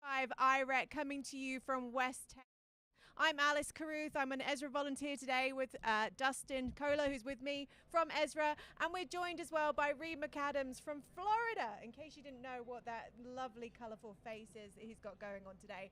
IREC coming to you from West Texas. I'm Alice Carruth. I'm an Ezra volunteer today with Dustin Kohler, who's with me from Ezra, and we're joined as well by Reed McAdams from Florida, in case you didn't know what that lovely colourful face is that he's got going on today.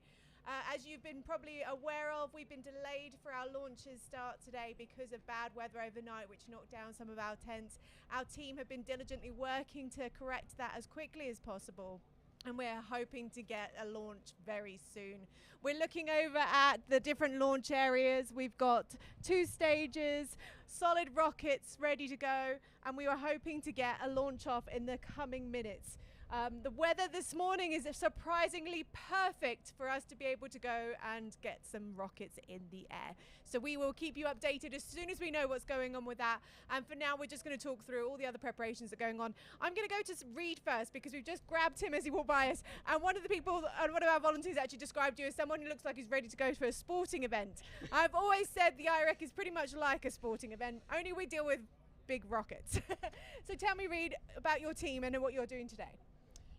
As you've been probably aware of, we've been delayed for our launches start today because of bad weather overnight, which knocked down some of our tents. Our team have been diligently working to correct that as quickly as possible, and we're hoping to get a launch very soon. We're looking over at the different launch areas. We've got 2 stages, solid rockets ready to go, and we were hoping to get a launch off in the coming minutes. The weather this morning is surprisingly perfect for us to be able to go and get some rockets in the air. So we will keep you updated as soon as we know what's going on with that. And for now, we're just going to talk through all the other preparations that are going on. I'm going to go to Reed first because we've just grabbed him as he walked by us. And one of the people, one of our volunteers actually described you as someone who looks like he's ready to go to a sporting event. I've always said the IREC is pretty much like a sporting event, only we deal with big rockets. So tell me, Reed, about your team and what you're doing today.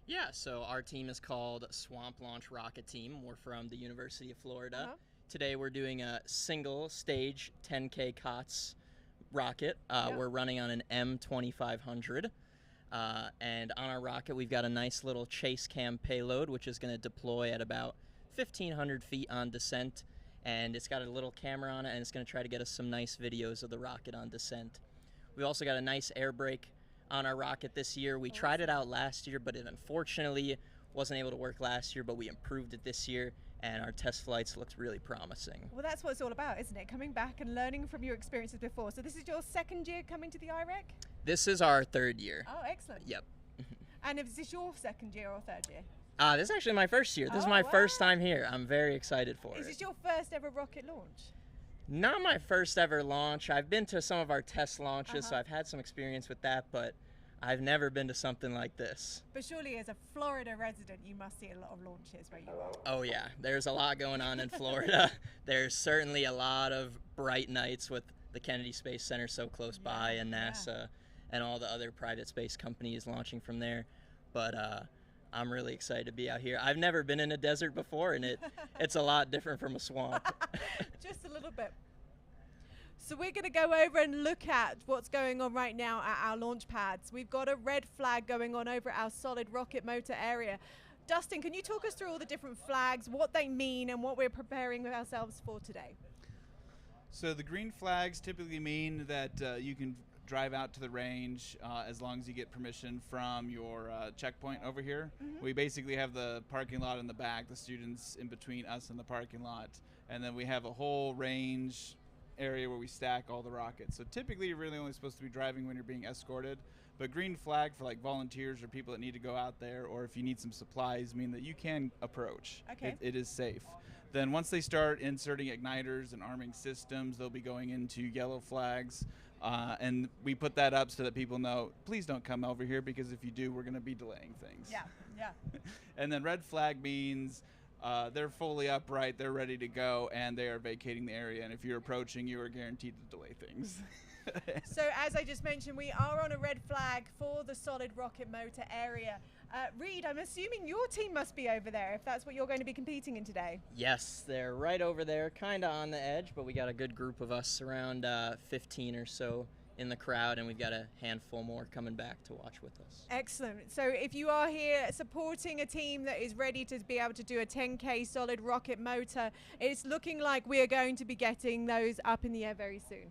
Yeah, so our team is called Swamp Launch Rocket Team. We're from the University of Florida. Today we're doing a single stage 10K COTS rocket. We're running on an M2500. And on our rocket we've got a nice little chase cam payload, which is going to deploy at about 1,500 feet on descent. And it's got a little camera on it, and it's going to try to get us some nice videos of the rocket on descent. We've also got a nice air brake on our rocket this year. We tried it out last year, but it unfortunately wasn't able to work last year, but we improved it this year, and our test flights looked really promising. Well, that's what it's all about, isn't it? Coming back and learning from your experiences before. So this is your second year coming to the IREC? This is our 3rd year. Oh, excellent. Yep. And is this your 2nd year or 3rd year? This is actually my 1st year. This is my first time here. I'm very excited for it. Is this your first ever rocket launch? Not my first ever launch. I've been to some of our test launches, so I've had some experience with that, but I've never been to something like this. But surely as a Florida resident, you must see a lot of launches where you are. Oh yeah, there's a lot going on in Florida. There's certainly a lot of bright nights with the Kennedy Space Center so close by, and NASA and all the other private space companies launching from there. But I'm really excited to be out here. I've never been in a desert before, and it's a lot different from a swamp. Just a little bit. So we're going to go over and look at what's going on right now at our launch pads. We've got a red flag going on over our solid rocket motor area. Dustin, can you talk us through all the different flags, what they mean, and what we're preparing ourselves for today? So the green flags typically mean that you can drive out to the range as long as you get permission from your checkpoint over here. We basically have the parking lot in the back, the students in between us and the parking lot, and then we have a whole range area where we stack all the rockets. So typically you're really only supposed to be driving when you're being escorted, but green flag for like volunteers or people that need to go out there, or if you need some supplies, mean that you can approach. Okay. It is safe. Then once they start inserting igniters and arming systems, they'll be going into yellow flags, and we put that up so that people know, please don't come over here, because if you do, we're going to be delaying things. Yeah. And then red flag means they're fully upright, they're ready to go, and they are vacating the area. And if you're approaching, you are guaranteed to delay things. So as I just mentioned, we are on a red flag for the solid rocket motor area. Reed, I'm assuming your team must be over there if that's what you're going to be competing in today. Yes, they're right over there, kind of on the edge, but we got a good group of us, around 15 or so in the crowd, and we've got a handful more coming back to watch with us. Excellent. So if you are here supporting a team that is ready to be able to do a 10K solid rocket motor, it's looking like we are going to be getting those up in the air very soon.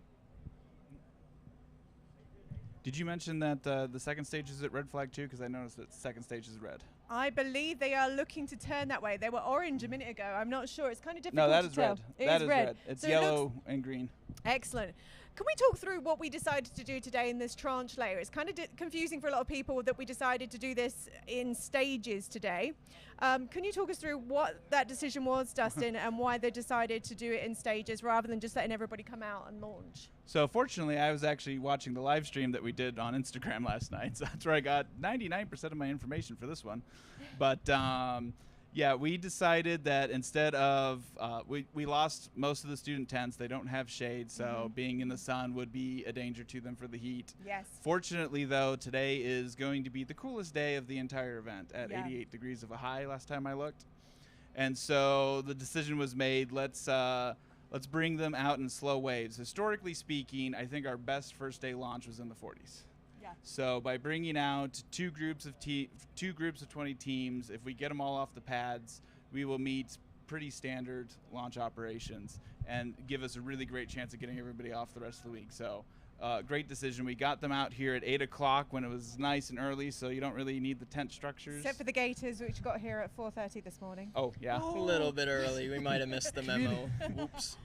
Did you mention that the second stage is at red flag too? Because I noticed that second stage is red. I believe they are looking to turn that way. They were orange a minute ago. I'm not sure. It's kind of difficult to tell. No, that is red. That is red. It's so yellow and green. Excellent. Can we talk through what we decided to do today in this tranche layer? It's kind of confusing for a lot of people that we decided to do this in stages today. Can you talk us through what that decision was, Dustin, and why they decided to do it in stages rather than just letting everybody come out and launch? So fortunately, I was actually watching the live stream that we did on Instagram last night. So that's where I got 99% of my information for this one. But yeah, we decided that instead of, we lost most of the student tents. They don't have shade, so being in the sun would be a danger to them for the heat. Yes. Fortunately, though, today is going to be the coolest day of the entire event at 88 degrees of a high last time I looked. And so the decision was made, let's bring them out in slow waves. Historically speaking, I think our best first day launch was in the 40s. Yeah. So by bringing out two groups of 20 teams, if we get them all off the pads, we will meet pretty standard launch operations and give us a really great chance of getting everybody off the rest of the week. So great decision. We got them out here at 8 o'clock when it was nice and early, so you don't really need the tent structures. Except for the Gators, which got here at 4:30 this morning. Oh, yeah. A little bit early. We might have missed the memo. Oops.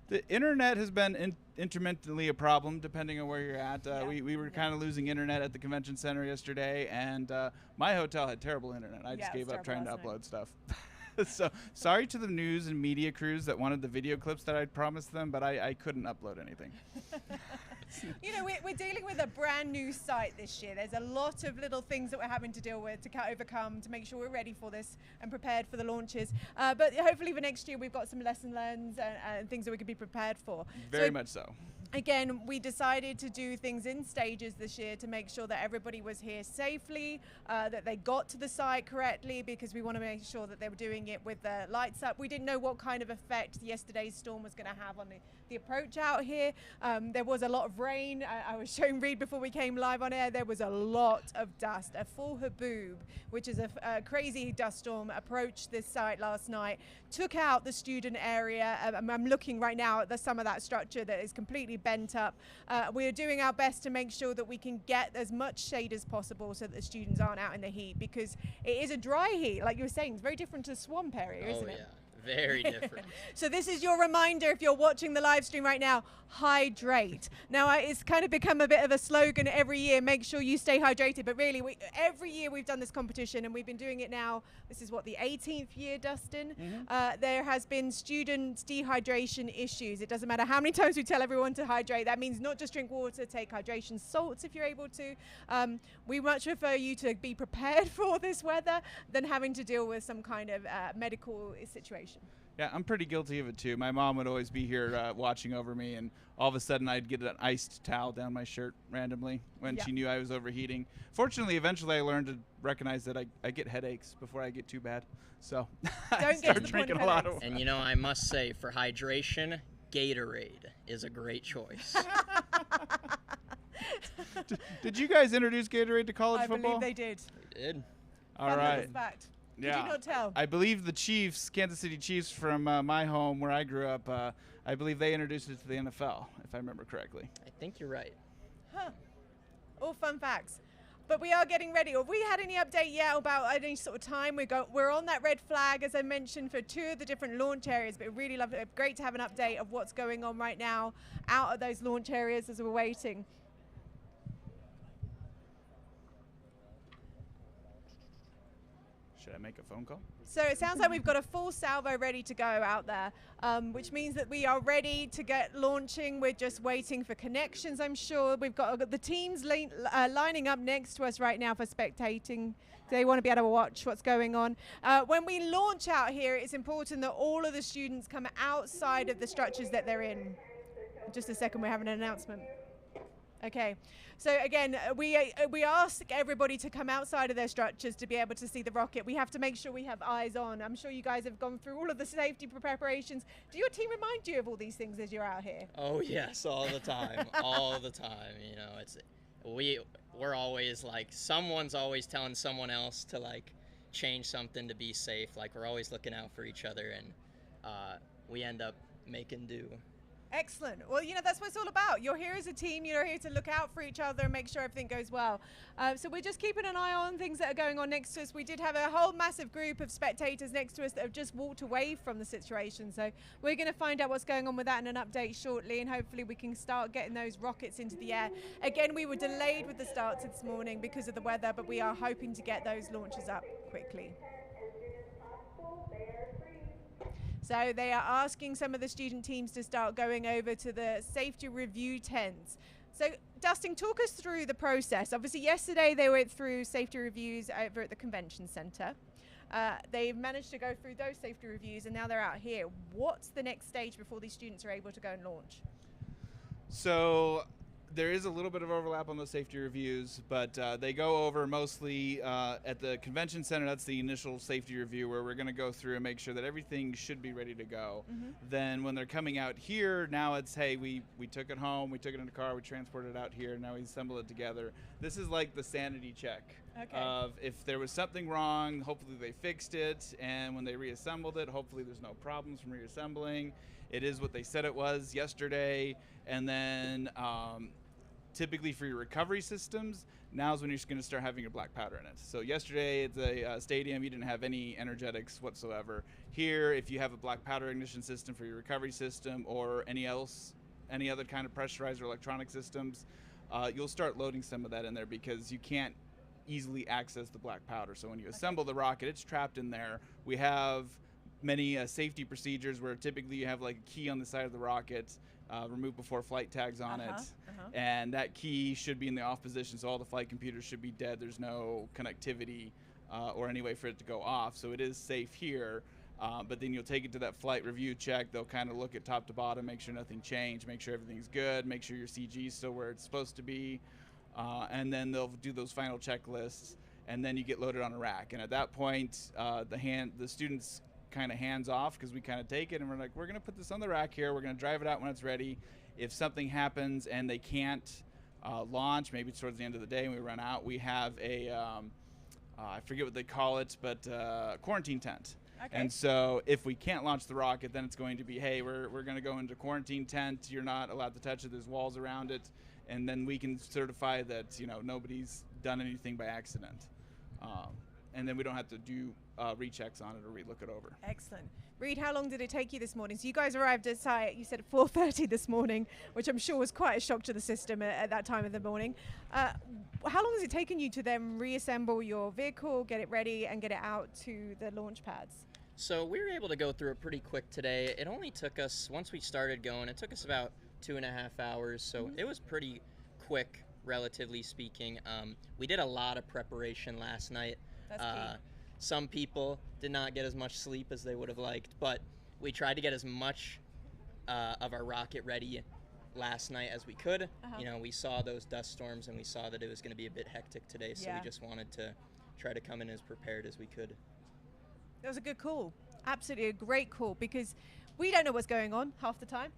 The internet has been intermittently a problem, depending on where you're at. We were kind of losing internet at the convention center yesterday, and my hotel had terrible internet. I just gave up trying to upload stuff. So sorry to the news and media crews that wanted the video clips that I'd promised them, but I couldn't upload anything. You know, we're dealing with a brand new site this year. There's a lot of little things that we're having to deal with, to overcome, to make sure we're ready for this and prepared for the launches. But hopefully for next year, we've got some lesson learned and things that we can be prepared for. Very much so. Again, we decided to do things in stages this year to make sure that everybody was here safely, that they got to the site correctly, because we want to make sure that they were doing it with the lights up. We didn't know what kind of effect yesterday's storm was going to have on the approach out here. There was a lot of rain. I was showing Reed before we came live on air. There was a lot of dust. A full haboob, which is a crazy dust storm, approached this site last night, took out the student area. I'm looking right now at some of that structure that is completely bent up. We're doing our best to make sure that we can get as much shade as possible so that the students aren't out in the heat, because it is a dry heat, like you were saying. It's very different to the swamp area, isn't it? Oh, yeah. Very different. So this is your reminder, if you're watching the live stream right now, hydrate. Now, it's kind of become a bit of a slogan every year, make sure you stay hydrated. But really, every year we've done this competition, and we've been doing it now. This is what, the 18th year, Dustin? Mm-hmm. There has been student dehydration issues. It doesn't matter how many times we tell everyone to hydrate. That means not just drink water, take hydration salts if you're able to. We much prefer you to be prepared for this weather than having to deal with some kind of medical situation. Yeah, I'm pretty guilty of it too. My mom would always be here watching over me, and all of a sudden I'd get an iced towel down my shirt randomly when she knew I was overheating. Fortunately, eventually I learned to recognize that I get headaches before I get too bad. So I start drinking a lot of water. And you know, I must say, for hydration, Gatorade is a great choice. Did you guys introduce Gatorade to college I football? believe they did. We did. All right. Fact. Yeah. Did you not tell? I believe the Chiefs, Kansas City Chiefs from my home where I grew up, I believe they introduced it to the NFL, if I remember correctly. I think you're right. Huh. All fun facts. But we are getting ready. Have we had any update yet about any sort of time? We're on that red flag, as I mentioned, for 2 of the different launch areas. But really love it. Great to have an update of what's going on right now out of those launch areas as we're waiting. Should I make a phone call? So it sounds like we've got a full salvo ready to go out there, which means that we are ready to get launching. We're just waiting for connections, I'm sure. We've got the teams lining up next to us right now for spectating. They want to be able to watch what's going on. When we launch out here, it's important that all of the students come outside of the structures that they're in. Just a second, we're having an announcement. Okay, so again, we ask everybody to come outside of their structures to be able to see the rocket. We have to make sure we have eyes on. I'm sure you guys have gone through all of the safety preparations. Do your team remind you of all these things as you're out here? Oh yes, all the time, all the time. You know, we're always like, someone's always telling someone else to like change something to be safe. Like, we're always looking out for each other, and we end up making do. Excellent. Well, you know, that's what it's all about. You're here as a team. You're here to look out for each other and make sure everything goes well. So we're just keeping an eye on things that are going on next to us. We did have a whole massive group of spectators next to us that have just walked away from the situation. So we're going to find out what's going on with that in an update shortly, and hopefully we can start getting those rockets into the air. Again, we were delayed with the start this morning because of the weather, but we are hoping to get those launches up quickly. So they are asking some of the student teams to start going over to the safety review tents. So Dustin, talk us through the process. Obviously yesterday they went through safety reviews over at the convention center. They've managed to go through those safety reviews, and now they're out here. What's the next stage before these students are able to go and launch? So There is a little bit of overlap on those safety reviews, but they go over mostly at the convention center. That's the initial safety review where we're going to go through and make sure that everything should be ready to go. Then when they're coming out here, now it's, hey, we took it home, we took it in the car, we transported it out here, now we assemble it together. This is like the sanity check of if there was something wrong, hopefully they fixed it, and when they reassembled it, hopefully there's no problems from reassembling. It is what they said it was yesterday, and then typically for your recovery systems, now's when you're going to start having your black powder in it. So yesterday at the stadium, you didn't have any energetics whatsoever. Here, if you have a black powder ignition system for your recovery system or any other kind of pressurized or electronic systems, you'll start loading some of that in there because you can't easily access the black powder. So when you assemble the rocket, it's trapped in there. We have many safety procedures where typically you have like a key on the side of the rocket, remove before flight tags on it, and that key should be in the off position, so all the flight computers should be dead. There's no connectivity or any way for it to go off, so it is safe here. But then you'll take it to that flight review check. They'll kind of look at top to bottom, make sure nothing changed, make sure everything's good, make sure your CG is still where it's supposed to be, and then they'll do those final checklists, and then you get loaded on a rack. And at that point, the students kind of hands off because we kind of take it and we're like, we're going to put this on the rack here, we're going to drive it out when it's ready. If something happens and they can't launch, maybe it's towards the end of the day and we run out, we have a I forget what they call it, but quarantine tent. And so if we can't launch the rocket, then it's going to be, hey, we're going to go into quarantine tent, you're not allowed to touch it, there's walls around it, and then we can certify that nobody's done anything by accident, and then we don't have to do rechecks on it or re-look it over. Excellent. Reed, how long did it take you this morning? So you guys arrived at site, you said at 4:30 this morning, which I'm sure was quite a shock to the system at that time of the morning. How long has it taken you to then reassemble your vehicle, get it ready, and get it out to the launch pads? So we were able to go through it pretty quick today. It only took us, once we started going, it took us about 2.5 hours, so it was pretty quick, relatively speaking. We did a lot of preparation last night. That's key. Some people did not get as much sleep as they would have liked, but we tried to get as much of our rocket ready last night as we could. We saw those dust storms and we saw that it was going to be a bit hectic today, so we just wanted to try to come in as prepared as we could. That was a good call. Absolutely a great call, because we don't know what's going on half the time.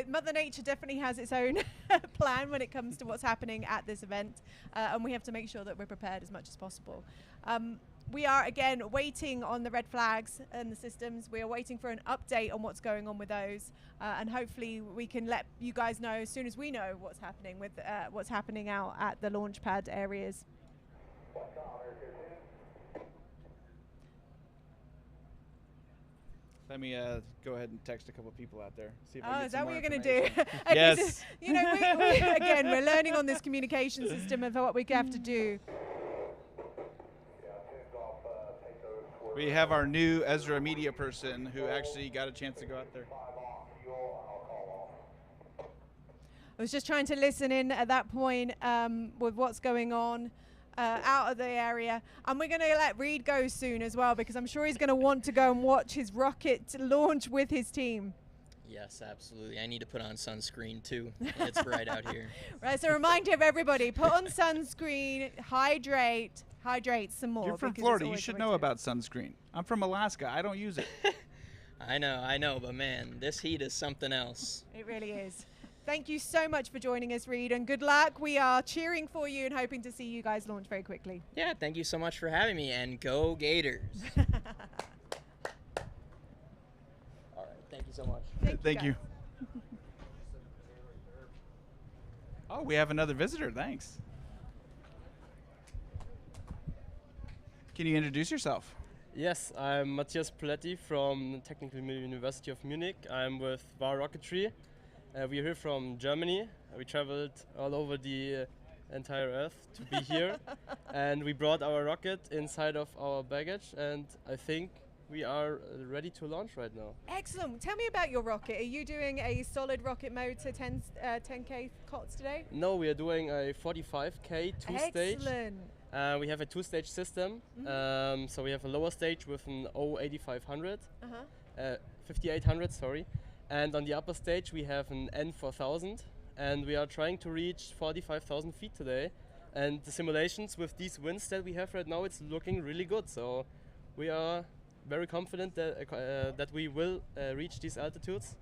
Mother Nature definitely has its own plan when it comes to what's happening at this event, and we have to make sure that we're prepared as much as possible. We are, again, waiting on the red flags and the systems. We are waiting for an update on what's going on with those, and hopefully we can let you guys know as soon as we know what's happening with what's happening out at the launch pad areas. Let me go ahead and text a couple people out there. See if I Oh, get is some that what more you're going to do? Yes. Again, we're learning on this communication system of what we have to do. We have our new Ezra media person who actually got a chance to go out there. I was just trying to listen in at that point with what's going on out of the area. And we're going to let Reed go soon as well, because I'm sure he's going to want to go and watch his rocket launch with his team. Yes, absolutely. I need to put on sunscreen too. It's bright out here. Right, so reminder of everybody, put on sunscreen, hydrate some more. You're from Florida, you should know about sunscreen. I'm from Alaska, I don't use it. I know, but man, this heat is something else. It really is. Thank you so much for joining us, Reed, and good luck. We are cheering for you and hoping to see you guys launch very quickly. Yeah, thank you so much for having me, and go Gators. All right, thank you so much. Thank you. Oh, we have another visitor, thanks. Can you introduce yourself? Yes, I'm Matthias Poletti from Technical University of Munich. I'm with Rocketry. We're here from Germany. We traveled all over the entire Earth to be here. And we brought our rocket inside of our baggage, and I think we are ready to launch right now. Excellent. Tell me about your rocket. Are you doing a solid rocket motor 10K COTS today? No, we are doing a 45K two-stage. Excellent. We have a two-stage system. So we have a lower stage with an 08500, 5800, sorry. And on the upper stage we have an N4000, and we are trying to reach 45,000 feet today. And the simulations with these winds that we have right now, it's looking really good. So we are very confident that that we will reach these altitudes,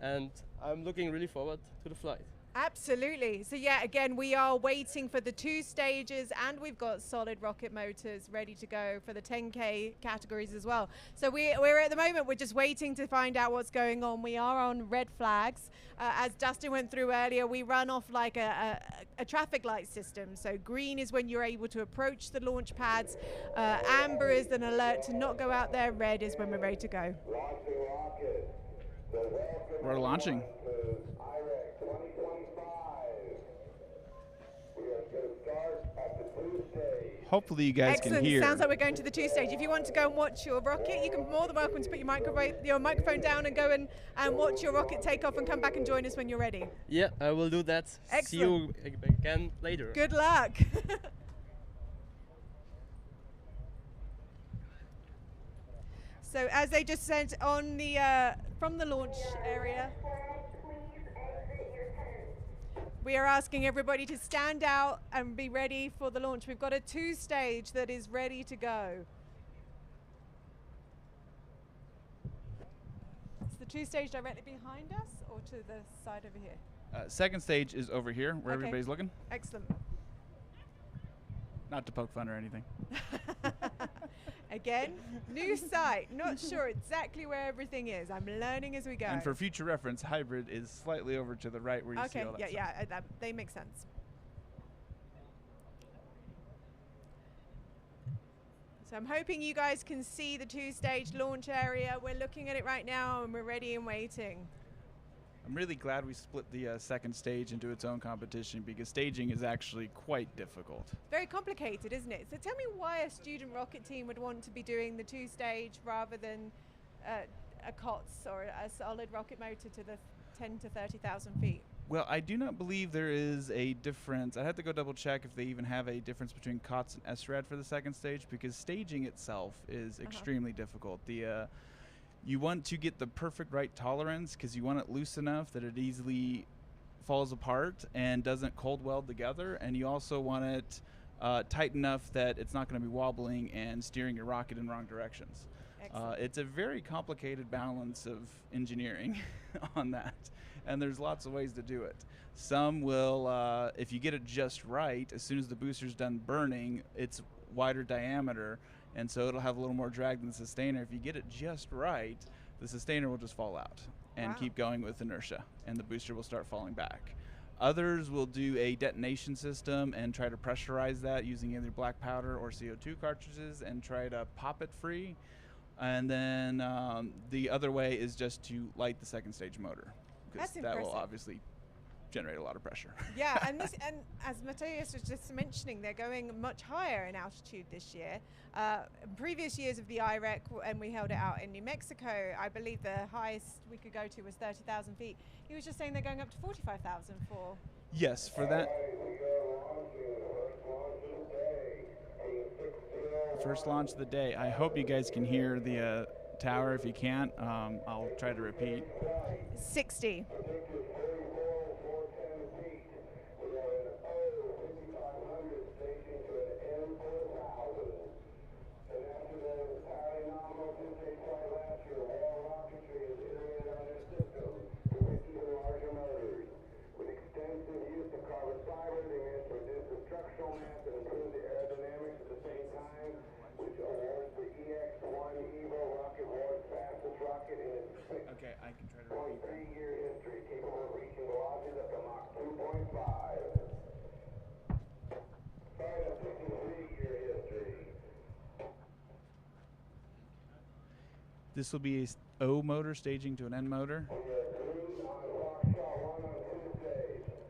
and I'm looking really forward to the flight. Absolutely. So yeah, again, we are waiting for the 2 stages, and we've got solid rocket motors ready to go for the 10K categories as well. So we're at the moment, we're just waiting to find out what's going on. We are on red flags. As Dustin went through earlier, we run off like a traffic light system. So green is when you're able to approach the launch pads. Amber is an alert to not go out there. Red is when we're ready to go. We're launching. Hopefully you guys Excellent. can hear. Sounds like we're going to the 2 stage. If you want to go and watch your rocket, you can more than welcome to put your microphone down and go and watch your rocket take off and come back and join us when you're ready. Yeah, I will do that. Excellent. See you again later. Good luck. So as they just said on the from the launch area, we are asking everybody to stand out and be ready for the launch. We've got a 2 stage that is ready to go. Is the 2 stage directly behind us or to the side over here? Second stage is over here, where Okay. everybody's looking. Excellent. Not to poke fun or anything. Again, new site. Not sure exactly where everything is. I'm learning as we go. And for future reference, hybrid is slightly over to the right where you see all that stuff. They make sense. So I'm hoping you guys can see the 2 stage launch area. We're looking at it right now and we're ready and waiting. I'm really glad we split the second stage into its own competition, because staging is actually quite difficult. Very complicated, isn't it? So tell me why a student rocket team would want to be doing the 2 stage rather than a COTS or a solid rocket motor to the 10 to 30,000 feet. Well, I do not believe there is a difference. I'd have to go double check if they even have a difference between COTS and SRAD for the second stage, because staging itself is extremely difficult. You want to get the perfect right tolerance, because you want it loose enough that it easily falls apart and doesn't cold weld together, and you also want it tight enough that it's not going to be wobbling and steering your rocket in wrong directions. It's a very complicated balance of engineering on that, and there's lots of ways to do it. Some will, if you get it just right, as soon as the booster's done burning, it's wider diameter, and so it'll have a little more drag than the sustainer. If you get it just right, the sustainer will just fall out and keep going with inertia, and the booster will start falling back. Others will do a detonation system and try to pressurize that using either black powder or CO2 cartridges and try to pop it free. And then the other way is just to light the second stage motor, because that will obviously generate a lot of pressure. Yeah, and as Matthias was just mentioning, they're going much higher in altitude this year. Previous years of the IREC, and we held it out in New Mexico, I believe the highest we could go to was 30,000 feet. He was just saying they're going up to 45,000 for. Yes, for that. First launch of the day. I hope you guys can hear the tower. If you can't, I'll try to repeat. 60. Okay, I can try to repeat that. 3-year history, capable of reaching velocities up to Mach 2.5. 53-year history. This will be a O motor staging to an N motor.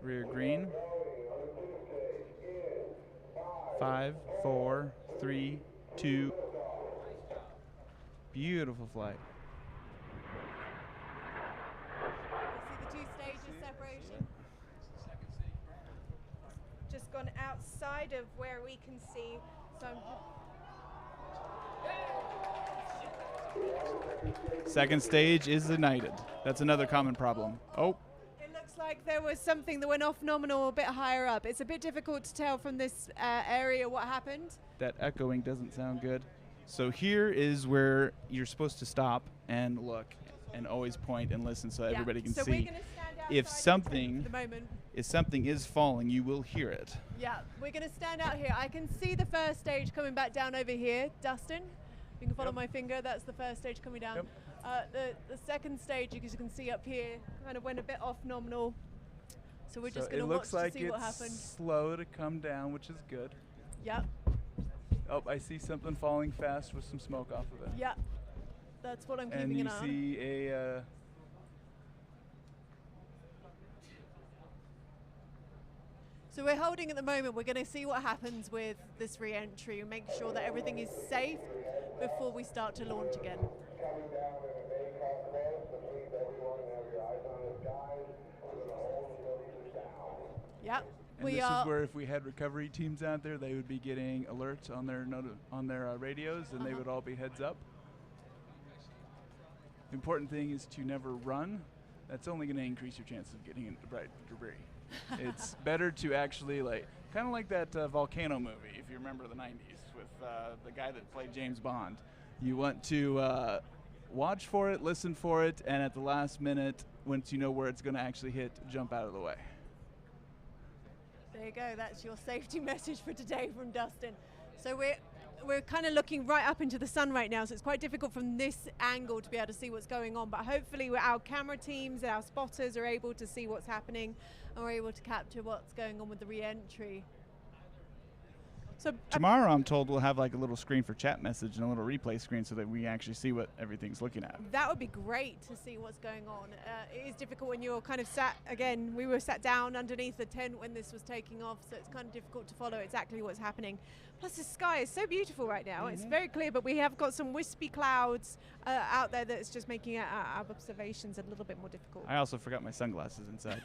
Rear green. 5, 4, 3, 2. Beautiful flight. See the 2 stages separation? Just gone outside of where we can see. So Second stage is ignited. That's another common problem. Oh, it looks like there was something that went off nominal a bit higher up. It's a bit difficult to tell from this area what happened. That echoing doesn't sound good. So here is where you're supposed to stop and look and always point and listen so everybody can so see. we're gonna stand If outside something, for the moment. if something is falling, you will hear it. Yeah, we're going to stand out here. I can see the first stage coming back down over here. Dustin, you can follow my finger. That's the first stage coming down. The second stage, you can see up here, kind of went a bit off nominal. So we're just going to watch to see what happened. It looks like it's slow to come down, which is good. Yep. Oh, I see something falling fast with some smoke off of it. Yep. That's what I'm And keeping you an eye on. see a... So we're holding at the moment. We're going to see what happens with this re-entry and make sure that everything is safe before we start to launch again. Coming down in a day called close, so please everyone have your eyes on the skies. We're going to hold until he's down. Yep. And this is where if we had recovery teams out there, they would be getting alerts on their radios, and they would all be heads up. The important thing is to never run. That's only going to increase your chances of getting into bright debris. It's better to actually, like, kind of like that volcano movie, if you remember the 90s, with the guy that played James Bond. You want to watch for it, listen for it, and at the last minute, once you know where it's going to actually hit, jump out of the way. There you go. That's your safety message for today from Dustin. So we're kind of looking right up into the sun right now, so it's quite difficult from this angle to be able to see what's going on. But hopefully our camera teams and our spotters are able to see what's happening and we're able to capture what's going on with the re-entry. So Tomorrow, I'm told we'll have like a little screen for chat message and a little replay screen so that we actually see what everything's looking at. That would be great to see what's going on. It is difficult when you're kind of sat, again, we were sat down underneath the tent when this was taking off, so it's kind of difficult to follow exactly what's happening. Plus the sky is so beautiful right now. It's very clear, but we have got some wispy clouds out there that's just making our observations a little bit more difficult. I also forgot my sunglasses inside.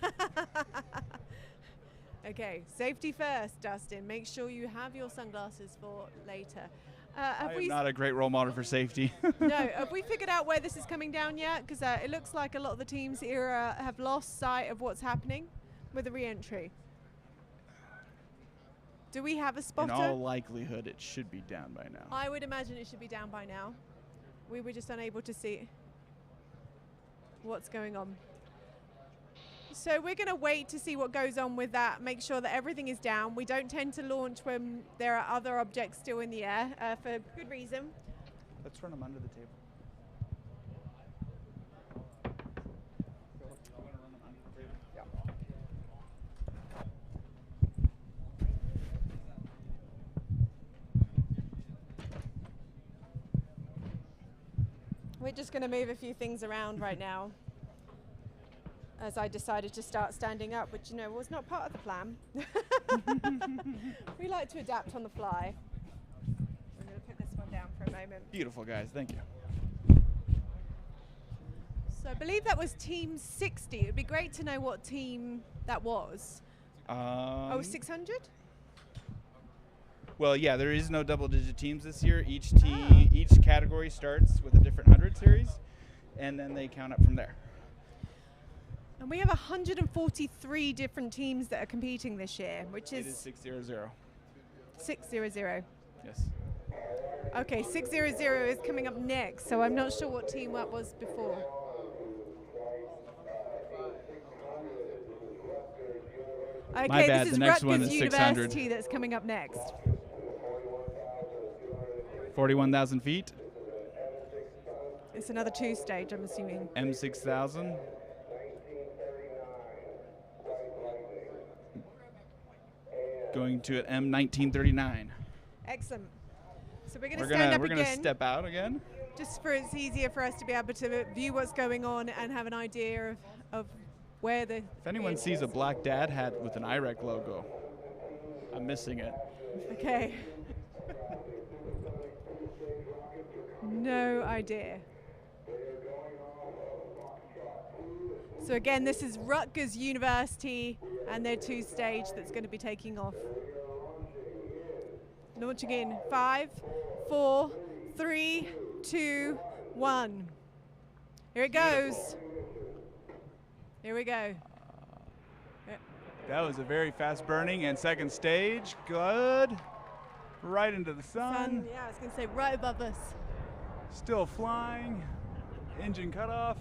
Okay, safety first, Dustin. Make sure you have your sunglasses for later. I am not a great role model for safety. No, have we figured out where this is coming down yet? Because it looks like a lot of the teams here have lost sight of what's happening with the re-entry. Do we have a spotter? In all likelihood, it should be down by now. I would imagine it should be down by now. We were just unable to see what's going on. So we're going to wait to see what goes on with that, make sure that everything is down. We don't tend to launch when there are other objects still in the air for good reason. Let's run them under the table. We're just going to move a few things around right now, as I decided to start standing up, which, you know, was not part of the plan. We like to adapt on the fly. We're going to put this one down for a moment. Beautiful, guys. Thank you. So I believe that was Team 60. It would be great to know what team that was. 600? Well, yeah, there is no double-digit teams this year. Each category starts with a different 100 series, and then they count up from there. And we have 143 different teams that are competing this year, which is... It is 600. 600. Yes. Okay, 600 is coming up next, so I'm not sure what team that was before. Okay, My bad, this the is next one Rutgers is 600. University that's coming up next. 41,000 feet. It's another two-stage, I'm assuming. M6000. Going to an M1939. Excellent. So we're going to stand up we're again. gonna step out again. Just for it's easier for us to be able to view what's going on and have an idea of where the... If anyone sees a black dad hat with an IREC logo, I'm missing it. Okay. No idea. So again, this is Rutgers University and their two-stage that's going to be taking off. Launching in 5, 4, 3, 2, 1. Here it goes. Here we go. That was a very fast burning, and second stage, good. Right into the sun. Yeah, I was going to say right above us. Still flying. Engine cut off.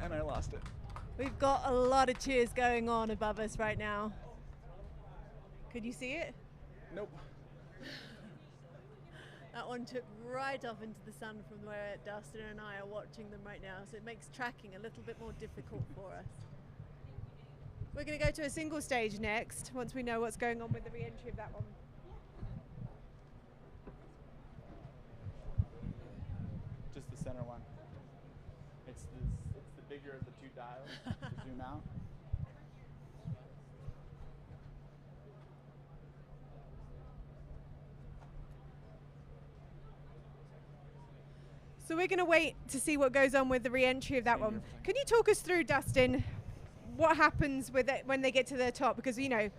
And I lost it. We've got a lot of cheers going on above us right now. Could you see it? Nope. That one took right off into the sun from where Dustin and I are watching them right now, so it makes tracking a little bit more difficult for us. We're going to go to a single stage next, once we know what's going on with the re-entry of that one. Just the center one. It's the bigger of the two dials to zoom out. So we're going to wait to see what goes on with the re-entry of that one. Can you talk us through, Dustin, what happens with it when they get to the top? Because, you know,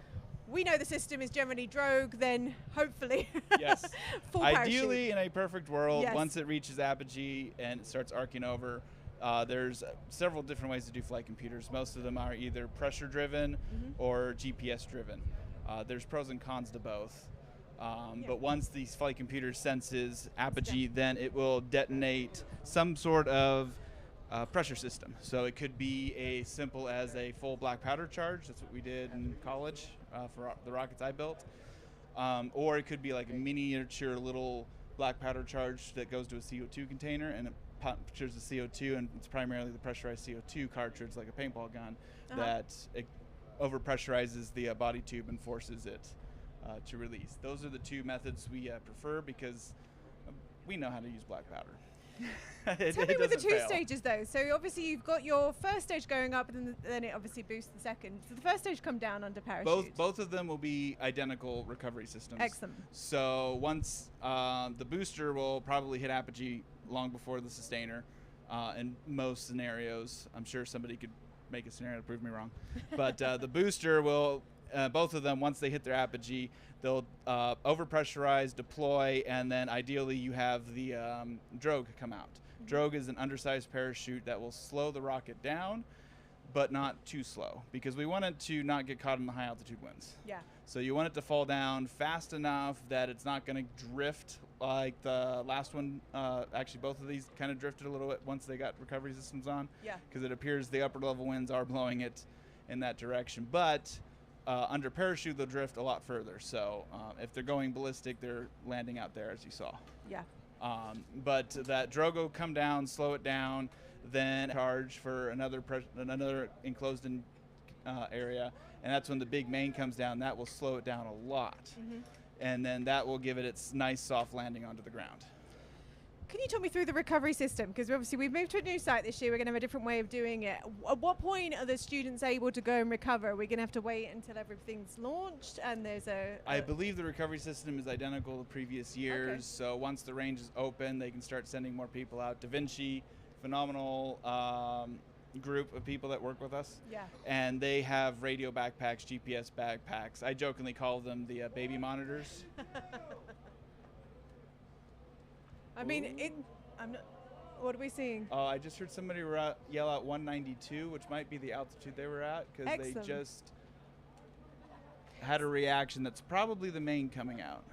we know the system is generally drogue, then hopefully Yes. full Ideally, in a perfect world, Yes. once it reaches apogee and it starts arcing over, there's several different ways to do flight computers. Most of them are either pressure driven or GPS driven. There's pros and cons to both. But once the flight computer senses apogee, then it will detonate some sort of pressure system. So it could be as simple as a full black powder charge. That's what we did in college for the rockets I built. Or it could be like a miniature little black powder charge that goes to a CO2 container, and it punctures the CO2, and it's primarily the pressurized CO2 cartridge, like a paintball gun, that it overpressurizes the body tube and forces it to release. Those are the two methods we prefer because we know how to use black powder. Tell me with the two stages though. So obviously you've got your first stage going up, and then it obviously boosts the second. So the first stage come down under parachute. Both of them will be identical recovery systems. Excellent. So once the booster will probably hit apogee long before the sustainer. In most scenarios, I'm sure somebody could make a scenario to prove me wrong, but the booster will. Both of them, once they hit their apogee, they'll overpressurize, deploy, and then ideally you have the drogue come out. Drogue is an undersized parachute that will slow the rocket down, but not too slow, because we want it to not get caught in the high altitude winds. Yeah. So you want it to fall down fast enough that it's not going to drift like the last one. Actually, both of these kind of drifted a little bit once they got recovery systems on. Yeah. Because it appears the upper level winds are blowing it in that direction. But under parachute, they'll drift a lot further. So if they're going ballistic, they're landing out there, as you saw. Yeah. But that drogue will come down, slow it down, then charge for another enclosed area, and that's when the big main comes down. That will slow it down a lot, and then that will give it its nice soft landing onto the ground. Can you talk me through the recovery system? Because obviously we've moved to a new site this year. We're going to have a different way of doing it. At what point are the students able to go and recover? Are we going to have to wait until everything's launched and there's I believe the recovery system is identical to previous years. Okay. So once the range is open, they can start sending more people out. Duzce, phenomenal group of people that work with us. Yeah. And they have radio backpacks, GPS backpacks. I jokingly call them the baby monitors. I mean, I'm not. What are we seeing? Oh, I just heard somebody yell out 192, which might be the altitude they were at, because they Excellent. just had a reaction that's probably the main coming out,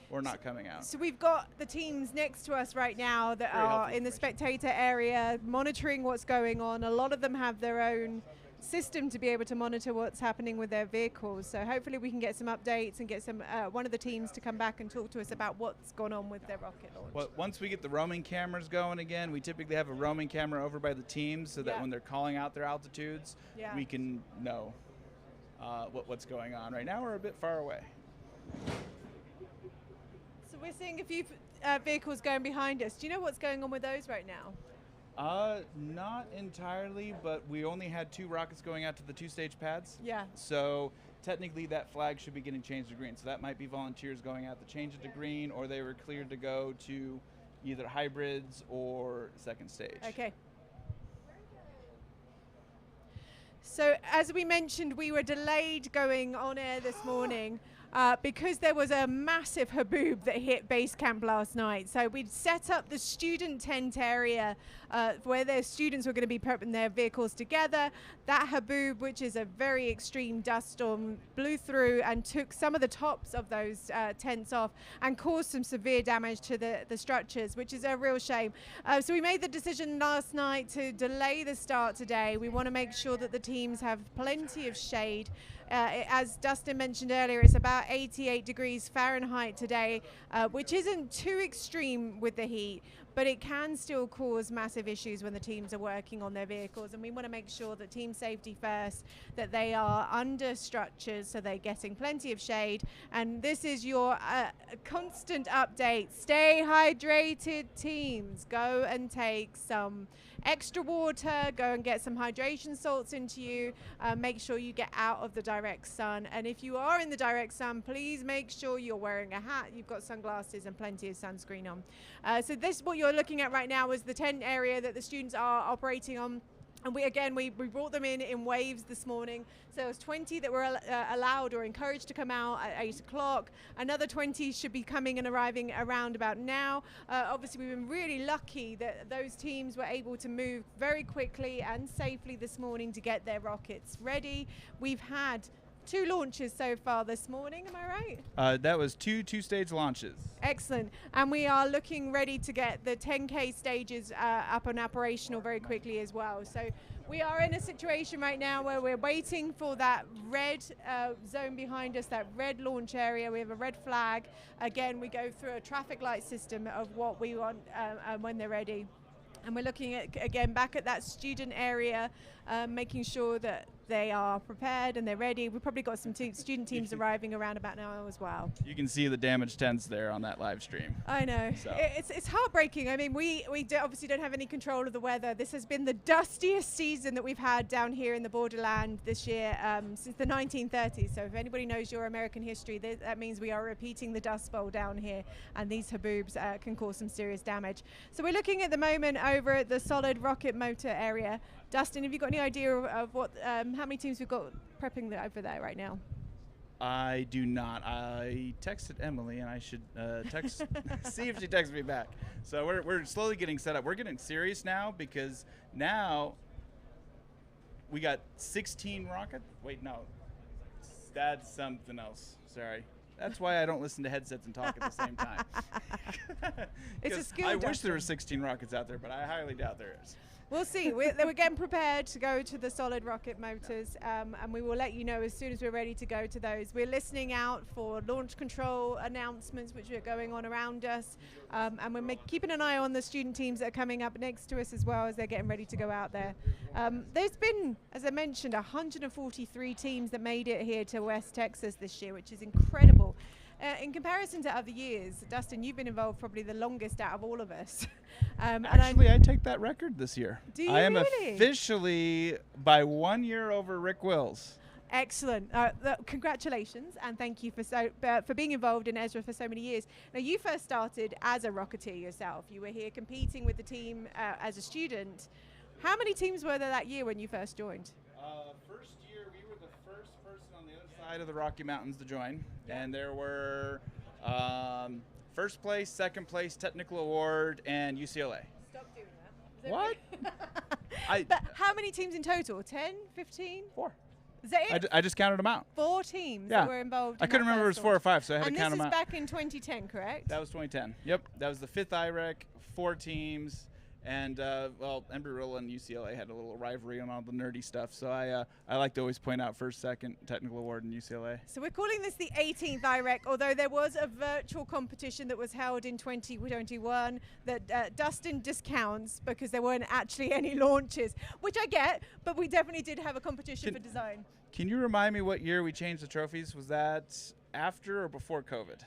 or not coming out. So we've got the teams next to us right now that Very are helpful in the information. spectator area monitoring what's going on. A lot of them have their own system to be able to monitor what's happening with their vehicles. So hopefully we can get some updates and get some one of the teams to come back and talk to us about what's gone on with their rocket launch. Well, once we get the roaming cameras going again, we typically have a roaming camera over by the teams so that Yeah. when they're calling out their altitudes, Yeah. we can know what's going on. Right now we're a bit far away. So we're seeing a few vehicles going behind us. Do you know what's going on with those right now? Not entirely, but we only had 2 rockets going out to the 2-stage pads. Yeah. So technically that flag should be getting changed to green. So that might be volunteers going out to change it to green, or they were cleared to go to either hybrids or second stage. Okay. So as we mentioned, we were delayed going on air this morning. because there was a massive haboob that hit base camp last night. So we'd set up the student tent area where their students were going to be prepping their vehicles together. That haboob, which is a very extreme dust storm, blew through and took some of the tops of those tents off and caused some severe damage to the structures, which is a real shame. So we made the decision last night to delay the start today. We want to make sure that the teams have plenty of shade. As Dustin mentioned earlier, it's about 88 degrees Fahrenheit today, which isn't too extreme with the heat, but it can still cause massive issues when the teams are working on their vehicles. And we want to make sure that team safety first, that they are under structures so they're getting plenty of shade. And this is your constant update. Stay hydrated, teams. Go and take some extra water, go and get some hydration salts into you. Make sure you get out of the direct sun. And if you are in the direct sun, please make sure you're wearing a hat, you've got sunglasses and plenty of sunscreen on. So this, what you're looking at right now, is the tent area that the students are operating on. And we brought them in waves this morning. So there was 20 that were allowed or encouraged to come out at 8 o'clock. Another 20 should be coming and arriving around about now. Obviously, we've been really lucky that those teams were able to move very quickly and safely this morning to get their rockets ready. We've had 2 launches so far this morning, am I right? That was two-stage launches. Excellent. And we are looking ready to get the 10K stages up and operational very quickly as well. So we are in a situation right now where we're waiting for that red zone behind us, that red launch area. We have a red flag. Again, we go through a traffic light system of what we want when they're ready. And we're looking at, again, back at that student area, making sure that they are prepared and they're ready. We've probably got some student teams arriving around about now as well. You can see the damaged tents there on that live stream. I know. So. It's heartbreaking. I mean, we obviously don't have any control of the weather. This has been the dustiest season that we've had down here in the borderland this year since the 1930s. So if anybody knows your American history, that means we are repeating the Dust Bowl down here, and these haboobs can cause some serious damage. So we're looking at the moment over at the solid rocket motor area. Dustin, have you got any idea of what, how many teams we've got prepping over there right now? I do not. I texted Emily, and I should text, see if she texts me back. So we're slowly getting set up. We're getting serious now because now we got 16 rockets. Wait, no, that's something else. Sorry. That's why I don't listen to headsets and talk at the same time. It's a skill. I wish there were 16 rockets out there, but I highly doubt there is. We'll see. We're getting prepared to go to the solid rocket motors, and we will let you know as soon as we're ready to go to those. We're listening out for launch control announcements which are going on around us, and we're keeping an eye on the student teams that are coming up next to us as well as they're getting ready to go out there. There's been, as I mentioned, 143 teams that made it here to West Texas this year, which is incredible. In comparison to other years, Dustin, you've been involved probably the longest out of all of us. Actually, I take that record this year. Do you I am really? Officially by 1 year over Rick Wills. Excellent. Congratulations, and thank you for being involved in Ezra for so many years. Now, you first started as a Rocketeer yourself. You were here competing with the team as a student. How many teams were there that year when you first joined? First year, we were the first person on the other side of the Rocky Mountains to join. And there were first place, second place, technical award, and UCLA. Stop doing that. What? But how many teams in total? 10, 15? 4. Is that it? I just counted them out. 4 teams Yeah. that were involved. I couldn't remember if it was 4 or 5, so I had to count them out. And this is back in 2010, correct? That was 2010. Yep, that was the 5th IREC, 4 teams. And, well, Embry-Riddle and UCLA had a little rivalry on all the nerdy stuff. So I like to always point out first, second, technical award in UCLA. So we're calling this the 18th IREC, although there was a virtual competition that was held in 2021 that Dustin discounts because there weren't actually any launches, which I get, but we definitely did have a competition for design. Can you remind me what year we changed the trophies? Was that after or before COVID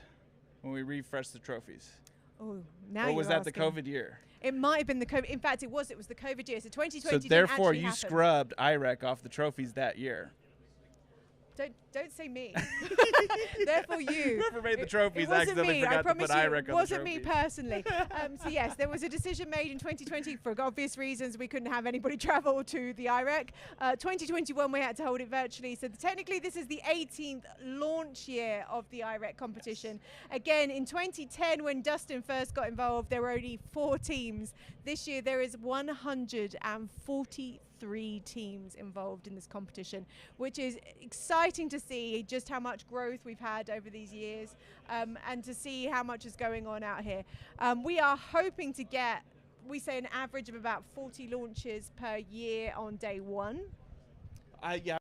when we refreshed the trophies? Oh, now or was that asking. the COVID year? It might have been the COVID. In fact, it was the COVID year. So 2020 So therefore, you happen. scrubbed IREC off the trophies that year. Don't say me. Therefore you. Whoever made the trophies it wasn't accidentally me. forgot I to promise put you, IREC on it the wasn't me trophies. personally. So yes, there was a decision made in 2020 for obvious reasons. We couldn't have anybody travel to the IREC. 2021 we had to hold it virtually. So technically this is the 18th launch year of the IREC competition. Again, in 2010 when Dustin first got involved, there were only 4 teams. This year there is 143 teams involved in this competition, which is exciting to see just how much growth we've had over these years, and to see how much is going on out here. We are hoping to get, we say, an average of about 40 launches per year on day one. Yeah.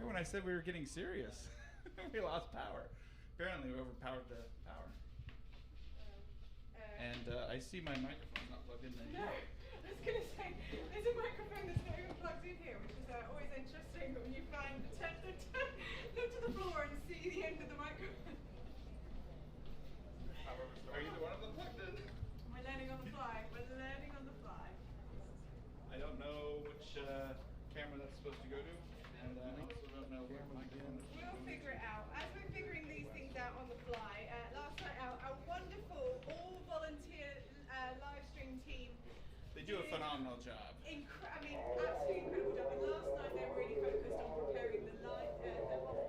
When I said we were getting serious, we lost power. Apparently we overpowered the power. And I see my microphone's not plugged in there. No, I was going to say, there's a microphone that's not even plugged in here, which is always interesting when you find, look to the floor and see the end of the microphone. Are either one of them plugged in? We're learning on the fly. We're learning on the fly. I don't know which camera that's supposed to go to. And I also don't know where my camera is. We'll figure it out. As we're figuring these things out on the fly, last night our wonderful all-volunteer live stream team. They do a phenomenal job. Absolutely incredible job. And last night they were really focused on preparing the live site over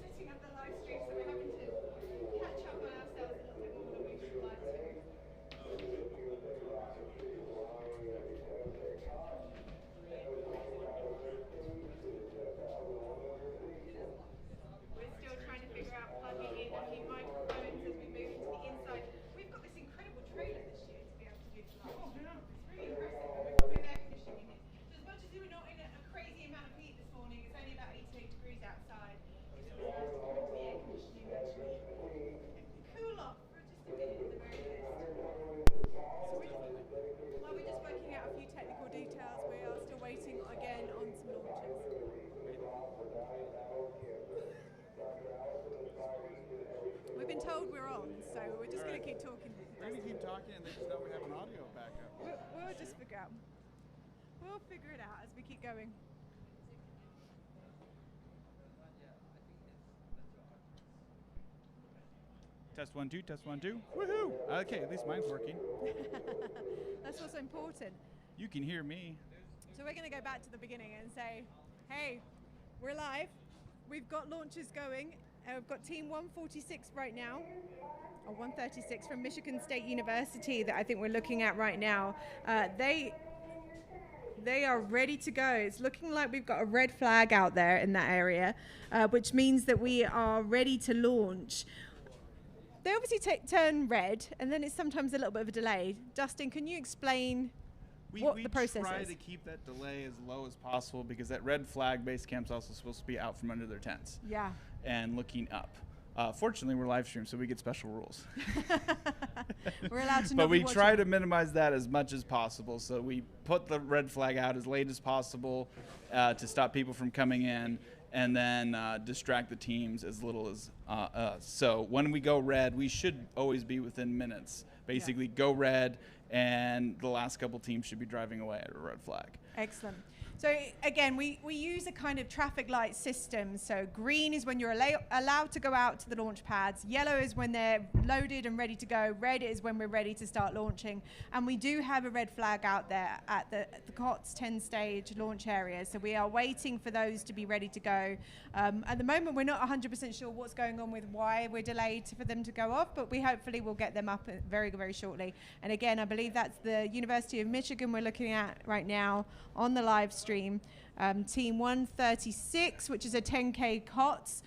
setting up the live stream. So we're having to catch up on ourselves a little bit more than we would like to. We're still trying to figure out plugging in a few microphones as we move into the inside. We've got this incredible trailer this year to be able to do the live stream. It's really impressive. We've got air conditioning in here. So as much as we were not in a crazy amount of heat this morning, it's only about 88 degrees outside. It's really nice to go into the air conditioning actually. Cool off for just a minute at the very least. While we're just working out a few technical details, we are still waiting again on some launches. We've been told we're on, so we're just going to keep talking. We're going to keep talking and they just know we have an audio backup. We'll just figure out. We'll figure it out as we keep going. Test 1 2, test 1 2. Woohoo! Okay, at least mine's working. That's what's important. You can hear me. So we're going to go back to the beginning and say, hey, we're live. We've got launches going. We've got Team 146 right now, or 136 from Michigan State University that I think we're looking at right now. They are ready to go. It's looking like we've got a red flag out there in that area, which means that we are ready to launch. They obviously turn red, and then it's sometimes a little bit of a delay. Dustin, can you explain what the process is? We try to keep that delay as low as possible because that red flag base camp's also supposed to be out from under their tents. Yeah. And looking up. Fortunately, we're live streamed, so we get special rules. We're allowed to. But we try to minimize that as much as possible. So we put the red flag out as late as possible to stop people from coming in, and then distract the teams as little as us. So when we go red, we should always be within minutes. Basically, go red, and the last couple teams should be driving away at a red flag. Excellent. So again, we use a kind of traffic light system. So green is when you're allowed to go out to the launch pads. Yellow is when they're loaded and ready to go. Red is when we're ready to start launching. And we do have a red flag out there at the COTS 10-stage launch area. So we are waiting for those to be ready to go. At the moment, we're not 100% sure what's going on with why we're delayed for them to go off, but we hopefully will get them up very, very shortly. And again, I believe that's the University of Michigan we're looking at right now on the live stream. Team 136, which is a 10K COTS.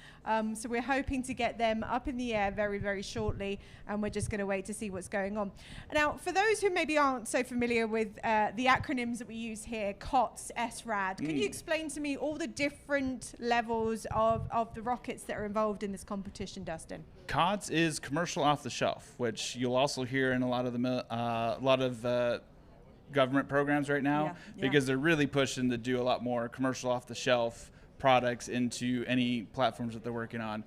So we're hoping to get them up in the air very, very shortly, and we're just going to wait to see what's going on. Now, for those who maybe aren't so familiar with the acronyms that we use here, COTS, SRAD, can you explain to me all the different levels of the rockets that are involved in this competition, Dustin? COTS is commercial off the shelf, which you'll also hear in a lot of government programs right now, because they're really pushing to do a lot more commercial off the shelf products into any platforms that they're working on,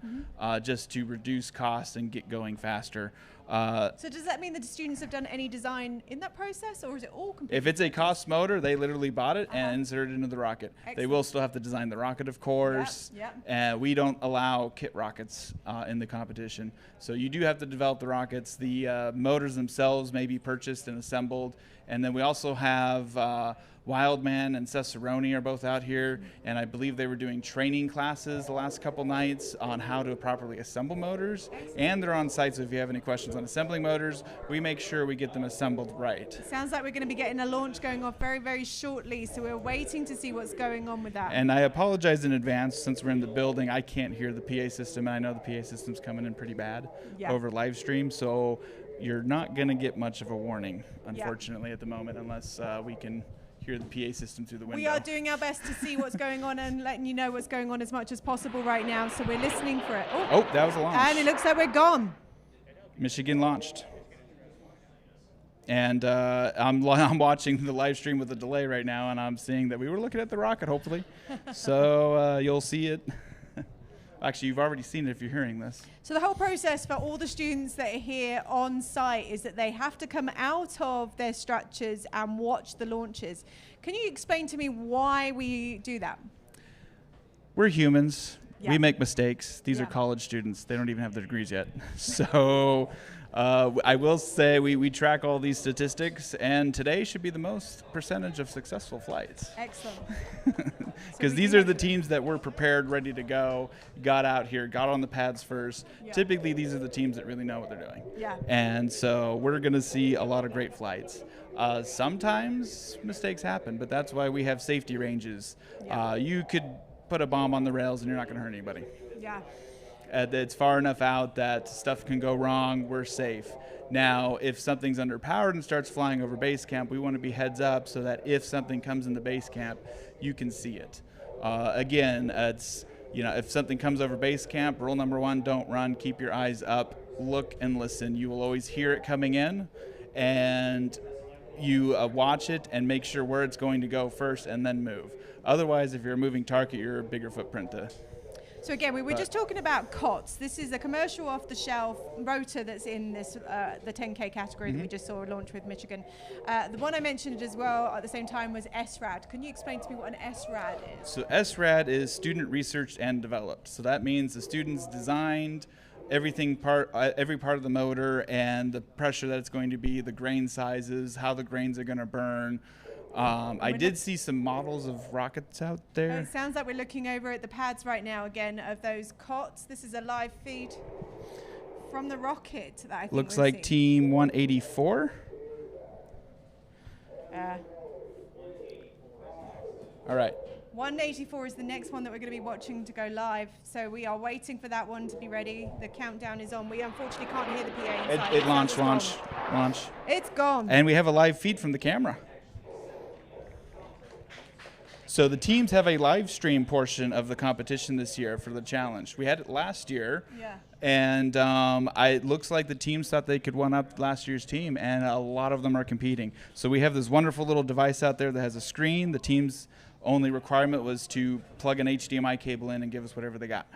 just to reduce costs and get going faster. So does that mean that the students have done any design in that process, or is it all completely? If it's a cost motor, they literally bought it and inserted it into the rocket. Excellent. They will still have to design the rocket, of course. And we don't allow kit rockets in the competition. So you do have to develop the rockets. The motors themselves may be purchased and assembled. And then we also have Wildman and Cicerone are both out here, and I believe they were doing training classes the last couple nights on how to properly assemble motors. And they're on site, so if you have any questions on assembling motors, we make sure we get them assembled right. It sounds like we're going to be getting a launch going off very, very shortly, so we're waiting to see what's going on with that. And I apologize in advance, since we're in the building, I can't hear the PA system, and I know the PA system's coming in pretty bad over live stream, so you're not going to get much of a warning, unfortunately, at the moment, unless we can hear the PA system through the window. We are doing our best to see what's going on and letting you know what's going on as much as possible right now, so we're listening for it. Oh, that was a launch. And it looks like we're gone. Michigan launched. And I'm watching the live stream with a delay right now, and I'm seeing that we were looking at the rocket, hopefully. So you'll see it. Actually, you've already seen it if you're hearing this. So the whole process for all the students that are here on site is that they have to come out of their structures and watch the launches. Can you explain to me why we do that? We're humans. We make mistakes. These are college students. They don't even have their degrees yet. So I will say we track all these statistics, and today should be the most percentage of successful flights. Excellent. Because these are the teams that were prepared, ready to go, got out here, got on the pads first. Typically, these are the teams that really know what they're doing. And so we're going to see a lot of great flights. Sometimes mistakes happen, but that's why we have safety ranges. You could put a bomb on the rails and you're not going to hurt anybody. It's far enough out that stuff can go wrong, we're safe. Now, if something's underpowered and starts flying over base camp, we want to be heads up so that if something comes into base camp, you can see it. Again, it's, if something comes over base camp, rule number one, don't run, keep your eyes up, look and listen. You will always hear it coming in, and you watch it and make sure where it's going to go first and then move. Otherwise, if you're a moving target, you're a bigger footprint to. So again, we were just talking about COTS. This is a commercial off-the-shelf rotor that's in this the 10K category that we just saw launch with Michigan. The one I mentioned as well at the same time was SRAD. Can you explain to me what an SRAD is? So SRAD is student researched and developed. So that means the students designed every part of the motor and the pressure that it's going to be, the grain sizes, how the grains are going to burn. I did see some models of rockets out there. It sounds like we're looking over at the pads right now again of those COTS. This is a live feed from the rocket that I think looks like Team 184. All right. 184 is the next one that we're going to be watching to go live. So we are waiting for that one to be ready. The countdown is on. We unfortunately can't hear the PA inside. It launch. It's gone. And we have a live feed from the camera. So the teams have a live stream portion of the competition this year for the challenge. We had it last year, and it looks like the teams thought they could one-up last year's team, and a lot of them are competing. So we have this wonderful little device out there that has a screen. The team's only requirement was to plug an HDMI cable in and give us whatever they got.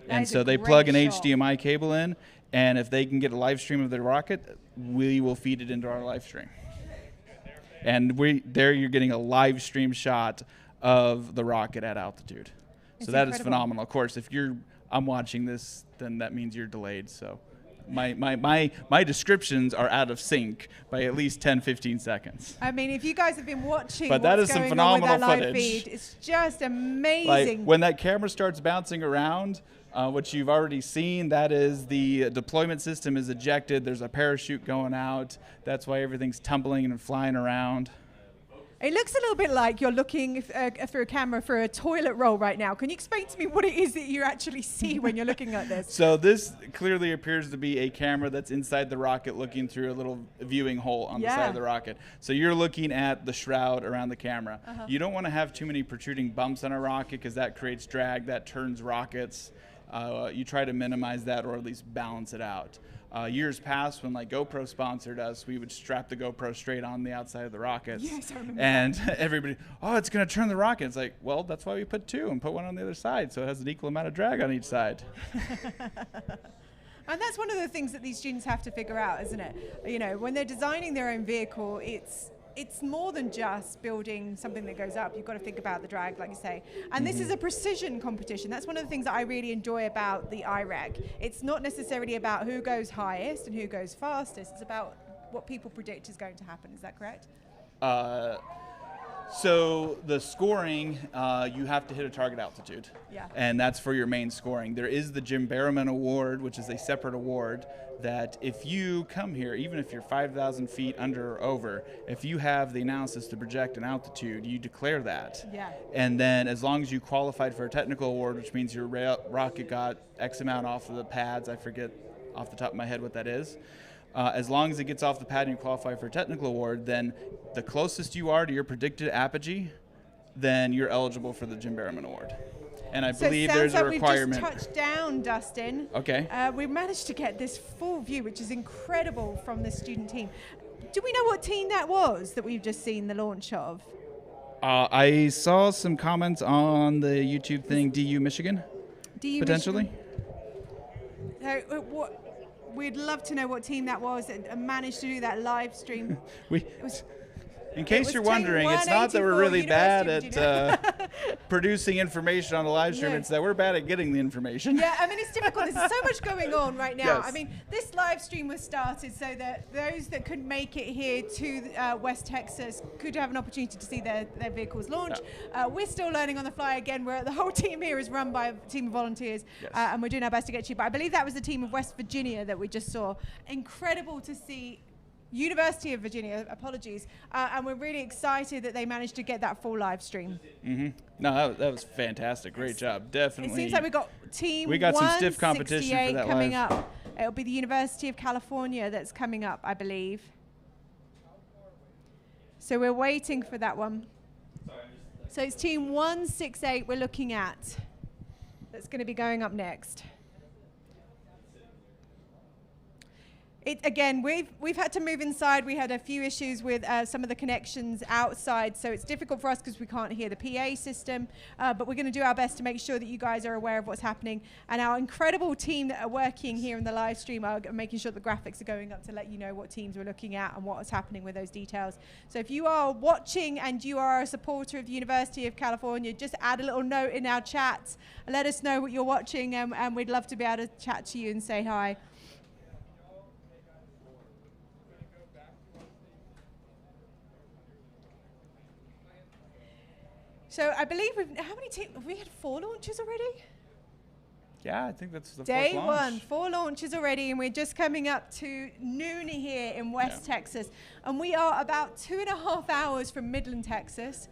And so they plug an HDMI cable in, and if they can get a live stream of their rocket, we will feed it into our live stream. And there you're getting a live stream shot of the rocket at altitude. So that is phenomenal. Of course, if I'm watching this, then that means you're delayed. So my descriptions are out of sync by at least 10, 15 seconds. I mean, if you guys have been watching but that is some phenomenal live footage. Feed, it's just amazing. Like when that camera starts bouncing around, which you've already seen, that is the deployment system is ejected. There's a parachute going out. That's why everything's tumbling and flying around. It looks a little bit like you're looking through a camera for a toilet roll right now. Can you explain to me what it is that you actually see when you're looking at this? So this clearly appears to be a camera that's inside the rocket looking through a little viewing hole on the side of the rocket. So you're looking at the shroud around the camera. You don't want to have too many protruding bumps on a rocket because that creates drag, that turns rockets. You try to minimize that or at least balance it out. Years past, when like GoPro sponsored us, we would strap the GoPro straight on the outside of the rockets. Yes, I remember. And everybody, oh, it's going to turn the rocket. It's like, well, that's why we put two and put one on the other side, so it has an equal amount of drag on each side. And that's one of the things that these students have to figure out, isn't it? You know, when they're designing their own vehicle, it's more than just building something that goes up. You've got to think about the drag, like you say. And this is a precision competition. That's one of the things that I really enjoy about the IREC. It's not necessarily about who goes highest and who goes fastest. It's about what people predict is going to happen. Is that correct? So the scoring, you have to hit a target altitude. And that's for your main scoring. There is the Jim Barrowman Award, which is a separate award that if you come here, even if you're 5,000 feet under or over, if you have the analysis to project an altitude, you declare that. And then as long as you qualified for a technical award, which means your rocket got X amount off of the pads, I forget off the top of my head what that is. As long as it gets off the pad and you qualify for a technical award, then the closest you are to your predicted apogee, then you're eligible for the Jim Barrowman Award. And I believe there's a requirement. We've just touched down, Dustin. Okay. We managed to get this full view, which is incredible, from the student team. Do we know what team that was that we've just seen the launch of? I saw some comments on the YouTube thing, DU Michigan, potentially. So, we'd love to know what team that was that managed to do that live stream. In case you're wondering, it's not that we're really bad at producing information on the live stream. It's that we're bad at getting the information. Yeah, I mean, it's difficult. There's so much going on right now. I mean, this live stream was started so that those that could make it here to West Texas could have an opportunity to see their vehicles launch. We're still learning on the fly again. The whole team here is run by a team of volunteers, and we're doing our best to get to you. But I believe that was the team of West Virginia that we just saw. Incredible to see. University of Virginia, apologies, and we're really excited that they managed to get that full live stream. No, that was fantastic. Great job. Definitely. It seems like we got team. We got some stiff competition for that coming live. up. It'll be the University of California that's coming up, I believe. So we're waiting for that one. So it's team 168 we're looking at. That's going to be going up next. Again, we've had to move inside. We had a few issues with some of the connections outside, so it's difficult for us because we can't hear the PA system. But we're going to do our best to make sure that you guys are aware of what's happening. And our incredible team that are working here in the live stream are making sure the graphics are going up to let you know what teams we're looking at and what's happening with those details. So if you are watching and you are a supporter of the University of California, just add a little note in our chat. Let us know what you're watching, and we'd love to be able to chat to you and say hi. So I believe how many teams? Have we had 4 launches already? Yeah, I think that's the Day fourth launch. 1, 4 launches already, and we're just coming up to noon here in West Texas. And we are about 2.5 hours from Midland, Texas.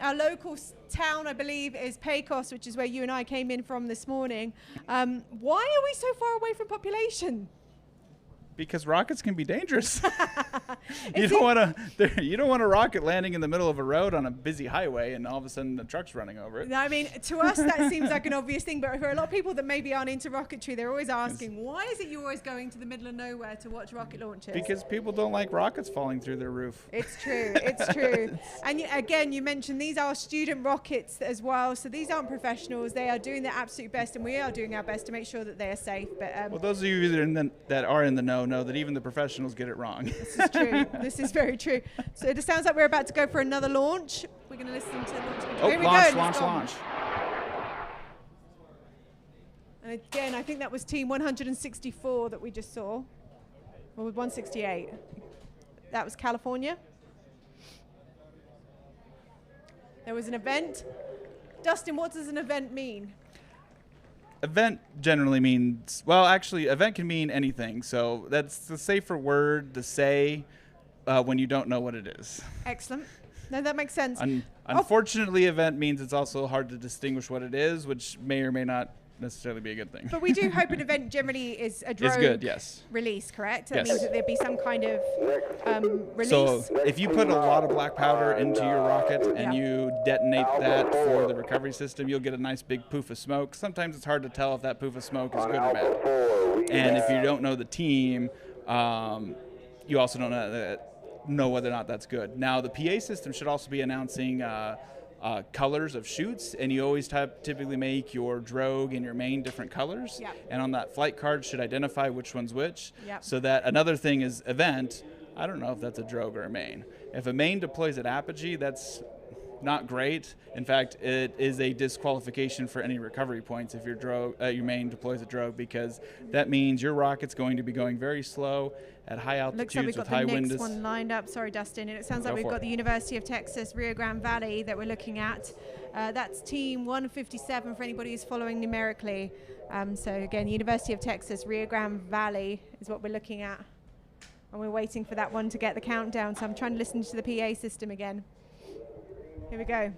Our local town, I believe, is Pecos, which is where you and I came in from this morning. Why are we so far away from population? Because rockets can be dangerous. You don't want a rocket landing in the middle of a road on a busy highway and all of a sudden the truck's running over it. No, I mean, to us that seems like an obvious thing, but for a lot of people that maybe aren't into rocketry, they're always asking, why is it you're always going to the middle of nowhere to watch rocket launches? Because people don't like rockets falling through their roof. It's true. It's true. And again, you mentioned these are student rockets as well, so these aren't professionals. They are doing their absolute best, and we are doing our best to make sure that they are safe. But well, those of you that are in the know that even the professionals get it wrong. This is true. This is very true. So it sounds like we're about to go for another launch. We're going to listen to the launch. Oh, Here we launch, go. launch. And again, I think that was team 164 that we just saw. Or 168. That was California. There was an event. Dustin, what does an event mean? Event generally means, well, actually, event can mean anything. So that's the safer word to say when you don't know what it is. Excellent. No, that makes sense. Unfortunately, event means it's also hard to distinguish what it is, which may or may not necessarily be a good thing. But we do hope an event generally is a drogue good, yes. release, correct? Yes. That means that there'd be some kind of release. So if you put a lot of black powder into your rocket and you detonate that for the recovery system, you'll get a nice big poof of smoke. Sometimes it's hard to tell if that poof of smoke is good or bad. And if you don't know the team, you also don't know whether or not that's good. Now, the PA system should also be announcing colors of chutes, and you always typically make your drogue and your main different colors. Yep. And on that flight card should identify which one's which. Yep. So that another thing is event. I don't know if that's a drogue or a main. If a main deploys at apogee, that's not great. In fact, it is a disqualification for any recovery points if your main deploys a drogue, because that means your rocket's going to be going very slow at high altitudes. Looks like we've with got high the wind. next one lined up. Sorry, Dustin. And it sounds like we've got the University of Texas Rio Grande Valley that we're looking at. That's team 157 for anybody who's following numerically. So again, University of Texas Rio Grande Valley is what we're looking at. And we're waiting for that one to get the countdown. So I'm trying to listen to the PA system again. Here we go.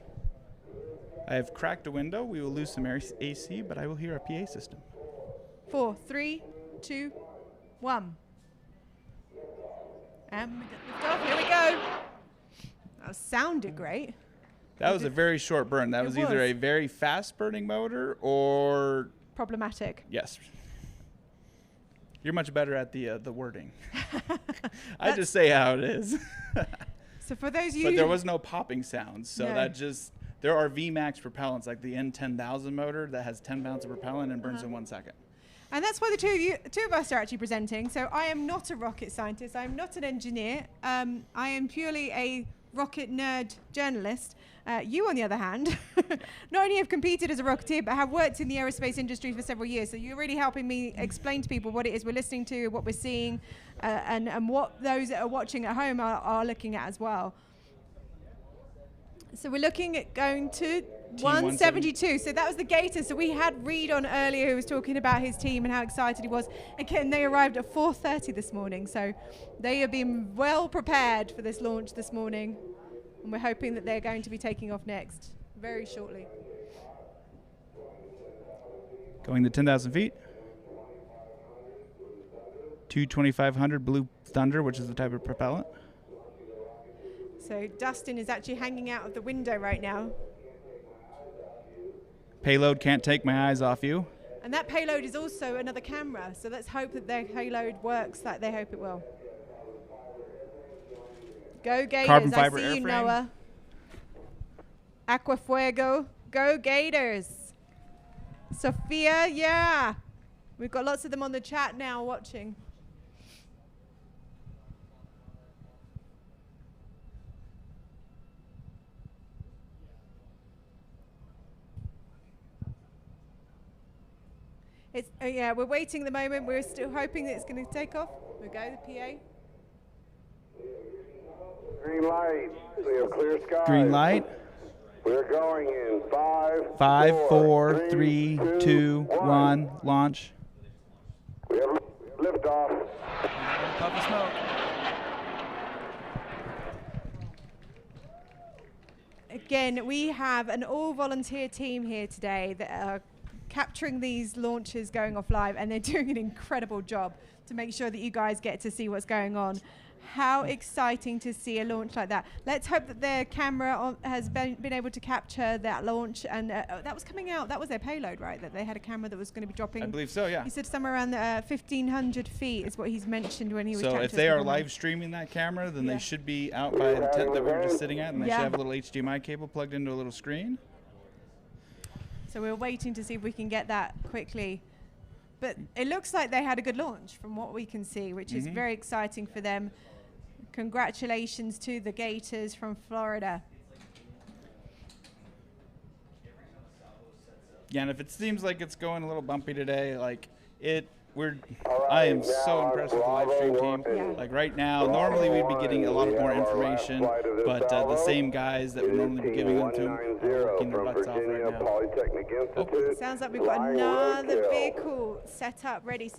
I have cracked a window. We will lose some AC, but I will hear a PA system. 4, 3, 2, 1. And we get lift off. Here we go. That sounded great. That was a very short burn. That It was either was. a very fast burning motor or... Problematic. Yes. You're much better at the wording. I just say how it is. So for those of you... But there was no popping sounds, so No. that just... There are VMAX propellants, like the N10000 motor that has 10 pounds of propellant and burns in 1 second. And that's why the two of us are actually presenting. So I am not a rocket scientist. I am not an engineer. I am purely a rocket nerd journalist. You, on the other hand, not only have competed as a rocketeer, but have worked in the aerospace industry for several years. So you're really helping me explain to people what it is we're listening to, what we're seeing, and what those that are watching at home are looking at as well. So we're looking at going to 172. So that was the Gators. So we had Reed on earlier who was talking about his team and how excited he was. Again, they arrived at 4:30 this morning. So they have been well prepared for this launch this morning. And we're hoping that they're going to be taking off next very shortly. Going to 10,000 feet. 22500 Blue Thunder, which is the type of propellant. So Dustin is actually hanging out of the window right now. Payload can't take my eyes off you. And that payload is also another camera. So let's hope that their payload works like they hope it will. Go Gators. Carbon I fiber see you, airframe. Noah. Aquafuego. Go Gators. Sophia, yeah. We've got lots of them on the chat now watching. It's, yeah, we're waiting the moment. We're still hoping that it's going to take off. We go, the PA. Green light. We have clear skies. Green light. We're going in 5, 5, 4, 3, 2, 1. Launch. We have liftoff. Puff of smoke. Again, we have an all-volunteer team here today that are capturing these launches going off live, and they're doing an incredible job to make sure that you guys get to see what's going on. How exciting to see a launch like that. Let's hope that their camera has been able to capture that launch, and that was coming out, that was their payload, right? That they had a camera that was going to be dropping. I believe so, yeah. He said somewhere around 1,500 feet is what he's mentioned when he was So chatting if to they us are beforehand. live streaming that camera, then they should be out by the tent that we were just sitting at, and they should have a little HDMI cable plugged into a little screen. So we're waiting to see if we can get that quickly. But it looks like they had a good launch from what we can see, which is very exciting for them. Congratulations to the Gators from Florida. Yeah, and if it seems like it's going a little bumpy today, like I am so impressed with the live stream team. Yeah. Like right now, normally we'd be getting a lot more information, but the same guys that would normally be giving them to them are working their butts off right now. Polytechnic Institute. Sounds like we've got another vehicle set up, ready.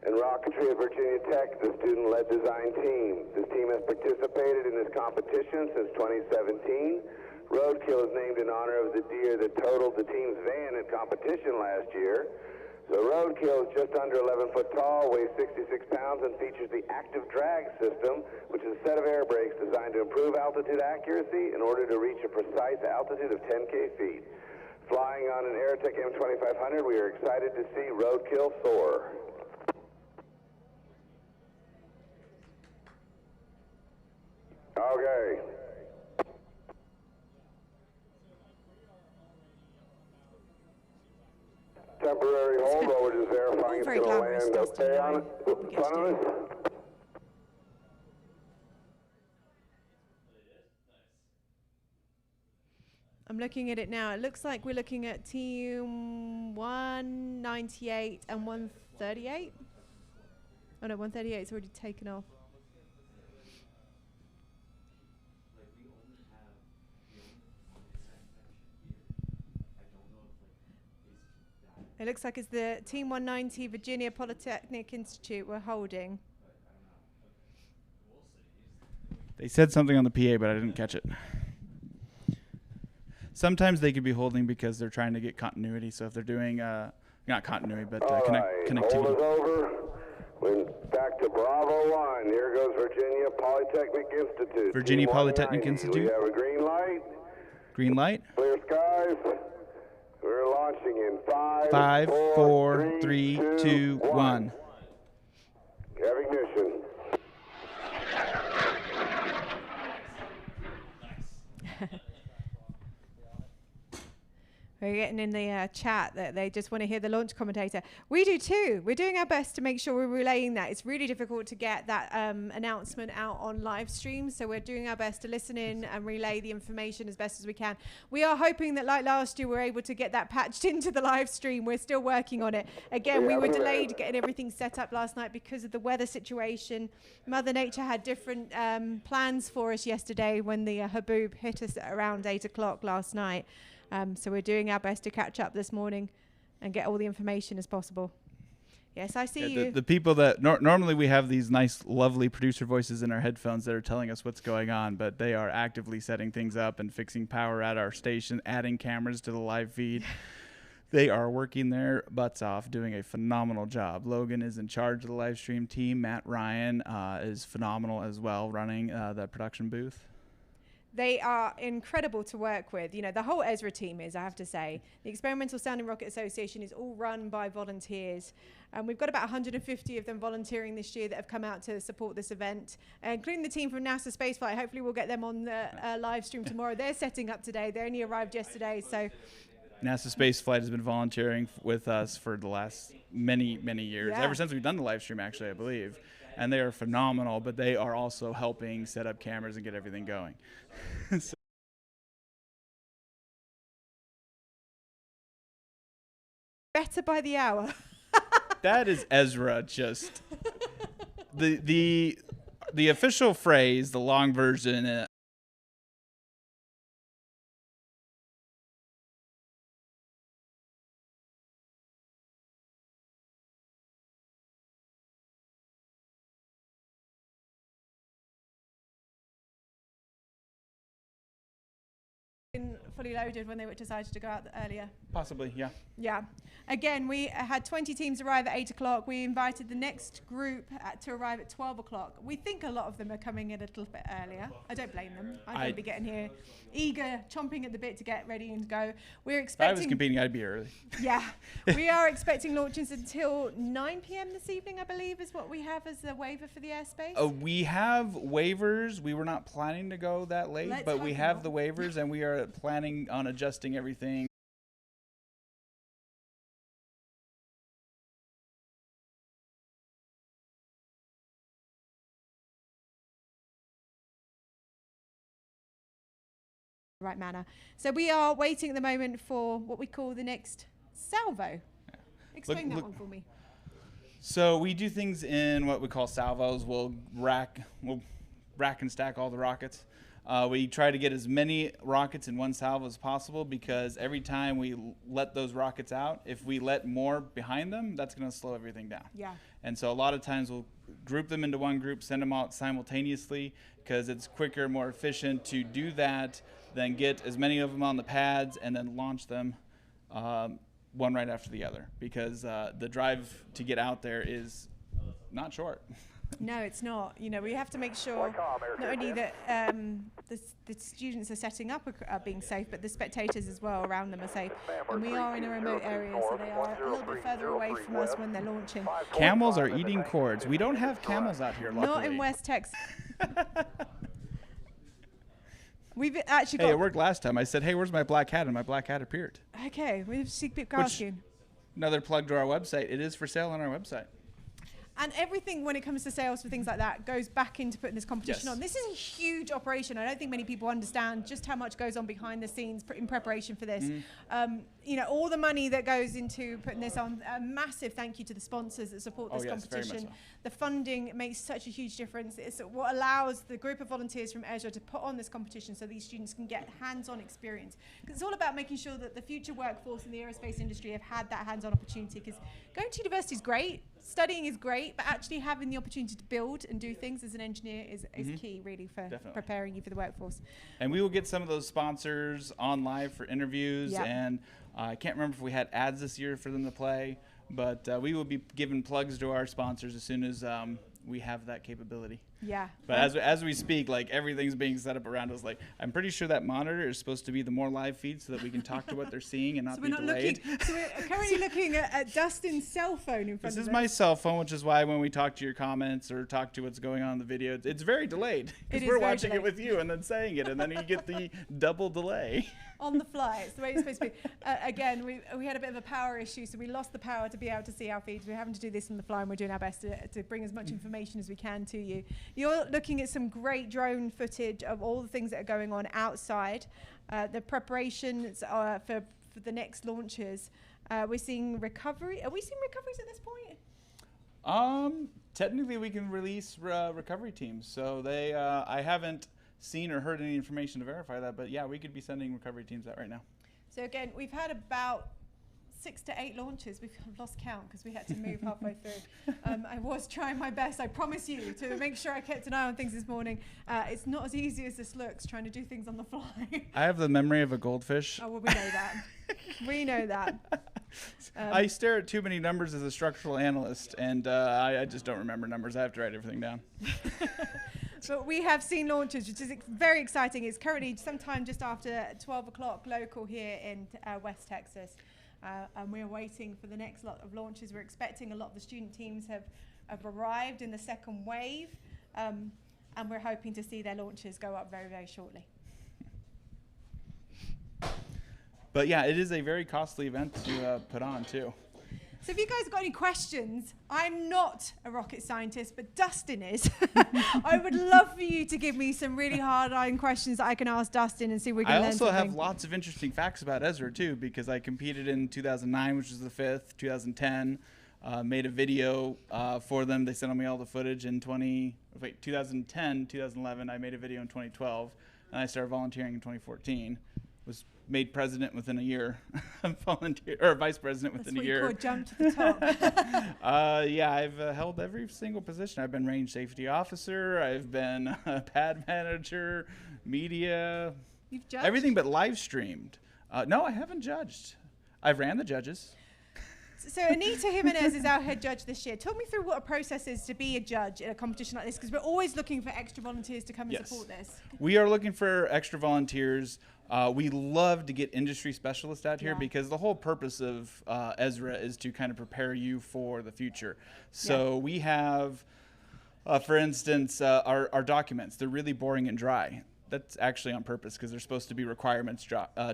And Rocketry at Virginia Tech, the student-led design team. This team has participated in this competition since 2017. Roadkill is named in honor of the deer that totaled the team's van at competition last year. So Roadkill is just under 11 foot tall, weighs 66 pounds, and features the active drag system, which is a set of air brakes designed to improve altitude accuracy in order to reach a precise altitude of 10K feet. Flying on an Aerotech M2500, we are excited to see Roadkill soar. Okay. Temporary hold while we're just verifying it's very going to glamorous, land Dustin, okay on I it. guess, Front of us. I'm looking at it now. It looks like we're looking at team 198 and 138. Oh no, 138's already taken off. It looks like it's the Team 190 Virginia Polytechnic Institute we're holding. They said something on the PA, but I didn't catch it. Sometimes they could be holding because they're trying to get continuity. So if they're doing, not continuity, but connectivity. Hold is over. We're back to Bravo 1. Here goes Virginia Polytechnic Institute. Virginia Team Polytechnic 190. Institute. We have a green light. Green light. Clear skies. We're launching in 5, 5, 4, 3, 3, 2, 1. Have ignition. We're getting in the chat that they just want to hear the launch commentator. We do too. We're doing our best to make sure we're relaying that. It's really difficult to get that announcement out on live stream, so we're doing our best to listen in and relay the information as best as we can. We are hoping that, like last year, we're able to get that patched into the live stream. We're still working on it. Again, we were delayed getting everything set up last night because of the weather situation. Mother Nature had different plans for us yesterday when the haboob hit us at around 8 o'clock last night. So we're doing our best to catch up this morning and get all the information as possible. Yes, I see you. The people that normally we have these nice, lovely producer voices in our headphones that are telling us what's going on, but they are actively setting things up and fixing power at our station, adding cameras to the live feed. They are working their butts off, doing a phenomenal job. Logan is in charge of the live stream team. Matt Ryan is phenomenal as well, running the production booth. They are incredible to work with. You know, the whole Ezra team is, I have to say. The Experimental Sounding Rocket Association is all run by volunteers. And we've got about 150 of them volunteering this year that have come out to support this event, including the team from NASA Spaceflight. Hopefully we'll get them on the live stream tomorrow. They're setting up today. They only arrived yesterday, so... NASA Spaceflight has been volunteering with us for the last many, many years, ever since we've done the live stream, actually, I believe. And they are phenomenal, but they are also helping set up cameras and get everything going. So better by the hour. that is Ezra just the official phrase, the long version. fully loaded when they decided to go out earlier. Possibly, yeah. Yeah. Again, we had 20 teams arrive at 8 o'clock. We invited the next group to arrive at 12 o'clock. We think a lot of them are coming in a little bit earlier. I don't blame them. I'm going to be getting here eager, chomping at the bit to get ready and go. We're expecting... If I was competing, I'd be early. Yeah. We are expecting launches until 9 p.m. this evening, I believe, is what we have as a waiver for the airspace. We have waivers. We were not planning to go that late, but we have the waivers, and we are planning on adjusting everything. Right manner. So we are waiting at the moment for what we call the next salvo. Yeah. Explain that one for me. So we do things in what we call salvos. We'll rack and stack all the rockets. We try to get as many rockets in one salvo as possible, because every time we let those rockets out, if we let more behind them, that's going to slow everything down. Yeah. And so a lot of times we'll group them into one group, send them out simultaneously, because it's quicker, more efficient to do that than get as many of them on the pads and then launch them one right after the other, because the drive to get out there is not short. No, it's not. You know, we have to make sure not only that the students are setting up are being safe, but the spectators as well around them are safe. And we are in a remote area, so they are a little bit further away from us when they're launching. Camels are eating cords. We don't have camels out here, luckily. Not in West Texas. We've actually got... Hey, it worked last time. I said, hey, where's my black hat? And my black hat appeared. Okay, we've keep asking. Another plug to our website. It is for sale on our website. And everything, when it comes to sales for things like that, goes back into putting this competition on. This is a huge operation. I don't think many people understand just how much goes on behind the scenes in preparation for this. You know, all the money that goes into putting this on. A massive thank you to the sponsors that support this competition. Very much so. The funding makes such a huge difference. It's what allows the group of volunteers from Ezra to put on this competition so these students can get hands-on experience. Because it's all about making sure that the future workforce in the aerospace industry have had that hands-on opportunity. Because going to university is great, studying is great, but actually having the opportunity to build and do things as an engineer is key, really, for preparing you for the workforce. And we will get some of those sponsors on live for interviews. And I can't remember if we had ads this year for them to play, but we will be giving plugs to our sponsors as soon as we have that capability. Yeah. But as we speak, like, everything's being set up around us. Like, I'm pretty sure that monitor is supposed to be the more live feed so that we can talk to what they're seeing and not be delayed. So we're currently looking at Dustin's cell phone in front of us. This is my cell phone, which is why when we talk to your comments or talk to what's going on in the video, it's very delayed. Because we're watching it with you and then saying it, and then you get the double delay. On the fly, it's the way it's supposed to be. Again, we had a bit of a power issue, so we lost the power to be able to see our feeds. We're having to do this on the fly, and we're doing our best to bring as much information as we can to you. You're looking at some great drone footage of all the things that are going on outside. The preparations for the next launches. We're seeing recovery. Are we seeing recoveries at this point? Technically, we can release recovery teams. So they, I haven't seen or heard any information to verify that, but yeah, we could be sending recovery teams out right now. So again, we've had about 6 to 8 launches. We've lost count because we had to move halfway through. I was trying my best, I promise you, to make sure I kept an eye on things this morning. It's not as easy as this looks, trying to do things on the fly. I have the memory of a goldfish. Oh, well, we know that. We know that. I stare at too many numbers as a structural analyst, and I just don't remember numbers. I have to write everything down. But we have seen launches, which is very exciting. It's currently sometime just after 12 o'clock local here in West Texas. And we're waiting for the next lot of launches. We're expecting a lot of the student teams have arrived in the second wave. And we're hoping to see their launches go up very, very shortly. But yeah, it is a very costly event to put on too. So if you guys have got any questions, I'm not a rocket scientist, but Dustin is. I would love for you to give me some really hard-eyeing questions that I can ask Dustin and see if we can learn something. I also have lots of interesting facts about Ezra too, because I competed in 2009, which was the 5th, 2010, made a video for them. They sent me all the footage in 2010, 2011. I made a video in 2012, and I started volunteering in 2014. Was made president within a year, vice president within a year. That's what you call jump to the top. Yeah, I've held every single position. I've been range safety officer. I've been pad manager, media, You've judged? Everything but live streamed. No, I haven't judged. I've ran the judges. So Anita Jimenez is our head judge this year. Talk me through what a process is to be a judge in a competition like this, because we're always looking for extra volunteers to come and support this. We are looking for extra volunteers. We love to get industry specialists out here because the whole purpose of Ezra is to kind of prepare you for the future. So we have, for instance, our documents. They're really boring and dry. That's actually on purpose because they're supposed to be requirements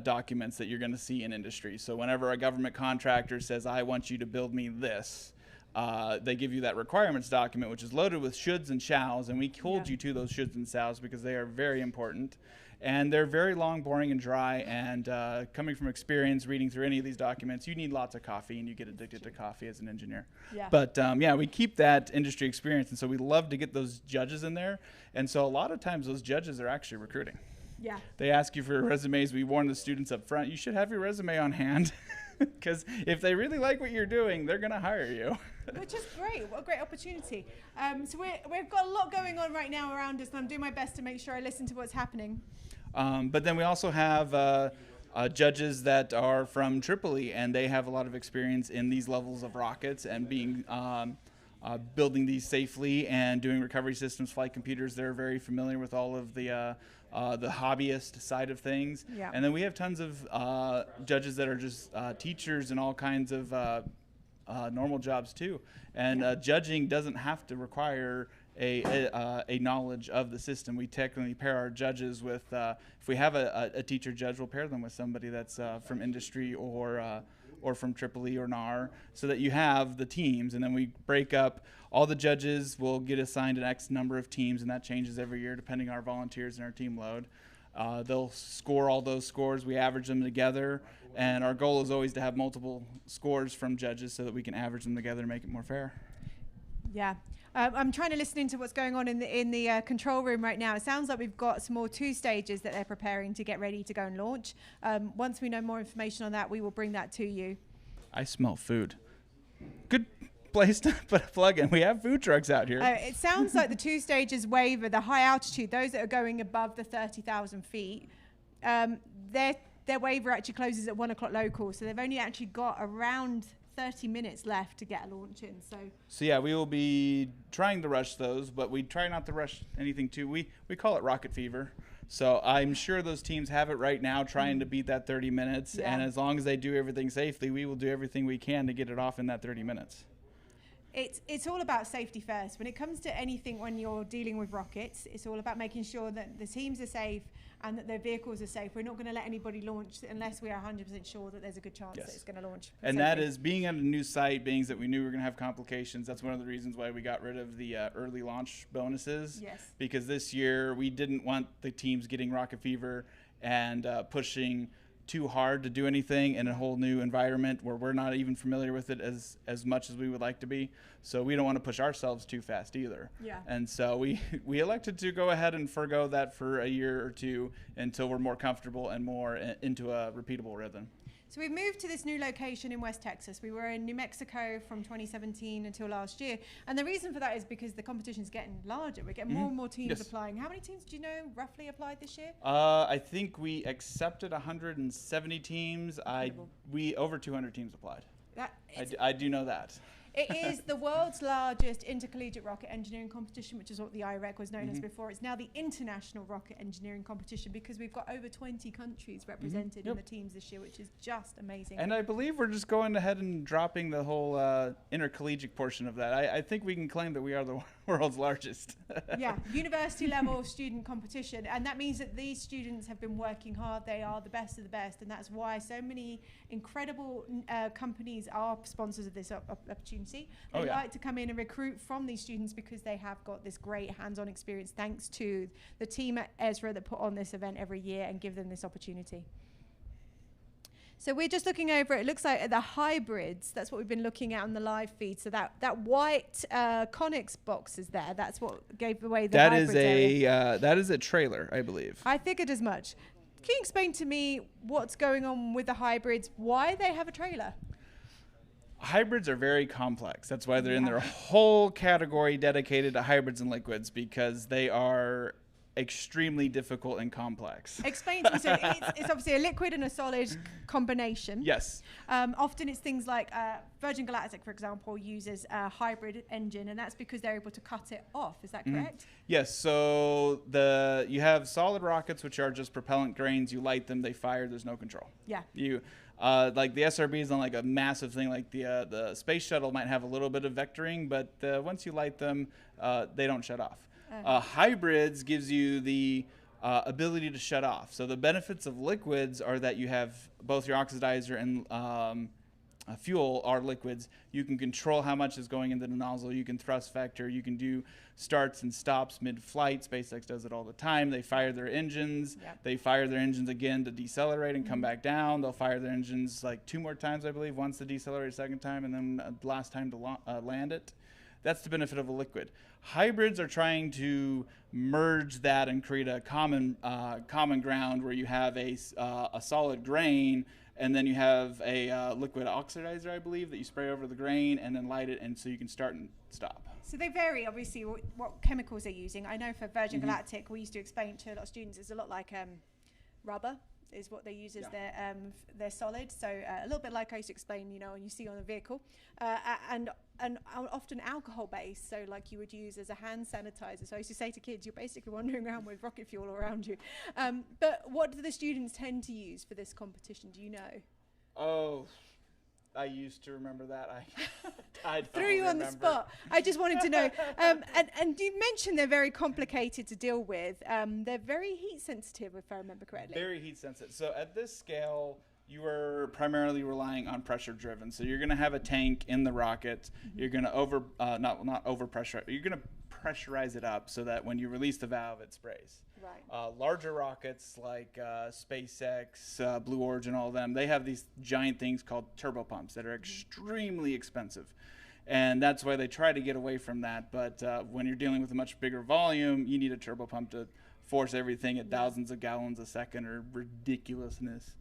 documents that you're going to see in industry. So whenever a government contractor says, I want you to build me this, they give you that requirements document, which is loaded with shoulds and shalls, and we hold you to those shoulds and shalls because they are very important. And they're very long, boring, and dry, and coming from experience reading through any of these documents, you need lots of coffee, and you get addicted to coffee as an engineer. But we keep that industry experience, and so we love to get those judges in there. And so a lot of times those judges are actually recruiting. They ask you for resumes. We warn the students up front, you should have your resume on hand, because if they really like what you're doing, they're going to hire you. Which is great. What a great opportunity. So we've got a lot going on right now around us, and I'm doing my best to make sure I listen to what's happening. But then we also have judges that are from Tripoli, and they have a lot of experience in these levels of rockets and being building these safely and doing recovery systems, flight computers. They're very familiar with all of the hobbyist side of things. And then we have tons of judges that are just teachers and all kinds of normal jobs too. And judging doesn't have to require a knowledge of the system. We technically pair our judges with, if we have a teacher judge, we'll pair them with somebody that's from industry or from Tripoli or NAR, so that you have the teams, and then we break up. All the judges will get assigned an X number of teams, and that changes every year depending on our volunteers and our team load. They'll score all those scores. We average them together, and our goal is always to have multiple scores from judges so that we can average them together and make it more fair. I'm trying to listen into what's going on in the control room right now. It sounds like we've got some more 2 stages that they're preparing to get ready to go and launch. Once we know more information on that, we will bring that to you. I smell food. Good place to put a plug in. We have food trucks out here. It sounds like the 2 stages waiver, the high altitude, those that are going above the 30,000 feet, their waiver actually closes at 1 o'clock local, so they've only actually got around 30 minutes left to get a launch in. So yeah, we will be trying to rush those, but we try not to rush anything too. We call it rocket fever. So I'm sure those teams have it right now trying to beat that 30 minutes. And as long as they do everything safely, we will do everything we can to get it off in that 30 minutes. It's all about safety first. When it comes to anything, when you're dealing with rockets, it's all about making sure that the teams are safe and that their vehicles are safe. We're not going to let anybody launch unless we are 100% sure that there's a good chance that it's going to launch. And that is being at a new site, being that we knew we were going to have complications. That's one of the reasons why we got rid of the early launch bonuses. Because this year we didn't want the teams getting rocket fever and pushing too hard to do anything in a whole new environment where we're not even familiar with it as much as we would like to be. So we don't want to push ourselves too fast either. And so we elected to go ahead and forego that for a year or two until we're more comfortable and more into a repeatable rhythm. So we've moved to this new location in West Texas. We were in New Mexico from 2017 until last year. And the reason for that is because the competition is getting larger. We're getting more and more teams applying. How many teams do you know roughly applied this year? I think we accepted 170 teams. We over 200 teams applied. I do know that. It is the world's largest intercollegiate rocket engineering competition, which is what the IREC was known as before. It's now the International Rocket Engineering Competition because we've got over 20 countries represented in the teams this year, which is just amazing. And I believe we're just going ahead and dropping the whole intercollegiate portion of that. I think we can claim that we are the world's largest. University level student competition. And that means that these students have been working hard. They are the best of the best. And that's why so many incredible companies are sponsors of this opportunity. They like to come in and recruit from these students because they have got this great hands-on experience thanks to the team at Ezra that put on this event every year and give them this opportunity. So we're just looking over, it looks like the hybrids, that's what we've been looking at on the live feed. So that white Connex box is there. That's what gave away the hybrids area. That is a trailer, I believe. I figured as much. Can you explain to me what's going on with the hybrids, why they have a trailer? Hybrids are very complex. That's why they're in their whole category dedicated to hybrids and liquids, because they are extremely difficult and complex. Explain to me. So it's obviously a liquid and a solid combination. Yes. Often it's things like Virgin Galactic, for example, uses a hybrid engine, and that's because they're able to cut it off. Is that correct? Yes. So you have solid rockets, which are just propellant grains. You light them, they fire. There's no control. Yeah. You like the SRB is on like a massive thing. Like the space shuttle might have a little bit of vectoring, but once you light them, they don't shut off. Hybrids gives you the ability to shut off. So the benefits of liquids are that you have both your oxidizer and fuel are liquids. You can control how much is going into the nozzle. You can thrust vector. You can do starts and stops mid-flight. SpaceX does it all the time. They fire their engines. Yep. They fire their engines again to decelerate and come back down. They'll fire their engines like 2 more times, I believe, once to decelerate a second time, and then the last time to land it. That's the benefit of a liquid. Hybrids are trying to merge that and create a common ground where you have a solid grain, and then you have a liquid oxidizer, I believe, that you spray over the grain and then light it, and so you can start and stop. So they vary, obviously, what chemicals they're using. I know for Virgin Galactic, we used to explain to a lot of students, it's a lot like rubber is what they use as their solid. So a little bit like I used to explain, and you see on a vehicle, and often alcohol based. So like you would use as a hand sanitizer. So I used to say to kids, you're basically wandering around with rocket fuel around you. But what do the students tend to use for this competition? Do you know? Oh, I used to remember that. I threw you on the spot. I just wanted to know. And you mentioned they're very complicated to deal with. They're very heat sensitive, if I remember correctly. Very heat sensitive. So at this scale, you are primarily relying on pressure driven. So you're going to have a tank in the rocket. You're going to not over pressure. You're going to pressurize it up so that when you release the valve, it sprays. Right. Larger rockets like SpaceX, Blue Origin, all of them, they have these giant things called turbopumps that are extremely expensive. And that's why they try to get away from that. But when you're dealing with a much bigger volume, you need a turbopump to force everything at thousands of gallons a second or ridiculousness.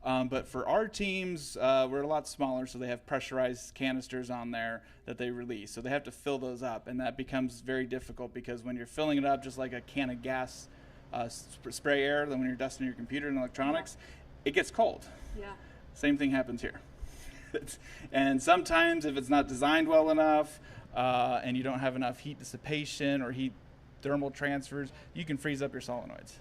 But for our teams, we're a lot smaller, so they have pressurized canisters on there that they release. So they have to fill those up, and that becomes very difficult because when you're filling it up just like a can of gas spray air, then when you're dusting your computer and electronics, it gets cold. Yeah. Same thing happens here. And sometimes if it's not designed well enough and you don't have enough heat dissipation or heat thermal transfers, you can freeze up your solenoids.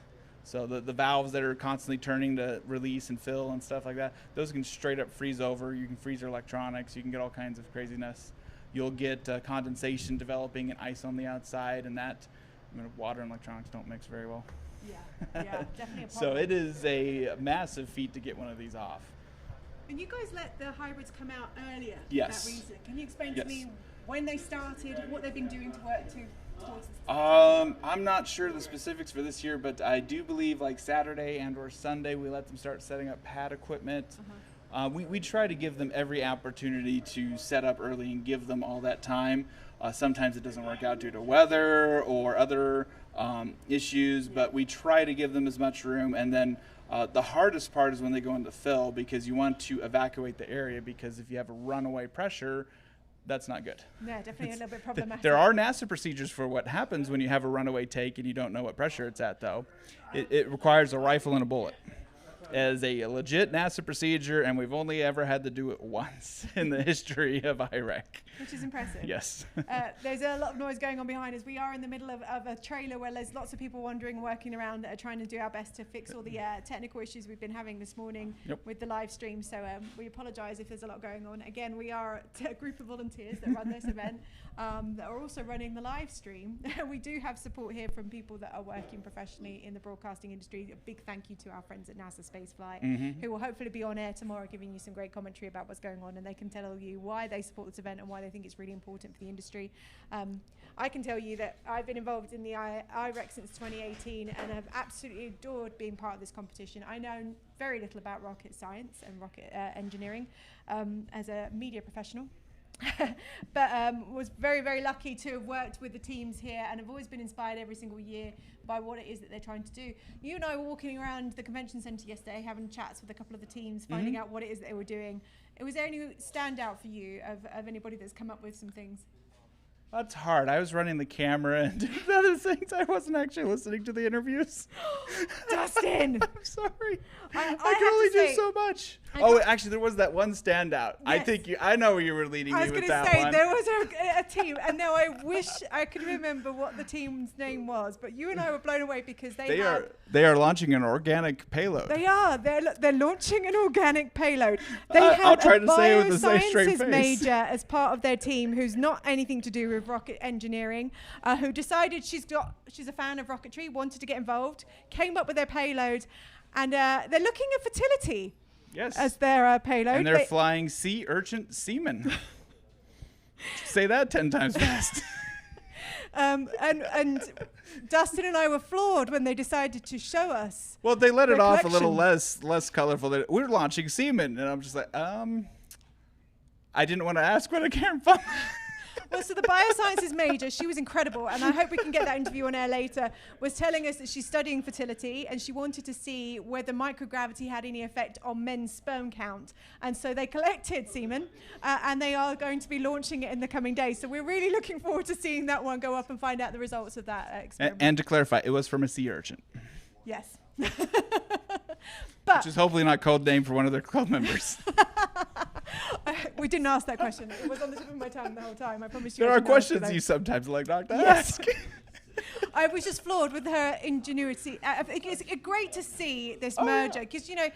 So the valves that are constantly turning to release and fill and stuff like that, those can straight up freeze over. You can freeze your electronics. You can get all kinds of craziness. You'll get condensation developing and ice on the outside, and that, water and electronics don't mix very well. Yeah, definitely a problem. So it is a massive feet to get one of these off. And you guys let the hybrids come out earlier for Yes. that reason. Can you explain to me when they started, what they've been doing to work towards this? I'm not sure the specifics for this year, but I do believe like Saturday and or Sunday we let them start setting up pad equipment. We try to give them every opportunity to set up early and give them all that time. Sometimes it doesn't work out due to weather or other issues, but we try to give them as much room. And then the hardest part is when they go into fill, because you want to evacuate the area, because if you have a runaway pressure, that's not good. Yeah, definitely a little bit problematic. There are NASA procedures for what happens when you have a runaway take and you don't know what pressure it's at, though. It requires a rifle and a bullet as a legit NASA procedure, and we've only ever had to do it once in the history of IREC. Which is impressive. Yes. There's a lot of noise going on behind us. We are in the middle of a trailer where there's lots of people wandering, working around, that are trying to do our best to fix all the technical issues we've been having this morning with the live stream. So we apologise if there's a lot going on. Again, we are a group of volunteers that run this event that are also running the live stream. We do have support here from people that are working professionally in the broadcasting industry. A big thank you to our friends at NASA Spaceflight, who will hopefully be on air tomorrow giving you some great commentary about what's going on, and they can tell you why they support this event and why they think it's really important for the industry. I can tell you that I've been involved in the IREC since 2018 and have absolutely adored being part of this competition. I know very little about rocket science and rocket engineering as a media professional. But was very, very lucky to have worked with the teams here, and have always been inspired every single year by what it is that they're trying to do. You and I were walking around the convention centre yesterday, having chats with a couple of the teams, finding out what it is that they were doing. Was there any standout for you of anybody that's come up with some things? That's hard. I was running the camera and doing other things. I wasn't actually listening to the interviews. Dustin! I'm sorry. I have can only to say, do so much. Oh, actually, there was that one standout. Yes. I know where you were leading me with that one. I was going to say, there was a team, and now I wish I could remember what the team's name was, but you and I were blown away because they are launching an organic payload. They are. They're launching an organic payload. They have I'll try a to say it with a straight biosciences face. major as part of their team who's not anything to do with rocket engineering, who decided she's a fan of rocketry, wanted to get involved, came up with their payload, and they're looking at fertility. Yes. As their payload. And they're flying sea urchin semen. Say that 10 times fast. And Dustin and I were floored when they decided to show us. Well, they let it off a little less colorful. We're launching semen, and I'm just like, I didn't want to ask where it came from. Well, so the biosciences major, she was incredible, and I hope we can get that interview on air later, was telling us that she's studying fertility, and she wanted to see whether microgravity had any effect on men's sperm count. And so they collected semen, and they are going to be launching it in the coming days. So we're really looking forward to seeing that one go up and find out the results of that experiment. And to clarify, it was from a sea urchin. Yes. Which is hopefully not code name for one of their club members. We didn't ask that question. It was on the tip of my tongue the whole time. I promise you. There are questions you sometimes like not to ask. I was just floored with her ingenuity. It's great to see this merger because, you know,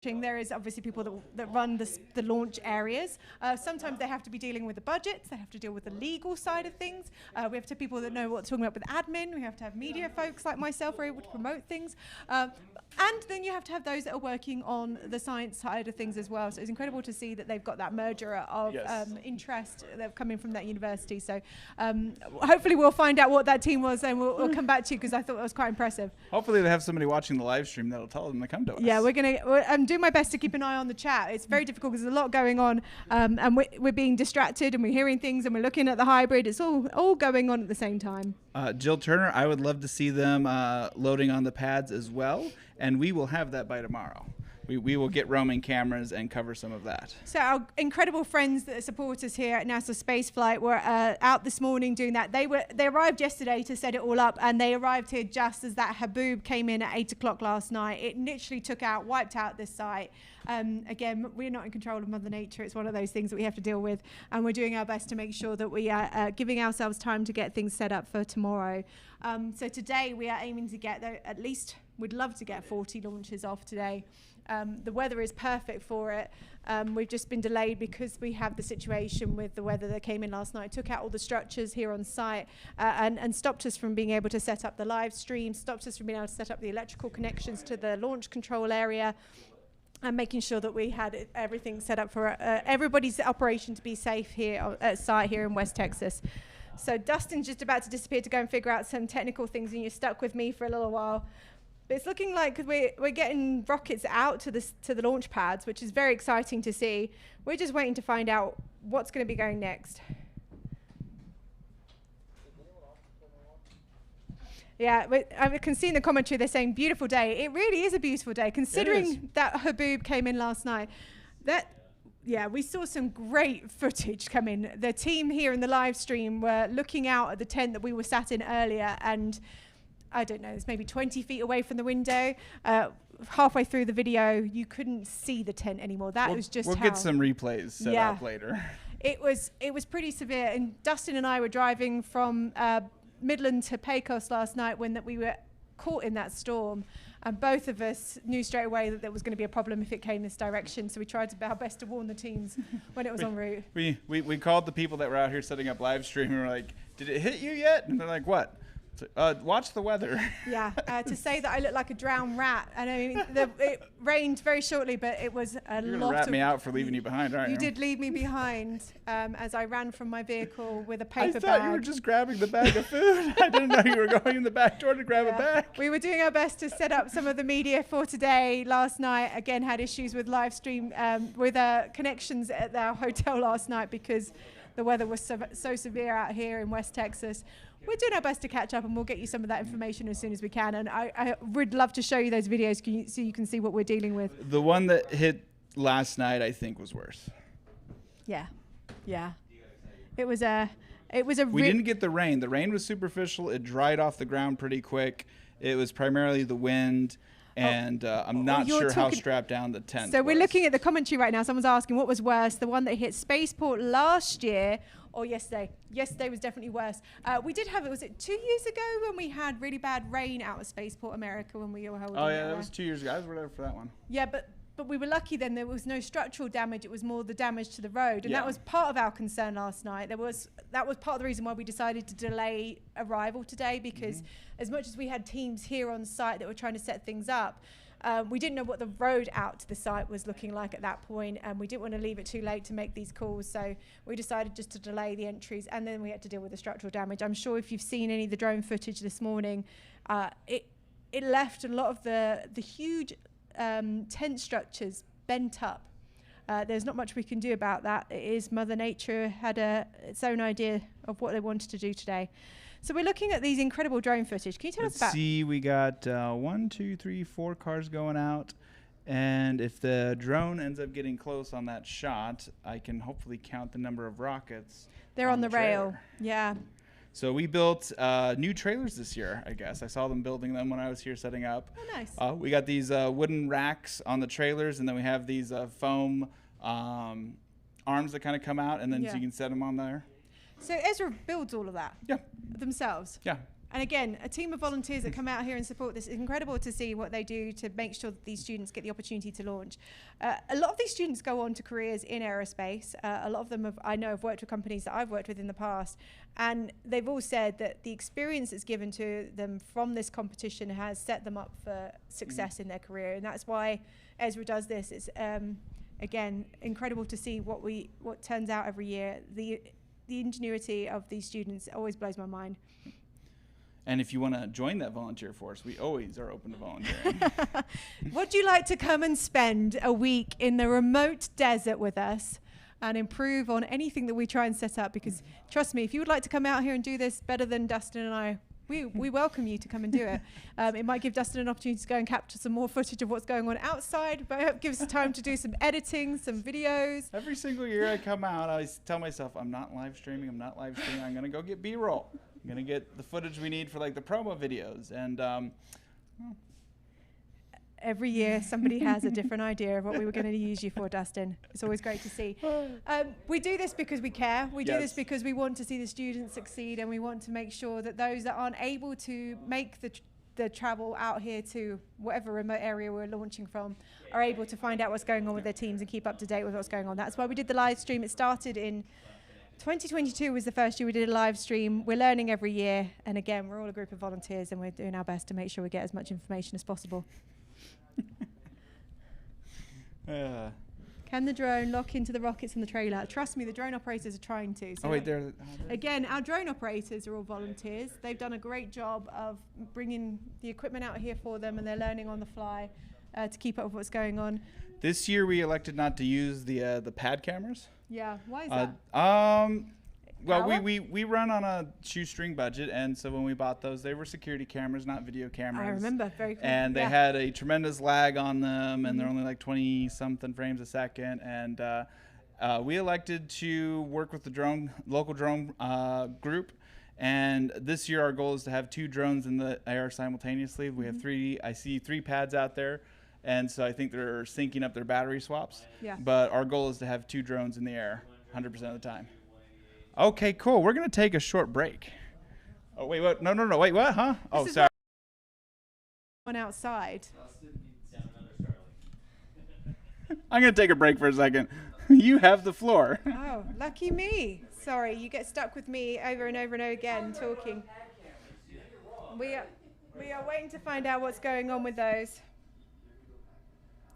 there is obviously people that run the launch areas. Sometimes they have to be dealing with the budgets. They have to deal with the legal side of things. We have to have people that know what to talk about with admin. We have to have media folks like myself who are able to promote things. And then you have to have those that are working on the science side of things as well. So it's incredible to see that they've got that merger of interest that have come in from that university. So hopefully we'll find out what that team was and we'll come back to you because I thought it was quite impressive. Hopefully they have somebody watching the live stream that'll tell them to come to us. Yeah, I'm doing my best to keep an eye on the chat. It's very difficult because there's a lot going on and we're being distracted and we're hearing things and we're looking at the hybrid. It's all going on at the same time. Jill Turner, I would love to see them loading on the pads as well, and we will have that by tomorrow. We will get roaming cameras and cover some of that. So our incredible friends that support us here at NASA Spaceflight were out this morning doing that. They arrived yesterday to set it all up, and they arrived here just as that haboob came in at 8 o'clock last night. It literally wiped out this site. Again, we're not in control of Mother Nature. It's one of those things that we have to deal with, and we're doing our best to make sure that we are giving ourselves time to get things set up for tomorrow. So today we are aiming to get, at least we'd love to get 40 launches off today. The weather is perfect for it. We've just been delayed because we have the situation with the weather that came in last night, took out all the structures here on site and stopped us from being able to set up the live stream, stopped us from being able to set up the electrical connections to the launch control area, and making sure that we had everything set up for everybody's operation to be safe here at site here in West Texas. So Dustin's just about to disappear to go and figure out some technical things, and you're stuck with me for a little while. But it's looking like we're getting rockets out to the launch pads, which is very exciting to see. We're just waiting to find out what's going to be going next. Yeah, I can see in the commentary they're saying beautiful day. It really is a beautiful day, considering that haboob came in last night. Yeah, we saw some great footage come in. The team here in the live stream were looking out at the tent that we were sat in earlier, and I don't know, it's maybe 20 feet away from the window. Halfway through the video, you couldn't see the tent anymore. We'll get some replays set up later. It was pretty severe. And Dustin and I were driving from Midland to Pecos last night when we were caught in that storm. And both of us knew straight away that there was going to be a problem if it came this direction. So we tried our best to warn the teams when it was en route. We called the people that were out here setting up live stream and we were like, did it hit you yet? And they're like, what? Watch the weather. Yeah, to say that I look like a drowned rat. And I mean, it rained very shortly, but it was a lot. You're going to rat me out for leaving you behind, aren't you? You did leave me behind as I ran from my vehicle with a paper bag. I thought you were just grabbing the bag of food. I didn't know you were going in the back door to grab a bag. We were doing our best to set up some of the media for today. Last night, again, had issues with live stream, with connections at our hotel last night because the weather was so severe out here in West Texas. We're doing our best to catch up, and we'll get you some of that information as soon as we can. And I would love to show you those videos so you can see what we're dealing with. The one that hit last night, I think, was worse. Yeah. It was a. We didn't get the rain. The rain was superficial. It dried off the ground pretty quick. It was primarily the wind, and I'm not sure how strapped down the tent So we're was. looking at the commentary right now. Someone's asking what was worse, the one that hit Spaceport last year or yesterday? Yesterday was definitely worse. We did have, was it 2 years ago when we had really bad rain out of Spaceport America when we were holding Oh, yeah, that was 2 years ago. I was there for that one. Yeah, but we were lucky then. There was no structural damage. It was more the damage to the road. And Yeah. that was part of our concern last night. That was part of the reason why we decided to delay arrival today, because as much as we had teams here on site that were trying to set things up, we didn't know what the road out to the site was looking like at that point, and we didn't want to leave it too late to make these calls. So we decided just to delay the entries, and then we had to deal with the structural damage. I'm sure if you've seen any of the drone footage this morning, it left a lot of the huge tent structures bent up. There's not much we can do about that. It is Mother Nature had its own idea of what they wanted to do today. So we're looking at these incredible drone footage. Can you tell us about? Let's see, we got 1, 2, 3, 4 cars going out. And if the drone ends up getting close on that shot, I can hopefully count the number of rockets. They're on the rail. trailer. Yeah. So we built new trailers this year, I guess. I saw them building them when I was here setting up. Oh, nice. We got these wooden racks on the trailers, and then we have these foam arms that kind of come out, and then so you can set them on there. So Ezra builds all of that themselves. Yeah. And again, a team of volunteers that come out here and support this. It's incredible to see what they do to make sure that these students get the opportunity to launch. A lot of these students go on to careers in aerospace. A lot of them I know have worked with companies that I've worked with in the past. And they've all said that the experience that's given to them from this competition has set them up for success in their career. And that's why Ezra does this. It's, again, incredible to see what turns out every year. The ingenuity of these students always blows my mind. And if you want to join that volunteer force, we always are open to volunteering. Would you like to come and spend a week in the remote desert with us and improve on anything that we try and set up? Because trust me, if you would like to come out here and do this better than Dustin and I, we welcome you to come and do it. It might give Dustin an opportunity to go and capture some more footage of what's going on outside, but it gives us time to do some editing, some videos. Every single year I come out, I tell myself, I'm not live streaming. I'm going to go get B-roll. I'm going to get the footage we need for like the promo videos. And every year somebody has a different idea of what we were going to use you for, Dustin. It's always great to see. We do this because we care. We do this because we want to see the students succeed, and we want to make sure that those that aren't able to make the travel out here to whatever remote area we're launching from are able to find out what's going on with their teams and keep up to date with what's going on. That's why we did the live stream. It started in 2022 was the first year we did a live stream. We're learning every year, and again, we're all a group of volunteers, and we're doing our best to make sure we get as much information as possible. Can the drone lock into the rockets on the trailer? Trust me, the drone operators are trying to. So again, our drone operators are all volunteers. They've done a great job of bringing the equipment out here for them, and they're learning on the fly to keep up with what's going on. This year we elected not to use the pad cameras. Yeah, why is that? Well, we run on a shoestring budget, and so when we bought those, they were security cameras, not video cameras. I remember, very cool. And they had a tremendous lag on them, and they're only like 20-something frames a second. And we elected to work with the local drone group. And this year our goal is to have 2 drones in the air simultaneously. We have 3. I see 3 pads out there. And so I think they're syncing up their battery swaps. Yeah. But our goal is to have 2 drones in the air 100% of the time. Okay, cool. We're going to take a short break. Oh, wait, what? No. Wait, what? Huh? Oh, sorry. One outside. I'm going to take a break for a second. You have the floor. Oh, lucky me. Sorry, you get stuck with me over and over and over again talking. We are waiting to find out what's going on with those.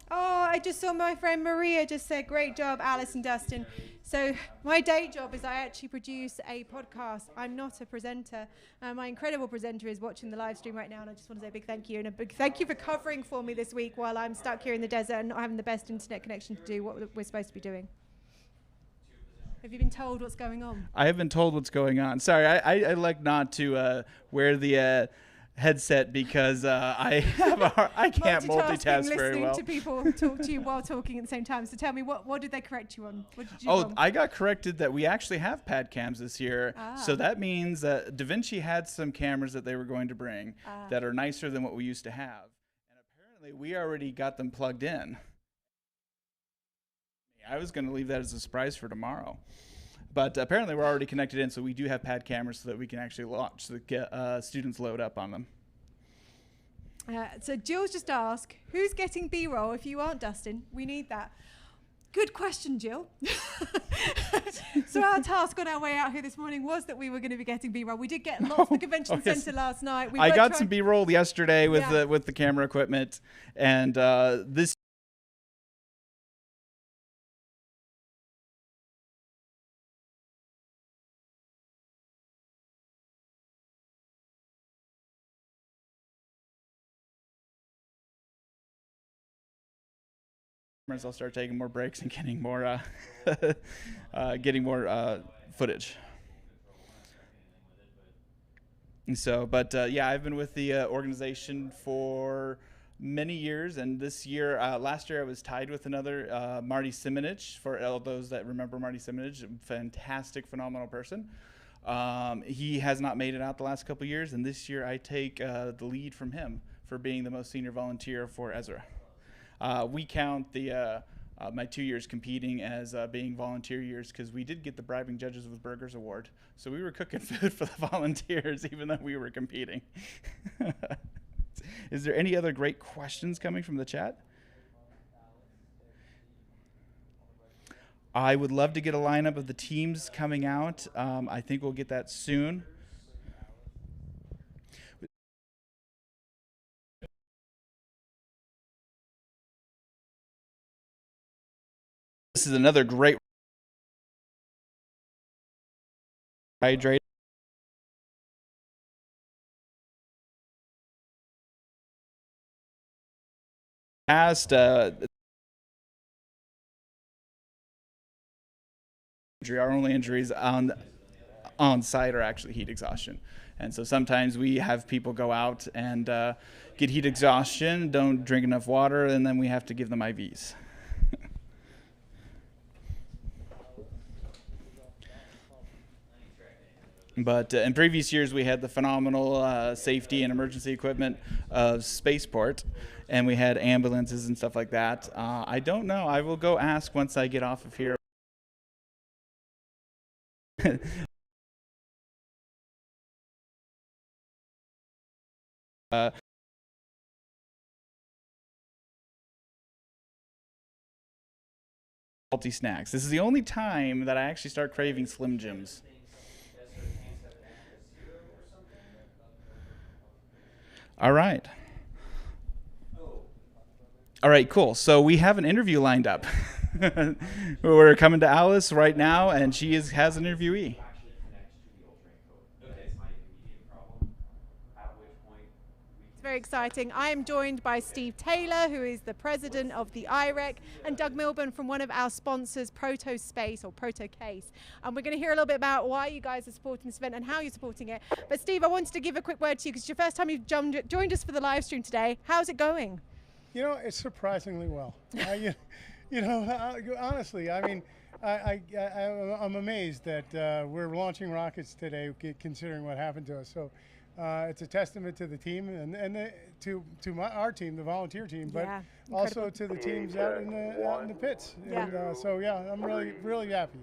Oh, I just saw my friend Maria just said, great job, Alice and Dustin. So my day job is I actually produce a podcast. I'm not a presenter. My incredible presenter is watching the live stream right now, and I just want to say a big thank you, and a big thank you for covering for me this week while I'm stuck here in the desert and not having the best internet connection to do what we're supposed to be doing. Have you been told what's going on? I have been told what's going on. Sorry, I like not to wear the headset because I can't multitask very well. Listening to people talk to you while talking at the same time. So tell me, what did they correct you on? What did you do wrong? I got corrected that we actually have pad cams this year. So that means that DaVinci had some cameras that they were going to bring that are nicer than what we used to have. And apparently we already got them plugged in. I was going to leave that as a surprise for tomorrow. But apparently we're already connected in, so we do have pad cameras so that we can actually launch the students load up on them. So Jill's just asked, who's getting B-roll if you aren't Dustin? We need that. Good question, Jill. So our task on our way out here this morning was that we were going to be getting B-roll. We did get lots of the convention center last night. I got some B-roll yesterday with the camera equipment, and this I'll start taking more breaks and getting more footage. And so, but yeah, I've been with the organization for many years, and this year, last year I was tied with another, Marty Simonich, for all those that remember Marty Simonich, fantastic, phenomenal person. He has not made it out the last couple years, and this year I take the lead from him for being the most senior volunteer for Ezra. We count the my 2 years competing as being volunteer years because we did get the Bribing Judges with Burgers Award. So we were cooking food for the volunteers even though we were competing. Is there any other great questions coming from the chat? I would love to get a lineup of the teams coming out. I think we'll get that soon. This is another great hydrate. Past our only injuries on site are actually heat exhaustion. And so sometimes we have people go out and get heat exhaustion, don't drink enough water, and then we have to give them IVs. But in previous years, we had the phenomenal safety and emergency equipment of Spaceport, and we had ambulances and stuff like that. I don't know. I will go ask once I get off of here. Salty snacks. This is the only time that I actually start craving Slim Jims. All right. All right, cool. So we have an interview lined up. We're coming to Alice right now, and she has an interviewee. Very exciting. I am joined by Steve Taylor, who is the president of the IREC, and Doug Milburn from one of our sponsors, Protospace or Protocase. And we're going to hear a little bit about why you guys are supporting this event and how you're supporting it. But Steve, I wanted to give a quick word to you because it's your first time you've joined us for the live stream today. How's it going? You know, it's surprisingly well. Honestly, I mean, I'm amazed that we're launching rockets today, considering what happened to us. So it's a testament to the team and to our team, the volunteer team, but also to the teams out in the pits. Yeah. And so yeah, I'm really happy.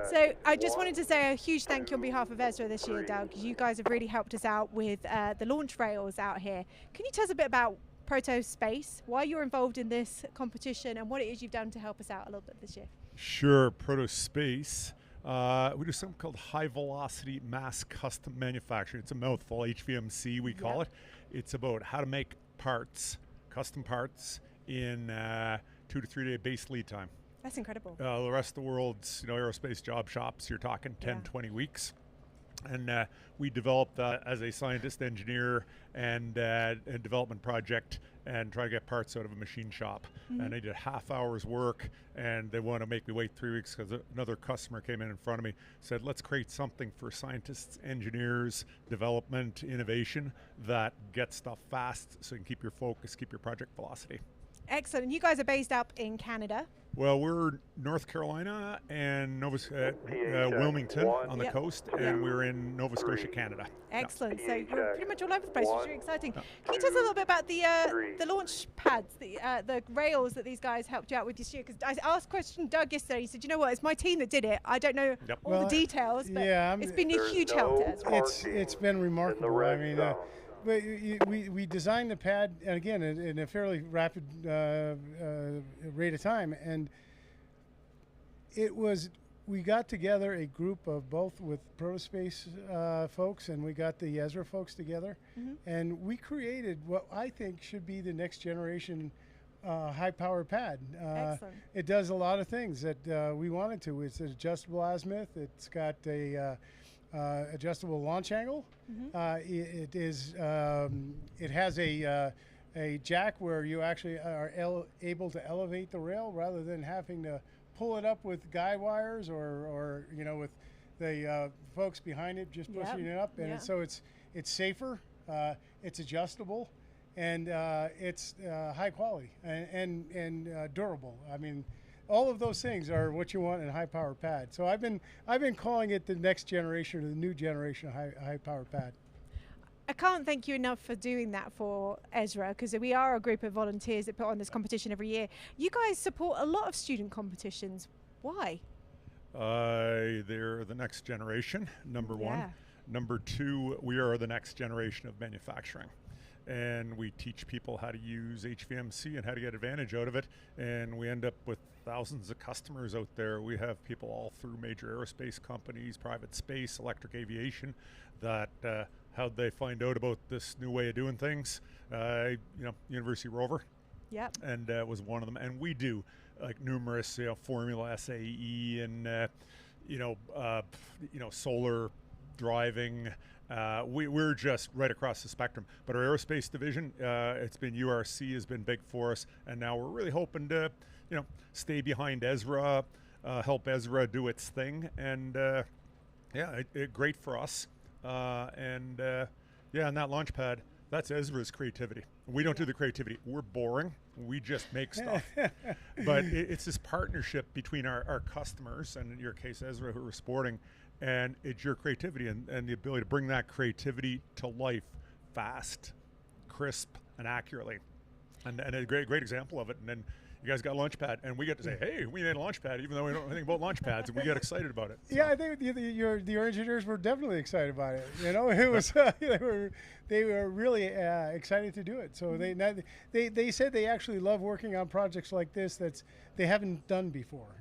So I just wanted to say a huge thank you on behalf of Ezra this year, Doug, because you guys have really helped us out with the launch rails out here. Can you tell us a bit about Protospace, why you're involved in this competition, and what it is you've done to help us out a little bit this year? Sure. Protospace. We do something called high velocity mass custom manufacturing. It's a mouthful, HVMC we call it. It's about how to make parts, custom parts, in 2 to 3 day base lead time. That's incredible. The rest of the world's aerospace job shops, you're talking 10, 20 weeks. And we developed as a scientist, engineer, and a development project, and try to get parts out of a machine shop. And I did half hours work, and they want to make me wait 3 weeks because another customer came in front of me, said, let's create something for scientists, engineers, development, innovation that gets stuff fast so you can keep your focus, keep your project velocity. Excellent. And you guys are based up in Canada. Well, we're North Carolina and Wilmington on the coast, and we're in Nova Scotia, Canada. Excellent. So you're pretty much all over the place, which is really exciting. Can you tell us a little bit about the launch pads, the rails that these guys helped you out with this year? Because I asked question Doug yesterday. He said, you know what, it's my team that did it. I don't know all the details, but it's been a huge help to us. It's been remarkable. I mean, but we designed the pad, and again, in a fairly rapid rate of time, and we got together a group of both with Protospace folks, and we got the Ezra folks together, and we created what I think should be the next generation high-power pad. Excellent. It does a lot of things that we wanted to. It's an adjustable azimuth. It's got a adjustable launch angle. It has a jack where you actually are able to elevate the rail rather than having to pull it up with guide wires or with the folks behind it just pushing it up. And so it's safer, it's adjustable, and it's high quality and durable. I mean, all of those things are what you want in a high-power pad. So I've been calling it the next generation, or the new generation of high-power pad. I can't thank you enough for doing that for Ezra, because we are a group of volunteers that put on this competition every year. You guys support a lot of student competitions. Why? They're the next generation, number one. Number two, we are the next generation of manufacturing. And we teach people how to use HVMC and how to get advantage out of it. And we end up with thousands of customers out there. We have people all through major aerospace companies, private space, electric aviation, that how'd they find out about this new way of doing things? University Rover. Yep. And was one of them. And we do like numerous, Formula SAE and solar driving. We're just right across the spectrum. But our aerospace division, it's been URC has been big for us, and now we're really hoping to, stay behind Ezra, help Ezra do its thing, and great for us. And that launch pad, that's Ezra's creativity. We don't do the creativity. We're boring. We just make stuff. But it's this partnership between our customers, and in your case, Ezra, who we're supporting, and it's your creativity and the ability to bring that creativity to life fast, crisp, and accurately. And a great example of it. And then you guys got a launch pad, and we get to say, hey, we made a launch pad, even though we don't know anything about launch pads, and we get excited about it. So. Yeah, I think your engineers were definitely excited about it. It was they were really excited to do it. So they said they actually love working on projects like this they haven't done before.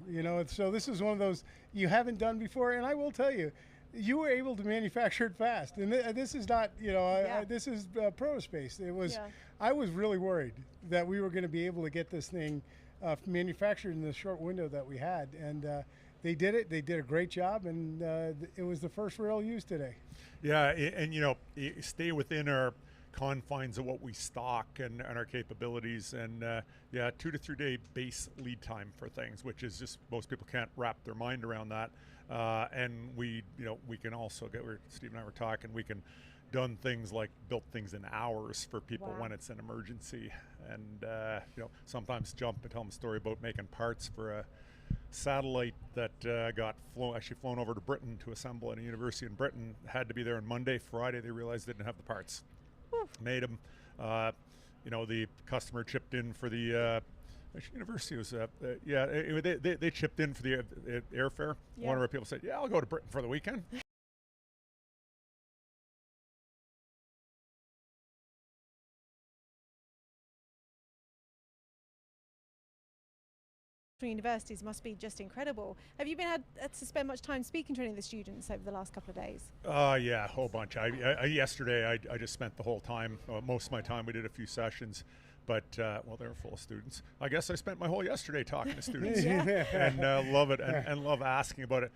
So this is one of those you haven't done before, and I will tell you. You were able to manufacture it fast, and this is not, this is Protospace. It was, I was really worried that we were going to be able to get this thing manufactured in the short window that we had, and they did it. They did a great job, and it was the first rail used today. Yeah, and stay within our confines of what we stock and our capabilities, and 2 to 3 day base lead time for things, which is just most people can't wrap their mind around that. And we can also Steve and I were talking, we can done things like built things in hours for people when it's an emergency. And sometimes jump and tell them a story about making parts for a satellite that got flown over to Britain to assemble at a university in Britain. Had to be there on Monday. Friday they realized they didn't have the parts. Made them. The customer chipped in for the which university was they chipped in for the airfare. One of our people said, I'll go to Britain for the weekend. Universities must be just incredible. Have you been had to spend much time speaking to any of the students over the last couple of days? Yeah, a whole bunch. Yesterday I just spent the whole time, most of my time, we did a few sessions, but they were full of students. I guess I spent my whole yesterday talking to students and love it and love asking about it.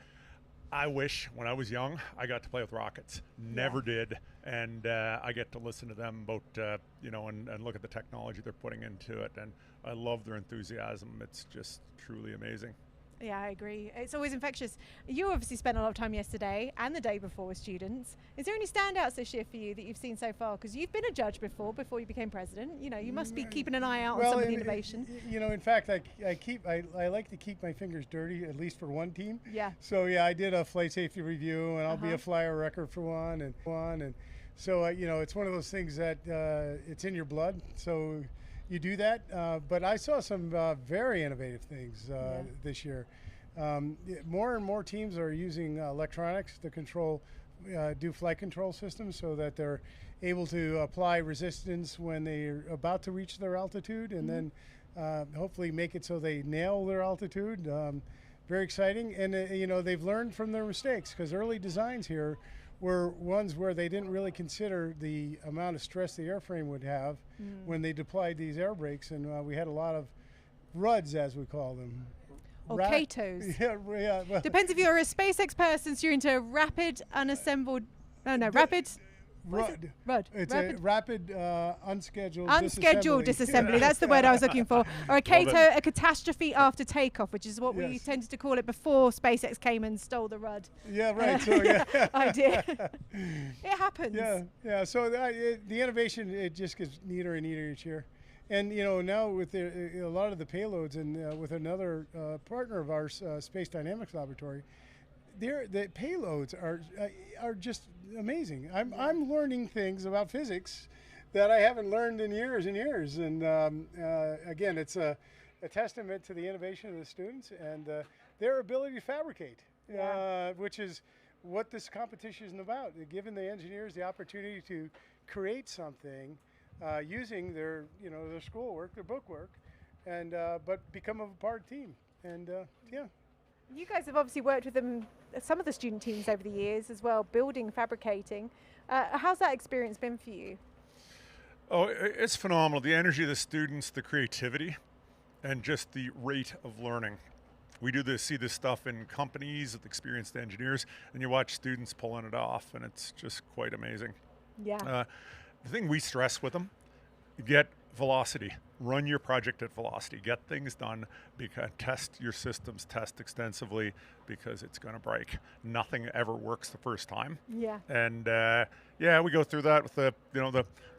I wish when I was young I got to play with rockets. Never did, and I get to listen to them about and look at the technology they're putting into it, and I love their enthusiasm. It's just truly amazing. Yeah, I agree. It's always infectious. You obviously spent a lot of time yesterday and the day before with students. Is there any standouts this year for you that you've seen so far? Because you've been a judge before you became president. You must be keeping an eye out on some of the innovation. In fact, I like to keep my fingers dirty, at least for one team. Yeah. So I did a flight safety review, and I'll be a flyer record for one, and so it's one of those things that it's in your blood. So you do that, but I saw some very innovative things this year. More and more teams are using electronics to control, do flight control systems, so that they're able to apply resistance when they're about to reach their altitude, and then hopefully make it so they nail their altitude. Very exciting, and they've learned from their mistakes, because early designs here were ones where they didn't really consider the amount of stress the airframe would have when they deployed these air brakes, and we had a lot of RUDs, as we call them. Or CATOs. Yeah. Well, depends if you're a SpaceX person, so you're into rapid unscheduled. Rapid. RUD. It's rapid. a rapid unscheduled disassembly. That's the word I was looking for. Or a CATO, a catastrophe after takeoff, which is what we tended to call it before SpaceX came and stole the RUD. Yeah, right. So idea. It happens. Yeah. So the innovation, it just gets neater and neater each year. And now with a lot of the payloads, and with another partner of ours, Space Dynamics Laboratory, the payloads are just amazing. I'm learning things about physics that I haven't learned in years and years. And again, it's a testament to the innovation of the students and their ability to fabricate, which is what this competition is about. Giving the engineers the opportunity to create something using their schoolwork, their bookwork, and but become a part of the team. And You guys have obviously worked with some of the student teams over the years as well, building, fabricating. How's that experience been for you? Oh, it's phenomenal. The energy of the students, the creativity, and just the rate of learning. We see this stuff in companies with experienced engineers, and you watch students pulling it off, and it's just quite amazing. Yeah. The thing we stress with them, get velocity. Run your project at velocity. Get things done. Test your systems. Test extensively, because it's going to break. Nothing ever works the first time. Yeah. And we go through that with the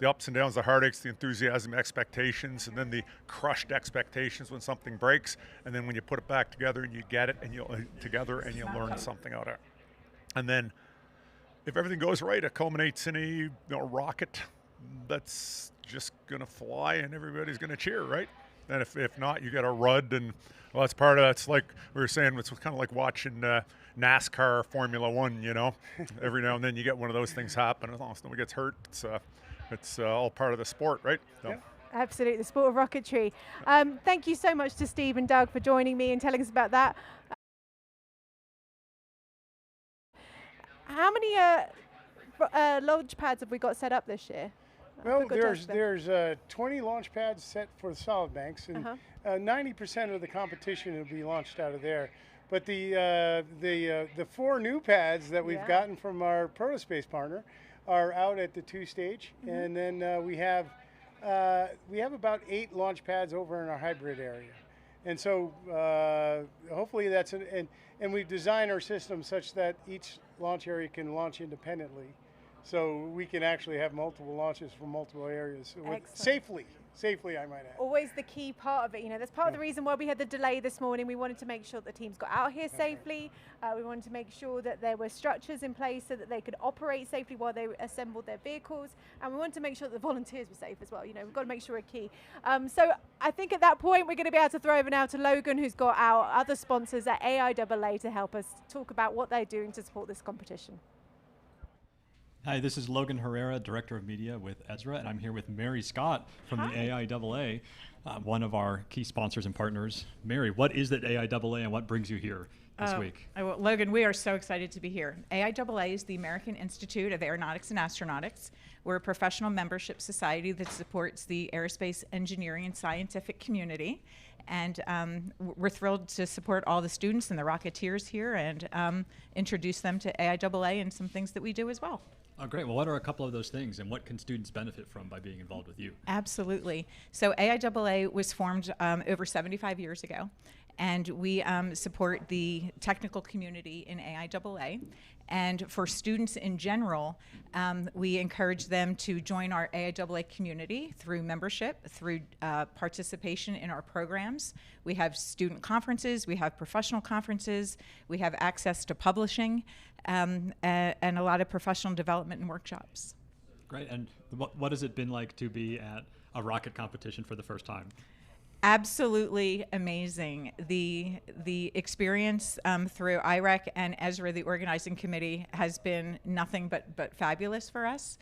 ups and downs, the heartaches, the enthusiasm, expectations, and then the crushed expectations when something breaks. And then when you put it back together and you get it and you learn something out of it. And then, if everything goes right, it culminates in a rocket that's just going to fly and everybody's going to cheer, right? And if not, you get a RUD, and that's part of it's like we were saying, it's kind of like watching NASCAR Formula One, Every now and then you get one of those things happen. As long as nobody gets hurt, it's all part of the sport, right? So. Yeah. Absolutely, the sport of rocketry. Thank you so much to Steve and Doug for joining me and telling us about that. How many launch pads have we got set up this year? Well, there's 20 launch pads set for the solid banks, and 90% of the competition will be launched out of there. But the 4 new pads that we've gotten from our protospace partner are out at the 2-stage, and then we have about 8 launch pads over in our hybrid area. And so hopefully and we've designed our system such that each launch area can launch independently. So we can actually have multiple launches from multiple areas safely, I might add. Always the key part of it. That's part of the reason why we had the delay this morning. We wanted to make sure the teams got out here safely. We wanted to make sure that there were structures in place so that they could operate safely while they assembled their vehicles. And we wanted to make sure that the volunteers were safe as well. We've got to make sure we're key. So I think at that point, we're going to be able to throw over now to Logan, who's got our other sponsors at AIAA to help us talk about what they're doing to support this competition. Hi, this is Logan Herrera, Director of Media with Ezra, and I'm here with Mary Scott from the AIAA, one of our key sponsors and partners. Mary, what is the AIAA and what brings you here this week? Well, Logan, we are so excited to be here. AIAA is the American Institute of Aeronautics and Astronautics. We're a professional membership society that supports the aerospace engineering and scientific community. And we're thrilled to support all the students and the Rocketeers here and introduce them to AIAA and some things that we do as well. Oh, great. Well, what are a couple of those things, and what can students benefit from by being involved with you? Absolutely. So AIAA was formed over 75 years ago, and we support the technical community in AIAA. And for students in general, we encourage them to join our AIAA community through membership, through participation in our programs. We have student conferences, we have professional conferences, we have access to publishing, and a lot of professional development and workshops. Great. And what has it been like to be at a rocket competition for the first time? Absolutely amazing. The experience through IREC and Ezra, the organizing committee, has been nothing but fabulous for us.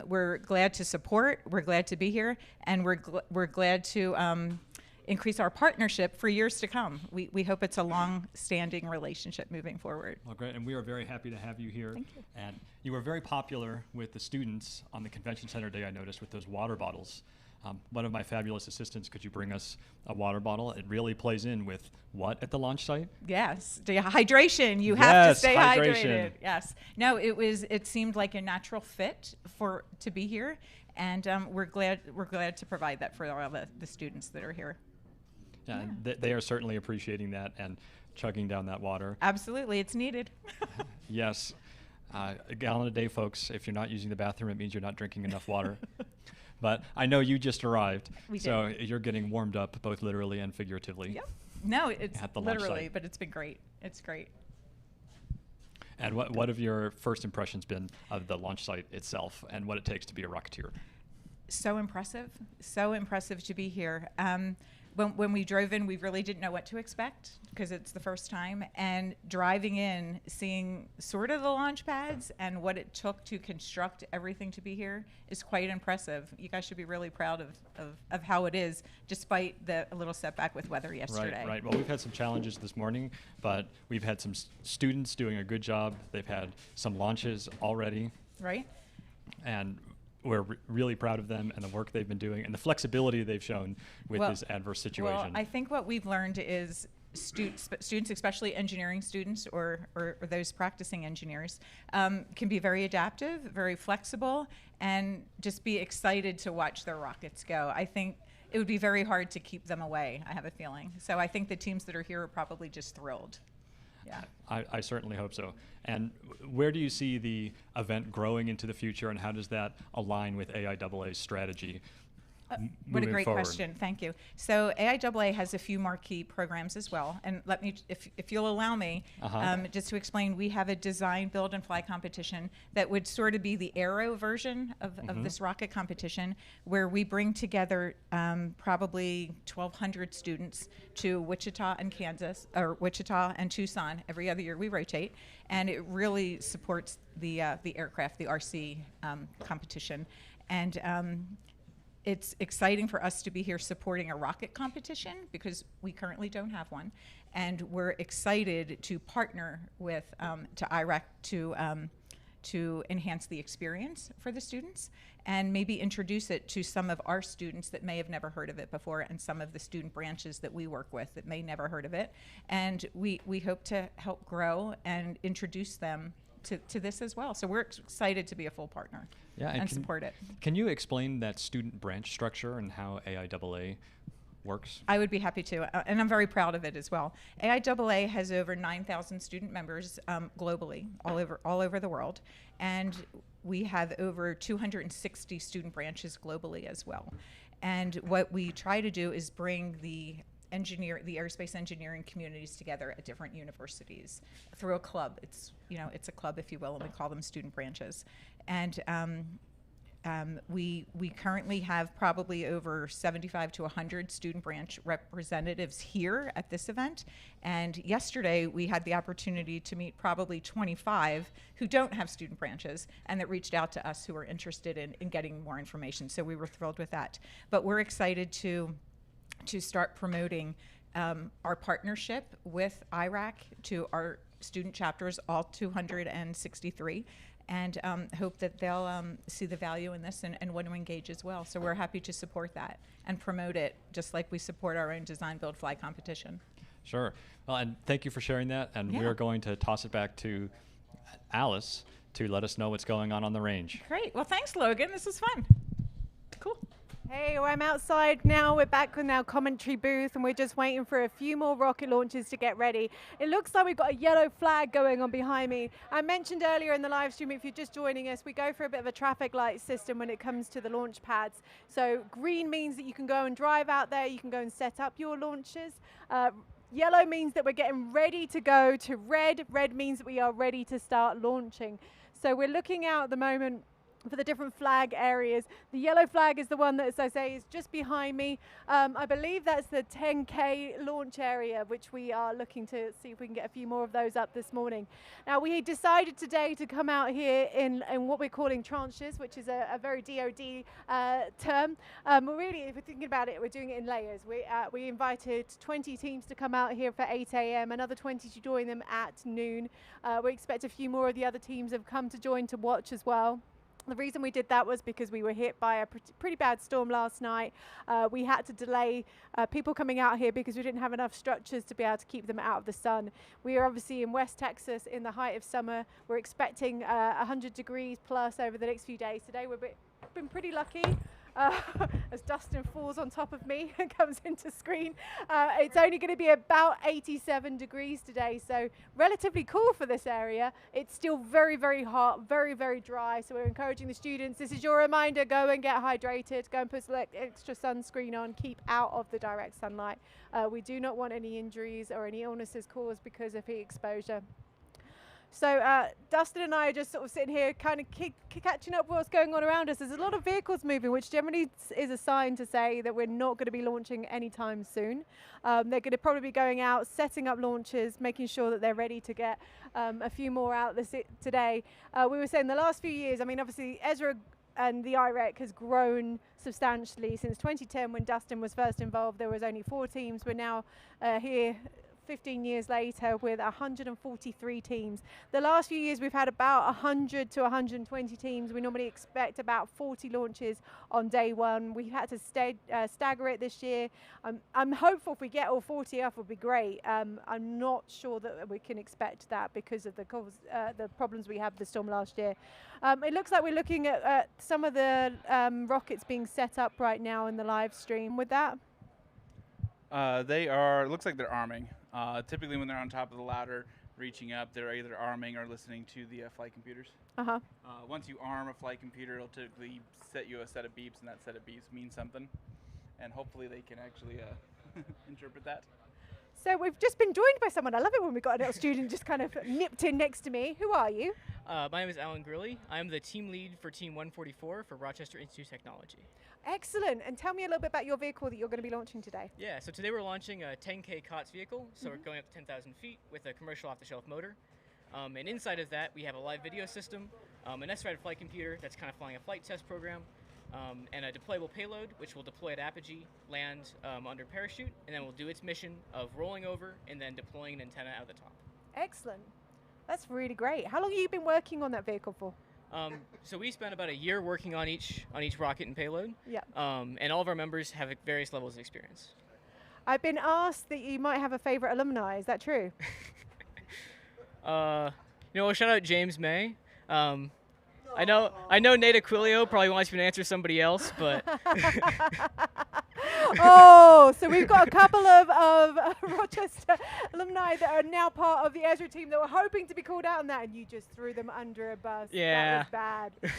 We're glad to support, we're glad to be here, and we're glad to increase our partnership for years to come. We hope it's a long-standing relationship moving forward. Well, great, and we are very happy to have you here. Thank you. And you were very popular with the students on the Convention Center Day, I noticed, with those water bottles. One of my fabulous assistants, could you bring us a water bottle? It really plays in with what at the launch site? Yes, hydration. You have to stay hydration. hydrated. Yes. No, it seemed like a natural fit to be here, and we're glad to provide that for all the students that are here. Yeah, and they are certainly appreciating that and chugging down that water. Absolutely, it's needed. Yes. A gallon a day, folks. If you're not using the bathroom, it means you're not drinking enough water. But I know you just arrived, so you're getting warmed up both literally and figuratively. Yep. No, it's at the launch literally, site. but it's been great. It's great. And what have your first impressions been of the launch site itself and what it takes to be a Rocketeer? So impressive to be here. When we drove in, we really didn't know what to expect because it's the first time. And driving in, seeing sort of the launch pads and what it took to construct everything to be here is quite impressive. You guys should be really proud of how it is, despite the little setback with weather yesterday. Right. Well, we've had some challenges this morning, but we've had some students doing a good job. They've had some launches already. Right. And we're really proud of them and the work they've been doing and the flexibility they've shown with this adverse situation. Well, I think what we've learned is students, especially engineering students or those practicing engineers, can be very adaptive, very flexible, and just be excited to watch their rockets go. I think it would be very hard to keep them away, I have a feeling. So I think the teams that are here are probably just thrilled. Yeah. I certainly hope so. And where do you see the event growing into the future, and how does that align with AIAA's strategy? What a great forward? question. Thank you. So AIAA has a few marquee programs as well. And let me, if you'll allow me, just to explain, we have a design, build, and fly competition that would sort of be the aero version of this rocket competition, where we bring together probably 1,200 students to Wichita and Kansas, or Wichita and Tucson. Every other year we rotate. And it really supports the aircraft, the RC competition. And it's exciting for us to be here supporting a rocket competition because we currently don't have one. And we're excited to partner with to IREC to enhance the experience for the students and maybe introduce it to some of our students that may have never heard of it before and some of the student branches that we work with that may never heard of it. And we hope to help grow and introduce them to this as well. So we're excited to be a full partner and support it. Can you explain that student branch structure and how AIAA works? I would be happy to, and I'm very proud of it as well. AIAA has over 9,000 student members globally, all over the world, and we have over 260 student branches globally as well. And what we try to do is bring the aerospace engineering communities together at different universities through a club. It's a club, if you will, and we call them student branches. And we currently have probably over 75 to 100 student branch representatives here at this event. And yesterday we had the opportunity to meet probably 25 who don't have student branches and that reached out to us who were interested in getting more information. So we were thrilled with that. But we're excited to start promoting our partnership with IREC to our student chapters, all 263, and hope that they'll see the value in this and want to engage as well. So we're happy to support that and promote it, just like we support our own design, build, fly competition. Sure. Well, and thank you for sharing that. And Yeah. we're going to toss it back to Alice to let us know what's going on the range. Great. Well, thanks, Logan. This was fun. Cool. Hey, well, I'm outside now. We're back in our commentary booth, and we're just waiting for a few more rocket launches to get ready. It looks like we've got a yellow flag going on behind me. I mentioned earlier in the live stream, if you're just joining us, we go for a bit of a traffic light system when it comes to the launch pads. So green means that you can go and drive out there, you can go and set up your launches. Yellow means that we're getting ready to go to red. Red means that we are ready to start launching. So we're looking out at the moment for the different flag areas. The yellow flag is the one that, as I say, is just behind me. I believe that's the 10K launch area, which we are looking to see if we can get a few more of those up this morning. Now, we decided today to come out here in what we're calling tranches, which is a very DoD term. Really, if we're thinking about it, we're doing it in layers. We invited 20 teams to come out here for 8 a.m., another 20 to join them at noon. We expect a few more of the other teams have come to join to watch as well. The reason we did that was because we were hit by a pretty bad storm last night. We had to delay people coming out here because we didn't have enough structures to be able to keep them out of the sun. We are obviously in West Texas in the height of summer. We're expecting 100 degrees plus over the next few days. Today we've been pretty lucky. As Dustin falls on top of me and comes into screen. It's only going to be about 87 degrees today, so relatively cool for this area. It's still very, very hot, very, very dry, so we're encouraging the students. This is your reminder, go and get hydrated, go and put some extra sunscreen on, keep out of the direct sunlight. We do not want any injuries or any illnesses caused because of heat exposure. So Dustin and I are just sort of sitting here kind of catching up what's going on around us. There's a lot of vehicles moving, which generally is a sign to say that we're not going to be launching anytime soon. They're going to probably be going out, setting up launches, making sure that they're ready to get a few more out today. We were saying the last few years, I mean, obviously Ezra and the IREC has grown substantially since 2010 when Dustin was first involved. There was only 4 teams. We're now here 15 years later with 143 teams. The last few years we've had about 100 to 120 teams. We normally expect about 40 launches on day one. We've had to stagger it this year. I'm hopeful if we get all 40 off, it'll be great. I'm not sure that we can expect that because of the problems we had with the storm last year. It looks like we're looking at some of the rockets being set up right now in the live stream. With that, it looks like they're arming. Typically when they're on top of the ladder, reaching up, they're either arming or listening to the flight computers. Once you arm a flight computer, it'll typically set you a set of beeps, and that set of beeps means something. And hopefully they can actually interpret that. So we've just been joined by someone. I love it when we've got a little student just kind of nipped in next to me. Who are you? My name is Alan Grilly. I'm the team lead for Team 144 for Rochester Institute of Technology. Excellent. And tell me a little bit about your vehicle that you're going to be launching today. Yeah, so today we're launching a 10K COTS vehicle. So we're going up to 10,000 feet with a commercial off-the-shelf motor. And inside of that, we have a live video system, an S-rated flight computer that's kind of flying a flight test program, and a deployable payload, which will deploy at apogee, land under parachute, and then we'll do its mission of rolling over and then deploying an antenna out the top. Excellent. That's really great. How long have you been working on that vehicle for? So we spent about a year working on each rocket and payload. Yeah. And all of our members have various levels of experience. I've been asked that you might have a favorite alumni. Is that true? Well, shout out James May. I know Nate Aquilio probably wants me to answer somebody else, but oh, so we've got a couple of Rochester alumni that are now part of the Ezra team that were hoping to be called out on that, and you just threw them under a bus. Yeah. That was bad.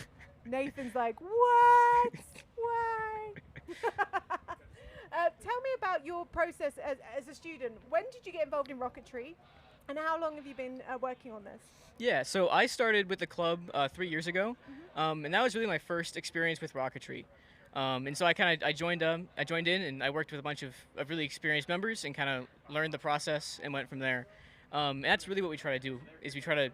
Nathan's like, what? Why? Tell me about your process as a student. When did you get involved in Rocketry, and how long have you been working on this? Yeah, so I started with the club 3 years ago, and that was really my first experience with Rocketry. And so I joined in, and I worked with a bunch of really experienced members and kind of learned the process and went from there. And that's really what we try to do, is we try to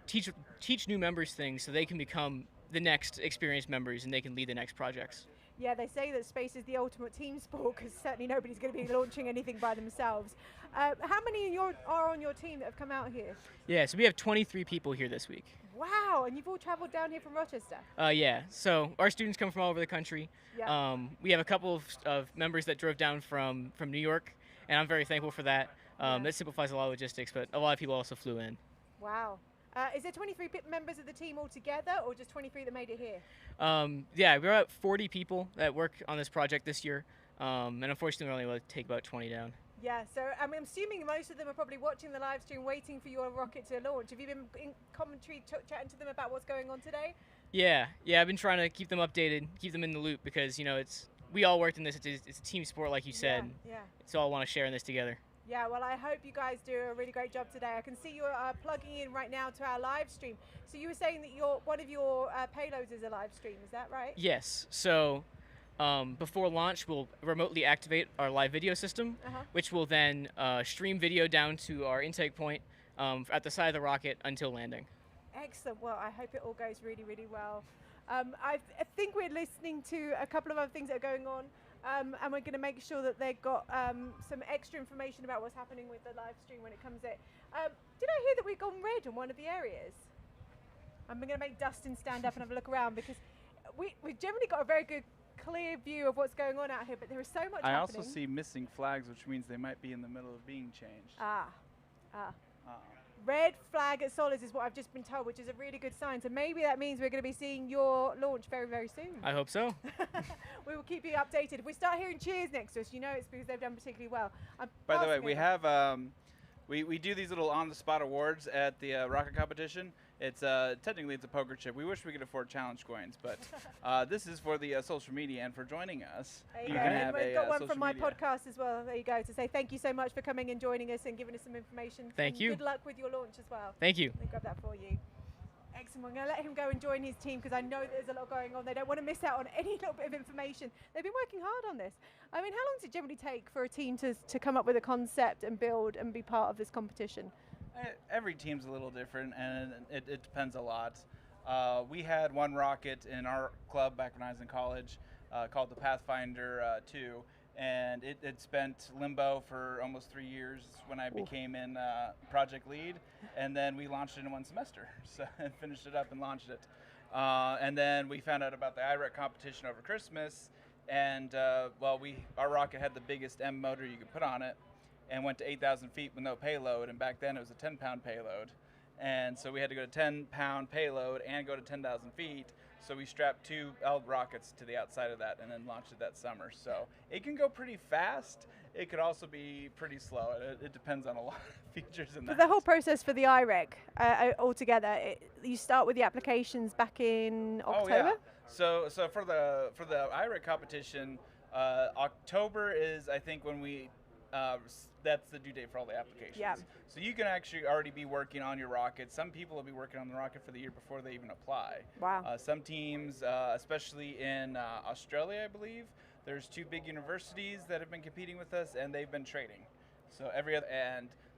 teach new members things so they can become the next experienced members and they can lead the next projects. Yeah, they say that space is the ultimate team sport because certainly nobody's going to be launching anything by themselves. How many are on your team that have come out here? Yeah, so we have 23 people here this week. Wow, and you've all traveled down here from Rochester? Yeah, so our students come from all over the country. Yeah. We have a couple of members that drove down from New York, and I'm very thankful for that. That simplifies a lot of logistics, but a lot of people also flew in. Wow. Is there 23 members of the team altogether, or just 23 that made it here? Yeah, we're about 40 people that work on this project this year, and unfortunately we're only able to take about 20 down. Yeah, so I'm assuming most of them are probably watching the live stream, waiting for your rocket to launch. Have you been in commentary chatting to them about what's going on today? Yeah, I've been trying to keep them updated, keep them in the loop, because we all worked in this. It's a team sport, like you said. Yeah. So all want to share in this together. Yeah, well, I hope you guys do a really great job today. I can see you're plugging in right now to our live stream. So you were saying that one of your payloads is a live stream, is that right? Yes. So before launch, we'll remotely activate our live video system, which will then stream video down to our intake point at the side of the rocket until landing. Excellent. Well, I hope it all goes really, really well. I think we're listening to a couple of other things that are going on. And we're going to make sure that they've got some extra information about what's happening with the live stream when it comes in. Did I hear that we've gone red in one of the areas? I'm going to make Dustin stand up and have a look around, because we've generally got a very good, clear view of what's going on out here, but there is so much happening. I also see missing flags, which means they might be in the middle of being changed. Red flag at Solis is what I've just been told, which is a really good sign. So maybe that means we're going to be seeing your launch very, very soon. I hope so. We will keep you updated. If we start hearing cheers next to us, it's because they've done particularly well. By the way, we have we do these little on-the-spot awards at the rocket competition. It's technically it's a poker chip. We wish we could afford challenge coins, but this is for the social media and for joining us. There you go. Can have we've got one from my media. podcast as well. There you go, to say thank you so much for coming and joining us and giving us some information. Thank you. Good luck with your launch as well. Thank you. Let me grab that for you. Excellent. We're going to let him go and join his team, because I know that there's a lot going on. They don't want to miss out on any little bit of information. They've been working hard on this. I mean, how long does it generally take for a team to come up with a concept and build and be part of this competition? Every team's a little different, and it depends a lot. We had one rocket in our club back when I was in college called the Pathfinder 2, and it spent limbo for almost 3 years when I became in project lead, and then we launched it in 1 semester, so and finished it up and launched it. And then we found out about the IREC competition over Christmas, and our rocket had the biggest M motor you could put on it, and went to 8,000 feet with no payload, and back then it was a 10-pound payload. And so we had to go to 10-pound payload and go to 10,000 feet, so we strapped 2 L rockets to the outside of that and then launched it that summer. So it can go pretty fast. It could also be pretty slow. It depends on a lot of features in that. The whole process for the IREC altogether, you start with the applications back in October? Oh, yeah. So for the IREC competition, October is, I think, when we that's the due date for all the applications. Yeah. So you can actually already be working on your rocket. Some people will be working on the rocket for the year before they even apply. Wow. Some teams, especially in Australia, I believe, there's 2 big universities that have been competing with us, and they've been trading. So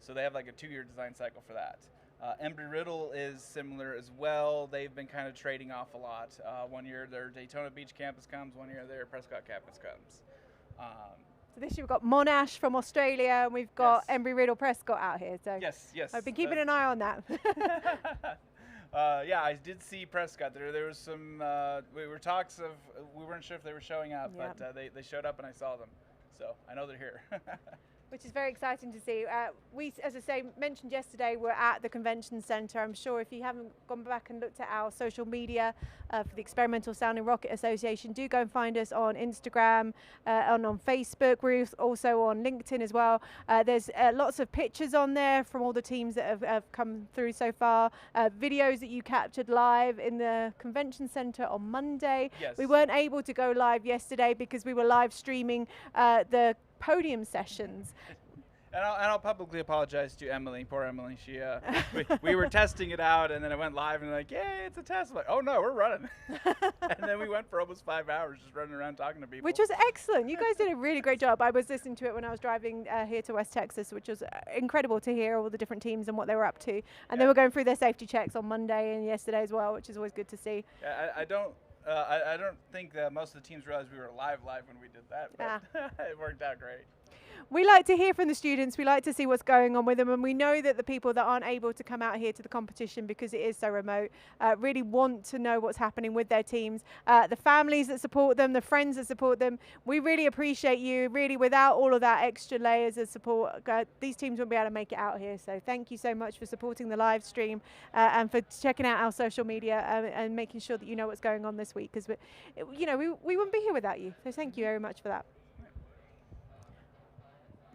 so they have like a 2-year design cycle for that. Embry-Riddle is similar as well. They've been kind of trading off a lot. 1 year their Daytona Beach campus comes, 1 year their Prescott campus comes. So this year we've got Monash from Australia, and we've got Embry-Riddle Prescott out here. So yes. I've been keeping an eye on that. Yeah, I did see Prescott. There was some. We weren't sure if they were showing up, but they showed up and I saw them. So I know they're here. Which is very exciting to see. We, as I say, mentioned yesterday, we're at the convention centre. I'm sure if you haven't gone back and looked at our social media for the Experimental Sounding Rocket Association, do go and find us on Instagram and on Facebook. We're also on LinkedIn as well. There's lots of pictures on there from all the teams that have come through so far. Videos that you captured live in the convention centre on Monday. Yes. We weren't able to go live yesterday because we were live streaming the podium sessions. And I'll publicly apologize to Emily, poor Emily. She, we were testing it out, and then it went live, and like, yay, it's a test. I'm like, oh no, we're running. And then we went for almost 5 hours just running around talking to people. Which was excellent. You guys did a really great job. I was listening to it when I was driving here to West Texas, which was incredible to hear all the different teams and what they were up to. And they were going through their safety checks on Monday and yesterday as well, which is always good to see. Yeah, I don't think that most of the teams realized we were live when we did that, but it worked out great. we like to hear from the students. We like to see what's going on with them, and we know that the people that aren't able to come out here to the competition because it is so remote really want to know what's happening with their teams. The families that support them, the friends that support them, we really appreciate you. Really, without all of that extra layers of support, these teams wouldn't be able to make it out here. So thank you so much for supporting the live stream and for checking out our social media and making sure that you know what's going on this week, because we wouldn't be here without you. So thank you very much for that.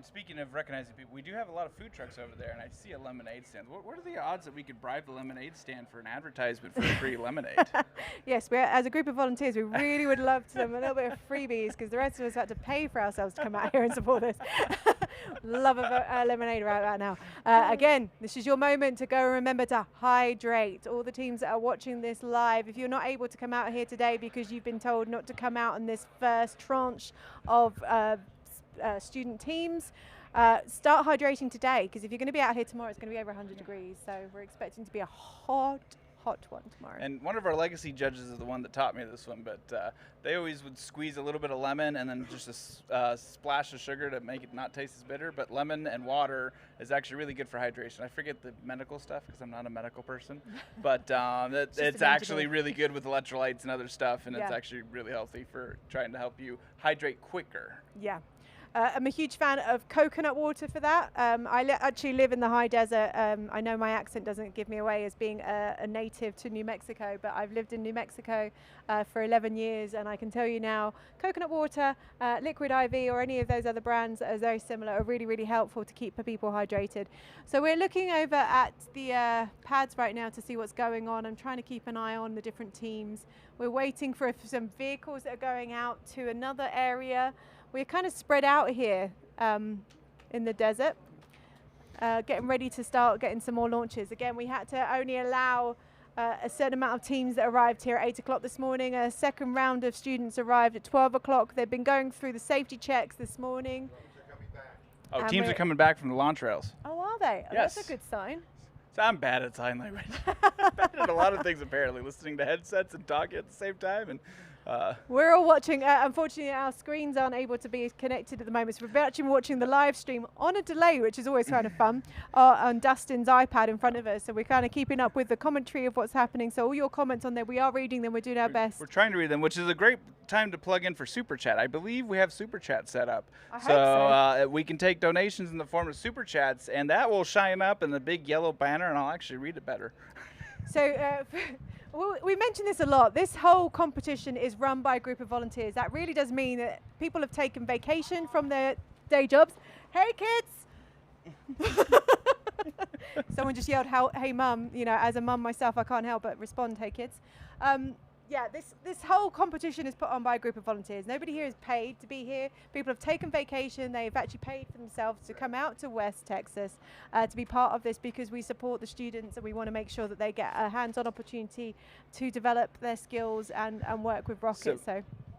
Speaking of recognizing people, we do have a lot of food trucks over there, and I see a lemonade stand. What are the odds that we could bribe the lemonade stand for an advertisement for free lemonade? Yes, as a group of volunteers, we really would love some a little bit of freebies, because the rest of us had to pay for ourselves to come out here and support this. Love a lemonade right now. Again, this is your moment to go and remember to hydrate. All the teams that are watching this live, if you're not able to come out here today because you've been told not to come out in this first tranche of student teams, start hydrating today, because if you're going to be out here tomorrow, it's going to be over 100 degrees. So we're expecting to be a hot one tomorrow. And one of our legacy judges is the one that taught me this one, but they always would squeeze a little bit of lemon and then just a splash of sugar to make it not taste as bitter. But lemon and water is actually really good for hydration. I forget the medical stuff because I'm not a medical person, but it's actually really good with electrolytes and other stuff, and it's actually really healthy for trying to help you hydrate quicker. Yeah. I'm a huge fan of coconut water for that. I actually live in the high desert. I know my accent doesn't give me away as being a native to New Mexico, but I've lived in New Mexico for 11 years, and I can tell you now, coconut water, Liquid IV, or any of those other brands that are very similar are really, really helpful to keep people hydrated. So we're looking over at the pads right now to see what's going on. I'm trying to keep an eye on the different teams. We're waiting for some vehicles that are going out to another area. We're kind of spread out here in the desert, getting ready to start getting some more launches. Again, we had to only allow a certain amount of teams that arrived here at 8 o'clock this morning. A second round of students arrived at 12 o'clock. They've been going through the safety checks this morning. Oh, teams are coming back from the launch rails. Oh, are they? Oh, yes. That's a good sign. So I'm bad at sign language. I'm bad at a lot of things, apparently, listening to headsets and talking at the same time. And we're all watching. Unfortunately, our screens aren't able to be connected at the moment, so we're actually watching the live stream on a delay, which is always kind of fun, on Dustin's iPad in front of us. So we're kind of keeping up with the commentary of what's happening. So all your comments on there, we are reading them. We're doing our best. We're trying to read them, which is a great time to plug in for Super Chat. I believe we have Super Chat set up. I hope so. We can take donations in the form of Super Chats, and that will shine up in the big yellow banner, and I'll actually read it better. So we mentioned this a lot. This whole competition is run by a group of volunteers. That really does mean that people have taken vacation from their day jobs. Hey, kids! Someone just yelled, "Hey, mum!" You know, as a mum myself, I can't help but respond, "Hey, kids!" Yeah, this whole competition is put on by a group of volunteers. Nobody here is paid to be here. People have taken vacation. They've actually paid for themselves to come out to West Texas to be part of this, because we support the students and we want to make sure that they get a hands-on opportunity to develop their skills and work with rockets.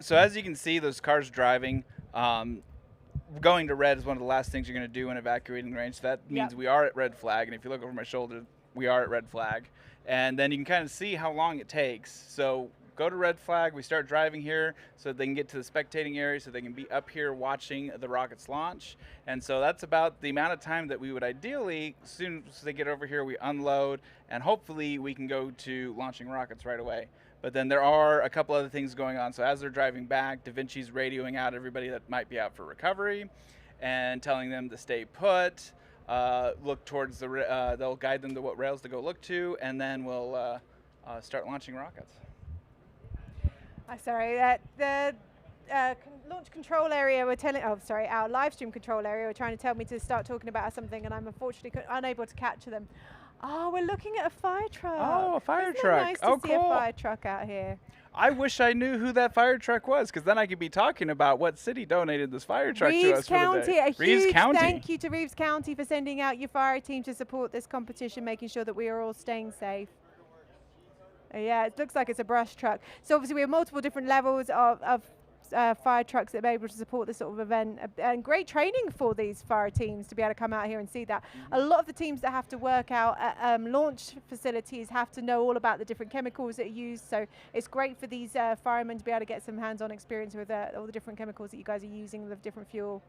So as you can see, those cars driving, going to red is one of the last things you're going to do when evacuating the range. So that means we are at red flag, and if you look over my shoulder, we are at red flag. And then you can kind of see how long it takes. So go to red flag, we start driving here so they can get to the spectating area, so they can be up here watching the rockets launch. And so that's about the amount of time that we would ideally, as soon as they get over here, we unload, and hopefully we can go to launching rockets right away. But then there are a couple other things going on. So as they're driving back, Da Vinci's radioing out everybody that might be out for recovery and telling them to stay put. Look towards the, they'll guide them to what rails to go look to, and then we'll start launching rockets. Sorry, the launch control area we're telling, our live stream control area were trying to tell me to start talking about something, and I'm unfortunately unable to capture them. Oh, we're looking at a fire truck. Oh, a fire Isn't truck. It nice to see a fire truck out here. I wish I knew who that fire truck was, because then I could be talking about what city donated this fire truck to us for the day. Reeves County. Thank you to Reeves County for sending out your fire team to support this competition, making sure that we are all staying safe. Yeah, it looks like it's a brush truck. So obviously we have multiple different levels of fire trucks that are able to support this sort of event, and great training for these fire teams to be able to come out here and see that. A lot of the teams that have to work out at launch facilities have to know all about the different chemicals that are used, so it's great for these firemen to be able to get some hands-on experience with all the different chemicals that you guys are using, the different fuel.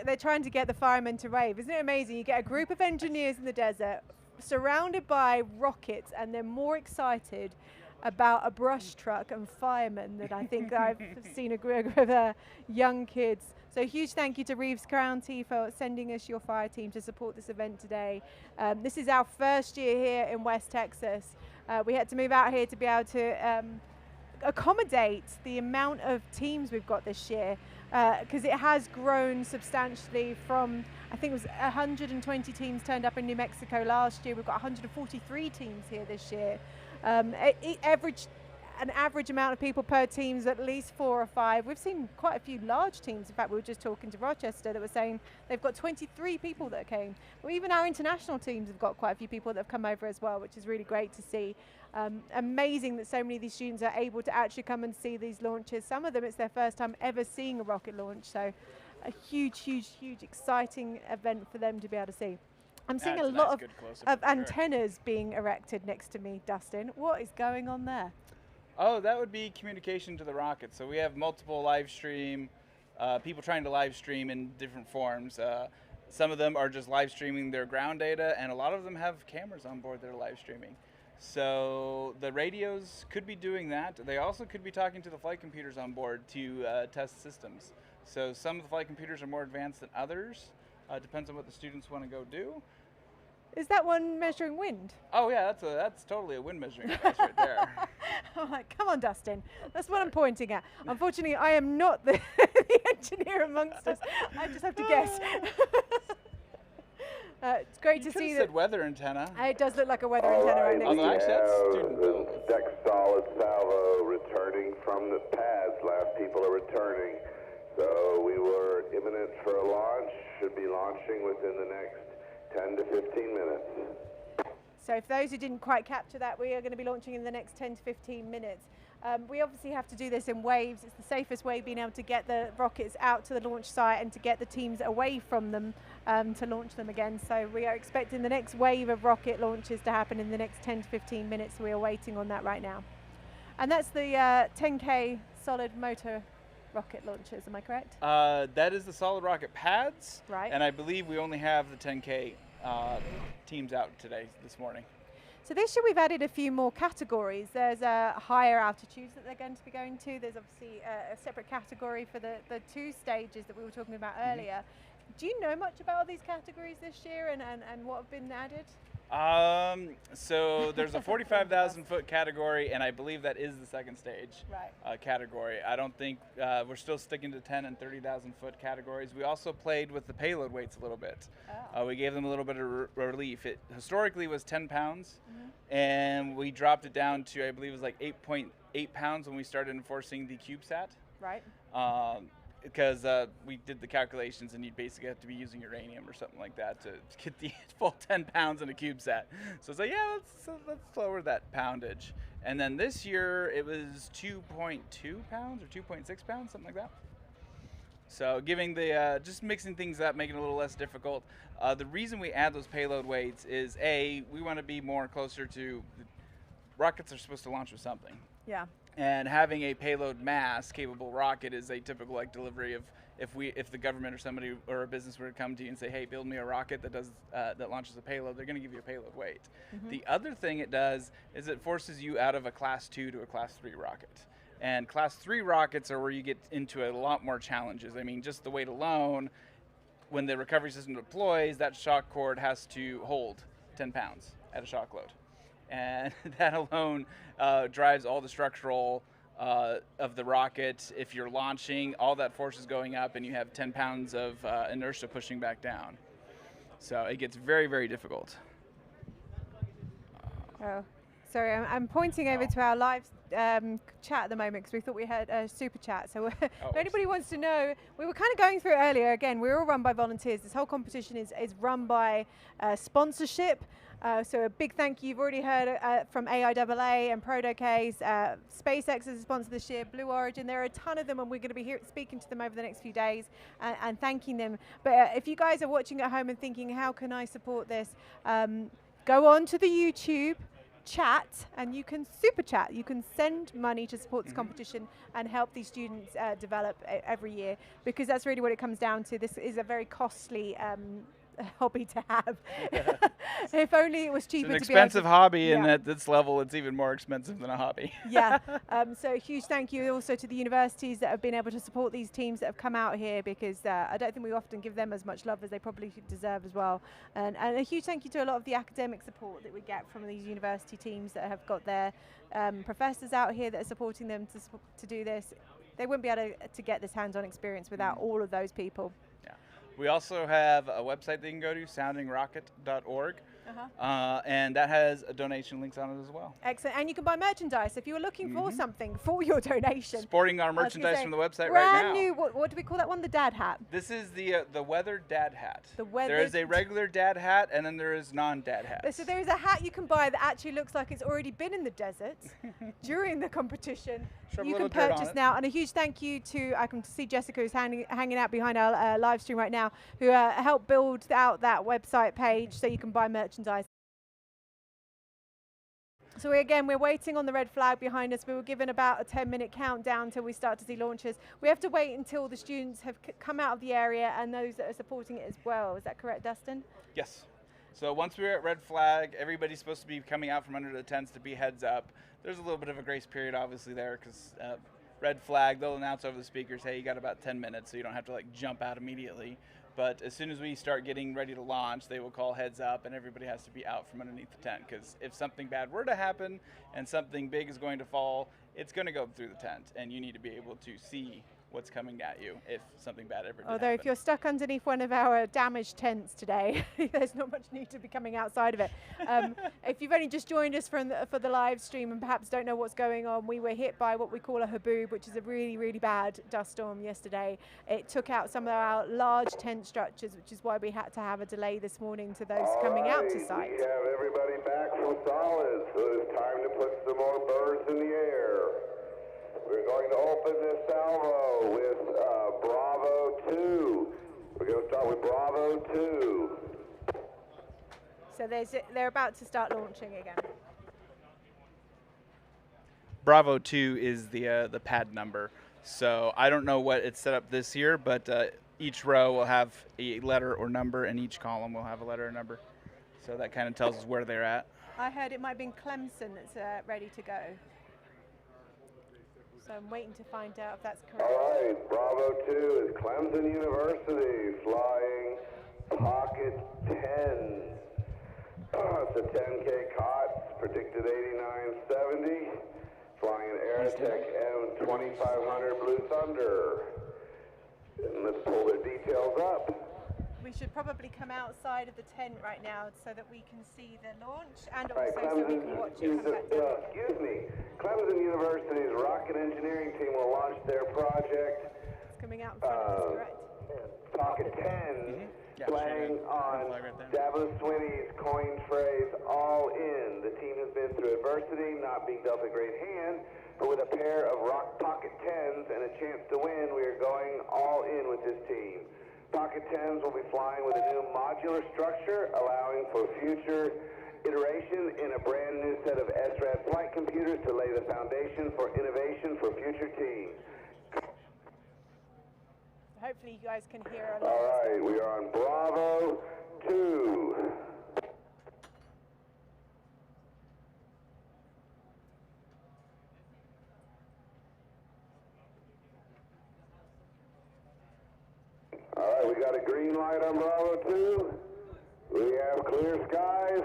They're trying to get the firemen to rave. Isn't it amazing? You get a group of engineers in the desert surrounded by rockets, and they're more excited about a brush truck and firemen than I think I've seen a group of young kids. So huge thank you to Reeves County for sending us your fire team to support this event today. This is our first year here in West Texas. We had to move out here to be able to accommodate the amount of teams we've got this year, because it has grown substantially from, I think it was 120 teams turned up in New Mexico last year. We've got 143 teams here this year. An average amount of people per team is at least 4 or 5. We've seen quite a few large teams. In fact, we were just talking to Rochester that were saying they've got 23 people that came. Well, even our international teams have got quite a few people that have come over as well, which is really great to see. Amazing that so many of these students are able to actually come and see these launches. Some of them, it's their first time ever seeing a rocket launch, so a huge, huge, huge exciting event for them to be able to see. I'm seeing a lot of antennas being erected next to me, Dustin. What is going on there? Oh, that would be communication to the rocket. So we have multiple live stream, people trying to live stream in different forms. Some of them are just live streaming their ground data, and a lot of them have cameras on board that are live streaming. So the radios could be doing that. They also could be talking to the flight computers on board to test systems. So some of the flight computers are more advanced than others. Depends on what the students want to go do. Is that one measuring wind? Oh yeah, that's totally a wind measuring device right there. I'm like, come on, Dustin. That's what I'm pointing at. Unfortunately, I am not the engineer amongst us. I just have to guess. It's great to see that. Said weather antenna. It does look like a weather antenna right next to actually, that's student built. Deck solid salvo returning from the pads. Last people are returning. So we were imminent for a launch. Should be launching within the next 10 to 15 minutes. So for those who didn't quite capture that, we are going to be launching in the next 10 to 15 minutes. We obviously have to do this in waves. It's the safest way, being able to get the rockets out to the launch site and to get the teams away from them to launch them again. So we are expecting the next wave of rocket launches to happen in the next 10 to 15 minutes. We are waiting on that right now. And that's the 10K solid motor rocket launchers, am I correct? That is the solid rocket pads. Right. And I believe we only have the 10K teams out this morning. So this year we've added a few more categories. There's higher altitudes that they're going to be going to. There's obviously a separate category for the 2 stages that we were talking about earlier. Do you know much about all these categories this year and what have been added? So there's a 45,000 foot category, and I believe that is the second stage category. I don't think we're still sticking to 10 and 30,000 foot categories. We also played with the payload weights a little bit. We gave them a little bit of relief. It historically was 10 pounds, and we dropped it down to, I believe it was like 8.8 pounds when we started enforcing the CubeSat. Right. Because we did the calculations, and you'd basically have to be using uranium or something like that to get the full 10 pounds in a CubeSat. So it's like, yeah, let's lower that poundage. And then this year it was 2.2 pounds or 2.6 pounds, something like that. So giving the just mixing things up, making it a little less difficult. The reason we add those payload weights is we want to be more closer to rockets are supposed to launch with something. Yeah. And having a payload mass capable rocket is a typical delivery of if the government or somebody or a business were to come to you and say, hey, build me a rocket that launches a payload, they're going to give you a payload weight. The other thing it does is it forces you out of a class 2 to a class 3 rocket. And class 3 rockets are where you get into a lot more challenges. I mean, just the weight alone, when the recovery system deploys, that shock cord has to hold 10 pounds at a shock load. And that alone drives all the structural of the rocket. If you're launching, all that force is going up, and you have 10 pounds of inertia pushing back down. So it gets very, very difficult. Sorry, I'm pointing over to our live chat at the moment because we thought we had a super chat. So if anybody wants to know, we were kind of going through it earlier. Again, we're all run by volunteers. This whole competition is run by sponsorship. So a big thank you. You've already heard from AIAA and Prodocase. SpaceX is a sponsor this year, Blue Origin. There are a ton of them, and we're going to be speaking to them over the next few days and thanking them. But if you guys are watching at home and thinking, how can I support this? Go on to the YouTube, chat and you can super chat. You can send money to support this competition and help these students develop every year, because that's really what it comes down to. This is a very costly hobby to have. If only it was cheaper. It's an to be able expensive to hobby, and at this level, it's even more expensive than a hobby. Yeah. So a huge thank you also to the universities that have been able to support these teams that have come out here, because I don't think we often give them as much love as they probably deserve as well. And a huge thank you to a lot of the academic support that we get from these university teams that have got their professors out here that are supporting them to do this. They wouldn't be able to get this hands-on experience without all of those people. We also have a website they can go to, soundingrocket.org, and that has donation links on it as well. Excellent. And you can buy merchandise if you were looking for something for your donation. Sporting our merchandise from the website brand right now. new, what do we call that one? The dad hat. This is the weathered dad hat. The weathered. There is a regular dad hat, and then there is non-dad hats. So there is a hat you can buy that actually looks like it's already been in the desert during the competition. You can purchase now. And a huge thank you to, I can see Jessica who's hanging out behind our live stream right now, who helped build out that website page so you can buy merchandise. So we're waiting on the red flag behind us. We were given about a 10-minute countdown till we start to see launches. We have to wait until the students have come out of the area and those that are supporting it as well. Is that correct, Dustin? Yes. So once we're at red flag, everybody's supposed to be coming out from under the tents to be heads up. There's a little bit of a grace period obviously there, because red flag, they'll announce over the speakers, hey, you got about 10 minutes, so you don't have to like jump out immediately. But as soon as we start getting ready to launch, they will call heads up, and everybody has to be out from underneath the tent, because if something bad were to happen and something big is going to fall, it's going to go through the tent, and you need to be able to see what's coming at you if something bad ever did Although happen. if you're stuck underneath one of our damaged tents today, there's not much need to be coming outside of it. If you've only just joined us for the live stream and perhaps don't know what's going on, we were hit by what we call a haboob, which is a really, really bad dust storm yesterday. It took out some of our large tent structures, which is why we had to have a delay this morning to those coming out to site. We have everybody back from solids, so it's time to put some more birds in the air. We're going to open this salvo with Bravo 2. We're going to start with Bravo 2. So they're about to start launching again. Bravo 2 is the pad number. So I don't know what it's set up this year, but each row will have a letter or number, and each column will have a letter or number. So that kind of tells us where they're at. I heard it might have been Clemson that's ready to go. So I'm waiting to find out if that's correct. All right, Bravo 2 is Clemson University flying Pocket 10. It's a 10K COTS, predicted 8970, flying an Aerotech M2500 Blue Thunder. And let's pull their details up. We should probably come outside of the tent right now so that we can see the launch and also Right, so we can watch it come back down. excuse me, Clemson University's rocket engineering team will launch their project. It's coming out in front of us, correct? Pocket 10, playing on Davos Swinney's coin phrase, all in. The team has been through adversity, not being dealt a great hand, but with a pair of rock Pocket 10s and a chance to win, we are going all in with this team. Pocket 10s will be flying with a new modular structure, allowing for future iteration in a brand new set of SRAD flight computers to lay the foundation for innovation for future teams. Hopefully you guys can hear a lot. All right, we are on Bravo 2. All right, we got a green light on Bravo 2. We have clear skies.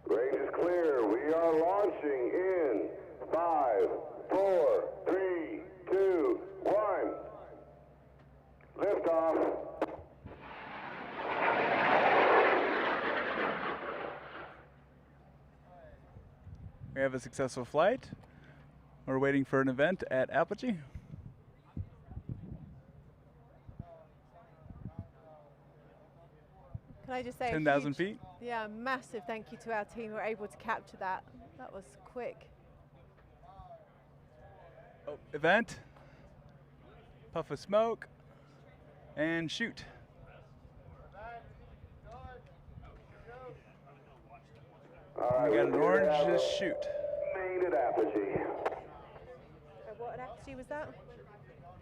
Range is clear. We are launching in 5, 4, 3, 2, 1. Liftoff. We have a successful flight. We're waiting for an event at Apogee. Can I just say 10,000 feet? Yeah, massive thank you to our team who were able to capture that. That was quick. Oh, event, puff of smoke, and shoot. We got an orange chute. Main at apogee. What apogee was that?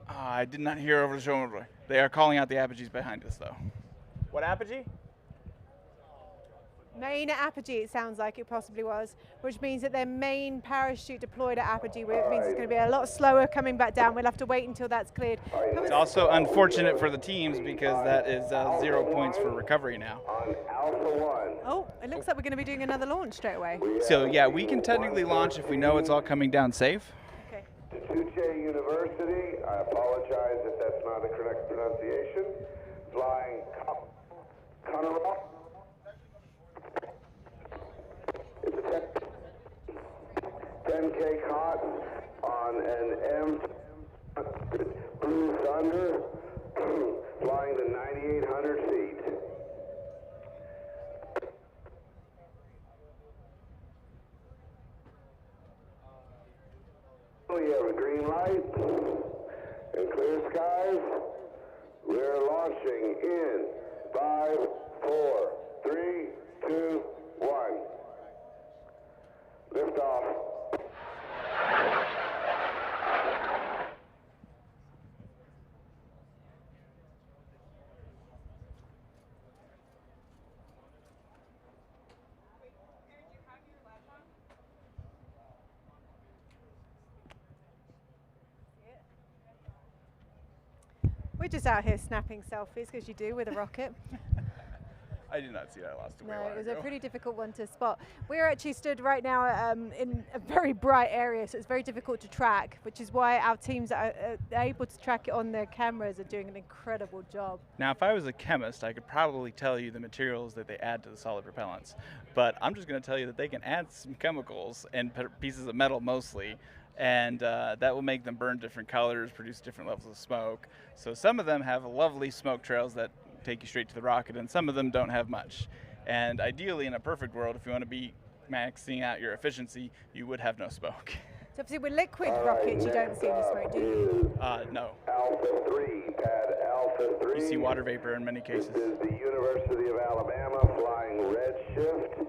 I did not hear over the shoulder. They are calling out the apogees behind us, though. What apogee? Main at apogee, it sounds like it possibly was, which means that their main parachute deployed at apogee, which means it's going to be a lot slower coming back down. We'll have to wait until that's cleared. It's also unfortunate for the teams because that is 0 points for recovery now. Oh, it looks like we're going to be doing another launch straight away. So yeah, we can technically launch if we know it's all coming down safe. Okay. Duzce University, I apologize if that's not the correct pronunciation. Flying Conoroe. It's a 10K cot on an M Blue Thunder, flying to 9,800 feet. We have a green light and clear skies. We're launching in 5, 4, 3, 2, 1. Lift off. We're just out here snapping selfies because you do with a rocket. I did not see that. I lost it. No, it was a pretty difficult one to spot. We're actually stood right now in a very bright area, so it's very difficult to track, which is why our teams that are able to track it on their cameras are doing an incredible job. Now, if I was a chemist, I could probably tell you the materials that they add to the solid propellants. But I'm just going to tell you that they can add some chemicals and pieces of metal mostly, and that will make them burn different colors, produce different levels of smoke. So some of them have lovely smoke trails that take you straight to the rocket, and some of them don't have much. And ideally, in a perfect world, if you want to be maxing out your efficiency, you would have no smoke. So obviously with liquid rockets, you don't see any smoke, do you? No. Alpha 3, pad Alpha 3. You see water vapor in many cases. This is the University of Alabama flying Redshift,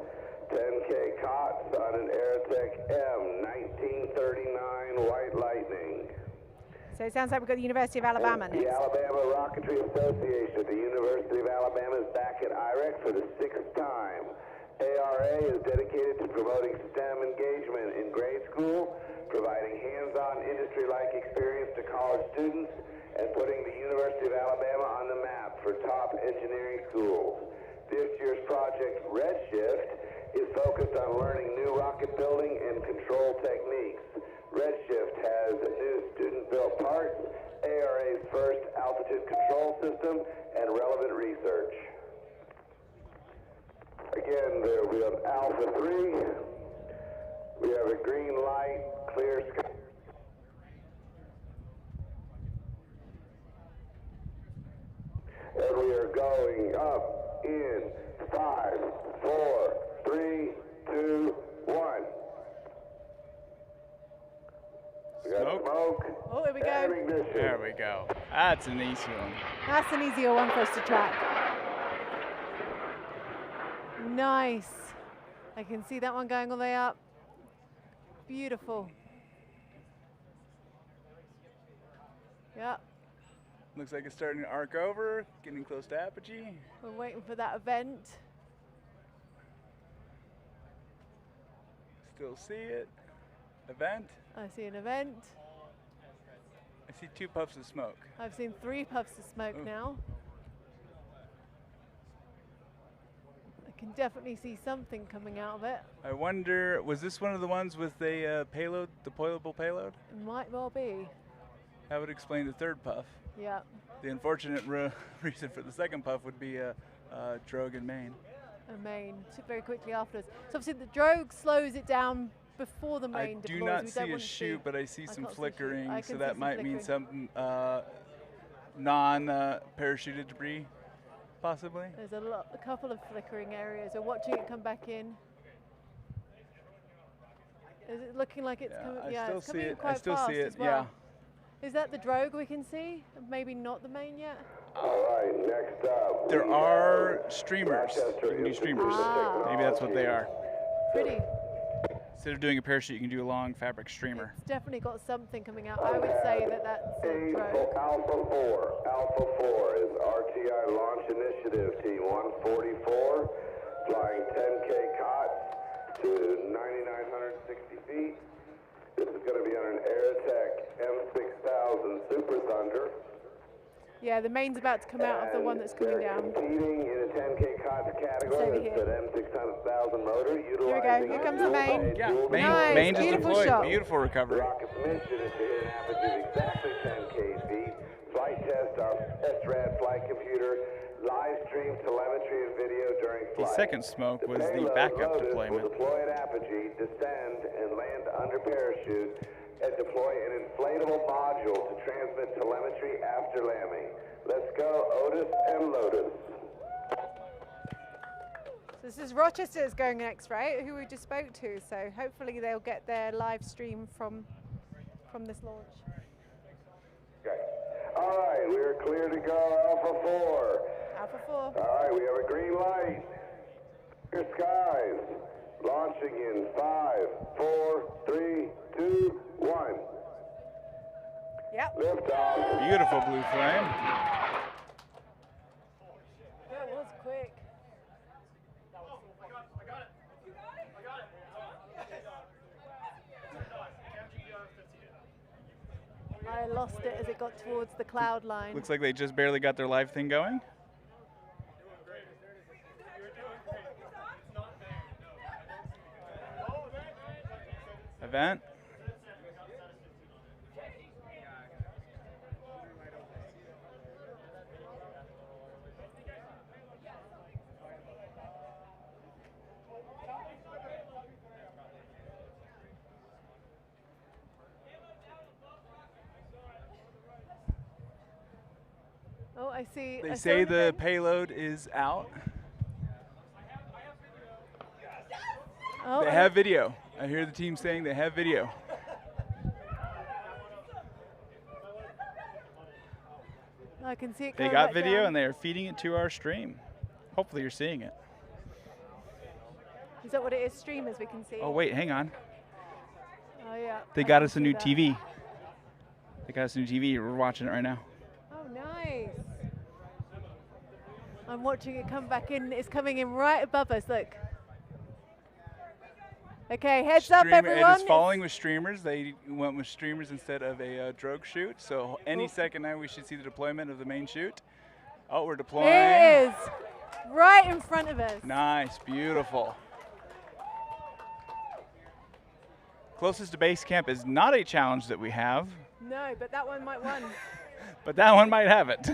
10K COTS on an Aerotech M 1939 White Lightning. So it sounds like we've got the University of Alabama next. The Alabama Rocketry Association, the University of Alabama, is back at IREC for the 6th time. ARA is dedicated to promoting STEM engagement in grade school, providing hands-on industry-like experience to college students, and putting the University of Alabama on the map for top engineering schools. This year's project, Redshift, is focused on learning new rocket building and control techniques. Redshift has new student-built parts, ARA's first altitude control system, and relevant research. Again, there we have Alpha 3. We have a green light, clear sky. And we are going up in 5, 4, 3, 2, 1. We got smoke. Oh, here we go. And ignition. There we go. That's an easy one. That's an easier one for us to track. Nice. I can see that one going all the way up. Beautiful. Yep. Looks like it's starting to arc over, getting close to apogee. We're waiting for that event. Still see it. Event. I see an event. I see 2 puffs of smoke. I've seen 3 puffs of smoke now. I can definitely see something coming out of it. I wonder, was this one of the ones with the payload, deployable payload? It might well be. That would explain the 3rd puff. Yeah. The unfortunate reason for the 2nd puff would be a drogue in main. A main, very quickly afterwards. So obviously the drogue slows it down before the main I deploys. do not see a chute, but I see some flickering, so that might mean some non-parachuted debris, possibly. There's a couple of flickering areas. We're watching it come back in. Is it looking like it's coming? Yeah, it's coming in quite fast as well. Is that the drogue we can see? Maybe not the main yet? All right, next up. There are streamers. You can do streamers. Maybe that's what they are. Pretty. Instead of doing a parachute, you can do a long fabric streamer. It's definitely got something coming out. I would say that that's a drogue. Alpha 4 is RTI Launch Initiative Team 144, flying 10K cots to 9,960 feet. This is going to be on an Aerotech M6000 Super Thunder. Yeah, the main's about to come out of the one that's coming down. Competing in a 10K cots category with an M6000 motor. Here we go. Here comes the main. Yeah, Nice. main just Beautiful deployed. shot. Beautiful recovery. Rocket's mission is to hit an apogee of exactly 10 kV. Flight test our SRAD flight computer. Live stream telemetry and video during The flight. second smoke was the payload backup Lotus deployment. will deploy at apogee, descend, and land under parachute, and deploy an inflatable module to transmit telemetry after landing. Let's go, Otis and Lotus. So this is Rochester's going next, right? Who we just spoke to. So hopefully they'll get their live stream from this launch. Okay. All right, we're clear to go, Alpha 4. Alpha 4. All right, we have a green light. Clear skies. Launching in 5, 4, 3, 2, 1. Yep. Lift off. Beautiful blue flame. That was quick. I lost it as it got towards the cloud line. Looks like they just barely got their live thing going. Event. Oh, I see. They say the payload is out. Oh, They have video. I hear the team saying they have video. I can see it. They coming got back video down. and they are feeding it to our stream. Hopefully you're seeing it. Is that what it is? Streamers we can see. Oh wait, hang on. Oh yeah. They I got can us a see new that. TV. They got us a new TV. We're watching it right now. Oh nice. I'm watching it come back in. It's coming in right above us. Look. Okay, heads up, everyone. It is falling with streamers. They went with streamers instead of a drogue shoot. So any second now we should see the deployment of the main shoot. Oh, we're deploying. It is right in front of us. Nice, beautiful. Closest to base camp is not a challenge that we have, No, but that one might win. but that one might have it.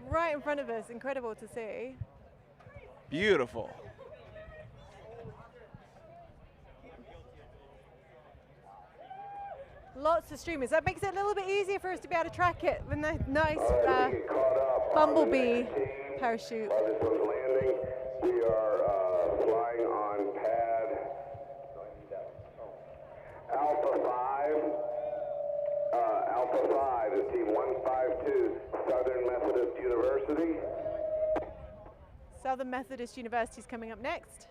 Right in front of us. Incredible to see. Beautiful. Lots of streamers. That makes it a little bit easier for us to be able to track it with the nice bumblebee parachute. While this one's landing, we are flying on pad Alpha 5. Alpha 5 is Team 152, Southern Methodist University. Southern Methodist University is coming up next.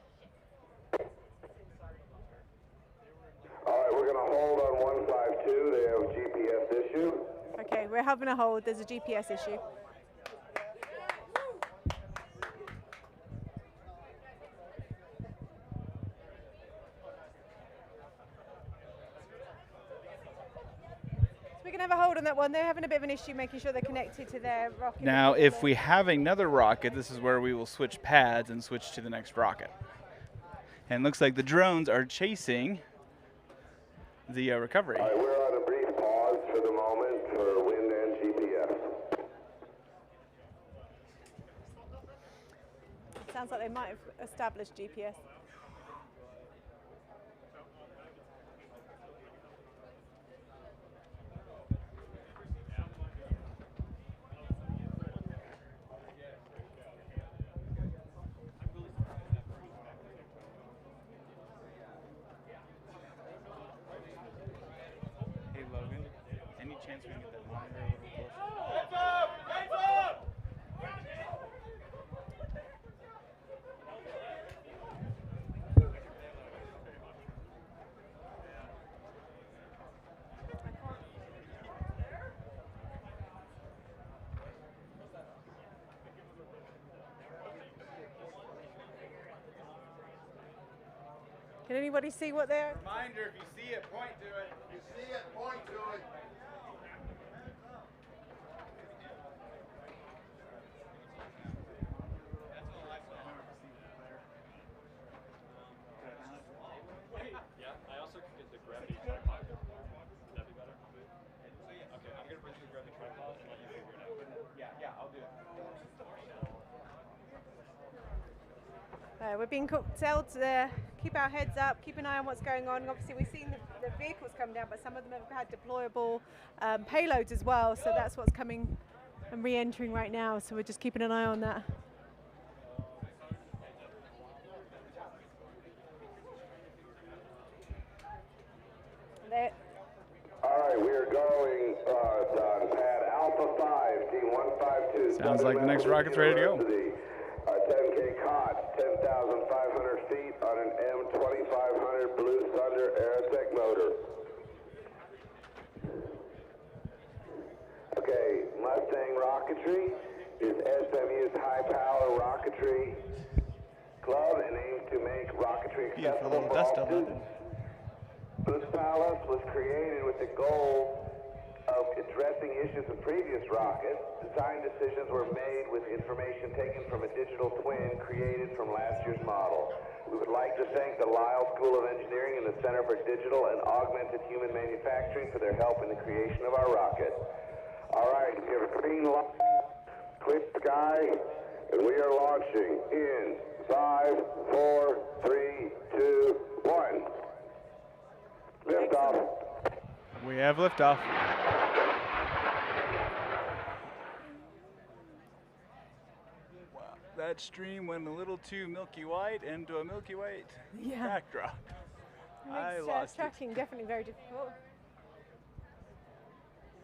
All right, we're going to hold on 152. They have a GPS issue. Okay, we're having a hold. There's a GPS issue. So we can have a hold on that one. They're having a bit of an issue making sure they're connected to their rocket. Now, if we have another rocket, this is where we will switch pads and switch to the next rocket. And it looks like the drones are chasing the recovery. All right, we're on a brief pause for the moment for wind and GPS. Sounds like they might have established GPS. Hey Logan, any chance we can get that monitor a little closer? Can anybody see what they're? Reminder, if you see it, point to it. If you see it, point to it. Yeah, I also could get the gravity tripod. Would that be better? Okay, I'm going to bring the gravity tripod and let you figure it out. Yeah, I'll do it. We're being told to keep our heads up, keep an eye on what's going on. Obviously, we've seen the vehicles come down, but some of them have had deployable payloads as well. So that's what's coming and re-entering right now. So we're just keeping an eye on that. All right, we are going on pad Alpha 5, Team 152. Sounds like the next rocket's ready to go. 10K COTS, 10,500 feet on an M2500 Blue Thunder Aerotech motor. Okay, Mustang Rocketry is SMU's high-power rocketry club and aims to make rocketry accessible for all students. This palace was created with the goal of addressing issues of previous rockets. Design decisions were made with information taken from a digital twin created from last year's model. We would like to thank the Lyle School of Engineering and the Center for Digital and Augmented Human Manufacturing for their help in the creation of our rocket. All right, we have a green light, clear sky, and we are launching in 5, 4, 3, 2, 1. Liftoff. We have liftoff. Wow, that stream went a little too milky white into a milky white backdrop. I lost tracking definitely very difficult.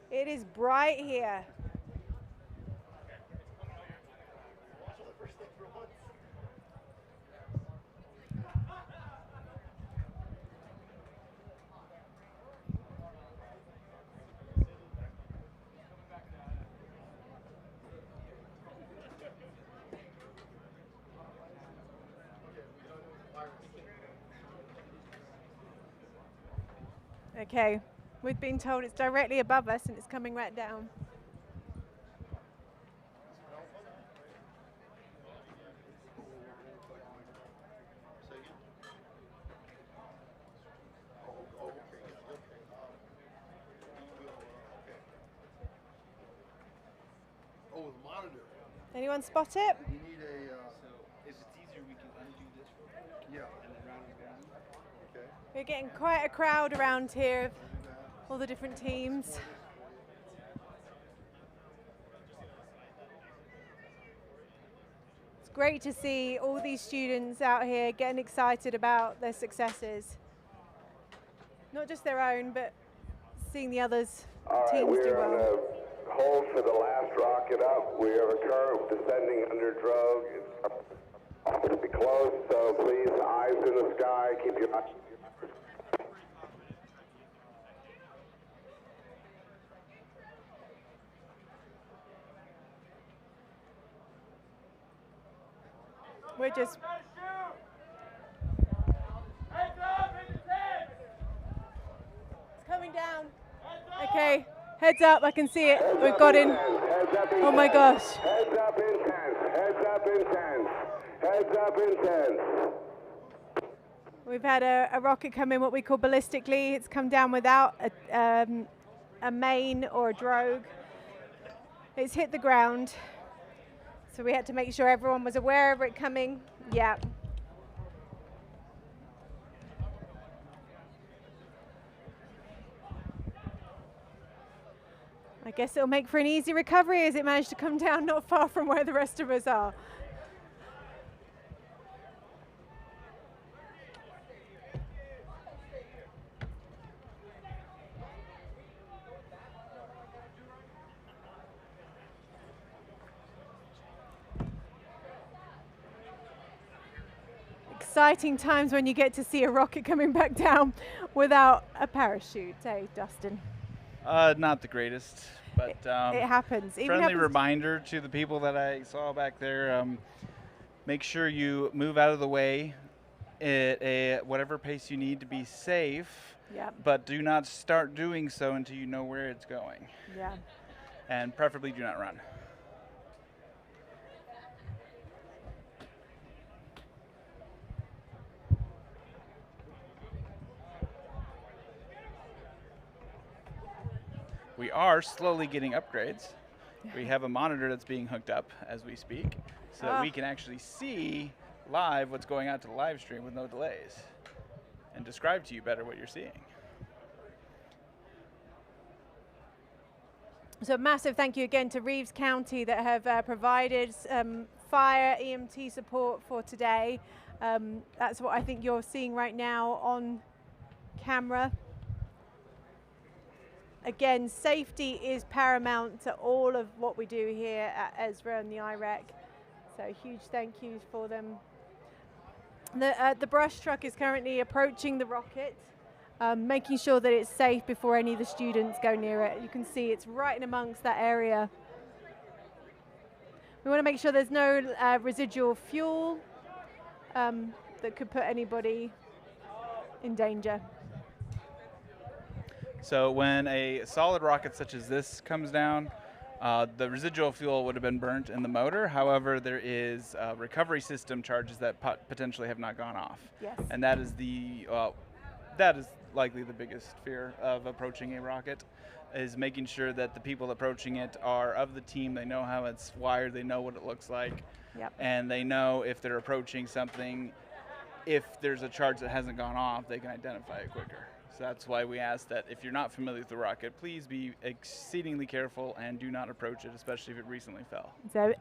It is bright here. Okay, we've been told it's directly above us and it's coming right down. Oh, the monitor. Anyone spot it? We need a, if it's easier, we can undo this. Yeah. And then round it down. Okay. We're getting quite a crowd around here of all the different teams. It's great to see all these students out here getting excited about their successes. Not just their own, but seeing the others teams do well. We're on a hold for the last rocket up. We have a curve descending under drogue. It's pretty close, so please, eyes in the sky, keep your eyes. We're just... It's coming down. Okay, heads up, I can see it. We've got in. Oh my gosh. Heads up intense, heads up intense, heads up intense. We've had a rocket come in what we call ballistically. It's come down without a main or a drogue. It's hit the ground. So we had to make sure everyone was aware of it coming. Yeah. I guess it'll make for an easy recovery as it managed to come down not far from where the rest of us are. Exciting times when you get to see a rocket coming back down without a parachute, hey, Dustin? Not the greatest, but it happens. Friendly reminder to the people that I saw back there, make sure you move out of the way at whatever pace you need to be safe. Yeah. But do not start doing so until you know where it's going. Yeah. And preferably do not run. We are slowly getting upgrades. We have a monitor that's being hooked up as we speak, so that we can actually see live what's going out to the live stream with no delays and describe to you better what you're seeing. So massive thank you again to Reeves County that have provided fire EMT support for today. That's what I think you're seeing right now on camera. Again, safety is paramount to all of what we do here at Ezra and the IREC. So huge thank you for them. The brush truck is currently approaching the rocket, making sure that it's safe before any of the students go near it. You can see it's right in amongst that area. We want to make sure there's no residual fuel that could put anybody in danger. So when a solid rocket such as this comes down, the residual fuel would have been burnt in the motor. However, there is recovery system charges that potentially have not gone off. Yes. And that is likely the biggest fear of approaching a rocket, is making sure that the people approaching it are of the team. They know how it's wired, they know what it looks like, and they know if they're approaching something, if there's a charge that hasn't gone off, they can identify it quicker. So that's why we ask that if you're not familiar with the rocket, please be exceedingly careful and do not approach it, especially if it recently fell. So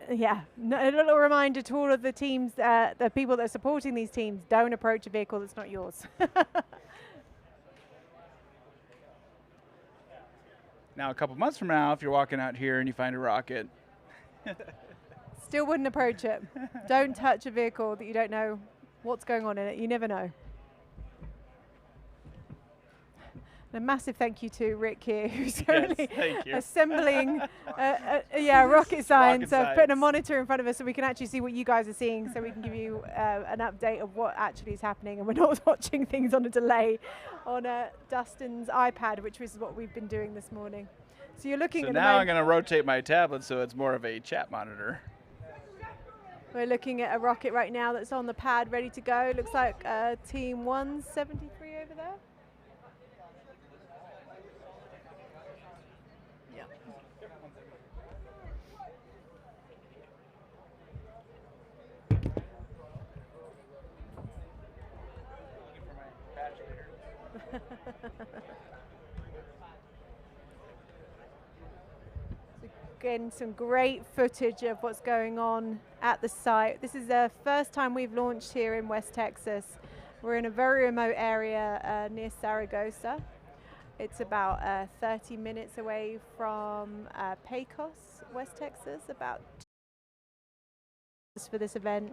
yeah, a little reminder to all of the teams, the people that are supporting these teams, don't approach a vehicle that's not yours. Now, a couple months from now, if you're walking out here and you find a rocket, still wouldn't approach it. Don't touch a vehicle that you don't know what's going on in it. You never know. A massive thank you to Rick here, who's currently assembling rocket science, putting a monitor in front of us so we can actually see what you guys are seeing, so we can give you an update of what actually is happening, and we're not watching things on a delay on Dustin's iPad, which is what we've been doing this morning. So you're looking at now I'm going to rotate my tablet so it's more of a chat monitor. We're looking at a rocket right now that's on the pad ready to go. Looks like team 173 over there. Again, some great footage of what's going on at the site. This is the first time we've launched here in West Texas. We're in a very remote area near Zaragoza. It's about 30 minutes away from Pecos, West Texas, about for this event.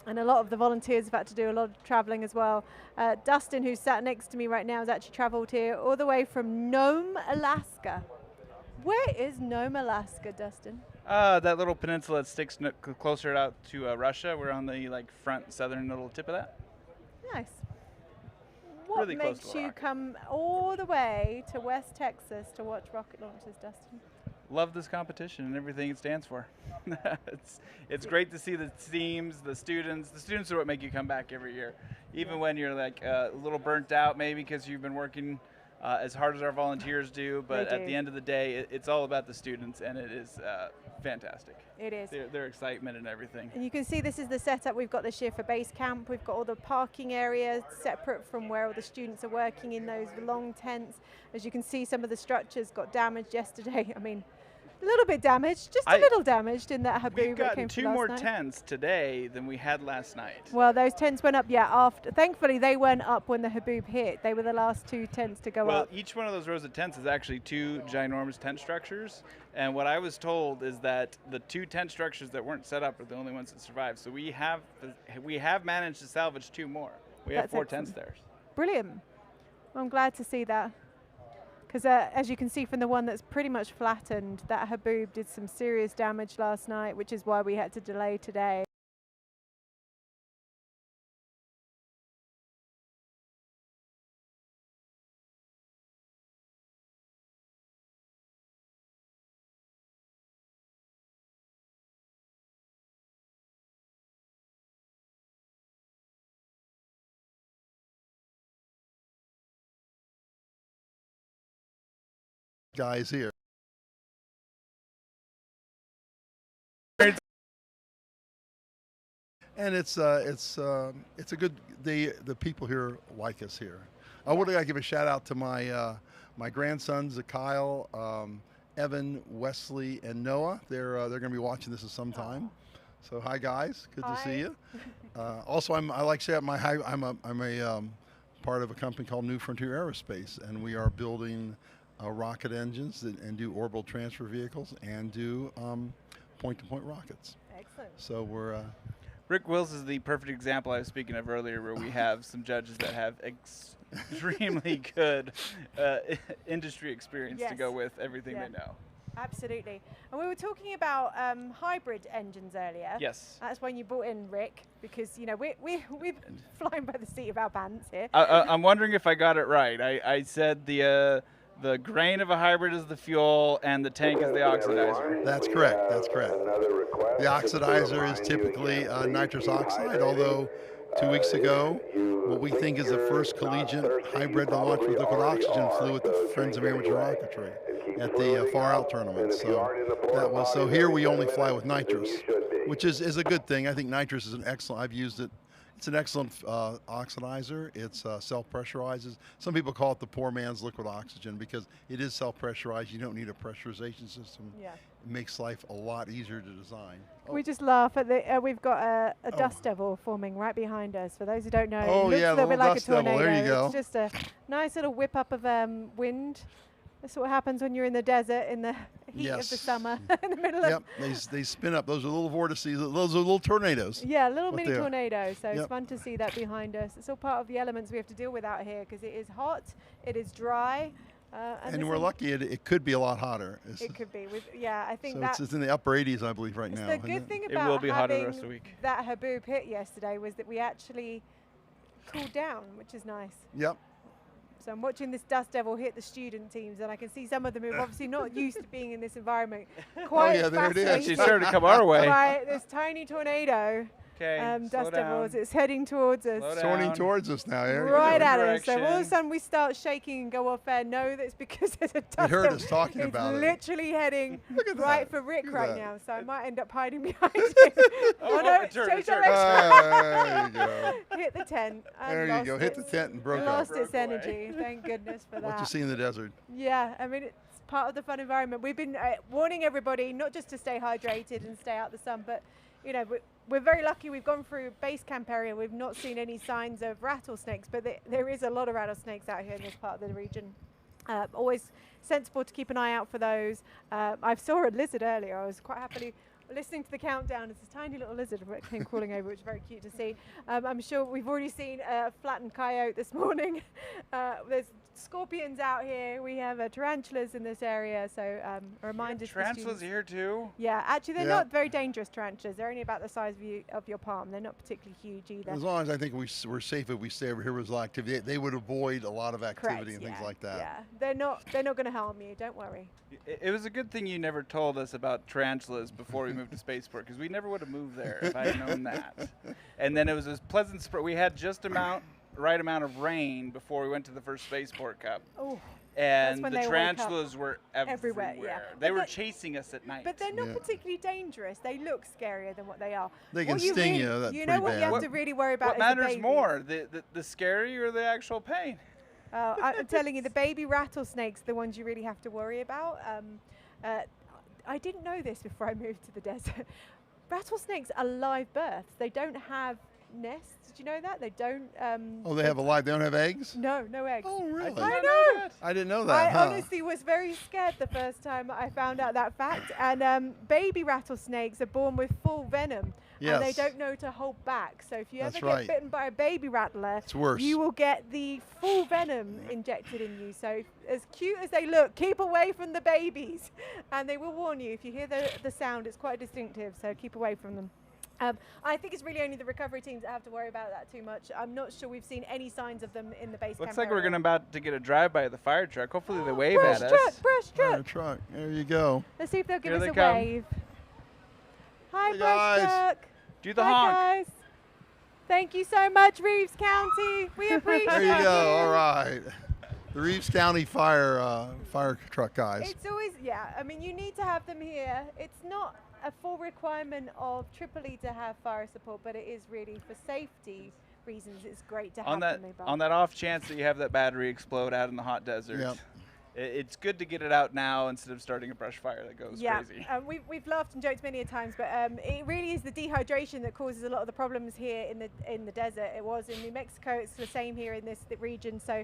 And a lot of the volunteers have had to do a lot of traveling as well. Dustin, who's sat next to me right now, has actually traveled here all the way from Nome, Alaska. Where is Nome, Alaska, Dustin? That little peninsula that sticks closer out to Russia. We're on the front southern little tip of that. Nice. What really makes you come all the way to West Texas to watch rocket launches, Dustin? Love this competition and everything it stands for. It's great to see the teams, the students. The students are what make you come back every year, even when you're a little burnt out, maybe because you've been working as hard as our volunteers do. But at the end of the day, it's all about the students, and it is fantastic. It is. Their excitement and everything. And you can see this is the setup we've got this year for base camp. We've got all the parking areas separate from where all the students are working in those long tents. As you can see, some of the structures got damaged yesterday. I mean, a little bit damaged, just a little damaged in that haboob. We've gotten 2 more tents today than we had last night. Well, those tents went up, after. Thankfully, they went up when the haboob hit. They were the last 2 tents to go up. Well, each one of those rows of tents is actually 2 ginormous tent structures. And what I was told is that the 2 tent structures that weren't set up are the only ones that survived. So we have managed to salvage 2 more. We have 4 tents there. Brilliant. I'm glad to see that. Because as you can see from the one that's pretty much flattened, that haboob did some serious damage last night, which is why we had to delay today. guys here. And it's a good, the people here like us here. I would like to give a shout out to my grandsons, Kyle, Evan, Wesley, and Noah. They're going to be watching this at some time. So hi guys, good to see you. Also, I like to say I'm a part of a company called New Frontier Aerospace, and we are building rocket engines and do orbital transfer vehicles and do point-to-point rockets. Excellent. So we're. Rick Wills is the perfect example I was speaking of earlier, where we have some judges that have extremely good industry experience to go with everything they know. Absolutely. And we were talking about hybrid engines earlier. Yes. That's when you brought in Rick, because we're flying by the seat of our pants here. I'm wondering if I got it right. I said the grain of a hybrid is the fuel and the tank is the oxidizer. That's correct. That's correct. The oxidizer is typically nitrous oxide, although 2 weeks ago, what we think is the first collegiate hybrid to launch with liquid oxygen flew with the Friends of Amateur Rocketry at the Far Out tournament. So here we only fly with nitrous, which is a good thing. I think nitrous is an excellent. I've used it. It's an excellent oxidizer. It's self-pressurizes. Some people call it the poor man's liquid oxygen because it is self-pressurized. You don't need a pressurization system. Yeah. It makes life a lot easier to design. We just laugh at the. We've got a dust devil forming right behind us. For those who don't know, it looks yeah, a little bit like a dust devil. tornado. There you go. It's just a nice little whip up of wind. That's what happens when you're in the desert in the heat of the summer, in the middle of. They spin up. Those are little vortices. Those are little tornadoes. Yeah, little mini tornadoes. So it's fun to see that behind us. It's all part of the elements we have to deal with out here because it is hot, it is dry. And we're lucky. It could be a lot hotter. It could be. I think so it's in the upper 80s, I believe, right now. The good thing about it will be hotter the rest of the week. That haboob hit yesterday was that we actually cooled down, which is nice. Yep. So I'm watching this dust devil hit the student teams, and I can see some of them who are obviously not used to being in this environment. Quite there it is. She's starting to come our way. Right, this tiny tornado. Dust devils, it's heading towards us. It's turning towards us now, Eric. Right at us. So all of a sudden we start shaking and go off air. No, that's because there's a dust devil. You heard us talking about it. It's literally heading right for Rick right now. So I might end up hiding behind him. No, change direction. There you go. Hit the tent. There you go. Hit the tent and broke lost its energy. Thank goodness for that. What you see in the desert. Yeah, I mean, it's part of the fun environment. We've been warning everybody not just to stay hydrated and stay out the sun, but we're very lucky. We've gone through base camp area. We've not seen any signs of rattlesnakes, but there is a lot of rattlesnakes out here in this part of the region. Always sensible to keep an eye out for those. I saw a lizard earlier. I was quite happily listening to the countdown. It's a tiny little lizard that came crawling over, which is very cute to see. I'm sure we've already seen a flattened coyote this morning. There's scorpions out here. We have tarantulas in this area, so a reminder to tarantulas here too? Yeah, actually they're not very dangerous tarantulas. They're only about the size of your palm. They're not particularly huge either. As long as I think we're safe if we stay over here with activity, they would avoid a lot of activity and things like that. Yeah, they're not going to harm you. Don't worry. It was a good thing you never told us about tarantulas before we moved to Spaceport, because we never would have moved there if I had known that. And then it was this pleasant spring. We had just right amount of rain before we went to the first Spaceport Cup. Oh, and the tarantulas were everywhere. Yeah. They were chasing us at night. But they're not particularly dangerous. They look scarier than what they are. They can sting you. That's you know what you have to really worry about. What matters more, the scary or the actual pain? I'm telling you, the baby rattlesnakes are the ones you really have to worry about. I didn't know this before I moved to the desert. Rattlesnakes are live births. They don't have nests. Did you know that? They don't. They have they don't have eggs? No, no eggs. Oh, really? I know. I didn't know that. I honestly was very scared the first time I found out that fact. And baby rattlesnakes are born with full venom. Yes. And they don't know to hold back. So if you ever get bitten by a baby rattler, it's worse. You will get the full venom injected in you. So as cute as they look, keep away from the babies. And they will warn you. If you hear the sound, it's quite distinctive. So keep away from them. I think it's really only the recovery teams that have to worry about that too much. I'm not sure we've seen any signs of them in the base camp. Looks like we're about to get a drive-by of the fire truck. Hopefully they wave at us. Brush truck. Fire truck. There you go. Let's see if they'll give us a come. wave. Hi, hey brush truck. Do the honk. Guys. Thank you so much, Reeves County. We appreciate it. There you go. All right. The Reeves County fire truck guys. It's always, yeah, I mean, you need to have them here. It's not a full requirement of EEE to have fire support, but it is really for safety reasons. It's great to have them mobile. On that off chance that you have that battery explode out in the hot desert. Yep. It's good to get it out now instead of starting a brush fire that goes crazy. We've laughed and joked many a times, but it really is the dehydration that causes a lot of the problems here in the desert. It was in New Mexico. It's the same here in this region. So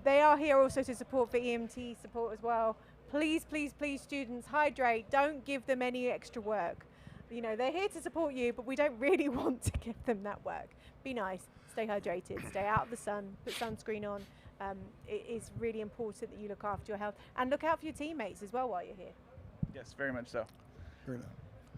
they are here also to support for EMT support as well. Please, please, please, students, hydrate. Don't give them any extra work. You know, they're here to support you, but we don't really want to give them that work. Be nice. Stay hydrated. Stay out of the sun. Put sunscreen on. It is really important that you look after your health and look out for your teammates as well while you're here. Yes, very much so. Fair enough.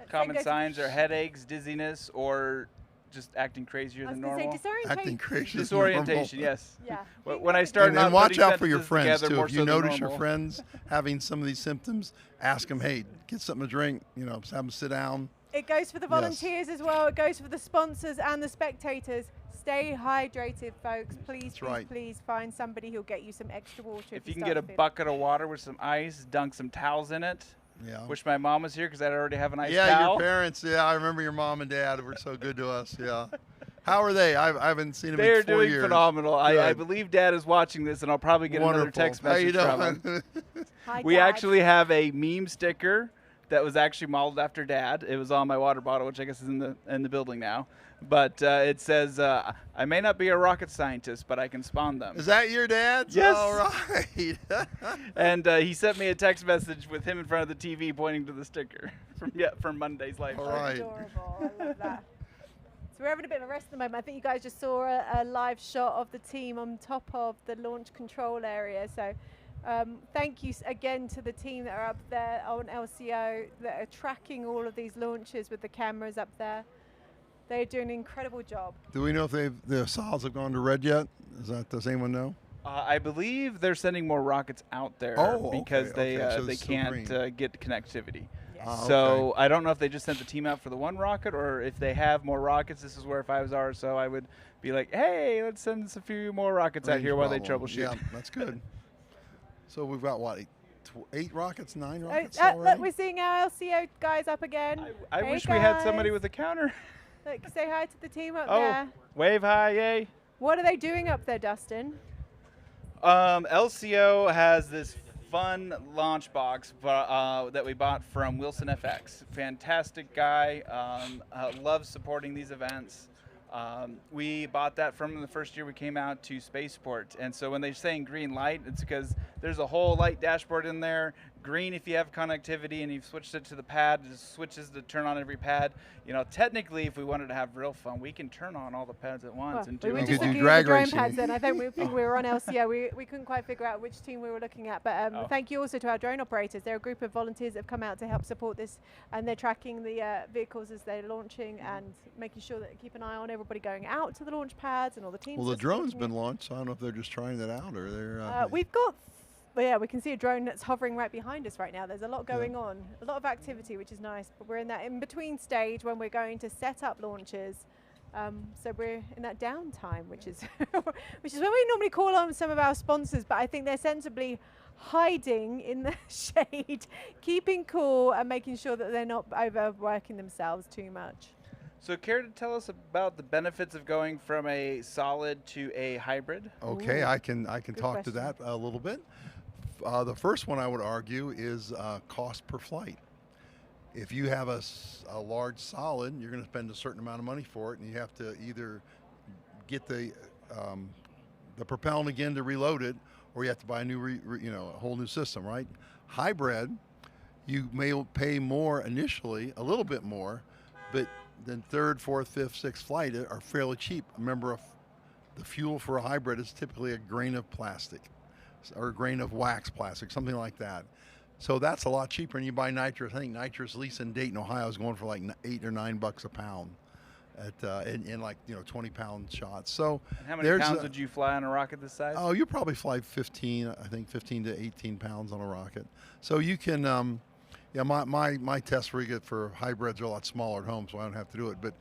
Common signs are headaches, dizziness, or just acting crazier than normal. Acting crazier. Disorientation, yes. Yeah. When I started and watch out for your friends together, too. more If so you than notice your normal. friends having some of these symptoms, ask them, hey, get something to drink. You know, have them sit down. It goes for the volunteers as well. It goes for the sponsors and the spectators. Stay hydrated, folks. Please, please find somebody who'll get you some extra water. If you can get a bucket of water with some ice, dunk some towels in it. Yeah. Wish my mom was here because I'd already have an ice towel. Yeah, your parents. Yeah, I remember your mom and dad were so good to us. Yeah. How are they? I haven't seen them in 4 years. They're doing phenomenal. I believe Dad is watching this, and I'll probably get another text message from him. Hi, We Dad. actually have a meme sticker that was actually modeled after Dad. It was on my water bottle, which I guess is in the building now. But it says, I may not be a rocket scientist, but I can spawn them. Is that your dad's? Yes. All right. And he sent me a text message with him in front of the TV pointing to the sticker from Monday's live. All right. Adorable. I love that. So we're having a bit of a rest at the moment. I think you guys just saw a live shot of the team on top of the launch control area. So thank you again to the team that are up there on LCO that are tracking all of these launches with the cameras up there. They're doing an incredible job. Do we know if the solids have gone to red yet? Does anyone know? I believe they're sending more rockets out there because they can't get connectivity. So I don't know if they just sent the team out for the one rocket or if they have more rockets. This is where if I was RSO, I would be like, hey, let's send us a few more rockets out here while they troubleshoot. Yeah, that's good. So we've got, what, 8 rockets, 9 rockets Look, already? we're seeing our LCO guys up again. I Hey, wish we had guys. somebody with a counter. Look, say hi to the team up Oh, there. wave hi, yay. What are they doing up there, Dustin? LCO has this fun launch box that we bought from Wilson FX. Fantastic guy, loves supporting these events. We bought that from him the first year we came out to Spaceport. And so when they're saying green light, it's because there's a whole light dashboard in there. Green if you have connectivity and you've switched it to the pad, it switches to turn on every pad. You know, technically, if we wanted to have real fun, we can turn on all the pads at once. And We were do just looking at the drone pads then. I think we were on LCO. We couldn't quite figure out which team we were looking at. But thank you also to our drone operators. They're a group of volunteers that have come out to help support this. And they're tracking the vehicles as they're launching and making sure that they keep an eye on everybody going out to the launch pads and all the teams. Well, the drone's been launched, so I don't know if they're just trying that out or they're... We've got... yeah, we can see a drone that's hovering right behind us right now. There's a lot going on, a lot of activity, which is nice. But we're in that in-between stage when we're going to set up launches. So we're in that downtime, which is which is when we normally call on some of our sponsors. But I think they're sensibly hiding in the shade, keeping cool and making sure that they're not overworking themselves too much. So care to tell us about the benefits of going from a solid to a hybrid? Okay, I can talk to that a little bit. The first one I would argue is cost per flight. If you have a large solid, you're going to spend a certain amount of money for it, and you have to either get the propellant again to reload it, or you have to buy a new, a whole new system, right? Hybrid, you may pay more initially, a little bit more, but then third, fourth, fifth, sixth flight are fairly cheap. Remember, the fuel for a hybrid is typically a grain of plastic or a grain of wax plastic, something like that. So that's a lot cheaper. And you buy nitrous. I think nitrous, at least in Dayton, Ohio, is going for like $8 or $9 a pound in like 20-pound shots. So and how many pounds would you fly on a rocket this size? Oh, you probably fly 15 to 18 pounds on a rocket. So you can. Yeah, my test rig for hybrids are a lot smaller at home, so I don't have to do it. But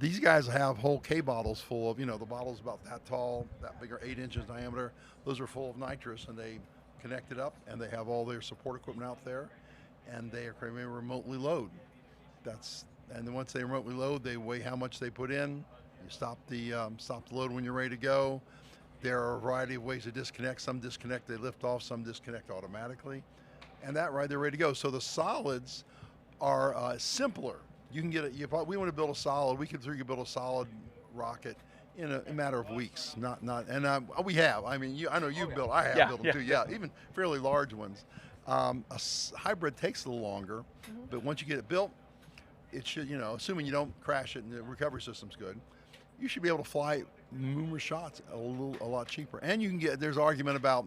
These guys have whole K bottles full of, the bottle's about that tall, that big, or 8 inches diameter. Those are full of nitrous, and they connect it up, and they have all their support equipment out there, and they are remotely load. And then once they remotely load, they weigh how much they put in. You stop the load when you're ready to go. There are a variety of ways to disconnect. Some disconnect, they lift off. Some disconnect automatically, and that they're ready to go. So the solids are simpler. You can get it. We want to build a solid. We could build a solid rocket in a matter of weeks. We have. I mean, I know you've built. I have built them too. Yeah, even fairly large ones. A hybrid takes a little longer, but once you get it built, it should. Assuming you don't crash it and the recovery system's good, you should be able to fly numerous shots a lot cheaper. And you can get. There's argument about.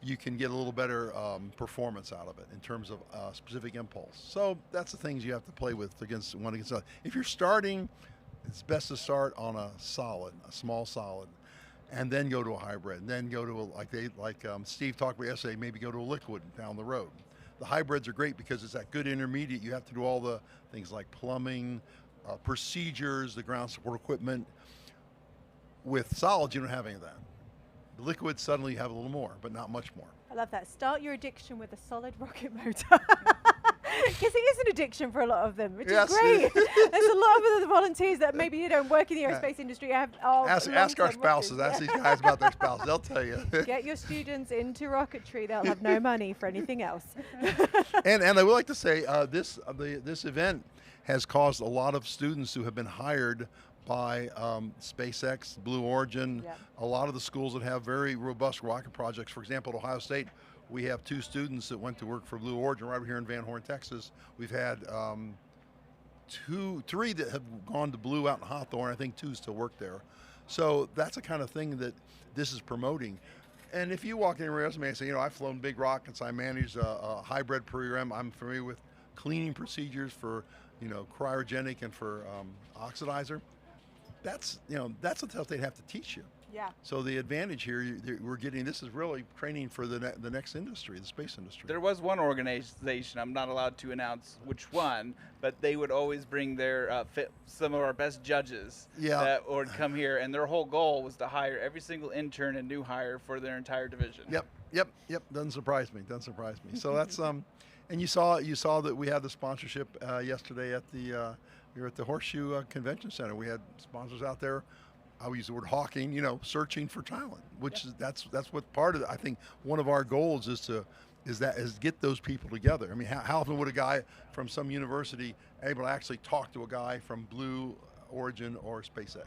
You can get a little better performance out of it in terms of specific impulse. So that's the things you have to play with against one against another. If you're starting, it's best to start on a small solid, and then go to a hybrid, and then go to like Steve talked about yesterday, maybe go to a liquid down the road. The hybrids are great because it's that good intermediate. You have to do all the things like plumbing, procedures, the ground support equipment. With solids, you don't have any of that. The liquids suddenly you have a little more, but not much more. I love that. Start your addiction with a solid rocket motor. Because it is an addiction for a lot of them, which is great. There's a lot of the volunteers that maybe don't work in the aerospace industry. Ask our spouses. Ask these guys about their spouse. They'll tell you. Get your students into rocketry. They'll have no money for anything else. and I would like to say this event has caused a lot of students who have been hired by SpaceX, Blue Origin, a lot of the schools that have very robust rocket projects. For example, at Ohio State, we have 2 students that went to work for Blue Origin right over here in Van Horn, Texas. We've had 3 that have gone to Blue out in Hawthorne. I think 2 still work there. So that's the kind of thing that this is promoting. And if you walk in your resume and say, I've flown big rockets, I managed a hybrid program, I'm familiar with cleaning procedures for, cryogenic and for oxidizer. That's the stuff they'd have to teach you. Yeah. So the advantage here we're getting, this is really training for the next industry, the space industry. There was one organization, I'm not allowed to announce which one, but they would always bring their some of our best judges that would come here, and their whole goal was to hire every single intern and new hire for their entire division. Yep. Doesn't surprise me. So that's and you saw that we had the sponsorship yesterday at the. We were at the Horseshoe Convention Center. We had sponsors out there. I would use the word hawking, searching for talent, which is that's what part of it. I think one of our goals is get those people together. I mean, how often would a guy from some university able to actually talk to a guy from Blue Origin or SpaceX?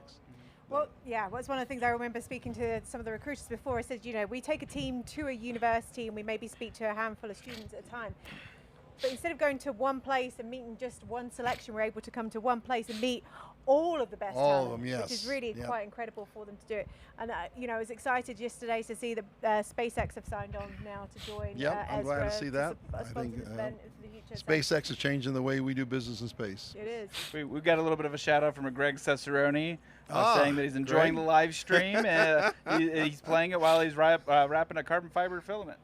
Well, that's one of the things I remember speaking to some of the recruiters before. I said, we take a team to a university and we maybe speak to a handful of students at a time. But instead of going to one place and meeting just one selection, we're able to come to one place and meet all of the best talent, of them, yes. Which is really quite incredible for them to do it. And I was excited yesterday to see that SpaceX have signed on now to join. I'm glad to see that. I think SpaceX is changing the way we do business in space. It is. We got a little bit of a shout out from Greg Cicerone saying that he's enjoying the live stream. And he's playing it while he's wrapping a carbon fiber filament.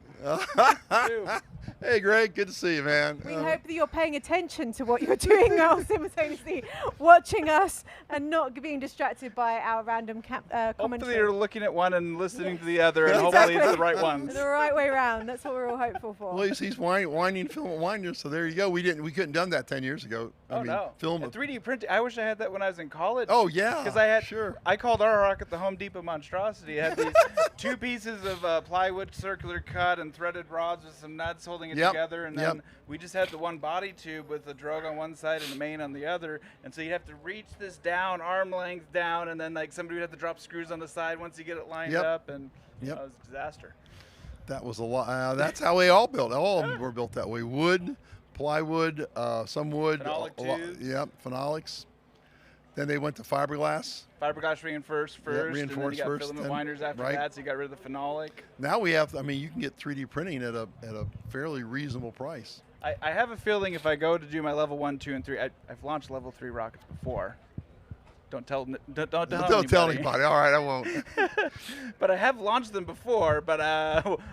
Hey, Greg, good to see you, man. We hope that you're paying attention to what you're doing now, simultaneously watching us and not being distracted by our random commentary. Hopefully you're looking at one and listening to the other, and hopefully it's the right ones. The right way around. That's what we're all hopeful for. Well, he's winding filament winders, so there you go. We couldn't done that 10 years ago. Film 3D printing. I wish I had that when I was in college. Oh yeah, because I called our rocket the Home Depot monstrosity. It had these 2 pieces of plywood circular cut and threaded rods with some nuts holding it together, and then we just had the one body tube with the drogue on one side and the main on the other, and so you'd have to reach this down, arm length down, and then somebody would have to drop screws on the side once you get it lined up, and it was a disaster. That was a lot. That's how we all built. All of them were built that way. Wood, plywood, some wood. Phenolic tubes. Phenolics. Then they went to fiberglass. Fiberglass reinforced first, and then you got filament winders after that, so you got rid of the phenolic. Now we have, you can get 3D printing at a fairly reasonable price. I have a feeling if I go to do my level 1, 2, and 3, I've launched level 3 rockets before. Don't tell tell anybody. All right, I won't. But I have launched them before. But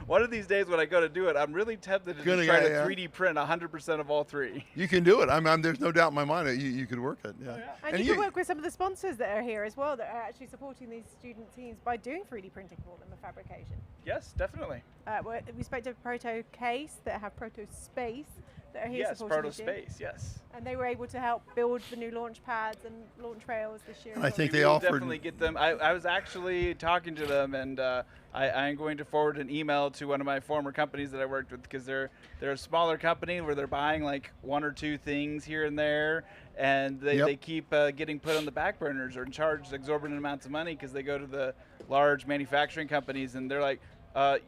one of these days when I go to do it, I'm really tempted to try to 3D print 100% of all 3. You can do it. There's no doubt in my mind that you could work it. Yeah. And you can work with some of the sponsors that are here as well that are actually supporting these student teams by doing 3D printing for them and fabrication. Yes, definitely. We spoke to Proto Case that have Proto Space that are here yes, supporting Proto Space, yes. And they were able to help build the new launch pads and launch trails this year. And I think they offered definitely get them. I was actually talking to them, and I'm going to forward an email to one of my former companies that I worked with, because they're a smaller company where they're buying like 1 or 2 things here and there, and they keep getting put on the back burners or charged exorbitant amounts of money because they go to the large manufacturing companies and they're like,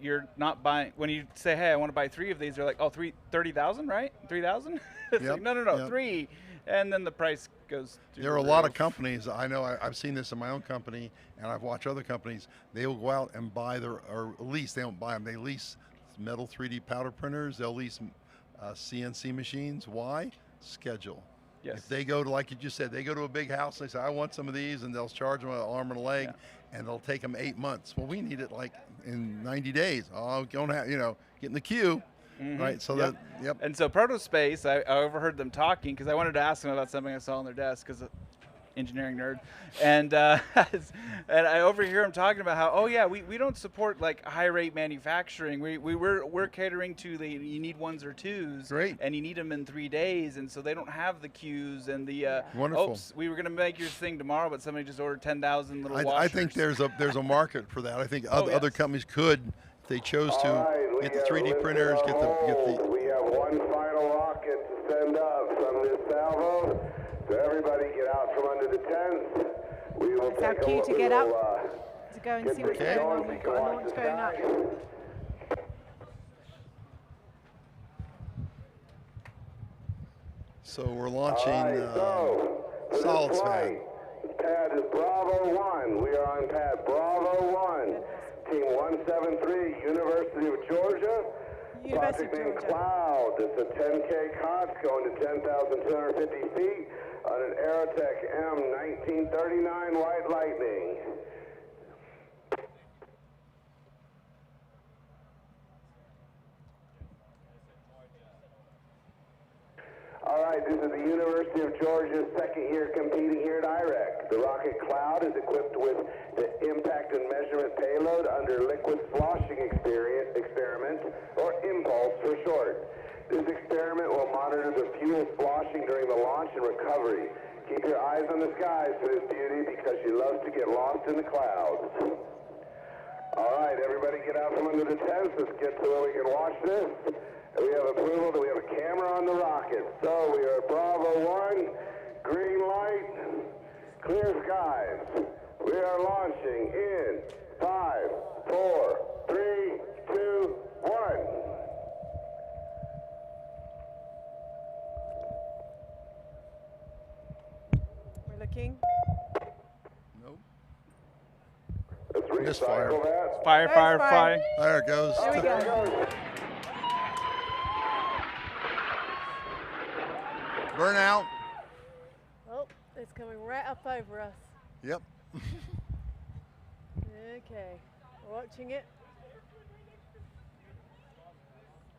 you're not buying. When you say, hey, I want to buy 3 of these, they're like, oh, 30,000, right? 3,000? It's like, no, 3. And then the price goes through. There are a lot of companies. I know I've seen this in my own company, and I've watched other companies. They will go out and buy or lease. They don't buy them. They lease metal 3D powder printers. They'll lease CNC machines. Why? Schedule. Yes. If they go to, like you just said, they go to a big house, they say, I want some of these, and they'll charge them an arm and a leg, and they'll take them 8 months. Well, we need it like in 90 days. Oh, don't have, get in the queue. Right, so And so Protospace, I overheard them talking because I wanted to ask them about something I saw on their desk because engineering nerd, and and I overhear them talking about how we don't support like high rate manufacturing. We're catering to you need 1s or 2s, great, and you need them in 3 days, and so they don't have the queues and the wonderful. Oops, we were going to make your thing tomorrow, but somebody just ordered 10,000 little washers. I think there's a market for that. I think other companies could. If they chose to get the 3D printers, get the. We have one final rocket to send up from this salvo, so everybody get out from under the tents. We will take a look. To get up, to go and see what's going on. We've got a launch going up. So we're launching solids pad. Pad is Bravo 1. We are on pad Bravo 1. Team 173, University of Georgia. Project name Cloud. It's a 10K COTS going to 10,250 feet on an Aerotech M1939 White Lightning. All right, this is the University of Georgia's second year competing here at IREC. The Rocket Cloud is equipped with the impact and measurement payload under liquid sloshing experiment, or IMPULSE for short. This experiment will monitor the fuel sloshing during the launch and recovery. Keep your eyes on the skies for this beauty because she loves to get lost in the clouds. All right, everybody get out from under the tents. Let's get to where we can watch this. We have approval that we have a camera on the rocket. So we are Bravo 1, green light, clear skies. We are launching in 5, 4, 3, 2, 1. We're looking. Nope. Let's recycle that. Fire. There it goes. There we go. Burn out. Oh, it's coming right up over us. Yep. Okay, watching it.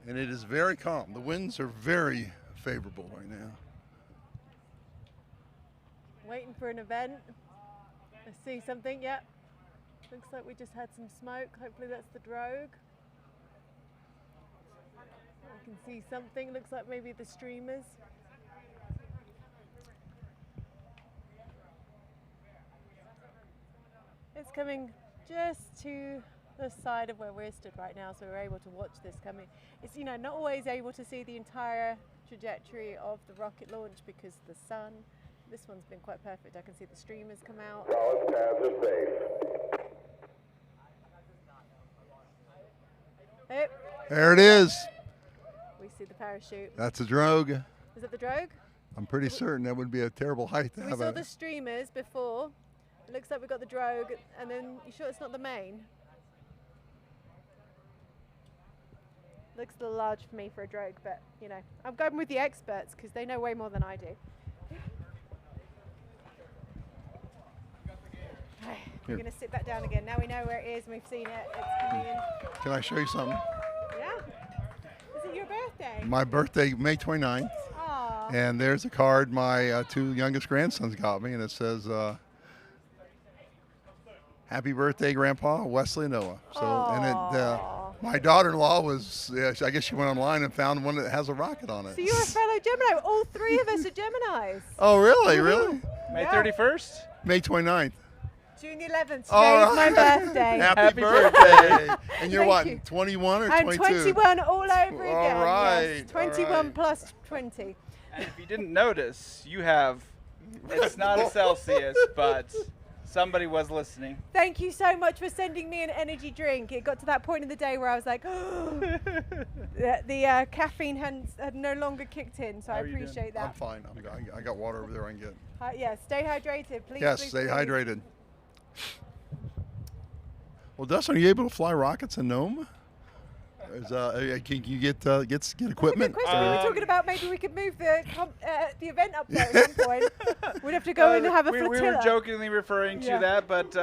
And it is very calm. The winds are very favorable right now. Waiting for an event. I see something, yep. Looks like we just had some smoke. Hopefully that's the drogue. I can see something. Looks like maybe the streamers. It's coming just to the side of where we're stood right now, so we're able to watch this coming. It's, not always able to see the entire trajectory of the rocket launch because the sun. This one's been quite perfect. I can see the streamers come out. Solid pads are safe. Oh. There it is. We see the parachute. That's a drogue. Is that the drogue? I'm pretty certain that would be a terrible height to So we have. saw the streamers before. It looks like we've got the drogue, and then you sure it's not the main? Looks a little large for me for a drogue, but I'm going with the experts because they know way more than I do. We're going to sit that down again. Now we know where it is and we've seen it. It's coming in. Can I show you something? Yeah. Is it your birthday? My birthday, May 29th. Aww. And there's a card my 2 youngest grandsons got me, and it says, "Happy birthday, Grandpa, Wesley and Noah." So, and my daughter-in-law was, I guess she went online and found one that has a rocket on it. So you're a fellow Gemini. All 3 of us are Geminis. Oh, really? Really? May 31st? May 29th. June the 11th. Today's All my right. birthday. Happy birthday. And you're Thank what, you. 21 or I'm 22? 21 all over again. All right. Yes. 21 plus 20. And if you didn't notice, you have, it's not a Celsius, but somebody was listening. Thank you so much for sending me an energy drink. It got to that point in the day where I was like, oh, the caffeine had no longer kicked in, so I appreciate that. I'm fine. I got water over there I can get. Yeah, stay hydrated, please. Yes, please, stay please. hydrated. Well, Dustin, are you able to fly rockets in Nome? Can you get equipment? That's a good question. We were talking about maybe we could move the event up there at some point. We'd have to go and have a flotilla. We were jokingly referring to that, but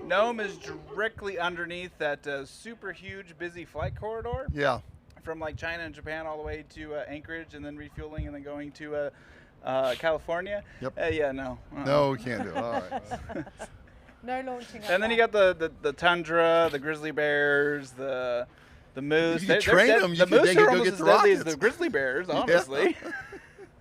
Nome is directly underneath that super huge busy flight corridor. Yeah. From like China and Japan all the way to Anchorage, and then refueling, and then going to California. Yep. Yeah, no. No, we can't do it. All right. No launching. And then you got the tundra, the grizzly bears, the moose. You can train them. The moose they are can go almost get as the deadly as rockets. the grizzly bears, honestly.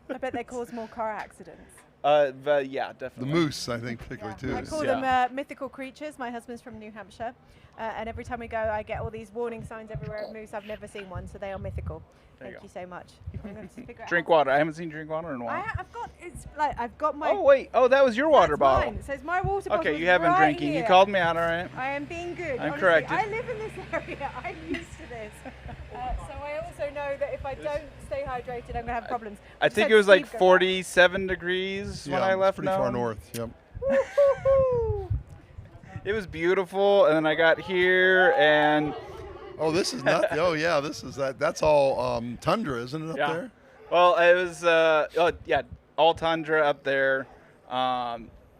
I bet they cause more car accidents. Yeah, definitely. The moose, I think, particularly too. I call them mythical creatures. My husband's from New Hampshire, and every time we go, I get all these warning signs everywhere of moose. I've never seen one, so they are mythical. Thank you so much. I'm going to figure Drink water. I haven't seen drink water in a while. I've got my. Oh wait. Oh, that was your water bottle. Mine. So it's my water bottle. Okay, you have been right drinking. here. You called me out, all right? I am being good. I'm honestly. corrected. I live in this area. I'm used to this. So I also know that if I don't stay hydrated, I'm going to have problems. I think it was like 47 degrees when I left. Pretty far north. Yep. It was beautiful, and then I got here and. Oh, this is not. Oh, yeah, this is that. That's all tundra, isn't it, up there? Well, it was. All tundra up there.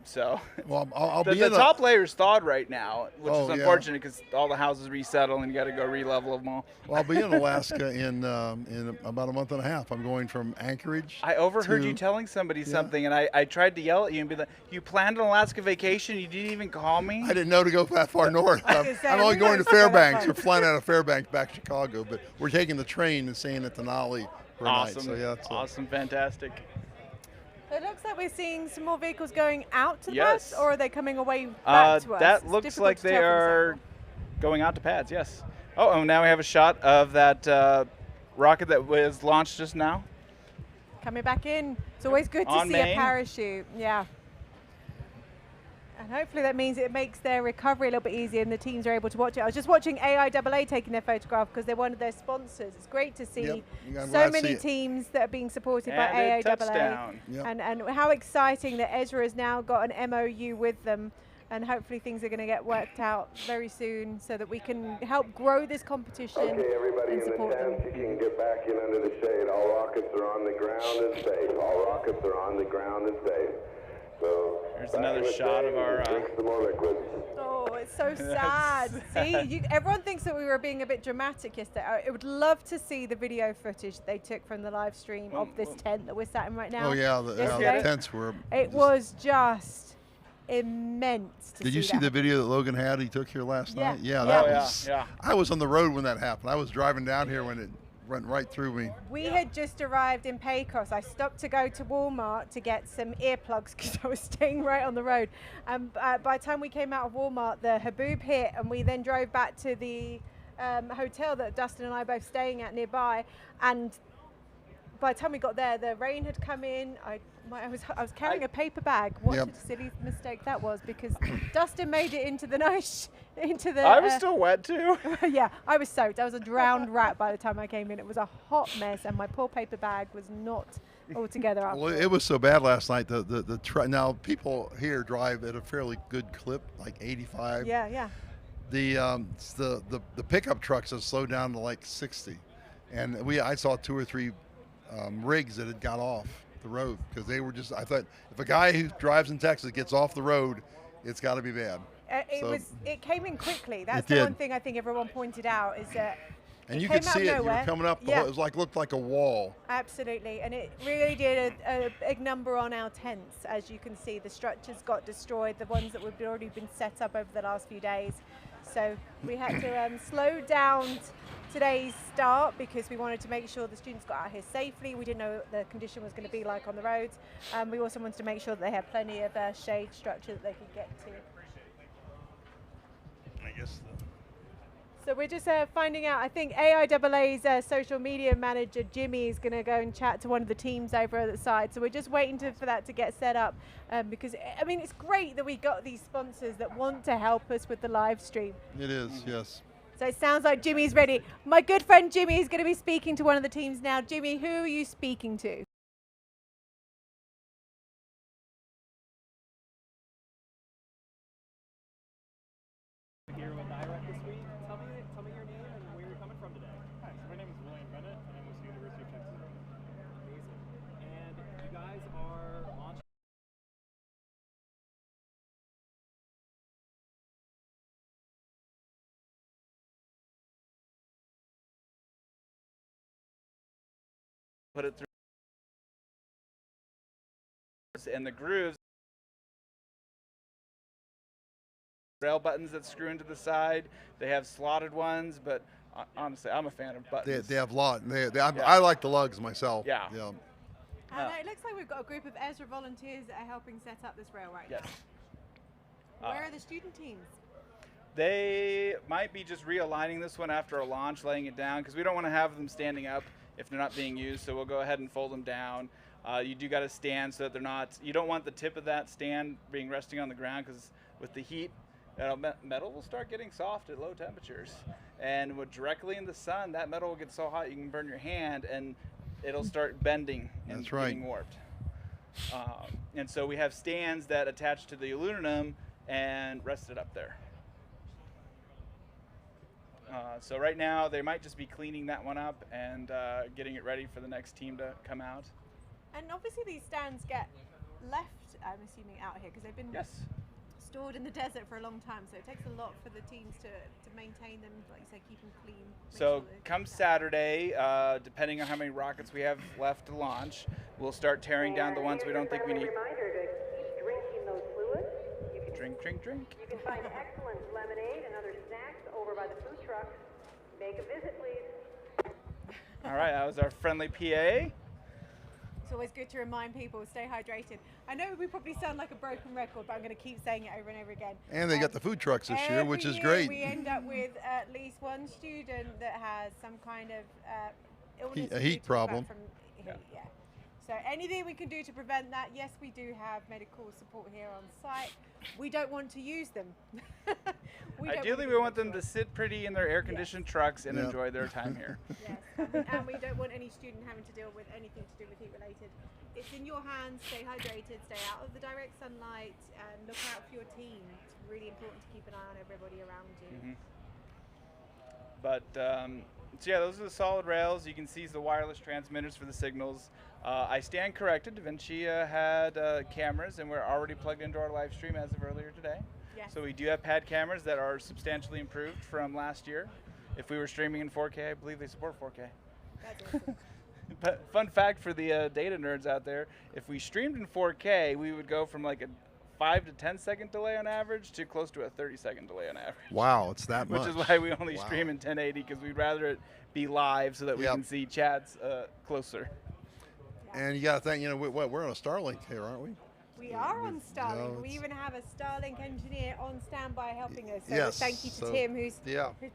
So. Well, I'll the be in top layer's thawed right now, which is yeah. unfortunate because all the houses resettle and you got to go re-level them all. Well, I'll be in Alaska in about a month and a half. I'm going from Anchorage. I overheard you telling somebody something, and I tried to yell at you and be like, "You planned an Alaska vacation? You didn't even call me?" I didn't know to go that far north. I'm only going to Fairbanks. We're flying out of Fairbanks back to Chicago, but we're taking the train and staying at Denali for a night. So yeah, awesome, fantastic. It looks like we're seeing some more vehicles going out to the Yes. pads, or are they coming away back to us? That It's looks difficult like to they tell from the are sample. going out to pads, yes. Oh, and now we have a shot of that rocket that was launched just now. Coming back in. It's always good to On see main. a parachute. Yeah. And hopefully that means it makes their recovery a little bit easier and the teams are able to watch it. I was just watching AIAA taking their photograph because they're one of their sponsors. It's great to see so many teams that are being supported by And a AIAA. touchdown. And how exciting that Ezra has now got an MOU with them. And hopefully things are going to get worked out very soon so that we can help grow this competition Everybody and in the support them. tents, you can get back in under the shade. All rockets are on the ground and safe. All rockets are on the ground and safe. So there's another shot of our. Drink some more liquids. Oh, it's so sad. See, everyone thinks that we were being a bit dramatic yesterday. I would love to see the video footage they took from the live stream of this tent that we're sat in right now. Oh yeah, the tents were. It was just immense. Did you see the video that Logan had? He took here last night. Yeah, Yeah. that was. I was on the road when that happened. I was driving down here when it went right through me. We had just arrived in Pecos. I stopped to go to Walmart to get some earplugs because I was staying right on the road. And by the time we came out of Walmart, the haboob hit, and we then drove back to the hotel that Dustin and I both staying at nearby. And by the time we got there, the rain had come in. I was carrying a paper bag. What a silly mistake that was, because Dustin made it into the I was still wet too. Yeah, I was soaked. I was a drowned rat by the time I came in. It was a hot mess, and my poor paper bag was not altogether up. Well, it was so bad last night. Now people here drive at a fairly good clip, like 85. Yeah. The pickup trucks have slowed down to like 60, and I saw 2 or 3 rigs that had got off the road because they were just. I thought if a guy who drives in Texas gets off the road, it's got to be bad. It came in quickly. That's It the one did. thing I think everyone pointed out is that. And you came could out see of it. You nowhere. were coming up. Yeah. It was looked like a wall. Absolutely, and it really did a big number on our tents. As you can see, the structures got destroyed, the ones that had already been set up over the last few days. So we had to slow down today's start because we wanted to make sure the students got out here safely. We didn't know what the condition was going to be like on the roads. We also wanted to make sure that they had plenty of shade structure that they could get to. I guess. So we're just finding out, I think AIAA's social media manager, Jimmy, is going to go and chat to one of the teams over at the side. So we're just waiting for that to get set up because, I mean, it's great that we got these sponsors that want to help us with the live stream. It is, yes. So it sounds like Jimmy's ready. My good friend Jimmy is going to be speaking to one of the teams now. Jimmy, who are you speaking to? Here with IREC this week. Tell me your name and where you're coming from today. Hi, so my name is William Bennett, and I'm with the University of Texas. Amazing. And you guys are launching. Put it through. And the grooves. Rail buttons that screw into the side. They have slotted ones, but honestly, I'm a fan of buttons. They have a lot. I like the lugs myself. Yeah. And it looks like we've got a group of Ezra volunteers that are helping set up this rail right Yes. now. Where are the student teams? They might be just realigning this one after a launch, laying it down, because we don't want to have them standing up if they're not being used, so we'll go ahead and fold them down. You do got to stand so that they're not, you don't want the tip of that stand being resting on the ground, because with the heat, metal will start getting soft at low temperatures. And with directly in the sun, that metal will get so hot you can burn your hand and it'll start bending and getting warped. And so we have stands that attach to the aluminum and rest it up there. So right now they might just be cleaning that one up and getting it ready for the next team to come out. And obviously these stands get left, I'm assuming, out here because they've been stored in the desert for a long time. So it takes a lot for the teams to maintain them, like you say, keep them clean. So come Saturday, depending on how many rockets we have left to launch, we'll start tearing down the ones we don't think we need. Reminder to keep drinking those fluids. You can Drink. You can find excellent lemonade and other snacks over by the food trucks. Make a visit, please. All right, that was our friendly PA. It's always good to remind people, stay hydrated. I know we probably sound like a broken record, but I'm going to keep saying it over and over again. And they got the food trucks this year, which is great. We end up with at least one student that has some kind of illness. A heat problem. From heat, yeah. So anything we can do to prevent that, yes, we do have medical support here on site. We don't want to use them. Ideally, we want them to sit pretty in their air-conditioned trucks and enjoy their time here. Yes, and we don't want any student having to deal with anything to do with heat-related. It's in your hands. Stay hydrated, stay out of the direct sunlight, and look out for your team. It's really important to keep an eye on everybody around you. But so yeah, those are the solid rails. You can see the wireless transmitters for the signals. I stand corrected. Duvce had cameras, and we're already plugged into our live stream as of earlier today. Yes. So we do have pad cameras that are substantially improved from last year. If we were streaming in 4K, I believe they support 4K. That's awesome. But fun fact for the data nerds out there, if we streamed in 4K, we would go from like a 5 to 10 second delay on average to close to a 30-second delay on average. Wow, it's that much. Which is why we only stream in 1080, because we'd rather it be live so that we can see chats closer. And you got to think, we're on a Starlink here, aren't we? We are on Starlink. We even have a Starlink engineer on standby helping us. So thank you to Tim, who's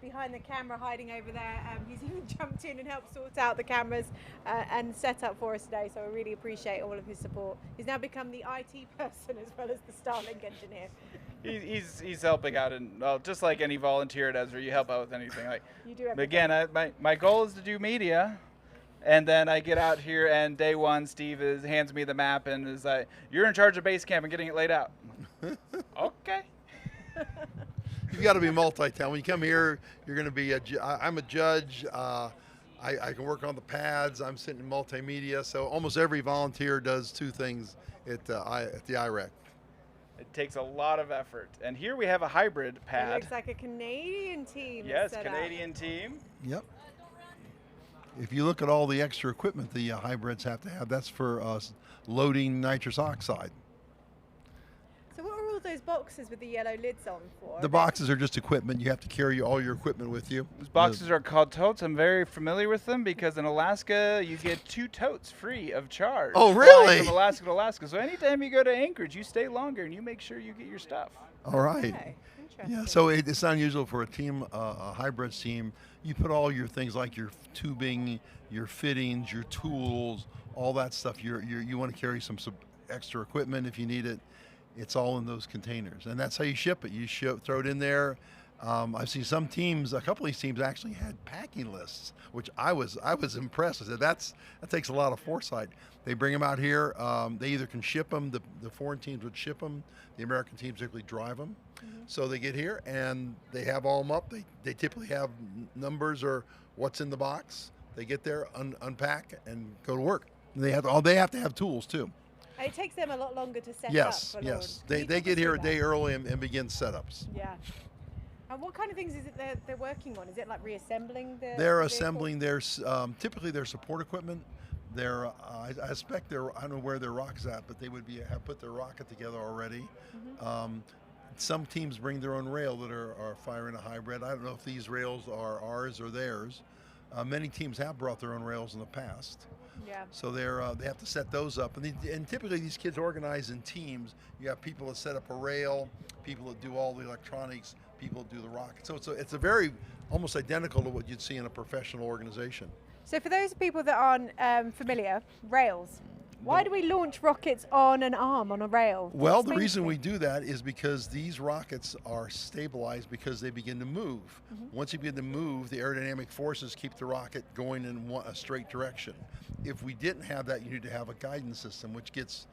behind the camera, hiding over there. He's even jumped in and helped sort out the cameras and set up for us today. So I really appreciate all of his support. He's now become the IT person as well as the Starlink engineer. He's helping out, and just like any volunteer at Ezra, you help out with anything. Like you do everything. Again, my goal is to do media. And then I get out here, and day one, Steve hands me the map and is like, "You're in charge of base camp and getting it laid out." Okay. You've got to be multi-talented. When you come here, you're going to be I'm a judge. I can work on the pads. I'm sitting in multimedia. So almost every volunteer does two things at the IREC. It takes a lot of effort. And here we have a hybrid It pad. looks like a Canadian team. Yes, set up. Canadian team. Yep. If you look at all the extra equipment the hybrids have to have, that's for loading nitrous oxide. So what are all those boxes with the yellow lids on for? The boxes are just equipment. You have to carry all your equipment with you. Those boxes are called totes. I'm very familiar with them because in Alaska you get 2 totes free of charge. Oh, flying really? From Alaska to Alaska. So anytime you go to Anchorage, you stay longer and you make sure you get your stuff. All right. Okay. Yeah, so it's unusual for a team, a hybrids team. You put all your things like your tubing, your fittings, your tools, all that stuff. You want to carry some extra equipment if you need it. It's all in those containers, and that's how you ship it. You throw it in there. I've seen some teams, a couple of these teams actually had packing lists, which I was impressed. I said that takes a lot of foresight. They bring them out here. They either can ship them. The foreign teams would ship them. The American teams typically drive them. So they get here and they have all them up. They typically have numbers or what's in the box. They get there, unpack, and go to work. They have to have tools too. It takes them a lot longer to set up. Yes, yes. They get here a day early and begin setups. Yeah. And what kind of things is it they're working on? Is it like reassembling the They're vehicle? assembling typically their support equipment. I expect I don't know where their rocket's at, but they would have put their rocket together already. Some teams bring their own rail that are firing a hybrid. I don't know if these rails are ours or theirs. Many teams have brought their own rails in the past. Yeah. So they have to set those up, and typically these kids organize in teams. You have people that set up a rail, people that do all the electronics, people that do the rocket. So it's a very almost identical to what you'd see in a professional organization. So for those people that aren't familiar, rails. Why do we launch rockets on an arm, on a rail? Well, the reason we do that is because these rockets are stabilized because they begin to move. Once you begin to move, the aerodynamic forces keep the rocket going in a straight direction. If we didn't have that, you need to have a guidance system, which gets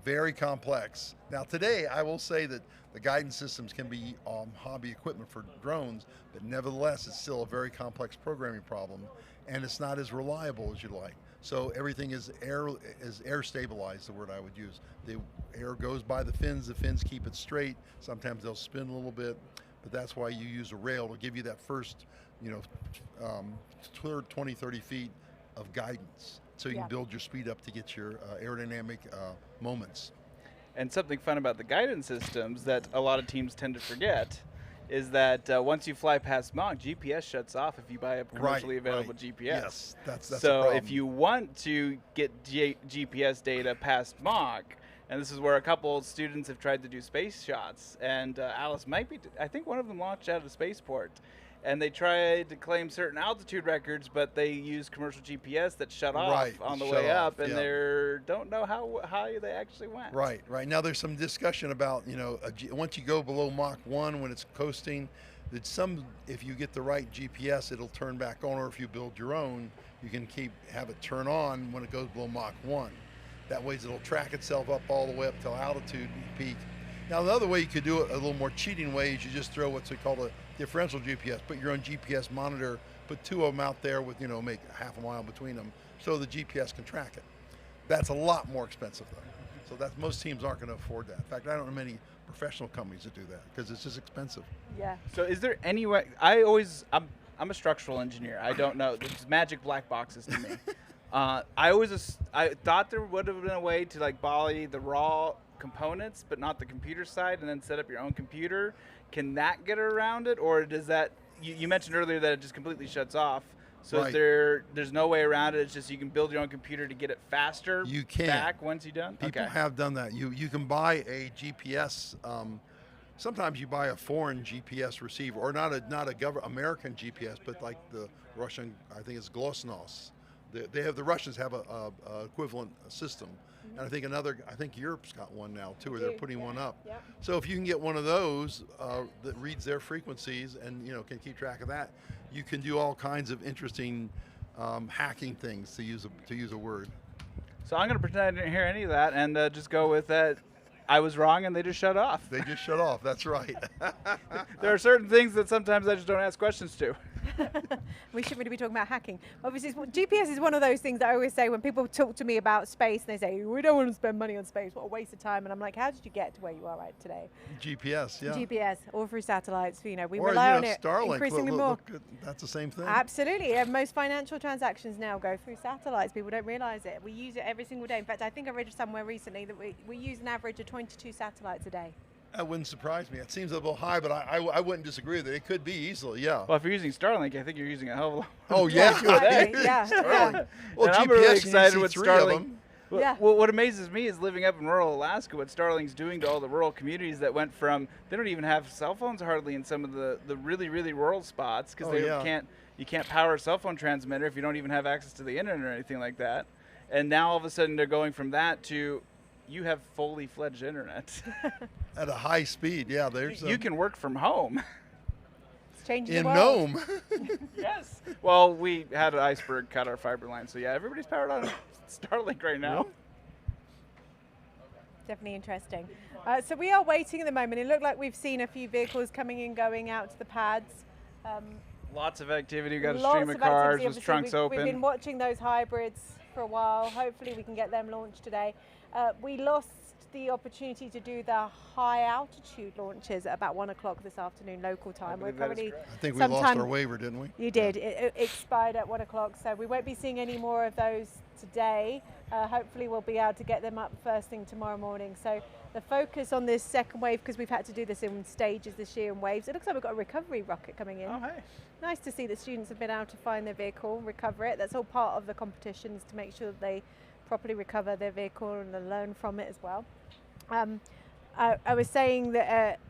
very complex. Now today, I will say that the guidance systems can be hobby equipment for drones, but nevertheless, it's still a very complex programming problem, and it's not as reliable as you'd like. So everything is air stabilized, the word I would use. The air goes by the fins keep it straight. Sometimes they'll spin a little bit, but that's why you use a rail to give you that first, 20, 30 feet of guidance. So you can build your speed up to get your aerodynamic moments. And something fun about the guidance systems that a lot of teams tend to forget is that once you fly past Mach, GPS shuts off if you buy a commercially available GPS. Yes, that's so if you want to get GPS data past Mach, and this is where a couple students have tried to do space shots, and Alice might be, I think one of them launched out of the spaceport, and they tried to claim certain altitude records, but they used commercial GPS that shut off on the way up, and they don't know how high they actually went. Right. Now there's some discussion about, once you go below Mach 1 when it's coasting, that if you get the right GPS, it'll turn back on, or if you build your own, you can have it turn on when it goes below Mach 1. That way it'll track itself up all the way up to altitude peak. Now the other way you could do it, a little more cheating way, is you just throw what's called a differential GPS. Put your own GPS monitor, put 2 of them out there with, make half a mile between them so the GPS can track it. That's a lot more expensive though. So most teams aren't going to afford that. In fact, I don't know many professional companies that do that because it's just expensive. Yeah. So is there any way, I'm a structural engineer. I don't know. There's magic black boxes to me. I thought there would have been a way to buy the raw components but not the computer side and then set up your own computer. Can that get around it, or does that, you mentioned earlier that it just completely shuts off, so there's no way around it, it's just you can build your own computer to get it faster back once you're done? People have done that. You can buy a GPS, sometimes you buy a foreign GPS receiver, or not a American GPS, but like the Russian, I think it's Glosnos. The Russians have a equivalent system, and I think Europe's got one now too, or they're putting one up. Yep. So if you can get one of those that reads their frequencies and can keep track of that, you can do all kinds of interesting hacking things, to use a word. So I'm going to pretend I didn't hear any of that and just go with that. I was wrong and they just shut off. They just shut off. That's right. There are certain things that sometimes I just don't ask questions to. We shouldn't really be talking about hacking. Obviously, GPS is one of those things that I always say when people talk to me about space, and they say, we don't want to spend money on space, what a waste of time. And I'm like, how did you get to where you are right today? GPS, yeah. GPS, all through satellites. You know, we Or, rely on it Starlink, increasingly more. That's the same thing. Absolutely. Most financial transactions now go through satellites. People don't realize it. We use it every single day. In fact, I think I read somewhere recently that we use an average of 22 satellites a day. That wouldn't surprise me. It seems a little high, but I wouldn't disagree with it. It could be easily, yeah. Well, if you're using Starlink, I think you're using a hell of a lot. Oh, yeah. Yeah. Well, and GPS, I'm really you excited see with 3 of Starlink. them. Yeah. Well, what amazes me is living up in rural Alaska, what Starlink's doing to all the rural communities that went from, they don't even have cell phones hardly in some of the really, really rural spots because you can't power a cell phone transmitter if you don't even have access to the internet or anything like that. And now all of a sudden they're going from that to you have fully fledged internet. At a high speed, yeah. You can work from home. It's changing in the world. Nome. Yes. Well, we had an iceberg cut our fiber line, so yeah, everybody's powered on Starlink right now. Definitely interesting. So we are waiting at the moment. It looked like we've seen a few vehicles coming in, going out to the pads. Lots of activity. We've got a Lots stream of of cars activity. with Obviously, trunks open. We've been watching those hybrids for a while. Hopefully we can get them launched today. We lost the opportunity to do the high altitude launches at about 1 o'clock this afternoon local time. We're currently I think we lost our waiver, didn't we? You did. It expired at 1 o'clock, so we won't be seeing any more of those today. Hopefully we'll be able to get them up first thing tomorrow morning. So the focus on this second wave, because we've had to do this in stages this year in waves, it looks like we've got a recovery rocket coming in. Oh, hey. Nice to see that students have been able to find their vehicle, recover it. That's all part of the competitions to make sure that they properly recover their vehicle and learn from it as well. I was saying that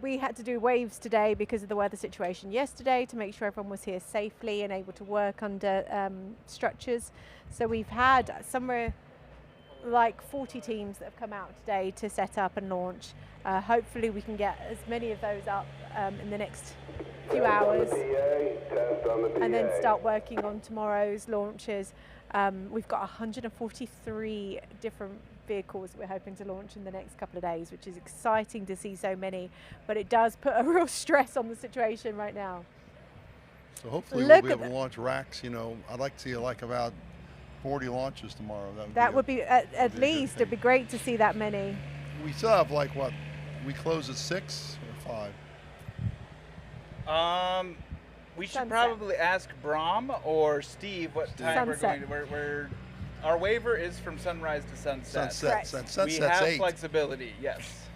we had to do waves today because of the weather situation yesterday to make sure everyone was here safely and able to work under structures. So we've had somewhere like 40 teams that have come out today to set up and launch. Hopefully we can get as many of those up in the next few hours and then start working on tomorrow's launches. We've got 143 different vehicles we're hoping to launch in the next couple of days, which is exciting to see so many, but it does put a real stress on the situation right now. So hopefully we'll be able to launch racks. You know, I'd like to see like about 40 launches tomorrow. That would be at least, it'd be great to see that many. We still have like what? We close at 6 or 5? We should probably ask Brahm or Steve what time we're going to. Our waiver is from sunrise to sunset. Sunset's we have 8. flexibility, yes.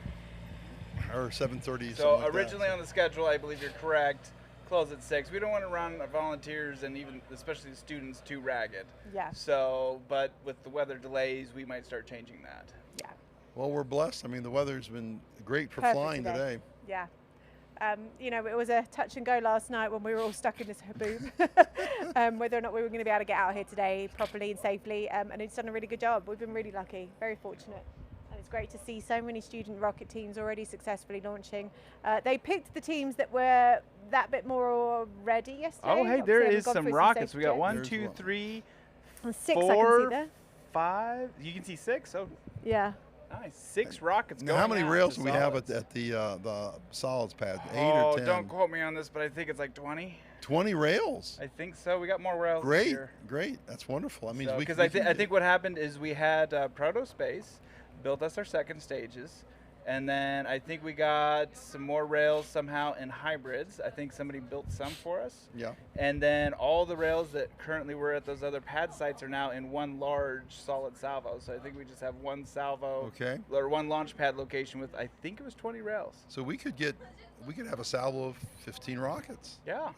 Or 7:30. So originally on the schedule, I believe you're correct. Close at 6. We don't want to run our volunteers and even especially the students too ragged. Yeah. So, but with the weather delays, we might start changing that. Yeah. Well, we're blessed. I mean, the weather's been great for Perfect flying today. Yeah. You know, it was a touch and go last night when we were all stuck in this haboob, whether or not we were going to be able to get out here today properly and safely, and it's done a really good job. We've been really lucky, very fortunate, and it's great to see so many student rocket teams already successfully launching. They picked the teams that were that bit more ready yesterday. Oh, hey, there is some rockets. We got 1, 2, 3, 6 4, I can see there. 5. You can see 6? Oh. Yeah. Nice. 6 rockets going Now, how many rails to do we have solids. at the solids pad? 8 Oh, or 10? don't quote me on this, but I think it's like 20. 20 rails? I think so. We got more rails this Great, year. great. That's wonderful. I mean, Because I think what happened is we had Protospace built us our second stages, and then I think we got some more rails somehow in hybrids. I think somebody built some for us. Yeah. And then all the rails that currently were at those other pad sites are now in one large solid salvo. So I think we just have one salvo or one launch pad location with, I think it was 20 rails. So we could have a salvo of 15 rockets. Yeah.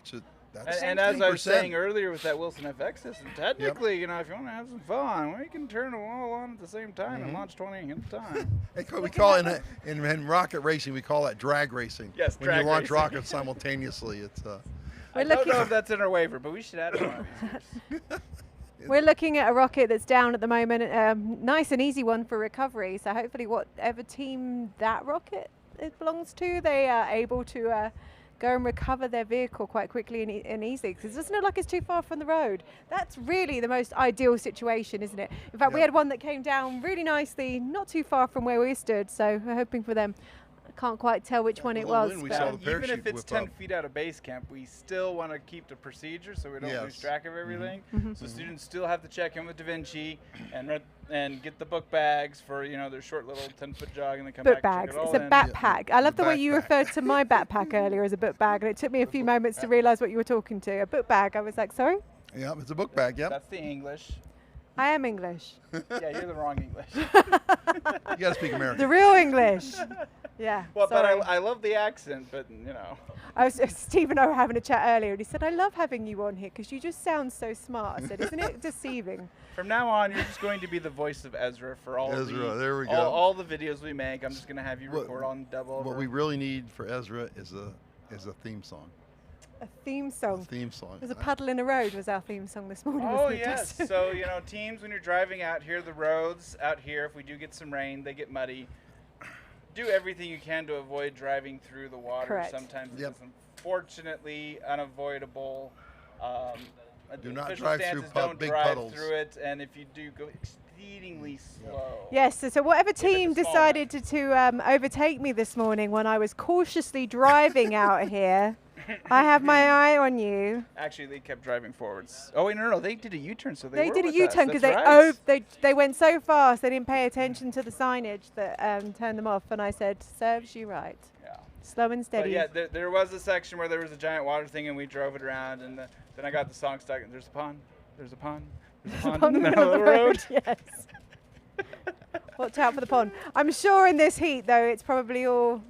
That's and as I was 10%. saying earlier with that Wilson FX system, technically, you know, if you want to have some fun, we can turn them all on at the same time and launch 20 at a time. We call it in rocket racing, we call that drag racing. Yes, when drag you launch racing. rockets simultaneously, it's. I don't know if that's in our waiver, but we should add it one of these years. We're looking at a rocket that's down at the moment, nice and easy one for recovery. So hopefully, whatever team that rocket it belongs to, they are able to go and recover their vehicle quite quickly and easily, because it doesn't look like it's too far from the road. That's really the most ideal situation, isn't it? In fact, we had one that came down really nicely, not too far from where we stood, so we're hoping for them. Can't quite tell which one it was. We but- saw the Even if parachute it's whip 10 up. feet out of base camp, we still want to keep the procedure so we don't lose Yes. track of everything. Mhm. So students still have to check in with Da Vinci and get the book bags for their short little 10-foot jog and then come book back. bags. And It's check a it all in. backpack. I love the way you backpack. referred to my backpack earlier as a book bag, and it took me a few moments to realise what you were talking to. A book bag. I was like, sorry? Yep, it's a book bag. Yep. That's the English. I am English. Yeah, you're the wrong English. You got to speak American. The real English. Yeah. Well, sorry. but I love the accent, but I was Steve and I were having a chat earlier, and he said, "I love having you on here because you just sound so smart." I said, "Isn't it deceiving?" From now on, you're just going to be the voice of Ezra for all There we go. all the videos we make. I'm just going to have you record on double over. What we really need for Ezra is a theme song. A theme song. Theme song. There's a Paddle in a Road was our theme song this morning. Oh, wasn't it, yes. Justin? So, teams, when you're driving out here, the roads out here, if we do get some rain, they get muddy. Do everything you can to avoid driving through the water. Correct. Sometimes Yep. it's unfortunately unavoidable. Do not official drive through stances don't big drive puddles. through it, and if you do, go exceedingly slow. Yes, so whatever it's a team small decided to overtake me this morning when I was cautiously driving out here, I have my eye on you. Actually, they kept driving forwards. Oh, wait, no, they did a U-turn, so they were did a with U-turn us. because That's right. they went so fast they didn't pay attention to the signage that turned them off, and I said, "Serves you right." Yeah. Slow and But steady. yeah, there was a section where there was a giant water thing, and we drove it around, and then I got the song stuck. And there's a pond. There's a pond. There's a pond in the middle of the road. Yes. Watch out for the pond. I'm sure in this heat, though, it's probably all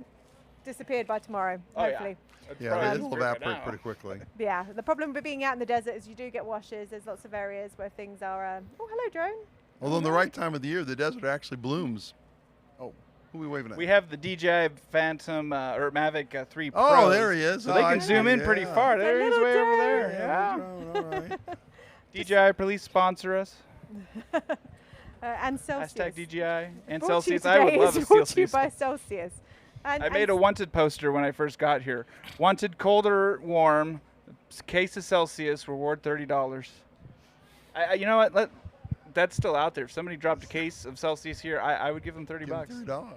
disappeared by tomorrow. Oh, yeah. hopefully. Yeah, it'll evaporate pretty quickly. Yeah. The problem with being out in the desert is you do get washes. There's lots of areas where things are. Oh, hello, drone. Although in the right time of the year, the desert actually blooms. Oh, who are we waving at? We have the DJI Phantom or Mavic 3 Pro. Oh, there he is. So they Oh, can I zoom see, in pretty yeah. far. There he is, little way over there. drone. Yeah. All right. DJI, please sponsor us. And Celsius. Hashtag DJI and Brought to you Celsius. I would today love is a brought to you Celsius. by Celsius. And, I made a wanted poster when I first got here. Wanted cold or warm, case of Celsius, reward $30. You know what? That's still out there. If somebody dropped a case of Celsius here, I would give them $30. $30.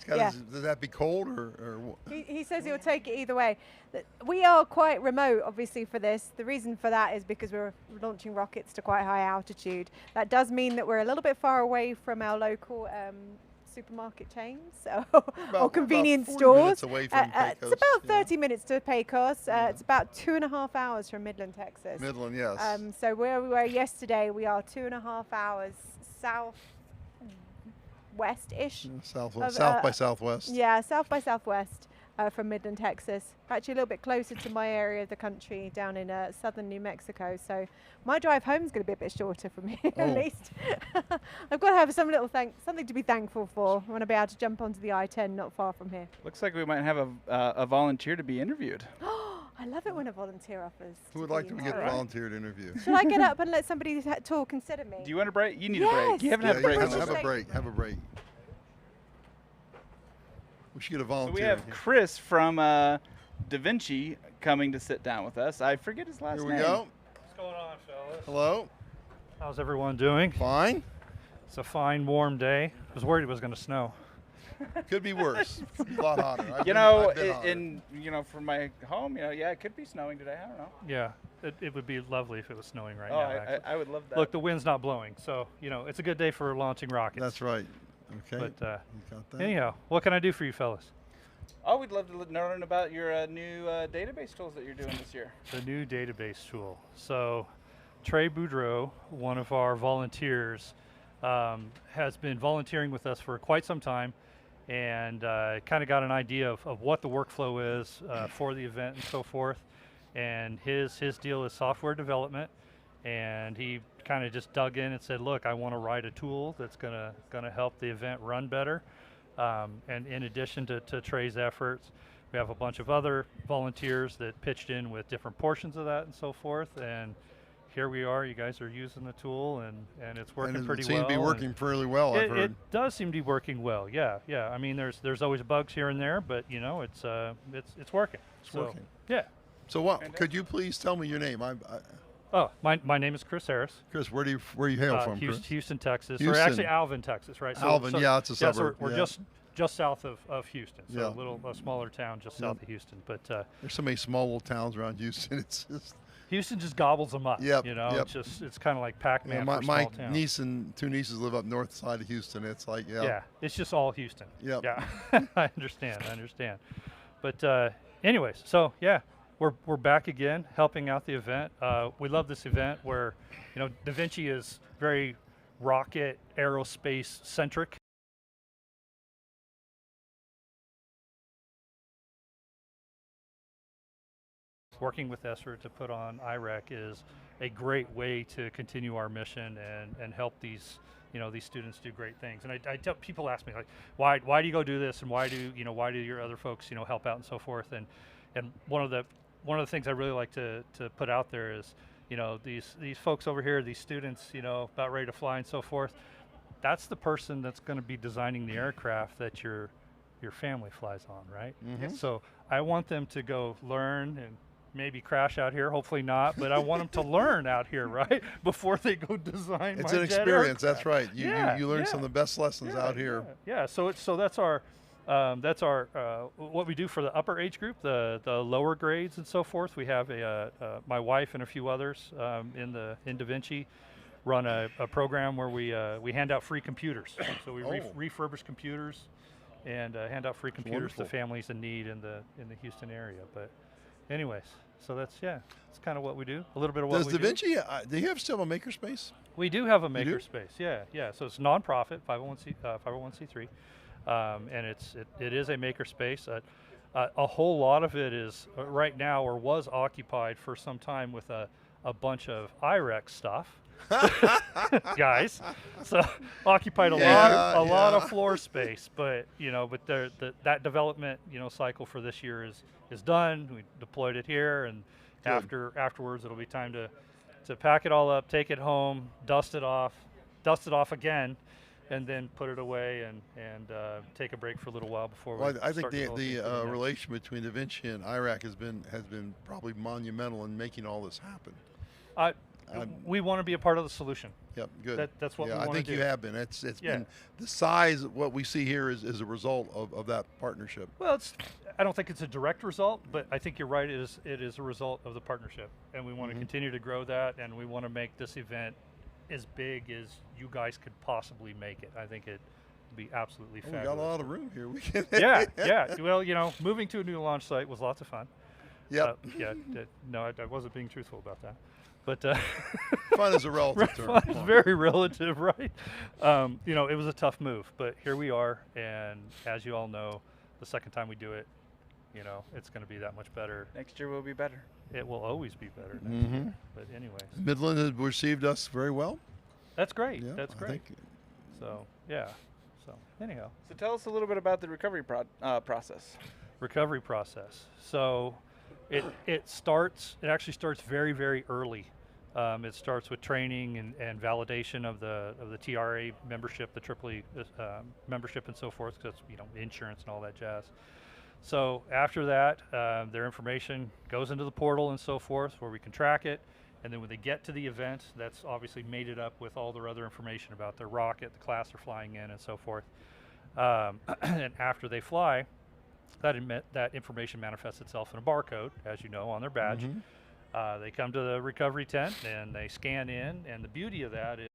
Yeah. Does that be cold or what? He says he'll take it either way. We are quite remote, obviously, for this. The reason for that is because we're launching rockets to quite high altitude. That does mean that we're a little bit far away from our local supermarket chains or convenience about 40 stores. minutes away from It's Pecos, about 30 minutes to Pecos. It's about 2.5 hours from Midland, Texas. Midland, yes. So where we were yesterday, we are 2.5 hours southwest-ish. South of, by southwest. Yeah, south by southwest from Midland, Texas. Actually, a little bit closer to my area of the country down in southern New Mexico. So my drive home is going to be a bit shorter from here, Oh. at least. I've got to have something to be thankful for. I want to be able to jump onto the I-10 not far from here. Looks like we might have a volunteer to be interviewed. I love it when a volunteer offers. Who would like to get a volunteer to interview? Should I get up and let somebody talk instead of me? Do you want a break? You need Yes. a break. You haven't had a break. Have on a this. break. Have a break. We should get a So volunteer. we have Chris from Da Vinci coming to sit down with us. I forget his last Here name. we go. What's going on, fellas? Hello. How's everyone doing? Fine. It's a fine, warm day. I was worried it was going to snow. Could be worse. Could be a lot hotter. I've been hotter. From my home, it could be snowing today. I don't know. Yeah, it would be lovely if it was snowing right Oh, now. Actually. I would love that. Look, the wind's not blowing, so it's a good day for launching rockets. That's right. Okay. But you got that? anyhow, what can I do for you fellas? Oh, we'd love to learn about your new database tools that you're doing this year. The new database tool. So Trey Boudreau, one of our volunteers, has been volunteering with us for quite some time and kind of got an idea of what the workflow is for the event and so forth. And his deal is software development. And he kind of just dug in and said, look, I want to write a tool that's gonna help the event run better. And in addition to Trey's efforts, we have a bunch of other volunteers that pitched in with different portions of that and so forth. And here we are. You guys are using the tool, and it's working pretty well. It seems to be working fairly well. I've heard. It does seem to be working well. Yeah. I mean, there's always bugs here and there, but it's working. It's working. Yeah. So what? Could you please tell me your name? Oh, my name is Chris Harris. Chris, where do you hail from? Houston, Chris? Texas. Houston. Or actually Alvin, Texas, right? Alvin, yeah, it's a suburb. So we're yeah. just just south of Houston, so Yeah. a smaller town just south of Houston. But there's so many small little towns around Houston. It's just Houston just gobbles them up. Yep, You know, yep. it's kind of like Pac-Man for my small towns. niece and 2 nieces live up north side of Houston. It's like Yeah, it's just all Houston. Yep. Yeah, I understand. But anyways, so yeah, we're back again, helping out the event. We love this event where, you know, Da Vinci is very rocket aerospace centric. Working with Esra to put on IREC is a great way to continue our mission and help these, you know, these students do great things. And I tell people, ask me like, why do you go do this, and why do your other folks, you know, help out and so forth. And one of the things I really like to put out there is, you know, these folks over here, these students, you know, about ready to fly and so forth. That's the person that's going to be designing the aircraft that your family flies on, right? Mhm. So I want them to go learn and maybe crash out here, hopefully not, but I want them to learn out here, right? Before they go design It's my an jet experience. aircraft. That's right. You learn yeah. some of the best lessons out here. Yeah. So that's our what we do for the upper age group, the lower grades and so forth. We have my wife and a few others in Da Vinci run a program where we hand out free computers. So we refurbish computers and hand out free computers to families in need in the Houston area. But anyways, so that's it's kind of what we do. A little bit of what Does we Da do. Vinci, do you have still a makerspace? We do have a You do? makerspace. Yeah. So it's nonprofit, 501c3, and it is a makerspace. A whole lot of it is right now or was occupied for some time with a bunch of IREC stuff. Guys, so occupied a lot of floor space, but you know, that development, you know, cycle for this year is done. We deployed it here, and afterwards it'll be time to pack it all up, take it home, dust it off again, and then put it away and take a break for a little while before we I think start developing the next. relation between Da Vinci and IREC has been probably monumental in making all this happen. We want to be a part of the solution. Yep, good. That's what we I want to think do. you have been. It's been the size of what we see here is a result of that partnership. Well, I don't think it's a direct result, but I think you're right. It is a result of the partnership, and we want to continue to grow that, and we want to make this event as big as you guys could possibly make it. I think it'd be absolutely fabulous. We got a lot of room here. We can. yeah. Well, you know, moving to a new launch site was lots of fun. Yep. No, I wasn't being truthful about that. But fun is a relative term. Fun is very relative, right? You know, it was a tough move, but here we are, and as you all know, the second time we do it, you know, it's going to be that much better. Next year will be better. It will always be better next year. But anyways, Midland has received us very well. That's great. Yeah, That's I great. think So yeah. So anyhow. So tell us a little bit about the recovery process. Recovery process. So it actually starts very, very early. It starts with training and validation of the TRA membership, the AAA membership and so forth, because, you know, insurance and all that jazz. So after that, their information goes into the portal and so forth, where we can track it. And then when they get to the event, that's obviously mated up with all their other information about their rocket, the class they're flying in, and so forth. And after they fly, that information manifests itself in a barcode, as you know, on their badge. They come to the recovery tent and they scan in, and the beauty of that is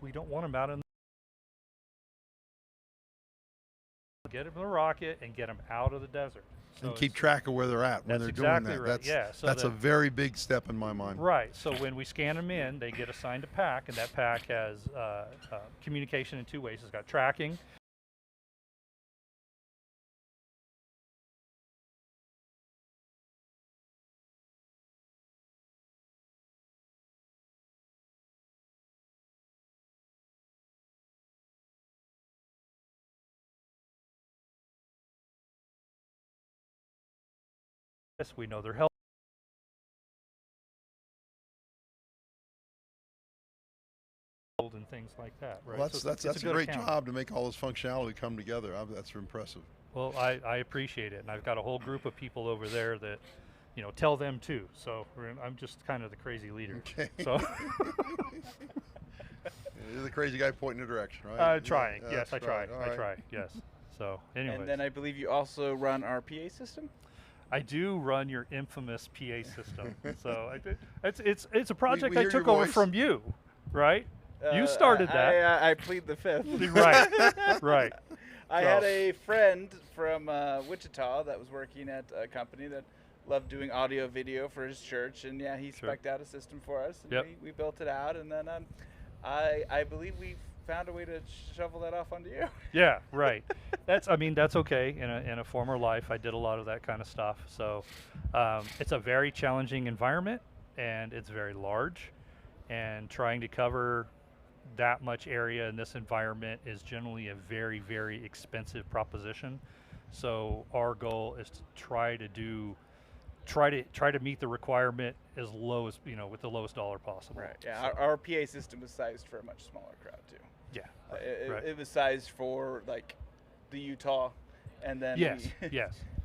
we don't want them out in get them in the rocket and get them out of the desert. So and keep track of where they're at when they're doing that. Right. So that's a very big step in my mind. Right. So when we scan them in, they get assigned a pack, and that pack has communication in two ways. It's got tracking. We know their health. And things like that, right? Well, So that's it's a great job to make all this functionality come together. That's impressive. Well, I appreciate it, and I've got a whole group of people over there that, tell them too. So I'm just kind of the crazy leader. Okay. So you're the crazy guy pointing the direction, right? Trying. Yeah, Yes, I that's try. right. All I right. try. Yes. So anyway. And then I believe you also run our PA system. I do run your infamous PA system. So it's a project we I hear took your over voice. from you, right? You started that. I plead the fifth. Right. Right. I had a friend from Wichita that was working at a company that loved doing audio video for his church, and yeah, he spec'd out a system for us, and we built it out, and then I believe we found a way to shovel that off onto you. Yeah, right. That's okay. In a former life, I did a lot of that kind of stuff. So it's a very challenging environment, and it's very large, and trying to cover that much area in this environment is generally a very, very expensive proposition. So our goal is to try to meet the requirement as low as with the lowest dollar possible. Right. Yeah. Our PA system was sized for a much smaller crowd too. Yeah. It was sized for like the Utah, and then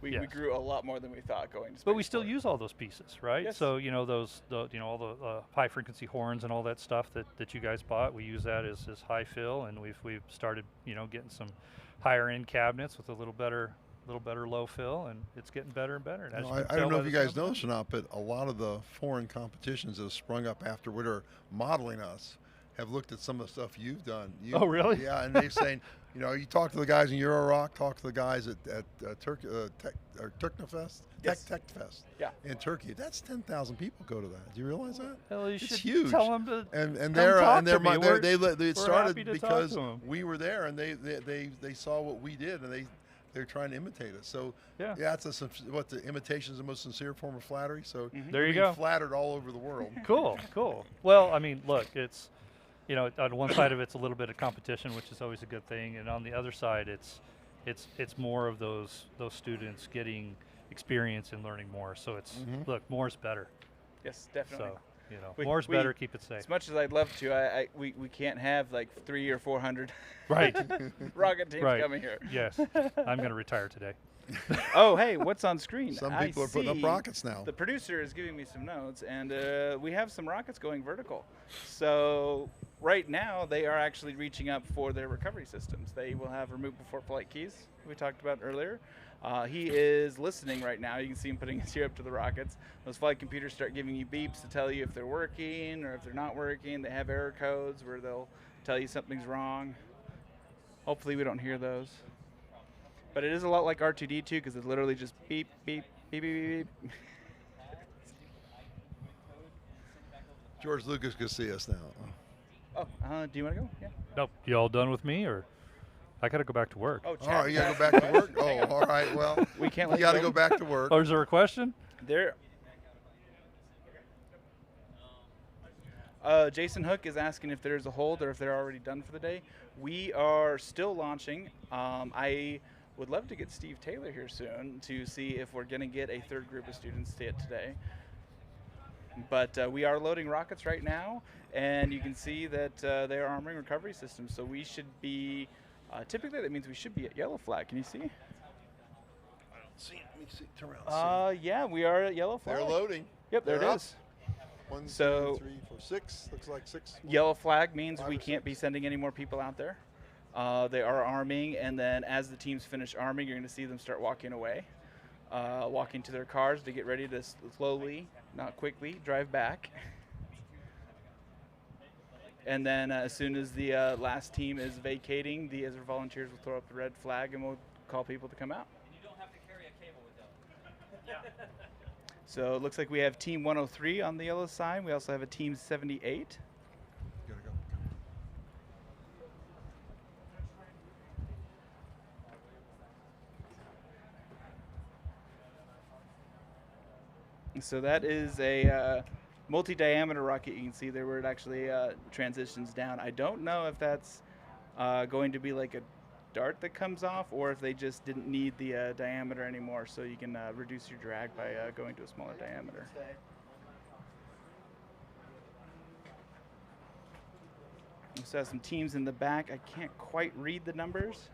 we grew a lot more than we thought going to space. But we still use all those pieces, right? Yes. So all the high frequency horns and all that stuff that you guys bought, we use that as high fill, and we've started getting some higher end cabinets with a little better low fill, and it's getting better and better. And I don't know if you guys know this or not, but a lot of the foreign competitions that have sprung up after what are modeling us have looked at some of the stuff you've done. Oh, really? Yeah, and they're saying, you talk to the guys in Eurorock, talk to the guys at Teknofest, Techfest in Turkey. That's 10,000 people go to that. Do you realize that? Hell, you it's should huge. tell them to and come they're talk and to they're me. they started because to we were there, and they saw what we did, and they're trying to imitate us. So it's the imitation is the most sincere form of flattery. So there you go. Flattered all over the world. Cool. Well, look, it's on one side of it's a little bit of competition, which is always a good thing, and on the other side, it's more of those students getting experience and learning more. So it's look, more is better. Yes, definitely. So more is better. Keep it safe. As much as I'd love to, we can't have like 300 or 400 rocket teams coming here. Yes, I'm going to retire today. Oh, hey, what's on screen? Some people are putting up rockets now. The producer is giving me some notes, and we have some rockets going vertical. So right now, they are actually reaching up for their recovery systems. They will have remove before flight keys we talked about earlier. He is listening right now. You can see him putting his ear up to the rockets. Those flight computers start giving you beeps to tell you if they're working or if they're not working. They have error codes where they'll tell you something's wrong. Hopefully we don't hear those. But it is a lot like R2-D2 because it's literally just beep, beep, beep, beep, beep. George Lucas could see us now. Oh, do you want to go? Yeah. Nope. You all done with me, or I got to go back to work? Oh, all right, you got to go back to work? Oh, all right. Well, we can't. You got to go back to work. Oh, is there a question? Jason Hook is asking if there's a hold or if they're already done for the day. We are still launching. I would love to get Steve Taylor here soon to see if we're going to get a third group of students today. But we are loading rockets right now, and you can see that they are armoring recovery systems. So we should be, typically that means we should be at yellow flag. Can you see? I don't see it. Let me see. Turn around. Yeah, we are at yellow flag. They're loading. Yep, there They're it up. is. 1, 2, So 3, 4, 6. Looks like 6. Yellow flag means 5 we or can't 6. be sending any more people out there. They are arming, and then as the teams finish arming, you're going to see them start walking away, walking to their cars to get ready to slowly, not quickly, drive back. And then as soon as the last team is vacating, the Ezra volunteers will throw up the red flag, and we'll call people to come out. You don't have to carry a cable with them. So it looks like we have Team 103 on the yellow sign. We also have a Team 78. Gotta go. So that is a multi-diameter rocket. You can see there where it actually transitions down. I don't know if that's going to be like a dart that comes off, or if they just didn't need the diameter anymore, so you can reduce your drag by going to a smaller diameter. We also have some teams in the back. I can't quite read the numbers.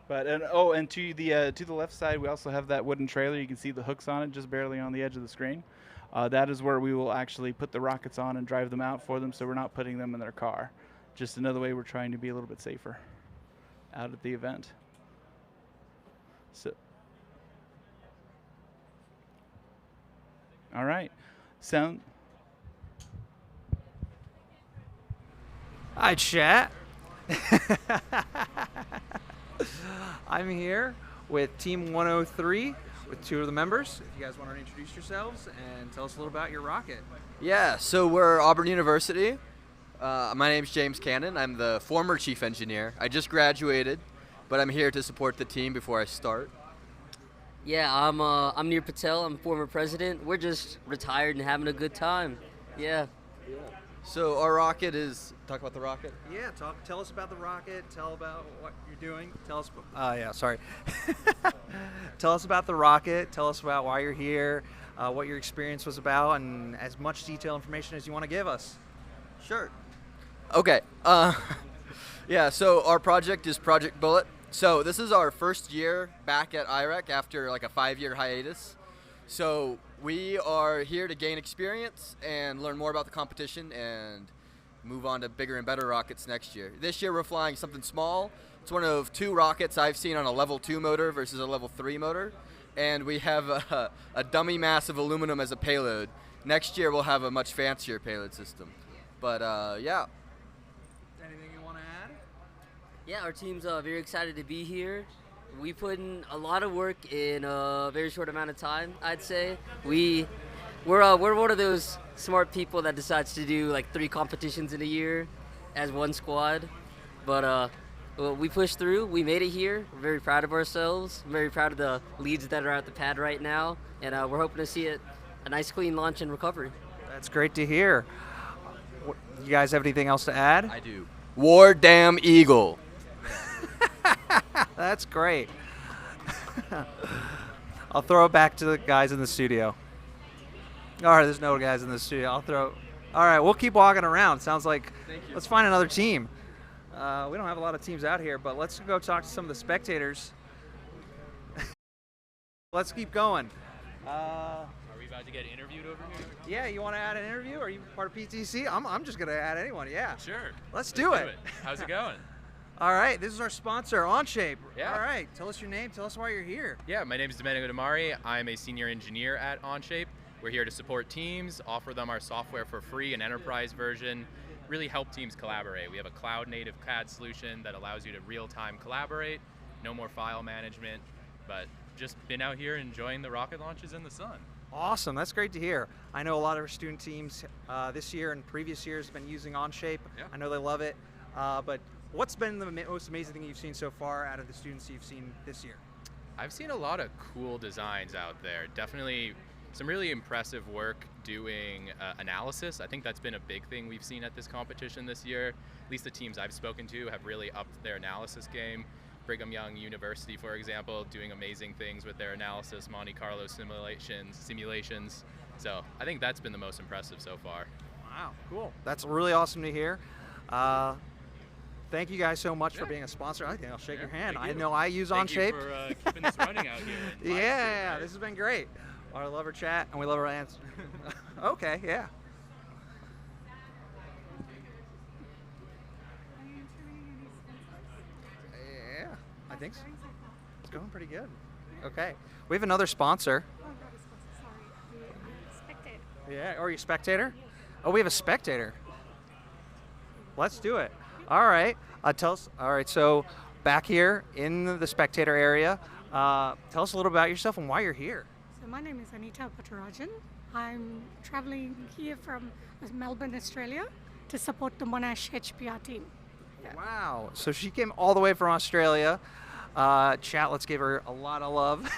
But and to the left side, we also have that wooden trailer. You can see the hooks on it, just barely on the edge of the screen. That is where we will actually put the rockets on and drive them out for them, so we're not putting them in their car. Just another way we're trying to be a little bit safer out at the event. So, all right, sound. Hi, chat. I'm here with Team 103 with 2 of the members. If you guys want to introduce yourselves and tell us a little about your rocket. Yeah, so we're Auburn University. My name's James Cannon. I'm the former chief engineer. I just graduated, but I'm here to support the team before I start. Yeah, I'm Nir Patel. I'm former president. We're just retired and having a good time. Yeah. So our rocket is, talk about the rocket? Yeah, tell us about the rocket. Tell about what you're doing. Tell us about the rocket. Tell us about why you're here, what your experience was about, and as much detailed information as you want to give us. Sure. Okay. Yeah, so our project is Project Bullet. So this is our first year back at IREC after like a 5-year hiatus. So we are here to gain experience and learn more about the competition and move on to bigger and better rockets next year. This year we're flying something small. It's one of 2 rockets I've seen on a level 2 motor versus a level 3 motor. And we have a dummy mass of aluminum as a payload. Next year we'll have a much fancier payload system. But yeah. Anything you want to add? Yeah, our team's very excited to be here. We put in a lot of work in a very short amount of time, I'd say. We're one of those smart people that decides to do like 3 competitions in a year as one squad. But well, we pushed through. We made it here. We're very proud of ourselves. I'm very proud of the leads that are at the pad right now. And we're hoping to see a nice clean launch and recovery. That's great to hear. You guys have anything else to add? I do. War damn Eagle. That's great. I'll throw it back to the guys in the studio. All right, there's no guys in the studio. All right, we'll keep walking around. Sounds like, let's find another team. We don't have a lot of teams out here, but let's go talk to some of the spectators. Let's keep going. Are we about to get interviewed over here? Yeah, you want to add an interview? Are you part of PTC? I'm just going to add anyone, yeah. Sure. Let's do it. How's it going? All right, this is our sponsor, OnShape. Yeah. All right, tell us your name, tell us why you're here. Yeah, my name is Domenico Damari. I'm a senior engineer at OnShape. We're here to support teams, offer them our software for free, an enterprise version, really help teams collaborate. We have a cloud-native CAD solution that allows you to real-time collaborate, no more file management, but just been out here enjoying the rocket launches in the sun. Awesome, that's great to hear. I know a lot of our student teams this year and previous years have been using OnShape. Yeah. I know they love it, but what's been the most amazing thing you've seen so far out of the students you've seen this year? I've seen a lot of cool designs out there. Definitely some really impressive work doing analysis. I think that's been a big thing we've seen at this competition this year. At least the teams I've spoken to have really upped their analysis game. Brigham Young University, for example, doing amazing things with their analysis, Monte Carlo simulations. So I think that's been the most impressive so far. Wow, cool. That's really awesome to hear. Thank you guys so much for being a sponsor. I think I'll shake your hand. I know I use OnShape. Thank you for keeping this running out here. Yeah, this has been great. I love our chat and we love our answer. Okay, yeah. Yeah, I think so. It's going pretty good. Okay, we have another sponsor. Yeah, or you spectator? Oh, we have a spectator. Let's do it. All right, tell us. All right, so back here in the spectator area, tell us a little about yourself and why you're here. So my name is Anita Patarajan. I'm traveling here from Melbourne, Australia, to support the Monash HPR team. Yeah. Wow, so she came all the way from Australia. Chat, let's give her a lot of love.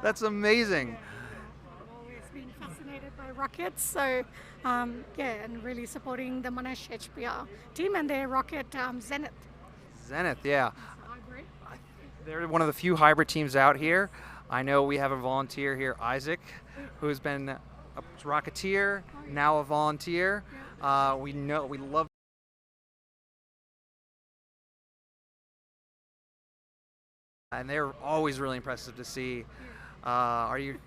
That's amazing. Always been fascinated by rockets, so yeah, and really supporting the Monash HPR team and their rocket Zenith. Zenith, yeah. They're one of the few hybrid teams out here. I know we have a volunteer here, Isaac, who's been a Rocketeer, now a volunteer. We love and they're always really impressive to see. Are you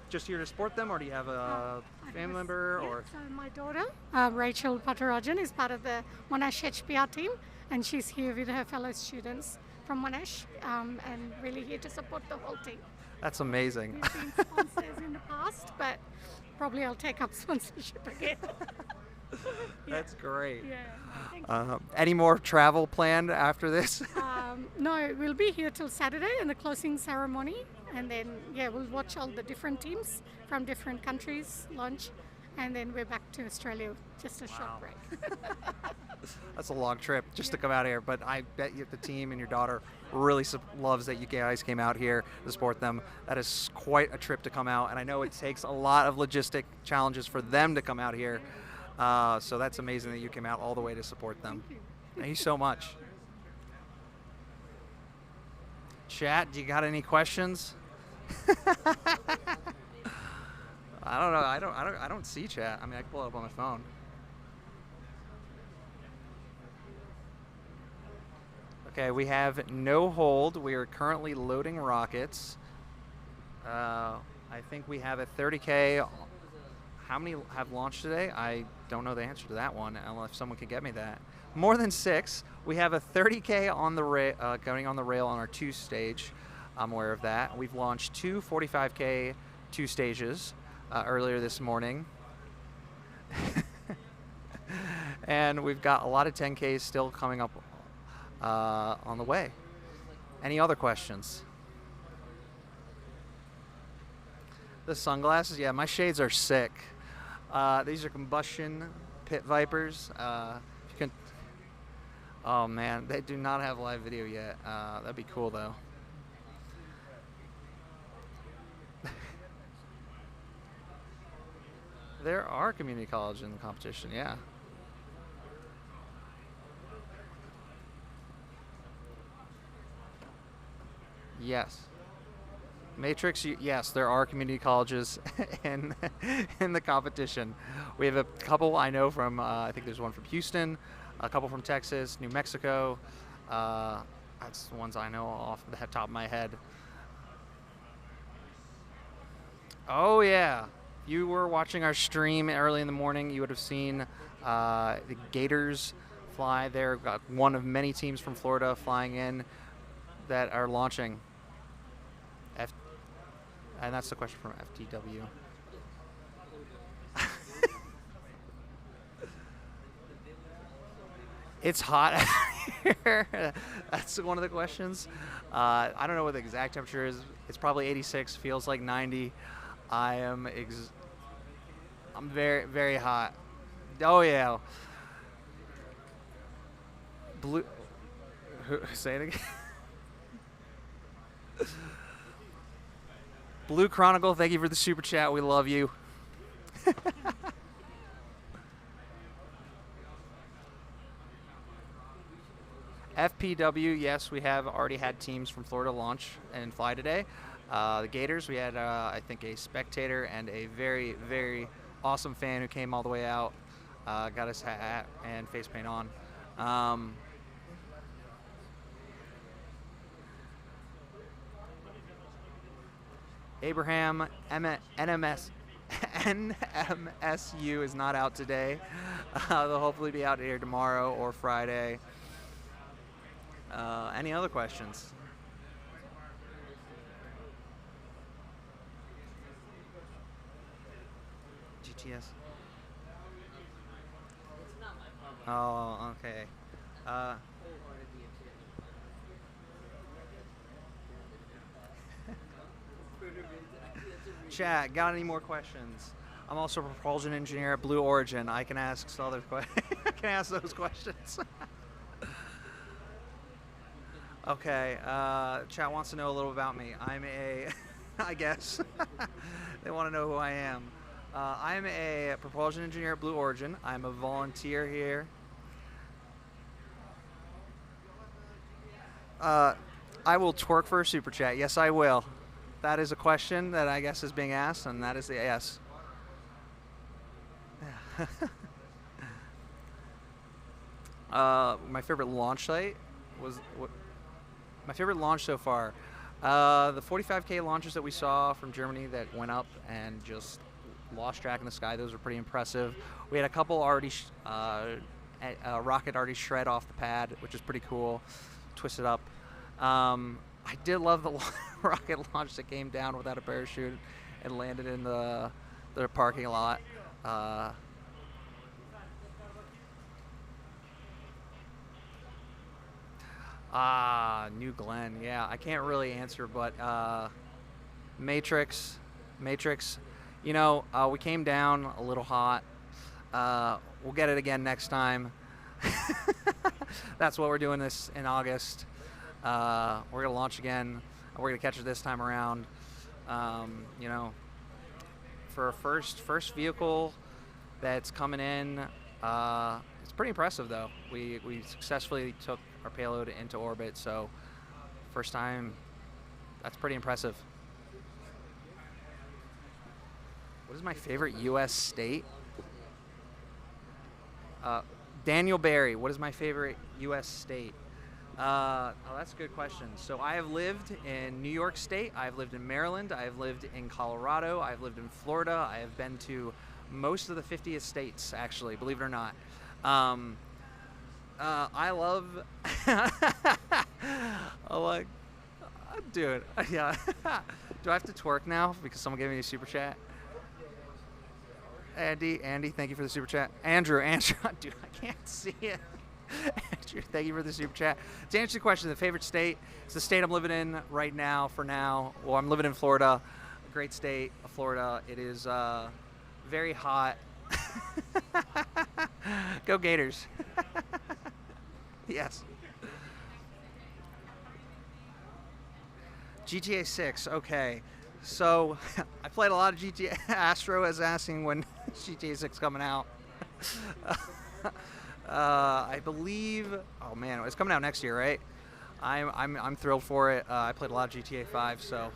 just here to support them, or do you have a family member? Or so my daughter, Rachel Patarajan, is part of the Monash HPR team, and she's here with her fellow students from Monash, and really here to support the whole team. That's amazing. We've been sponsors in the past, but probably I'll take up sponsorship again. That's great. Yeah. Any more travel planned after this? No, we'll be here till Saturday and the closing ceremony, and then we'll watch all the different teams from different countries launch, and then we're back to Australia. Just a short break. That's a long trip just to come out here, but I bet you the team and your daughter really loves that you guys came out here to support them. That is quite a trip to come out, and I know it takes a lot of logistic challenges for them to come out here. So that's amazing that you came out all the way to support them. Thank you so much. Chat, do you got any questions? I don't know. I don't see chat. I mean, I can pull it up on my phone. Okay, we have no hold. We are currently loading rockets. I think we have a 30K. How many have launched today? I don't know the answer to that one, unless someone can get me that. More than 6. We have a 30K on the going on the rail on our 2 stage. I'm aware of that. We've launched 2 45K 2 stages earlier this morning. And we've got a lot of 10Ks still coming up on the way. Any other questions? The sunglasses, yeah, my shades are sick. These are combustion pit vipers. You can. Oh man, they do not have live video yet. That'd be cool though. There are community colleges in the competition, yeah. Yes. Matrix, yes, there are community colleges in the competition. We have a couple I know from, I think there's one from Houston, a couple from Texas, New Mexico. That's the ones I know off the top of my head. Oh yeah, if you were watching our stream early in the morning, you would have seen the Gators fly. They're one of many teams from Florida flying in that are launching. And that's the question from FTW. It's hot out here. That's one of the questions. I don't know what the exact temperature is. It's probably 86, feels like 90. I'm very, very hot. Oh yeah. Say it again. Blue Chronicle, thank you for the super chat. We love you. FPW, yes, we have already had teams from Florida launch and fly today. The Gators, we had, I think, a spectator and a very, very awesome fan who came all the way out, got his hat and face paint on. Abraham NMSU is not out today. They'll hopefully be out here tomorrow or Friday. Any other questions? GTS. Oh, okay. Chat, got any more questions? I'm also a propulsion engineer at Blue Origin. I can ask I can ask those questions. Okay, chat wants to know a little about me. I'm I guess they want to know who I am. I'm a propulsion engineer at Blue Origin. I'm a volunteer here. I will twerk for a super chat. Yes, I will. That is a question that I guess is being asked, and that is the yes. My favorite launch site was what? My favorite launch so far, the 45K launches that we saw from Germany that went up and just lost track in the sky. Those were pretty impressive. We had a couple already, rocket already shred off the pad, which is pretty cool. Twisted up. I did love the rocket launch that came down without a parachute and landed in the parking lot. New Glenn. Yeah, I can't really answer, but Matrix. You know, we came down a little hot. We'll get it again next time. That's what we're doing this in August. We're gonna launch again. We're gonna catch it this time around. You know, for a first vehicle that's coming in, it's pretty impressive though. We successfully took our payload into orbit, so first time, that's pretty impressive. What is my favorite U.S. state? Daniel Barry, what is my favorite U.S. state? Oh, that's a good question. So I have lived in New York State, I've lived in Maryland, I've lived in Colorado, I've lived in Florida, I have been to most of the 50 states, actually, believe it or not. I love, dude, yeah. Do I have to twerk now because someone gave me a super chat? Andy, thank you for the super chat. Andrew, dude, I can't see it. Andrew, thank you for the super chat. To answer the question, the favorite state is the state I'm living in right now, for now. Well, I'm living in Florida, a great state of Florida. It is very hot. Go Gators. Yes. GTA 6, okay. So, I played a lot of GTA. Astro is asking when GTA 6 coming out. I believe, oh man, it's coming out next year, right? I'm thrilled for it. I played a lot of GTA 5, so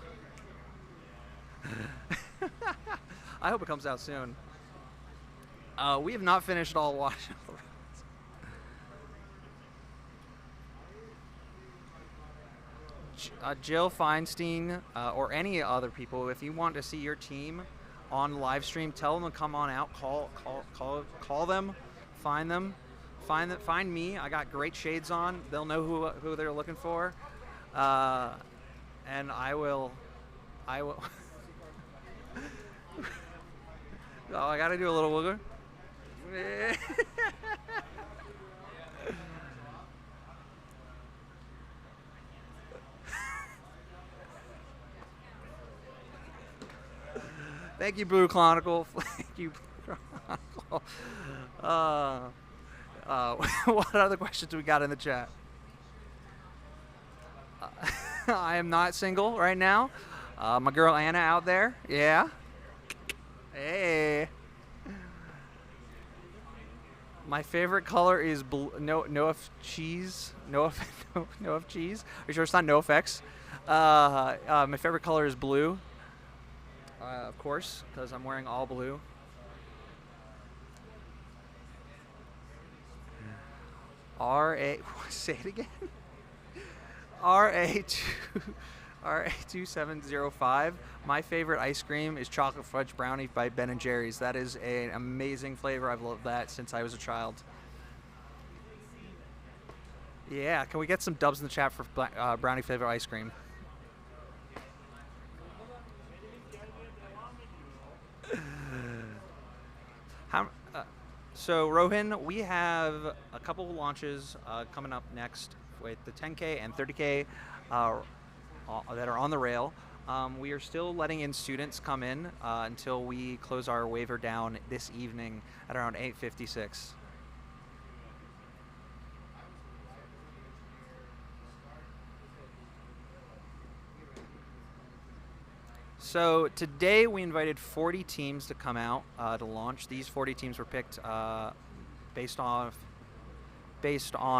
I hope it comes out soon. We have not finished all watching. Jill Feinstein, or any other people, if you want to see your team on live stream, tell them to come on out. Call them, find them, find me. I got great shades on. They'll know who they're looking for, and I will. Oh, I got to do a little wiggle. Thank you, Blue Chronicle. Thank you, Blue Chronicle. What other questions we got in the chat? I am not single right now. My girl Anna out there. Yeah. Hey. My favorite color is blue. No cheese. No cheese. Are you sure it's not NoFX? My favorite color is blue. Of course, because I'm wearing all blue. Say it again. RA2705. My favorite ice cream is chocolate fudge brownie by Ben & Jerry's. That is an amazing flavor. I've loved that since I was a child. Yeah, can we get some dubs in the chat for brownie flavor ice cream? So Rohan, we have a couple of launches coming up next with the 10K and 30K that are on the rail. We are still letting in students come in until we close our waiver down this evening at around 8:56. So today we invited 40 teams to come out to launch. These 40 teams were picked based on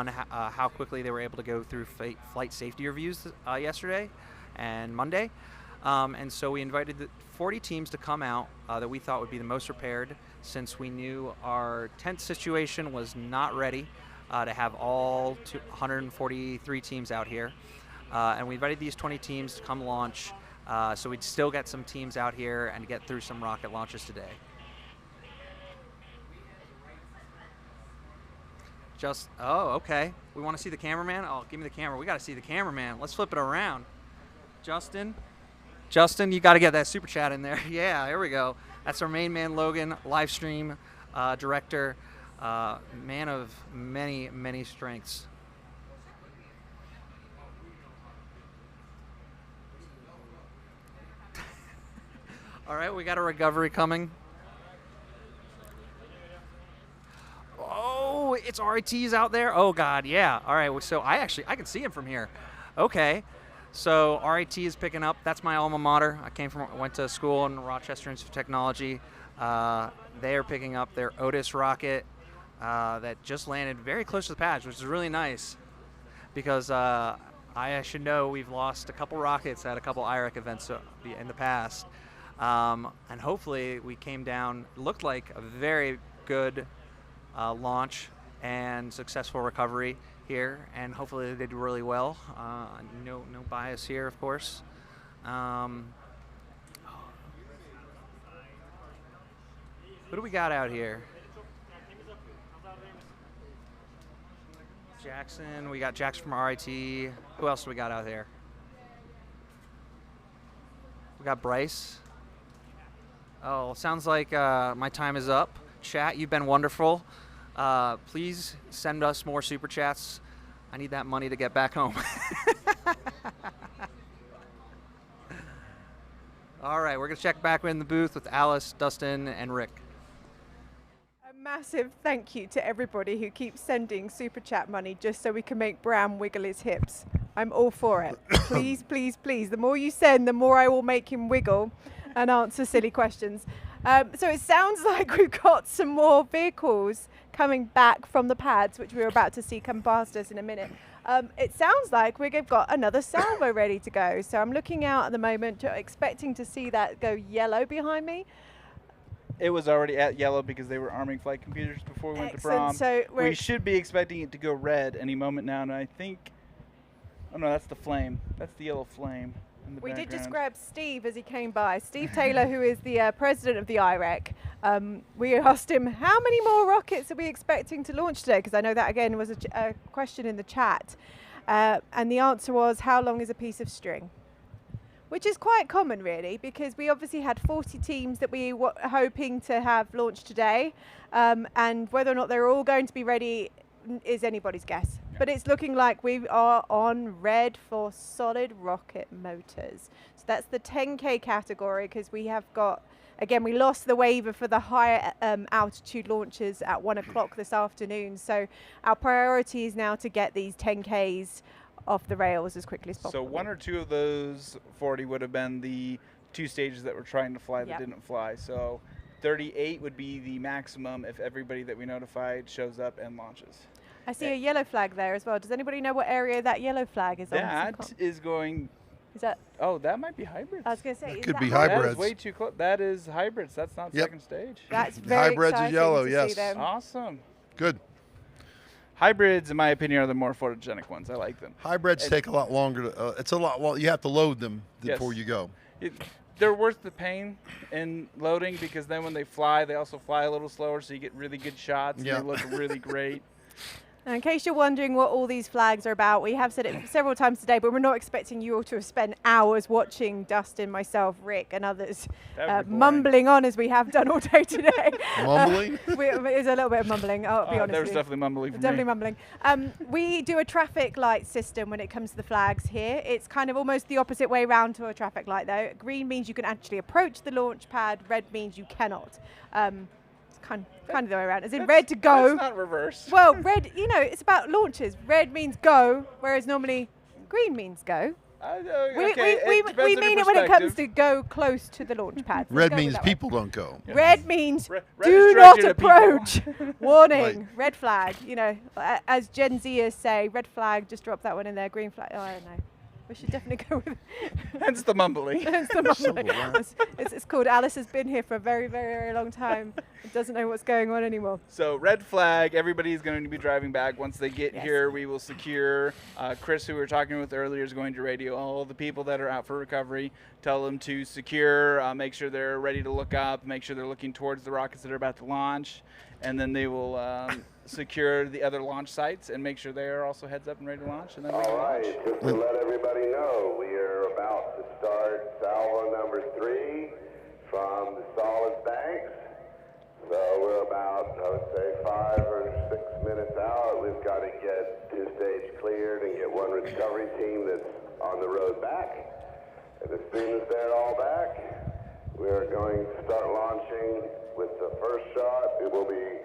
how quickly they were able to go through flight safety reviews yesterday and Monday. And so we invited the 40 teams to come out that we thought would be the most prepared, since we knew our tent situation was not ready to have all 143 teams out here. and we invited these 20 teams to come launch, so we'd still get some teams out here and get through some rocket launches today. Oh, okay. We want to see the cameraman? Oh, give me the camera. We got to see the cameraman. Let's flip it around. Justin, you got to get that super chat in there. Yeah, here we go. That's our main man, Logan, live stream director, man of many, many strengths. All right, we got a recovery coming. Oh, it's RIT's out there. Oh God, yeah. All right, so I can see him from here. Okay, so RIT is picking up. That's my alma mater. Went to school in Rochester Institute of Technology. They are picking up their Otis rocket that just landed very close to the pads, which is really nice because I should know we've lost a couple rockets at a couple IREC events in the past. And hopefully we came down, looked like a very good launch and successful recovery here, and hopefully they did really well. No bias here, of course. What do we got out here? Jackson, we got Jackson from RIT. Who else do we got out here? We got Bryce. Oh, sounds like my time is up. Chat, you've been wonderful. Please send us more super chats. I need that money to get back home. All right, we're going to check back in the booth with Alice, Dustin, and Rick. A massive thank you to everybody who keeps sending super chat money just so we can make Bram wiggle his hips. I'm all for it. Please, please, please. The more you send, the more I will make him wiggle and answer silly questions. So it sounds like we've got some more vehicles coming back from the pads, which we're about to see come past us in a minute. It sounds like we've got another salvo ready to go. So I'm looking out at the moment, expecting to see that go yellow behind me. It was already at yellow because they were arming flight computers before we went to prom. So we should be expecting it to go red any moment now, and I think, oh no, that's the flame. That's the yellow flame. We did just grab Steve as he came by. Steve Taylor, who is the president of the IREC. We asked him, how many more rockets are we expecting to launch today? Because I know that, again, was a question in the chat. And the answer was, how long is a piece of string? Which is quite common, really, because we obviously had 40 teams that we were hoping to have launched today. And whether or not they're all going to be ready is anybody's guess. But it's looking like we are on red for solid rocket motors. So that's the 10K category, because we have got, again, we lost the waiver for the higher altitude launches at 1 o'clock this afternoon. So our priority is now to get these 10Ks off the rails as quickly as possible. So 1 or 2 of those 40 would have been the 2 stages that were trying to fly that didn't fly. So 38 would be the maximum if everybody that we notified shows up and launches. I see a yellow flag there as well. Does anybody know what area that yellow flag is on? That is going. Is that? Oh, that might be hybrids. I was going to say. It could be hybrids. That is way too close. That is hybrids. That's not second stage. That's very hybrids exciting is yellow. to Yes. see them. Awesome. Good. Hybrids, in my opinion, are the more photogenic ones. I like them. Hybrids take a lot longer. It's a lot. Well, you have to load them before you go. They're worth the pain in loading because then when they fly, they also fly a little slower, so you get really good shots and they look really great. In case you're wondering what all these flags are about, we have said it several times today, but we're not expecting you all to have spent hours watching Dustin, myself, Rick, and others mumbling on as we have done all day today. Mumbling? There's a little bit of mumbling, I'll be honest. There was definitely mumbling for Definitely me. mumbling. We do a traffic light system when it comes to the flags here. It's kind of almost the opposite way around to a traffic light, though. Green means you can actually approach the launch pad. Red means you cannot. Kind of the way around. As in red to go. That's not reverse. Well, red, it's about launches. Red means go, whereas normally green means go. We mean it when it comes to go close to the launch pad. Red means people don't go. Red means red do not approach. Warning, red flag. As Gen Zers say, red flag, just drop that one in there. Green flag, oh, I don't know. We should definitely go with Hence the mumbling. Hence the mumbling. It's called Alice has been here for a very, very, very long time and doesn't know what's going on anymore. So red flag, everybody's going to be driving back. Once they get here, we will secure. Chris, who we were talking with earlier, is going to radio all the people that are out for recovery, tell them to secure, make sure they're ready to look up, make sure they're looking towards the rockets that are about to launch, and then they will secure the other launch sites and make sure they are also heads up and ready to launch. And then All right, just to let everybody know, we are about to start salvo number 3 from the solid banks. So we're about, I would say, 5 or 6 minutes out. We've got to get 2 stage cleared and get 1 recovery team that's on the road back. And as soon as they're all back, we are going to start launching with the first shot. It will be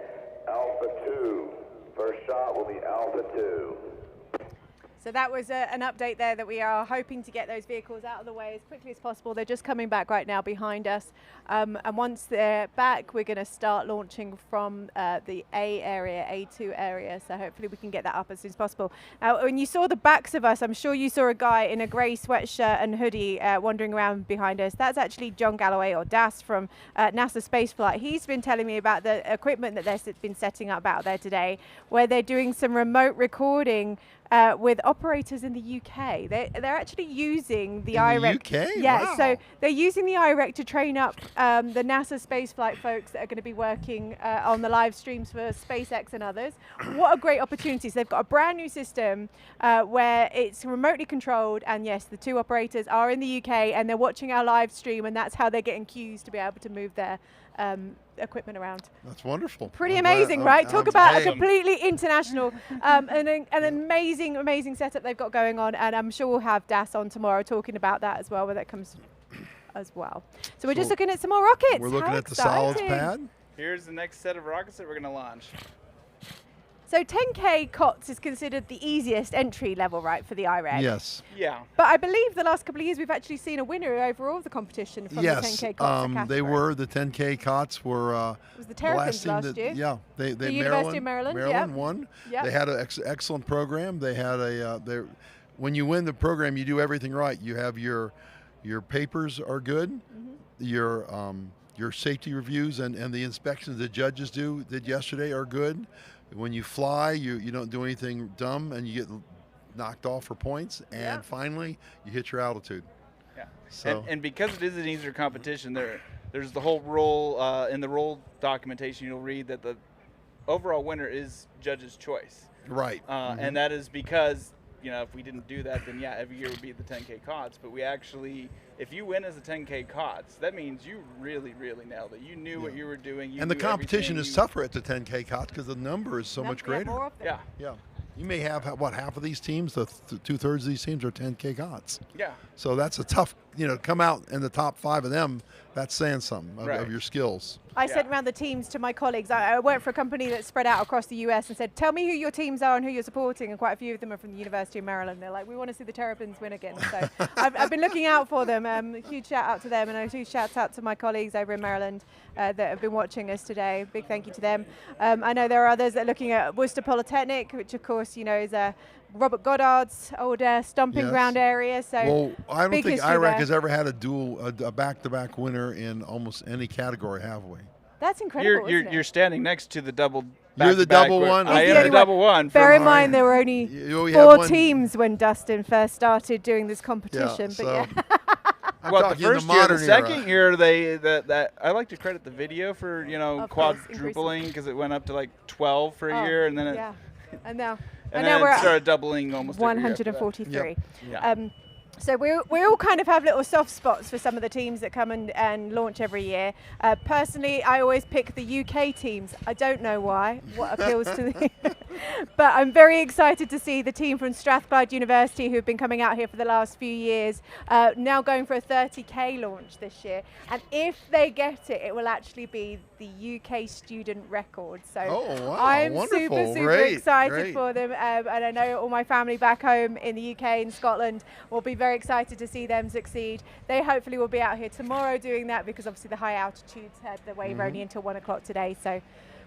Alpha 2. First shot will be Alpha 2. So that was an update there that we are hoping to get those vehicles out of the way as quickly as possible. They're just coming back right now behind us. And once they're back, we're going to start launching from the A area, A2 area. So hopefully we can get that up as soon as possible. When you saw the backs of us, I'm sure you saw a guy in a grey sweatshirt and hoodie wandering around behind us. That's actually John Galloway, or Duzce, from NASA Spaceflight. He's been telling me about the equipment that they've been setting up out there today, where they're doing some remote recording with operators in the UK. They're actually using the IREC. The UK? Yeah, Wow. so they're using the IREC to train up the NASA spaceflight folks that are going to be working on the live streams for SpaceX and others. What a great opportunity. So they've got a brand new system where it's remotely controlled, and yes, the 2 operators are in the UK and they're watching our live stream, and that's how they're getting cues to be able to move their equipment around. That's wonderful. Pretty I'm amazing, glad- right? I'm- Talk I'm about a awesome. completely international, an amazing setup they've got going on, and I'm sure we'll have Duzce on tomorrow talking about that as well, where that comes as well. So we're just So looking at some more rockets. We're looking How at the solids exciting. pad. Here's the next set of rockets that we're going to launch. So 10K COTS is considered the easiest entry level, right, for the IREC? Yes. Yeah. But I believe the last couple of years we've actually seen a winner overall of the competition from the 10K COTS category. They were. The 10K COTS were It was the Terrapins last year. Yeah, they The University of Maryland, won. Yep. They had an excellent program. They had when you win the program, you do everything right. You have your papers are good. Mm-hmm. Your safety reviews and the inspections the judges did yesterday are good. When you fly, you don't do anything dumb and you get knocked off for points. And finally, you hit your altitude. Yeah. So And because it is an easier competition, there's the whole role in the role documentation. You'll read that the overall winner is judge's choice. Right. And that is because, if we didn't do that, then every year would be the 10K COTS. But we actually, if you win as a 10K COTS, that means you really, really nailed it. You knew what you were doing. and the competition is tougher at the 10K COTS because the number is so much greater. More of them. Yeah. You may have, half of these teams, the 2/3 of these teams are 10K COTS. Yeah. So that's a tough, come out in the top 5 of them, that's saying something of your skills. I sent around the teams to my colleagues. I work for a company that's spread out across the US and said, tell me who your teams are and who you're supporting. And quite a few of them are from the University of Maryland. They're like, we want to see the Terrapins win again. So I've been looking out for them. Huge shout out to them, and a huge shout out to my colleagues over in Maryland that have been watching us today. Big thank you to them. I know there are others that are looking at Worcester Polytechnic, which of course, is Robert Goddard's old stomping ground area. So well, I don't big think history IREC there. has ever had a back-to-back winner in almost any category, have we? That's incredible. isn't it? You're standing next to the double. You're the back-to-back double winner. one? I He's am the the only double one. Bear in from- mind there were only only had 4 one. teams when Dustin first started doing this competition. so- I'm Well, the talking in the first year, the modern era. second year, that I like to credit the video for Of course, quadrupling because it went up to like 12 for a year, and then yeah. And now and now then we're it at started doubling almost every year after that. 143. Yeah. So we all kind of have little soft spots for some of the teams that come and launch every year. Personally, I always pick the UK teams. I don't know why, what appeals to me. But I'm very excited to see the team from Strathclyde University, who've been coming out here for the last few years, now going for a 30K launch this year. And if they get it, it will actually be the UK student record. So Oh, wow, I'm wonderful. super excited Great. for them. And I know all my family back home in the UK and Scotland will be very very excited to see them succeed. They hopefully will be out here tomorrow doing that, because obviously the high altitudes had the wave only until 1 o'clock today. So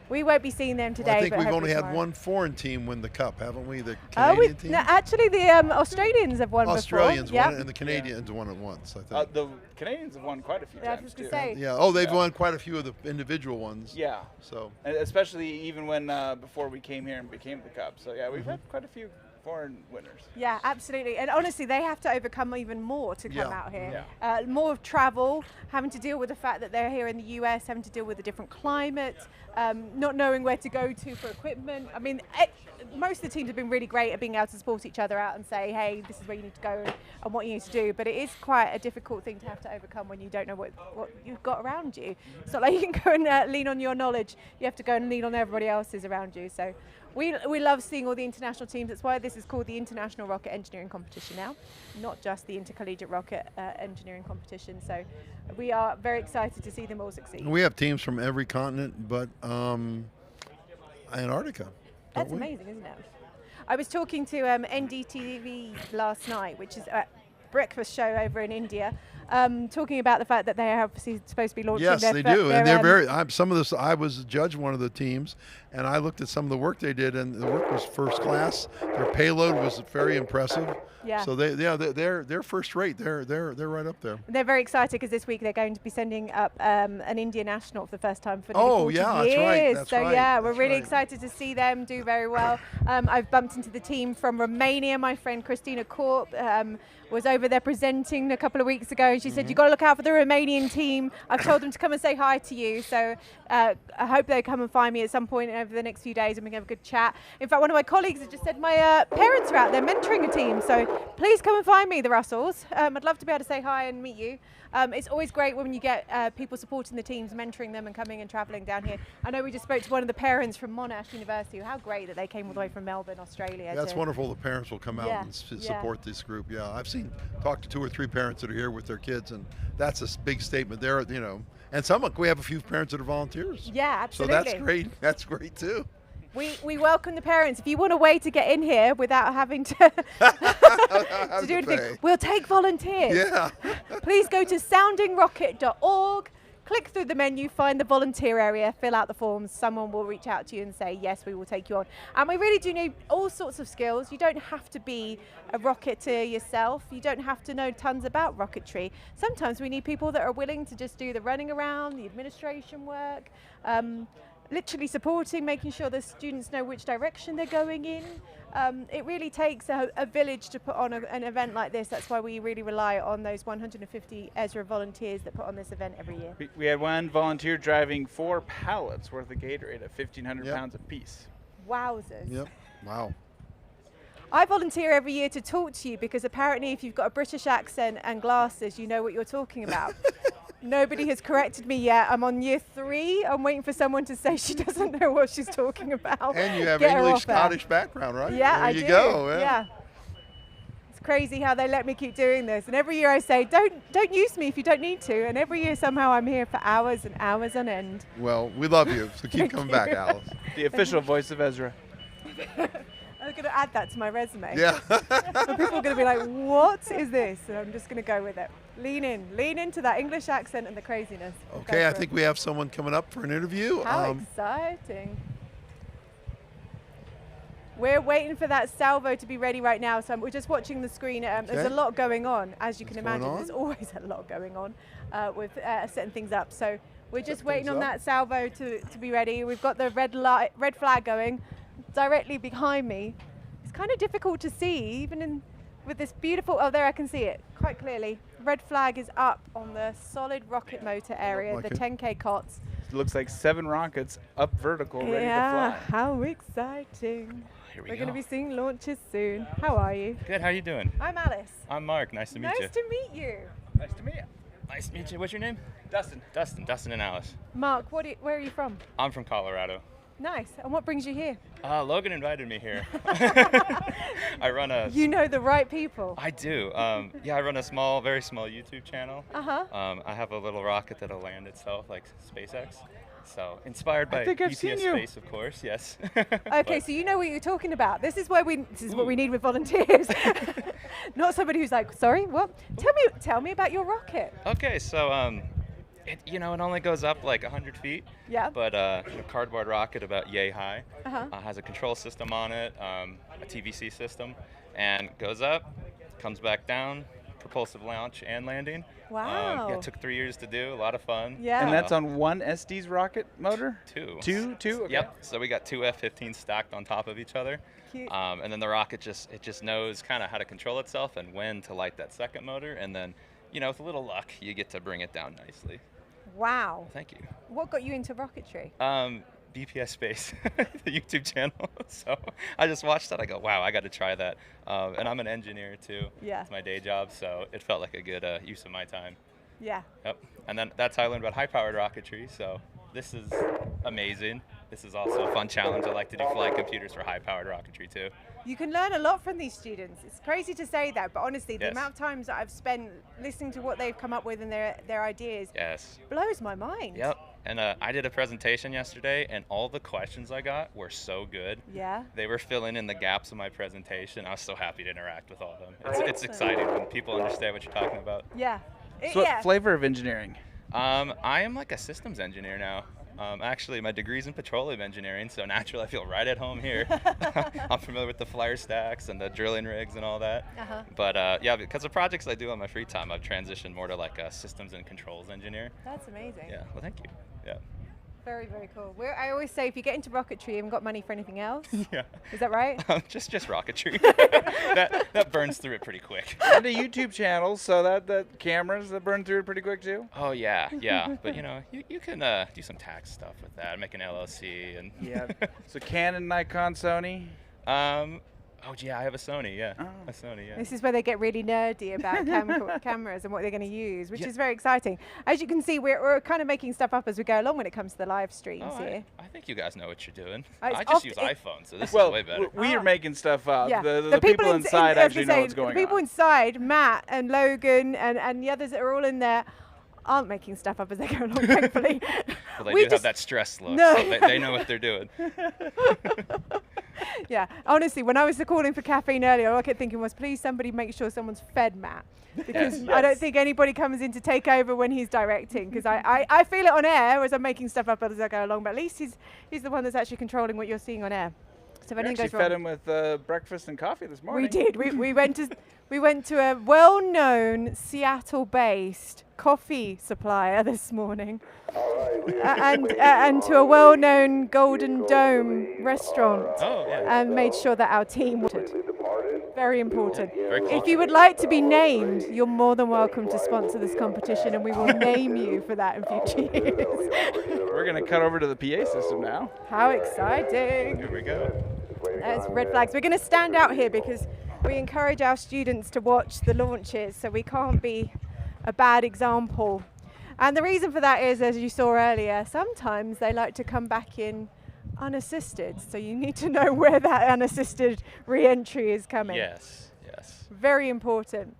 we won't be seeing them today. Well, I think but we've only hopefully had tomorrow. one foreign team win the cup, haven't we? The Canadian team? No, actually the Australians have won Australians before. won it, and the Canadians won it once, I think. The Canadians have won quite a few Yeah, I times was too. gonna say. Yeah. Oh, they've won quite a few of the individual ones. Yeah. So. And especially even when before we came here and became the Cup. So yeah, we've had quite a few foreign winners. Yeah, absolutely. And honestly, they have to overcome even more to come Yeah. out here. Yeah. More travel, having to deal with the fact that they're here in the US, having to deal with a different climate, not knowing where to go to for equipment. I mean, most of the teams have been really great at being able to support each other out and say, hey, this is where you need to go and what you need to do. But it is quite a difficult thing to have to overcome when you don't know what you've got around you. It's not like you can go and lean on your knowledge. You have to go and lean on everybody else's around you. So we love seeing all the international teams. That's why this is called the International Rocket Engineering Competition now, not just the Intercollegiate Rocket Engineering Competition. So we are very excited to see them all succeed. We have teams from every continent but Antarctica. That's amazing, isn't it? I was talking to NDTV last night, which is a breakfast show over in India, talking about the fact that they are obviously supposed to be launching Yes, their they do, and they're their, very. Some of this, I was judged one of the teams, and I looked at some of the work they did, and the work was first class. Their payload was very impressive. Yeah. So they're first rate. They're right up there. They're very excited because this week they're going to be sending up an Indian astronaut for the first time for nearly 40 years. That's right. That's so right. yeah, we're That's really right. excited to see them do very well. I've bumped into the team from Romania. My friend Christina Korp was over there presenting a couple of weeks ago, and she said, you've got to look out for the Romanian team. I've told them to come and say hi to you. So I hope they come and find me at some point over the next few days and we can have a good chat. In fact, one of my colleagues has just said my parents are out there mentoring a team. So please come and find me, the Russells. I'd love to be able to say hi and meet you. It's always great when you get people supporting the teams, mentoring them and coming and travelling down here. I know we just spoke to one of the parents from Monash University. How great that they came all the way from Melbourne, Australia. That's wonderful. The parents will come out and support this group. Yeah, I've talked to 2 or 3 parents that are here with their kids, and that's a big statement there. And we have a few parents that are volunteers. Yeah, absolutely. So that's great. That's great too. We welcome the parents. If you want a way to get in here without having to, to do anything, we'll take volunteers. Yeah. Please go to soundingrocket.org, click through the menu, find the volunteer area, fill out the forms. Someone will reach out to you and say, yes, we will take you on. And we really do need all sorts of skills. You don't have to be a rocketeer yourself. You don't have to know tons about rocketry. Sometimes we need people that are willing to just do the running around, the administration work, literally supporting, making sure the students know which direction they're going in. It really takes a village to put on an event like this. That's why we really rely on those 150 Ezra volunteers that put on this event every year. We had one volunteer driving 4 pallets worth of Gatorade at 1,500 pounds apiece. Wowzers. Yep. Wow. I volunteer every year to talk to you because apparently if you've got a British accent and glasses, you know what you're talking about. Nobody has corrected me yet. I'm on year 3. I'm waiting for someone to say she doesn't know what she's talking about. And you have Get her English, off there. Scottish background, right? Yeah, there I you do. go. Yeah. It's crazy how they let me keep doing this. And every year I say, don't use me if you don't need to. And every year somehow I'm here for hours and hours on end. Well, we love you, so keep coming back, Alice. The official voice of Ezra. I'm going to add that to my resume. Yeah. And people are going to be like, what is this? And I'm just going to go with it. Lean into that English accent and the craziness. Okay, I think we have someone coming up for an interview. How exciting. We're waiting for that salvo to be ready right now, so we're just watching the screen. There's a lot going on, as you can imagine. There's always a lot going on with setting things up. So we're just waiting on that salvo to be ready. We've got the red flag going directly behind me. It's kind of difficult to see, even with this beautiful, oh, there I can see it quite clearly. Red flag is up on the solid rocket motor area, the 10K COTS. It looks like 7 rockets up vertical, ready to fly. Yeah, how exciting. Here we We're go. going to be seeing launches soon. How are you? Good, how are you doing? I'm Alice. I'm Mark, nice to meet you. Nice to meet you. Nice to meet you. Nice to meet you. What's your name? Dustin. Dustin and Alice. Mark, where are you from? I'm from Colorado. Nice. And what brings you here? Logan invited me here. I run a... You know the right people. I do. Yeah, I run a small, very small YouTube channel. Uh-huh. I have a little rocket that'll land itself, like SpaceX. So, inspired by think I've EPS seen you. Space, of course, yes. Okay, so you know what you're talking about. This is what we need with volunteers. Not somebody who's like, sorry, what? Tell me about your rocket. Okay, so it only goes up like 100 feet. Yeah. But a cardboard rocket about yay high. Uh-huh. Has a control system on it, a TVC system, and goes up, comes back down, propulsive launch and landing. Wow. Yeah, it took 3 years to do. A lot of fun. Yeah. And that's on one SD's rocket motor? Two. Two? Okay. Yep. So we got two F-15s stacked on top of each other. Cute. And then the rocket just knows kind of how to control itself and when to light that second motor. And then, with a little luck, you get to bring it down nicely. Wow. Thank you. What got you into rocketry? BPS Space, the YouTube channel. So I just watched that. I go, wow, I got to try that. And I'm an engineer too. Yeah. It's my day job, so it felt like a good use of my time. Yeah. Yep. And then that's how I learned about high-powered rocketry. So this is amazing. This is also a fun challenge. I like to do flight computers for high-powered rocketry too. You can learn a lot from these students. It's crazy to say that, but honestly, the Yes. amount of times that I've spent listening to what they've come up with and their ideas Yes. blows my mind. Yep. And I did a presentation yesterday, and all the questions I got were so good. Yeah. They were filling in the gaps of my presentation. I was so happy to interact with all of them. It's Excellent. exciting when people understand what you're talking about. Yeah. So what flavor of engineering? I am like a systems engineer now. Actually, my degree's in petroleum engineering, so naturally I feel right at home here. I'm familiar with the flyer stacks and the drilling rigs and all that. Uh-huh. But yeah, because of projects I do on my free time, I've transitioned more to like a systems and controls engineer. That's amazing. Yeah, well, thank you. Yeah. Very, very cool. I always say if you get into rocketry, you haven't got money for anything else. Yeah. Is that right? Just rocketry. that burns through it pretty quick. And a YouTube channel, so that cameras that burn through it pretty quick too. Oh yeah. But you can do some tax stuff with that. Make an LLC and. Yeah. So Canon, Nikon, Sony. Oh yeah, I have a Sony. Yeah. A Sony. Yeah. This is where they get really nerdy about cameras and what they're going to use, which is very exciting. As you can see, we're kind of making stuff up as we go along when it comes to the live streams here. I think you guys know what you're doing. It's I just use iPhone, so this is way better. We are making stuff up. Yeah. The people inside actually know what's going The people on. inside, Matt and Logan and the others that are all in there, aren't making stuff up as they go along, thankfully. Well, they do have that stress look. No. So they know what they're doing. Yeah, honestly, when I was calling for caffeine earlier, all I kept thinking was, please somebody make sure someone's fed Matt. Because I don't think anybody comes in to take over when he's directing, because I feel it on air as I'm making stuff up as I go along, but at least he's the one that's actually controlling what you're seeing on air. So if anything goes wrong, fed him with breakfast and coffee this morning. we did. We went to a well-known Seattle-based coffee supplier this morning, and to a well-known Golden Dome restaurant, and made sure that our team wanted. Very important. If you would like to be named, you're more than welcome to sponsor this competition, and we will name you for that in future years. We're going to cut over to the PA system now. How exciting. Here we go. There's red flags. We're going to stand out here because we encourage our students to watch the launches, so we can't be a bad example. And the reason for that is, as you saw earlier, sometimes they like to come back in unassisted, so you need to know where that unassisted re-entry is coming. Yes. Very important.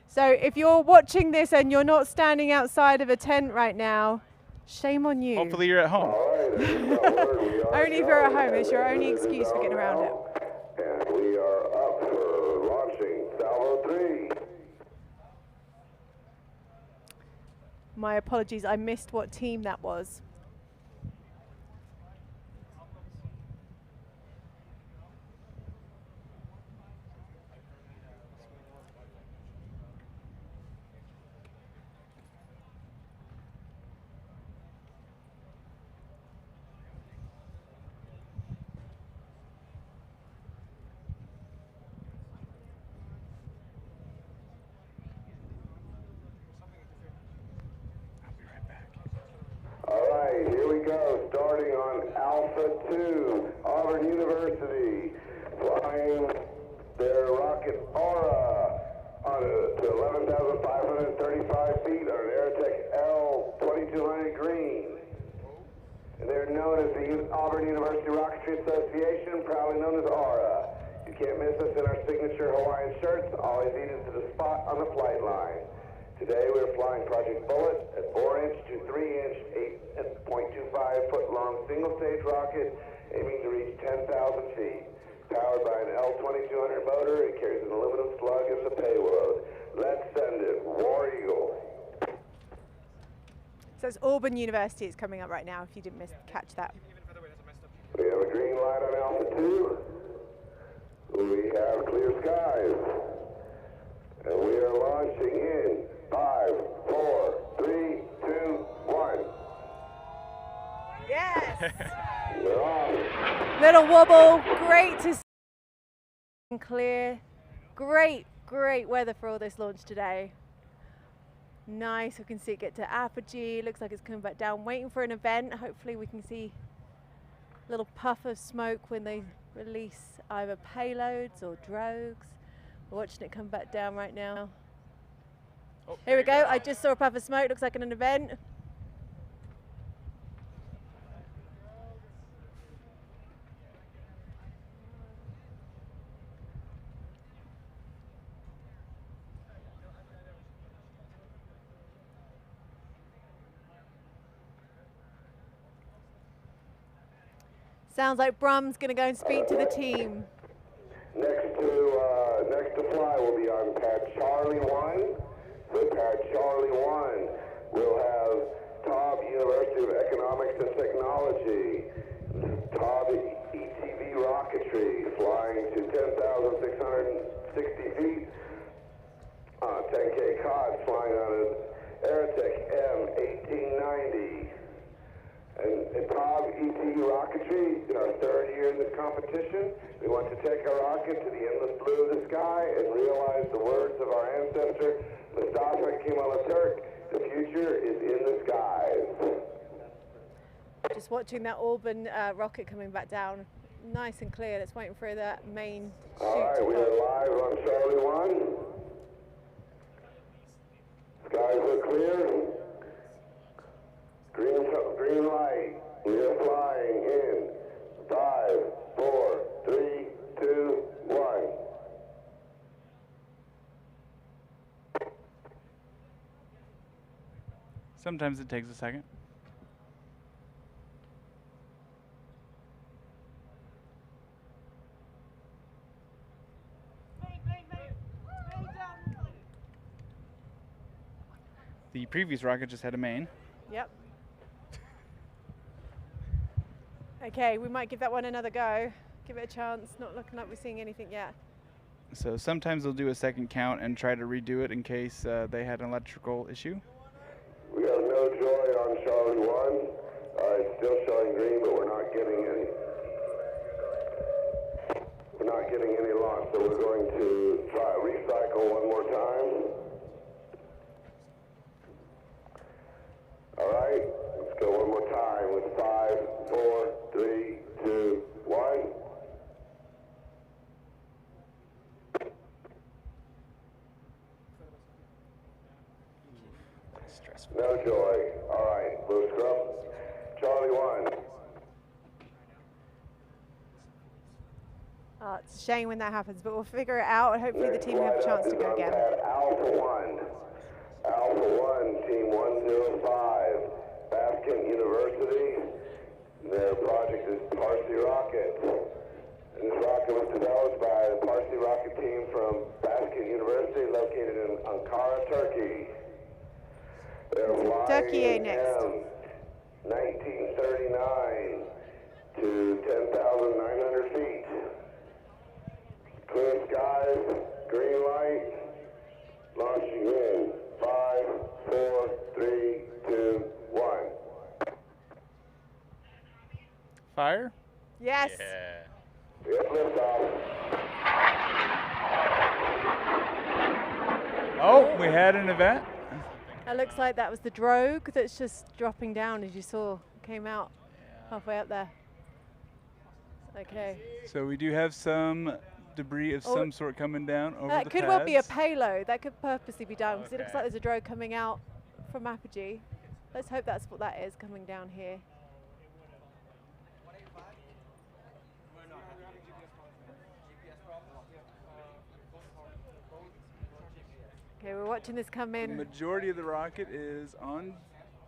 So if you're watching this and you're not standing outside of a tent right now, shame on you. Hopefully you're at home. Only if you're at home. It's your only excuse for getting around it. And we are up for launching Salvo 3. My apologies, I missed what team that was. Alright, here we go. Starting on Alpha 2, Auburn University, flying their rocket Aura to 11,535 feet on an Aerotech L2200 green. And they're are known as the Auburn University Rocketry Association, proudly known as ARA. You can't miss us in our signature Hawaiian shirts, always needed to the spot on the flight line. Today we're flying Project Bullet, a 4-inch to 3-inch, 8.25-foot long single-stage rocket aiming to reach 10,000 feet. Powered by an L2200 motor, it carries an aluminum slug as a payload. Let's send it. War Eagle. So it's Auburn University is coming up right now, if you didn't catch that. We have a green light on Alpha 2. We have clear skies. And we are launching in 5, 4, 3, 2, 1. Yes! We're off. Little wobble, great to see and clear. Great weather for all this launch today. Nice, we can see it get to apogee. Looks like it's coming back down, waiting for an event. Hopefully we can see a little puff of smoke when they release either payloads or drogues. We're watching it come back down right now. Oh, here we go. I just saw a puff of smoke, looks like an event. Sounds like Brum's going to go and speak to the team. Next to fly will be on pad Charlie 1. So pad Charlie 1 will have TOBB University of Economics and Technology, TOBB ETV Rocketry flying to 10,660 feet, 10K COD flying on an Aerotech M1890. And TOBB ET Rocketry, in our third year in this competition, we want to take our rocket to the endless blue of the sky and realize the words of our ancestor, Mustafa Kemal Atatürk, the future is in the skies. Just watching that Auburn rocket coming back down, nice and clear. It's waiting for that main shoot. All right, we are live on Charlie 1. Skies look clear. Green light. We are flying in 5, 4, 3, 2, 1. Sometimes it takes a second. The previous rocket just had a main. Yep. Okay, we might give that one another go. Give it a chance. Not looking like we're seeing anything yet. So sometimes they'll do a second count and try to redo it in case they had an electrical issue. We have no joy on Charlie 1. It's still showing green, but we're not getting any. We're not getting any launch, so we're going to try recycle one more time. All right, let's go one more time with 5, 4, 3, 2, 1. No joy. All right, blue scrum. Charlie 1. Oh, it's a shame when that happens, but we'll figure it out and hopefully the team will have a chance to go again. Alpha 1. Alpha 1, Team 105. Baskent University. Their project is Parsi Rocket. And this rocket was developed by the Parsi Rocket team from Baskent University located in Ankara, Turkey. They're flying in 1939 to 10,900 feet. Clear skies, green light, launching in 5, 4, 3, 2, 1. Fire? Yes. Yeah. Yep, liftoff. Oh, we had an event. It looks like that was the drogue that's just dropping down, as you saw, came out halfway up there. Okay. So we do have some debris of some sort coming down over the That could pads. well be a payload. That could purposely be done because it looks like there's a drogue coming out from apogee. Let's hope that's what that is coming down here. watching this come The in. majority of the rocket is on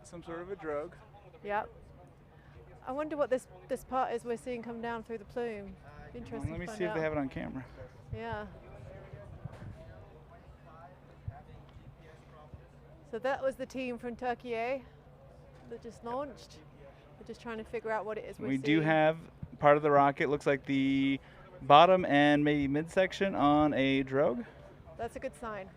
some sort of a drogue. Yep. I wonder what this part is we're seeing come down through the plume. Interesting. Let me to find see if they out. have it on camera. Yeah. So that was the team from Turkey that just launched. We're just trying to figure out what it is we're We seeing. do have part of the rocket, looks like the bottom and maybe midsection on a drogue. That's a good sign.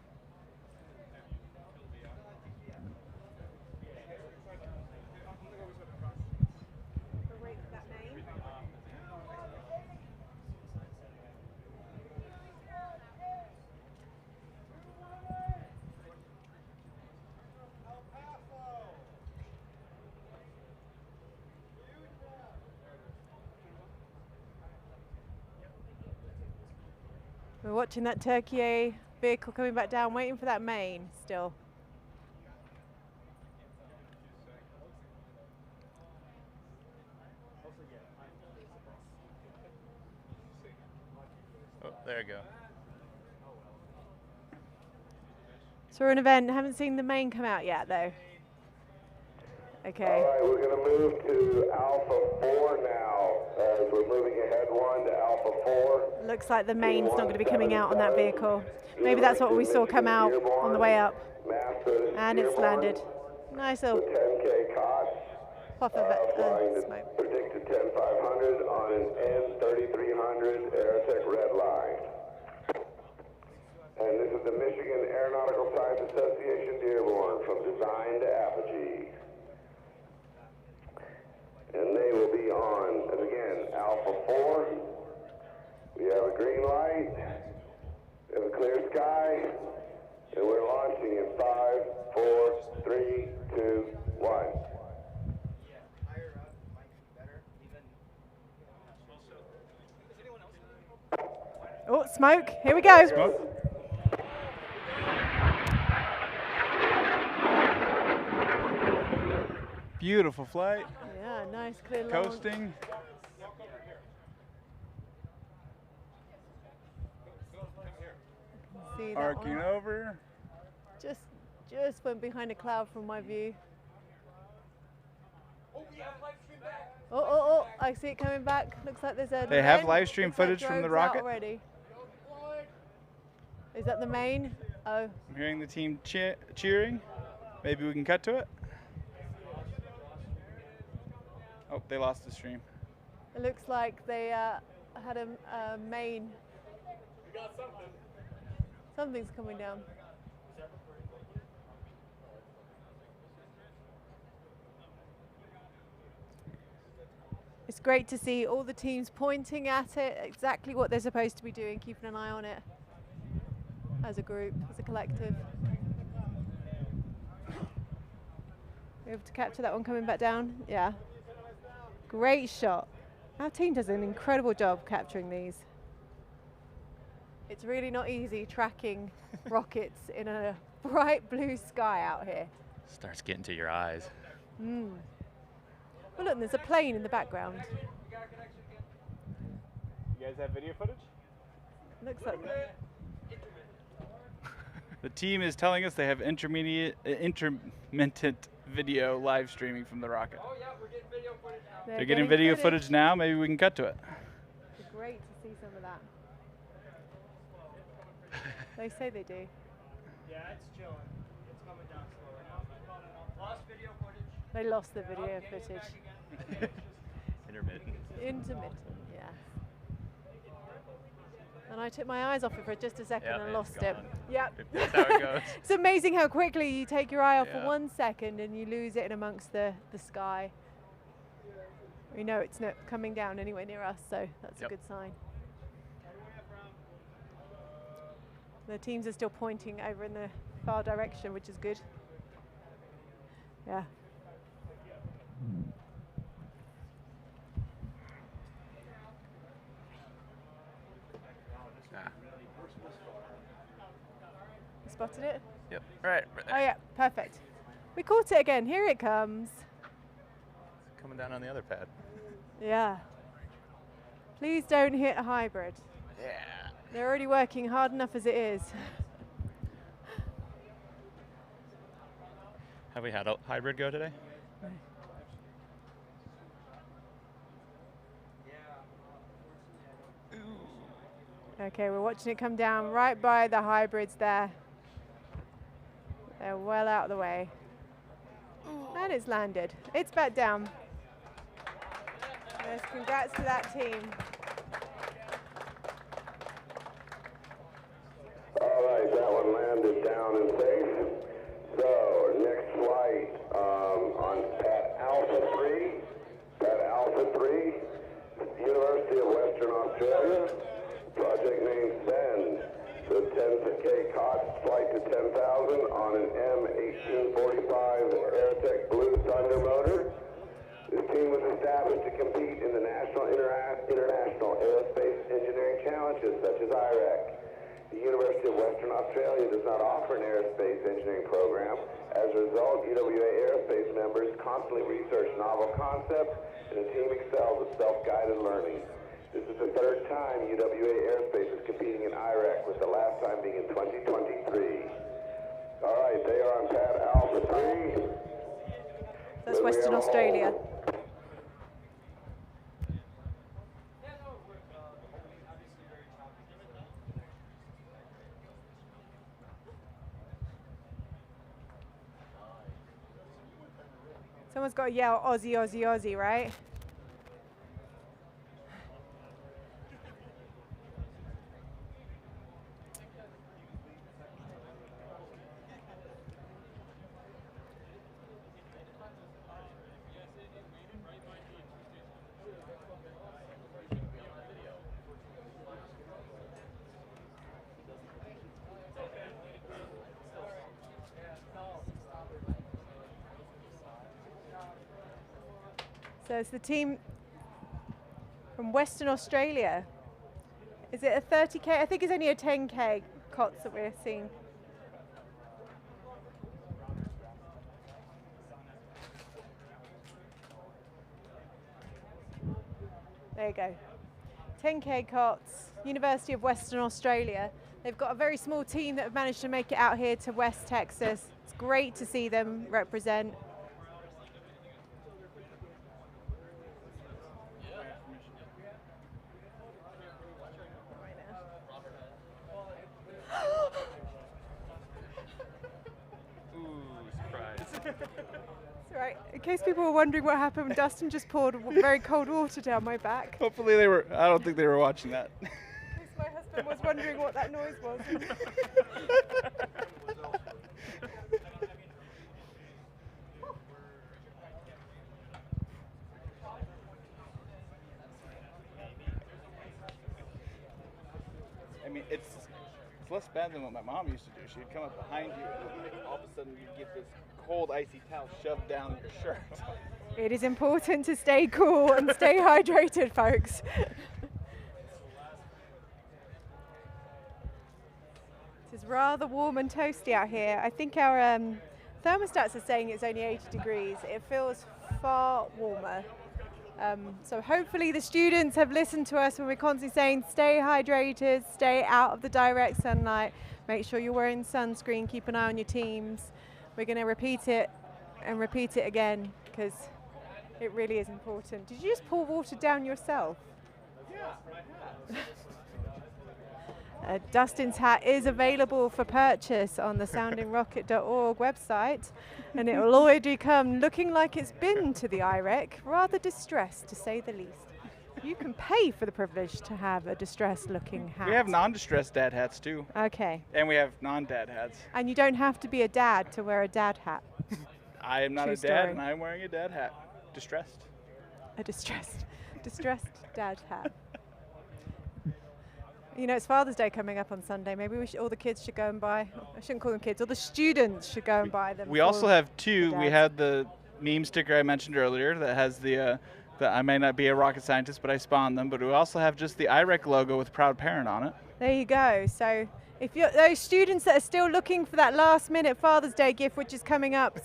We're watching that Turkey vehicle coming back down, waiting for that main still. Oh, there you go. So we're an event, haven't seen the main come out yet though. Okay. All right, we're going to move to Alpha 4 now, as we're moving ahead one to Alpha 4. Looks like the main's not going to be coming out on that vehicle. Maybe that's what we saw come out on the way up. And it's landed. Nice little 10K cost. puff of smoke. Predicted 10,500 on an N3300 Aerotech red line. And this is the Michigan Aeronautical Science Association Dearborn, from design to apogee. And they will be on, and again, Alpha 4. We have a green light, we have a clear sky, and we're launching in 5, 4, 3, 2, 1. Oh, smoke. Here we go. Smoke. Beautiful flight. Yeah, nice clear launch. Coasting. See that Arcing one? over. Just went behind a cloud from my view. Oh, I see it coming back. Looks like there's a They have main. live stream Looks like footage from the drogue's out rocket. already. Is that the main? Oh. I'm hearing the team cheering. Maybe we can cut to it. Oh, they lost the stream. It looks like they had a main. We got something. Something's coming down. It's great to see all the teams pointing at it, exactly what they're supposed to be doing, keeping an eye on it as a group, as a collective. We're able to capture that one coming back down? Yeah. Great shot. Our team does an incredible job capturing these. It's really not easy tracking rockets in a bright blue sky out here. Starts getting to your eyes. Mm. Well, look, there's a plane in the background. You guys have video footage? Looks like The team is telling us they have intermittent video live streaming from the rocket. Oh yeah, we're getting video footage now. They're getting video footage now. Maybe we can cut to it. It'd be great to see some of that. They say they do. Yeah, it's chilling. It's coming down slower now. Lost video footage. They lost the video footage. Intermittent. Intermittent, yeah. And I took my eyes off it for just a second Yep, and it's lost it. gone. Yep. That's how it goes. It's amazing how quickly you take your eye off Yeah. for 1 second and you lose it in amongst the sky. We know it's not coming down anywhere near us, so that's a Yep. good sign. The teams are still pointing over in the far direction, which is good. Yeah. You spotted it? Yep. Right. Oh yeah, perfect. We caught it again. Here it comes. Coming down on the other pad. Yeah. Please don't hit a hybrid. Yeah. They're already working hard enough as it is. Have we had a hybrid go today? Okay, we're watching it come down right by the hybrids there. They're well out of the way. And it's landed. It's back down. Yes, congrats to that team. All right, that one landed down and safe. So, next flight on Pat Alpha 3, University of Western Australia. Project name Send. So 10K COTS flight to 10,000 on an M1845 Aerotech Blue Thunder motor. This team was established to compete in the national international aerospace engineering challenges such as IREC. The University of Western Australia does not offer an aerospace engineering program. As a result, UWA aerospace members constantly research novel concepts, and the team excels at self-guided learning. This is the third time UWA Aerospace is competing in IREC, with the last time being in 2023. All right, they are on Pad Alpha 3. That's Western Australia. Someone's got to yell Aussie, Aussie, Aussie, right? So it's the team from Western Australia. Is it a 30K? I think it's only a 10K COTS that we're seeing. There you go. 10K COTS, University of Western Australia. They've got a very small team that have managed to make it out here to West Texas. It's great to see them represent. Right. In case people were wondering what happened, Dustin just poured very cold water down my back. Hopefully they were, I don't think they were watching that. In case my husband was wondering what that noise was. I mean, it's less bad than what my mom used to do. She'd come up behind you and all of a sudden you'd get this cold icy towel shoved down your shirt. It is important to stay cool and stay hydrated, folks. It is rather warm and toasty out here. I think our thermostats are saying it's only 80 degrees. It feels far warmer. So hopefully the students have listened to us when we're constantly saying stay hydrated, stay out of the direct sunlight, make sure you're wearing sunscreen, keep an eye on your teams. We're going to repeat it and repeat it again because it really is important. Did you just pour water down yourself? Yeah, my hat. Dustin's hat is available for purchase on the soundingrocket.org website, and it will already come looking like it's been to the IREC, rather distressed to say the least. You can pay for the privilege to have a distressed looking hat. We have non-distressed dad hats too. Okay. And we have non-dad hats. And you don't have to be a dad to wear a dad hat. I am not True a dad story. and I'm wearing a dad hat. Distressed. A distressed dad hat. You know, it's Father's Day coming up on Sunday. Maybe all the kids should go and buy, I shouldn't call them kids, all the students should go and buy them. We also have two. We had the meme sticker I mentioned earlier that has the I may not be a rocket scientist, but I spawned them. But we also have just the IREC logo with Proud Parent on it. There you go. So if you're those students that are still looking for that last minute Father's Day gift, which is coming up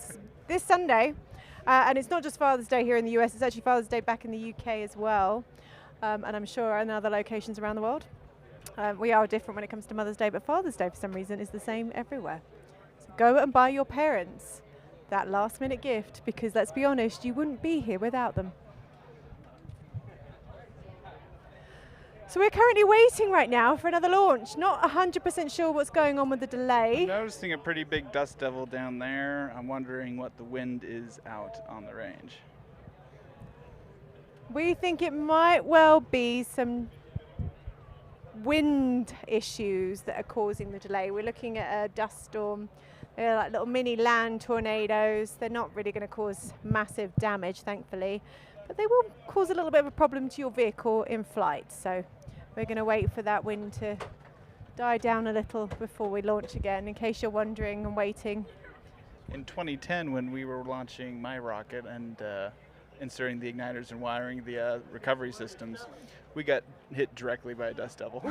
this Sunday, and it's not just Father's Day here in the US, it's actually Father's Day back in the UK as well, and I'm sure in other locations around the world. We are different when it comes to Mother's Day, but Father's Day for some reason is the same everywhere. So go and buy your parents that last minute gift, because let's be honest, you wouldn't be here without them. So we're currently waiting right now for another launch. Not 100% sure what's going on with the delay. I'm noticing a pretty big dust devil down there. I'm wondering what the wind is out on the range. We think it might well be some wind issues that are causing the delay. We're looking at a dust storm. They're like little mini land tornadoes. They're not really going to cause massive damage, thankfully, but they will cause a little bit of a problem to your vehicle in flight. So we're going to wait for that wind to die down a little before we launch again, in case you're wondering and waiting. In 2010, when we were launching my rocket and inserting the igniters and wiring the recovery systems, we got hit directly by a dust devil.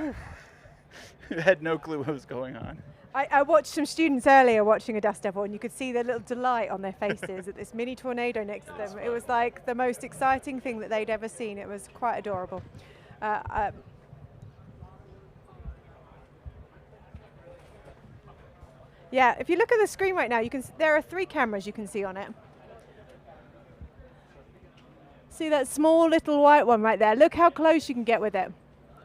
We had no clue what was going on. I watched some students earlier watching a dust devil, and you could see the little delight on their faces at this mini tornado next to them. It was like the most exciting thing that they'd ever seen. It was quite adorable. Yeah, if you look at the screen right now, there are 3 cameras you can see on it. See that small little white one right there? Look how close you can get with it.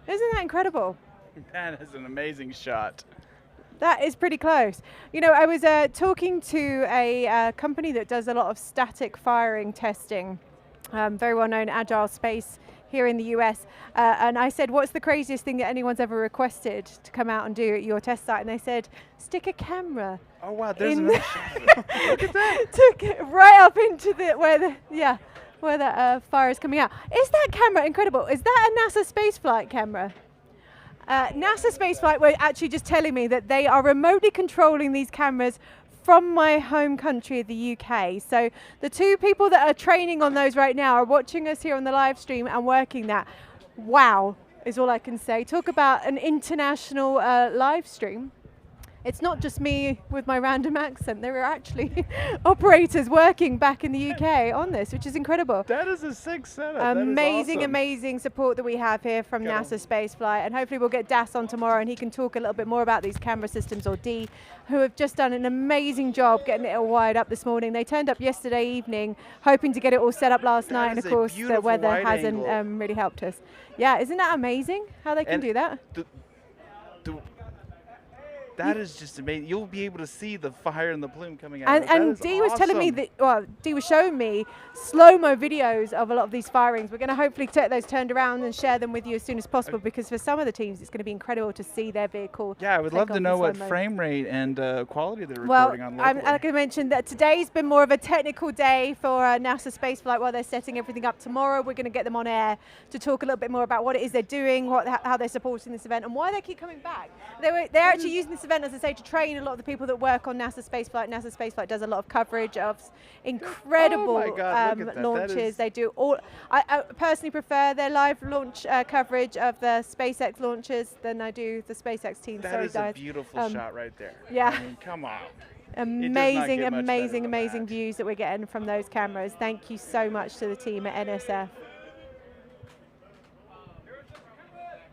Isn't that incredible? That is an amazing shot. That is pretty close. You know, I was talking to a company that does a lot of static firing testing, very well known Agile Space here in the US, and I said, what's the craziest thing that anyone's ever requested to come out and do at your test site? And they said, stick a camera. Oh wow, there's another shot. Look at that. Took it right up into where that fire is coming out. Is that camera incredible? Is that a NASA spaceflight camera? NASA spaceflight were actually just telling me that they are remotely controlling these cameras from my home country of the UK. So the 2 people that are training on those right now are watching us here on the live stream and working that. Wow, is all I can say. Talk about an international live stream. It's not just me with my random accent. There are actually operators working back in the UK on this, which is incredible. That is a sick setup. Amazing, awesome. Amazing support that we have here from NASA Spaceflight. And hopefully we'll get Das on tomorrow and he can talk a little bit more about these camera systems, or D, who have just done an amazing job getting it all wired up this morning. They turned up yesterday evening, hoping to get it all set up last night. And of course, the weather hasn't really helped us. Yeah, isn't that amazing how they can do that? That is just amazing. You'll be able to see the fire and the plume coming out. And Dee was telling me that, well, Dee was showing me slow-mo videos of a lot of these firings. We're going to hopefully get those turned around and share them with you as soon as possible, because for some of the teams, it's going to be incredible to see their vehicle. Yeah, I would love to know what frame rate and quality they're recording on locally. Well, like I mentioned, that today's been more of a technical day for NASA Spaceflight while they're setting everything up. Tomorrow, we're going to get them on air to talk a little bit more about what it is they're doing, how they're supporting this event, and why they keep coming back. They're actually using this event, as I say, to train a lot of the people that work on NASA Spaceflight. NASA Spaceflight does a lot of coverage of incredible launches. They do all. I personally prefer their live launch coverage of the SpaceX launches than I do the SpaceX team. That is a beautiful shot right there. Yeah. I mean, come on. Amazing views that we're getting from those cameras. Thank you so much to the team at NSF.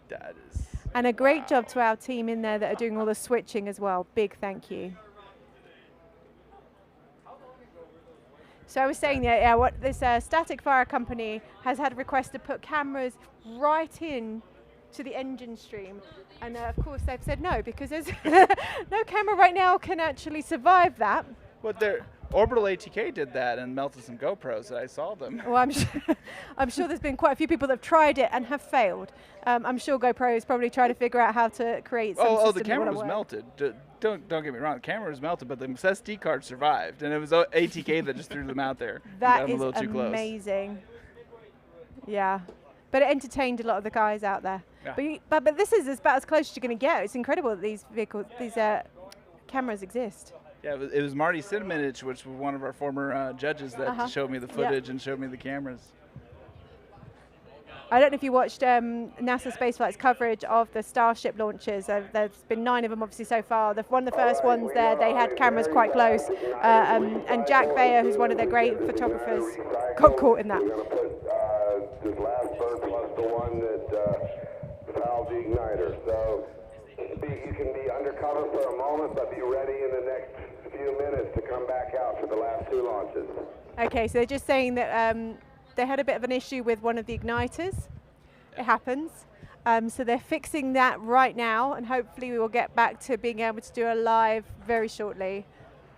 That is. And a great job to our team in there that are doing all the switching as well. Big thank you. So I was saying that what this static fire company has had a request to put cameras right in to the engine stream. And of course they've said no, because there's no camera right now can actually survive that. Well, Orbital ATK did that and melted some GoPros that I saw them. Well, I'm sure there's been quite a few people that have tried it and have failed. I'm sure GoPro is probably trying to figure out how to create some system the camera was melted. Don't get me wrong, the camera was melted, but the SD card survived, and it was ATK that just threw them out there. That is amazing. Yeah, but it entertained a lot of the guys out there. Yeah. But this is about as close as you're going to get. It's incredible that these cameras exist. Yeah, it was Marty Sidominich, which was one of our former judges, that showed me the footage and showed me the cameras. I don't know if you watched NASA Spaceflight's coverage of the Starship launches. There's been 9 of them, obviously, so far. One of the first ones there, they had cameras quite close. And Jack Bayer, who's one of their great photographers, got caught in that. This last bird plus the one that valved the igniter. So you can be undercover for a moment, but be ready in the next a few minutes to come back out for the last 2 launches. Okay, so they're just saying that they had a bit of an issue with one of the igniters. It happens. So they're fixing that right now, and hopefully we will get back to being able to do a live very shortly.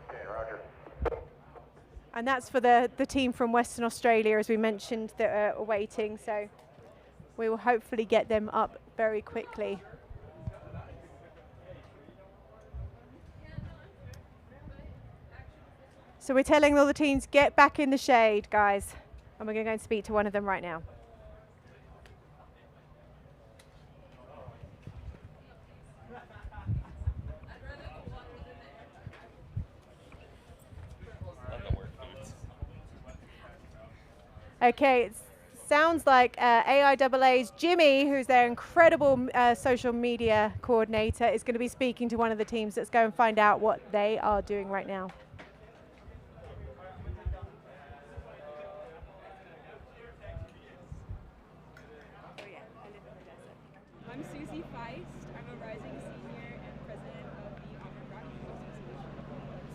Okay, Roger. And that's for the team from Western Australia, as we mentioned, that are waiting. So we will hopefully get them up very quickly. So we're telling all the teams, get back in the shade, guys. And we're going to go and speak to one of them right now. Okay, it sounds like AIAA's Jimmy, who's their incredible social media coordinator, is going to be speaking to one of the teams. Let's go and find out what they are doing right now. I'm Susie Feist. I'm a rising senior and president of the Auburn Rocketry Association.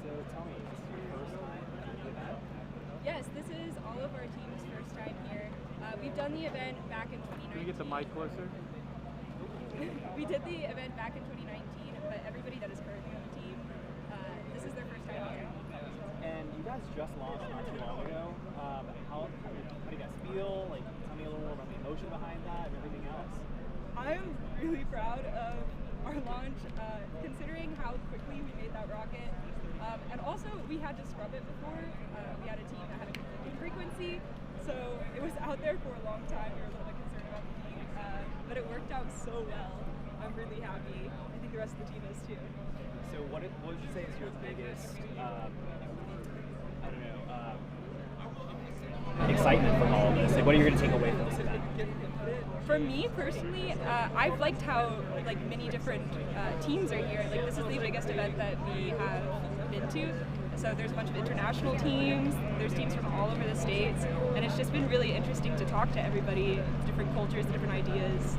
So tell me, is this your first time at the event? Yes, this is all of our team's first time here. We've done the event back in 2019. Can you get the mic closer? We did the event back in 2019, but everybody that is currently on the team, this is their first time here. And you guys just launched not too long ago. How do you guys feel? Like, tell me a little more about the emotion behind that and everything else. I'm really proud of our launch, considering how quickly we made that rocket. And also, we had to scrub it before. We had a team that had a conflicting frequency, so it was out there for a long time. We were a little bit concerned about the team, but it worked out so well. I'm really happy. I think the rest of the team is too. So what would you say is your biggest, excitement from all of this? Like, what are you going to take away from this event? For me personally, I've liked how many different teams are here. Like, this is the biggest event that we have been to. So there's a bunch of international teams, there's teams from all over the states, and it's just been really interesting to talk to everybody, different cultures, different ideas.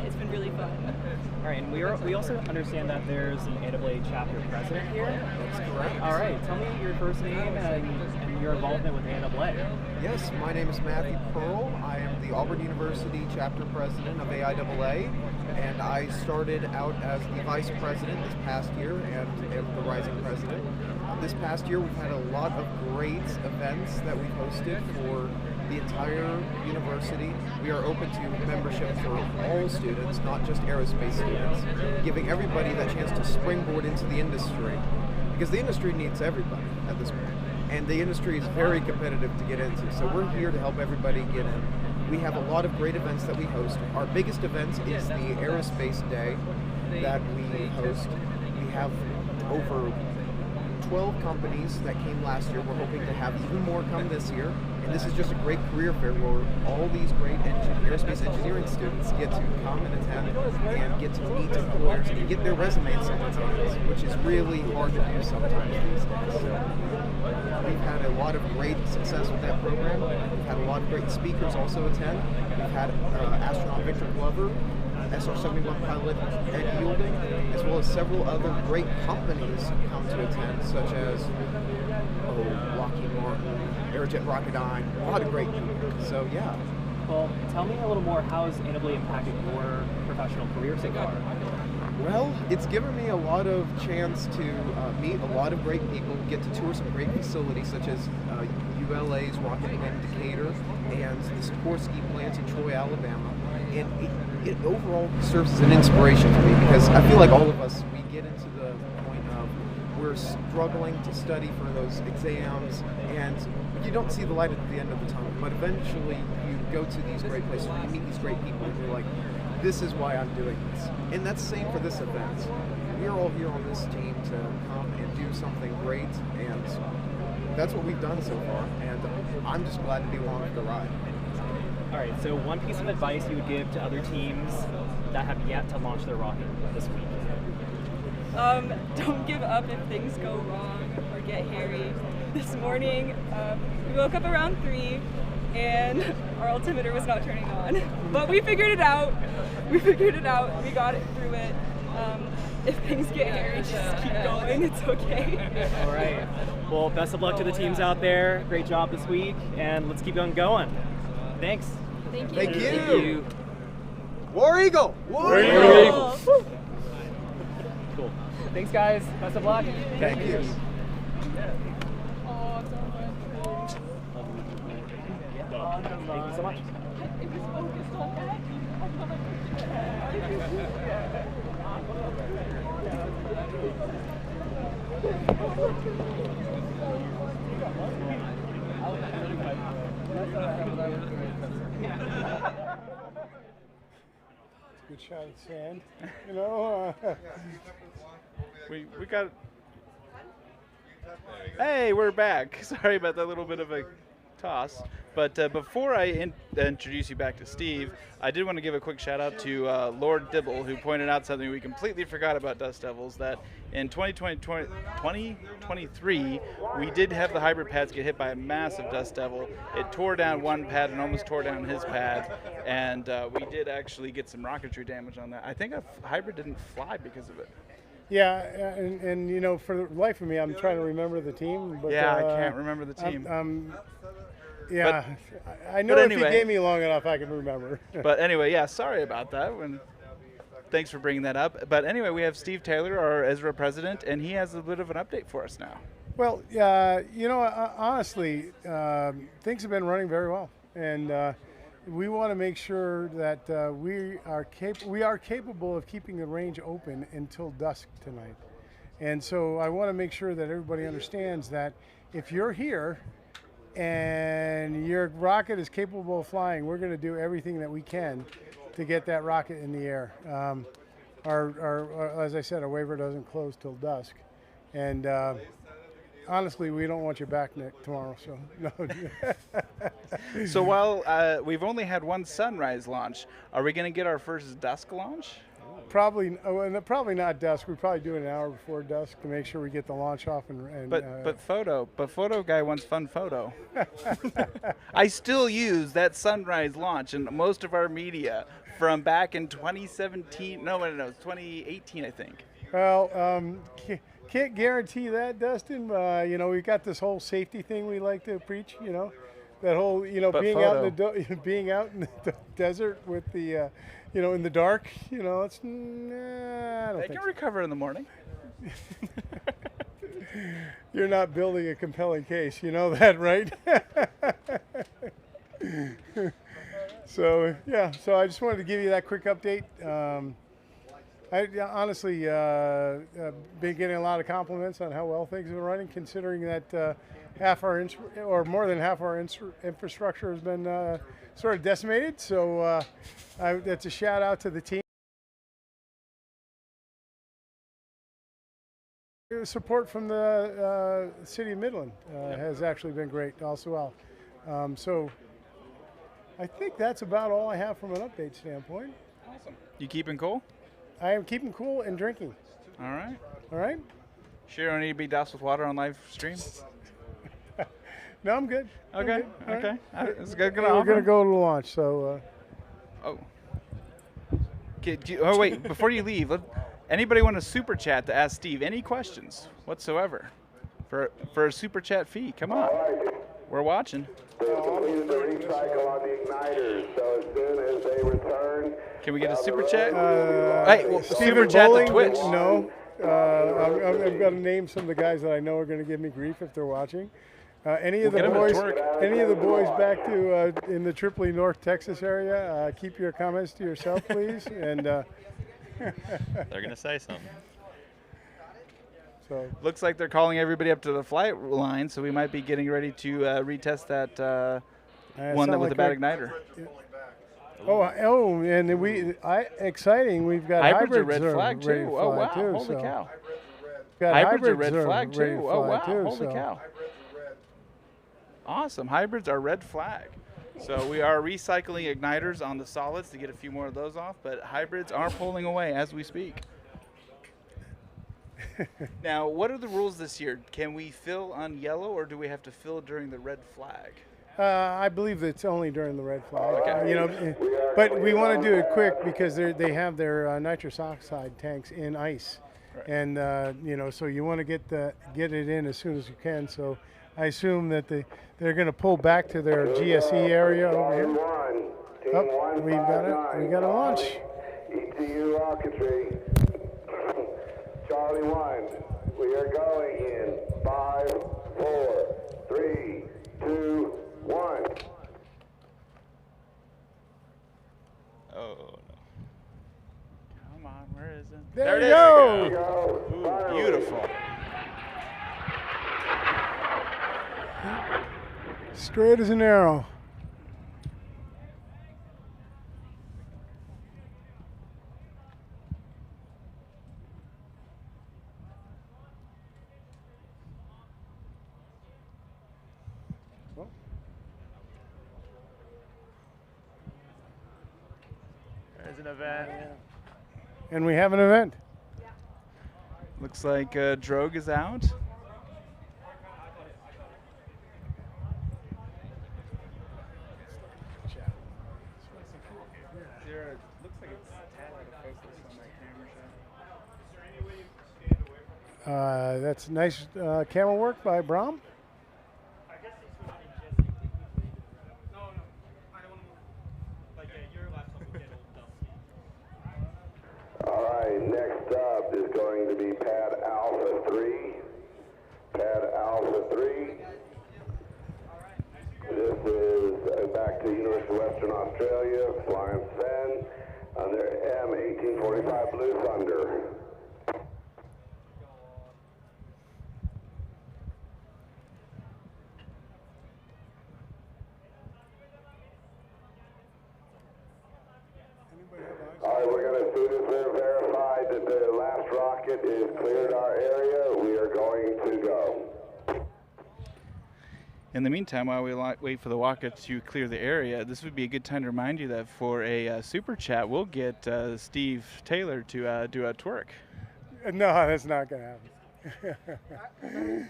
It's been really fun. All right, and we also understand that there's an AAA chapter president here. That's correct. All right, tell me your first name and your involvement with AAA. Yes, my name is Matthew Pearl. I am the Auburn University chapter president of AIAA, and I started out as the vice president this past year and am the rising president. This past year we've had a lot of great events that we've hosted for the entire university. We are open to membership for all students, not just aerospace students, giving everybody that chance to springboard into the industry, because the industry needs everybody at this point, and the industry is very competitive to get into, so we're here to help everybody get in. We have a lot of great events that we host. Our biggest event is the Aerospace Day that we host. We have over 12 companies that came last year. We're hoping to have even more come this year. And this is just a great career fair where all these great aerospace engineering students get to come and attend and get to meet employers and get their resume in someone's hands, which is really hard to do sometimes these days. So we've had a lot of great success with that program. We've had a lot of great speakers also attend. We've had astronaut Victor Glover, SR-71 pilot Ed Yielding, as well as several other great companies come to attend, such as Lockheed Martin, Aerojet Rocketdyne, a lot of great people. So yeah. Well, tell me a little more, how has AAA impacted your professional career so far? Well, it's given me a lot of chance to meet a lot of great people, get to tour some great facilities such as ULA's Rocket Plant in Decatur and the Sikorsky plant in Troy, Alabama. And it overall serves as an inspiration to me, because I feel like all of us, we get into the point of we're struggling to study for those exams, and you don't see the light at the end of the tunnel, but eventually you go to these great places where you meet these great people and you're like, this is why I'm doing this. And that's the same for this event. We're all here on this team to come and do something great, and that's what we've done so far, and I'm just glad to be along for the ride. All right, so one piece of advice you would give to other teams that have yet to launch their rocket this week? Don't give up if things go wrong or get hairy. This morning, we woke up around 3 and our altimeter was not turning on. But we figured it out. We got it through it. If things get hairy, just keep going. It's okay. All right. Well, best of luck to the teams out there. Great job this week, and let's keep on going. Thanks. Thank you. Thank you. Thank you. War Eagle. War Eagle. Cool. Thanks, guys. Best of luck. Thank you. Thank you so much. Good shot at sand, you know. We got. Hey, we're back. Sorry about that little bit of a toss. But before I introduce you back to Steve, I did want to give a quick shout out to Lord Dibble, who pointed out something we completely forgot about Dust Devils, that in 2023, we did have the hybrid pads get hit by a massive Dust Devil. It tore down one pad and almost tore down his pad, and we did actually get some rocketry damage on that. I think a hybrid didn't fly because of it. Yeah, and you know, for the life of me, I'm trying to remember the team. But, yeah, I can't remember the team. Yeah, but, I know if you gave me long enough, I can remember. But anyway, yeah, sorry about that. Thanks for bringing that up. But anyway, we have Steve Taylor, our Ezra president, and he has a bit of an update for us now. Well, you know, honestly, things have been running very well, and we want to make sure that we are capable of keeping the range open until dusk tonight. And so I want to make sure that everybody understands that if you're here and your rocket is capable of flying, we're going to do everything that we can to get that rocket in the air. As I said, our waiver doesn't close till dusk. And honestly, we don't want you back tomorrow. So, no. So while we've only had one sunrise launch, are we going to get our first dusk launch? Probably not dusk. We probably do it an hour before dusk to make sure we get the launch off. But photo guy wants fun photo. I still use that sunrise launch in most of our media from back in 2017. No, 2018, I think. Well, can't guarantee that, Dustin. You know, we've got this whole safety thing we like to preach. You know, that whole being out in the desert with the in the dark. You know, it's I don't they think can recover in the morning. You're not building a compelling case. You know that, right? So yeah, so I just wanted to give you that quick update. I honestly been getting a lot of compliments on how well things are running, considering that more than half our infrastructure has been sort of decimated. So that's a shout out to the team. Support from the city of Midland has actually been great also well. So I think that's about all I have from an update standpoint. Awesome. You keeping cool? I am keeping cool and drinking. All right. All right. Sure, you don't need to be doused with water on live stream? No, I'm good. Okay. I'm good. Okay. It's good. We're going to go to launch, so. Oh, wait. Before you leave, anybody want a super chat to ask Steve any questions whatsoever for a super chat fee? Come on. We're watching. They've completed the recycle on the igniters, so as soon as they return... Can we get a super chat? Super chat to Twitch. No. I'm going to name some of the guys that I know are going to give me grief if they're watching. Any of the boys back to in the Tripoli, North Texas area, keep your comments to yourself, please. And they're going to say something. So looks like they're calling everybody up to the flight line, so we might be getting ready to retest that one that with the bad igniter. Oh, and exciting! We've got hybrids are red flag too. Oh wow! Holy cow! Hybrids are red flag too. Oh wow! Holy so. Cow! Awesome. Hybrids are red flag. So we are recycling igniters on the solids to get a few more of those off, but hybrids are pulling away as we speak. Now, what are the rules this year? Can we fill on yellow, or do we have to fill during the red flag? I believe it's only during the red flag. You know, but we want to do it quick because they have their nitrous oxide tanks in ice, and you know, so you want to get it in as soon as you can. So I assume that they're going to pull back to their GSE area over here. Oh, we got a launch. ETU Rocketry. Charlie 1. We are going in 5, 4, 3, 2, 1. Oh no. Come on, where is it? There it you is. go. Ooh, beautiful. Straight as an arrow. There's an event. And we have an event. Looks like Drogue is out. Looks like it's tad out of focus on that camera shot. That's nice camera work by Brom. All right, next up is going to be Pad Alpha 3. Pad Alpha 3. This is back to University of Western Australia, flying Sven on their M1845 Blue Thunder. All right, we're going to see this. We're verified that the last rocket is cleared our area. We are going to go. In the meantime, while we wait for the rocket to clear the area, this would be a good time to remind you that for a super chat, we'll get Steve Taylor to do a twerk. No, that's not going to happen.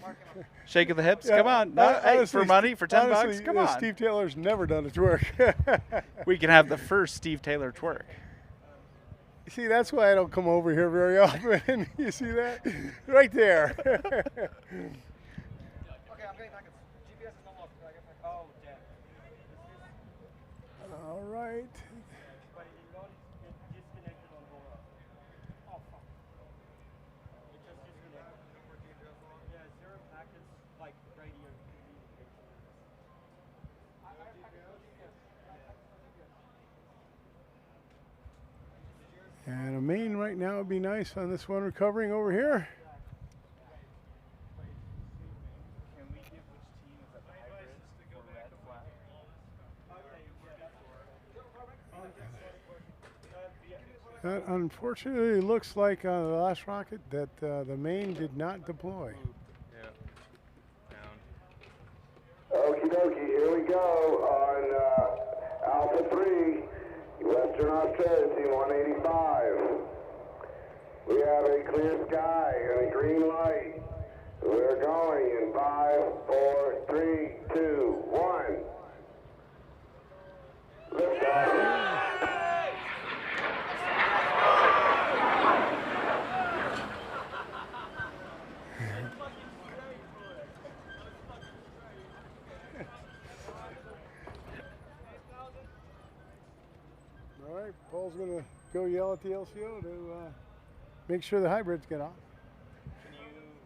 Shake of the hips, come on. No, hey, for money, for $10, come on. Steve Taylor's never done a twerk. We can have the first Steve Taylor twerk. See, that's why I don't come over here very often. You see that? Right there. All right. And a main right now would be nice on this one recovering over here. That unfortunately looks like on the last rocket that the main did not deploy. Okie dokie, here we go on Alpha 3, Western Australia, Team 185. We have a clear sky and a green light. We're going in 5, 4, 3, 2, 1. Liftoff. All right, Paul's going to go yell at the LCO to make sure the hybrids get off. Can you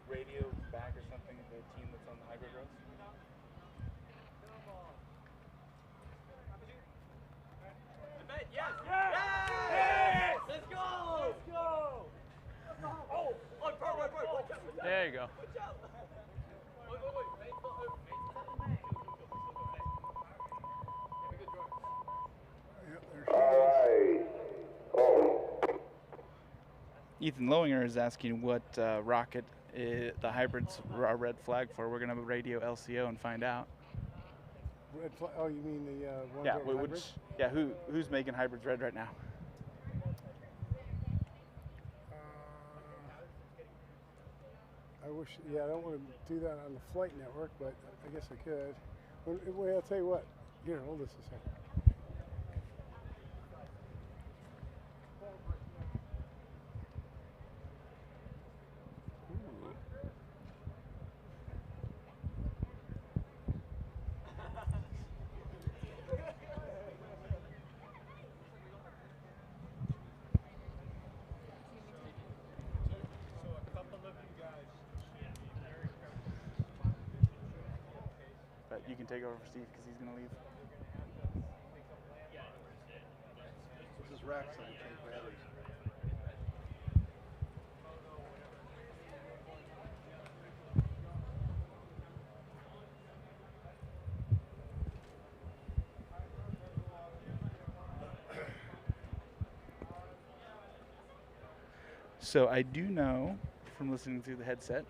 radio back or something the team that's on the hybrid rows? Yes! Yes! Let's go! Let's go! Oh! There you go. Ethan Lowinger is asking what rocket the hybrids are red flag for. We're going to radio LCO and find out. Red flag, oh, you mean the one Yeah, going which, hybrid? yeah, who's making hybrids red right now? I wish, yeah, I don't want to do that on the flight network, but I guess I could. Wait, I'll tell you what. Here, hold this a second. But you can take over for Steve because he's going to leave. This is racks that we change batteries. So I do know from listening through the headset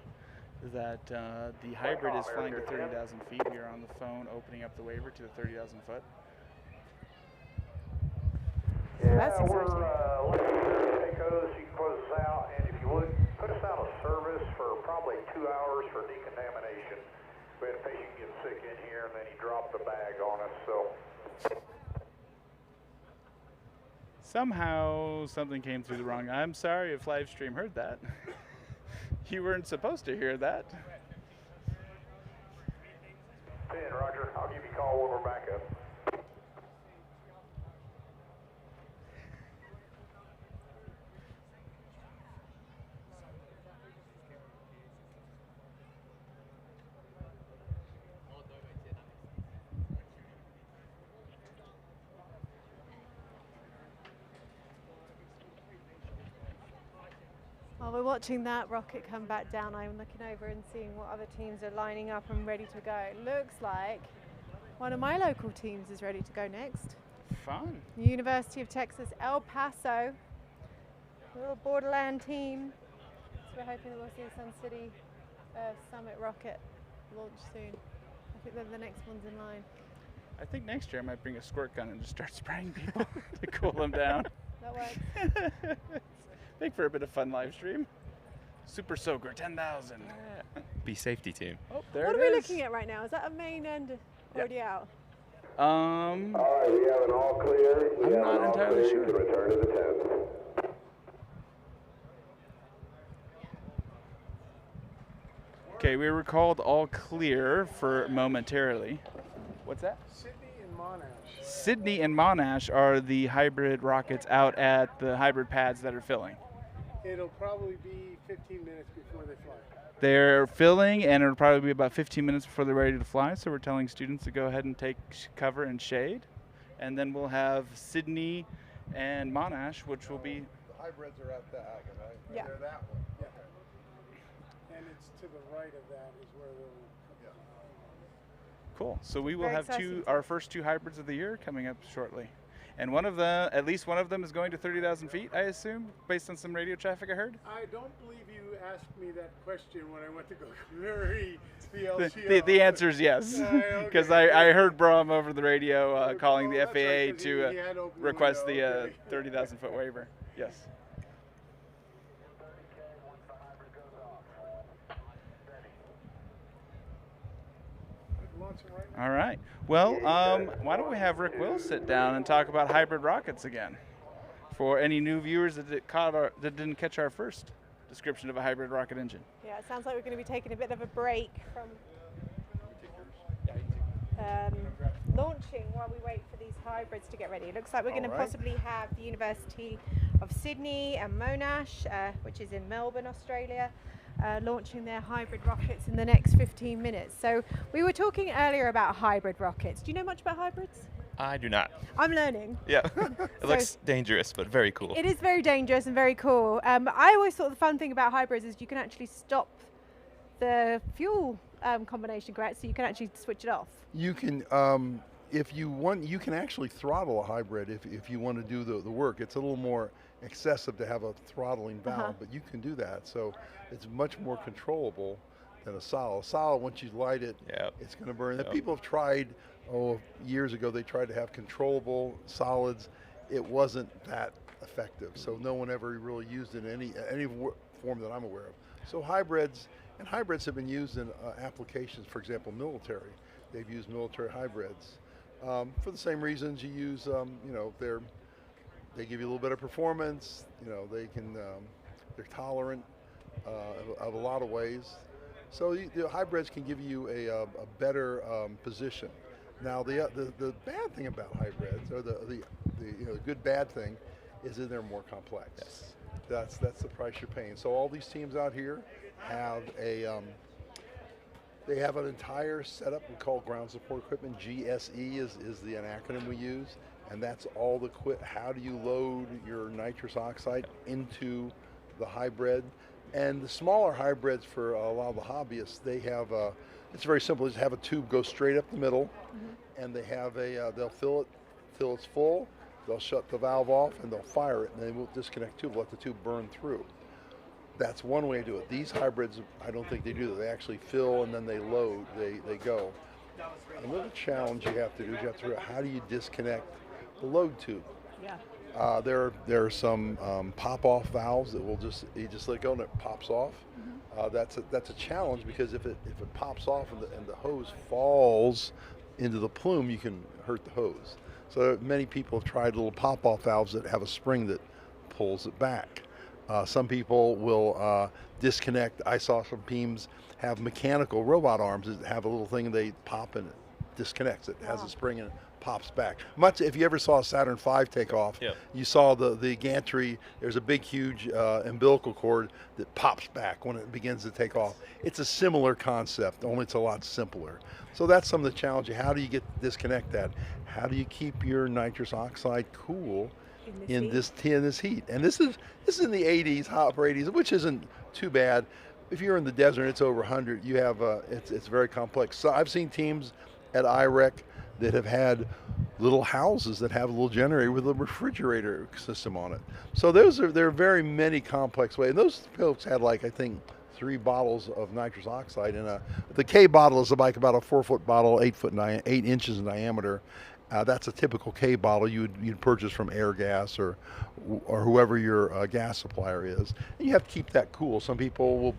that the hybrid is flying to 30,000 feet. We are on the phone opening up the waiver to the 30,000 foot. Yeah, that's exciting. We're looking to take those. You can close us out, and if you would, put us out of service for probably 2 hours for decontamination. We had a patient get sick in here, and then he dropped the bag on us, so. Somehow something came through the wrong. I'm sorry if live stream heard that. You weren't supposed to hear that. 10, Roger. I'll give you a call when we're back up. While we're watching that rocket come back down, I'm looking over and seeing what other teams are lining up and ready to go. It looks like one of my local teams is ready to go next. Fun. University of Texas, El Paso, little borderland team. So we're hoping that we'll see Sun City Summit rocket launch soon. I think they're the next ones in line. I think next year I might bring a squirt gun and just start spraying people to cool them down. That works. Make for a bit of fun live stream. Super Soaker 10,000. Be safety team. Oh, there What it are we is. looking at right now? Is that a main end already out? All right, we have an all clear. I'm not entirely sure. To return to the tent. Okay, we were called all clear for momentarily. What's that? Sydney and Monash. Sydney and Monash are the hybrid rockets out at the hybrid pads that are filling. It'll probably be 15 minutes before they fly. They're filling, and it'll probably be about 15 minutes before they're ready to fly. So we're telling students to go ahead and take cover and shade. And then we'll have Sydney and Monash, which will be... The hybrids are at that, right? Yeah. They're that one. Yeah. And it's to the right of that is where they'll... Cool. So we will Very have exciting. our first two hybrids of the year coming up shortly. And one of them, at least one of them, is going to 30,000 feet, I assume, based on some radio traffic I heard? I don't believe you asked me that question when I went to go query the LCO. The answer is yes, because I heard Brom over the radio calling the FAA to request the 30,000 foot waiver. Yes. All right. Well, why don't we have Rick Wills sit down and talk about hybrid rockets again, for any new viewers that didn't catch our first description of a hybrid rocket engine. Yeah, it sounds like we're going to be taking a bit of a break from launching while we wait for these hybrids to get ready. It looks like we're going to possibly have the University of Sydney and Monash, which is in Melbourne, Australia, launching their hybrid rockets in the next 15 minutes. So we were talking earlier about hybrid rockets. Do you know much about hybrids? I do not. I'm learning. Yeah, it looks dangerous, but very cool. It is very dangerous and very cool. I always thought the fun thing about hybrids is you can actually stop the fuel combination, correct? So you can actually switch it off. You can, if you want, you can actually throttle a hybrid if you want to do the work. It's a little more excessive to have a throttling valve, but you can do that. So it's much more controllable than a solid. Solid, once you light it, it's going to burn. Yep. People have tried, years ago, they tried to have controllable solids. It wasn't that effective, so no one ever really used it in any form that I'm aware of. So hybrids have been used in applications, for example, military. they've used military hybrids. For the same reasons you use, they give you a little bit of performance. They're tolerant of a lot of ways. So the hybrids can give you a better position. Now the bad thing about hybrids, or the good bad thing, is that they're more complex. Yes. That's the price you're paying. So all these teams out here have they have an entire setup we call ground support equipment. GSE is the acronym we use, and that's all the how do you load your nitrous oxide into the hybrid. And the smaller hybrids, for a lot of the hobbyists, they have it's very simple. Just have a tube go straight up the middle, and they have they'll fill it till it's full. They'll shut the valve off and they'll fire it, and they won't disconnect the tube, let the tube burn through. That's one way to do it. These hybrids, I don't think they do that. They actually fill and then they load, they go. Another challenge you have to do is you have to figure out how do you disconnect the load tube. Yeah. There are some pop-off valves that you just let go and it pops off. That's a challenge, because if it pops off and the hose falls into the plume, you can hurt the hose. So many people have tried little pop-off valves that have a spring that pulls it back. Some people will disconnect. I saw some teams have mechanical robot arms that have a little thing and they pop and it disconnects. It has a spring and it pops back. Much if you ever saw a Saturn V take off, you saw the gantry. There's a big, huge umbilical cord that pops back when it begins to take off. It's a similar concept, only it's a lot simpler. So that's some of the challenge. How do you disconnect that? How do you keep your nitrous oxide cool in this heat? And this is in the 80s, hot upper 80s, which isn't too bad. If you're in the desert and it's over 100, you have it's very complex. So I've seen teams at IREC that have had little houses that have a little generator with a refrigerator system on it. So there are very many complex ways. And those folks had, like, I think 3 bottles of nitrous oxide in the K bottle is like about a 4-foot bottle, 8 inches in diameter. That's a typical K bottle you'd purchase from Airgas or whoever your gas supplier is. And you have to keep that cool. Some people will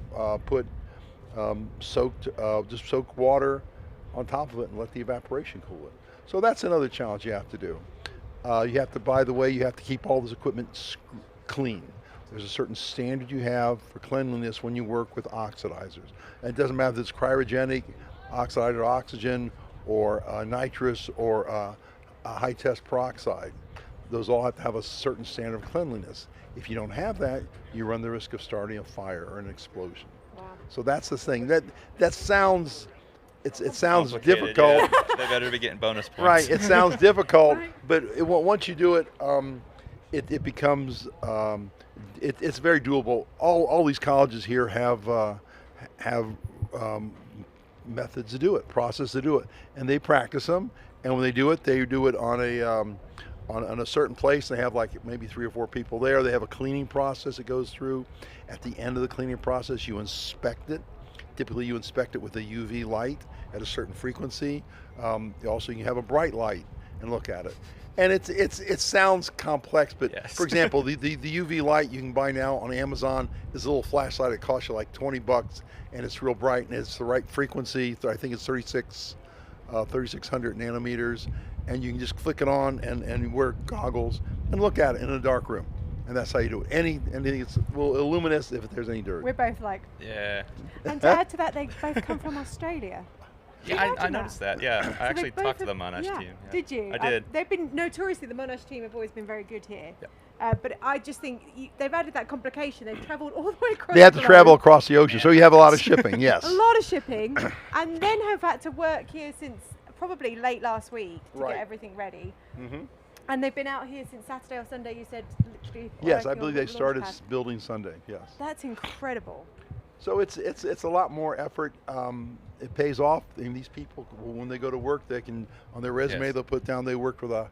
put just soak water on top of it and let the evaporation cool it. So that's another challenge you have to do. You have to, by the way, you have to keep all this equipment clean. There's a certain standard you have for cleanliness when you work with oxidizers. And it doesn't matter if it's cryogenic, oxidized oxygen, or nitrous, or high test peroxide. Those all have to have a certain standard of cleanliness. If you don't have that, you run the risk of starting a fire or an explosion. Wow. So that's the thing. That sounds, it sounds difficult. Yeah. They better be getting bonus points. Right. It sounds difficult, but once you do it, it becomes it's very doable. All these colleges here have methods to do it, process to do it, and they practice them. And when they do it on a certain place. They have like maybe 3 or 4 people there. They have a cleaning process that goes through. At the end of the cleaning process, you inspect it. Typically, you inspect it with a UV light at a certain frequency. Also, you have a bright light and look at it. And it sounds complex, but yes. For example, the UV light you can buy now on Amazon is a little flashlight. It costs you like $20, and it's real bright, and it's the right frequency. I think it's 3600 nanometers, and you can just flick it on and wear goggles and look at it in a dark room. And that's how you do it. Anything will illuminate if there's any dirt. We're both like. Yeah. And to add to that, they both come from Australia. Yeah, I noticed that. Yeah, I actually talked to the Monash team. Yeah. Did you? I did. They've been notoriously, the Monash team have always been very good here. Yeah. But I just think they've added that complication. They've travelled all the way across. They have to travel across the ocean, so you have a lot of shipping. Yes. A lot of shipping, and then have had to work here since probably late last week to get everything ready. Mm-hmm. And they've been out here since Saturday or Sunday. You said literally. Yes, I believe they started building Sunday. Yes. That's incredible. So it's a lot more effort. It pays off. And these people, when they go to work, they can on their resume they'll put down they worked with a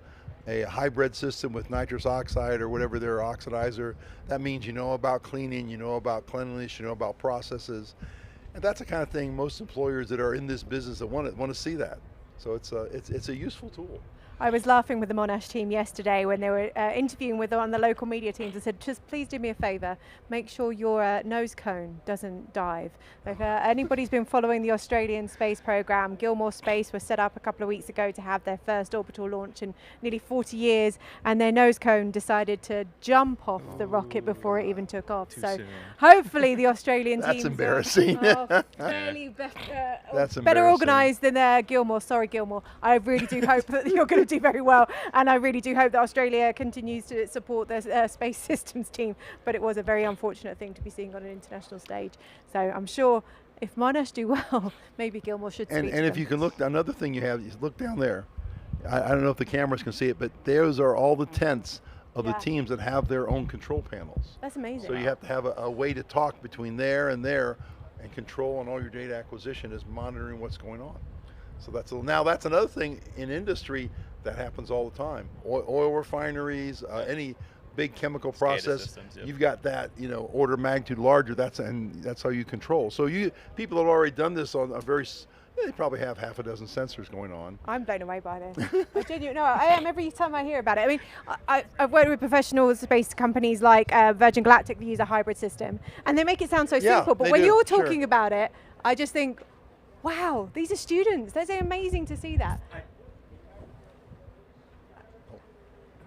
hybrid system with nitrous oxide or whatever their oxidizer. That means you know about cleaning, you know about cleanliness, you know about processes, and that's the kind of thing most employers that are in this business that want to see that. So it's a useful tool. I was laughing with the Monash team yesterday when they were interviewing with one of the local media teams. I said, just please do me a favour, make sure your nose cone doesn't dive. Like anybody's been following the Australian space program, Gilmour Space was set up a couple of weeks ago to have their first orbital launch in nearly 40 years, and their nose cone decided to jump off the rocket before it even took off. So hopefully the Australian teams embarrassing. are fairly That's better organised than Gilmour. Sorry, Gilmour. I really do hope that you're going to do very well, and I really do hope that Australia continues to support their space systems team, but it was a very unfortunate thing to be seeing on an international stage. So I'm sure if Monash do well, maybe Gilmour should speak And if you can look, another thing you have is look down there. I don't know if the cameras can see it, but those are all the tents of the teams that have their own control panels. That's amazing. So you have to have a way to talk between there and control on all your data acquisition is monitoring what's going on. So now that's another thing in industry that happens all the time. Oil refineries, any big chemical process, systems, you've got that, order of magnitude larger. That's how you control. So people have already done this on a very. They probably have half a dozen sensors going on. I'm blown away by this. I am every time I hear about it. I mean, I've worked with professional space companies like Virgin Galactic that use a hybrid system, and they make it sound so simple. But when you're talking about it, I just think, wow, these are students. That's amazing to see that.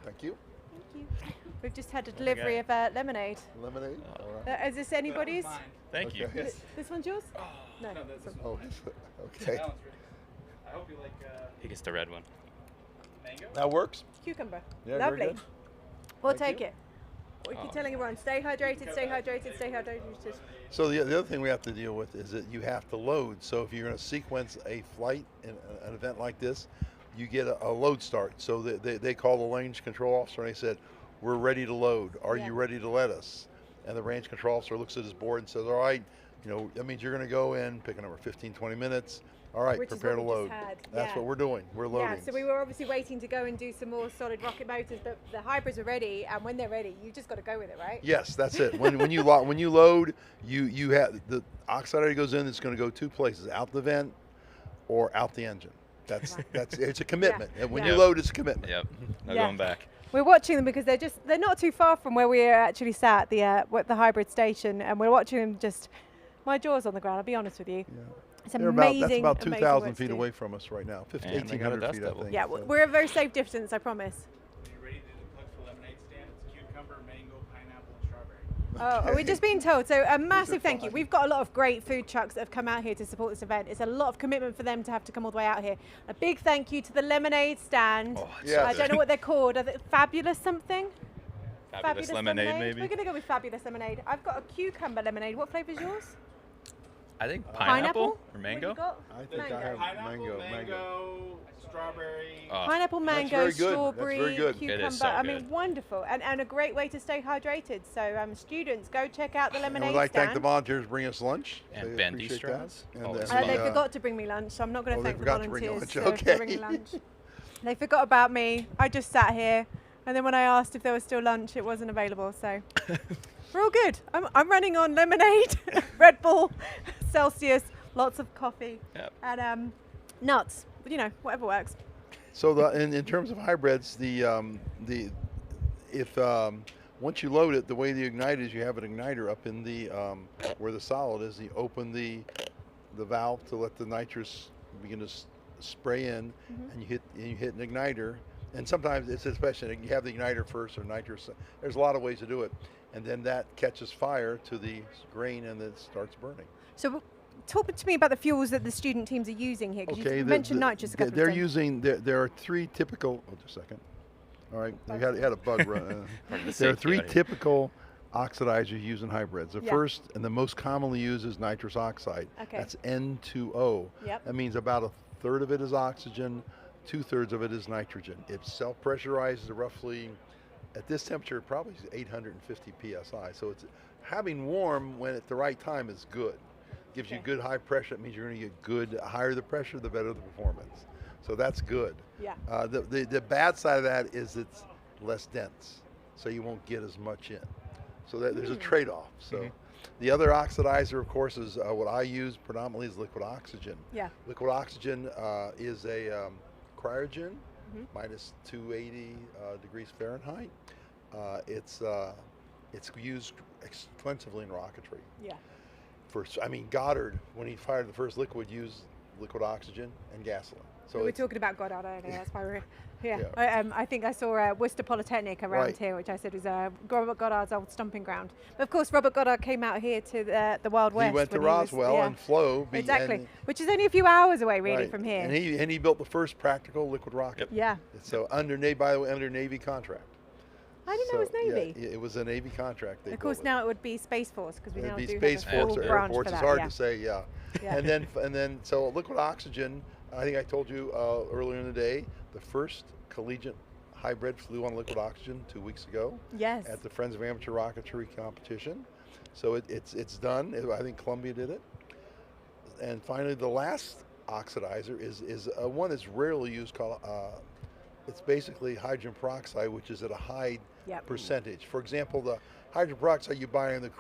Thank you. Thank you. We've just had a delivery of lemonade. Lemonade? All right. Is this anybody's? Thank you. This one's yours? No, this one. Okay. I hope you like. He gets the red one. Mango? That works. Cucumber. Yeah, lovely. very good. We'll take it. We keep telling everyone, stay hydrated, stay hydrated, stay hydrated. So the other thing we have to deal with is that you have to load. So if you're going to sequence a flight in an event like this, you get a load start. So they call the range control officer and they said, we're ready to load. Are you ready to let us? And the range control officer looks at his board and says, all right, that means you're going to go in, pick a number, 15, 20 minutes. All right, prepare to load. That's what we're doing. We're loading. Yeah, so we were obviously waiting to go and do some more solid rocket motors, but the hybrids are ready, and when they're ready, you just got to go with it, right? Yes, that's it. When you load, you have the oxidizer goes in. It's going to go two places: out the vent or out the engine. That's it's a commitment. And when you load, it's a commitment. Yep. No going back. We're watching them because they're not too far from where we're actually sat at the hybrid station, and we're watching them just. My jaw's on the ground. I'll be honest with you. Yeah. It's amazing. That's about 2,000 feet away from us right now. 1,800 feet, I think. Yeah, we're a very safe distance, I promise. Are you ready to plug for lemonade stand? It's cucumber, mango, pineapple, and strawberry. Oh, we're just being told. So a massive thank you. We've got a lot of great food trucks that have come out here to support this event. It's a lot of commitment for them to have to come all the way out here. A big thank you to the lemonade stand. Oh, I don't know what they're called. Are they Fabulous something? Fabulous lemonade, maybe? We're going to go with Fabulous lemonade. I've got a cucumber lemonade. What flavour is yours? I think pineapple or mango. I think I have mango, strawberry. Pineapple, mango, strawberry, That's very good. cucumber. It is so I good. mean, wonderful, and a great way to stay hydrated. So, students, go check out the lemonade stand. I'd like to thank stand. the volunteers bringing us lunch. And bendy straws. They forgot to bring me lunch, so I'm not going to thank the volunteers for bringing lunch. They forgot about me. I just sat here, and then when I asked if there was still lunch, it wasn't available. So we're all good. I'm running on lemonade, Red Bull, Celsius, lots of coffee, and nuts. Whatever works. So in terms of hybrids, once you load it, the way the ignite is, you have an igniter up in the where the solid is. You open the valve to let the nitrous begin to spray in, and you hit an igniter. And sometimes it's especially you have the igniter first or nitrous. There's a lot of ways to do it, and then that catches fire to the grain and it starts burning. So talk to me about the fuels that the student teams are using here. Okay, you mentioned nitrous a couple of times. There are three typical. Oh, just a second. All right, we had a bug run. There are three typical oxidizers used in hybrids. The first and the most commonly used is nitrous oxide. Okay. That's N2O. Yep. That means about a third of it is oxygen, 2/3 of it is nitrogen. It self-pressurizes roughly, at this temperature, probably 850 psi. So it's having warm when at the right time is good. Gives you good high pressure. It means you're going to get good. Higher the pressure, the better the performance. So that's good. Yeah. The bad side of that is it's less dense, so you won't get as much in. So there's a trade-off. So the other oxidizer, of course, is what I use predominantly is liquid oxygen. Yeah. Liquid oxygen is a cryogen, minus 280 degrees Fahrenheit. It's used extensively in rocketry. Yeah. Goddard, when he fired the first liquid, used liquid oxygen and gasoline. So we're talking about Goddard earlier, that's why we're here. Yeah. I think I saw Worcester Polytechnic around here, which I said was Robert Goddard's old stomping ground. But of course, Robert Goddard came out here to the Wild West. He went to Roswell and Flo. Exactly, which is only a few hours away, really, from here. And he built the first practical liquid rocket. Yeah. So under Navy contract. I didn't know it was Navy. Yeah, it was a Navy contract. Of course, now it would be Space Force because we now do Space have a Force full or Air branch Force. for It's that. hard to say, yeah. And then so liquid oxygen. I think I told you earlier in the day, the first collegiate hybrid flew on liquid oxygen 2 weeks ago. Yes. At the Friends of Amateur Rocketry competition. So it's done. I think Columbia did it. And finally, the last oxidizer is one that's rarely used called. It's basically hydrogen peroxide, which is at a high percentage. For example, the hydrogen peroxide you buy in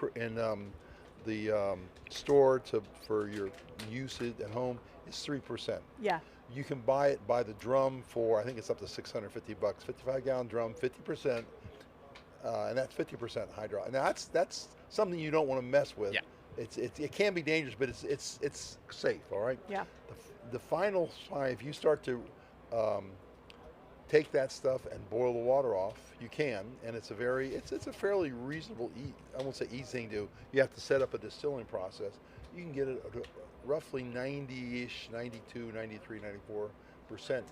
the store for your usage at home is 3%. Yeah. You can buy it by the drum for, I think it's up to $650, 55-gallon drum, 50%, and that's 50% hydro. And that's something you don't want to mess with. Yeah. It can be dangerous, but it's safe. All right. Yeah. The final sign, if you start to take that stuff and boil the water off, you can, and it's a fairly reasonable, I won't say easy thing to do. You have to set up a distilling process. You can get it roughly 90-ish, 92, 93, 94%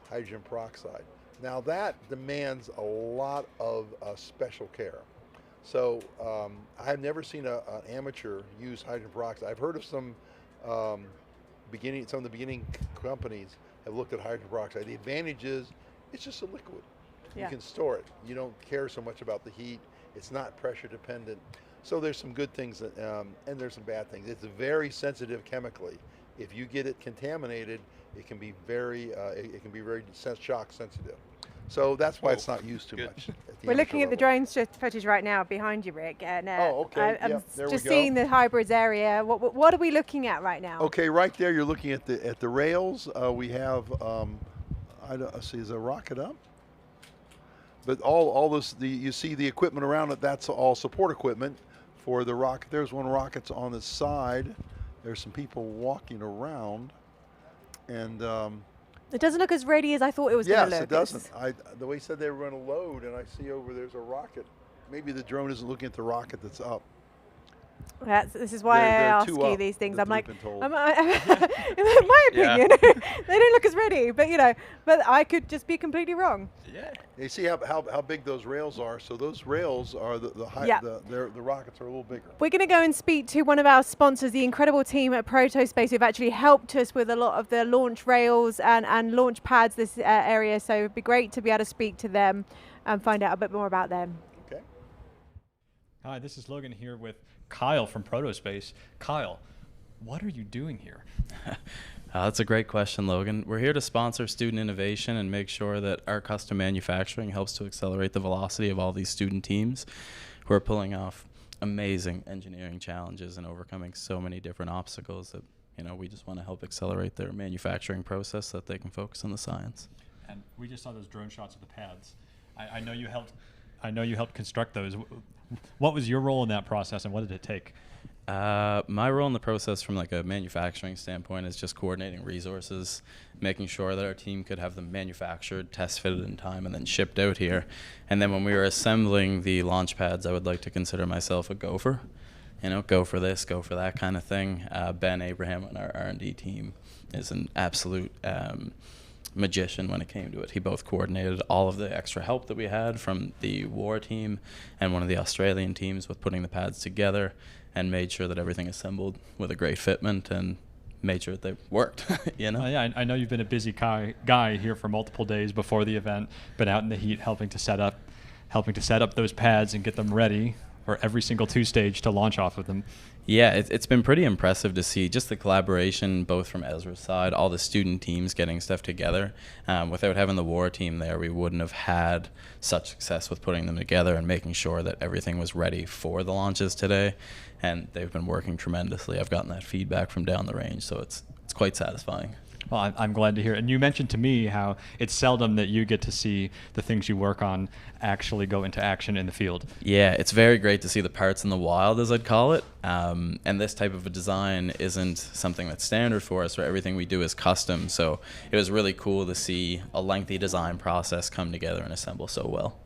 hydrogen peroxide. Now that demands a lot of special care. So I've never seen an amateur use hydrogen peroxide. I've heard of some of the beginning companies have looked at hydrogen peroxide. The advantage is it's just a liquid. Yeah. You can store it. You don't care so much about the heat. It's not pressure dependent. So there's some good things and there's some bad things. It's very sensitive chemically. If you get it contaminated, it can be very shock sensitive. So that's why it's not used too much. We're looking at the drone footage right now behind you, Rick. And, okay. I'm there just we go. seeing the hybrids area. What are we looking at right now? Okay, right there you're looking at the rails. We have is a rocket up? But all this, you see the equipment around it. That's all support equipment for the rocket. There's one rocket's on the side. There's some people walking around, and it doesn't look as ready as I thought it was going to look. Yes, it doesn't. The way he said they were going to load, and I see over there's a rocket. Maybe the drone isn't looking at the rocket that's up. This is why I ask you these things. I'm like, in my opinion, they don't look as ready. But I could just be completely wrong. Yeah. You see how big those rails are. So those rails are the rockets are a little bigger. We're going to go and speak to one of our sponsors, the incredible team at Protospace, who've actually helped us with a lot of the launch rails and launch pads this area. So it'd be great to be able to speak to them and find out a bit more about them. Okay. Hi, this is Logan here with Kyle from Protospace. Kyle, what are you doing here? That's a great question, Logan. We're here to sponsor student innovation and make sure that our custom manufacturing helps to accelerate the velocity of all these student teams who are pulling off amazing engineering challenges and overcoming so many different obstacles that we just want to help accelerate their manufacturing process so that they can focus on the science. And we just saw those drone shots of the pads. I know you helped construct those. What was your role in that process, and what did it take? My role in the process from a manufacturing standpoint is just coordinating resources, making sure that our team could have them manufactured, test fitted in time, and then shipped out here. And then when we were assembling the launch pads, I would like to consider myself a gopher. Go for this, go for that kind of thing. Ben Abraham on our R&D team is an absolute magician when it came to it. He both coordinated all of the extra help that we had from the war team and one of the Australian teams with putting the pads together and made sure that everything assembled with a great fitment and made sure that they worked. Yeah, I know you've been a busy guy here for multiple days before the event, been out in the heat helping to set up those pads and get them ready for every single two-stage to launch off of them. Yeah, it's been pretty impressive to see just the collaboration both from Ezra's side, all the student teams getting stuff together. Without having the war team there, we wouldn't have had such success with putting them together and making sure that everything was ready for the launches today. And they've been working tremendously. I've gotten that feedback from down the range, so it's quite satisfying. Well, I'm glad to hear it. And you mentioned to me how it's seldom that you get to see the things you work on actually go into action in the field. Yeah, it's very great to see the parts in the wild, as I'd call it. And this type of a design isn't something that's standard for us, where everything we do is custom. So it was really cool to see a lengthy design process come together and assemble so well.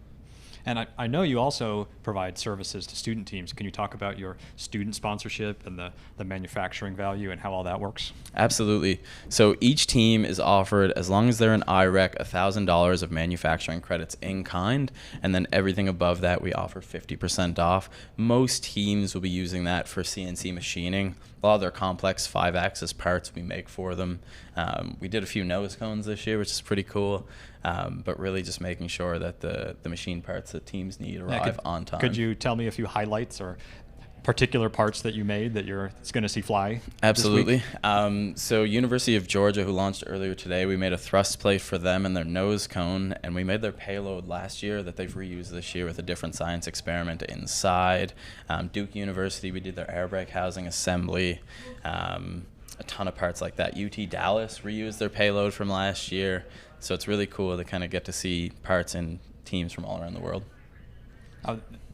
And I know you also provide services to student teams. Can you talk about your student sponsorship and the manufacturing value and how all that works? Absolutely. So each team is offered, as long as they're an IREC, $1,000 of manufacturing credits in kind, and then everything above that we offer 50% off. Most teams will be using that for CNC machining. A lot of their complex 5-axis parts we make for them. We did a few nose cones this year, which is pretty cool. But really just making sure that the machine parts that teams need arrive on time. Could you tell me a few highlights or particular parts that you made that it's going to see fly? Absolutely. So University of Georgia, who launched earlier today, we made a thrust plate for them and their nose cone, and we made their payload last year that they've reused this year with a different science experiment inside. Duke University, we did their air brake housing assembly. A ton of parts like that. UT Dallas reused their payload from last year. So it's really cool to kind of get to see parts in teams from all around the world.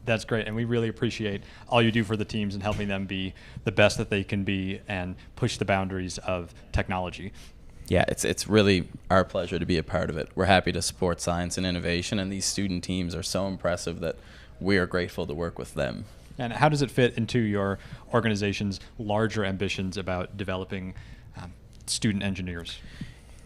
That's great, and we really appreciate all you do for the teams and helping them be the best that they can be and push the boundaries of technology. Yeah, it's really our pleasure to be a part of it. We're happy to support science and innovation, and these student teams are so impressive that we are grateful to work with them. And how does it fit into your organization's larger ambitions about developing student engineers?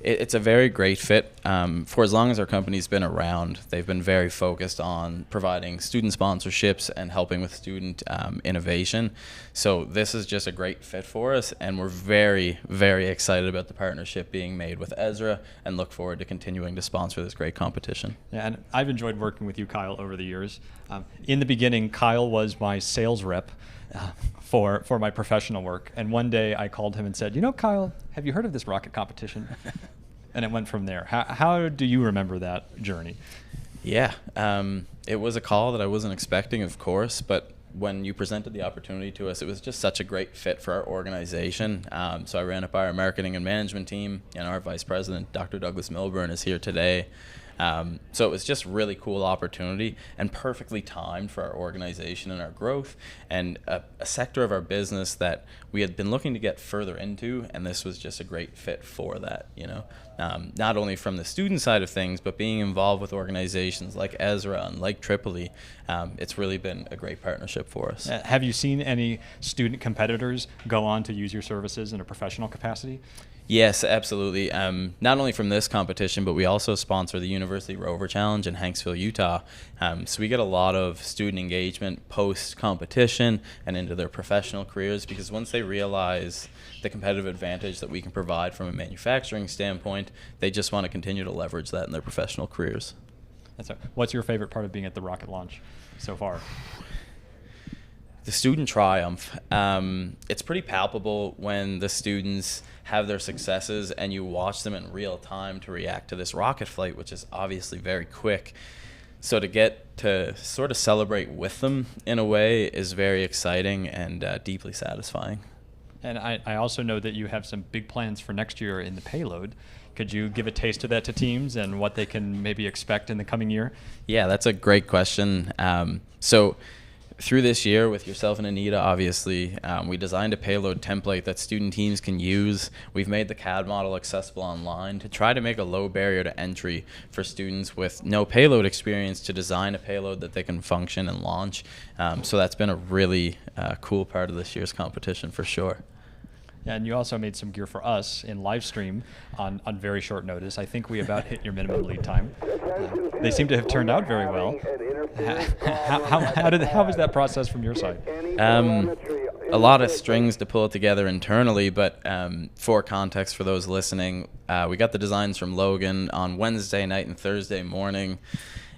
It's a very great fit. For as long as our company's been around, they've been very focused on providing student sponsorships and helping with student innovation. So this is just a great fit for us, and we're very, very excited about the partnership being made with Ezra and look forward to continuing to sponsor this great competition. Yeah, and I've enjoyed working with you, Kyle, over the years. In the beginning, Kyle was my sales rep for my professional work. And one day I called him and said, Kyle, have you heard of this rocket competition? And it went from there. How do you remember that journey? Yeah, it was a call that I wasn't expecting, of course, but when you presented the opportunity to us, it was just such a great fit for our organization. So I ran up our marketing and management team, and our vice president, Dr. Douglas Milburn, is here today. So it was just really cool opportunity and perfectly timed for our organization and our growth, and a sector of our business that we had been looking to get further into, and this was just a great fit for that, not only from the student side of things, but being involved with organizations like Ezra and like Tripoli. It's really been a great partnership for us. Have you seen any student competitors go on to use your services in a professional capacity? Yes, absolutely. Not only from this competition, but we also sponsor the University Rover Challenge in Hanksville, Utah. So we get a lot of student engagement post-competition and into their professional careers, because once they realize the competitive advantage that we can provide from a manufacturing standpoint, they just want to continue to leverage that in their professional careers. What's your favorite part of being at the rocket launch so far? The student triumph. It's pretty palpable when the students have their successes and you watch them in real time to react to this rocket flight, which is obviously very quick. So to get to sort of celebrate with them in a way is very exciting and deeply satisfying. And I also know that you have some big plans for next year in the payload. Could you give a taste of that to teams and what they can maybe expect in the coming year? Yeah, that's a great question. So through this year with yourself and Anita, obviously, we designed a payload template that student teams can use. We've made the CAD model accessible online to try to make a low barrier to entry for students with no payload experience to design a payload that they can function and launch. So that's been a really cool part of this year's competition for sure. Yeah, and you also made some gear for us in live stream on very short notice. I think we about hit your minimum lead time. They seem to have turned out very well. How was that process from your side? A lot of strings to pull it together internally, but for context for those listening, we got the designs from Logan on Wednesday night and Thursday morning.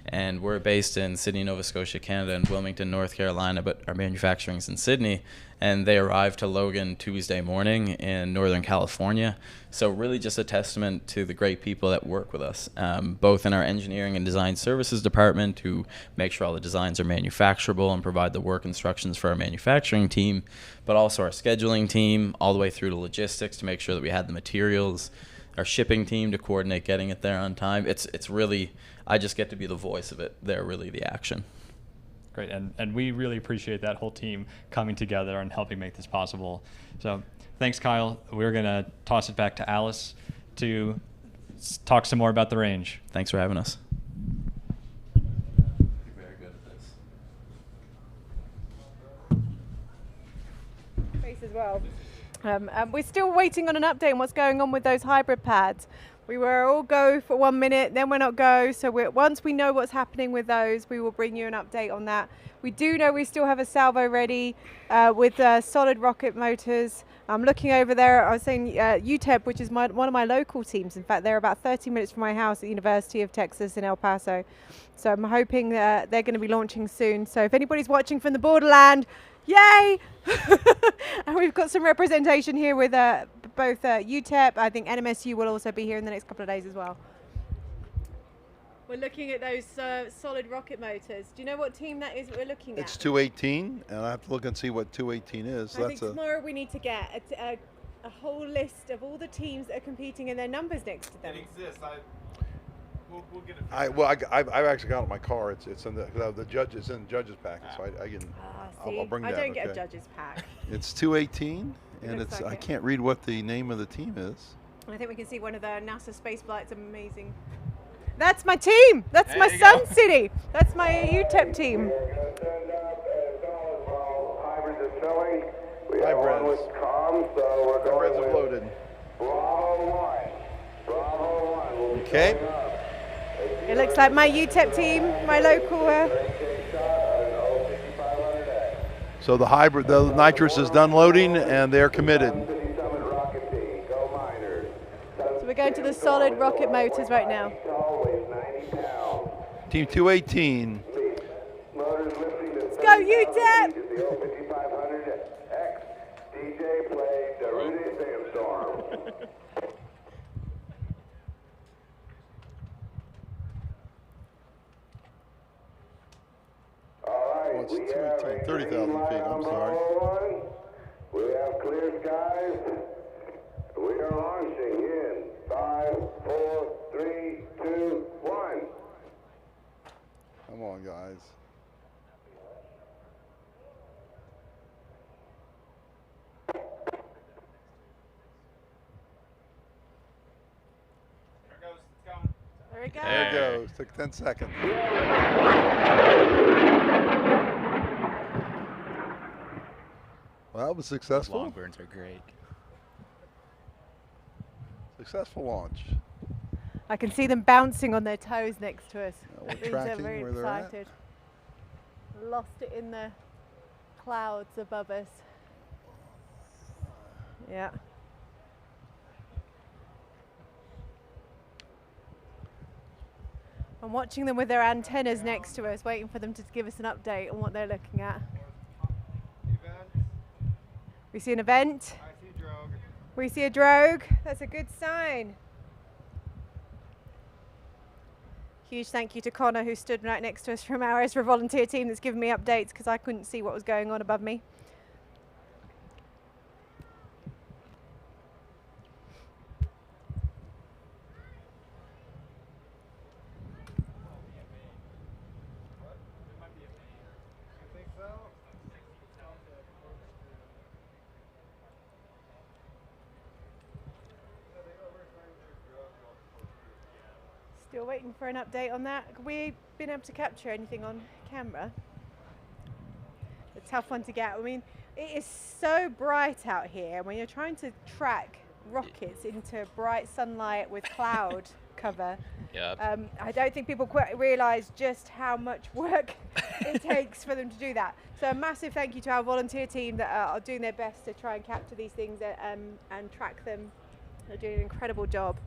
And we're based in Sydney, Nova Scotia, Canada, and Wilmington, North Carolina, but our manufacturing's in Sydney. And they arrived to Logan Tuesday morning in Northern California. So really just a testament to the great people that work with us, both in our engineering and design services department, who make sure all the designs are manufacturable and provide the work instructions for our manufacturing team, but also our scheduling team, all the way through to logistics to make sure that we had the materials. our shipping team to coordinate getting it there on time. It's really, I just get to be the voice of it. They're really the action. Great, and we really appreciate that whole team coming together and helping make this possible. So thanks, Kyle. We're going to toss it back to Alice to talk some more about the range. Thanks for having us. Very good at this. Face as well. We're still waiting on an update on what's going on with those hybrid pads. We were all go for 1 minute, then we're not go. So once we know what's happening with those, we will bring you an update on that. We do know we still have a salvo ready with solid rocket motors. I'm looking over there. I was saying UTEP, which is one of my local teams. In fact, they're about 30 minutes from my house at the University of Texas in El Paso. So I'm hoping that they're going to be launching soon. So if anybody's watching from the borderland, yay! And we've got some representation here with both UTEP. I think NMSU will also be here in the next couple of days as well. We're looking at those solid rocket motors. Do you know what team that is that we're looking at? It's 218, and I have to look and see what 218 is. I think tomorrow we need to get a whole list of all the teams that are competing and their numbers next to them. It exists. We'll get it. I've actually got it in my car. It's in the judges in the judges packet, so I can. I'll bring that. I don't get a judges pack. It's 218, and it's I can't read what the name of the team is. I think we can see one of the NASA space flights. Amazing. That's my team. That's my Sun City. That's my UTEP team. Hybrids are filling. We have Hybrids. one with comms, so we're going Hybrids with are loaded. Bravo 1. Bravo 1 will be Okay. going up. It looks like my UTEP team, my local. So the hybrid, the nitrous is done loading, and they're committed. So we're going to the solid rocket motors right now. Team 218. Let's go, UTEP! DJ played the Rudy Sandstorm. Oh, it's 218, 30,000 feet. I'm sorry. We have clear skies. We are launching in 5, 4, 3, 2, 1. Come on, guys. There it goes. There it goes. Took 10 seconds. Well, that was successful. Long burns are great. Successful launch. I can see them bouncing on their toes next to us. We're These are tracking very where they're at. excited. Lost it in the clouds above us. Yeah. I'm watching them with their antennas next to us, waiting for them to give us an update on what they're looking at. We see an event. We see a drogue. That's a good sign. Huge thank you to Connor, who stood right next to us from our Ezra volunteer team, that's given me updates because I couldn't see what was going on above me. Still waiting for an update on that. Have we been able to capture anything on camera? A tough one to get. I mean, it is so bright out here. When you're trying to track rockets into bright sunlight with cloud cover, Yep. I don't think people quite realise just how much work it takes for them to do that. So a massive thank you to our volunteer team that are doing their best to try and capture these things and track them. They're doing an incredible job.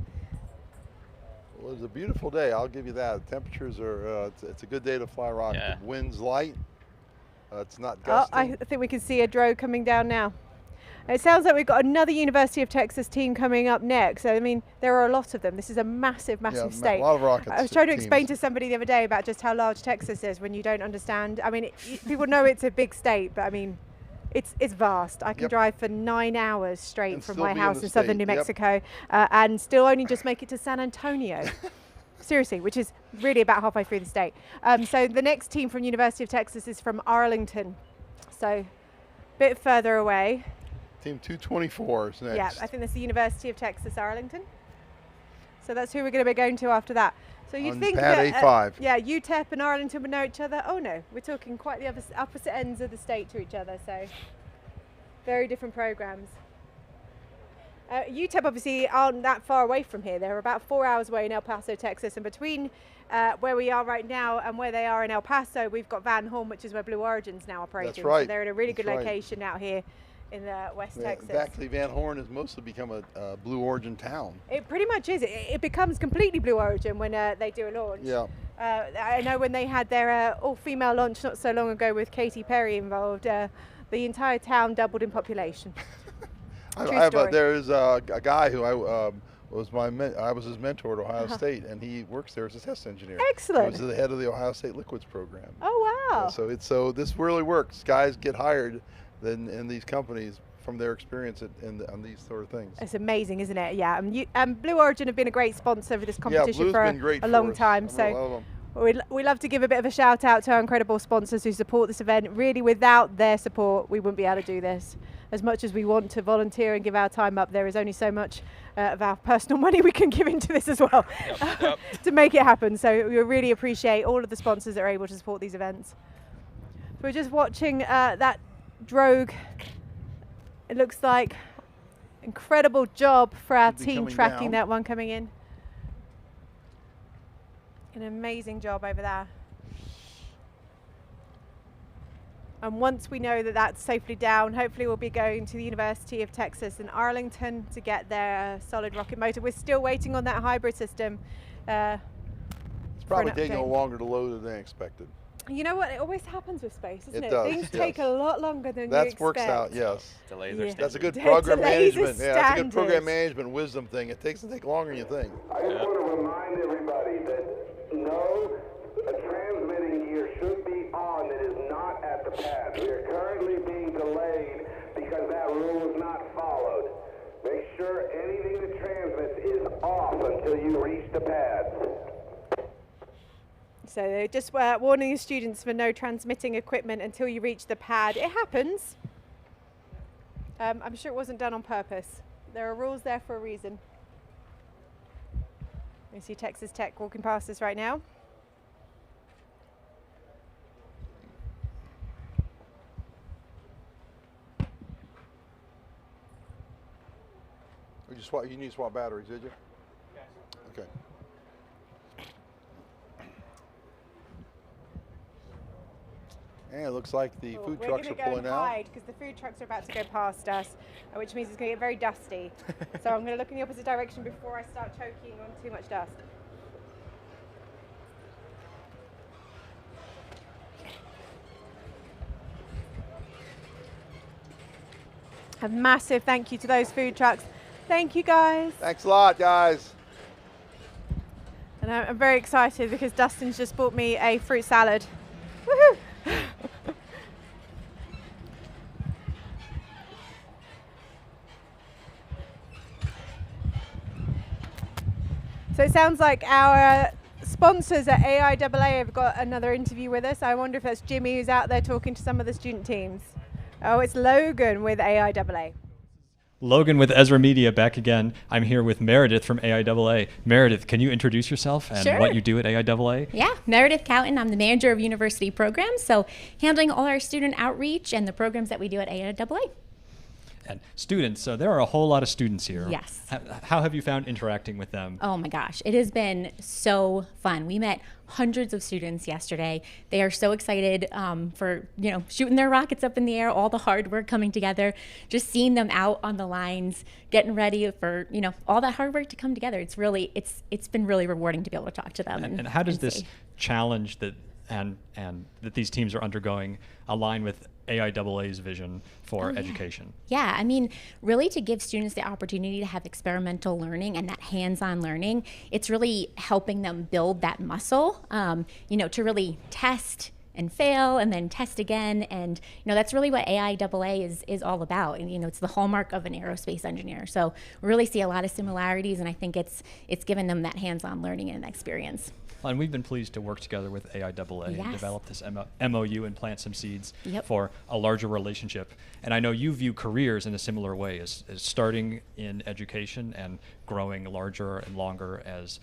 Well, it was a beautiful day. I'll give you that. Temperatures are. It's a good day to fly a rocket. Yeah. The wind's light. It's not Oh, gusty. I think we can see a drogue coming down now. It sounds like we've got another University of Texas team coming up next. So, I mean, there are a lot of them. This is a massive, massive state. A lot of rockets. I was trying to teams. explain to somebody the other day about just how large Texas is when you don't understand. I mean, people know it's a big state, but I mean, It's vast. I can Yep. drive for 9 hours straight And from still my be in house the in southern state. New Yep. Mexico and still only just make it to San Antonio. Seriously, which is really about halfway through the state. So the next team from University of Texas is from Arlington. So a bit further away. Team 224 is next. Yeah, I think that's the University of Texas, Arlington. So that's who we're going to be going to after that. So you'd On think pad that A5. yeah, UTEP and Arlington would know each other. Oh no, we're talking quite the opposite ends of the state to each other. So very different programs. UTEP obviously aren't that far away from here. They're about 4 hours away in El Paso, Texas, and between where we are right now and where they are in El Paso, we've got Van Horn, which is where Blue Origin's now operating. That's right. So they're in a really That's good right. location out here in West Texas. Actually, Van Horn has mostly become a Blue Origin town. It pretty much is. It becomes completely Blue Origin when they do a launch. Yeah. I know when they had their all-female launch not so long ago with Katy Perry involved, the entire town doubled in population. There's a guy who I was his mentor at Ohio State, and he works there as a test engineer. Excellent. He was the head of the Ohio State Liquids program. Oh wow. So this really works. Guys get hired in these companies from their experience on these sort of things. It's amazing, isn't it? Yeah. Blue Origin have been a great sponsor for this competition Blue's for been great a for long us. time. I So love 'em. we love to give a bit of a shout out to our incredible sponsors who support this event. Really, without their support, we wouldn't be able to do this. As much as we want to volunteer and give our time up, there is only so much of our personal money we can give into this as well to make it happen. So we really appreciate all of the sponsors that are able to support these events. We're just watching that drogue. It looks like incredible job for our team tracking that one coming in. An amazing job over there. And once we know that that's safely down, hopefully we'll be going to the University of Texas in Arlington to get their solid rocket motor. We're still waiting on that hybrid system. It's probably taking a little longer to load than expected. You know what? It always happens with space, doesn't it? It does, Things yes. take a lot longer than you That expect. works out, yes. Delays are standard. That's a good It's program delays are management. Yeah, that's a good program standard. management wisdom thing. It takes longer than you think. I just want to remind everybody that no transmitting gear should be on that is not at the pad. We are currently being delayed because that rule is not followed. Make sure anything that transmits is off until you reach the pads. So they're just warning the students for no transmitting equipment until you reach the pad. It happens. I'm sure it wasn't done on purpose. There are rules there for a reason. We see Texas Tech walking past us right now. You need to swap batteries, did you? Okay. And it looks like the food trucks are pulling out. Because the food trucks are about to go past us, which means it's going to get very dusty. So I'm going to look in the opposite direction before I start choking on too much dust. A massive thank you to those food trucks. Thank you, guys. Thanks a lot, guys. And I'm very excited because Dustin's just bought me a fruit salad. Woohoo! So it sounds like our sponsors at AIAA have got another interview with us. I wonder if that's Jimmy who's out there talking to some of the student teams. Oh, it's Logan with AIAA. Logan with Ezra Media back again. I'm here with Meredith from AIAA. Meredith, can you introduce yourself and Sure. what you do at AIAA? Yeah, Meredith Cowton. I'm the manager of university programs, so handling all our student outreach and the programs that we do at AIAA. And students, so there are a whole lot of students here. Yes. How have you found interacting with them? Oh my gosh, it has been so fun. We met hundreds of students yesterday. They are so excited for shooting their rockets up in the air, all the hard work coming together, just seeing them out on the lines, getting ready for all that hard work to come together. It's been really rewarding to be able to talk to them. And how does this challenge that that these teams are undergoing align with AIAA's vision for education? Yeah, I mean, really to give students the opportunity to have experimental learning and that hands-on learning, it's really helping them build that muscle, to really test and fail and then test again. And, that's really what AIAA is all about. And, it's the hallmark of an aerospace engineer. So we really see a lot of similarities, and I think it's given them that hands-on learning and experience. And we've been pleased to work together with AIAA and develop this MOU and plant some seeds Yep. for a larger relationship. And I know you view careers in a similar way, as starting in education and growing larger and longer as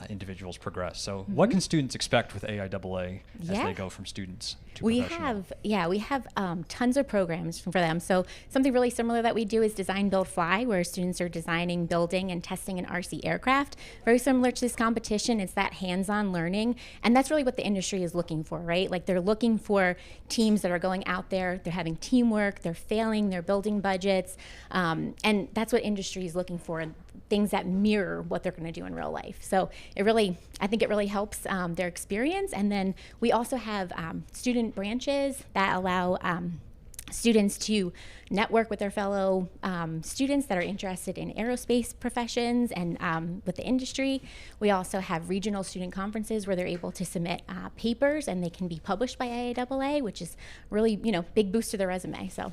individuals progress. So what can students expect with AIAA as they go from students to professional? We have tons of programs for them. So something really similar that we do is Design, Build, Fly, where students are designing, building, and testing an RC aircraft. Very similar to this competition. It's that hands-on learning, and that's really what the industry is looking for, right? Like, they're looking for teams that are going out there, they're having teamwork, they're failing, they're building budgets, and that's what industry is looking for, things that mirror what they're going to do in real life. So I think it really helps their experience. And then we also have student branches that allow students to network with their fellow students that are interested in aerospace professions and with the industry. We also have regional student conferences where they're able to submit papers, and they can be published by AIAA, which is really, big boost to their resume. So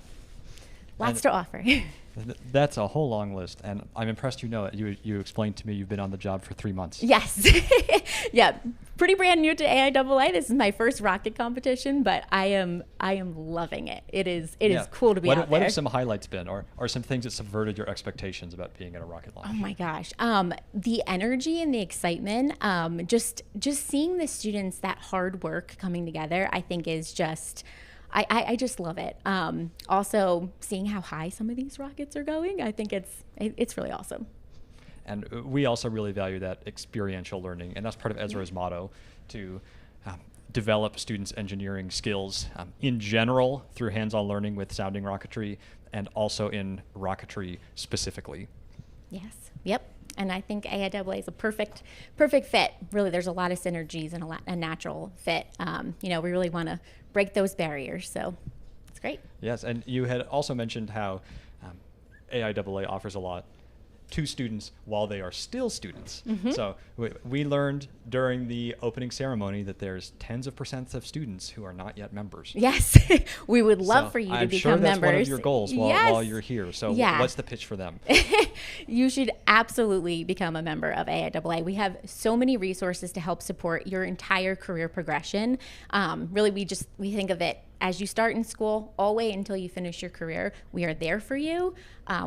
lots to offer. That's a whole long list, and I'm impressed you know it. You explained to me you've been on the job for 3 months. Yes. Yeah, pretty brand new to AIAA. This is my first rocket competition, but I am loving it. It is cool to be out there. What have some highlights been, or some things that subverted your expectations about being at a rocket launch? Oh my gosh, the energy and the excitement, just seeing the students, that hard work coming together, I think is just. I just love it. Also, seeing how high some of these rockets are going, I think it's really awesome. And we also really value that experiential learning, and that's part of Ezra's motto, to develop students' engineering skills in general through hands-on learning with sounding rocketry, and also in rocketry specifically. Yes. Yep. And I think AIAA is a perfect fit. Really, there's a lot of synergies and a natural fit. We really want to break those barriers, so it's great. Yes, and you had also mentioned how AIAA offers a lot to students while they are still students. Mm-hmm. So we learned during the opening ceremony that there's tens of % of students who are not yet members. Yes, we would love for you to become members. I'm sure that's one of your goals while you're here. So what's the pitch for them? You should absolutely become a member of AIAA. We have so many resources to help support your entire career progression. Really, we think of it as you start in school all the way until you finish your career. We are there for you.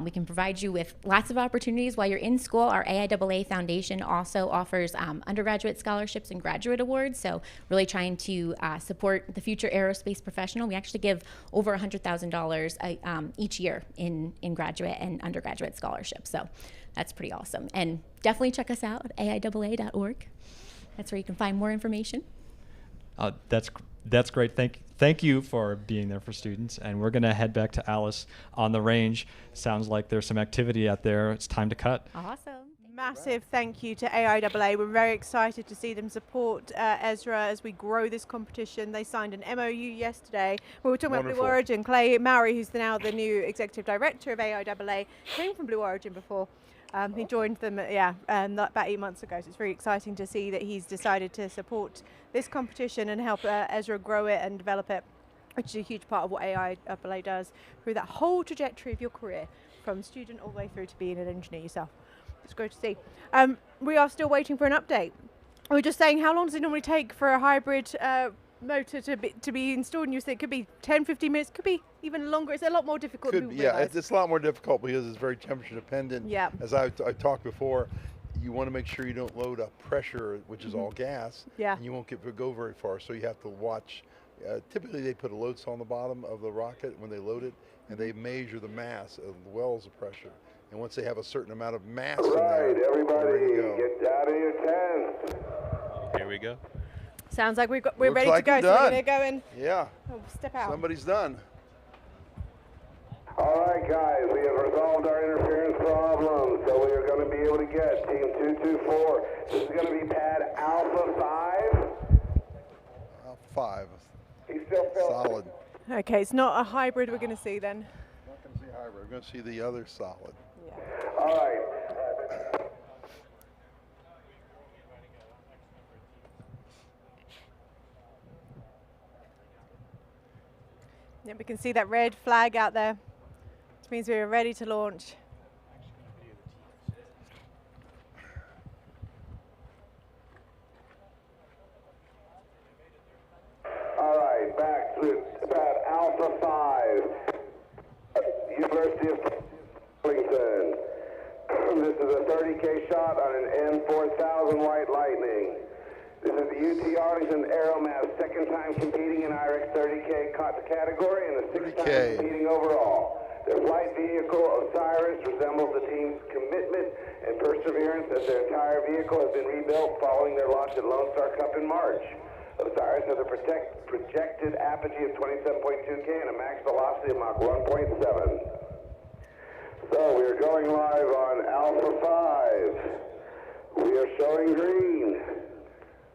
We can provide you with lots of opportunities while you're in school. Our AIAA Foundation also offers undergraduate scholarships and graduate awards, so really trying to support the future aerospace professional. We actually give over $100,000 each year in graduate and undergraduate scholarships, so that's pretty awesome. And definitely check us out at aiaa.org. That's where you can find more information. That's great. Thank you for being there for students. And we're going to head back to Alice on the range. Sounds like there's some activity out there. It's time to cut. Awesome. Massive thank you to AIAA. We're very excited to see them support Ezra as we grow this competition. They signed an MOU yesterday. We were talking about Blue Origin. Clay Mowry, who's now the new executive director of AIAA, came from Blue Origin before. He joined them about 8 months ago, so it's very exciting to see that he's decided to support this competition and help Ezra grow it and develop it, which is a huge part of what AIAA does through that whole trajectory of your career, from student all the way through to being an engineer yourself. It's great to see. We are still waiting for an update. We were just saying, how long does it normally take for a hybrid motor to be installed? And you said it could be 10, 15 minutes, could be even longer. It's a lot more difficult. It's a lot more difficult because it's very temperature dependent. Yeah. As I talked before, you want to make sure you don't load up pressure, which is all gas. Yeah. And you won't go very far, so you have to watch. Typically, they put a load cell on the bottom of the rocket when they load it, and they measure the mass of the wells of pressure. And once they have a certain amount of mass in there, everybody, get out of your tents. Here we go. Sounds like we're ready to go. So we're going to go and step out. Somebody's done. All right, guys, we have resolved our interference problem, so we are going to be able to get Team 224. This is going to be pad Alpha 5. Alpha 5. He's still solid. Okay, it's not a hybrid we're going to see then. Not going to see hybrid. We're going to see the other solid. All right. Yeah, we can see that red flag out there, which means we're ready to launch. All right, back to about Alpha 5, University of Arlington. This is a 30K shot on an M4000 White Lightning. This is the UT Arlington Aeromass, second time competing in IREC 30K category and the sixth time competing overall. Their flight vehicle, Osiris, resembles the team's commitment and perseverance as their entire vehicle has been rebuilt following their launch at Lone Star Cup in March. Osiris has a projected apogee of 27.2K and a max velocity of Mach 1.7. So we are going live on Alpha 5. We are showing green.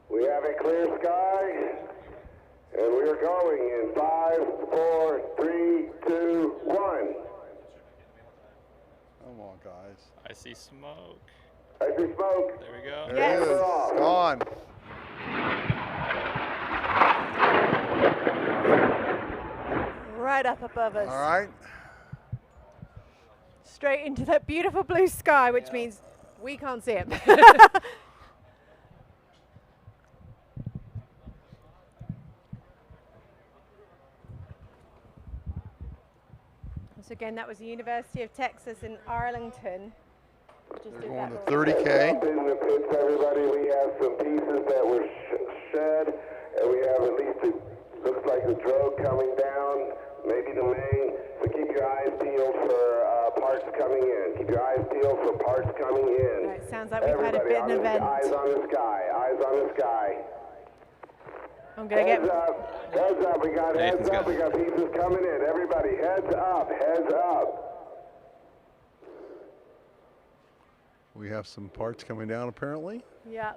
We have a clear sky, and we are going in 5, 4, 3, 2, 1. Come on, guys. I see smoke. I see smoke. There we go. There it is. It's gone. Right up above us. All right. Straight into that beautiful blue sky, which means we can't see it. So again, that was the University of Texas in Arlington. They're going to 30K. In the pits, everybody, we have some pieces that were shed, and we have at least, it looks like the drogue coming down, maybe the main. So keep your eyes peeled for parts coming in. Keep your eyes peeled for parts coming in. Right, sounds like we've had a bit of an event. Eyes on the sky, eyes on the sky. I'm going to get... Heads up, we got heads up, we got pieces coming in. Everybody, heads up, heads up. We have some parts coming down apparently. Yeah,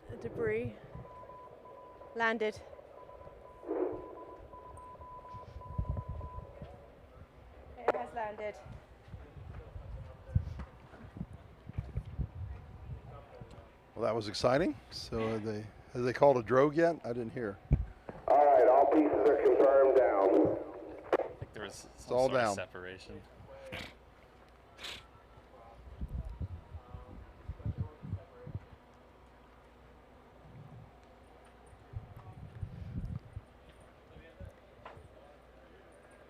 the debris landed. It has landed. Well, that was exciting. So have they called a drogue yet? I didn't hear. All right, all pieces are confirmed down. I think there was some all sort down. of separation.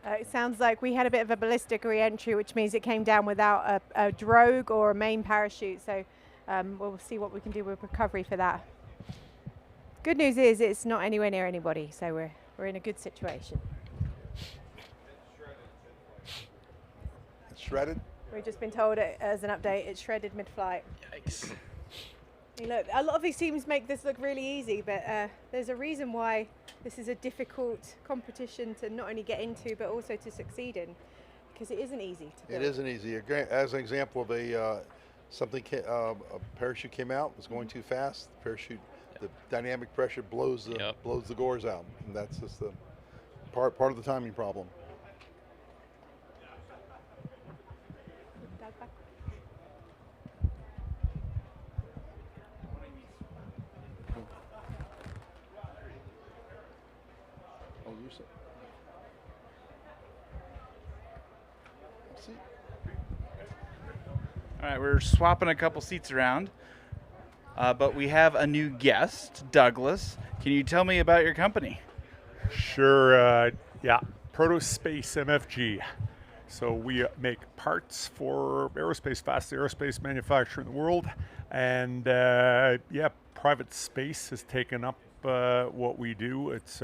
It sounds like we had a bit of a ballistic re-entry, which means it came down without a drogue or a main parachute. So we'll see what we can do with recovery for that. Good news is it's not anywhere near anybody, so we're in a good situation. It's shredded? We've just been told as an update, it's shredded mid-flight. Yikes. Hey, look, a lot of these teams make this look really easy, but there's a reason why this is a difficult competition to not only get into, but also to succeed in, because it isn't easy to build. It isn't easy. As an example of a parachute came out, was going too fast. The parachute, the dynamic pressure blows the gores out, and that's just the part of the timing problem. All right, we're swapping a couple seats around, but we have a new guest, Douglas. Can you tell me about your company? Sure, yeah, Protospace MFG. So we make parts for aerospace, fast aerospace manufacturer in the world, and yeah, private space has taken up what we do. It's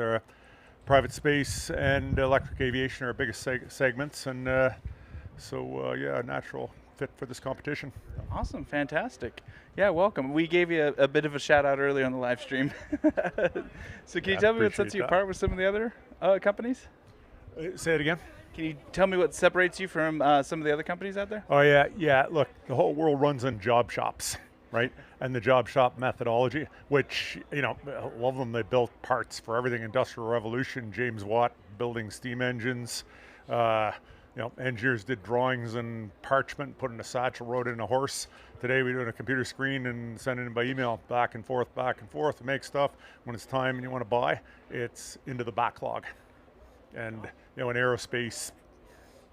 private space and electric aviation are our biggest segments, and so yeah, natural fit for this competition. Awesome, fantastic. Yeah, welcome. We gave you a bit of a shout out earlier on the live stream. So can you tell me what sets you apart with some of the other companies? Say it again. Can you tell me what separates you from some of the other companies out there? Oh yeah. Look, the whole world runs on job shops, right? And the job shop methodology, which, you know, a lot of them, they built parts for everything. Industrial Revolution, James Watt building steam engines. You know, engineers did drawings and parchment, put in a satchel, wrote in a horse. Today we do it on a computer screen and send it in by email, back and forth, to make stuff. When it's time and you want to buy, it's into the backlog. And in aerospace,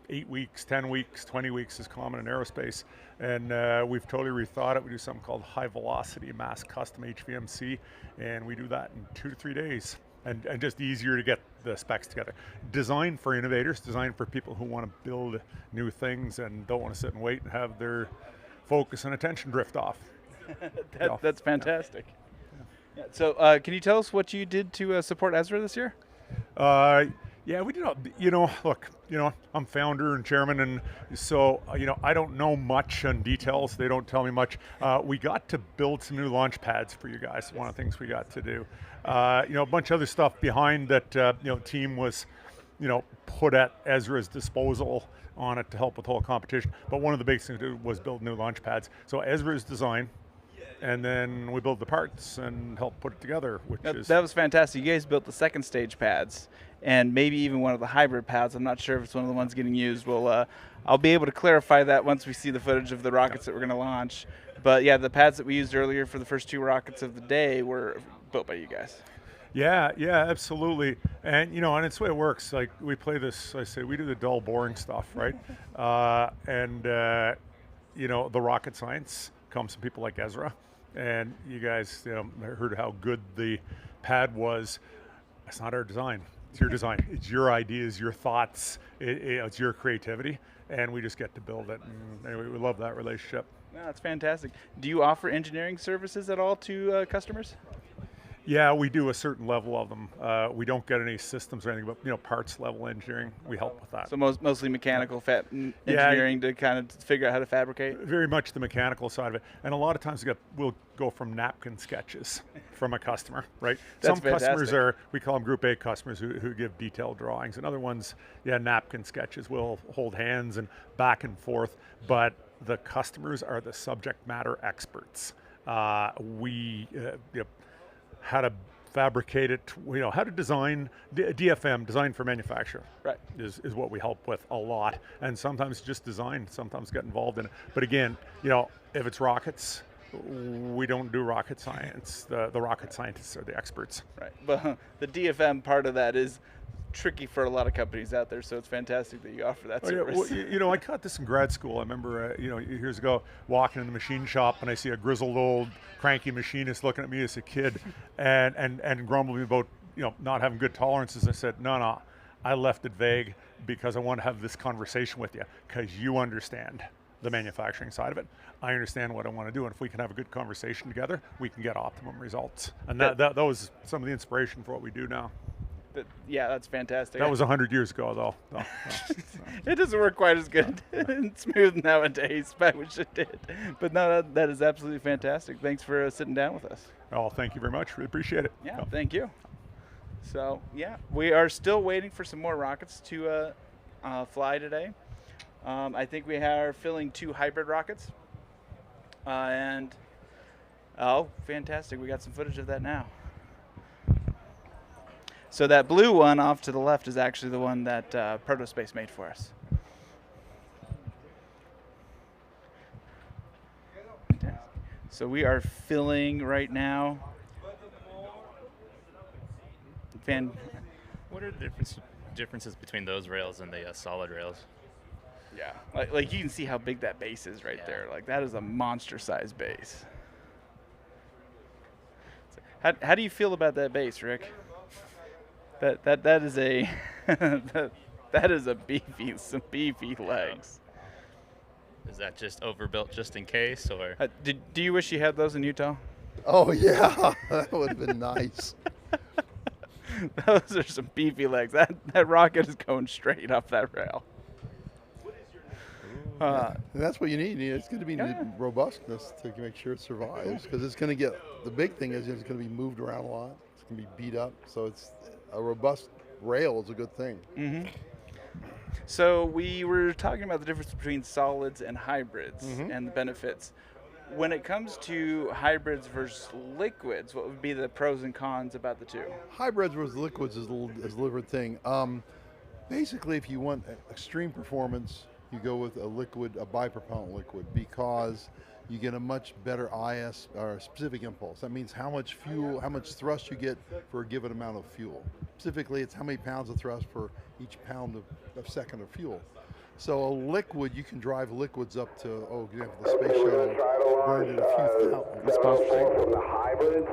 8 weeks, 10 weeks, 20 weeks is common in aerospace. And we've totally rethought it. We do something called high velocity mass custom HVMC, and we do that in 2 to 3 days. And just easier to get the specs together. Designed for innovators, designed for people who want to build new things and don't want to sit and wait and have their focus and attention drift off. That's fantastic. Yeah. So can you tell us what you did to support Ezra this year? Yeah, we did. Look, I'm founder and chairman, and so I don't know much on details. They don't tell me much. We got to build some new launch pads for you guys. One of the things we got to do. A bunch of other stuff behind that. Team was, put at Ezra's disposal on it to help with the whole competition. But one of the big things to do was build new launch pads. So Ezra's design. And then we build the parts and help put it together, that was fantastic. You guys built the second stage pads, and maybe even one of the hybrid pads. I'm not sure if it's one of the ones getting used. Well, I'll be able to clarify that once we see the footage of the rockets that we're going to launch. But yeah, the pads that we used earlier for the first 2 rockets of the day were built by you guys. Yeah, absolutely. And and it's the way it works. Like we play this, I say we do the dull, boring stuff, right? The rocket science comes from people like Ezra. And you guys heard how good the pad was. It's not our design. It's your design. It's your ideas, your thoughts. It's your creativity. And we just get to build it. And anyway, we love that relationship. No, that's fantastic. Do you offer engineering services at all to customers? Yeah, we do a certain level of them. We don't get any systems or anything, but parts level engineering, we help with that. So mostly mechanical engineering to kind of figure out how to fabricate? Very much the mechanical side of it. And a lot of times we'll go from napkin sketches from a customer, right? That's Some customers we call them Group A customers who give detailed drawings. And other ones, napkin sketches. We'll hold hands and back and forth. But the customers are the subject matter experts. How to fabricate it, how to design, DFM, design for manufacture, right, is what we help with a lot. And sometimes just design, sometimes get involved in it. But again, if it's rockets, we don't do rocket science. The rocket scientists are the experts. Right, but the DFM part of that is tricky for a lot of companies out there, so it's fantastic that you offer that service. Yeah. Well, I caught this in grad school. I remember, years ago, walking in the machine shop, and I see a grizzled old cranky machinist looking at me as a kid, and grumbling about not having good tolerances. I said, no, I left it vague because I want to have this conversation with you because you understand the manufacturing side of it. I understand what I want to do, and if we can have a good conversation together, we can get optimum results. And that was some of the inspiration for what we do now. Yeah, that's fantastic. That was 100 years ago, though. It doesn't work quite as good and smooth nowadays, but I wish it did. But no, that is absolutely fantastic. Thanks for sitting down with us. Oh, thank you very much. Really appreciate it. Yeah, thank you. So, yeah, we are still waiting for some more rockets to fly today. I think we are filling 2 hybrid rockets. Oh, fantastic. We got some footage of that now. So that blue one off to the left is actually the one that Protospace made for us. So we are filling right now. What are the differences between those rails and the solid rails? Yeah, like you can see how big that base is right there. Like that is a monster-sized base. How do you feel about that base, Rick? That is a that is some beefy legs. Is that just overbuilt just in case, or? Do you wish you had those in Utah? Oh yeah, that would have been nice. Those are some beefy legs. That rocket is going straight up that rail. And that's what you need. It's going to be robustness to make sure it survives, because it's going to get. The big thing is it's going to be moved around a lot. It's going to be beat up, so it's a robust rail is a good thing. Mm-hmm. So we were talking about the difference between solids and hybrids and the benefits. When it comes to hybrids versus liquids, what would be the pros and cons about the two? Hybrids versus liquids is a delivered thing. Basically, if you want extreme performance, you go with a bipropellant liquid, because you get a much better IS or specific impulse. That means how much fuel, how much thrust you get for a given amount of fuel. Specifically, it's how many pounds of thrust for each pound of second of fuel. So a liquid, you can drive liquids up to, for example, the space shuttle burned at a few thousand. From the hybrids,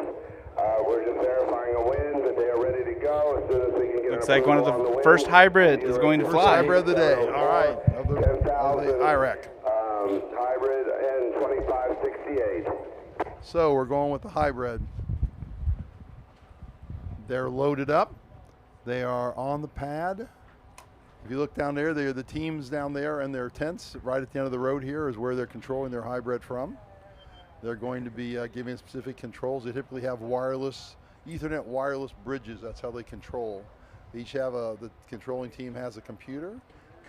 we're just verifying a wind that they are ready to go as soon as we can get. Looks like one of the first hybrid is going to fly. First hybrid of the day. All right, of the IREC. Hybrid N2568. So we're going with the hybrid. They're loaded up. They are on the pad. If you look down there, they're the teams down there and their tents. Right at the end of the road here is where they're controlling their hybrid from. They're going to be giving specific controls. They typically have wireless, Ethernet wireless bridges. That's how they control. They each have the controlling team has a computer,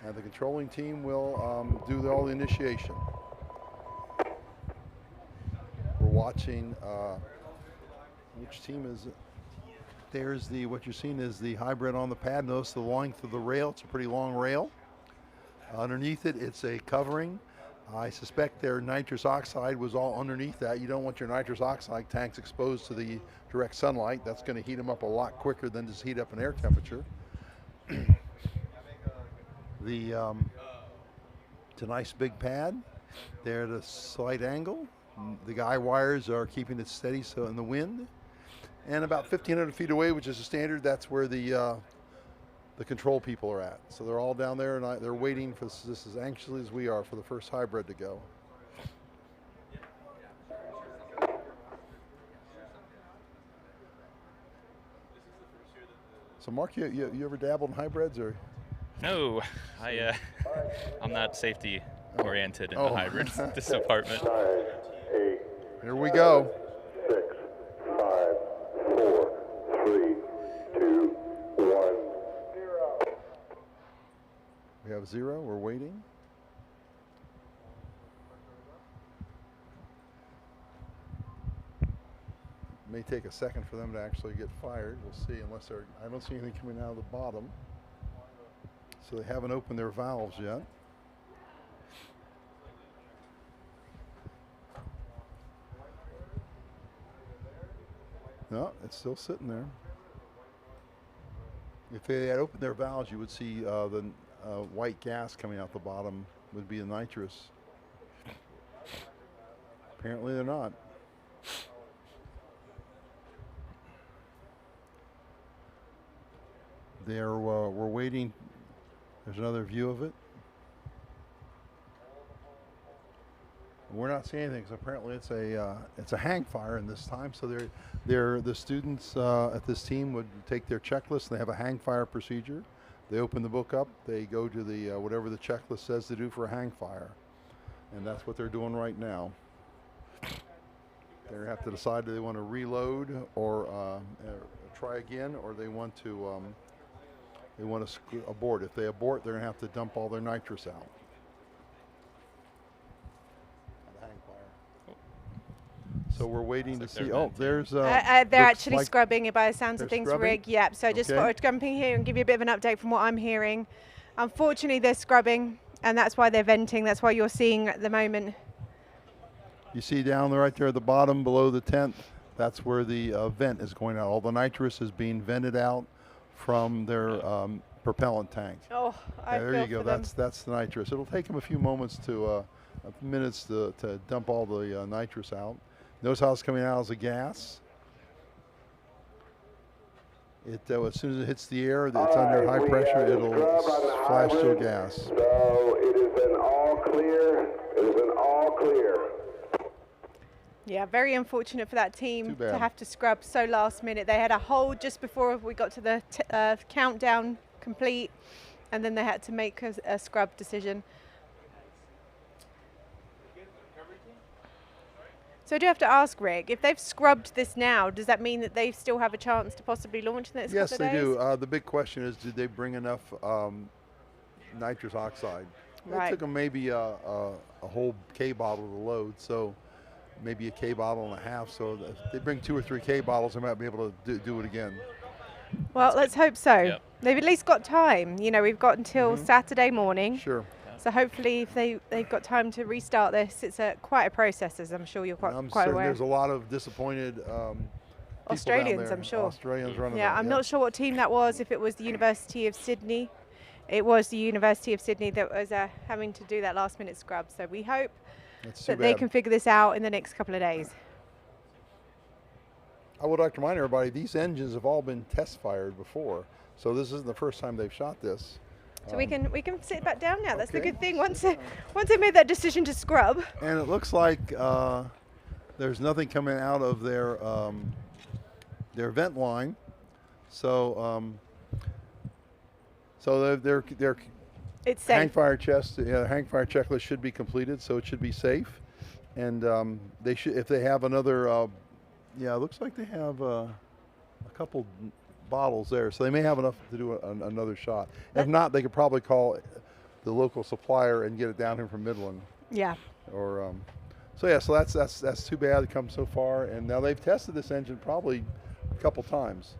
and the controlling team will do all the initiation. We're watching, which team is it? There's what you're seeing is the hybrid on the pad. Notice the length of the rail. It's a pretty long rail. Underneath it, it's a covering. I suspect their nitrous oxide was all underneath that. You don't want your nitrous oxide tanks exposed to the direct sunlight. That's going to heat them up a lot quicker than just heat up an air temperature. It's a nice big pad. They're at a slight angle. The guy wires are keeping it steady so in the wind. And about 1,500 feet away, which is a standard, that's where the control people are at. So they're all down there, and they're waiting for this as anxiously as we are for the first hybrid to go. So Mark, you ever dabbled in hybrids or? No, I'm not safety oriented in the hybrids this department. 9, 8, Here we go. 6, 5, 4, 3, 2, 1. We have 0. We're waiting. It may take a second for them to actually get fired. We'll see, unless I don't see anything coming out of the bottom. So they haven't opened their valves yet. No, it's still sitting there. If they had opened their valves, you would see the white gas coming out the bottom would be the nitrous. Apparently they're not. We're waiting. There's another view of it. We're not seeing anything, because apparently it's a hang fire in this time. So the students at this team would take their checklist. They have a hang fire procedure. They open the book up. They go to the whatever the checklist says to do for a hang fire, and that's what they're doing right now. They have to decide, do they want to reload or try again, or they want to abort. If they abort, they're going to have to dump all their nitrous out. So we're waiting to see. Oh, there's. They're actually scrubbing it by the sounds of things, Rick. Yep. So just for jumping here and give you a bit of an update from what I'm hearing. Unfortunately, they're scrubbing, and that's why they're venting. That's why you're seeing at the moment. You see down there, right there at the bottom, below the tent. That's where the vent is going out. All the nitrous is being vented out from their propellant tank. Oh, I there you go. That's the nitrous. It'll take them a few moments minutes to dump all the nitrous out. Notice how it's coming out as a gas. As soon as it hits the air, it's under high pressure, it'll flash to a gas. So it is an all clear. It is an all clear. Yeah, very unfortunate for that team to have to scrub so last minute. They had a hold just before we got to the countdown complete, and then they had to make a scrub decision. So I do have to ask, Rick, if they've scrubbed this now, does that mean that they still have a chance to possibly launch in the next couple of days? Yes, they do. The big question is, did they bring enough nitrous oxide? It took them maybe a whole K bottle to load, so maybe a K bottle and a half. So if they bring 2 or 3 K bottles, they might be able to do it again. Well, let's hope so. Yep. They've at least got time. You know, we've got until Saturday morning. Sure. So hopefully, if they've got time to restart this, it's quite a process, as I'm sure you're quite aware. There's a lot of disappointed Australians, I'm sure. Australians running. Yeah, I'm not sure what team that was. If it was the University of Sydney, it was the University of Sydney that was having to do that last-minute scrub. So we hope that they can figure this out in the next couple of days. I would like to remind everybody, these engines have all been test fired before, so this isn't the first time they've shot this. So we can sit back down now. That's the good thing. Once they made that decision to scrub. And it looks like there's nothing coming out of their vent line, so their it's safe. hang fire checklist should be completed, so it should be safe, and they should, if they have another. Yeah, it looks like they have a couple bottles there, so they may have enough to do another shot. If not, they could probably call the local supplier and get it down here from Midland. Yeah. Or so that's too bad it comes so far, and now they've tested this engine probably a couple times,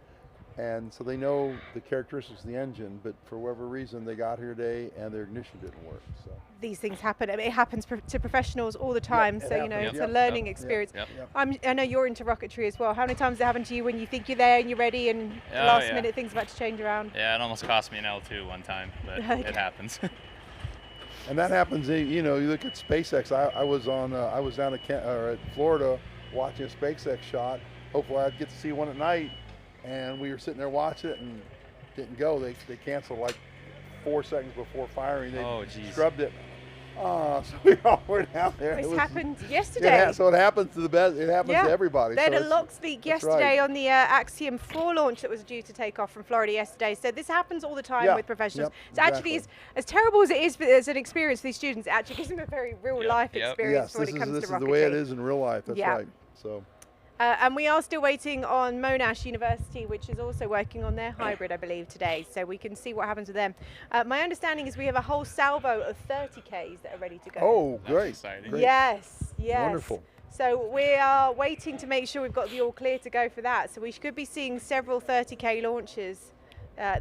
and so they know the characteristics of the engine, but for whatever reason they got here today and their ignition didn't work. So these things happen. I mean, it happens to professionals all the time. So you know, it's a learning experience. I know you're into rocketry as well. How many times has it happened to you when you think you're there and you're ready, and last minute things about to change around? Yeah, it almost cost me an L2 one time, but it happens. And that happens. You know, you look at SpaceX. I was down at Florida watching a SpaceX shot. Hopefully, I'd get to see one at night. And we were sitting there watching it and didn't go. They canceled like 4 seconds before firing. They scrubbed it. So we all were down there. This happened yesterday. So it happens to the best. It happens to everybody. They had a LOX leak yesterday on the Axiom 4 launch that was due to take off from Florida yesterday. So this happens all the time with professionals. So actually, as terrible as it is as an experience for these students, it actually gives them a very real life experience when it comes to rocketry. This is the way it is in real life. That's right. So. And we are still waiting on Monash University, which is also working on their hybrid, I believe, today. So we can see what happens with them. My understanding is we have a whole salvo of 30Ks that are ready to go. Oh, great. Great. Yes. Wonderful. So we are waiting to make sure we've got the all clear to go for that. So we could be seeing several 30K launches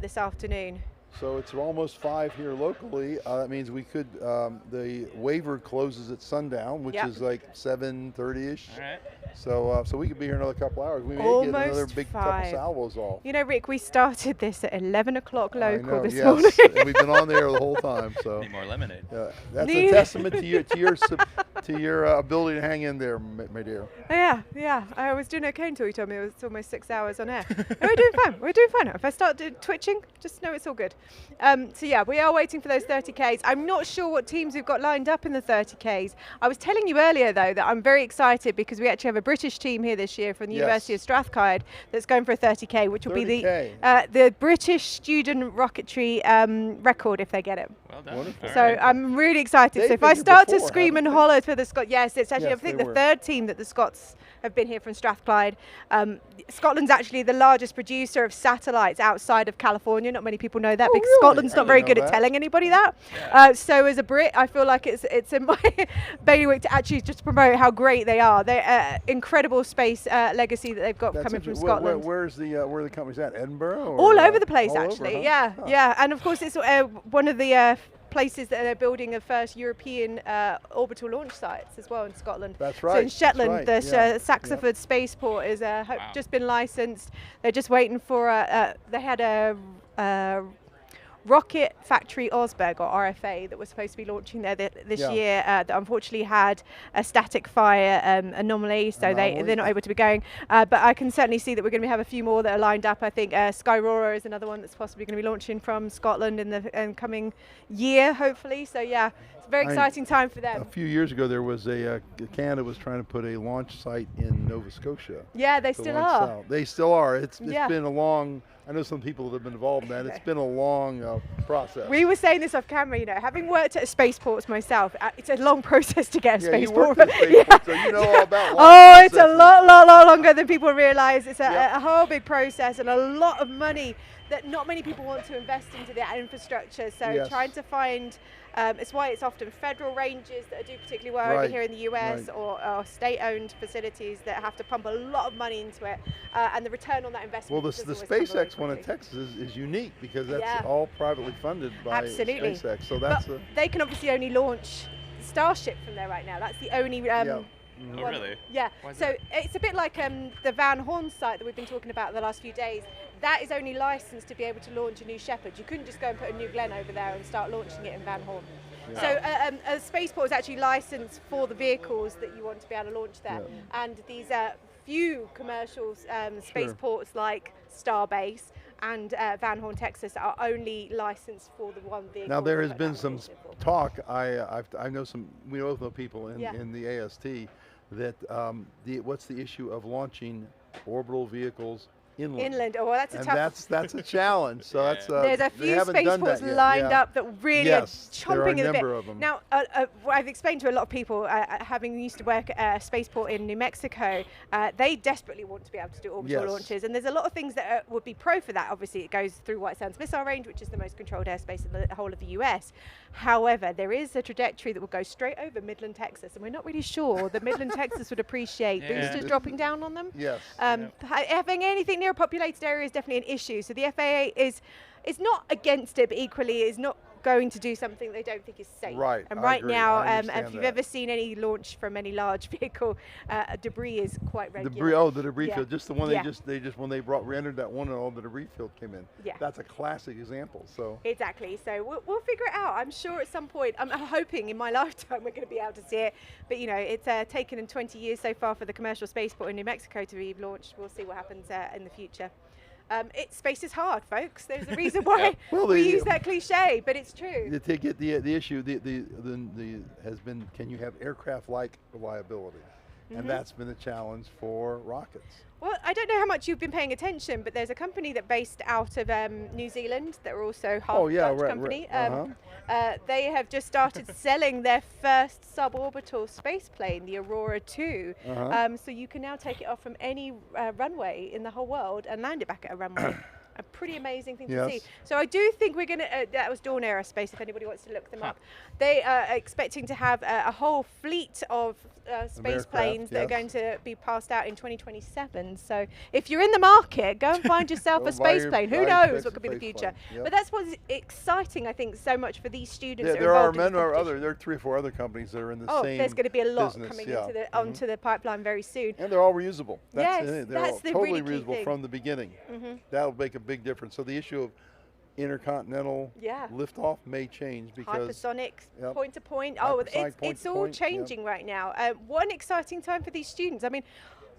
this afternoon. So it's almost 5 here locally. That means we could, the waiver closes at sundown, which is like 7:30ish. All right. So we could be here another couple hours. We may get another big couple salvos off. You know, Rick, we started this at 11 o'clock local this yes. morning. And we've been on there the whole time. So need more lemonade. That's a testament to your ability to hang in there, my dear. Yeah. I was doing okay until you told me it was almost 6 hours on air. We're doing fine. We're doing fine. If I start twitching, just know it's all good. So yeah, we are waiting for those 30Ks. I'm not sure what teams we've got lined up in the 30Ks. I was telling you earlier though that I'm very excited because we actually have a British team here this year from the University of Strathclyde that's going for a 30K, which will be the British student rocketry record if they get it. Well done. So I'm really excited. So if I start to scream and holler for the Scots, it's actually I think the third team that the Scots have been here from Strathclyde. Scotland's actually the largest producer of satellites outside of California. Not many people know that because Scotland's not very good at telling anybody that. So as a Brit, I feel like it's in my bailiwick to actually just promote how great they are. They're incredible space legacy that they've got coming from Scotland. Where the company's at? Edinburgh? Or all over the place, all actually. Over, huh? Yeah. And of course, it's one of the places that they're building the first European orbital launch sites as well in Scotland. That's right. So in Shetland, the Saxford Spaceport is just been licensed. They're just waiting for they had a rocket factory Osberg, or RFA, that was supposed to be launching there this year that unfortunately had a static fire anomaly, so they're not able to be going. But I can certainly see that we're going to have a few more that are lined up. I think Skyrora is another one that's possibly going to be launching from Scotland in the coming year, hopefully. So yeah, it's a very exciting time for them. A few years ago, there was Canada was trying to put a launch site in Nova Scotia. Yeah, they still are. South. They still are. It's been a long. I know some people that have been involved in that. It's been a long process. We were saying this off camera, you know, having worked at spaceports myself, it's a long process to get a spaceport. You worked at spaceports, so you know all about it's a lot longer than people realise. It's a whole big process and a lot of money that not many people want to invest into that infrastructure. So Yes. trying to find, it's why it's often federal ranges that do particularly well over Right. here in the US, Right. or state-owned facilities that have to pump a lot of money into it, and the return on that investment. Well, the doesn't always come very SpaceX one in quickly. Texas is unique because that's Yeah. all privately funded by Absolutely. SpaceX. So that's but they can obviously only launch Starship from there right now. That's the only Yeah. Oh, one. really? Yeah. Why is So that? it's a bit like the Van Horn site that we've been talking about the last few days. That is only licensed to be able to launch a New Shepard. You couldn't just go and put a New Glenn over there and start launching it in Van Horn. Yeah. So a spaceport is actually licensed for the vehicles that you want to be able to launch there. Yeah. And these few commercial spaceports like Starbase and Van Horn, Texas, are only licensed for the one vehicle. Now there has that been that some was used for. talk. I know some. We both know people in, Yeah. in the AST that what's the issue of launching orbital vehicles inland? Inland. Oh, well, that's a and tough. that's a challenge. So that's There's a they few haven't done that spaceports yet. lined Yeah. up that really Yes, are there are chomping a at the bit. number of them. Now, what I've explained to a lot of people, having used to work at a spaceport in New Mexico, they desperately want to be able to do orbital Yes. launches, and there's a lot of things that would be pro for that. Obviously, it goes through White Sands Missile Range, which is the most controlled airspace in the whole of the US. However, there is a trajectory that will go straight over Midland, Texas, and we're not really sure that Midland, Texas would appreciate Yeah. boosters dropping down on them. Yes. Having anything near a populated area is definitely an issue. So the FAA is not against it, but equally is not going to do something they don't think is safe. Right, And I right agree. now, I if understand you've that. ever seen any launch from any large vehicle, debris is quite regular. The debris Yeah. field, just the one Yeah. they just when they re-entered that one and all the debris field came in. Yeah. That's a classic example. So Exactly. So we'll figure it out. I'm sure at some point. I'm hoping in my lifetime we're going to be able to see it. But you know, it's taken 20 years so far for the commercial spaceport in New Mexico to be launched. We'll see what happens in the future. Space is hard, folks. There's a reason why Well, we the- use that cliche, but it's true. to get the issue has been, can you have aircraft-like reliability? Mhm. And that's been a challenge for rockets. Well, I don't know how much you've been paying attention, but there's a company that based out of New Zealand that are also half Oh, yeah, Dutch right, company. uh-huh. They have just started selling their first suborbital space plane, the Aurora 2. Uh-huh. So you can now take it off from any runway in the whole world and land it back at a runway. A pretty amazing thing to see. Yes. So I do think we're going to, that was Dawn Aerospace, if anybody wants to look them up. They are expecting to have a whole fleet of space aircraft, planes that are yes. going to be passed out in 2027. So if you're in the market, go and find yourself Go a buy space your- plane. buy Who your knows space what could be the plane. future? Yep. But that's what's exciting, I think, so much for these students. Yeah, that there are involved in this there competition. are 3 or 4 other companies that are in the Oh, same there's going to be a lot business, coming yeah. into the Mhm. onto the pipeline very soon. And they're all reusable. Yes, They're that's all the totally really key reusable thing. from the beginning. Mhm. That'll make a big difference. So the issue of intercontinental Yeah. liftoff may change because Hypersonic, Yep. point to point. Oh, Hypersonic, point it's to all point, yep. changing right now. What an exciting time for these students. I mean,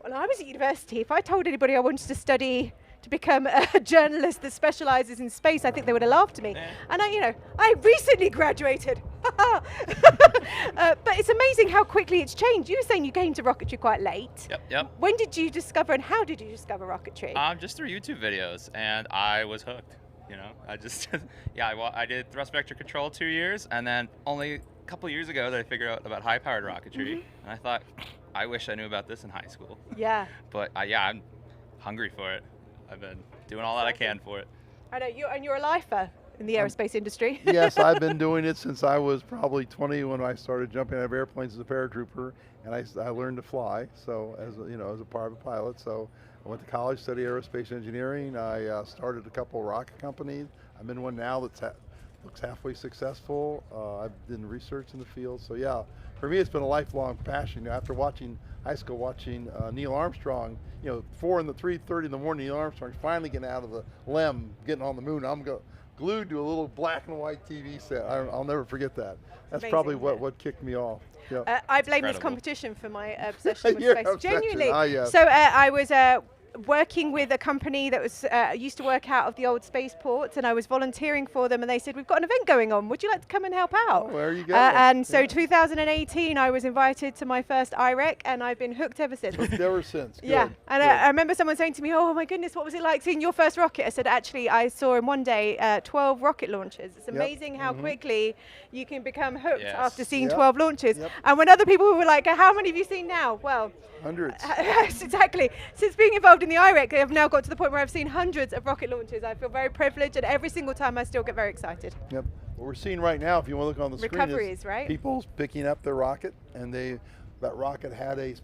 when I was at university, if I told anybody I wanted to study to become a journalist that specializes in space, I think they would have laughed at me. And I recently graduated. But it's amazing how quickly it's changed. You were saying you came to Rocketry quite late. Yep. When did you discover and how did you discover Rocketry? Just through YouTube videos, and I was hooked. I just, I did thrust vector control 2 years, and then only a couple years ago that I figured out about high-powered rocketry, and I thought, I wish I knew about this in high school. Yeah. But I'm hungry for it. I've been doing all that I can for it. I know, you're a lifer in the aerospace industry. yes, I've been doing it since I was probably 20 when I started jumping out of airplanes as a paratrooper, and I learned to fly. So as a part of a pilot. So I went to college, studied aerospace engineering. I started a couple of rocket companies. I'm in one now that looks halfway successful. I've done research in the field. So yeah, for me it's been a lifelong passion. After watching Neil Armstrong, 3:30 in the morning, Neil Armstrong finally getting out of the LEM, getting on the moon. I'm glued to a little black and white TV set. I'll never forget that. That's Amazing, probably isn't it? what kicked me off. Yep. I blame this Incredible. competition for my obsession with Your space. obsession, Genuinely. yes. So I was working with a company that was used to work out of the old spaceports, and I was volunteering for them, and they said, we've got an event going on, would you like to come and help out? Oh, there you go. And so Yeah. 2018 I was invited to my first IREC, and I've been hooked ever since. Ever since. Good, Yeah, and good. I remember someone saying to me, oh my goodness, what was it like seeing your first rocket? I said, actually, I saw in one day 12 rocket launches. It's amazing how quickly you can become hooked Yes. after seeing Yep. 12 launches. Yep. And when other people were like, how many have you seen now? Well, Hundreds. yes, exactly. Since being involved in in the IREC, I've now got to the point where I've seen hundreds of rocket launches. I feel very privileged, and every single time I still get very excited. Yep. What we're seeing right now, if you want to look on the screen, Recoveries, right? People's picking up their rocket, and that rocket had a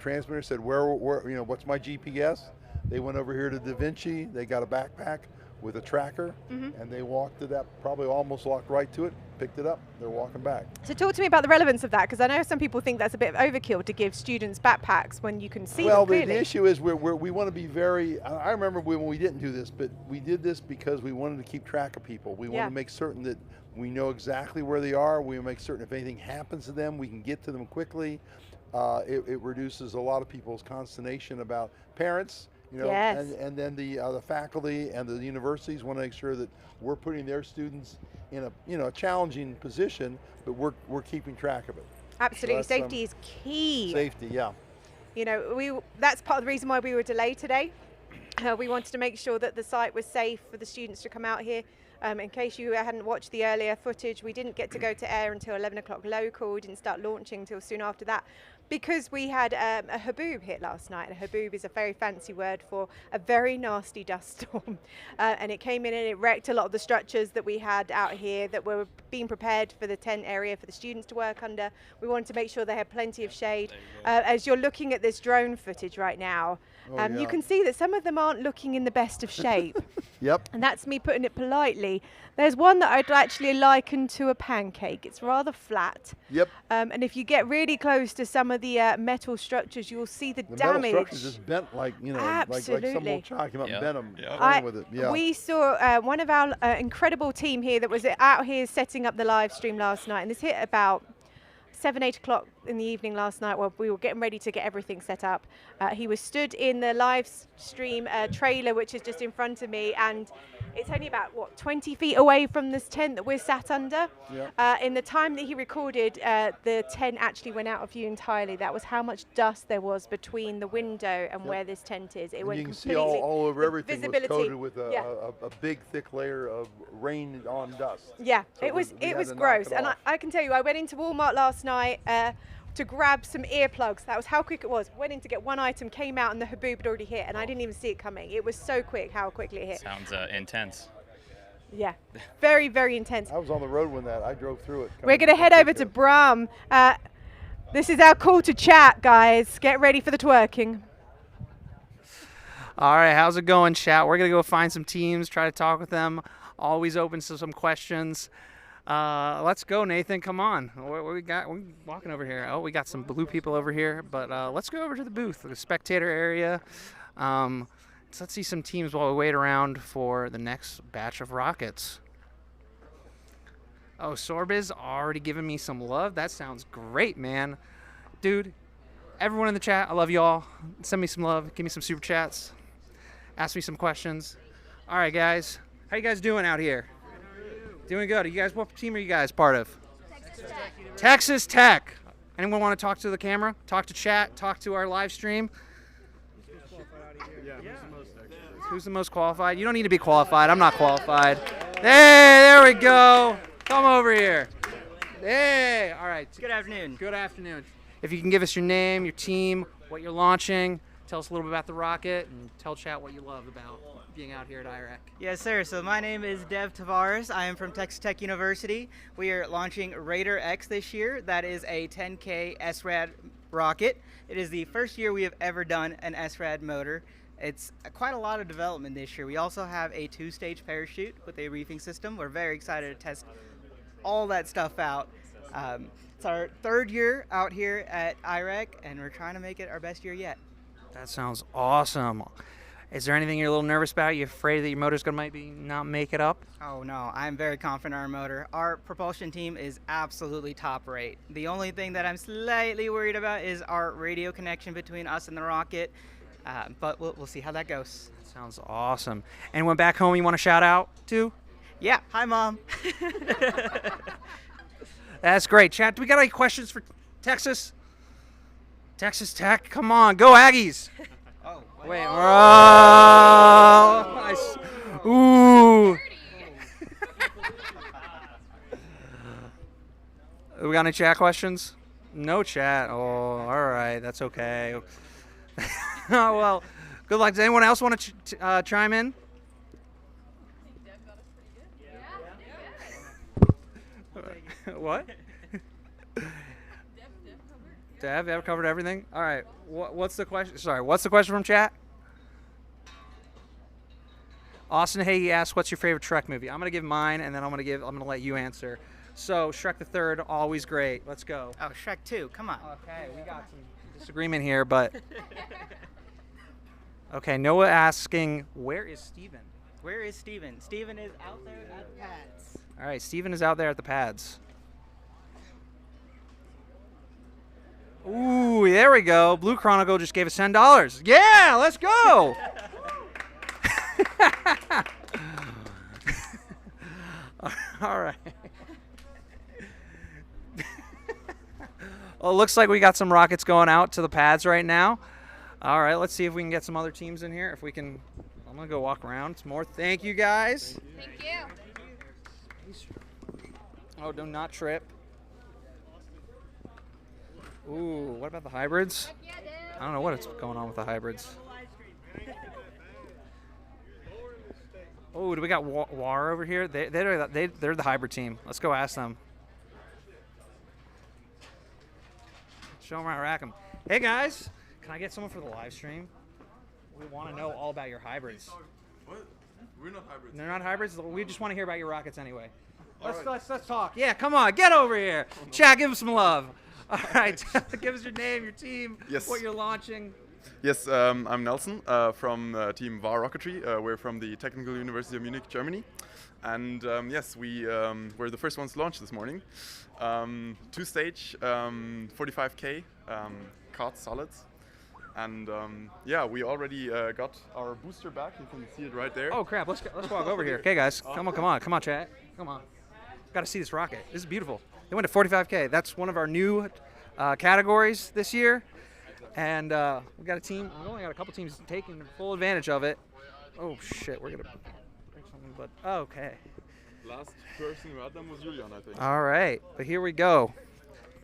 transmitter, said where what's my GPS. They went over here to Da Vinci. They got a backpack with a tracker, and they walked to that, probably almost walked right to it, picked it up. They're walking back. So talk to me about the relevance of that, because I know some people think that's a bit of overkill to give students backpacks when you can see them clearly. Well, the issue is we want to be very, I remember when we didn't do this, but we did this because we wanted to keep track of people. We want to make certain that we know exactly where they are. We make certain if anything happens to them, we can get to them quickly. It reduces a lot of people's consternation about parents. And then the faculty and the universities want to make sure that we're putting their students in a challenging position, but we're keeping track of it. Absolutely, so safety is key. Safety, yeah. That's part of the reason why we were delayed today. We wanted to make sure that the site was safe for the students to come out here. In case you hadn't watched the earlier footage, we didn't get to go to air until 11 o'clock local. We didn't start launching until soon after that, because we had a haboob hit last night. And a haboob is a very fancy word for a very nasty dust storm. And it came in and it wrecked a lot of the structures that we had out here that were being prepared for the tent area for the students to work under. We wanted to make sure they had plenty of shade. As you're looking at this drone footage right now, you can see that some of them aren't looking in the best of shape. Yep. And that's me putting it politely. There's one that I'd actually liken to a pancake. It's rather flat. Yep. And if you get really close to some of the metal structures, you'll see the damage. The metal structures just bent like like some old child came up and bent them. Playing with it. Yeah. We saw one of our incredible team here that was out here setting up the live stream last night, and this hit about 7-8 o'clock in the evening last night while we were getting ready to get everything set up. He was stood in the live stream trailer, which is just in front of me, and it's only about 20 feet away from this tent that we're sat under. Yeah. In the time that he recorded, the tent actually went out of view entirely. That was how much dust there was between the window and where this tent is. It went you can completely, see all over everything was coated with a big thick layer of rain on dust. Yeah, so it was gross. And I can tell you, I went into Walmart last night to grab some earplugs. That was how quick it was. Went in to get one item, came out, and the haboob had already hit, and I didn't even see it coming. It was so quick how quickly it hit. Sounds intense. Yeah, very, very intense. I was on the road when I drove through it. We're going to head over to Brum. This is our call to chat, guys. Get ready for the twerking. All right, how's it going, chat? We're going to go find some teams, try to talk with them. Always open to some questions. Let's go, Nathan. Come on. What we got? We're walking over here. Oh, we got some blue people over here. But let's go over to the booth, the spectator area. So let's see some teams while we wait around for the next batch of rockets. Oh, Sorbiz already giving me some love. That sounds great, man. Dude, everyone in the chat, I love y'all. Send me some love. Give me some super chats. Ask me some questions. All right, guys. How you guys doing out here? Doing good. What team are you guys part of? Texas Tech. Anyone want to talk to the camera? Talk to chat? Talk to our live stream? Who's the most qualified? You don't need to be qualified. I'm not qualified. Hey, there we go. Come over here. Hey, all right. Good afternoon. Good afternoon. If you can give us your name, your team, what you're launching, tell us a little bit about the rocket, and tell chat what you love about being out here at IREC. Yes, sir. So my name is Dev Tavares. I am from Texas Tech University. We are launching Raider X this year. That is a 10K SRAD rocket. It is the first year we have ever done an SRAD motor. It's quite a lot of development this year. We also have a 2-stage parachute with a reefing system. We're very excited to test all that stuff out. It's our 3rd year out here at IREC, and we're trying to make it our best year yet. That sounds awesome. Is there anything you're a little nervous about? You afraid that your motor's going to not make it up? Oh, no. I'm very confident in our motor. Our propulsion team is absolutely top rate. The only thing that I'm slightly worried about is our radio connection between us and the rocket. But we'll see how that goes. That sounds awesome. Anyone back home you want to shout out to? Yeah. Hi, Mom. That's great. Chat, do we got any questions for Texas? Texas Tech? Come on. Go Aggies. Oh, wait. Oh, nice. Ooh. We got any chat questions? No chat. Oh, all right. That's okay. Oh, well, Good luck. Does anyone else want to chime in? What? Dev, I've covered everything. All right. What's the question? Sorry. What's the question from chat? Austin Hagee asks, "What's your favorite Shrek movie?" I'm gonna give mine, and then I'm gonna let you answer. So Shrek the Third, always great. Let's go. Oh, Shrek 2. Come on. Okay, we got some disagreement here, but okay. Noah asking, "Where is Steven?" Where is Steven? Steven is out there at the pads. All right, Steven is out there at the pads. Ooh, there we go. Blue Chronicle just gave us $10. Yeah, let's go. All right. Well, it looks like we got some rockets going out to the pads right now. All right, let's see if we can get some other teams in here. If we can, I'm gonna go walk around some more. Thank you, guys. Thank you. Oh, do not trip. Ooh, what about the hybrids? I don't know what's going on with the hybrids. Oh, do we got WAR over here? They're the hybrid team. Let's go ask them. Show them how to rack them. Hey guys, can I get someone for the live stream? We want to know all about your hybrids. What? We're not hybrids. They're not hybrids. We just want to hear about your rockets anyway. Let's talk. Yeah, come on, get over here. Chad, give them some love. All right, give us your name, your team, Yes. what you're launching. Yes, I'm Nelson from team VAR Rocketry. We're from the Technical University of Munich, Germany. And yes, we were the first ones to launch this morning. Two-stage, 45K, COT solids. And yeah, we already got our booster back. You can see it right there. Oh crap, let's walk over here. Okay guys, come on, Chad. Come on. Got to see this rocket. This is beautiful. They went to 45K. That's one of our new categories this year. And we got a team. We only got a couple teams taking full advantage of it. Oh shit, we're gonna break something. But okay. Last person who had them was Julian, I think. All right, but here we go.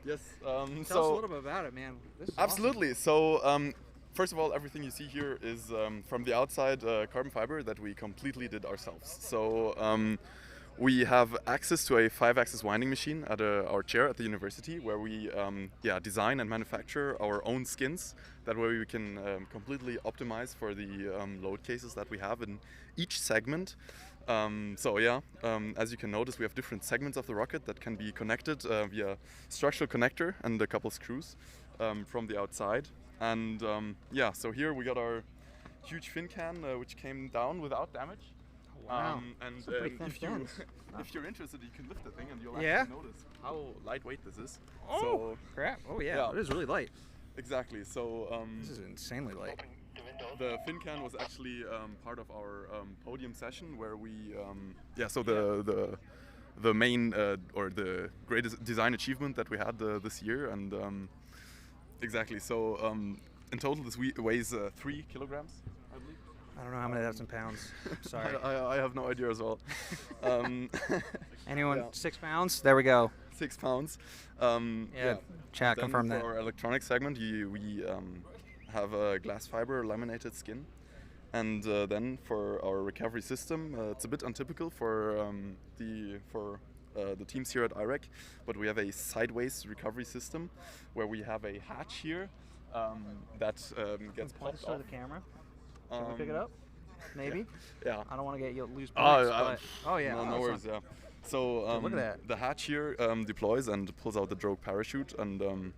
Yes. Tell us a little bit about it, man. This is absolutely. So first of all, everything you see here is from the outside carbon fiber that we completely did ourselves. So we have access to a 5-axis winding machine at our chair at the university, where we design and manufacture our own skins. That way we can completely optimize for the load cases that we have in each segment. So yeah, as you can notice, we have different segments of the rocket that can be connected via structural connector and a couple screws from the outside. And yeah, so here we got our huge fin can, which came down without damage. Wow. And if you're interested, you can lift the thing and you'll actually notice how lightweight this is. Oh, so, crap. Oh, yeah. It is really light. Exactly. So this is insanely light. The fin can was actually part of our podium session where we, so the main or the greatest design achievement that we had this year. And exactly. So in total, this weighs 3 kilograms. I don't know how many that's in pounds. Sorry. I have no idea as well. Anyone? 6 pounds? There we go. 6 pounds. Chat, confirm that. For our electronic segment, we have a glass fiber laminated skin. And then for our recovery system, it's a bit untypical for the teams here at IREC, but we have a sideways recovery system where we have a hatch here that gets popped off. The camera. Can we pick it up? Maybe? Yeah. I don't want to get you loose points, oh yeah. No worries, yeah. So look at that. The hatch here deploys and pulls out the drogue parachute, and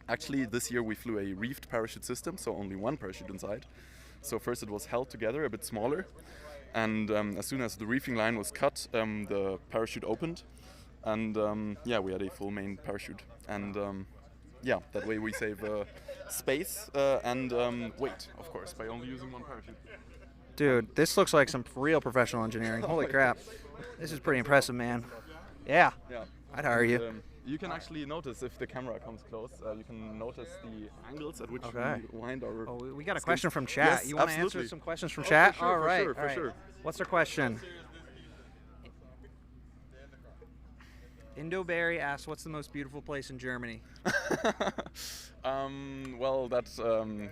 actually this year we flew a reefed parachute system, so only one parachute inside. So first it was held together, a bit smaller, and as soon as the reefing line was cut, the parachute opened, and yeah, we had a full main parachute. And yeah, that way we save space and weight, of course, by only using one parachute. Dude, this looks like some real professional engineering. Holy crap. This is pretty impressive, man. Yeah. I'd hire you. You can actually notice if the camera comes close. You can notice the angles at which we wind our. Oh, we got a question from chat. Yes, you want to answer some questions from chat? For sure, for sure. What's their question? Indoberry asks, "What's the most beautiful place in Germany?" Well, that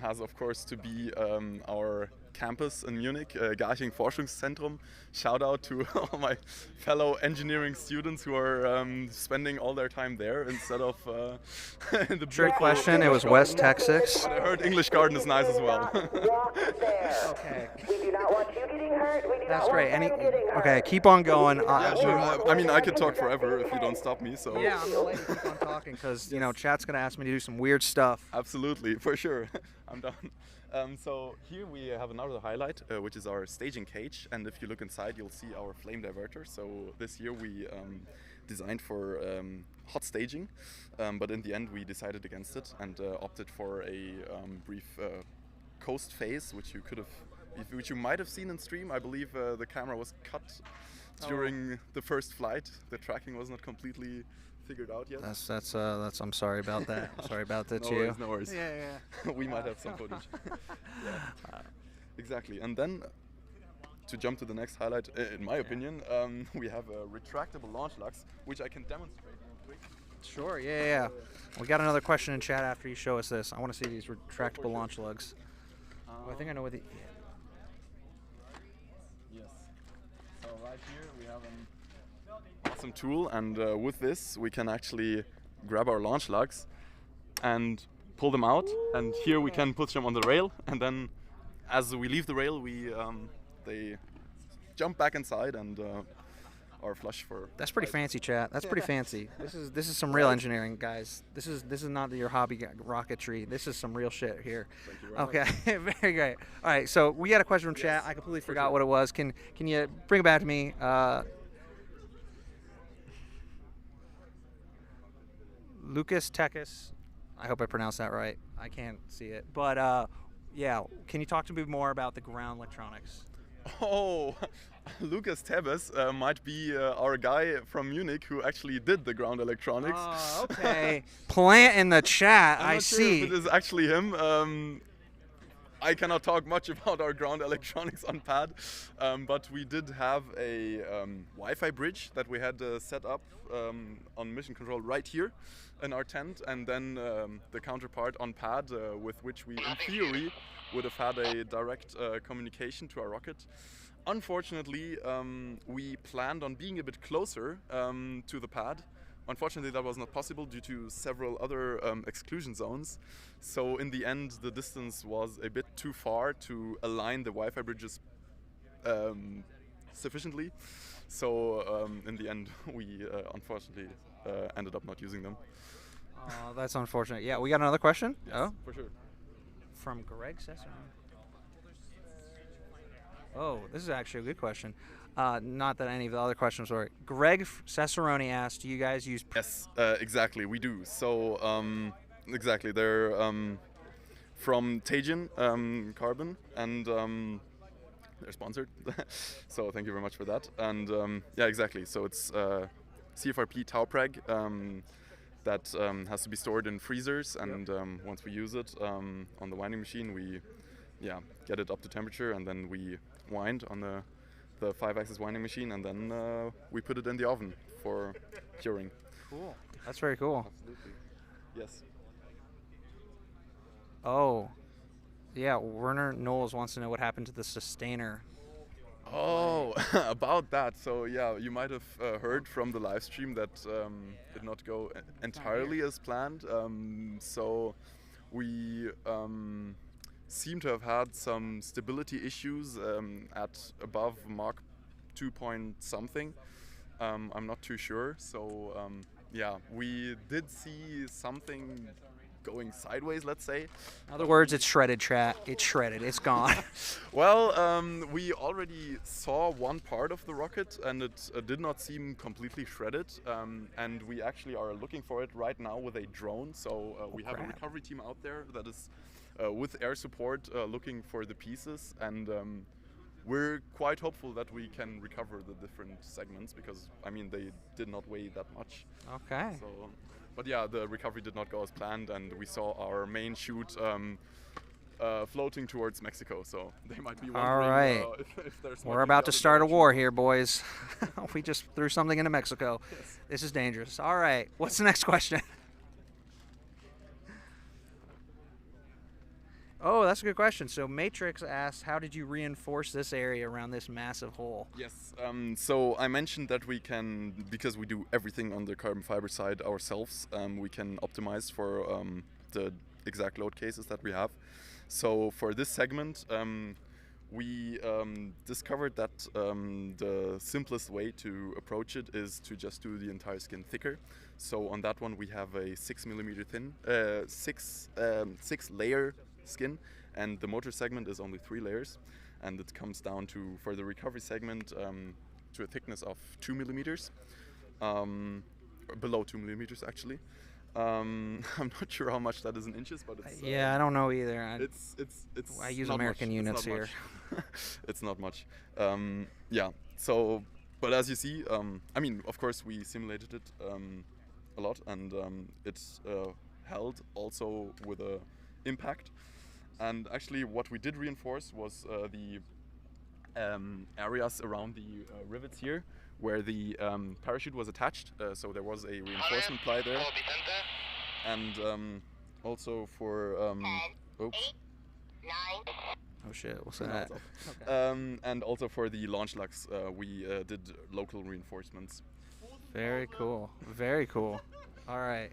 has of course to be our campus in Munich, Garching Forschungszentrum. Shout out to all my fellow engineering students who are spending all their time there instead of in the Trick question, it was West Texas. But I heard English Garden is nice as well. Okay. We do not want you getting hurt. We do That's not great. want them getting hurt. Okay, keep on going. Yeah, sure. I mean, I could talk forever if you don't stop me. So Yeah, I'm gonna let you keep on talking because chat's gonna ask me to do some weird stuff. Absolutely, for sure. I'm done. So here we have another highlight, which is our staging cage. And if you look inside, you'll see our flame diverter. So this year we designed for hot staging, but in the end we decided against it and opted for a brief coast phase, which you might have seen in stream. I believe the camera was cut during the first flight. The tracking was not completely figured out yet. That's I'm sorry about that. I'm sorry about that No too. worries, no worries. Yeah. We might have some footage. Exactly. And then to jump to the next highlight, in my opinion, we have a retractable launch lugs, which I can demonstrate real quick. Sure. Yeah. We got another question in chat after you show us this. I want to see these retractable launch lugs. I think I know what the. Yes. So right here we have an awesome tool, and with this we can actually grab our launch lugs and pull them out, and here we can put them on the rail, and then as we leave the rail they jump back inside and are flush for. That's pretty fancy, chat. That's pretty fancy. This is some real engineering, guys. This is not your hobby rocketry. This is some real shit here. Thank you very Okay, very great. All right, so we got a question from chat. I completely forgot what it was. Can you bring it back to me? Lucas Tekis, I hope I pronounced that right. I can't see it, but yeah. Can you talk to me more about the ground electronics? Oh, Lucas Tebes might be our guy from Munich who actually did the ground electronics. Oh, okay. Plant in the chat. I'm I not sure see. if it is actually him. I cannot talk much about our ground electronics on pad, but we did have a Wi-Fi bridge that we had set up on mission control right here in our tent, and then the counterpart on pad with which we, in theory, would have had a direct communication to our rocket. Unfortunately, we planned on being a bit closer to the pad. Unfortunately, that was not possible due to several other exclusion zones. So in the end, the distance was a bit too far to align the Wi-Fi bridges sufficiently. So in the end, we unfortunately ended up not using them. Oh, that's unfortunate. Yeah, we got another question? Yes, oh, for sure. From Greg Cesarone. Oh, this is actually a good question. Not that any of the other questions were. Greg Cesarone asked, do you guys use... Yes, exactly, we do. So, exactly, they're from Tajin Carbon, and they're sponsored. So thank you very much for that. And yeah, exactly, so it's CFRP Taupreg that has to be stored in freezers, and once we use it on the winding machine, we get it up to temperature, and then we wind on the 5-axis winding machine, and then we put it in the oven for curing. Cool. That's very cool. Absolutely. Yes. Oh, yeah. Werner Knowles wants to know what happened to the sustainer. Oh, about that. So yeah, you might have heard from the live stream that did not go entirely as planned. So we seem to have had some stability issues at above Mach 2 point something. I'm not too sure. So yeah, we did see something going sideways, let's say. In other words, it's shredded, chat. It's shredded. It's gone. Well, we already saw one part of the rocket, and it did not seem completely shredded. And we actually are looking for it right now with a drone. So we have a recovery team out there that is with air support looking for the pieces, and we're quite hopeful that we can recover the different segments, because I mean they did not weigh that much. Okay. So, but yeah, the recovery did not go as planned, and we saw our main chute floating towards Mexico. So they might be wondering. All right. If there's We're about to start a war here, boys. We just threw something into Mexico. Yes. This is dangerous. All right. What's the next question? Oh, that's a good question. So Matrix asks, how did you reinforce this area around this massive hole? Yes. So I mentioned that we can, because we do everything on the carbon fiber side ourselves, we can optimize for the exact load cases that we have. So for this segment, we discovered that the simplest way to approach it is to just do the entire skin thicker. So on that one, we have a 6 millimeter thin, six layer skin, and the motor segment is only 3 layers, and it comes down to, for the recovery segment, to a thickness of 2 millimeters, below 2 millimeters actually. I'm not sure how much that is in inches, but it's Yeah, I don't know either. I use not American much. units It's not here. much. It's not much. Yeah. So, but as you see, I mean, of course, we simulated it a lot, and it's held also with a impact. And actually, what we did reinforce was the areas around the rivets here, where the parachute was attached. So there was a reinforcement ply there, and also for oops. Oh shit, what's that? And also for the launch lugs, we did local reinforcements. Very cool. Very cool. All right.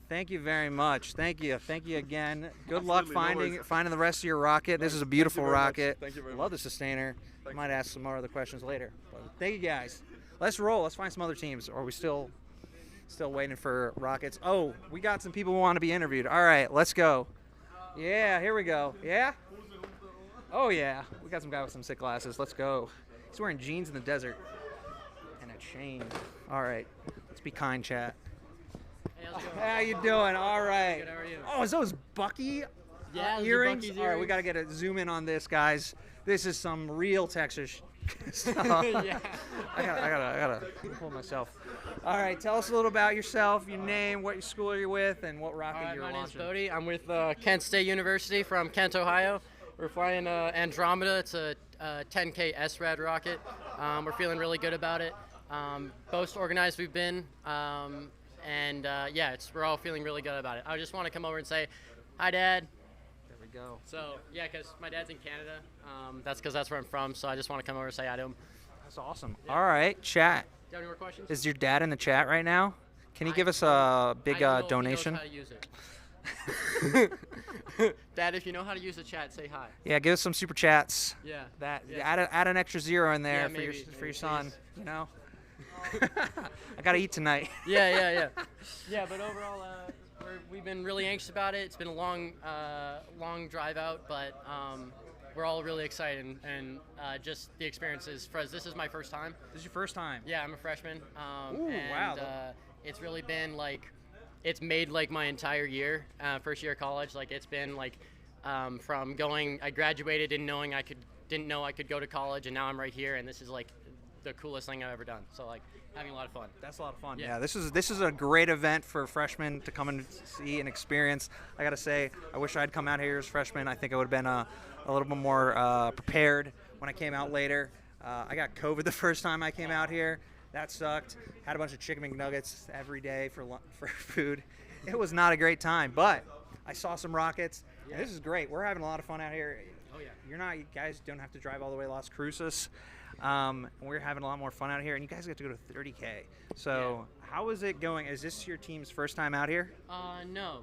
Thank you very much. Thank you. Thank you again. Good luck finding the rest of your rocket. This is a beautiful rocket. Thank you very Love the sustainer. I might ask some more other questions later. But thank you guys. Let's roll. Let's find some other teams. Or are we still waiting for rockets? Oh, we got some people who want to be interviewed. All right, let's go. Yeah, here we go. Yeah? Oh yeah. We got some guy with some sick glasses. Let's go. He's wearing jeans in the desert and a chain. All right. Let's be kind, chat. How you doing? All right. Good, how are you? Oh, is those Bucky Yeah, those are earrings? Bucky's All right, we earrings. got to get a zoom in on this, guys. This is some real Texas. Yeah. I gotta pull myself. All right, tell us a little about yourself, your name, what school you're with, and what rocket you're My name's launching. Bodie. I'm with Kent State University from Kent, Ohio. We're flying Andromeda. It's a 10K SRAD rocket. We're feeling really good about it. Most organized we've been. Yeah, we're all feeling really good about it. I just want to come over and say, hi, Dad. There we go. So, yeah, because my dad's in Canada. That's because that's where I'm from, so I just want to come over and say hi to him. That's awesome. All right, chat. Do you have any more questions? Is your dad in the chat right now? Can you give us a big donation? I don't know if he knows how to use it. Dad, if you know how to use the chat, say hi. Yeah, give us some super chats. Yeah. Add an extra 0 in there Yeah, for maybe, your son. please. You know. I gotta eat tonight. Yeah, but overall, we've been really anxious about it. It's been a long drive out, but we're all really excited, and just the experiences. For us, this is my first time. This is your first time? Yeah, I'm a freshman. Ooh, wow. It's really been it's made my entire year, first year of college. It's been from going, I graduated didn't know I could go to college, and now I'm right here, and this is the coolest thing I've ever done. So having a lot of fun. That's a lot of fun. Yeah, this is a great event for freshmen to come and see and experience. I gotta say, I wish I'd come out here as a freshman. I think I would have been a little bit more prepared when I came out later. I got COVID the first time I came out here. That sucked. Had a bunch of chicken McNuggets every day for food. It was not a great time, but I saw some rockets. And this is great. We're having a lot of fun out here. Oh yeah. You guys don't have to drive all the way to Las Cruces. We're having a lot more fun out here, and you guys get to go to 30K. So how is it going? Is this your team's first time out here? No.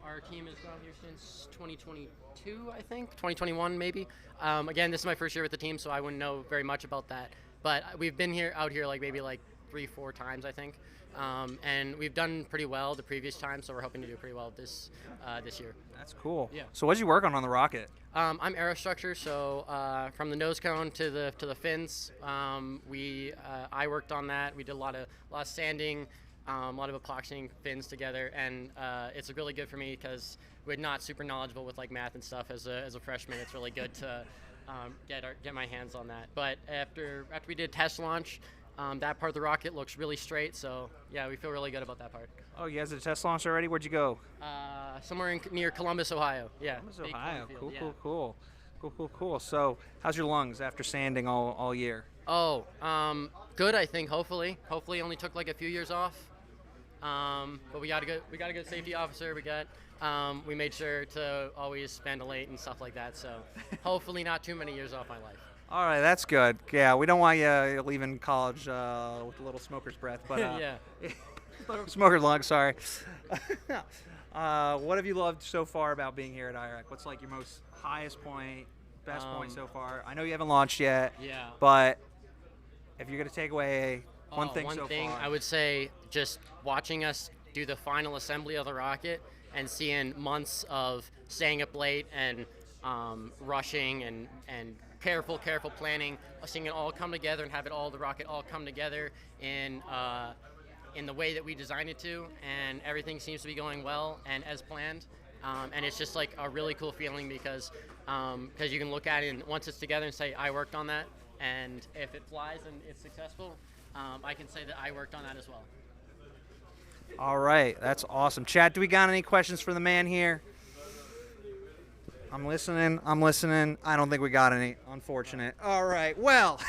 Our team has been out here since 2022, I think. 2021, maybe. Again, this is my first year with the team, so I wouldn't know very much about that. But we've been out here maybe 3-4 times, I think. And we've done pretty well the previous time, so we're hoping to do pretty well this year. That's cool. Yeah. So what did you work on the rocket? I'm aerostructure, so from the nose cone to the fins, I worked on that. We did a lot of sanding, a lot of epoxying fins together, and it's really good for me because we're not super knowledgeable with math and stuff as a freshman. It's really good to get my hands on that. But after we did test launch, that part of the rocket looks really straight, so yeah, we feel really good about that part. Oh, you guys did a test launch already? Where'd you go? Somewhere near Columbus, Ohio. Yeah. Columbus, Big Ohio. cornfield, Cool. So how's your lungs after sanding all year? Oh, good, I think, hopefully. Hopefully only took a few years off. But we got a good safety officer. We made sure to always ventilate and stuff like that. So hopefully not too many years off my life. All right, that's good. Yeah, we don't want you leaving college with a little smoker's breath, but Yeah. smoker's lung. Sorry. What have you loved so far about being here at IREC? What's like your most highest point, best point so far? I know you haven't launched yet. Yeah. But if you're gonna take away one thing so far, I would say just watching us do the final assembly of the rocket and seeing months of staying up late and rushing and careful planning, seeing it all come together and have the rocket all come together in the way that we designed it to, and everything seems to be going well and as planned. And it's just like a really cool feeling because you can look at it and once it's together and say, I worked on that, and if it flies and it's successful, I can say that I worked on that as well. all right, that's awesome. Chat, do we got any questions for the man here? I'm listening. I don't think we got any. Unfortunate. All right. Well,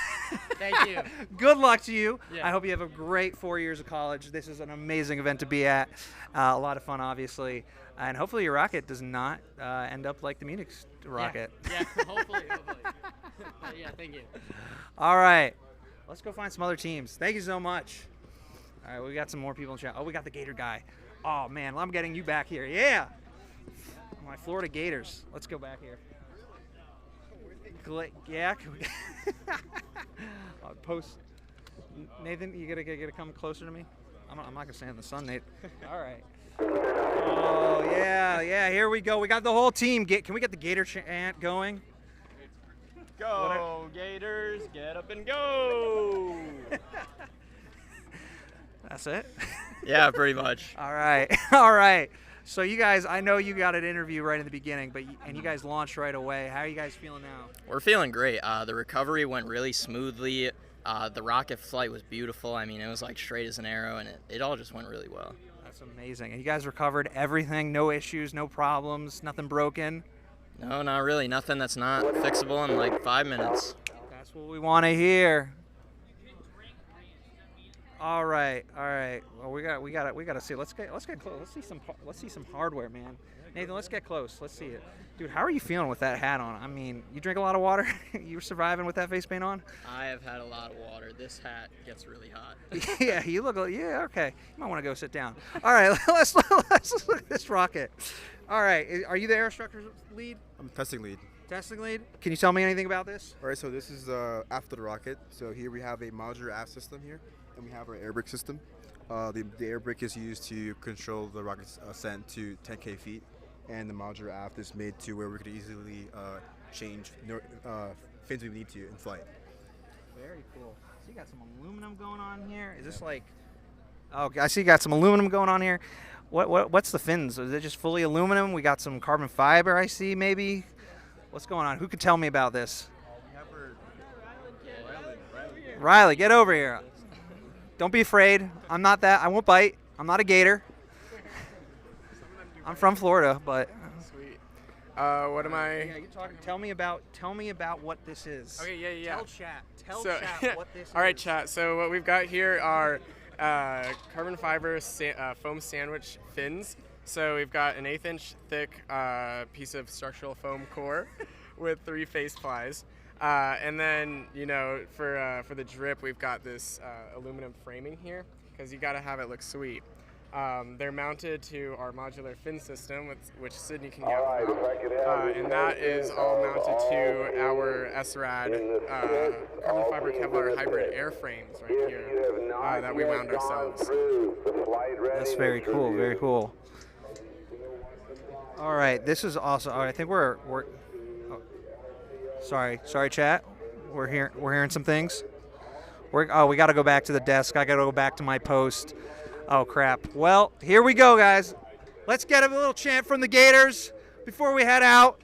thank you. Good luck to you. Yeah. I hope you have a great 4 years of college. This is an amazing event to be at. A lot of fun, obviously. And hopefully your rocket does not end up like the Munich rocket. Yeah, hopefully. Yeah, thank you. All right. Let's go find some other teams. Thank you so much. All right, we got some more people in chat. Oh, we got the Gator guy. Oh, man, I'm getting you back here. Yeah. My Florida Gators. Let's go back here. Yeah. Post. Nathan, you gotta come closer to me. I'm not gonna stand in the sun, Nate. All right. Oh yeah. Here we go. We got the whole team. Can we get the Gator chant going? Go Gators! Get up and go! That's it. Yeah, pretty much. All right. So you guys, I know you got an interview right in the beginning, and you guys launched right away. How are you guys feeling now? We're feeling great. The recovery went really smoothly. The rocket flight was beautiful. I mean, it was like straight as an arrow, and it all just went really well. That's amazing. And you guys recovered everything, no issues, no problems, nothing broken? No, not really. Nothing that's not fixable in like 5 minutes. That's what we want to hear. All right. Well, we got to see. Let's get close. Let's see some hardware, man. Nathan, let's get close. Let's see it, dude. How are you feeling with that hat on? I mean, you drink a lot of water. You surviving with that face paint on? I have had a lot of water. This hat gets really hot. Yeah, you look. Yeah, okay. You might want to go sit down. All right, let's look at this rocket. All right, are you the aerostructure lead? I'm testing lead. Testing lead. Can you tell me anything about this? All right, so this is after the rocket. So here we have a modular aft system here. And we have our air brake system. The air brake is used to control the rocket's ascent to 10K feet, and the modular aft is made to where we could easily change fins we need to in flight. Very cool. So you got some aluminum going on here. Is this like? Oh, I see you got some aluminum going on here. What's the fins? Is it just fully aluminum? We got some carbon fiber. I see maybe. What's going on? Who could tell me about this? Riley, get over here. Don't be afraid. I'm not that. I won't bite. I'm not a gator. I'm from Florida, but. Sweet. What am I? Yeah, you're talking. Tell me about what this is. Okay, yeah. Tell chat what this is. All right, chat. So what we've got here are carbon fiber foam sandwich fins. So we've got an 1/8-inch thick piece of structural foam core with 3 face plies. And then, for the drip, we've got this aluminum framing here because you got to have it look sweet. They're mounted to our modular fin system, which Sydney can get and that is all mounted to our SRAD carbon fiber Kevlar hybrid airframes right here that we wound ourselves. That's very cool. Very cool. All right, this is awesome. All right, I think we're Sorry, chat. We're hearing some things. We got to go back to the desk. I got to go back to my post. Oh crap. Well, here we go, guys. Let's get a little chant from the Gators before we head out,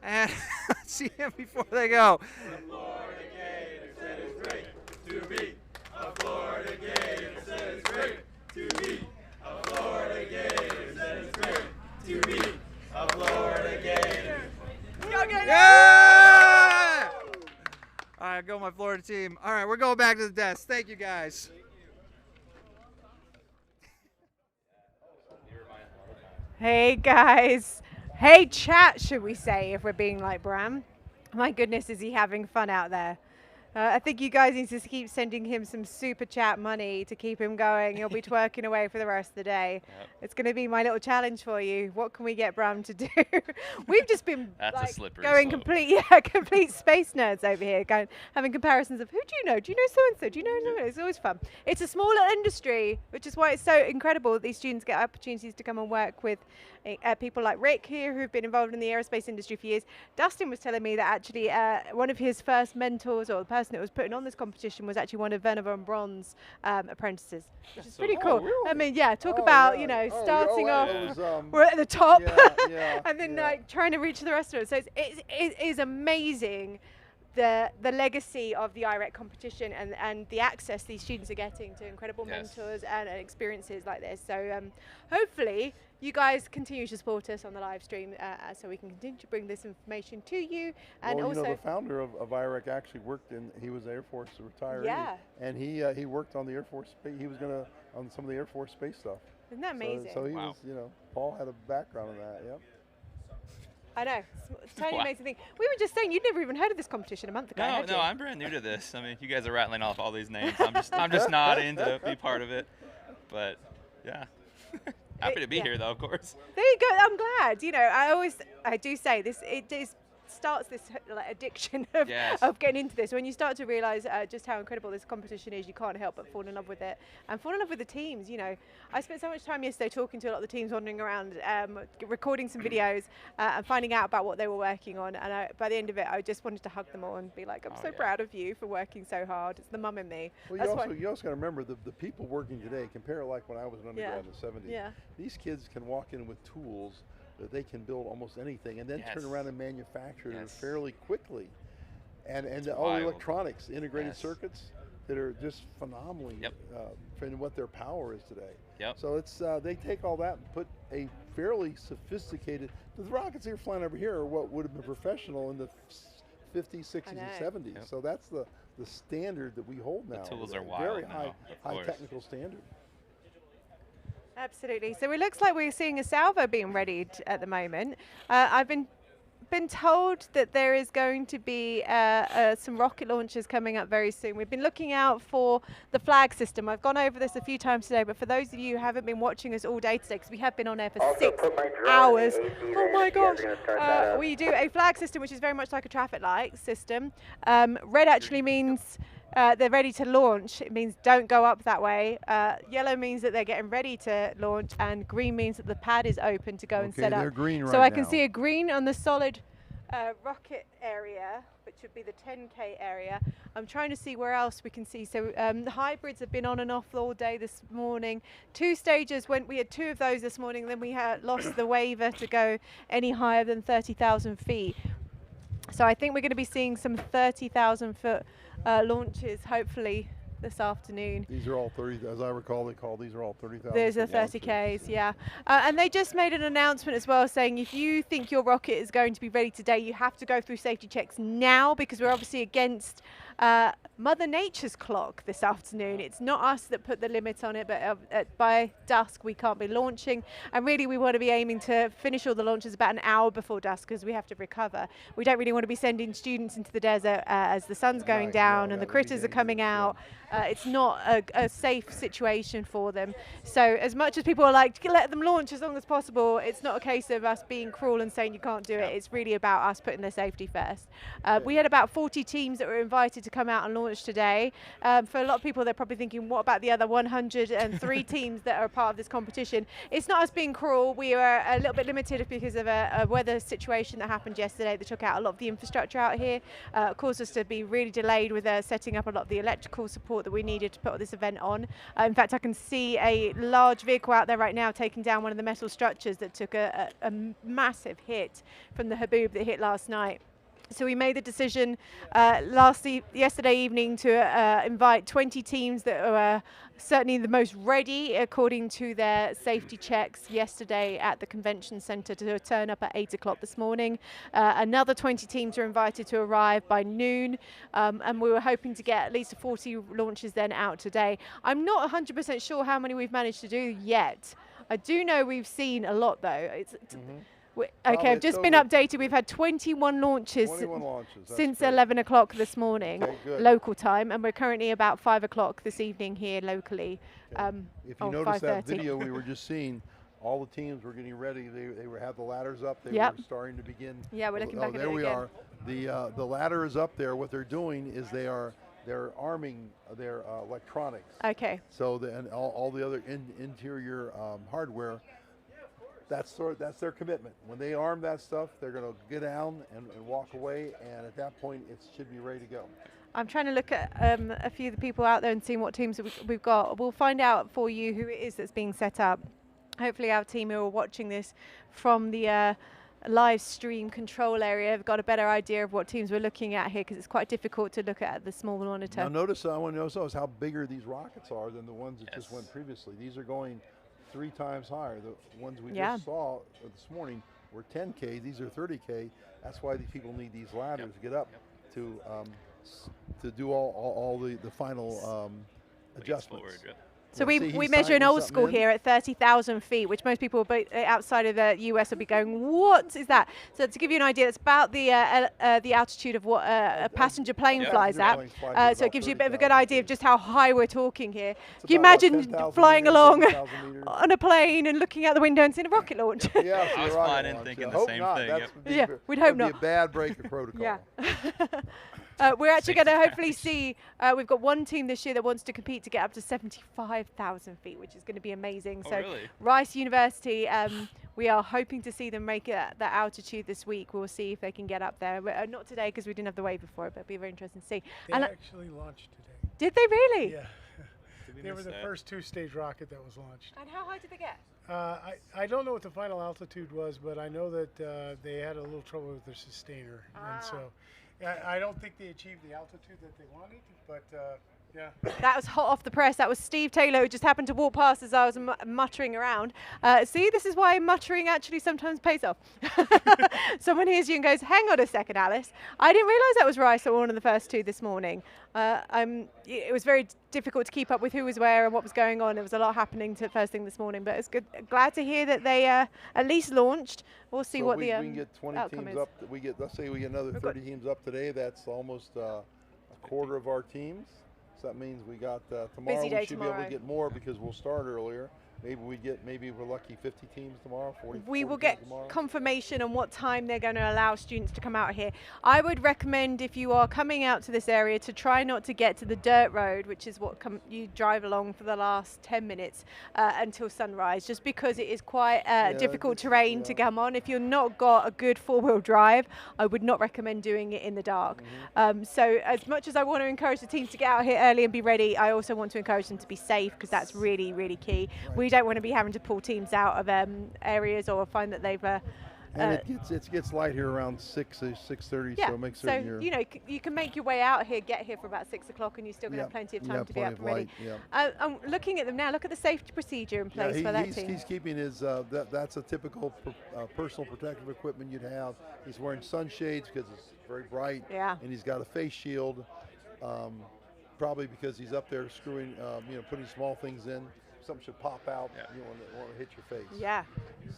and let's see them before they go. The Florida Gators said it's great to be a Florida Gator. Said it's great to be a Florida Gator. Said it's great to be a Florida Gator. Go Gators! Yeah! All right, go my Florida team. All right, we're going back to the desk. Thank you, guys. Hey guys. Hey chat, should we say, if we're being like Bram. My goodness, is he having fun out there? I think you guys need to keep sending him some super chat money to keep him going. He'll be twerking away for the rest of the day. Yep. It's going to be my little challenge for you. What can we get Bram to do? We've just been like, going complete space nerds over here, having comparisons of who do you know? Do you know so-and-so? Do you know? It's always fun. It's a small little industry, which is why it's so incredible that these students get opportunities to come and work with people like Rick here, who've been involved in the aerospace industry for years. Dustin was telling me that actually one of his first mentors, or the person that was putting on this competition, was actually one of Werner von Braun's apprentices, which is pretty cool. Really? I mean, yeah, talk about, you know, starting off, we're at the top, and then like trying to reach the rest of it. So it is amazing the legacy of the IREC competition and the access these students are getting to incredible mentors and experiences like this. So hopefully you guys continue to support us on the live stream so we can continue to bring this information to you. And well, also, you know, the founder of IREC actually worked he was Air Force retiree. Yeah. And he worked on the Air Force, he was on some of the Air Force space stuff. Isn't that amazing? So he was, you know, Paul had a background in that, yep. I know, it's a totally amazing thing. We were just saying, you'd never even heard of this competition a month ago, had you? No, I'm brand new to this. I mean, you guys are rattling off all these names. I'm just nodding to be part of it. But yeah, happy to be here though, of course. There you go. I'm glad. You know, I do say this. Starts this like addiction of getting into this. When you start to realize just how incredible this competition is, you can't help but fall in love with it and fall in love with the teams. You know, I spent so much time yesterday talking to a lot of the teams, wandering around, recording some videos and finding out about what they were working on. And by the end of it, I just wanted to hug them all and be like, I'm so proud of you for working so hard. It's the mum in me. Well, you also got to remember the people working today, compare it like when I was an undergrad in the 70s. Yeah. These kids can walk in with tools that they can build almost anything and then turn around and manufacture it fairly quickly. And all the electronics, integrated circuits that are just phenomenally in what their power is today. So it's they take all that and put a fairly sophisticated, the rockets that are flying over here are what would have been professional in the 50s, 60s, and 70s. So that's the standard that we hold now. The tools are wild very now, high technical standard. Absolutely. So it looks like we're seeing a salvo being readied at the moment. I've been told that there is going to be some rocket launches coming up very soon. We've been looking out for the flag system. I've gone over this a few times today, but for those of you who haven't been watching us all day today, because we have been on air for 6 hours. Oh my gosh. We do a flag system, which is very much like a traffic light system. Red actually means they're ready to launch. It means don't go up that way. Yellow means that they're getting ready to launch, and green means that the pad is open to go and set up. They're green right so I can now. see a green on the solid rocket area, which would be the 10K area. I'm trying to see where else we can see. So the hybrids have been on and off all day this morning. 2 stages, we had 2 of those this morning, then we had lost the waiver to go any higher than 30,000 feet. So I think we're going to be seeing some 30,000 foot launches hopefully this afternoon. These are all 30, as I recall, these are all 30,000. There's a 30Ks, yeah. And they just made an announcement as well saying if you think your rocket is going to be ready today, you have to go through safety checks now, because we're obviously against Mother Nature's clock this afternoon. It's not us that put the limit on it, but by dusk we can't be launching. And really we want to be aiming to finish all the launches about an hour before dusk, because we have to recover. We don't really want to be sending students into the desert as the sun's going down and the critters are coming out. It's not a safe situation for them. So as much as people are like, let them launch as long as possible, it's not a case of us being cruel and saying you can't do it. It's really about us putting their safety first. We had about 40 teams that were invited to come out and launch today. For a lot of people, they're probably thinking, what about the other 103 teams that are part of this competition? It's not us being cruel. We were a little bit limited because of a weather situation that happened yesterday that took out a lot of the infrastructure out here, caused us to be really delayed with setting up a lot of the electrical support that we needed to put this event on. In fact, I can see a large vehicle out there right now taking down one of the metal structures that took a massive hit from the haboob that hit last night. So we made the decision yesterday evening to invite 20 teams that are certainly the most ready according to their safety checks yesterday at the convention center to turn up at 8 o'clock this morning. Another 20 teams are invited to arrive by noon, and we were hoping to get at least 40 launches then out today. I'm not 100% sure how many we've managed to do yet. I do know we've seen a lot though. Okay, Probably I've just been updated. We've had 21 launches, 21 launches, that's since great. 11 o'clock this morning, Okay, good. local time, and we're currently about 5 o'clock this evening here locally. If you notice that video we were just seeing, all the teams were getting ready. They were have the ladders up. They were starting to begin. Yeah, we're looking back at it there we again. are. The ladder is up there. What they're doing is they're arming their electronics. Okay. So and all the other interior hardware. That's their commitment. When they arm that stuff, they're going to get down and walk away, and at that point, it should be ready to go. I'm trying to look at a few of the people out there and seeing what teams we've got. We'll find out for you who it is that's being set up. Hopefully our team who are watching this from the live stream control area have got a better idea of what teams we're looking at here, because it's quite difficult to look at the small monitor. Now notice, I want to notice how bigger these rockets are than the ones that just went previously. These are going 3 times higher. The ones we just saw this morning were 10K. These are 30K. That's why these people need these ladders to get up to do all the final adjustments. So we measure in old school here at 30,000 feet, which most people outside of the US will be going, what is that? So to give you an idea, that's about the altitude of what a passenger plane flies at. So it gives you a bit of a good idea of just how high we're talking here. Can you imagine flying along on a plane and looking out the window and seeing a rocket launch? Yeah, I was flying in thinking the same thing. Yeah, we'd hope not. That'd be a bad break of protocol. Yeah. We're actually going to hopefully see, we've got one team this year that wants to compete to get up to 75,000 feet, which is going to be amazing. Oh, so really? Rice University, we are hoping to see them make that altitude this week. We'll see if they can get up there. Not today because we didn't have the wave before it, but it'll be very interesting to see. They actually launched today. Did they really? Yeah. They were the first 2-stage rocket that was launched. And how high did they get? I don't know what the final altitude was, but I know that they had a little trouble with their sustainer. And so I don't think they achieved the altitude that they wanted, but yeah. That was hot off the press. That was Steve Taylor, who just happened to walk past as I was muttering around. See, this is why muttering actually sometimes pays off. Someone hears you and goes, hang on a second, Alice. I didn't realise that was Rice at one of the first 2 this morning. It was very difficult to keep up with who was where and what was going on. There was a lot happening first thing this morning, but it's good. Glad to hear that they at least launched. We'll see what the we can get 20 teams is. up. Let's say we get another 30 teams up today. That's almost a quarter of our teams. So that means we got tomorrow. We should be able to get more because we'll start earlier. Maybe we're lucky 50 teams tomorrow, 40. We will get confirmation on what time they're going to allow students to come out here. I would recommend, if you are coming out to this area, to try not to get to the dirt road, which is what you drive along for the last 10 minutes until sunrise, just because it is quite difficult terrain to come on. If you've not got a good 4-wheel drive, I would not recommend doing it in the dark. So as much as I want to encourage the teams to get out here early and be ready, I also want to encourage them to be safe, because that's really, really key. We don't want to be having to pull teams out of areas or find that they've and it gets light here around 6:30, so make certain you're. You know, you can make your way out here, get here for about 6 o'clock, and you're still going to have plenty of time to be up and ready. I'm looking at them now. Look at the safety procedure in place for that team. He's keeping his. That's a typical personal protective equipment you'd have. He's wearing sunshades because it's very bright. Yeah. And he's got a face shield, probably because he's up there screwing, putting small things in. Something should pop out. You want to hit your face. Yeah.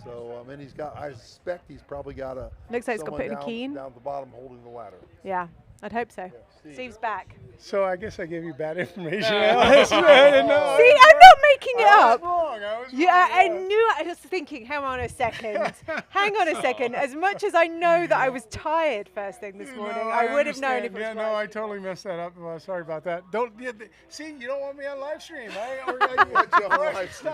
So and he's got. I suspect he's probably got a. Looks like he's got put in a key down at the bottom holding the ladder. Yeah, I'd hope so. Yeah, Steve's back. So I guess I gave you bad information. See, I'm not making it up. I knew. I was thinking, hang on a second. Hang on a second. As much as I know that I was tired first thing this morning, I would have known if it was right. No, I totally messed that up. Well, sorry about that. See, you don't want me on live stream.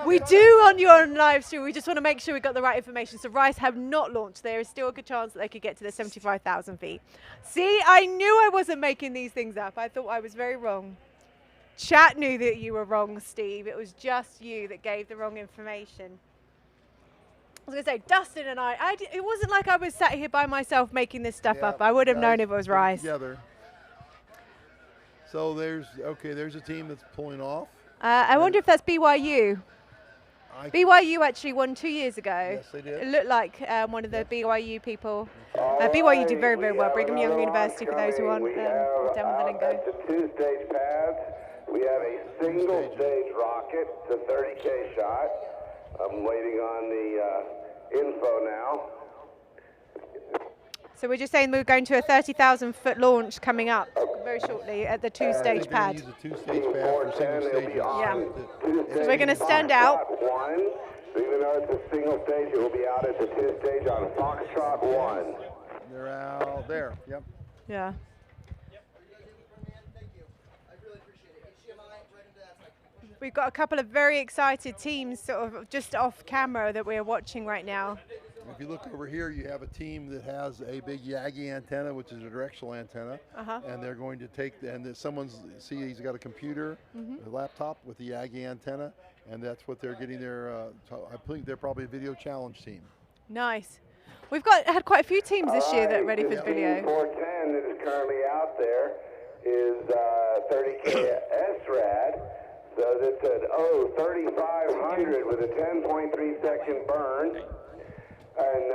We do on your live stream. We just want to make sure we got the right information. So Rice have not launched. There is still a good chance that they could get to the 75,000 feet. See, I knew I wasn't making these things up. I thought I was very wrong. Chat knew that you were wrong, Steve. It was just you that gave the wrong information. I was going to say, Dustin and it wasn't like I was sat here by myself making this stuff up. I would have known if it was Rice. Together. So there's a team that's pulling off. I wonder if that's BYU. BYU actually won 2 years ago. Yes, they did. It looked like one of the BYU people. BYU did very, very well. Brigham Young University, for those who aren't down with the lingo. That's a 2-stage pads. We have a single-stage rocket. It's a 30K shot. I'm waiting on the info now. So we're just saying we're going to a 30,000-foot launch coming up very shortly at the two-stage pad. Use a two-stage pad for single stages. Yeah. So we're going to stand out. One. So even though it's a single stage, it will be out at the two-stage on Foxtrot 1. They're out there. Yep. Yeah. We've got a couple of very excited teams sort of just off camera that we're watching right now. If you look over here, you have a team that has a big Yagi antenna, which is a directional antenna, and they're going to take, he's got a computer, a laptop with the Yagi antenna, and that's what they're getting their, I think they're probably a video challenge team. Nice. We've had quite a few teams this year that are ready for the video. 410 that is currently out there is 30K SRAD. So that's an 3500 with a 10.3 second burn. And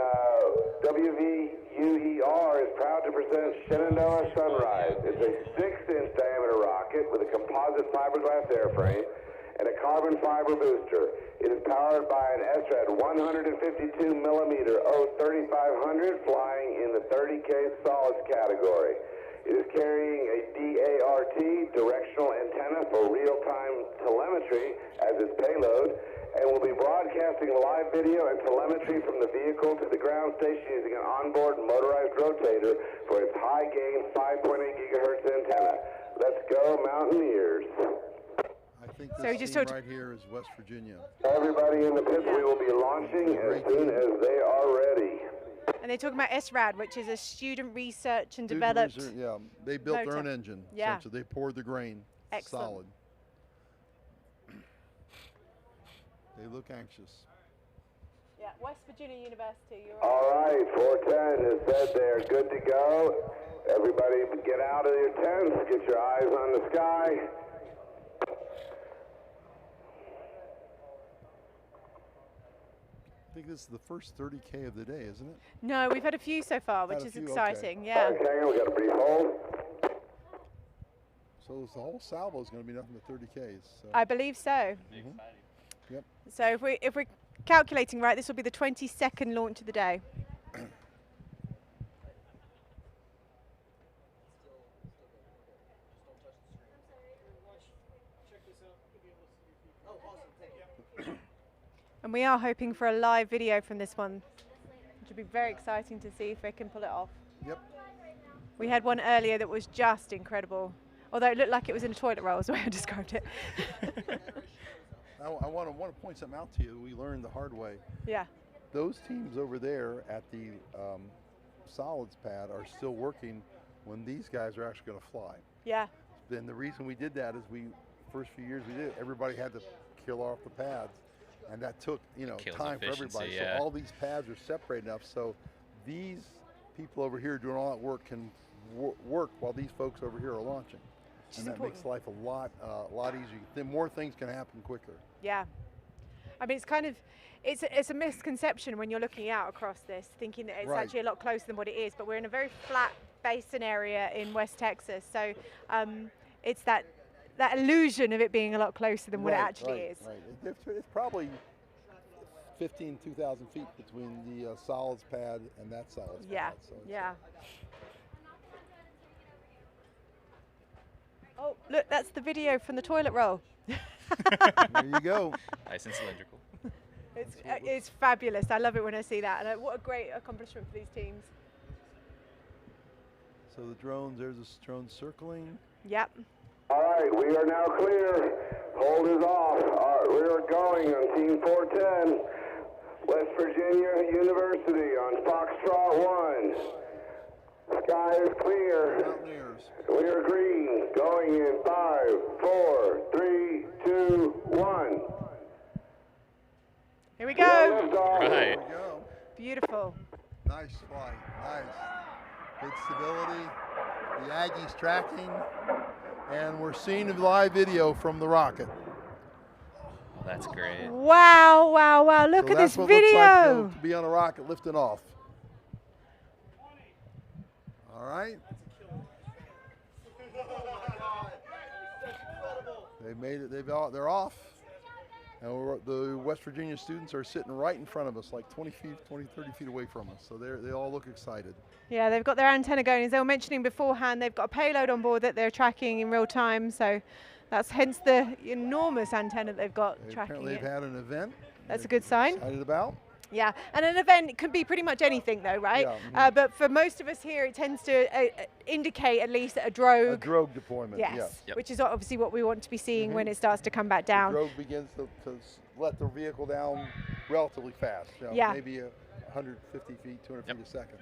WVUER is proud to present Shenandoah Sunrise. It's a 6-inch diameter rocket with a composite fiberglass airframe and a carbon fiber booster. It is powered by an SRAD 152 millimeter 3500 flying in the 30K solids category. It is carrying a DART, directional antenna for real-time telemetry as its payload, and will be broadcasting live video and telemetry from the vehicle to the ground station using an onboard motorized rotator for its high-gain 5.8 gigahertz antenna. Let's go, Mountaineers. I think this team right here is West Virginia. Everybody in the pits, we will be launching as soon as they are ready. And they're talking about SRAD, which is a student research and developed. Yeah, they built their own engine. Yeah. So they poured the grain. Excellent. Solid. They look anxious. Yeah, West Virginia University. All right, 410 has said they're good to go. Everybody get out of your tents, get your eyes on the sky. I think this is the first 30K of the day, isn't it? No, we've had a few so far, which is exciting. Yeah. Okay, we got a brief hold. So the whole salvo is going to be nothing but 30Ks. So. I believe so. Yep. So if we're calculating right, this will be the 22nd launch of the day. And we are hoping for a live video from this one, which would be very exciting to see if they can pull it off. Yep. We had one earlier that was just incredible, although it looked like it was in a toilet roll is the way I described it. I want to point something out to you. We learned the hard way. Yeah. Those teams over there at the solids pad are still working when these guys are actually going to fly. Yeah. Then the reason we did that is first few years we did it, everybody had to kill off the pads. And that took, time for everybody. Yeah. So all these pads are separated enough so these people over here doing all that work can work while these folks over here are launching. And that makes life a lot easier. Then more things can happen quicker. Yeah. I mean, it's a misconception when you're looking out across this, thinking that it's actually a lot closer than what it is. But we're in a very flat basin area in West Texas, so it's that illusion of it being a lot closer than what it actually is. Right. It's probably 2,000 feet between the solids pad and that solids pad. So yeah. Oh, look, that's the video from the toilet roll. There you go. Nice and cylindrical. It's fabulous. I love it when I see that. And what a great accomplishment for these teams. So the drones, there's a drone circling. Yep. All right, we are now clear. Hold is off. All right, we are going on Team 410, West Virginia University on Foxtrot 1. Sky is clear. Mountaineers. We are green. Going in 5, 4, 3, 2, 1. Here we go. Right. There we go. Beautiful. Nice flight. Nice. Good stability. The Aggie's tracking. And we're seeing a live video from the rocket. Oh, that's great. Wow, wow, wow. Look at this video. Looks like to be on a rocket lifting off. All right. They made it. They're off. And the West Virginia students are sitting right in front of us, like 20, 30 feet away from us. So they all look excited. Yeah, they've got their antenna going. As they were mentioning beforehand, they've got a payload on board that they're tracking in real time. So that's hence the enormous antenna they've got tracking Apparently they've had an event. That's a good sign. Excited about. Yeah, and an event can be pretty much anything though, right? Yeah, but for most of us here, it tends to indicate at least a drogue. A drogue deployment, yes. Yep. Which is obviously what we want to be seeing when it starts to come back down. The drogue begins to let the vehicle down relatively fast. Maybe 150 feet, 200 feet a second.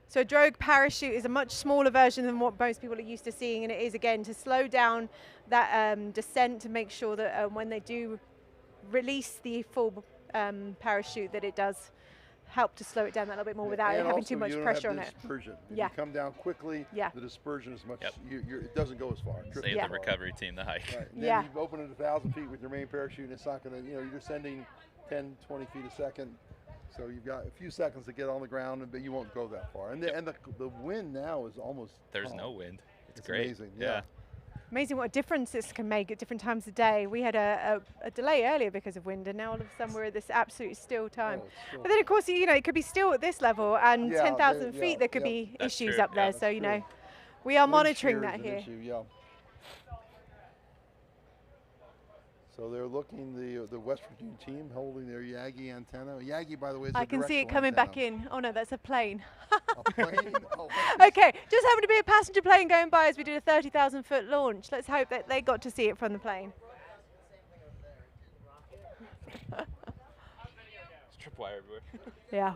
So a drogue parachute is a much smaller version than what most people are used to seeing, and it is, again, to slow down that descent to make sure that when they do release the full parachute, that it does help to slow it down a little bit more without it having too much pressure on it. Dispersion. If you come down quickly, the dispersion is much, it doesn't go as far. Save the recovery team the hike. Right. Then you open it 1,000 feet with your main parachute, and it's not going to, you're sending 10, 20 feet a second. So you've got a few seconds to get on the ground, but you won't go that far. And the wind now is almost There's no wind. It's great. Amazing. Yeah. Amazing what a difference this can make at different times of day. We had a delay earlier because of wind, and now all of a sudden we're at this absolute still time. But then, of course, it could be still at this level, and 10,000 feet there could be issues up there. So, we are monitoring that here. So they're looking, the West Virginia team holding their Yagi antenna. Yagi, by the way, is I can see it coming back in. Oh no, that's a plane. A plane? Oh, okay, just happened to be a passenger plane going by as we did a 30,000 foot launch. Let's hope that they got to see it from the plane. There's tripwire everywhere. Yeah.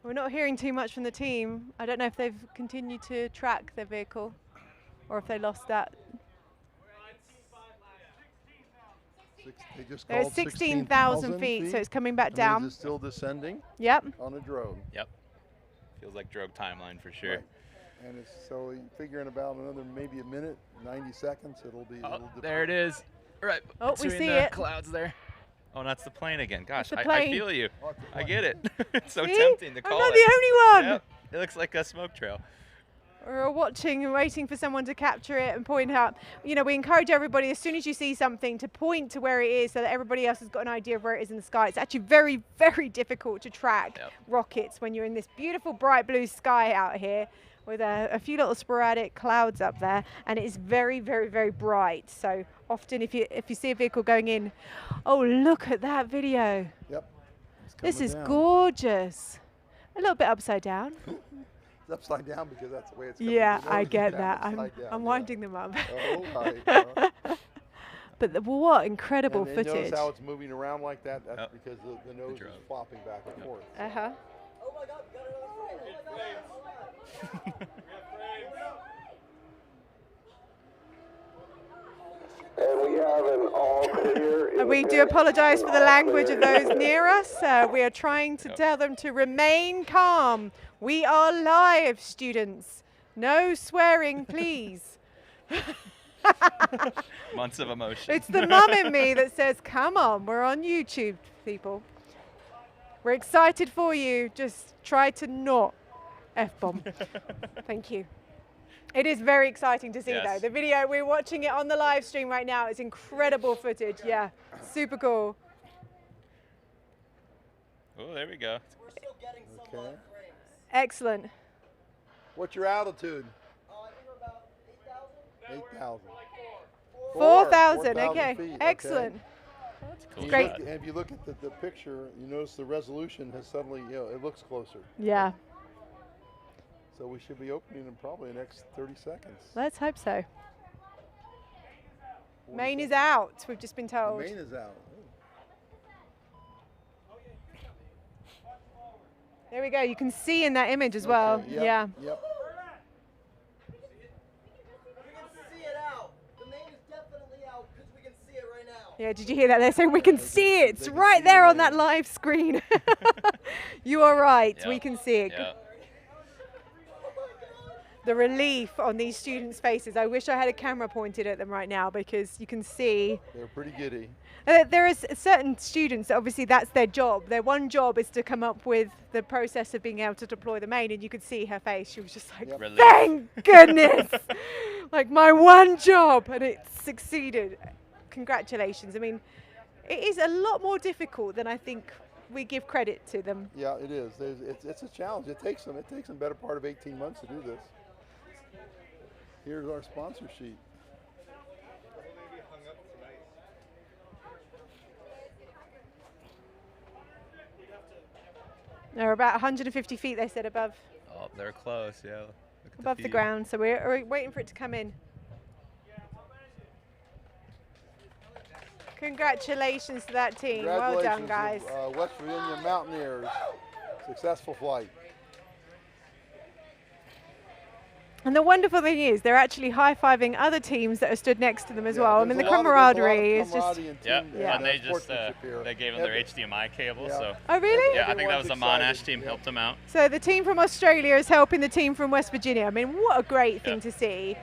We're not hearing too much from the team. I don't know if they've continued to track their vehicle or if they lost that. They're 16,000 feet, so it's coming back down. It's still descending. Yep. On a drogue. Yep. Feels like drogue timeline for sure. Right. And it's so figuring about another maybe a minute, 90 seconds. It'll be. There it is. Right. Oh, we see the it. Clouds there. Oh, that's the plane again. Gosh, the I plane. feel you. I get it. It's so See? tempting to call it. I'm not the only one. Yep. It looks like a smoke trail. We're watching and waiting for someone to capture it and point out. We encourage everybody, as soon as you see something, to point to where it is so that everybody else has got an idea of where it is in the sky. It's actually very, very difficult to track rockets when you're in this beautiful bright blue sky out here with a few little sporadic clouds up there, and it is very, very, very bright. So often if you see a vehicle going in, oh, look at that video. Yep. This is down. Gorgeous. A little bit upside down. It's upside down because that's the way it's coming. Yeah, The I nose is get down, that. upside down, I'm winding them up. Oh, right. But what incredible and footage. Notice how it's moving around like that? That's because the nose is flopping back and forth. Uh-huh. Oh my God, we got another frame. And we have an all clear. And we do apologize for the language of those near us. We are trying to tell them to remain calm. We are live, students. No swearing, please. Months of emotion. It's the mum in me that says, come on, we're on YouTube, people. We're excited for you. Just try to not F-bomb. Thank you. It is very exciting to see, though. The video, we're watching it on the live stream right now. It's incredible footage. Yeah, super cool. Oh, there we go. We're still getting some live frames. Excellent. What's your altitude? I think we're about 8,000. 8,000. 4,000, 4,000 okay. feet, Excellent. That's cool. Great. And if you look at the picture, you notice the resolution has suddenly, it looks closer. Yeah. So we should be opening in probably the next 30 seconds. Let's hope so. Main is out, we've just been The told. main is out. There we go. You can see in that image as well. Okay, yep, Yeah. Yep. We can see it out. The main is definitely out because we can see it right now. Yeah, did you hear that? They're saying we can see it. It's right there on that live screen. You are right. Yep. We can see it. Yep. The relief on these students' faces. I wish I had a camera pointed at them right now because you can see. They're pretty giddy. There are certain students, obviously that's their job. Their one job is to come up with the process of being able to deploy the main, and you could see her face. She was just like, Relief. thank goodness! Like my one job, and it succeeded. congratulations. I mean, it is a lot more difficult than I think we give credit to them. Yeah, it is. It's a challenge. It takes them better part of 18 months to do this. Here's our sponsor sheet. They're about 150 feet, they said, above. Oh, they're close, yeah. Look at Above the feet. ground, so we're waiting for it to come in. Congratulations to that team. Well done, guys. West Virginia Mountaineers. Successful flight. And the wonderful thing is they're actually high-fiving other teams that are stood next to them as well. I mean, the there's a lot of camaraderie is just... Yeah, and they just they gave them their HDMI cable. So. Oh, really? Yeah, I think that was the Monash team helped them out. So the team from Australia is helping the team from West Virginia. I mean, what a great thing to see.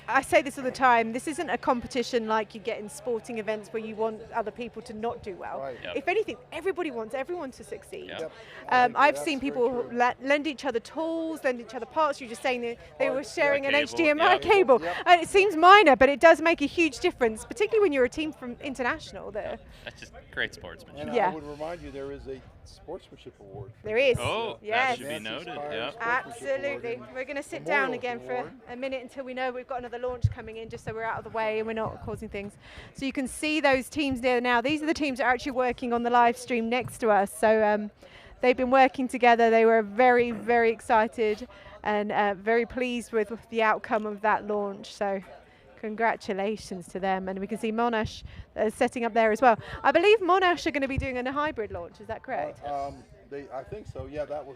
I say this all the time, this isn't a competition like you get in sporting events where you want other people to not do well. Right. Yep. If anything, everybody wants everyone to succeed. Yep. I've seen people lend each other tools, lend each other parts. You were just saying that they were sharing an HDMI cable. And it seems minor, but it does make a huge difference, particularly when you're a team from international. That's just great sportsmanship. And I would remind you, there is a sportsmanship award. There is. Oh, yes. that should be noted. Yeah. Absolutely. We're going to sit down again for a minute until we know we've got another launch coming in, just so we're out of the way and we're not causing things. So you can see those teams there now. These are the teams that are actually working on the live stream next to us. So they've been working together. They were very, very excited and very pleased with the outcome of that launch. So congratulations to them. And we can see Monash setting up there as well. I believe Monash are going to be doing a hybrid launch. Is that correct? I think so. Yeah, that was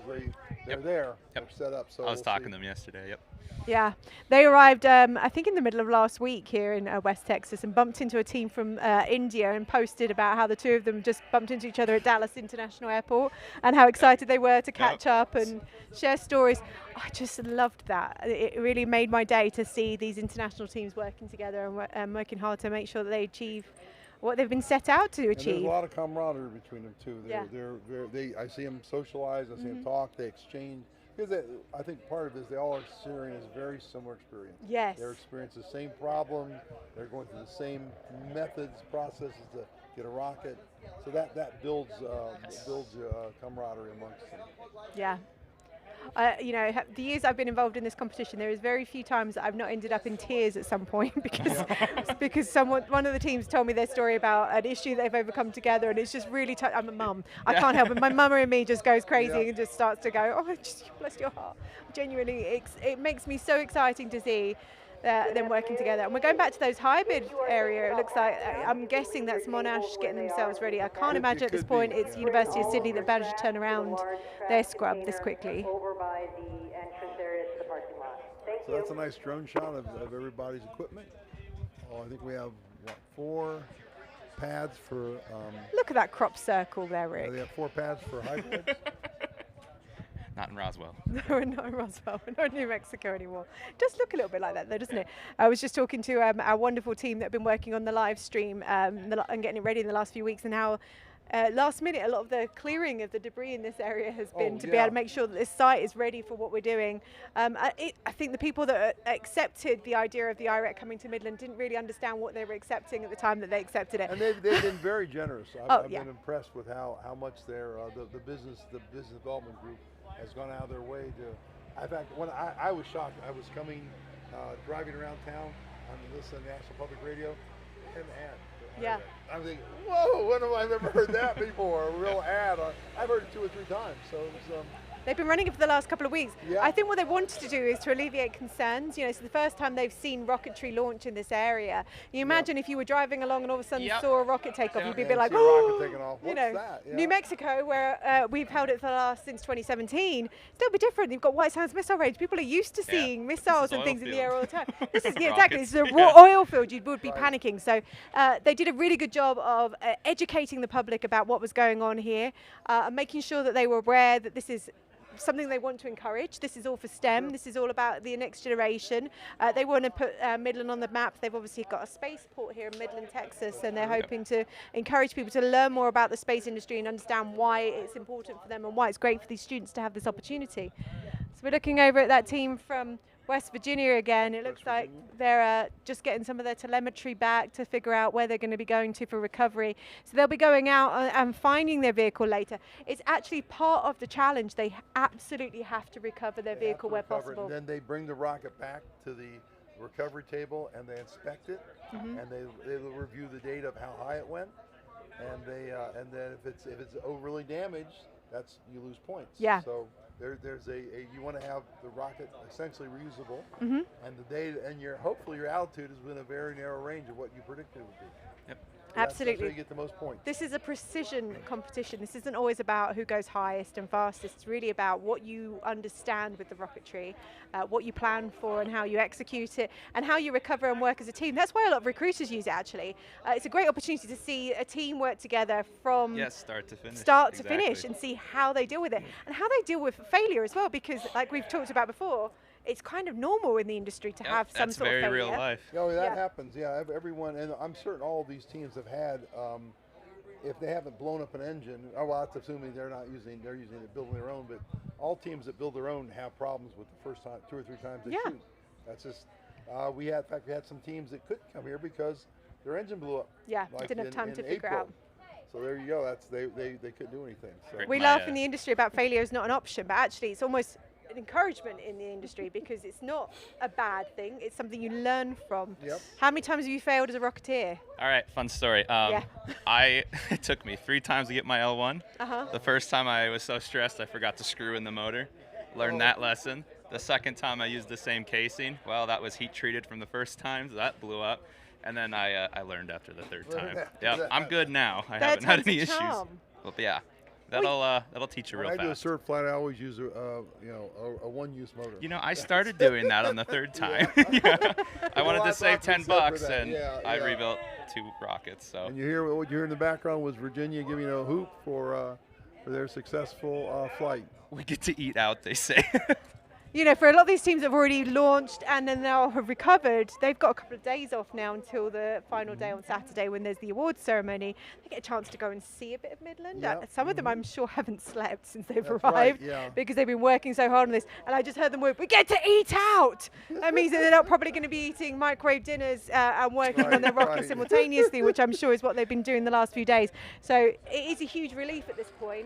they're there. They're set up. So I was talking to them yesterday. Yep. Yeah, they arrived, I think, in the middle of last week here in West Texas and bumped into a team from India and posted about how the two of them just bumped into each other at Dallas International Airport and how excited they were to catch up and share stories. I just loved that. It really made my day to see these international teams working together and working hard to make sure that they achieve what they've been set out to achieve. And there's a lot of camaraderie between them too. I see them socialize, I see them talk, they exchange. Because I think part of it is they all are sharing a very similar experience. Yes. They're experiencing the same problem. They're going through the same methods, processes to get a rocket. So that builds camaraderie amongst them. Yeah. You know, the years I've been involved in this competition, there is very few times that I've not ended up in tears at some point because one of the teams told me their story about an issue they've overcome together, and it's just really I'm a mum. I can't help it. My mum in me just goes crazy and just starts to go, oh, just bless your heart. Genuinely, it makes me so exciting to see them working together. And we're going back to those hybrid area. It looks like, I'm guessing that's Monash getting themselves ready. I can't imagine at this point it's University of Sydney that managed to turn around their scrub this quickly. So that's a nice drone shot of everybody's equipment. Oh, I think we have, 4 pads for... Look at that crop circle there, Rick. They have 4 pads for hybrids. Not in Roswell. No, we're not in Roswell. We're not in New Mexico anymore. It does look a little bit like that, though, doesn't it? I was just talking to our wonderful team that have been working on the live stream and getting it ready in the last few weeks, and how last minute a lot of the clearing of the debris in this area has been to be able to make sure that this site is ready for what we're doing. I think the people that accepted the idea of the IREC coming to Midland didn't really understand what they were accepting at the time that they accepted it. And they've been very generous. I've been impressed with how much the business development group has gone out of their way to. In fact, when I was shocked, I was driving around town on listening to National Public Radio, and I'm thinking, whoa, when have I ever heard that before? A real ad. I've heard it 2 or 3 times. So it was. They've been running it for the last couple of weeks. Yeah. I think what they wanted to do is to alleviate concerns. You know, it's the first time they've seen rocketry launch in this area. You imagine if you were driving along and all of a sudden saw a rocket take off, you'd be a bit like, oh, rocket taking off. What's that? New Mexico, where we've held it for the last since 2017, still be different. You've got White Sands missile range. People are used to seeing missiles and things in the air all the time. This is exactly. It's a raw oil field. You would be panicking. So they did a really good job of educating the public about what was going on here, and making sure that they were aware that this is something they want to encourage. This is all for STEM. This is all about the next generation. They want to put Midland on the map. They've obviously got a spaceport here in Midland, Texas, and they're hoping to encourage people to learn more about the space industry and understand why it's important for them and why it's great for these students to have this opportunity. So we're looking over at that team from West Virginia again. It looks like they're just getting some of their telemetry back to figure out where they're going to be going to for recovery. So they'll be going out and finding their vehicle later. It's actually part of the challenge. They absolutely have to recover their vehicle where possible. And then they bring the rocket back to the recovery table and they inspect it, and they review the data of how high it went, and then if it's overly damaged, you lose points. Yeah. So there's you want to have the rocket essentially reusable, and the data and hopefully your altitude is within a very narrow range of what you predicted it would be. Yep. Absolutely. That's where you get the most points. This is a precision competition. This isn't always about who goes highest and fastest. It's really about what you understand with the rocketry, what you plan for and how you execute it, and how you recover and work as a team. That's why a lot of recruiters use it, actually. It's a great opportunity to see a team work together from start to finish. Start to finish, and see how they deal with it and how they deal with failure as well, because like we've talked about before, it's kind of normal in the industry to have some sort of failure. That's very real life. Oh, that happens. Yeah, everyone, and I'm certain all of these teams have had. If they haven't blown up an engine, well, that's assuming they're using it building their own. But all teams that build their own have problems with the first time, 2 or 3 times they shoot. That's just. We had some teams that couldn't come here because their engine blew up. Yeah, didn't have time to figure out. So there you go. They couldn't do anything. So. We laugh in the industry about failure is not an option, but actually it's almost an encouragement in the industry because it's not a bad thing. It's something you learn from. Yep. How many times have you failed as a rocketeer? All right, fun story. It took me 3 times to get my L1. The first time I was so stressed I forgot to screw in the motor. Learned that lesson. The second time I used the same casing. Well, that was heat treated from the first time, so that blew up. And then I learned after the 3rd time. Yeah, I'm good now. I haven't had any issues. But yeah. That'll teach you real fast. When I do a cert flight, I always use a one-use motor. You know, I started doing that on the 3rd time. I wanted to save $10, and I rebuilt 2 rockets. So. And what you hear in the background was Virginia giving a hoop for their successful flight. We get to eat out, they say. You know, for a lot of these teams that have already launched and then now have recovered, they've got a couple of days off now until the final day on Saturday when there's the awards ceremony. They get a chance to go and see a bit of Midland. Some of them I'm sure haven't slept since they've arrived because they've been working so hard on this. And I just heard them word, we get to eat out! That means that they're not probably going to be eating microwave dinners and working on their rocket simultaneously, which I'm sure is what they've been doing the last few days. So it is a huge relief at this point.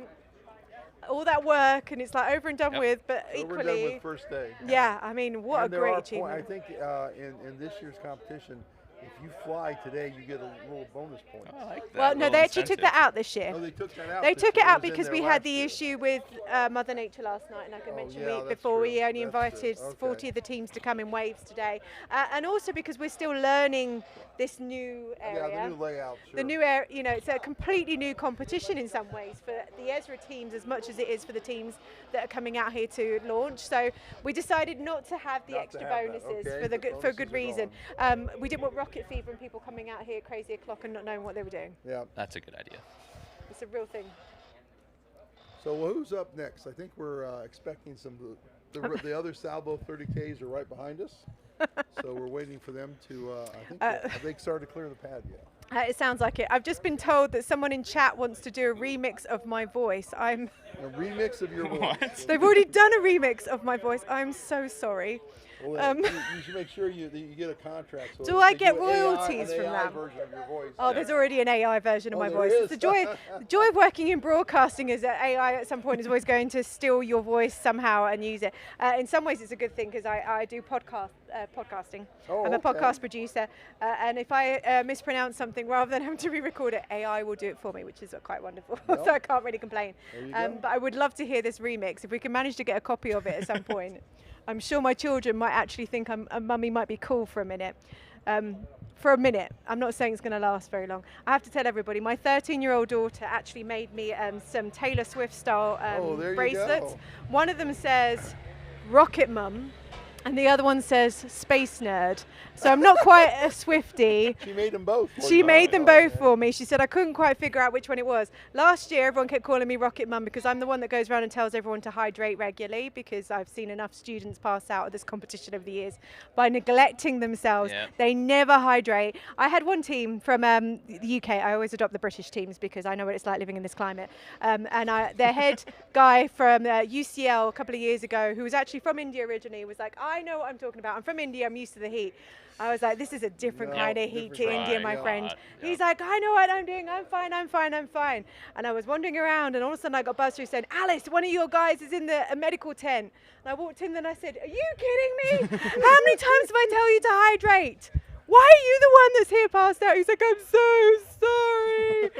All that work and it's like over and done with, but equally over and done with first day. Yeah, I mean, what a great achievement. I think in this year's competition, if you fly today, you get a little bonus point. Oh, I like that. Well, no, they actually took that out this year. Oh, they took that out. They took it out because we had the issue with Mother Nature last night, and like I mentioned before, we only invited 40 of the teams to come in waves today, and also because we're still learning this new area. Yeah, the new layout. Sure. The new area, you know, it's a completely new competition in some ways for the Ezra teams as much as it is for the teams that are coming out here to launch. So we decided not to have the extra bonuses for a good reason. We didn't want rocket fever and people coming out here at crazy o'clock and not knowing what they were doing. Yeah, that's a good idea. It's a real thing. So who's up next? I think we're expecting some. The other Salvo 30Ks are right behind us. So we're waiting for them to, I think they started to clear the pad yet. It sounds like it. I've just been told that someone in chat wants to do a remix of my voice. A remix of your voice? They've already done a remix of my voice. I'm so sorry. Well, you should make sure you get a contract. So do I get royalties from that? Version of your voice. Oh, there's already an AI version of my voice. Is. It's the joy of working in broadcasting is that AI at some point is always going to steal your voice somehow and use it. In some ways, it's a good thing because I do podcasting. I'm a podcast producer, and if I mispronounce something, rather than having to re-record it, AI will do it for me, which is quite wonderful. So I can't really complain. But I would love to hear this remix if we can manage to get a copy of it at some point. I'm sure my children might actually think mummy might be cool for a minute. For a minute. I'm not saying it's going to last very long. I have to tell everybody, my 13-year-old daughter actually made me some Taylor Swift style bracelets. One of them says, Rocket Mum, and the other one says Space Nerd. So I'm not quite a Swiftie. She made them both. She made them both for me. She said I couldn't quite figure out which one it was. Last year, everyone kept calling me Rocket Mum because I'm the one that goes around and tells everyone to hydrate regularly, because I've seen enough students pass out of this competition over the years by neglecting themselves. Yep. They never hydrate. I had one team from the UK. I always adopt the British teams because I know what it's like living in this climate. And their head guy from UCL a couple of years ago, who was actually from India originally, was like, I know what I'm talking about. I'm from India. I'm used to the heat. I was like, this is a different kind of heat to India, my friend. He's like, I know what I'm doing. I'm fine. I'm fine. I'm fine. And I was wandering around, and all of a sudden I got buzzed through saying, Alice, one of your guys is in a medical tent. And I walked in, and I said, are you kidding me? How many times have I tell you to hydrate? Why are you the one that's here passed out? He's like, I'm so sorry.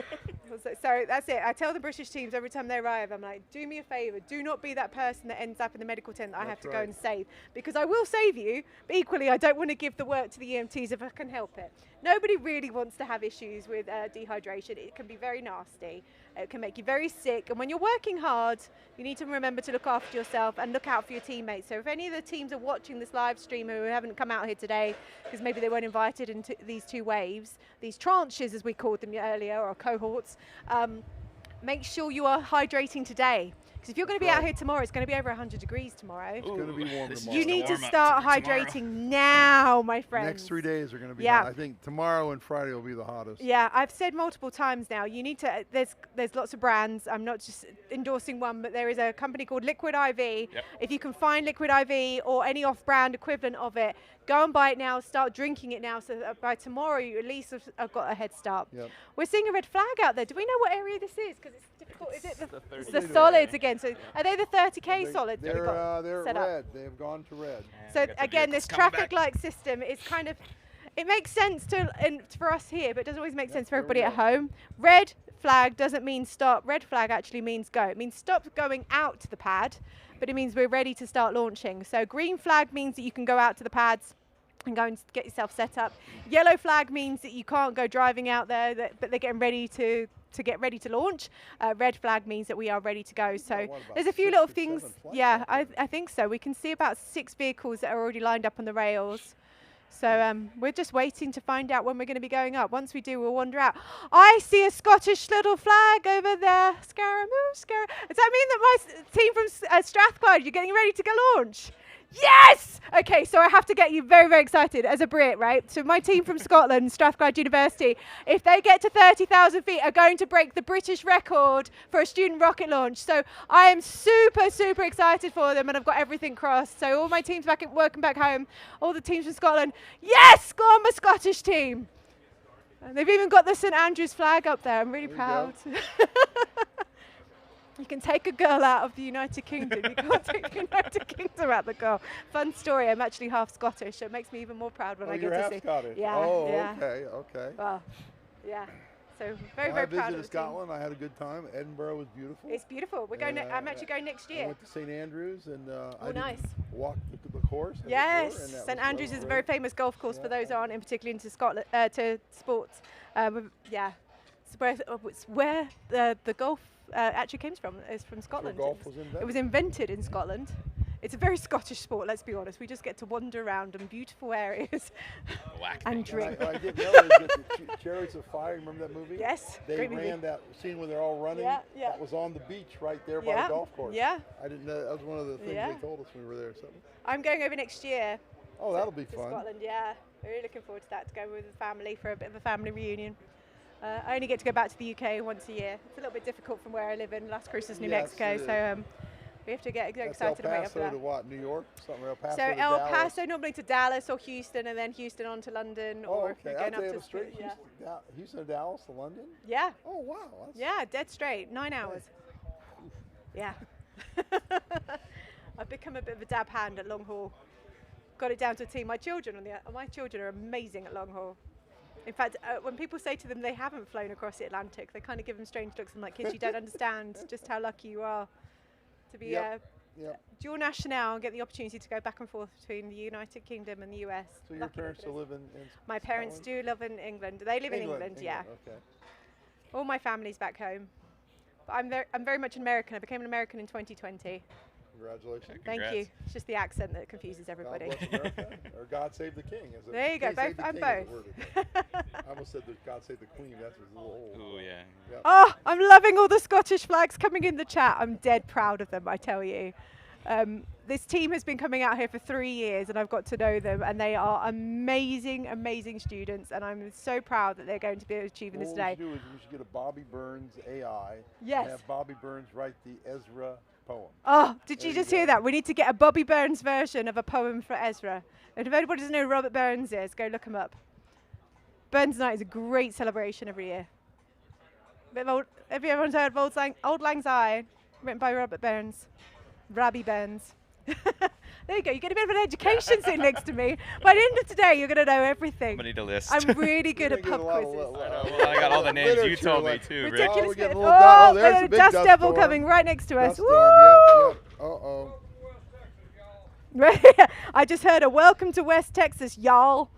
I was like, so that's it. I tell the British teams every time they arrive, I'm like, do me a favour. Do not be that person that ends up in the medical tent that I have to go and save. Because I will save you, but equally I don't want to give the work to the EMTs if I can help it. Nobody really wants to have issues with dehydration. It can be very nasty. It can make you very sick. And when you're working hard, you need to remember to look after yourself and look out for your teammates. So if any of the teams are watching this live stream who haven't come out here today, because maybe they weren't invited into these two waves, these tranches as we called them earlier, or cohorts, make sure you are hydrating today. Because if you're going to be out here tomorrow, it's going to be over 100 degrees tomorrow. It's going to be warm tomorrow. You need to start hydrating now, my friends. Next 3 days are going to be hot. I think tomorrow and Friday will be the hottest. Yeah, I've said multiple times now, you need to, there's lots of brands. I'm not just endorsing one, but there is a company called Liquid IV. Yep. If you can find Liquid IV or any off-brand equivalent of it, go and buy it now, start drinking it now, so that by tomorrow you at least have got a head start. Yep. We're seeing a red flag out there. Do we know what area this is? Because it's difficult. Is it It's the the solids again? So are they the 30K solids? that we've They're, got they're set up? red. They've gone to red. So again, this traffic light system is kind of, it makes sense for us here, but it doesn't always make sense for everybody at home. Red flag doesn't mean stop. Red flag actually means go. It means stop going out to the pad, but it means we're ready to start launching. So green flag means that you can go out to the pads and go and get yourself set up. Yellow flag means that you can't go driving out there, but they're getting ready to get ready to launch. Red flag means that we are ready to go. So there's a few little things. Yeah, I think so. We can see about 6 vehicles that are already lined up on the rails. So we're just waiting to find out when we're going to be going up. Once we do, we'll wander out. I see a Scottish little flag over there. Scaramouche, Scaramouche. Does that mean that my team from Strathclyde, you're getting ready to go launch? Yes! Okay, so I have to get you very, very excited as a Brit, right? So my team from Scotland, Strathclyde University, if they get to 30,000 feet, are going to break the British record for a student rocket launch. So I am super, super excited for them, and I've got everything crossed. So all my teams working back home, all the teams from Scotland, yes, go on my Scottish team. And they've even got the St Andrews flag up there. I'm really proud. You can take a girl out of the United Kingdom. You can't take the United Kingdom out the girl. Fun story. I'm actually half Scottish, so it makes me even more proud when I get to see. Scottish. Yeah. Oh, yeah. okay. Well, yeah. So very, I very proud of visited the Scotland. I had a good time. Edinburgh was beautiful. It's beautiful. We're going. I'm actually going next year. I went to St Andrews and I nice. walked the course. Yes, St Andrews is a very famous golf course for those who aren't in particularly into Scotland to sports. Yeah, it's where the golf actually came from. It's from Scotland. Golf was invented. It was invented in Scotland. It's a very Scottish sport, let's be honest. We just get to wander around in beautiful areas and drink. I didn't know that the Chariots of Fire, remember that movie? Yes, They great ran movie. that scene where they're all running. Yeah. That was on the beach right there by the golf course. Yeah. I didn't know. That was one of the things they told us when we were there. So. I'm going over next year. Oh, that'll be to fun. Scotland, yeah. We're really looking forward to that, to go with the family for a bit of a family reunion. I only get to go back to the UK once a year. It's a little bit difficult from where I live in Las Cruces, New Mexico, so we have to get excited about it. El Paso to what? New York? Something El Paso so to El Dallas. Paso normally to Dallas or Houston, and then Houston on to London, or if you're going up to straight Houston to Dallas to London. Yeah. Oh wow. Yeah, dead straight, 9 hours. Yeah. I've become a bit of a dab hand at long haul. Got it down to a T. My children are amazing at long haul. In fact, when people say to them they haven't flown across the Atlantic, they kind of give them strange looks. I'm like, kids, you don't understand just how lucky you are to be dual national and get the opportunity to go back and forth between the United Kingdom and the US. So your parents still live in My parents do live in England. They live in England, yeah. Okay. All my family's back home. But I'm very much an American. I became an American in 2020. Congratulations. Thank you. It's just the accent that confuses everybody. God bless America, or God Save the King. There you go. Both. I'm both. I almost said God Save the Queen. That's a little old. Oh yeah. Yep. Oh, I'm loving all the Scottish flags coming in the chat. I'm dead proud of them, I tell you. This team has been coming out here for 3 years, and I've got to know them, and they are amazing, amazing students, and I'm so proud that they're going to be achieving this today. What we should do is we should get a Bobby Burns AI. Yes. And have Bobby Burns write the Ezra poem. Oh, did you just hear that? We need to get a Bobby Burns version of a poem for Ezra. And if anybody doesn't know who Robert Burns is, go look him up. Burns Night is a great celebration every year. Have you ever heard of Old Lang Syne, written by Robert Burns? Robbie Burns. There you go. You get a bit of an education sitting next to me. By the end of today, you're going to know everything. I need a list. I'm really good at pub quizzes. Well, I got all the names you told me too, Rick. Ridiculous. Oh, there's a big Dust dust Devil storm. coming right next to us. Dust storm, yep. Uh-oh. I just heard a welcome to West Texas, y'all.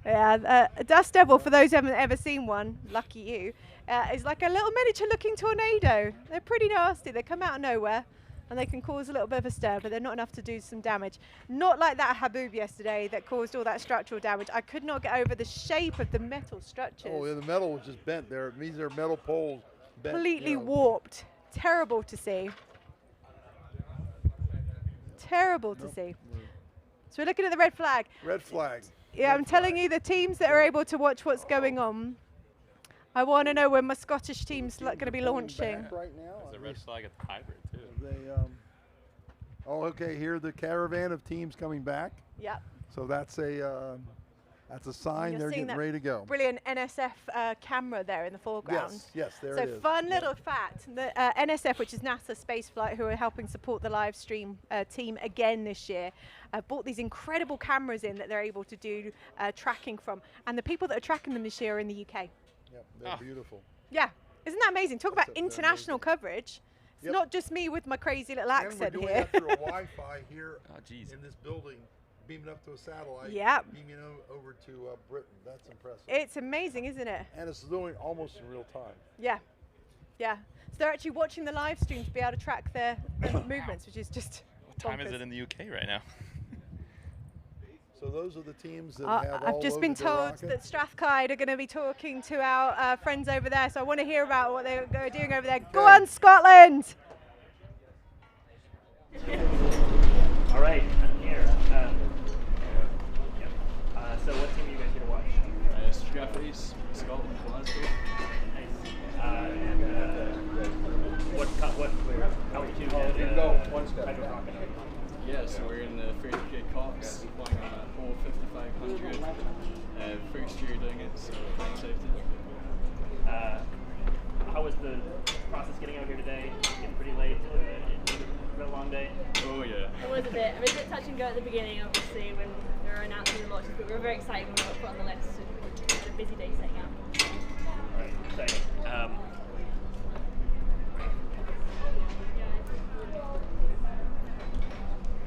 Yeah, Dust Devil, for those who haven't ever seen one, lucky you, is like a little miniature looking tornado. They're pretty nasty. They come out of nowhere and they can cause a little bit of a stir, but they're not enough to do some damage. Not like that Haboob yesterday that caused all that structural damage. I could not get over the shape of the metal structures. Oh, yeah, the metal was just bent there. It means they're metal poles. Bent, Completely you know. warped. Terrible to see. Terrible to see. So we're looking at the red flag. Red flag. Yeah, I'm telling you, the teams that are able to watch what's going on, I want to know when my Scottish team's going to be launching. Right now. There's a red flag at the hybrid too. They, oh, okay. Here, the caravan of teams coming back. Yep. So that's a sign they're getting ready to go. Brilliant NSF camera there in the foreground. Yes, there so it is. Fun little fact, the NSF, which is NASA Spaceflight, who are helping support the live stream team again this year, bought these incredible cameras in that they're able to do tracking from. And the people that are tracking them this year are in the UK. Yep, they're beautiful. Yeah, isn't that amazing? Talk about international coverage. It's Yep. not just me with my crazy little accent and we're doing here. that through a Wi-Fi here in this building, beaming up to a satellite. Yep. Beaming over to Britain. That's impressive. It's amazing, isn't it? And it's doing almost in real time. Yeah, yeah. So they're actually watching the live stream to be able to track their movements, which is just What time is bonkers. it in the UK right now? So those are the teams that have all I've just been loaded their told rocket. that Strathclyde are going to be talking to our friends over there, so I want to hear about what they're doing over there. Go on, Scotland! All right, I'm here. So what team are you guys here to watch? Strathclyde, Scotland, Glasgow. Nice. What altitude and Yeah, so we're in the 30K Cox, flying on a whole 5500. First year doing it, so quite excited. How was the process getting out here today? Getting pretty late. Been a long day. Oh yeah. It was a bit. It was a bit touch and go at the beginning, obviously, when we were announcing the launches, but we were very excited when we got put on the list. It was a busy day setting up. Right, exciting.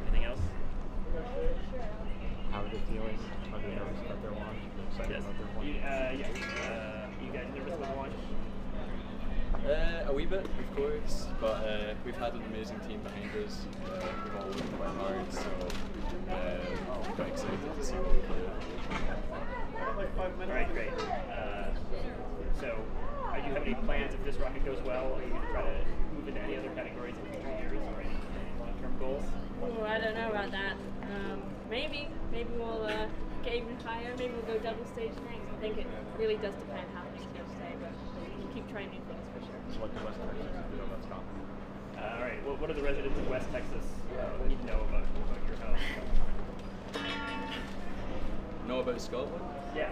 Anything else? How are they feeling? Are they nervous about their launch? They're excited about their launch? You guys nervous about the launch? A wee bit, of course, but we've had an amazing team behind us. We've all worked quite hard, so quite excited to see what we can do. All right, great. So, do you have any plans if this rocket goes well? Are you going to try to move into any other categories in future years or any long-term goals? Oh, I don't know about that. Maybe we'll get even higher. Maybe we'll go double stage next. I think it really does depend how things go today, but we'll keep trying new things for sure. What the West Texas do about Scotland? All right. Well, what do the residents of West Texas need to know about your house? Know about Scotland? Yeah.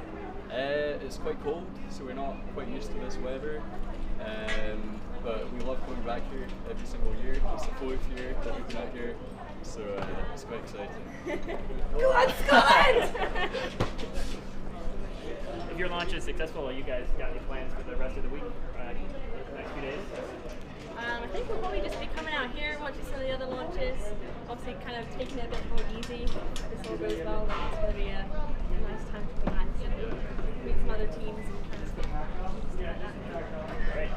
It's quite cold, so we're not quite used to this weather. But we love coming back here every single year. It's the 4th year that we've been out here, so it's quite exciting. Go on, Scotland! If your launch is successful, you guys got any plans for the rest of the week? The next few days? I think we'll probably just be coming out here, watching some of the other launches. Obviously, kind of taking it a bit more easy. If this all goes well, then it's going to be a nice time to relax and meet some other teams and kind of stuff like that. Great.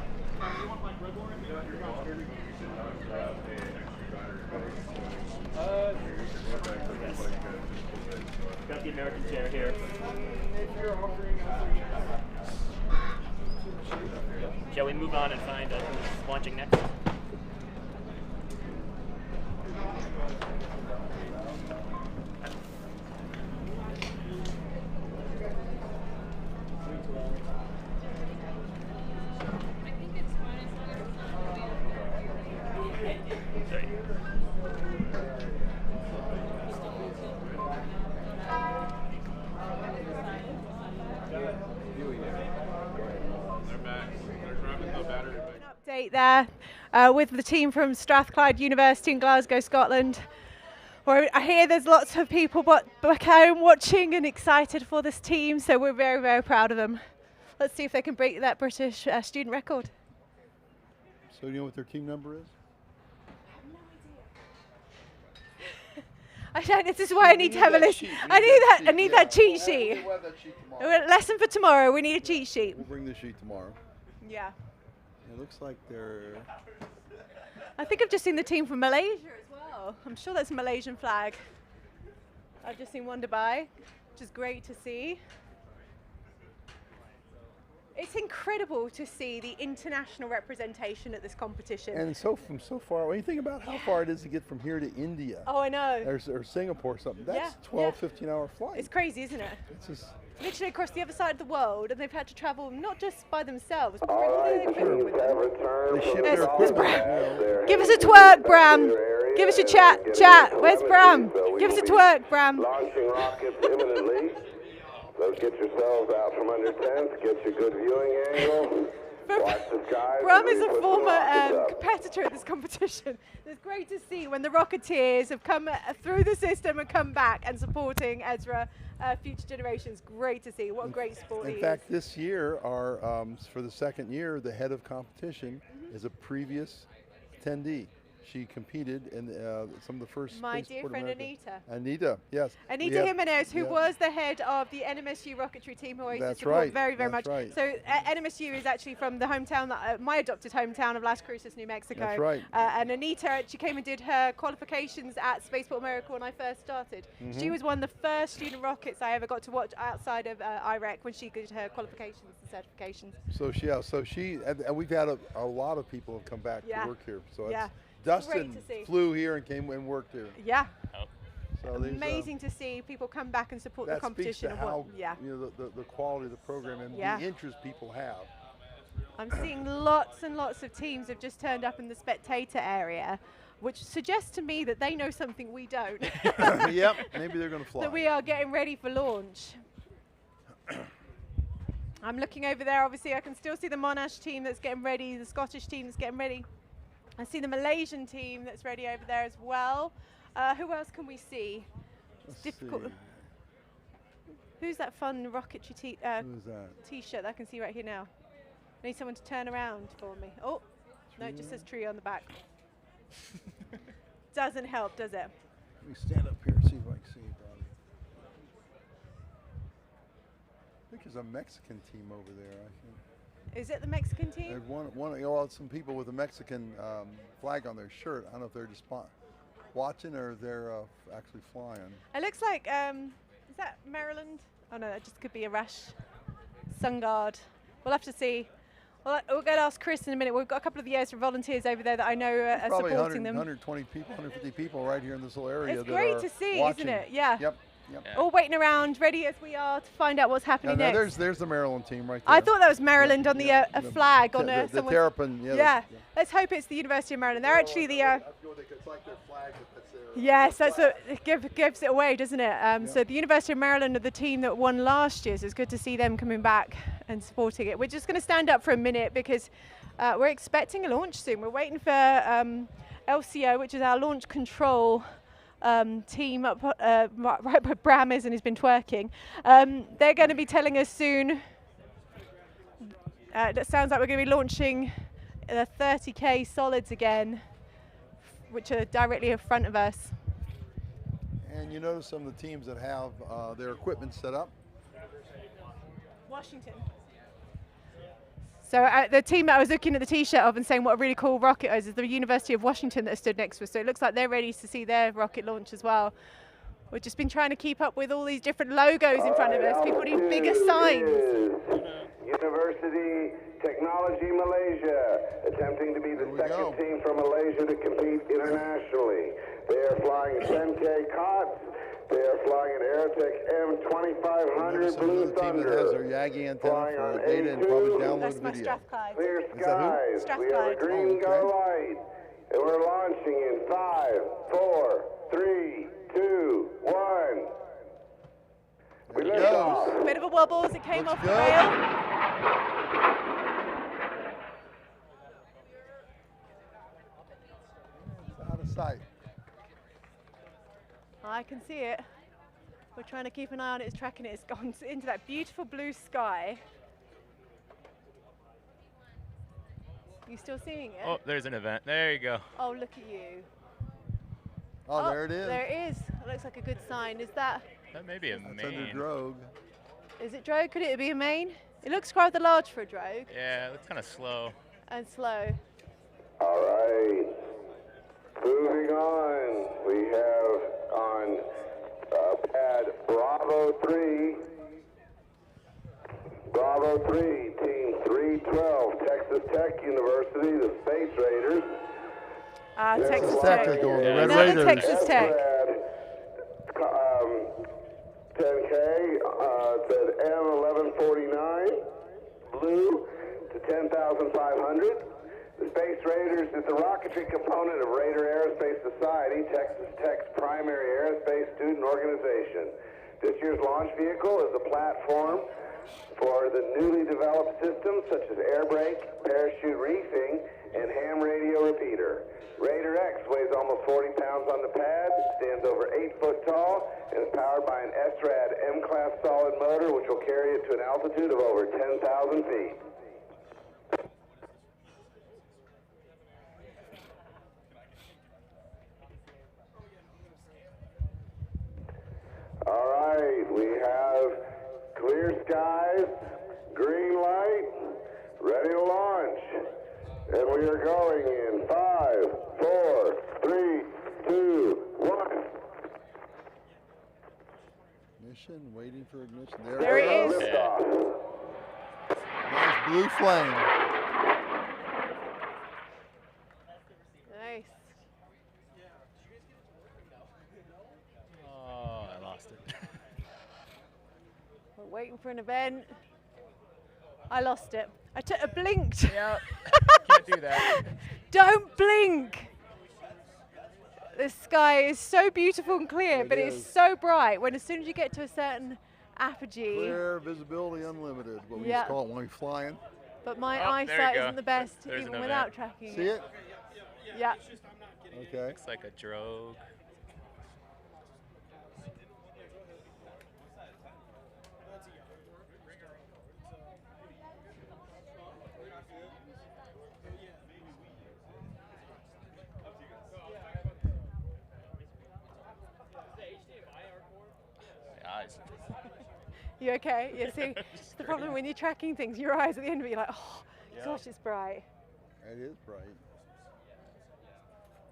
Yes. Got the American chair here. Shall we move on and find who's launching next? Update there with the team from Strathclyde University in Glasgow, Scotland. Where I hear there's lots of people back home watching and excited for this team, so we're very, very proud of them. Let's see if they can break that British student record. So you know what their team number is? I don't. This is why I need to have a list. I need that cheat sheet. Lesson for tomorrow. We need a cheat sheet. We'll bring the sheet tomorrow. Yeah. It looks like they're. I think I've just seen the team from Malaysia as well. I'm sure that's a Malaysian flag. I've just seen one Dubai, which is great to see. It's incredible to see the international representation at this competition. And from so far, when you think about how far it is to get from here to India. Oh, I know. Or Singapore or something. That's 12, 15-hour flight. It's crazy, isn't it? It's just literally across the other side of the world, and they've had to travel not just by themselves, but bring all their equipment with them. They ship their equipment. Give us a twerk, Bram. Give us a chat. Where's Bram? Give us a twerk, Bram. Launching rockets imminently. So get yourselves out from under tents, get your good viewing angle. Watch the skies. Bram is a former competitor at this competition. It's great to see when the Rocketeers have come through the system and come back and supporting Ezra future generations. Great to see. What a great sport he is. In fact, this year, for the second year, the head of competition is a previous attendee. She competed in some of the first. My dear friend Anita. Anita, yes. Anita Jimenez, who was the head of the NMSU Rocketry team, who I used to support very, very much. Right. So NMSU is actually from the hometown, my adopted hometown of Las Cruces, New Mexico. That's right. And Anita actually came and did her qualifications at Spaceport America when I first started. Mm-hmm. She was one of the first student rockets I ever got to watch outside of IREC when she did her qualifications and certifications. And we've had a lot of people have come back to work here. So it's Dustin flew here and came and worked here. Yeah. So amazing to see people come back and support the competition. That speaks to how, you know, the quality of the program and the interest people have. I'm seeing lots and lots of teams have just turned up in the spectator area, which suggests to me that they know something we don't. Yep, maybe they're going to fly. That we are getting ready for launch. I'm looking over there. Obviously, I can still see the Monash team that's getting ready, the Scottish team that's getting ready. I see the Malaysian team that's ready over there as well. Who else can we see? It's difficult. Who's that fun rocketry t-shirt that I can see right here now? I need someone to turn around for me. Oh, no, it just says tree on the back. Doesn't help, does it? Let me stand up here and see if I can see it, Bobby. I think there's a Mexican team over there, I think. Is it the Mexican team? There's some people with a Mexican flag on their shirt. I don't know if they're just watching or they're actually flying. It looks like, is that Maryland? Oh no, that just could be a Rush. Sungard. We'll have to see. We're going to ask Chris in a minute. We've got a couple of the Ezra volunteers over there that I know are supporting them. 120 people, 150 people right here in this little area. It's great to see, isn't it? Yeah. Yep. All waiting around, ready as we are to find out what's happening next. There's the Maryland team right there. I thought that was Maryland on the flag on the terrapin. Yeah. Let's hope it's the University of Maryland. They're actually the. It's like their flag that's there. Yes, that's what gives it away, doesn't it? So the University of Maryland are the team that won last year, so it's good to see them coming back and supporting it. We're just going to stand up for a minute because we're expecting a launch soon. We're waiting for LCO, which is our launch control team up right where Bram is and he's been twerking. They're going to be telling us soon. It sounds like we're going to be launching the 30K solids again, which are directly in front of us. And you notice some of the teams that have their equipment set up. Washington. So the team that I was looking at the T-shirt of and saying what a really cool rocket is the University of Washington that stood next to us. So it looks like they're ready to see their rocket launch as well. We've just been trying to keep up with all these different logos in front of us. People need bigger signs. University Teknologi Malaysia, attempting to be the second team from Malaysia to compete internationally. They are flying 10K COTS. They are flying an Aerotech M2500 Blue Thunder. That has their Yagi antenna for data and probably download video. Clear skies. We have a green go light. And we're launching in 5, 4, 3, 2, 1. We lift off. Bit of a wobble as it came off the good. rail. It's out of sight. I can see it. We're trying to keep an eye on it. It's tracking it. It's gone into that beautiful blue sky. You still seeing it? Oh, there's an event. There you go. Oh, look at you. Oh, there it is. There it is. It looks like a good sign. Is that? That may be a That's main. under drogue. Is it drogue? Could it be a main? It looks rather large for a drogue. Yeah, it looks kind of slow. And slow. All right. Moving on. We have on pad Bravo 3. Bravo 3, Team 312, Texas Tech University, the Space Raiders. Texas Tech Tech. are going, the Red Another Raiders. Texas Tech. 10K, said M1149, blue to 10,500. The Space Raiders is the rocketry component of Raider Aerospace Society, Texas Tech's primary aerospace student organization. This year's launch vehicle is a platform for the newly developed systems such as air brake, parachute reefing, and ham radio repeater. Raider X weighs almost 40 pounds on the pad, stands over 8 foot tall, and is powered by an SRAD M-Class solid motor which will carry it to an altitude of over 10,000 feet. All right, we have clear skies, green light, ready to launch. And we are going in 5, 4, 3, 2, 1. Ignition, waiting for ignition. There it is. Liftoff. Nice blue flame. Nice. Oh, I lost it. We're waiting for an event. I lost it. I blinked. Yep. Can't do that. Don't blink. The sky is so beautiful and clear, but it's is. so bright when as soon as you get to a certain apogee. Clear, visibility unlimited, what we Yeah. used to call it when we flying. But my Oh, there you eyesight go. isn't the best There's even an without event. tracking See it? Yeah. Okay. Looks like a drogue. Eyes. You okay? You see, it's the problem when you're tracking things, your eyes at the end of it, you're like, oh, gosh, it's bright. It is bright.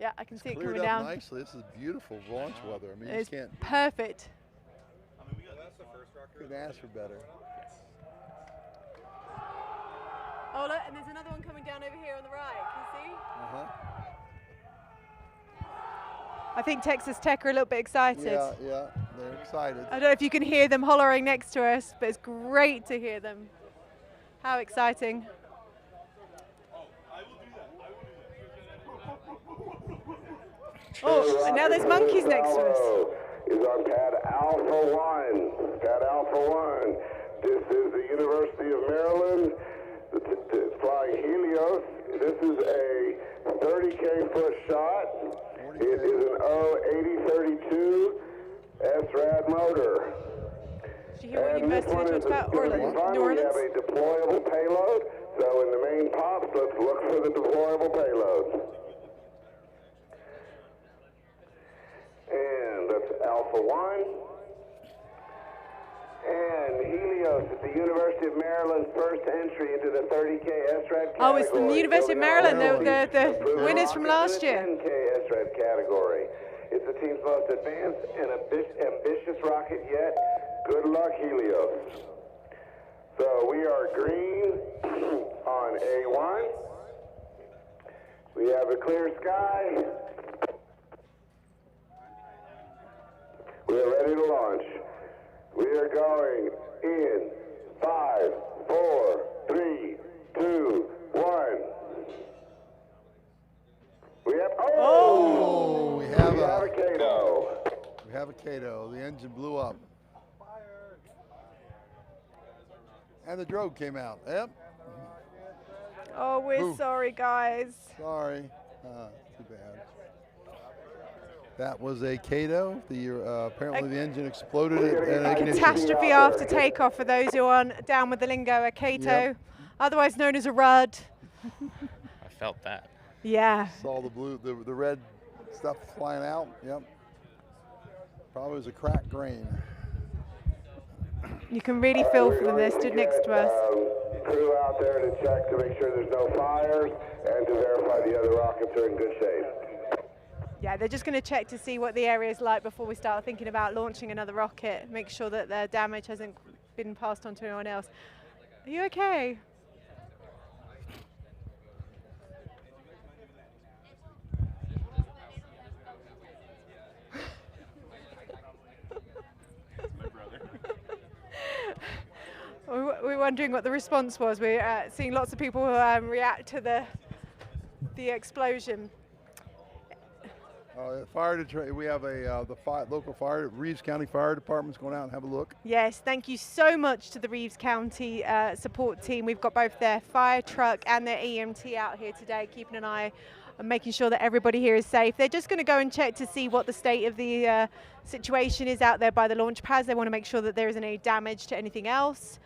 Yeah, I can see it Cleared coming up down. nicely. This is beautiful launch weather. I mean, you It's just can't perfect. couldn't ask for better. Oh, look, and there's another one coming down over here on the right. Can you see? I think Texas Tech are a little bit excited. Yeah, yeah, they're excited. I don't know if you can hear them hollering next to us, but it's great to hear them. How exciting. Oh, and now there's monkeys next to us. Is on pad Alpha 1. Pad Alpha 1. This is the University of Maryland. It's flying Helios. This is a 30K foot shot. It is an O8032 SRAD motor. Did you hear what And this University one talked is about? going to be New fun. We Orleans? have a deployable payload. So in the main pops, let's look for the deployable payload. And that's Alpha 1. And Helios is the University of Maryland's first entry into the 30K SRAD category. Oh, it's from the University of Maryland, the winners from last year. 10K SRAD category. It's the team's most advanced and ambitious rocket yet. Good luck, Helios. So we are green on A1. We have a clear sky. We are ready to launch. We are going in 5, 4, 3, 2, 1. We have we have a Cato. We have a Cato. The engine blew up. And the drogue came out. Yep. Oh, we're Ooh. sorry, guys. Sorry. Too bad. That was a Cato. Apparently the engine exploded at ignition. Catastrophe after takeoff for those who aren't down with the lingo. A Cato, Yep. otherwise known as a Rudd. I felt that. Yeah. Saw the red stuff flying out. Yep. Probably was a cracked grain. You can really feel for them. They stood next to us. Crew out there to check to make sure there's no fires and to verify the other rockets are in good shape. Yeah, they're just going to check to see what the area is like before we start thinking about launching another rocket. Make sure that the damage hasn't been passed on to anyone else. Are you okay? We're wondering what the response was. We're seeing lots of people react to the explosion. We have the local fire, Reeves County Fire Department's going out and have a look. Yes, thank you so much to the Reeves County support team. We've got both their fire truck and their EMT out here today, keeping an eye on making sure that everybody here is safe. They're just going to go and check to see what the state of the situation is out there by the launch pads. They want to make sure that there isn't any damage to anything else.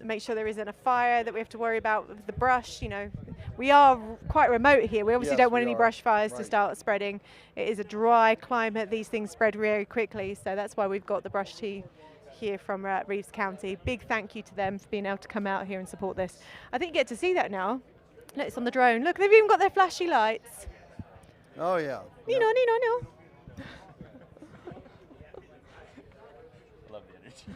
Make sure there isn't a fire that we have to worry about with the brush. You know, we are quite remote here. We obviously don't want any brush fires to start spreading. It is a dry climate. These things spread very quickly, so that's why we've got the brush team here from Reeves County. Big thank you to them for being able to come out here and support this. I think you get to see that now. Look, it's on the drone. Look, they've even got their flashy lights. Oh yeah. You know. Love the energy.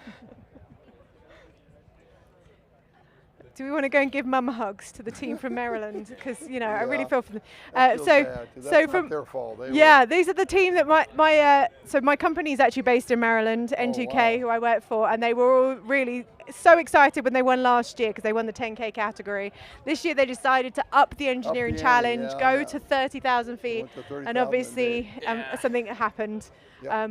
Do we want to go and give mum hugs to the team from Maryland? Because I really feel for them. I feel bad, 'cause that's not their fault. These are the team that my company is actually based in Maryland, N2K, who I work for, and they were all really so excited when they won last year because they won the 10K category. This year they decided to up the engineering challenge, go to 30,000 feet, and obviously something happened,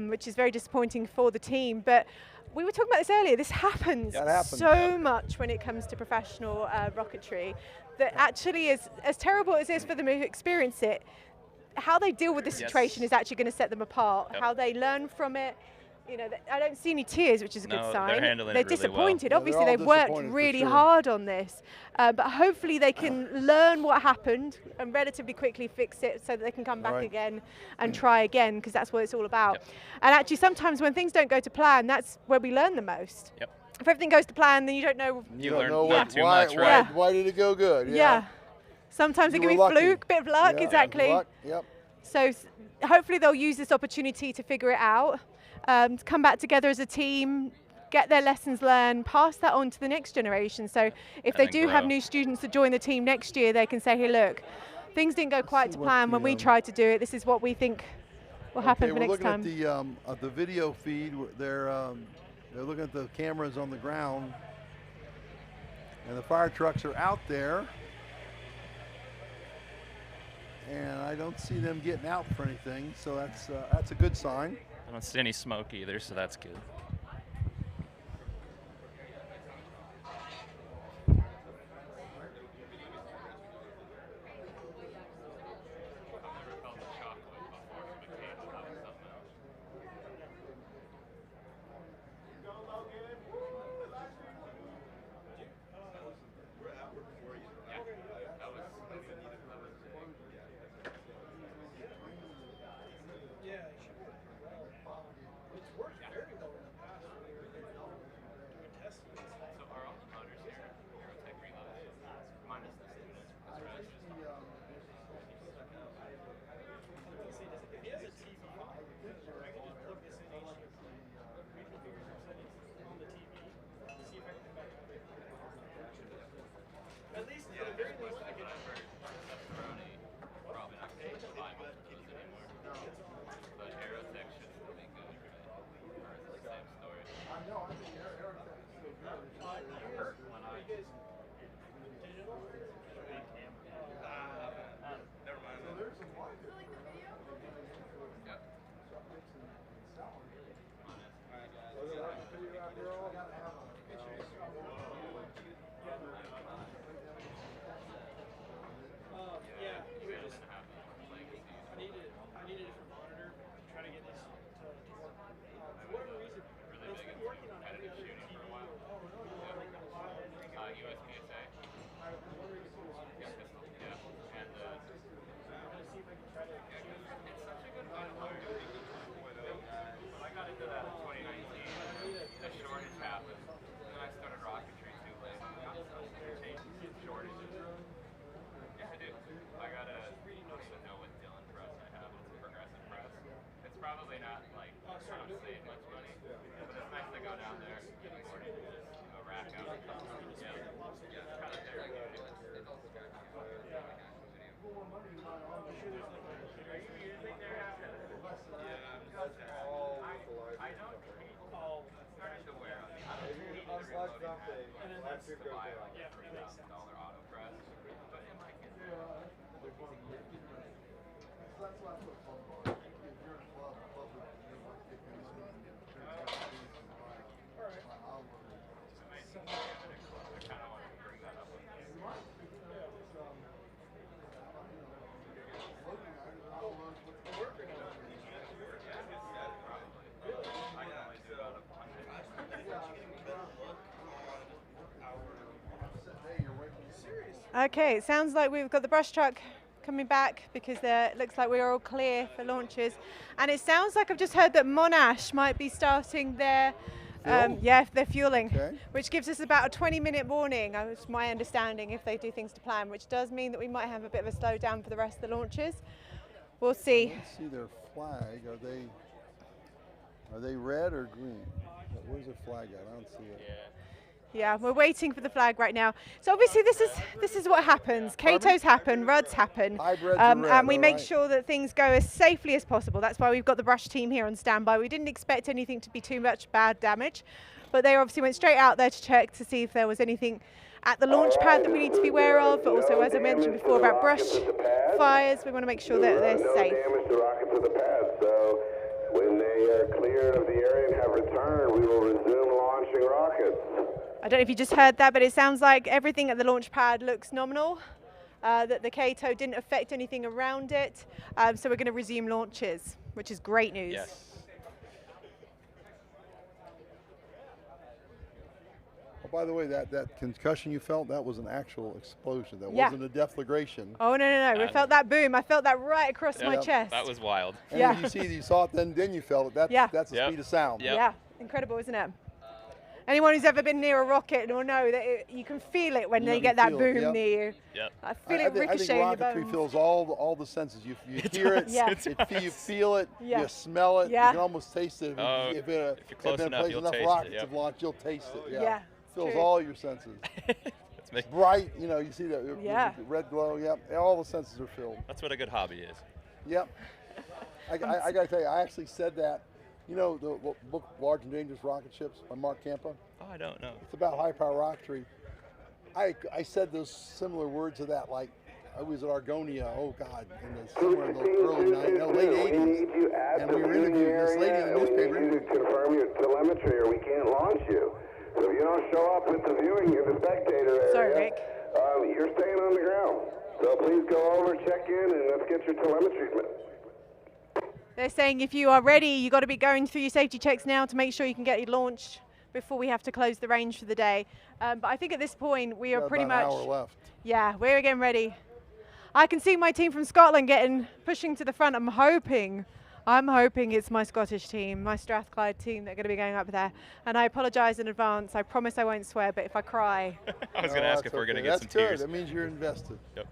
which is very disappointing for the team. But we were talking about this earlier. This happens so much when it comes to professional rocketry that actually is as terrible as it is for them who experience it. How they deal with the situation is actually going to set them apart. How they learn from it. I don't see any tears, which is a good sign. They're disappointed. Obviously, they've worked really hard on this, but hopefully they can learn what happened and relatively quickly fix it so that they can come back again and try again, because that's what it's all about. And actually, sometimes when things don't go to plan, that's where we learn the most. If everything goes to plan, then you don't know. You learn not too much, right? Why did it go good? Yeah. Sometimes it can be fluke, bit of luck, exactly. Luck. Yep. So hopefully they'll use this opportunity to figure it out. To come back together as a team, get their lessons learned, pass that on to the next generation. So if they do have new students that join the team next year, they can say, hey, look, things didn't go quite to plan when we tried to do it. This is what we think will happen for next time. We're looking at the video feed. They're looking at the cameras on the ground, and the fire trucks are out there. And I don't see them getting out for anything, so that's a good sign. I don't see any smoke either, so that's good. Okay, it sounds like we've got the brush truck coming back because it looks like we're all clear for launches. And it sounds like I've just heard that Monash might be starting their, they're fueling, which gives us about a 20-minute warning, it's my understanding, if they do things to plan, which does mean that we might have a bit of a slowdown for the rest of the launches. We'll see. Let's see their flag. Are they red or green? Where's their flag at? I don't see it. Yeah, we're waiting for the flag right now. So obviously this is what happens. Catos happen, RUDs happen, and we make sure that things go as safely as possible. That's why we've got the brush team here on standby. We didn't expect anything to be too much bad damage, but they obviously went straight out there to check to see if there was anything at the launch pad that we need to be aware of, but also, as I mentioned before, about brush fires. We want to make sure that they're safe. Damage to rockets of the pad, so when they are cleared of the area and have returned, we will resume launching rockets. I don't know if you just heard that, but it sounds like everything at the launch pad looks nominal, that the Cato didn't affect anything around it, so we're going to resume launches, which is great news. Yes. Oh, by the way, that concussion you felt, that was an actual explosion. That wasn't a deflagration. Oh, no. We felt that boom. I felt that right across my chest. That was wild. And you saw it, then you felt it. That's the speed of sound. Yeah, incredible, isn't it? Anyone who's ever been near a rocket will know that you can feel it when they get that boom near you. Yep. I feel it ricochet in your bones. I think rocketry feels all the senses. You hear it, you feel it, you smell it, you can almost taste it. If you're close enough, you'll taste rockets it. Launch, you'll taste it. Yeah. Feels all your senses. It's bright, you see that red glow. All the senses are filled. That's what a good hobby is. Yep. I got to tell you, I actually said that. You know the book Large and Dangerous Rocket Ships by Mark Campa? Oh, I don't know. It's about high power rocketry. I said those similar words to that, like I was at Argonia, somewhere in the late 80s. And we were interviewing this lady in the newspaper. We need to confirm your telemetry or we can't launch you. So if you don't show up at the viewing in the spectator area, you're staying on the ground. So please go over, check in, and let's get your telemetry. They're saying if you are ready, you've got to be going through your safety checks now to make sure you can get your launch before we have to close the range for the day. But I think at this point we are pretty much. An hour left. Yeah, we're getting ready. I can see my team from Scotland pushing to the front. I'm hoping it's my Scottish team, my Strathclyde team that are going to be going up there. And I apologise in advance. I promise I won't swear, but if I cry. I was going to ask if we're going to get some tears. That means you're invested. Yep.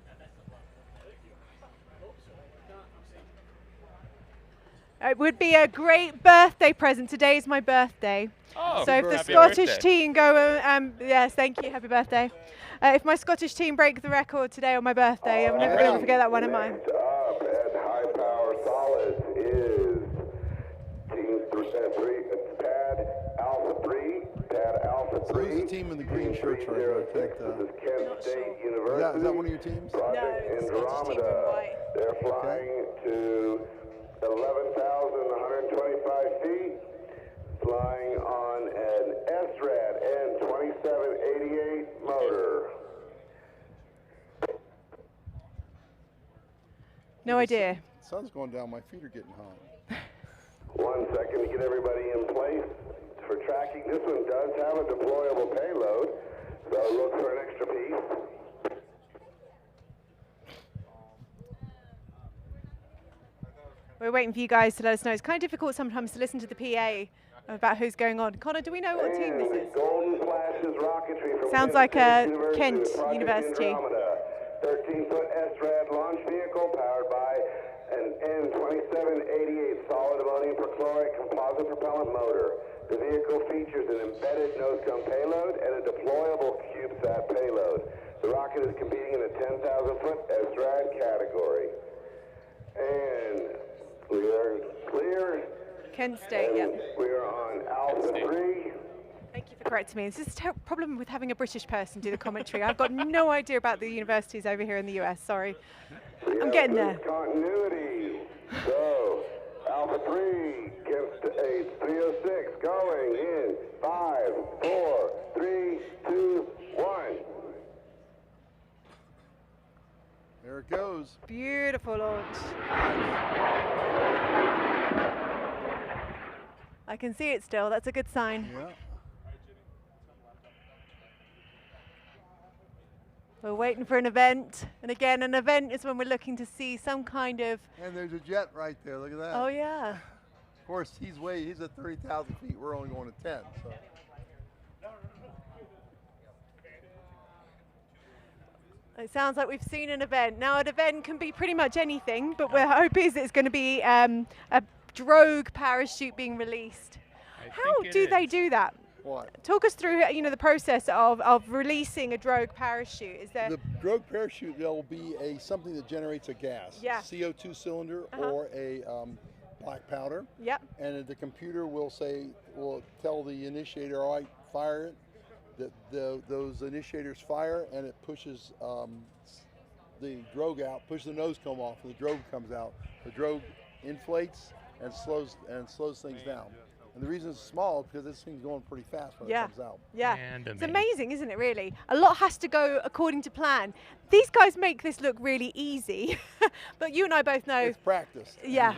It would be a great birthday present. Today is my birthday. Oh, so if the happy Scottish birthday. team go, yes, thank you, happy birthday. If my Scottish team break the record today on my birthday, I'm never going to forget that one, am I? Next up at High Power Solids is Team 3, Pad Alpha 3. Pad Alpha 3. So who's the team in the green shirts right here? I think. This is Kent State University. Is that one of your teams? Project Andromeda. They're flying to 11,125 feet, flying on an SRAD N2788 motor. No idea. The sun's going down, my feet are getting hot. 1 second to get everybody in place for tracking. This one does have a deployable payload, so look for an extra piece. We're waiting for you guys to let us know. It's kind of difficult sometimes to listen to the PA about who's going on. Connor, do we know what team this is? Golden Flashes Rocketry from Sounds like Kent University. 13-foot SRAD launch vehicle powered by an N2788 solid ammonium perchlorate composite propellant motor. The vehicle features an embedded nose cone payload and a deployable CubeSat payload. The rocket is competing in a 10,000-foot SRAD category. And we are clear. Kent State, yep. We are on Alpha 3. Thank you for correcting me. This is a problem with having a British person do the commentary. I've got no idea about the universities over here in the US, sorry. I'm getting there. Continuity. So, Alpha 3, Kent State 306, going in 5, 4, 3, 2, 1. There it goes. Beautiful launch. I can see it still. That's a good sign. Yeah. We're waiting for an event. And again, an event is when we're looking to see some kind of... And there's a jet right there. Look at that. Oh, yeah. Of course, he's at 30,000 feet. We're only going to 10. So. It sounds like we've seen an event. Now, an event can be pretty much anything, but we're hoping it's going to be a drogue parachute being released. How do they do that? What? Talk us through, the process of releasing a drogue parachute. Is there... The drogue parachute, there will be something that generates a gas. Yeah. CO2 cylinder or a black powder. Yep. And the computer will tell the initiator, all right, fire it. Those initiators fire, and it pushes the drogue out, pushes the nose cone off, and the drogue comes out. The drogue inflates and slows things down. And the reason it's small is because this thing's going pretty fast when it comes out. Yeah, it's amazing, isn't it, really? A lot has to go according to plan. These guys make this look really easy, but you and I both know... It's practice. Yeah,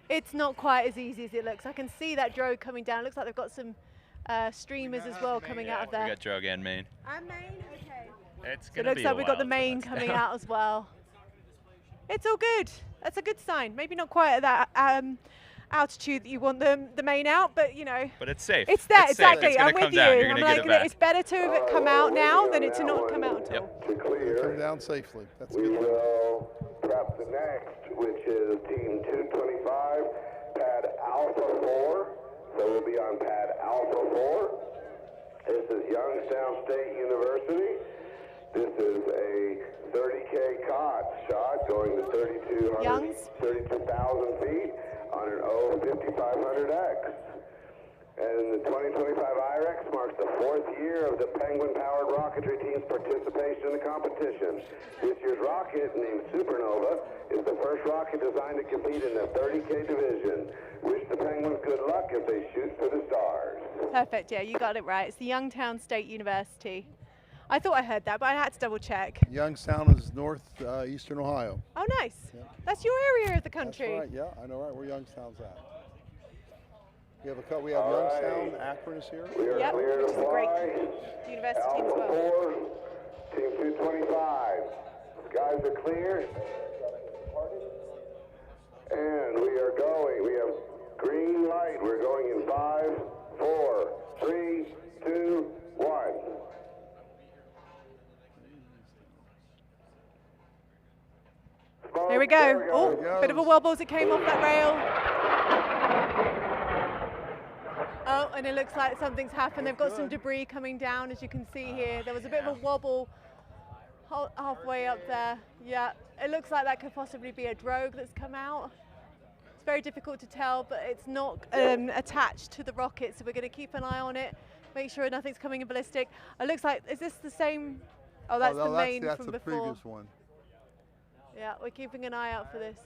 it's not quite as easy as it looks. I can see that drogue coming down. It looks like they've got some streamers as well coming out of there. We got drogue and main. And main, okay. It's So it looks like we've got the main coming out as well. It's all good. That's a good sign. Maybe not quite at that altitude that you want the main out, but But it's safe. It's there, it's safe. exactly. It's I'm come with down. you. You're I'm gonna like, get it back. it's better to have it come out now than it to not come out at all. Come down safely. That's We good. will prep the next, which is Team 225, pad Alpha 4. So we'll be on pad Alpha 4. This is Youngstown State University. This is a 30K cot shot going to 32,000 feet on an O5500X. And the 2025 IREC marks the 4th year of the Penguin-powered rocketry team's participation in the competition. This year's rocket, named Supernova, is the first rocket designed to compete in the 30K division. Wish the Penguins good luck as they shoot for the stars. Perfect, yeah, you got it right. It's the Youngstown State University. I thought I heard that, but I had to double check. Youngstown is northeastern Ohio. Oh, nice. Yeah. That's your area of the country. That's right, yeah, I know right where Youngstown's at. We have Youngstown, Akron is here. We are clear which to is a great fly. university Alpha as well. 4, Team 225. Skies are clear. And we are going. We have green light. We're going in 5, 4, 3, 2, 1. Here we go. Oh, bit of a wobble as it came off that rail. Oh, and it looks like something's happened. They've got some debris coming down, as you can see here. There was a bit of a wobble halfway up there. Yeah, it looks like that could possibly be a drogue that's come out. It's very difficult to tell, but it's not attached to the rocket, so we're going to keep an eye on it, make sure nothing's coming in ballistic. It looks like, is this the same? Oh, that's the main that's from the before. Previous one. Yeah, we're keeping an eye out for this.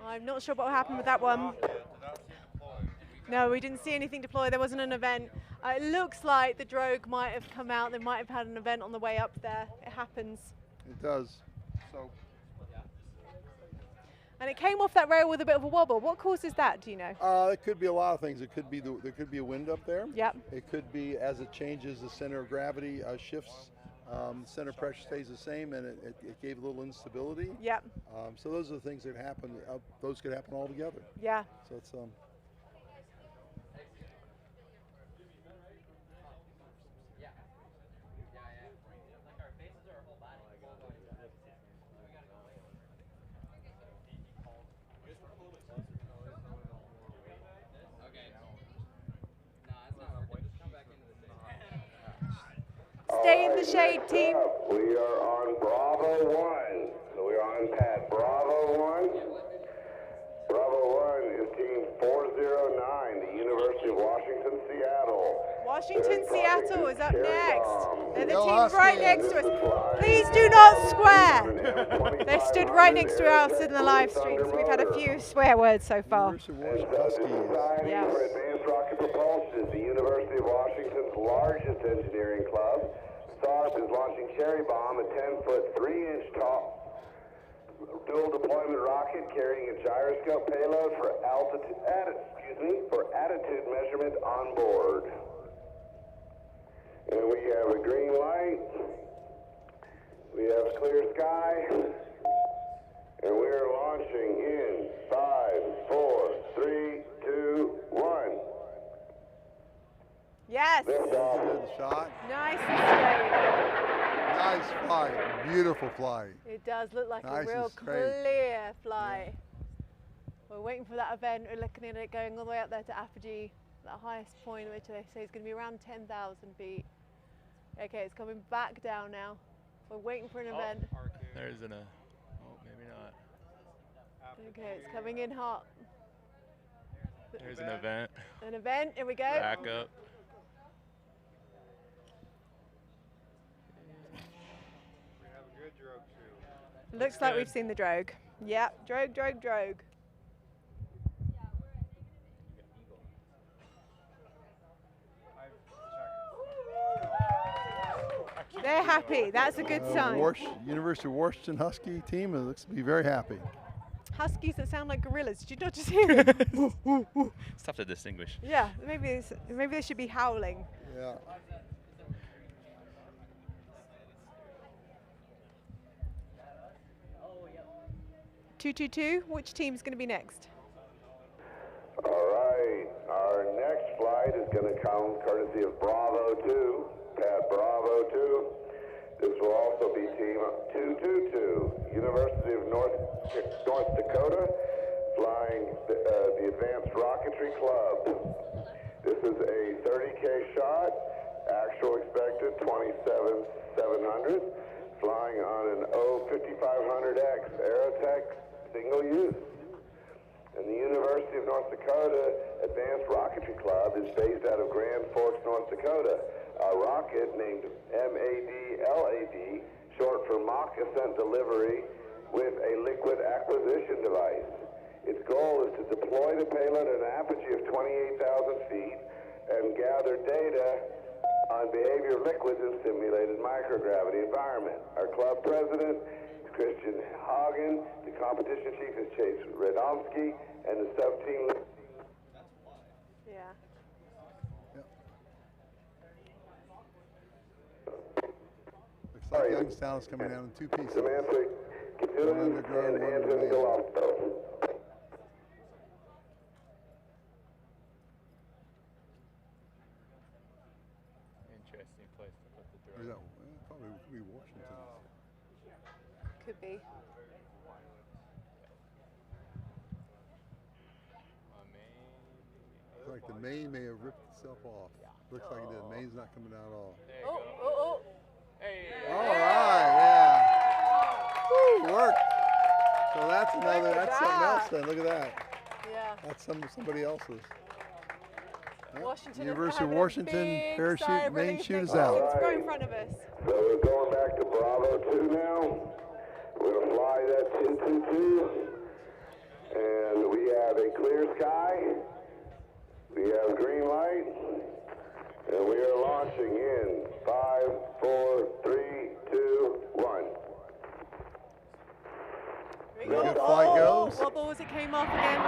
I'm not sure what happened with that one. No, we didn't see anything deploy. There wasn't an event. It looks like the drogue might have come out. They might have had an event on the way up there. It happens. It does. So. And it came off that rail with a bit of a wobble. What causes that? Do you know? It could be a lot of things. It could be there could be a wind up there. Yep. It could be as it changes, the center of gravity shifts. Center pressure stays the same, and it gave a little instability. Yep. So those are the things that happen. Those could happen all together. Yeah. So it's Stay in the shade, team. We are on Bravo 1. So we are on pad Bravo 1. Bravo 1 is team 409, the University of Washington, Seattle. Washington, Seattle is up next. They're the Go team Huskies. right next to us. Please do not swear. They stood right next to us in the live stream, so we've had a few swear words so far. Society for Advanced Rocket Propulsion is the University of Washington's largest engineering club. SARP is launching Cherry Bomb, a 10-foot, 3-inch tall dual deployment rocket carrying a gyroscope payload for attitude measurement on board. And we have a green light. We have a clear sky. And we are launching in 5, 4, 3, 2, 1. Yes. Good shot. Nice and straight. Nice flight. Beautiful flight. It does look like Nice a real and straight. clear flight. We're waiting for that event. We're looking at it going all the way up there to Apogee, the highest point, which they say is going to be around 10,000 feet. Okay, it's coming back down now. We're waiting for an event. There's an oh, maybe not. Okay, it's coming in hot. There's an event. An event, here we go. Back up. Looks like we've seen the drogue. Yep, drogue. They're happy. That's a good sign. University of Washington Husky team looks to be very happy. Huskies that sound like gorillas. Did you not just hear it? It's tough to distinguish. Yeah, maybe they should be howling. Yeah. Two. Which team's going to be next? All right, our next flight is going to come courtesy of Bravo 2, Pat Bravo 2. This will also be Team 222, University of North Dakota, flying the Advanced Rocketry Club. This is a 30K shot, actual expected 27,700, flying on an O5500X Aerotech single use. And the University of North Dakota Advanced Rocketry Club is based out of Grand Forks, North Dakota. A rocket named MADLAD, short for Mock Ascent Delivery, with a liquid acquisition device. Its goal is to deploy the payload at an apogee of 28,000 feet and gather data on behavior of liquids in simulated microgravity environment. Our club president is Christian Hagen, the competition chief is Chase Radomski, and the sub-team. Yeah. Looks like Youngstown is coming down in two pieces. Samantha, One underground, one underground. Interesting place to put the Or is drone. that, probably could be Washington. Could be. Looks like the main may have ripped itself off. Looks like it did. The main's not coming out at all. Oh. Hey. All right, yeah. Woo, work. So that's another, that's something else then. Look at that. Yeah. That's somebody else's. Washington University of having a Washington big parachute sigh of main relief chute is next to out. us. It's right in front of us. So we're going back to Bravo 2 now. We're going to fly that 222. And we have a clear sky. We have green light. And we are launching in 5, 4, 3, 2, 1. Good flight goes. Wobble as it came off again.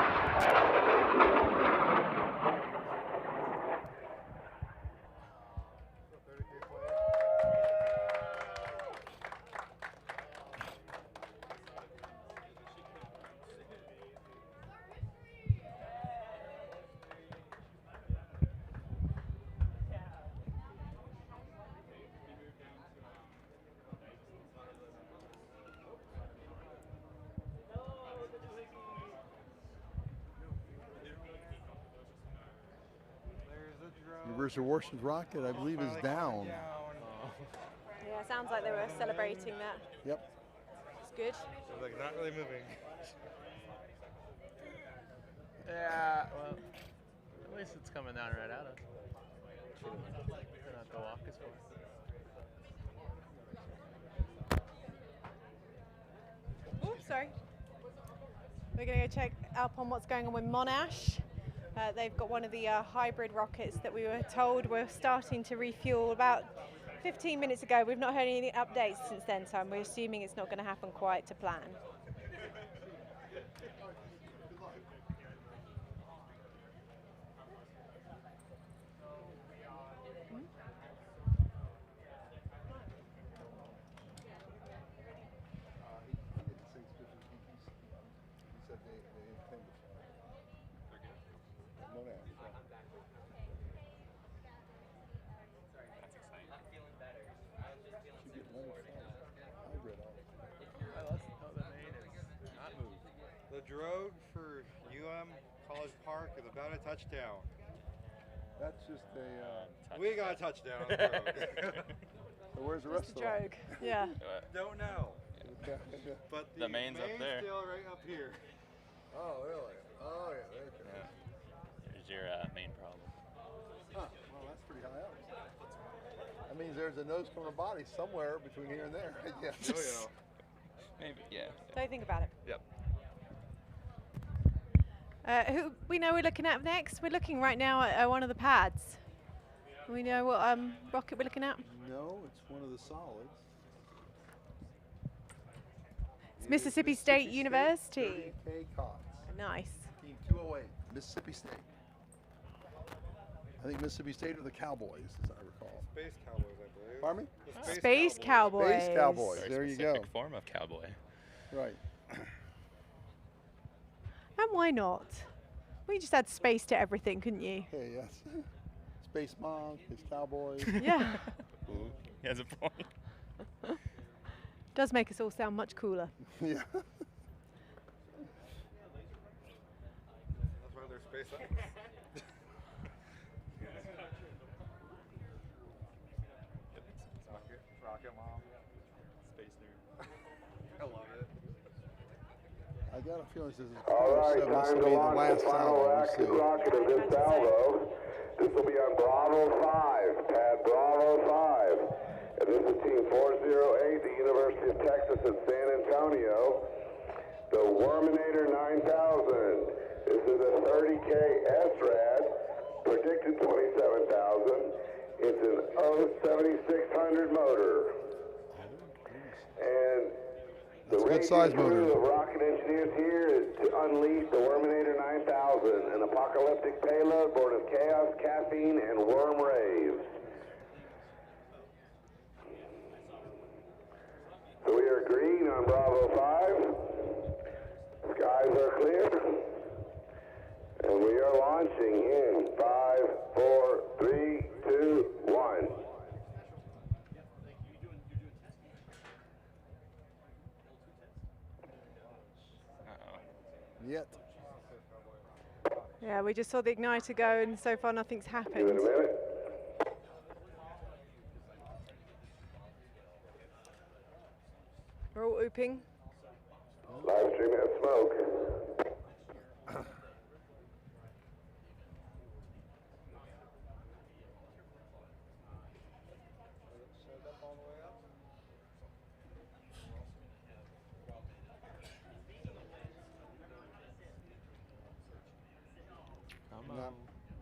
University of Washington's rocket, I believe, is down. Yeah, sounds like they were celebrating that. Yep. It's good. It's like not really moving. Yeah, well, at least it's coming down right at us. Don't have to walk as far. Oops, sorry. We're going to go check up on what's going on with Monash. They've got one of the hybrid rockets that we were told were starting to refuel about 15 minutes ago. We've not heard any updates since then, so we're assuming it's not going to happen quite to plan. drogue for College Park is about a touchdown. That's just a. We got a touchdown on the drogue. So where's the rest of the drogue? Yeah. Don't know. Okay. But the main's up there. Still right up here. Oh, really? Oh, yeah. There you go. There's your main problem. Huh. Well, that's pretty high up. That means there's a nose cone body somewhere between here and there. Yeah. Oh, yeah. Maybe, yeah. Don't think about it. Yep. Who we know we're looking at next? We're looking right now at one of the pads. We know what rocket we're looking at? No, it's one of the solids. It's Mississippi State University. 30K COTS. Nice. Team 208, Mississippi State. I think Mississippi State are the Cowboys, as I recall. Space Cowboys, I believe. Pardon me? The Space Cowboys. Space Cowboys. Very There you specific go. form of cowboy. Right. And why not? We just add space to everything, couldn't you? Okay, yes. Space Mom, Space Cowboys. Yeah. Ooh, he has a point. Does make us all sound much cooler. Yeah. That's why they're Space X. Rocket Mom. Space Nerd. I love it. I got a feeling this is All right, this time will to be the launch last the final salvo we active see. rocket of this salvo. This will be on Bravo 5, pad Bravo 5. And this is Team 408, the University of Texas at San Antonio. The Worminator 9000. This is a 30K SRAD, predicted 27,000. It's an 07600 motor. And the good size motor. crew of rocket engineers here is to unleash the Worminator 9000, an apocalyptic payload born of chaos, caffeine, and worm rays. So we are green on Bravo 5. Skies are clear. And we are launching in 5, 4, 3, 2, 1. Yet. Yeah, we just saw the igniter go, and so far nothing's Give it happened. a minute. We're all ooping. Live stream has smoke.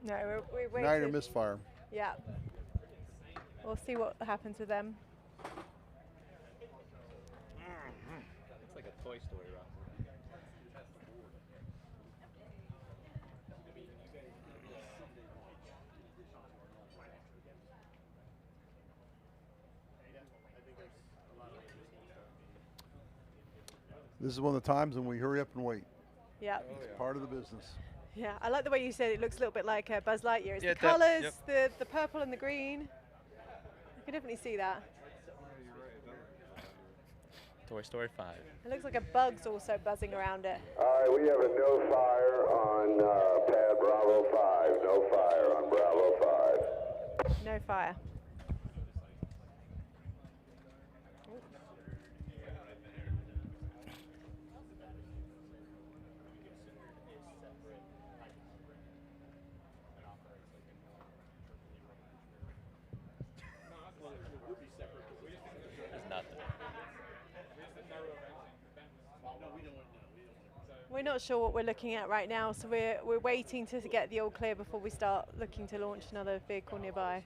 No, we're waiting. Igniter misfire. Yeah. We'll see what happens with them. It's like a Toy Story rocket. This is one of the times when we hurry up and wait. Yeah. It's part of the business. Yeah, I like the way you said it looks a little bit like Buzz Lightyear. It's Yeah, the that- colours, yep. the purple and the green. You can definitely see that. Toy Story 5. It looks like a bug's also buzzing around it. All right, we have a no fire on pad Bravo 5. No fire on Bravo 5. No fire. There's nothing. We're not sure what we're looking at right now, so we're waiting to get the all clear before we start looking to launch another vehicle nearby.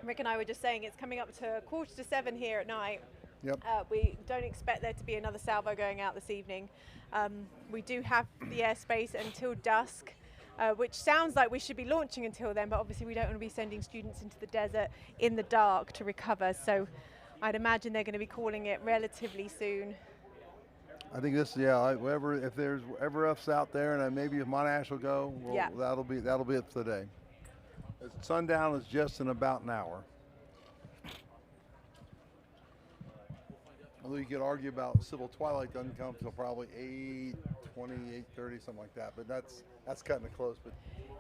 Rick and I were just saying it's coming up to 6:45 here at night. Yep. We don't expect there to be another salvo going out this evening. We do have the airspace until dusk, which sounds like we should be launching until then, but obviously we don't want to be sending students into the desert in the dark to recover. So I'd imagine they're going to be calling it relatively soon. I think this, yeah. If there's ever else out there, and maybe if Monash will go, well, Yeah. that'll be it for the day. Sundown is just in about an hour. Although you could argue about civil twilight doesn't come until probably 8:20, 8:30, something like that. But that's cutting it close. But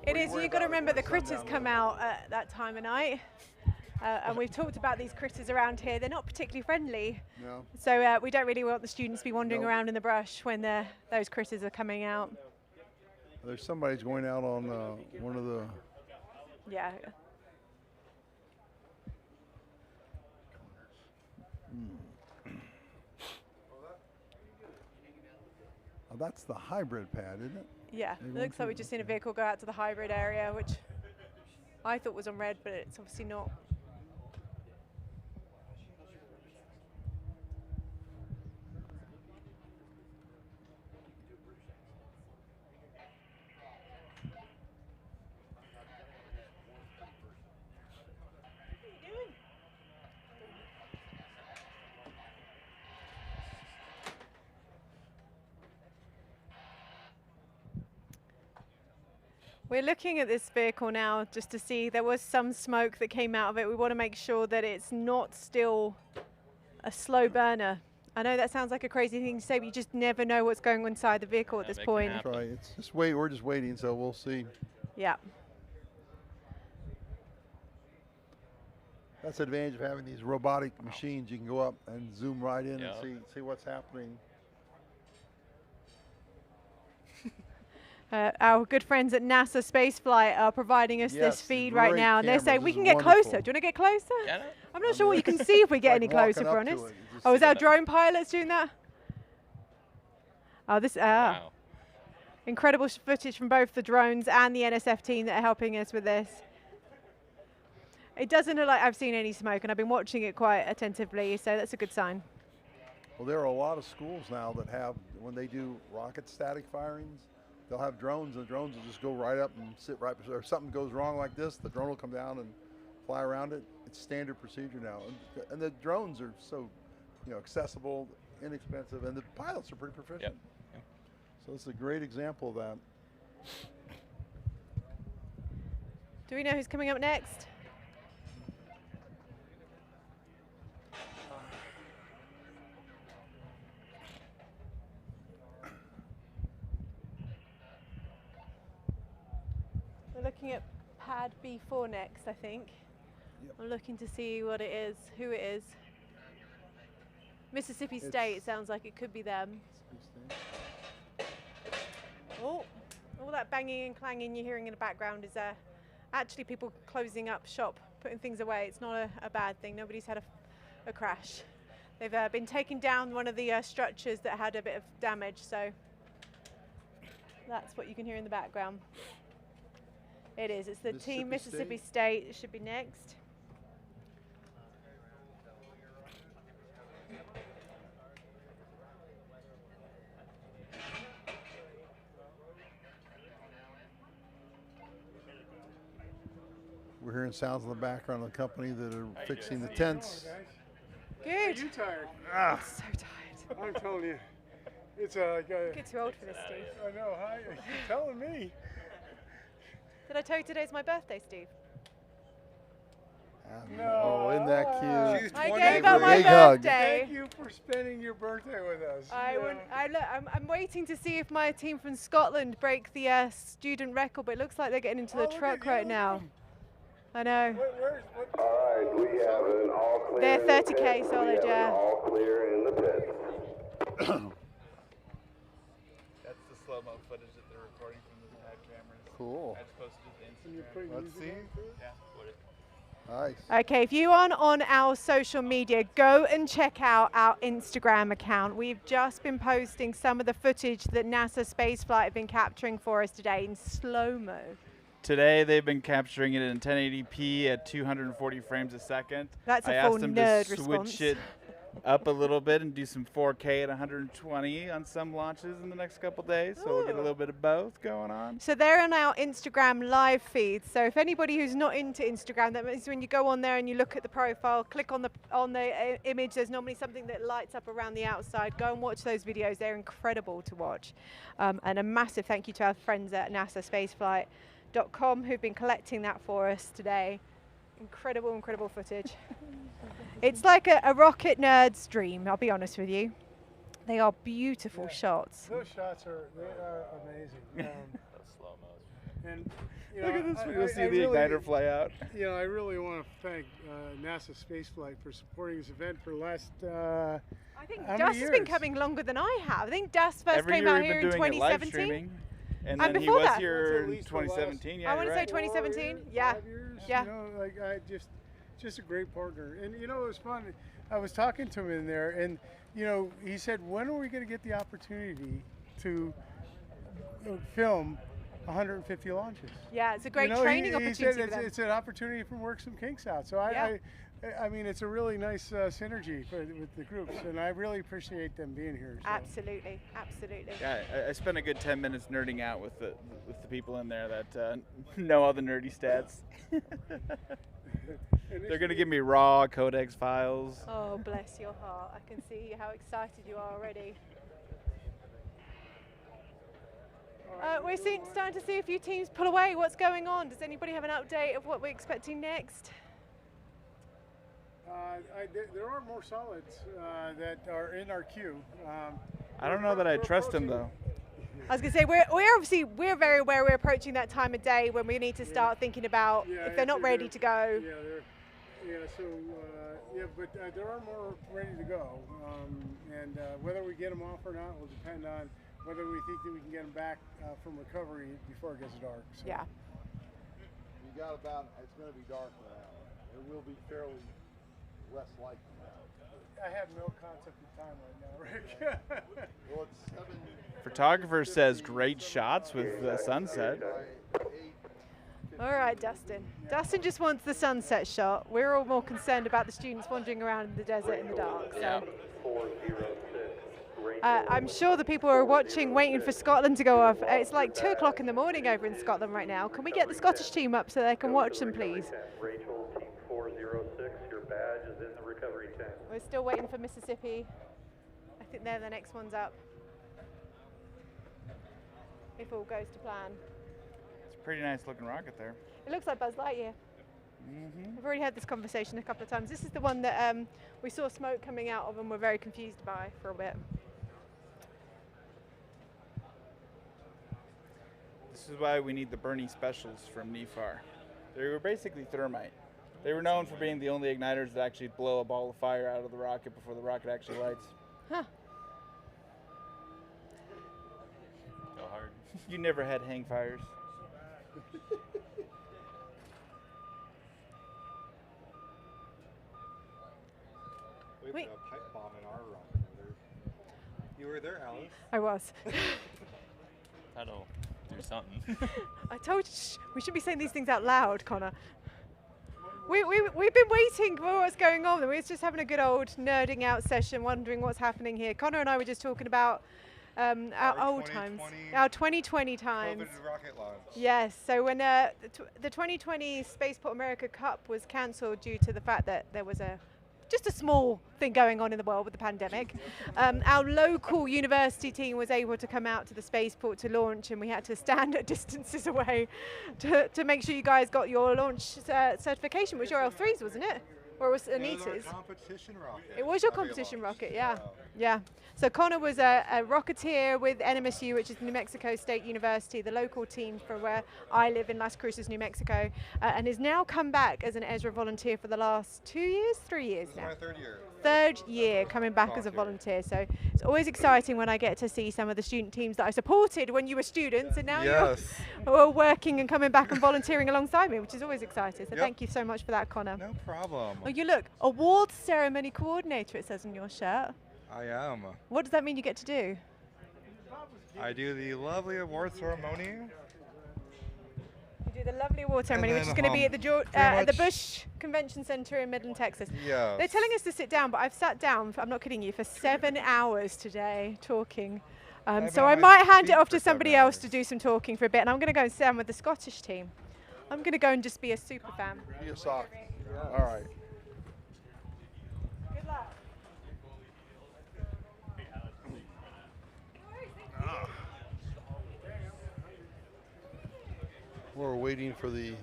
it is. You've got to remember the critters come out at that time of night. And we've talked about these critters around here. They're not particularly friendly. No. So we don't really want the students to be wandering around in the brush when those critters are coming out. There's somebody's going out on one of the... Yeah. Oh, that's the hybrid pad, isn't it? Yeah, it looks like we've just seen a vehicle go out to the hybrid area, which I thought was on red, but it's obviously not. We're looking at this vehicle now just to see, there was some smoke that came out of it. We want to make sure that it's not still a slow burner. I know that sounds like a crazy thing to say, but you just never know what's going on inside the vehicle at this point. That's right. It's just wait. We're just waiting, so we'll see. Yeah. That's the advantage of having these robotic machines. You can go up and zoom right in and see what's happening. Our good friends at NASA Spaceflight are providing us this feed right now, and they're saying we can get closer. Do you want to get closer? Yeah. I'm not sure what you can see if we get any closer, for honest. Oh, is our drone pilots doing that? Oh, this Wow. Incredible footage from both the drones and the NSF team that are helping us with this. It doesn't look like I've seen any smoke, and I've been watching it quite attentively, so that's a good sign. Well, there are a lot of schools now that have, when they do rocket static firings, they'll have drones, and the drones will just go right up and sit right beside. If something goes wrong like this, the drone will come down and fly around it. It's standard procedure now, and the drones are so, accessible, inexpensive, and the pilots are pretty proficient. Yep. So it's a great example of that. Do we know who's coming up next? We're looking at pad B4 next, I think. Yep. I'm looking to see what it is, who it is. Mississippi State, sounds like it could be them. Oh, all that banging and clanging you're hearing in the background is actually people closing up shop, putting things away. It's not a bad thing. Nobody's had a crash. They've been taking down one of the structures that had a bit of damage, so that's what you can hear in the background. It is. It's the team Mississippi State. It should be next. We're hearing sounds in the background of the company that are fixing the tents. Good. Are you tired? I'm so tired. I'm telling you, it's Get too old for this, Steve. I know. Hi, you're telling me. Did I tell you today's my birthday, Steve? No. Oh, isn't that cute? I gave up my birthday. Thank you for spending your birthday with us. I'm waiting to see if my team from Scotland break the student record, but it looks like they're getting into the truck right now. I know. All right, we have an all clear. They're 30K solid, yeah. All clear in the pit. That's the slow-mo footage that they're recording from the pad cameras. Cool. I just posted it to Instagram. Let's see. Yeah, put it. Nice. Okay, if you aren't on our social media, go and check out our Instagram account. We've just been posting some of the footage that NASA Spaceflight have been capturing for us today in slow-mo. Today they've been capturing it in 1080p at 240 frames a second. That's a I full asked them nerd to response. switch it up a little bit and do some 4K at 120 on some launches in the next couple days, so we'll get a little bit of both going on. So they're on our Instagram live feed. So if anybody who's not into Instagram, that means when you go on there and you look at the profile, click on the image, there's normally something that lights up around the outside. Go and watch those videos. They're incredible to watch. And a massive thank you to our friends at NASA Spaceflight. TOBB.com who've been collecting that for us today. Incredible, incredible footage. It's like a rocket nerd's dream, I'll be honest with you. They are beautiful shots. Those shots are amazing. And look at this, we'll see the igniter fly out. I really want to thank NASA Spaceflight for supporting this event for the last I think Duzce has been coming longer than I have. I think Duzce first came out here in 2017. And then he was here in 2017. I want to say 2017. Yeah. Yeah. Just a great partner. And it was fun. I was talking to him in there, and he said, "When are we going to get the opportunity to film 150 launches?" Yeah, it's a great training opportunity. He said it's an opportunity to work some kinks out. So I mean, it's a really nice synergy with the groups, and I really appreciate them being here. So. Absolutely, absolutely. Yeah, I spent a good 10 minutes nerding out with the people in there that know all the nerdy stats. They're going to give me raw codex files. Oh, bless your heart. I can see how excited you are already. We're starting to see a few teams pull away. What's going on? Does anybody have an update of what we're expecting next? There are more solids that are in our queue. I don't know that I trust them, though. I was going to say, we're very aware we're approaching that time of day when we need to start thinking about if they're not ready to go. But there are more ready to go, and whether we get them off or not will depend on whether we think that we can get them back from recovery before it gets dark. So. Yeah. You got it's going to be dark for an hour. It will be fairly less likely. I have no concept of time right now, Rick. Well, it's 7. Photographer says great shots with the sunset. All right, Dustin. Dustin just wants the sunset shot. We're all more concerned about the students wandering around in the desert in the dark. So. I'm sure the people who are watching, waiting for Scotland to go off. It's like 2 o'clock in the morning over in Scotland right now. Can we get the Scottish team up so they can watch them, please? Rachel, team 406, your badge is in the recovery tent. We're still waiting for Mississippi. I think they're the next ones up. If all goes to plan. It's a pretty nice looking rocket there. It looks like Buzz Lightyear. We've already had this conversation a couple of times. This is the one that we saw smoke coming out of and were very confused by for a bit. This is why we need the Bernie specials from NEFAR. They were basically thermite. They were known for being the only igniters that actually blow a ball of fire out of the rocket before the rocket actually lights. Huh. Go hard. You never had hang fires. We have a pipe bomb in our rocket. You were there, Alice. I was. That'll do something. I told you, we should be saying these things out loud, Connor. We've been waiting for what's going on. We're just having a good old nerding out session, wondering what's happening here. Connor and I were just talking about our old times, our 2020 times. COVID rocket launch. Yes, so when the 2020 Spaceport America Cup was cancelled due to the fact that there was just a small thing going on in the world with the pandemic. Our local university team was able to come out to the spaceport to launch, and we had to stand at distances away to make sure you guys got your launch certification, which your L3s, wasn't it? Or was Anita's? It was our competition rocket. It was your competition rocket, yeah. Yeah. So Connor was a Rocketeer with NMSU, which is New Mexico State University, the local team for where I live in Las Cruces, New Mexico, and has now come back as an Ezra volunteer for the last 2 years, 3 years now. This is my 3rd year. 3rd year coming back as a volunteer. So it's always exciting when I get to see some of the student teams that I supported when you were students, and now you're working and coming back and volunteering alongside me, which is always exciting. So thank you so much for that, Connor. No problem. Oh, you look, awards ceremony coordinator, it says on your shirt. I am. What does that mean you get to do? I do the lovely award ceremony. You do the lovely award ceremony, which is going to be at the Bush Convention Center in Midland, Texas. Yes. They're telling us to sit down, but I've sat down, I'm not kidding you, for 7 hours today talking. So I might hand it off to somebody else to do some talking for a bit, and I'm going to go and stand with the Scottish team. I'm going to go and just be a super fan. Be a sock. All right. Good luck. We're waiting for the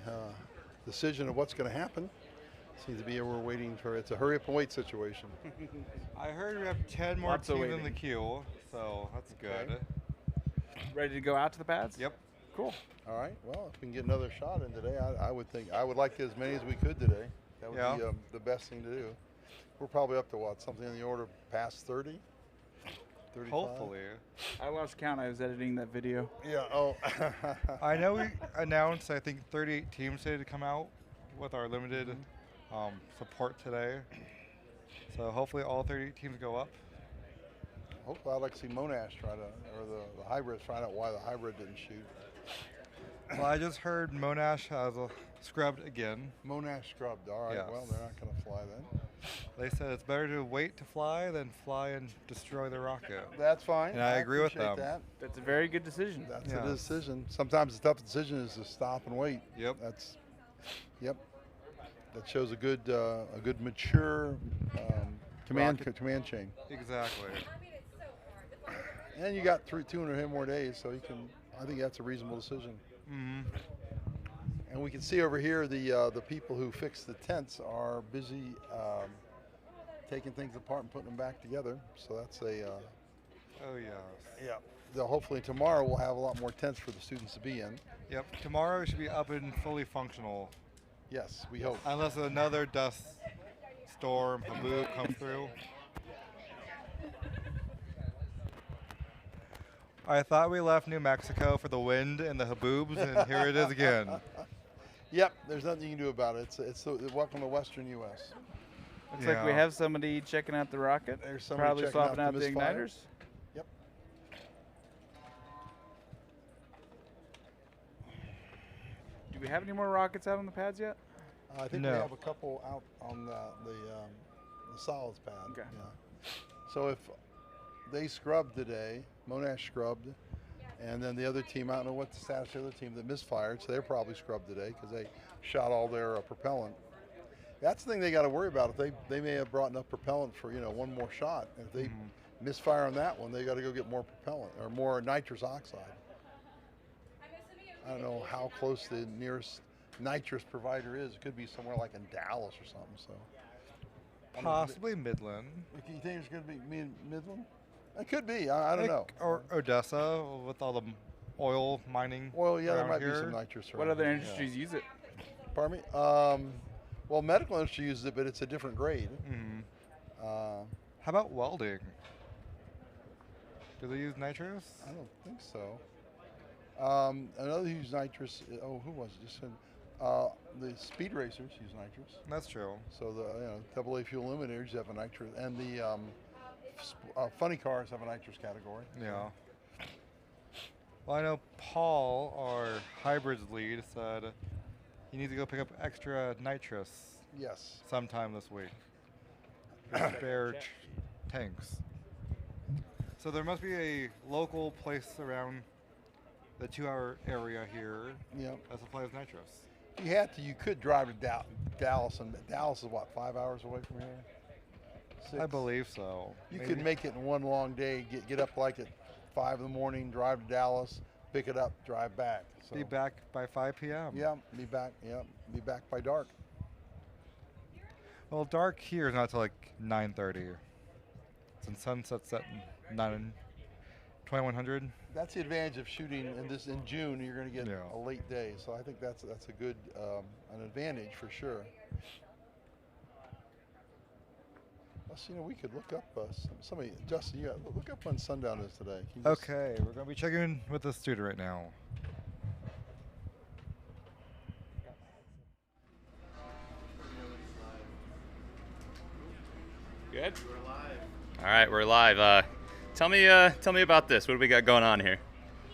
decision of what's going to happen. Seems to be we're waiting for, it's a hurry up and wait situation. I heard we have 10 more Lots of teams in the waiting. queue, so that's good. Ready to go out to the pads? Yep. Cool. All right. Well, if we can get another shot in today, I would think I would like as many as we could today. That would be the best thing to do. We're probably up to what, something in the order of past 30, 35? Hopefully. I lost count. I was editing that video. Yeah. Oh. I know we announced, I think, 38 teams today to come out with our limited support today. So hopefully all 38 teams go up. Hopefully, I'd like to see Monash try to, or the hybrids find out why the hybrid didn't shoot. Well, I just heard Monash has scrubbed again. Monash scrubbed. All right. Yes. Well, they're not going to fly then. They said it's better to wait to fly than fly and destroy the rocket. That's fine. And I agree with appreciate them. That. That's a very good decision. That's a decision. Sometimes the tough decision is to stop and wait. Yep. Yep. That shows a good mature command chain. Exactly. And you got 200 more days, so you can. I think that's a reasonable decision. Mm-hmm. And we can see over here the people who fix the tents are busy taking things apart and putting them back together. So that's a. Oh yes. Yeah. Hopefully tomorrow we'll have a lot more tents for the students to be in. Yep. Tomorrow we should be up and fully functional. Yes, we hope. Unless another dust storm, haboob comes through. I thought we left New Mexico for the wind and the haboobs, and here it is again. Yep, there's nothing you can do about it. It's welcome to Western U.S. Looks like we have somebody checking out the rocket. There's somebody probably checking swapping out out the misfire. igniters. Yep. Do we have any more rockets out on the pads yet? I think we have a couple out on the solids pad. Okay. Yeah. So if they scrubbed today, Monash scrubbed, and then the other team, I don't know what the status of the other team that misfired, so they're probably scrubbed today because they shot all their propellant. That's the thing they got to worry about. If they may have brought enough propellant for one more shot. If they misfire on that one, they got to go get more propellant or more nitrous oxide. I don't know how close the nearest nitrous provider is. It could be somewhere like in Dallas or something. So possibly Midland. You think it's going to be Midland? It could be. I don't know. Or Odessa with all the oil mining. Well, yeah, there around might here. be some nitrous. What other industries use it? Pardon me? Well, medical industry uses it, but it's a different grade. Mm-hmm. How about welding? Do they use nitrous? I don't think so. Another who uses nitrous, who was it? Just said, the speed racers use nitrous. That's true. So the AA fuel eliminators have a nitrous, and the funny cars have a nitrous category. Yeah. Well, I know Paul, our hybrids lead, said you need to go pick up extra nitrous. Yes. Sometime this week. For spare tanks. So there must be a local place around the 2-hour area here that supplies nitrous. If you had to, you could drive to Dallas, and Dallas is what, 5 hours away from here? 6? I believe so. You Maybe. could make it in one long day. Get up like at 5 in the morning, drive to Dallas, pick it up, drive back. So Be back by 5 p.m. Yeah, be back. Yeah, be back by dark. Well, dark here is not till like 9:30. Since sunset's at 2100. That's the advantage of shooting in June. You're going to get a late day, so I think that's a good an advantage for sure. Plus, we could look up somebody. Justin, look up when sundown is today. Okay, we're going to be checking in with the student right now. Good. We're live. All right, we're live. Tell me about this. What do we got going on here?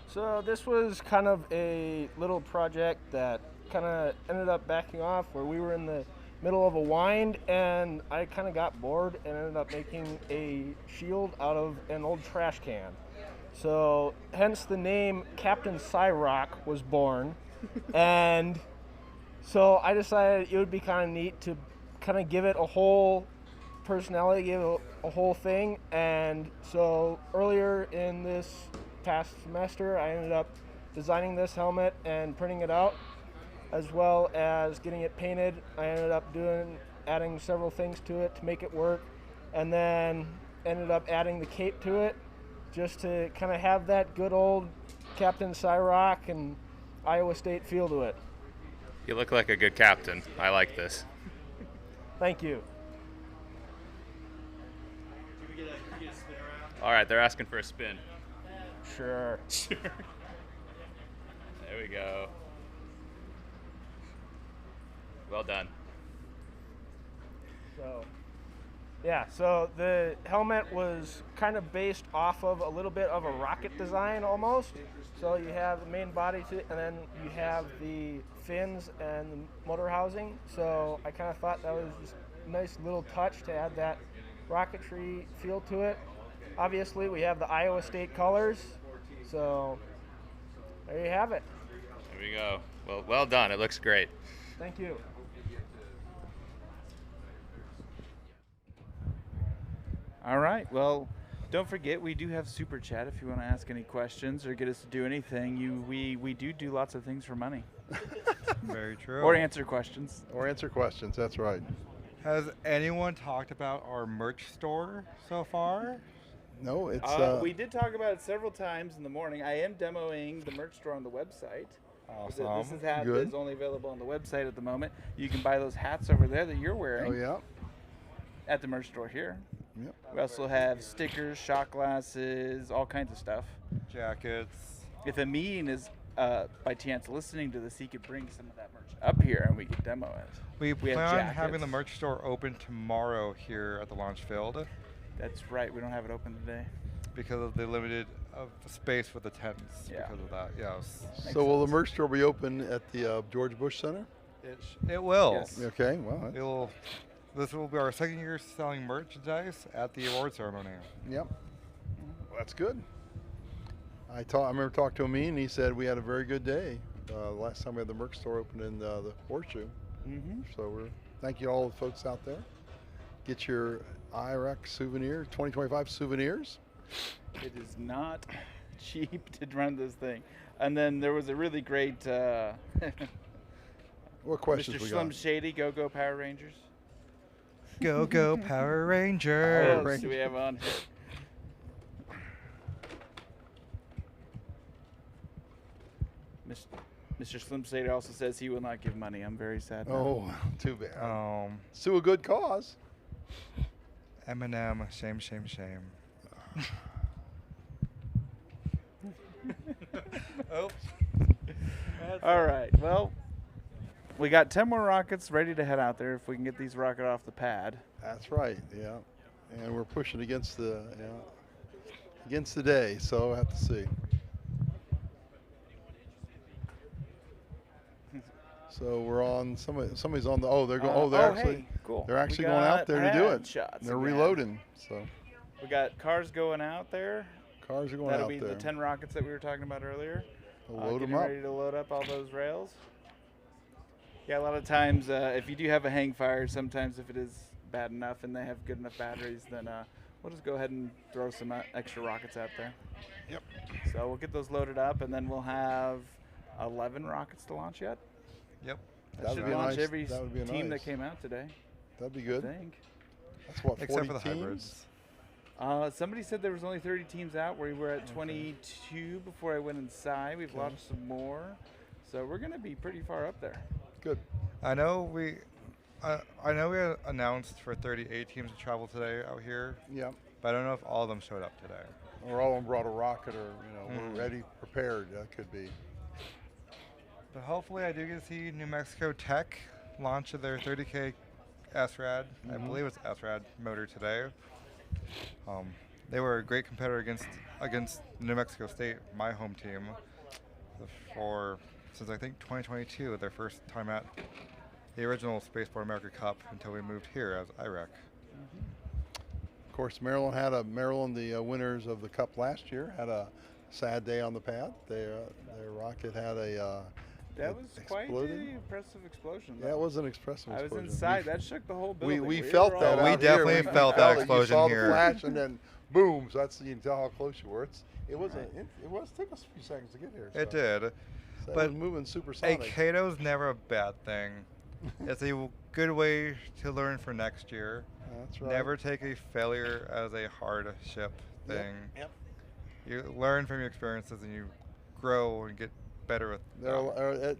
So this was kind of a little project that kind of ended up backing off where we were in the middle of a wind and I kind of got bored and ended up making a shield out of an old trash can. So hence the name Captain Cyrock was born. And so I decided it would be kind of neat to kind of give it a whole personality, give it a whole thing. And so earlier in this past semester, I ended up designing this helmet and printing it out. as well as getting it painted. I ended up adding several things to it to make it work, and then ended up adding the cape to it just to kind of have that good old Captain Cyrock and Iowa State feel to it. You look like a good captain. I like this. Thank you. All right, they're asking for a spin. Sure. Sure. There we go. Well done. So, yeah, so the helmet was kind of based off of a little bit of a rocket design almost. So you have the main body to it, and then you have the fins and the motor housing. So I kind of thought that was just a nice little touch to add that rocketry feel to it. Obviously, we have the Iowa State colors, so there you have it. There we go. Well done. It looks great. Thank you. All right. Well, don't forget we do have Super Chat if you want to ask any questions or get us to do anything. We do lots of things for money. Very true. Or answer questions. Or answer questions. That's right. Has anyone talked about our merch store so far? No, it's. We did talk about it several times in the morning. I am demoing the merch store on the website. Awesome. This is hat Good. that's only available on the website at the moment. You can buy those hats over there that you're wearing. Oh yeah. At the merch store here. Yep. We also have stickers, shot glasses, all kinds of stuff. Jackets. If Amin is by chance listening to this, he could bring some of that merch up here and we could demo it. We plan have on jackets. having the merch store open tomorrow here at the launch field. That's right. We don't have it open today. Because of the limited of the space for the tents. Yeah. Because of that, yes. So will the merch store be open at the George Bush Center? It will. Yes. Okay. Well. This will be our second year selling merchandise at the award ceremony. Yep. Well, that's good. I remember talking to Amin, and he said we had a very good day. Last time we had the merch store open in the Horseshoe. Mm-hmm. So thank you to all the folks out there. Get your IREC souvenir, 2025 souvenirs. It is not cheap to run this thing. And then there was a really great what questions Mr. we Slim got? Shady, Go Power Rangers. Go Power Rangers. What else do we have on here? Mr. Slim Shady also says he will not give money. I'm very sad now. Oh, too bad. To a good cause. Eminem, shame, shame, shame. Oops. All right. Well, we got 10 more rockets ready to head out there if we can get these rocket off the pad. That's right. Yeah. And we're pushing against the day, so we'll have to see. So we're on. Somebody's on the. They're going. They're actually. Hey, cool. They're actually going out there to do it. Shots They're again. reloading. So. We got cars going out there. Cars are going That'll out be there. the 10 rockets that we were talking about earlier. We'll load getting them up. ready to load up all those rails. Yeah, a lot of times if you do have a hang fire, sometimes if it is bad enough and they have good enough batteries, then we'll just go ahead and throw some extra rockets out there. Yep. So we'll get those loaded up, and then we'll have 11 rockets to launch yet. Yep. That should would be launch nice. every That would be team nice. that came out today. That'd be good. I think. That's what, 40 Except for the teams? hybrids. Somebody said there was only 30 teams out. We were at 22 before I went inside. We've launched some more, so we're going to be pretty far up there. Good. I know we announced for 38 teams to travel today out here. Yep. But I don't know if all of them showed up today. Or all of them brought a rocket, or we're ready, prepared. That could be. But hopefully, I do get to see New Mexico Tech launch their 30K SRAD. I believe it's SRAD motor today. They were a great competitor against New Mexico State, my home team, since I think 2022, their first time at the original Spaceport America Cup until we moved here as IREC. Of course, Maryland, the winners of the Cup last year, had a sad day on the pad. Their rocket had That was quite exploded. an impressive explosion. Yeah, it was an expressive explosion. I was inside. That shook the whole building. We felt that. We out definitely here. felt that explosion you saw here. the flash and then boom. So you can tell how close you were. It took us a few seconds to get here. It so. did. That but was moving a supersonic. Kato's never a bad thing. It's a good way to learn for next year. That's right. Never take a failure as a hardship thing. Yep. You learn from your experiences and you grow and get better with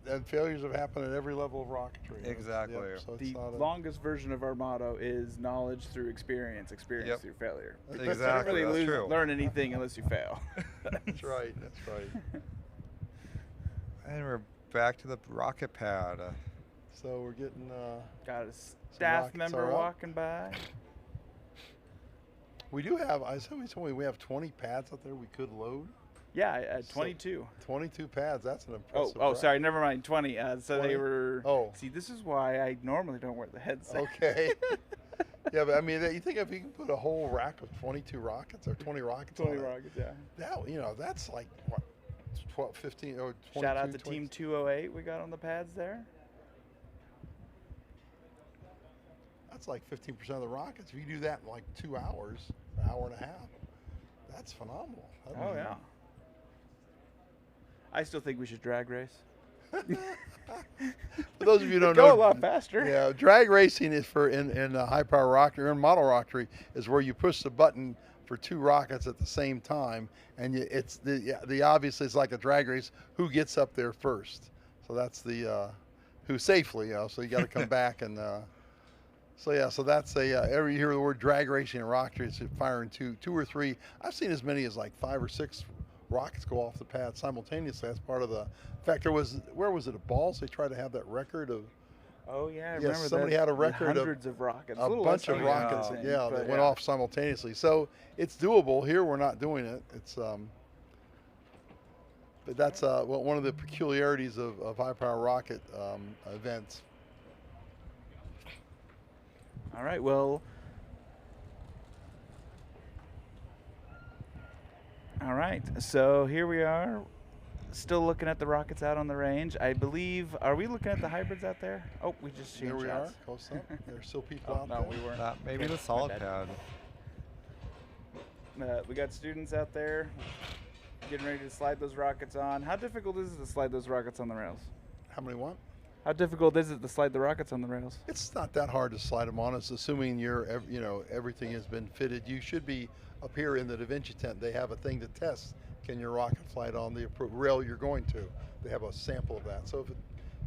And failures have happened at every level of rocketry. Exactly. Yep, so The longest version of our motto is knowledge through experience, experience through failure. Exactly. You don't really That's true. learn anything unless you fail. That's right. That's right. And we're back to the rocket pad. So we're getting got a staff member are up. walking by. We do have. Somebody told me we have 20 pads out there we could load. Yeah, 22. 22 pads. That's an impressive. Oh, sorry, never mind. 20. So 20? they were. Oh. See, this is why I normally don't wear the headset. Okay. Yeah, but I mean, you think if you can put a whole rack of 22 rockets or 20 rockets 20 on it, rockets, yeah. That, that's like, what, 12, 15, or 22, Shout out to 20. Team 208 we got on the pads there. That's like 15% of the rockets. If you do that in like 2 hours, an hour and a half, that's phenomenal. Oh, yeah. I still think we should drag race. For those of you who don't go know, a lot faster. Yeah, drag racing is for in high power rocketry or in model rocketry is where you push the button for 2 rockets at the same time, and it's the obviously it's like a drag race. Who gets up there first? So that's the who safely. So you got to come back and. So that's every you hear the word drag racing and rocketry, it's firing two or three. I've seen as many as like 5 or 6 rockets go off the pad simultaneously. That's part of the. In fact, where was it at Balls? They tried to have that record of. Oh yeah, I yes, remember somebody that. had a record Hundreds of rockets. A bunch of rockets, that went off simultaneously. So it's doable. Here we're not doing it. It's but that's one of the peculiarities of high power rocket events. All right, well. All right, so here we are, still looking at the rockets out on the range. I believe, are we looking at the hybrids out there? Oh, we just changed There we shots. are, close up. There's still people out no, there. we weren't. Maybe Okay, the solid my bad. pad. We got students out there getting ready to slide those rockets on. How difficult is it to slide those rockets on the rails? How many what? How difficult is it to slide the rockets on the rails? It's not that hard to slide them on. It's assuming everything has been fitted. You should be up here in the Da Vinci tent. They have a thing to test. Can your rocket fly on the rail you're going to? They have a sample of that. So if it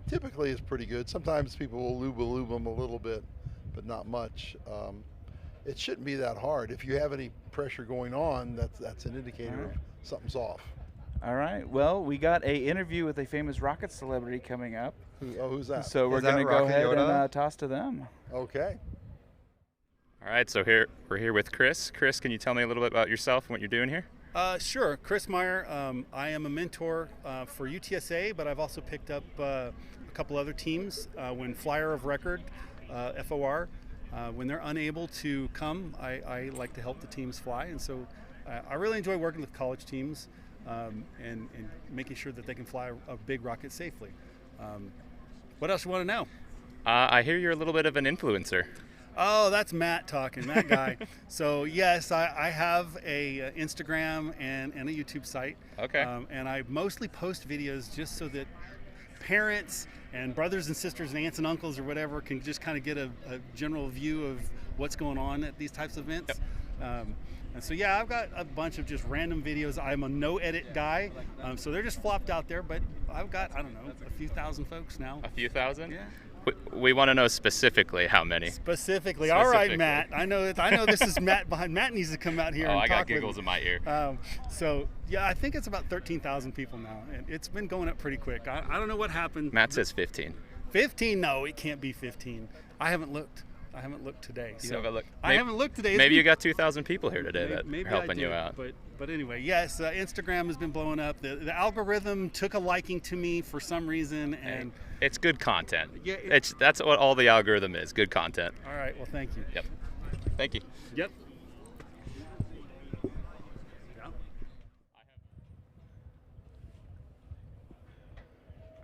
typically is pretty good. Sometimes people will lube them a little bit, but not much. It shouldn't be that hard. If you have any pressure going on, that's an indicator of something's off. All right. Well, we got a interview with a famous rocket celebrity coming up. Who's that? So we're going to go ahead and toss to them. Okay. All right. So we're here with Chris. Chris, can you tell me a little bit about yourself and what you're doing here? Sure. Chris Meyer. I am a mentor for UTSA, but I've also picked up a couple other teams. When Flyer of Record, FOR, when they're unable to come, I like to help the teams fly. And so I really enjoy working with college teams and making sure that they can fly a big rocket safely. What else you want to know? I hear you're a little bit of an influencer. Oh, that's Matt talking, that guy. So yes, I have a Instagram and a YouTube site. Okay. And I mostly post videos just so that parents and brothers and sisters and aunts and uncles or whatever can just kind of get a general view of what's going on at these types of events. Yep. And so yeah, I've got a bunch of just random videos. I'm a no edit guy, so they're just flopped out there, but I've got, I don't know, a few thousand folks now. A few thousand? Yeah. We want to know specifically how many. Specifically. All right, Matt. I know this is Matt behind. Matt needs to come out here and talk. I got giggles in my ear. So yeah, I think it's about 13,000 people now, and it's been going up pretty quick. I don't know what happened. Matt says 15. 15? No, it can't be 15. I haven't looked today. You haven't looked? I haven't looked today. Maybe you got 2,000 people here today that maybe are helping you I did, out. But anyway, yes, Instagram has been blowing up. The algorithm took a liking to me for some reason, and it's good content. Yeah, that's what all the algorithm is. Good content. All right. Well, thank you. Yep. Thank you. Yep.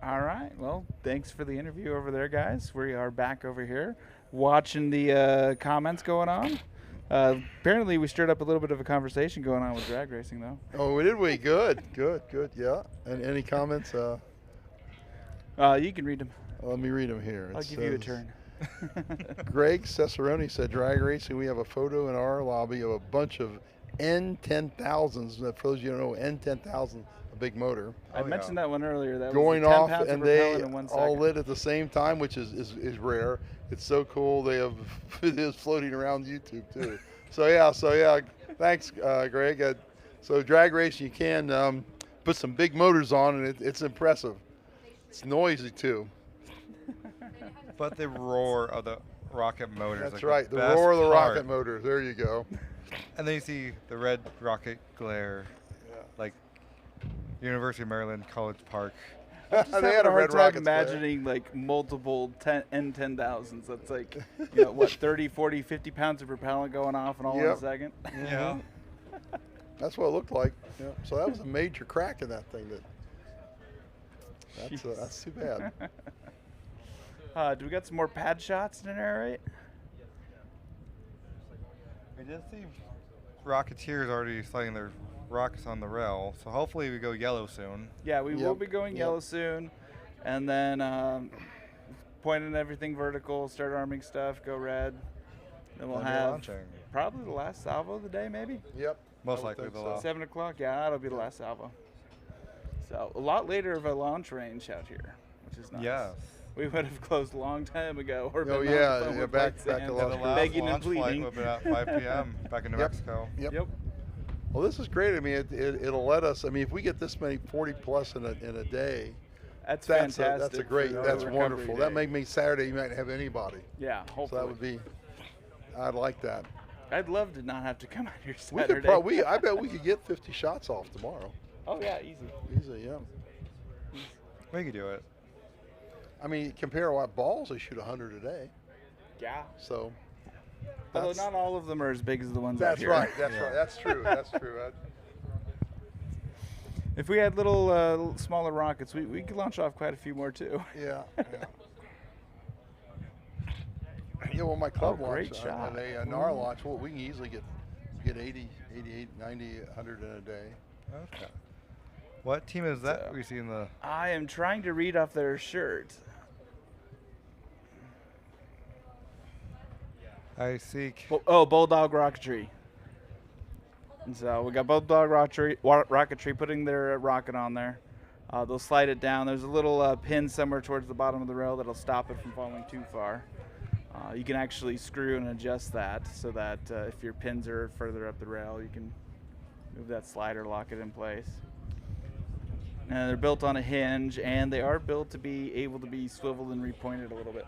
All right. Well, thanks for the interview over there, guys. We are back over here watching the comments going on. Apparently, we stirred up a little bit of a conversation going on with drag racing, though. Oh, did we? Good. Yeah. And any comments? You can read them. Let me read them here. I'll give you a turn. Greg Cesaroni said, drag racing, we have a photo in our lobby of a bunch of N10,000s. For those of you who don't know, N10,000, a big motor. I mentioned that one earlier. That going was 10 off, pounds and of they propellant in 1 second. all lit at the same time, which is rare. It's so cool. They have videos floating around YouTube too. So yeah. Thanks, Greg. So drag racing, you can put some big motors on, and it's impressive. It's noisy too. But the roar of the rocket motors. That's like right, the best roar of the part. rocket motors. There you go. And then you see the red rocket glare, like University of Maryland College Park. I'm just They had having a a hard red time rockets imagining like multiple N10,000s. That's like, you know, what, 30, 40, 50 pounds of propellant going off in all in a second? Yeah. That's what it looked like. Yeah. So that was a major crack in that thing. That's too bad. Do we got some more pad shots in there, right? We did see Rocketeers already sliding their rockets on the rail, so hopefully we go yellow soon. Yeah, we will be going yellow soon, and then pointing everything vertical, start arming stuff, go red. Then we'll have probably the last salvo of the day, maybe. Yep. Most likely the last. 7 o'clock. Yeah, that'll be the last salvo. So a lot later of a launch range out here, which is nice. Yes. We would have closed a long time ago. Or Oh, been yeah, on the phone with back Baskent, to last begging and launch flight pleading. would have been at 5 p.m. back in New Mexico. Yep. Well, this is great. I mean, it'll let us. I mean, if we get this many 40 plus in a day, that's fantastic. That's a for great. the That's recovery wonderful. day. That make me Saturday. You might have anybody. Yeah, hopefully. So that would be. I'd like that. I'd love to not have to come out here We Saturday. could probably. I bet we could get 50 shots off tomorrow. Oh yeah, easy. Easy, yeah. We could do it. I mean, compare what balls they shoot 100 a day. Yeah. So. Although not all of them are as big as the ones out here. Right. That's right. That's true. That's true. If we had little smaller rockets, we could launch off quite a few more too. Yeah. Yeah, well, my club great launch shot. and a NAR launch, well, we can easily get 80, 88, 90, 100 in a day. Okay. What team is that we see in the... I am trying to read off their shirt. I see. Bulldog Rocketry. And so we got Bulldog Rocketry putting their rocket on there. They'll slide it down. There's a little pin somewhere towards the bottom of the rail that'll stop it from falling too far. You can actually screw and adjust that so that if your pins are further up the rail, you can move that slider, lock it in place. And they're built on a hinge, and they are built to be able to be swiveled and repointed a little bit.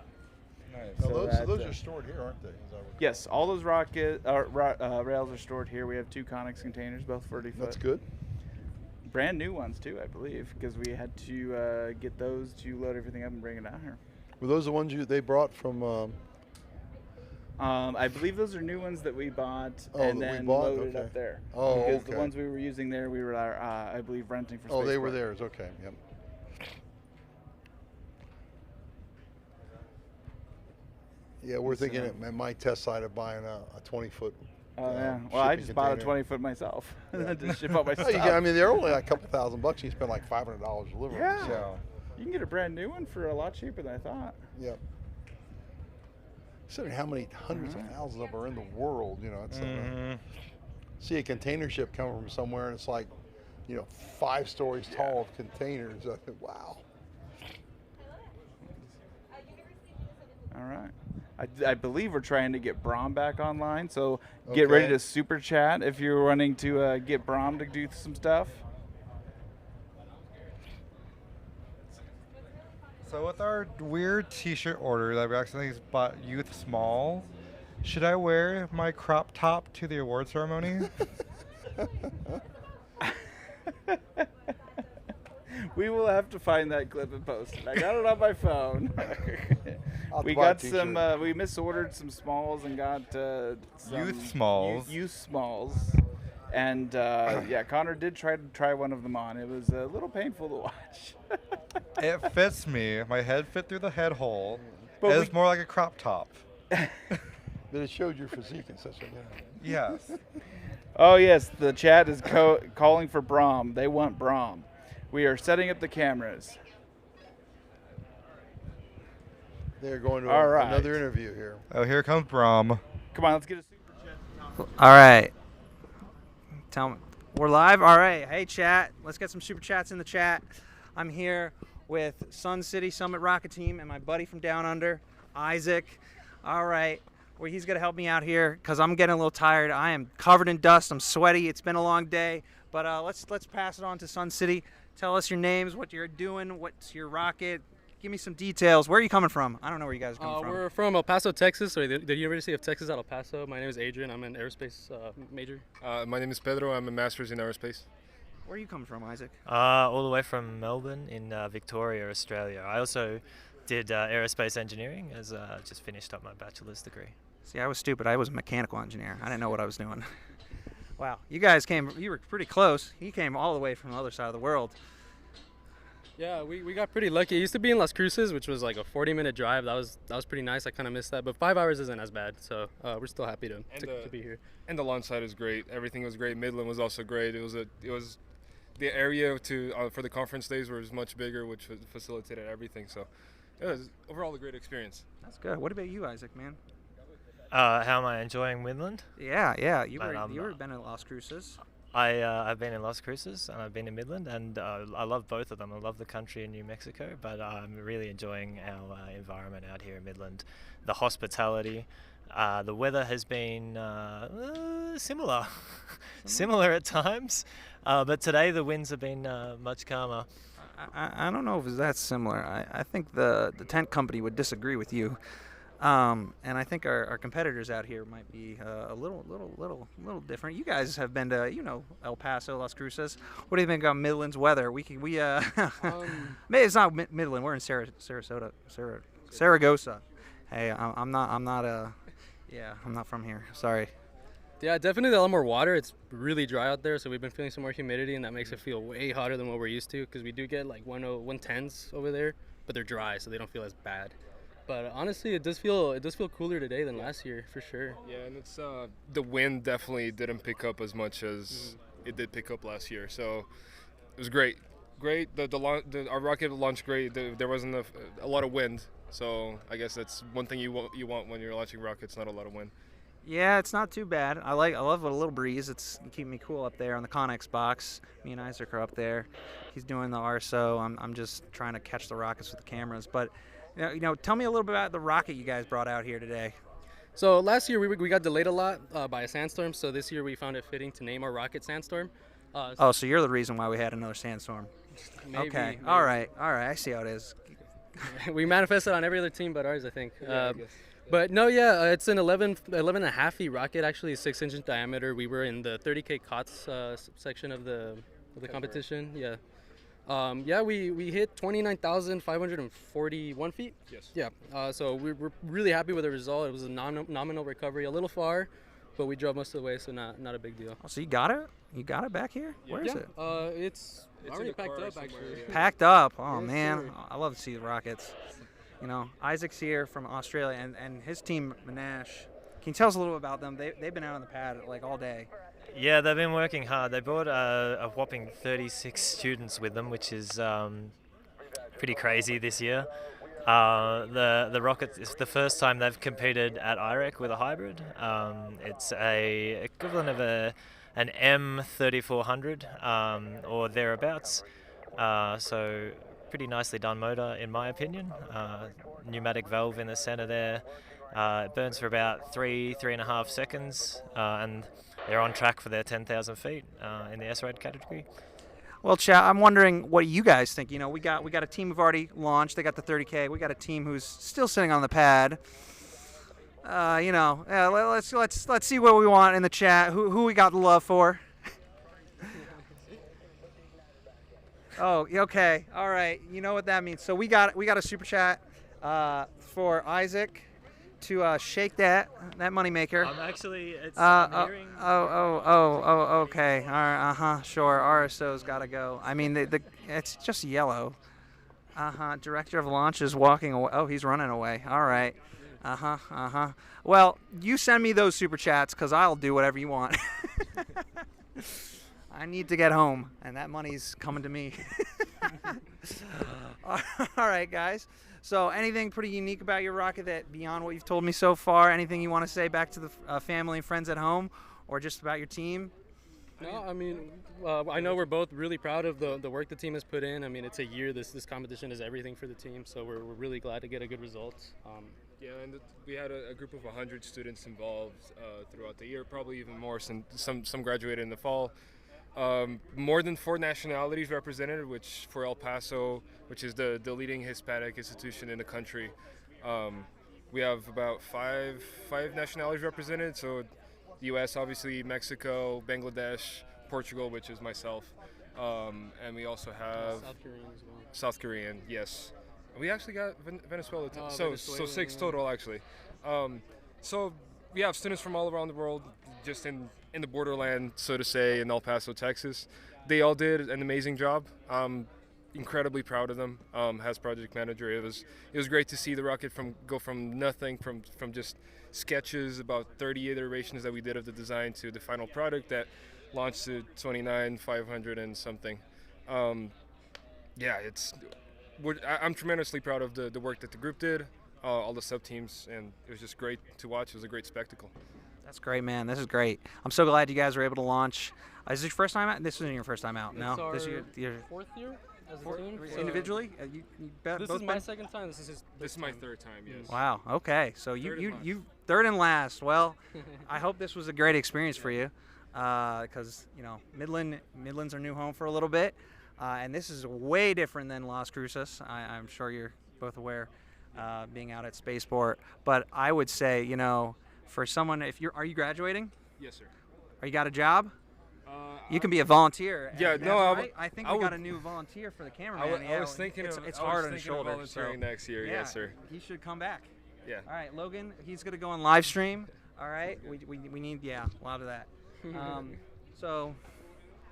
Nice. So those are stored here, aren't they? Yes, all those rails are stored here. We have 2 Conex containers, both 40 foot. That's good. Brand new ones too, I believe, because we had to get those to load everything up and bring it down here. Were those the ones they brought from? I believe those are new ones that we bought and then loaded up there. Oh, because okay. the ones we were using there, we were, I believe, renting for. Oh, they were Spaceport. theirs. Okay. Yep. Yeah, we're thinking at my test site of buying a 20-foot. Oh yeah. Well, I just bought a 20-foot myself to ship out my stuff. I mean, they're only like a couple $1,000. You spend like $500 delivering. Yeah. So. You can get a brand new one for a lot cheaper than I thought. Yep. Considering how many hundreds of thousands of them are in the world, you know, it's see a container ship coming from somewhere and it's like, 5 stories tall of containers. I think, wow. All right. I believe we're trying to get Brom back online, so get ready to super chat if you're wanting to get Brom to do some stuff. So with our weird t-shirt order that we accidentally bought youth small, should I wear my crop top to the award ceremony? We will have to find that clip and post it. I got it on my phone. We got some. We misordered some smalls and got some youth smalls. Youth smalls, and Connor did try one of them on. It was a little painful to watch. It fits me. My head fit through the head hole. But it's more like a crop top. But it showed your physique and such. Yes. Oh yes, the chat is calling for Brom. They want Brom. We are setting up the cameras. They're going to All right. another interview here. Oh, here comes Brom. Come on, let's get a super chat. All right. Tell me. We're live? All right. Hey, chat. Let's get some super chats in the chat. I'm here with Sun City Summit Rocket Team and my buddy from Down Under, Isaac. All right. Well, he's going to help me out here because I'm getting a little tired. I am covered in dust. I'm sweaty. It's been a long day. But let's pass it on to Sun City. Tell us your names, what you're doing, what's your rocket. Give me some details. Where are you coming from? I don't know where you guys are coming from. We're from El Paso, Texas, or the University of Texas at El Paso. My name is Adrian. I'm an aerospace major. My name is Pedro. I'm a master's in aerospace. Where are you coming from, Isaac? All the way from Melbourne in Victoria, Australia. I also did aerospace engineering as just finished up my bachelor's degree. See, I was stupid. I was a mechanical engineer. I didn't know what I was doing. Wow. You guys you were pretty close. He came all the way from the other side of the world. Yeah, we got pretty lucky. It used to be in Las Cruces, which was like a 40-minute drive. That was pretty nice. I kind of missed that, but 5 hours isn't as bad. So we're still happy to be here. And the launch site is great. Everything was great. Midland was also great. It was the area for the conference days was much bigger, which facilitated everything. So it was overall a great experience. That's good. What about you, Isaac, man? How am I enjoying Midland? Yeah. You were been in Las Cruces. I've been in Las Cruces and I've been in Midland, and I love both of them. I love the country in New Mexico, but I'm really enjoying our environment out here in Midland. The hospitality, the weather has been similar, similar at times, but today the winds have been much calmer. I don't know if it's that similar. I think the tent company would disagree with you. And I think our competitors out here might be a little different. You guys have been to, El Paso, Las Cruces. What do you think about Midland's weather? Maybe it's not Midland. We're in Saragossa. Hey, I'm not from here. Sorry. Yeah, definitely a lot more water. It's really dry out there, so we've been feeling some more humidity, and that makes it feel way hotter than what we're used to. Because we do get like 110s over there, but they're dry, so they don't feel as bad. But honestly, it does feel cooler today than last year, for sure. Yeah, and it's the wind definitely didn't pick up as much as it did pick up last year. So it was great. Our rocket launched great. There wasn't a lot of wind, so I guess that's one thing you want when you're launching rockets, not a lot of wind. Yeah, it's not too bad. I love a little breeze. It's keeping me cool up there on the Connex box. Me and Isaac are up there. He's doing the RSO. I'm just trying to catch the rockets with the cameras, but. Tell me a little bit about the rocket you guys brought out here today. So last year we got delayed a lot by a sandstorm. So this year we found it fitting to name our rocket Sandstorm. So you're the reason why we had another sandstorm. Maybe, okay. Maybe. All right. I see how it is. We manifested on every other team but ours, I think. Yeah, I guess. But no, it's an 11 and a half feet rocket. Actually, 6-inch in diameter. We were in the 30K COTS section of the competition. Right. Yeah. We hit 29,541 feet. Yes. Yeah. So we're really happy with the result. It was a nominal recovery, a little far, but we drove most of the way, so not a big deal. Oh, so you got it? You got it back here? Yeah. Where is it? It's already packed up, actually. Yeah. Packed up? Oh, yes, man. Sir. I love to see the rockets. Isaac's here from Australia, and his team, Monash. Can you tell us a little about them? They've been out on the pad like all day. Yeah, they've been working hard. They brought a whopping 36 students with them, which is pretty crazy this year. The rocket is the first time they've competed at IREC with a hybrid. It's a equivalent of an M3400 or thereabouts. So pretty nicely done motor, in my opinion. Pneumatic valve in the center there. It burns for about 3.5 seconds, and they're on track for their 10,000 feet in the S-Rad category. Well, chat, I'm wondering what you guys think. We got a team who've already launched. They got the 30K. We got a team who's still sitting on the pad. Let's see what we want in the chat. Who we got the love for? Oh, okay. All right. You know what that means. So we got a super chat for Isaac to shake that moneymaker. I'm hearing. Okay. All right. Sure. RSO's got to go. I mean, it's just yellow. Director of launch is walking away. Oh, he's running away. All right. Well, you send me those super chats because I'll do whatever you want. I need to get home, and that money's coming to me. All right, guys. So anything pretty unique about your rocket that beyond what you've told me so far? Anything you want to say back to the family and friends at home, or just about your team? No, I mean, I know we're both really proud of the work the team has put in. I mean, it's a year. This competition is everything for the team, so we're really glad to get a good result. Yeah, and we had a group of 100 students involved throughout the year, probably even more. Some graduated in the fall. More than 4 nationalities represented, which for El Paso, which is the leading Hispanic institution in the country, we have about five nationalities represented. So the U.S., obviously, Mexico, Bangladesh, Portugal, which is myself, and we also have South Korean as well. South Korean, yes. We actually got Venezuela, so Venezuela, 6 total actually. So we have students from all around the world, just in the borderland, so to say, in El Paso, Texas. They all did an amazing job. I'm incredibly proud of them. As project manager, it was great to see the rocket go from nothing, from just sketches, about 30 iterations that we did of the design, to the final product that launched to 29,500 and something. Yeah, I'm tremendously proud of the work that the group did, all the sub-teams, and it was just great to watch. It was a great spectacle. That's great, man. This is great. I'm so glad you guys were able to launch. Is this your first time out? This isn't your first time out, no? It's this our is your 4th year as a team. So individually? This is my 2nd time. This is my 3rd time, yes. Wow, okay. So you 3rd and last. Well, I hope this was a great experience for you, because, Midland's our new home for a little bit. And this is way different than Las Cruces. I'm sure you're both aware, being out at Spaceport. But I would say, for someone, are you graduating? Yes, sir. Or you got a job? You can be a volunteer. Yeah, I think we got a new volunteer for the cameraman. I was thinking it's hard on his shoulder. Volunteering next year. Yeah, yes, sir. He should come back. Yeah. All right, Logan. He's gonna go on live stream. All right. We need a lot of that. So.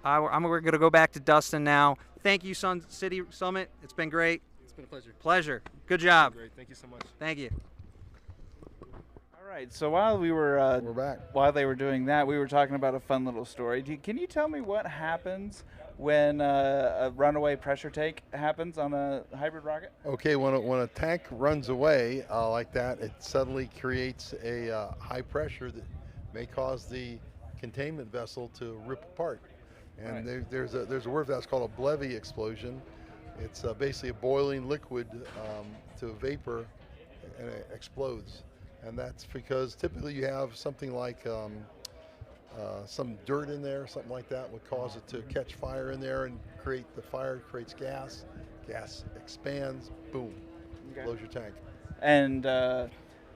We're going to go back to Dustin now. Thank you, Sun City Summit. It's been great. It's been a pleasure. Pleasure. Good job. Great. Thank you so much. Thank you. All right. So while we're back. While they were doing that, we were talking about a fun little story. Can you tell me what happens when a runaway pressure take happens on a hybrid rocket? Okay, when a tank runs away like that, it suddenly creates a high pressure that may cause the containment vessel to rip apart. And Right. there's a word for that's called a Blevy explosion. It's basically a boiling liquid to a vapor, and it explodes. And that's because typically you have something like some dirt in there, something like that would cause it to catch fire in there and create the fire, creates gas. Gas expands, boom, blows your tank. And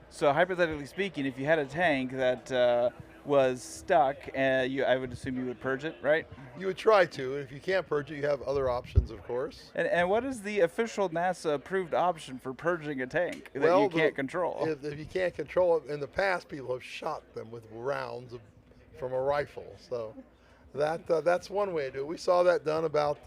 so hypothetically speaking, if you had a tank that was stuck, I would assume you would purge it, right? You would try to, and if you can't purge it, you have other options, of course. And what is the official NASA-approved option for purging a tank that you can't control? If you can't control it, in the past, people have shot them with rounds from a rifle. So that's one way to do it. We saw that done about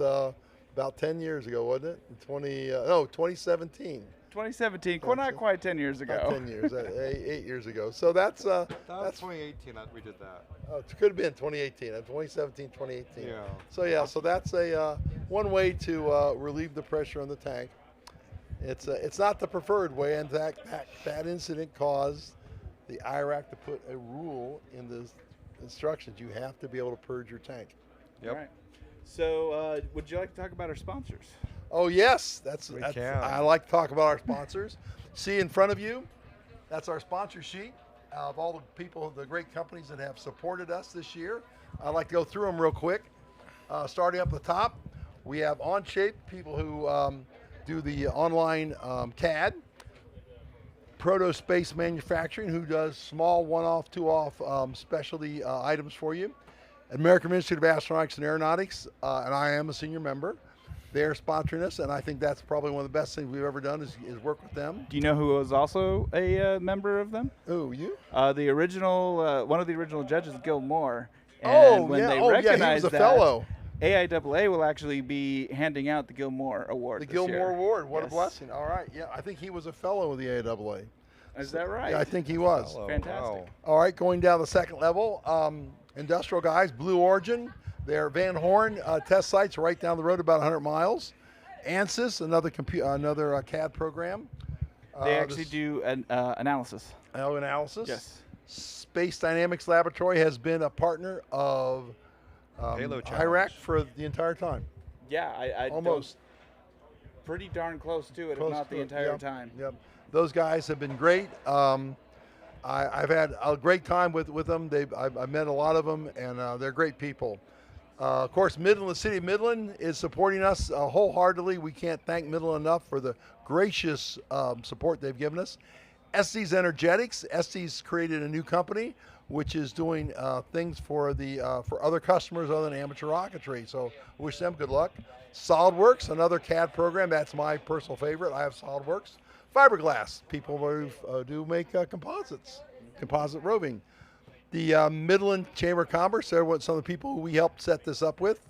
10 years ago, wasn't it? 2017. 2017, not quite 10 years ago. Not 10 years, 8 years ago. So that's 2018 that we did that. Oh, it could have been 2018, 2017, 2018. Yeah. So that's one way to relieve the pressure on the tank. It's not the preferred way. In fact, that incident caused the IREC to put a rule in the instructions. You have to be able to purge your tank. Yep. All right. So would you like to talk about our sponsors? Oh yes, I like to talk about our sponsors. See in front of you, that's our sponsor sheet of all the people, the great companies that have supported us this year. I'd like to go through them real quick. Starting up at the top, we have OnShape, people who do the online CAD. Proto Space Manufacturing, who does small one-off, two-off specialty items for you. American Institute of Astronautics and Aeronautics, and I am a senior member. They're sponsoring us, and I think that's probably one of the best things we've ever done is work with them. Do you know who was also a member of them? Who, you? The original, one of the original judges, Gil Moore. And when they recognize he was a fellow. AIAA will actually be handing out the Gil Moore Award. The Gil Moore Award, what a blessing. All right, yeah, I think he was a fellow of the AIAA. Is that right? Yeah, I think he was. Fantastic. Wow. All right, going down the second level, industrial guys, Blue Origin. Their Van Horn test site's right down the road, about 100 miles. ANSYS, another CAD program. They actually do an analysis. Analysis. Yes. Space Dynamics Laboratory has been a partner of IREC for the entire time. Yeah, I almost pretty darn close to it, if not the entire time. Yep. Those guys have been great. I've had a great time with them. I've met a lot of them, and they're great people. Of course, the city of Midland is supporting us wholeheartedly. We can't thank Midland enough for the gracious support they've given us. Estes Energetics. Estes created a new company which is doing things for other customers other than amateur rocketry. So wish them good luck. SolidWorks, another CAD program. That's my personal favorite. I have SolidWorks. Fiberglass, people who do make composites, composite roving. The Midland Chamber of Commerce, they're some of the people who we helped set this up with.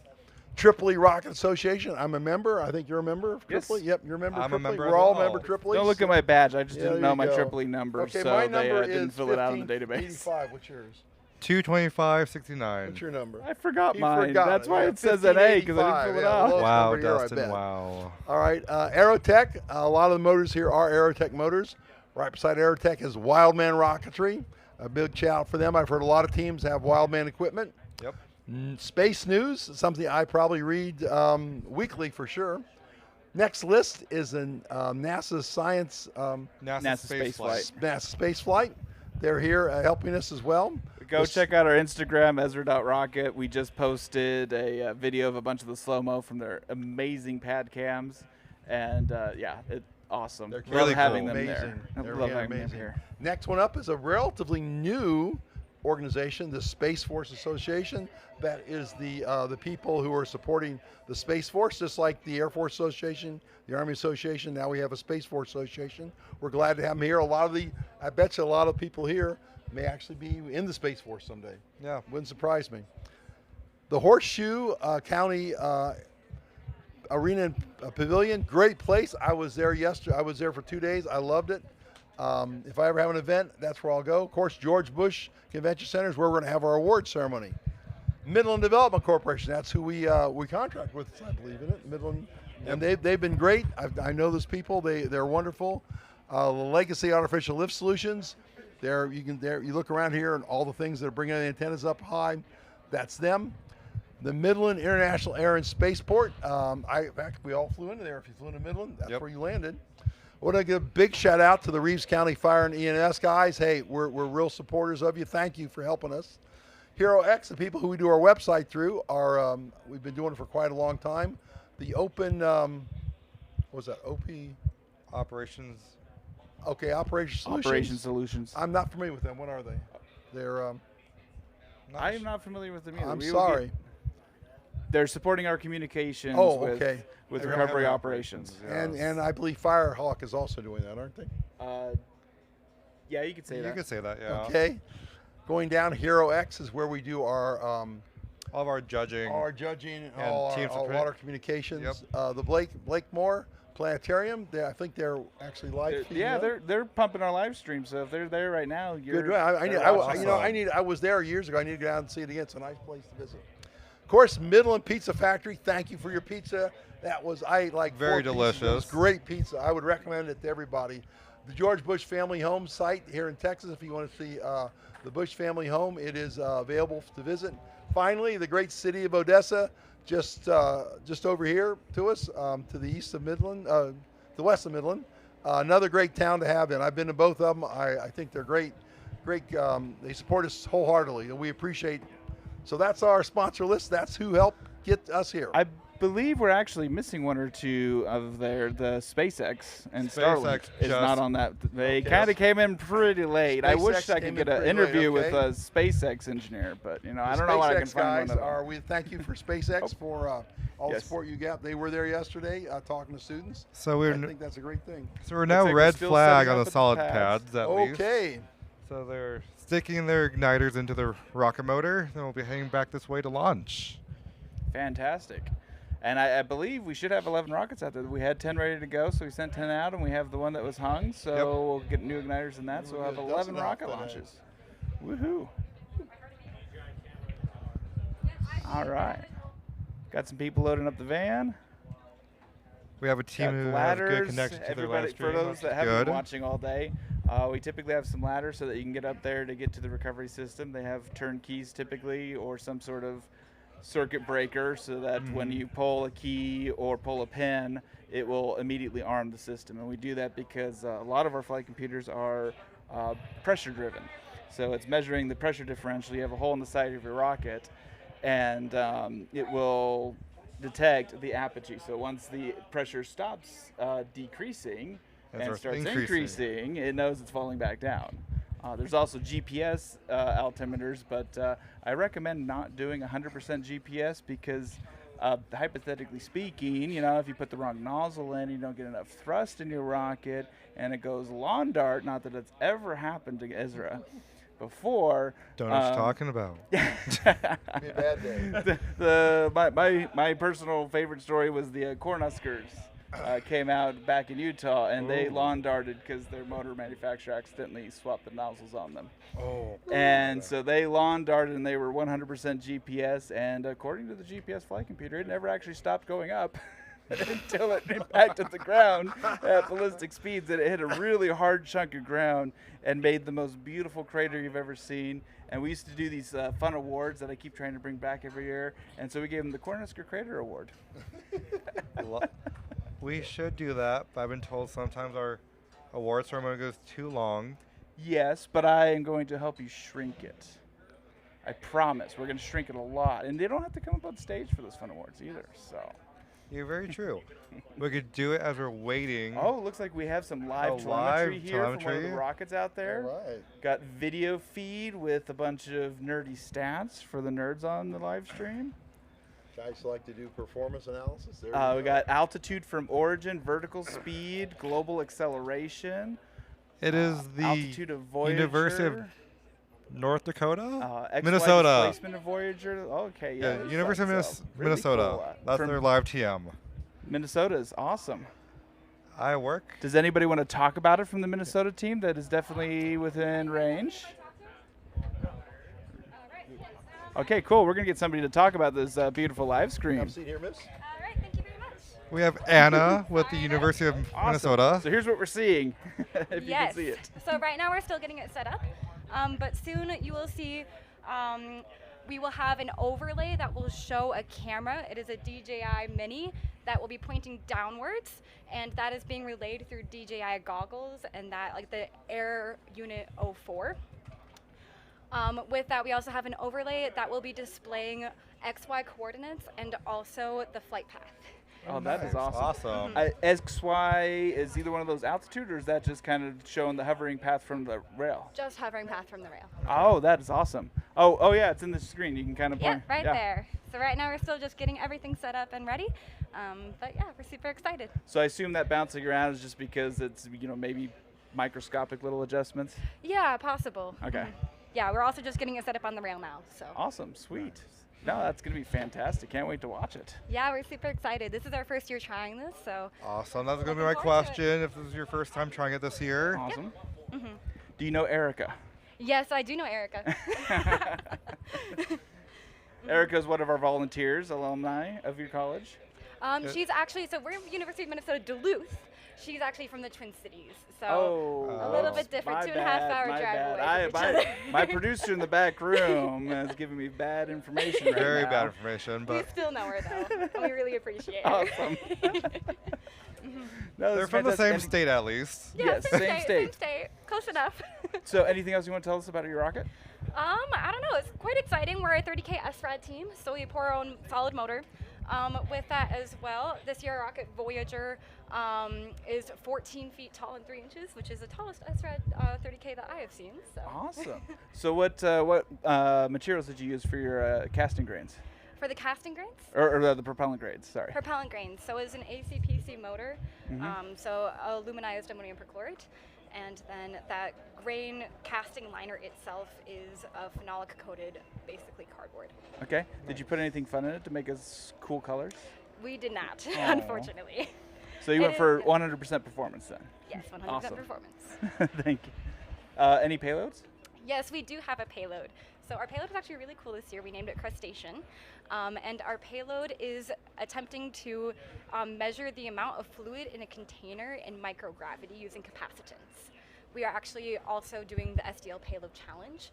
Tripoli Rocket Association, I'm a member. I think you're a member of Tripoli. Yes. Yep, you're a member of I'm a Tripoli. member We're as all well. member Tripoli. Don't look at my badge. I just Yeah, didn't there know my you go. Tripoli number, Okay, so my they number didn't is fill it out in the database. 85. What's yours? 22569. What's your number? I forgot He mine. forgot That's it. why Yeah, it says an A, because I didn't 1585. fill it Yeah, out. lowest Wow, number here, I Dustin, bet. wow. All right, Aerotech. A lot of the motors here are Aerotech motors. Right beside Aerotech is Wildman Rocketry. A big shout out for them. I've heard a lot of teams have Wildman equipment. Yep. Space News, something I probably read weekly for sure. Next list is in NASA Science. NASA Space Flight. NASA Space Flight. They're here helping us as well. Go check out our Instagram, Ezra.rocket. We just posted a video of a bunch of the slow-mo from their amazing pad cams. And yeah, it's awesome. They're Love really having cool. them Amazing. there. I They're love really having them amazing. here. Next one up is a relatively new organization, the Space Force Association. That is the people who are supporting the Space Force, just like the Air Force Association, the Army Association. Now we have a Space Force Association. We're glad to have them here. I bet you a lot of people here may actually be in the Space Force someday. Yeah. Wouldn't surprise me. The Horseshoe County Arena and Pavilion, great place. I was there yesterday. I was there for 2 days. I loved it. If I ever have an event, that's where I'll go. Of course, George Bush Convention Center is where we're going to have our award ceremony. Midland Development Corporation, that's who we contract with, I believe, in it. Midland, and they've been great. I know those people. They're wonderful. Legacy Artificial Lift Solutions. You look around here and all the things that are bringing the antennas up high. That's them. The Midland International Air and Spaceport. In fact, we all flew into there. If you flew into Midland, that's where you landed. I want to give a big shout out to the Reeves County Fire and EMS guys. Hey, we're real supporters of you. Thank you for helping us. Hero X, the people who we do our website through, are we've been doing it for quite a long time. The Open, what was that? OP Operations. Okay, Operation Solutions. Operation Solutions. I'm not familiar with them. What are they? They're. I am not familiar with them either. I'm sorry. They're supporting our communications with recovery operations. And I believe Firehawk is also doing that, aren't they? Yeah, you could say that. You could say that, yeah. Okay. Going down, Hero X is where we do our all of our judging. And and team all water communications. The Blakemore Planetarium. I think they're actually live. They're pumping our live stream. So if they're there right now, you're good. I was there years ago. I need to go out and see it again. It's a nice place to visit. Of course, Midland Pizza Factory. Thank you for your pizza. That was very delicious. It was great pizza. I would recommend it to everybody. The George Bush Family Home site here in Texas. If you want to see the Bush Family Home, it is available to visit. Finally, the great city of Odessa, just over here to us, to the east of Midland, the west of Midland. Another great town to have in. I've been to both of them. I think they're great. They support us wholeheartedly, and we appreciate. So that's our sponsor list. That's who helped get us here. I believe we're actually missing one or two of the SpaceX and Starlink is not on that. They kind of came in pretty late. I wish I could get an interview with a SpaceX engineer, but I don't know what I can find one of them. We thank you for SpaceX for all the support you got. They were there yesterday talking to students. So I think that's a great thing. So we're now red flag on the solid pads at least. Okay. So they're sticking their igniters into the rocket motor. Then we'll be heading back this way to launch. Fantastic. And I believe we should have 11 rockets out there. We had 10 ready to go, so we sent 10 out, and we have the one that was hung. So we'll get new igniters in that. So we'll have 11 rocket launches. Woohoo! All right. Got some people loading up the van. We have a team Got who has ladders, good connection to their live stream, for those which that is haven't good. been watching all day, we typically have some ladders so that you can get up there to get to the recovery system. They have turnkeys typically, or some sort of circuit breaker, so that when you pull a key or pull a pin, it will immediately arm the system. And we do that because a lot of our flight computers are pressure driven. So it's measuring the pressure differential. You have a hole in the side of your rocket, and it will detect the apogee. So once the pressure stops decreasing and starts increasing, it knows it's falling back down. There's also GPS altimeters, but I recommend not doing 100% GPS because hypothetically speaking, if you put the wrong nozzle in, you don't get enough thrust in your rocket, and it goes lawn dart, not that it's ever happened to Ezra before. Don't know what you're talking about. Be a bad day. My personal favorite story was the Cornhuskers came out back in Utah, and they lawn darted because their motor manufacturer accidentally swapped the nozzles on them. And so they lawn darted, and they were 100% GPS, and according to the GPS flight computer, it never actually stopped going up until it impacted the ground at ballistic speeds, and it hit a really hard chunk of ground and made the most beautiful crater you've ever seen. And we used to do these fun awards that I keep trying to bring back every year, and so we gave them the Cornhusker Crater Award. We should do that, but I've been told sometimes our award ceremony goes too long. Yes, but I am going to help you shrink it. I promise. We're going to shrink it a lot. And they don't have to come up on stage for those fun awards either. So, you're very true. We could do it as we're waiting. Oh, it looks like we have some live telemetry here from one of the rockets out there. All right. Got video feed with a bunch of nerdy stats for the nerds on the live stream. Guys like to do performance analysis. There we got altitude from origin, vertical speed, global acceleration. It is the altitude of Voyager. University of North Dakota? Minnesota. Displacement of Voyager. Okay, yeah. University of really Minnesota. Cool. That's their live TM. Minnesota is awesome. I work. Does anybody want to talk about it from the Minnesota team that is definitely within range? Okay, cool. We're going to get somebody to talk about this beautiful live stream. Have a seat here, miss. All right, thank you very much. We have Anna with the University of Minnesota. So here's what we're seeing, if you can see it. So right now we're still getting it set up, but soon you will see we will have an overlay that will show a camera. It is a DJI Mini that will be pointing downwards, and that is being relayed through DJI goggles and that like the Air Unit 04. With that, we also have an overlay that will be displaying XY coordinates and also the flight path. Oh, that is awesome. Mhm. XY is either one of those altitude, or is that just kind of showing the hovering path from the rail? Just hovering path from the rail. Oh, that is awesome. Oh yeah, it's in the screen. You can kind of point. Yeah, right there. So right now we're still just getting everything set up and ready. But yeah, we're super excited. So I assume that bouncing around is just because it's, maybe microscopic little adjustments? Yeah, possible. Okay. Mhm. Yeah, we're also just getting it set up on the rail now. So. Awesome, sweet. No, that's going to be fantastic. Can't wait to watch it. Yeah, we're super excited. This is our first year trying this, so. Awesome. That's going to be my question. If this is your first time trying it this year. Awesome. Yep. Mhm. Do you know Erica? Yes, I do know Erica. Erica is one of our volunteers, alumni of your college. She's actually, so we're University of Minnesota Duluth. She's actually from the Twin Cities, so a little bit different. 2.5 hour drive away. My producer in the back room is giving me bad information right Very now. bad information, but we still know her though, and we really appreciate her. Awesome. No, they're from the same state at least. Yeah, yes, same state. Close enough. So anything else you want to tell us about your rocket? I don't know. It's quite exciting. We're a 30K SRAD team, so we pour our own solid motor. With that as well, this year our rocket Voyager is 14 feet tall and 3 inches, which is the tallest SRAD 30K that I have seen. So. Awesome. So what materials did you use for your casting grains? For the casting grains? Or the propellant grains, sorry. Propellant grains. So it's an ACPC motor, so aluminized ammonium perchlorate. And then that grain casting liner itself is a phenolic-coated, basically cardboard. Okay. Did you put anything fun in it to make us cool colors? We did not, Aww. unfortunately. So you went for 100% performance then? Yes, 100% awesome. performance. Thank you. Any payloads? Yes, we do have a payload. So our payload is actually really cool this year. We named it Crustacean. And our payload is attempting to measure the amount of fluid in a container in microgravity using capacitance. We are actually also doing the SDL Payload Challenge,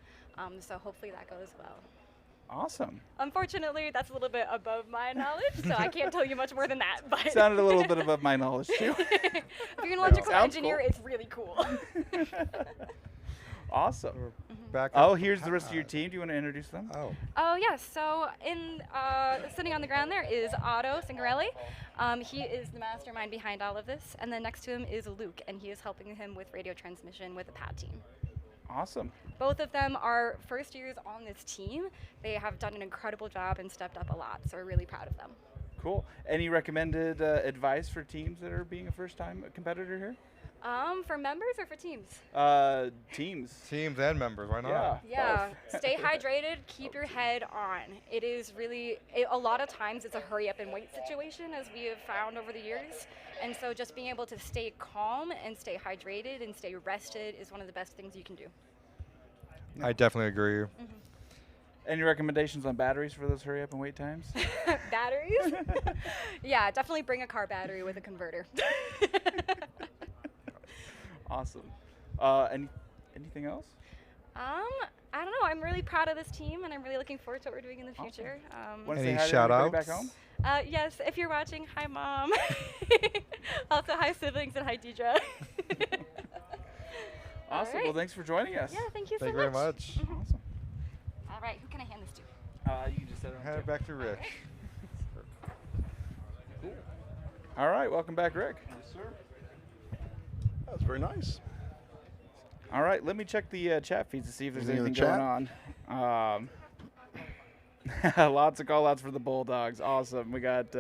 so hopefully that goes well. Awesome. Unfortunately, that's a little bit above my knowledge, so I can't tell you much more than that. But Sounded a little bit above my knowledge too. if you're an electrical Sounds engineer, cool. it's really cool. Awesome. Back Oh, up. here's the rest of your team. Do you want to introduce them? Oh. Oh yes, so sitting on the ground there is Otto Cingarelli. He is the mastermind behind all of this, and then next to him is Luke, and he is helping him with radio transmission with the PAD team. Awesome. Both of them are first years on this team. They have done an incredible job and stepped up a lot, so we're really proud of them. Cool. Any recommended advice for teams that are being a first-time competitor here? For members or for teams? Teams. Teams and members, why not? Yeah, stay hydrated, keep your head on. It is really, a lot of times it's a hurry up and wait situation, as we have found over the years. And so just being able to stay calm and stay hydrated and stay rested is one of the best things you can do. I definitely agree. Any recommendations on batteries for those hurry up and wait times? Batteries? Yeah, definitely bring a car battery with a converter. Awesome. Anything else? I don't know. I'm really proud of this team, and I'm really looking forward to what we're doing in the future. Any shout-outs? Back home? Yes, if you're watching, hi, Mom. Also, hi, siblings, and hi, Deidre. Awesome. Right. Well, thanks for joining us. Yeah, thank you so Thank much. you very much. Awesome. All right, who can I hand this to? You can just set it on Hand it back to Rich. Cool. All right, welcome back, Rick. Yes, sir. That was very nice. All right, let me check the chat feeds to see if there's Anything in anything the going on. Lots of call-outs for the Bulldogs. Awesome. We got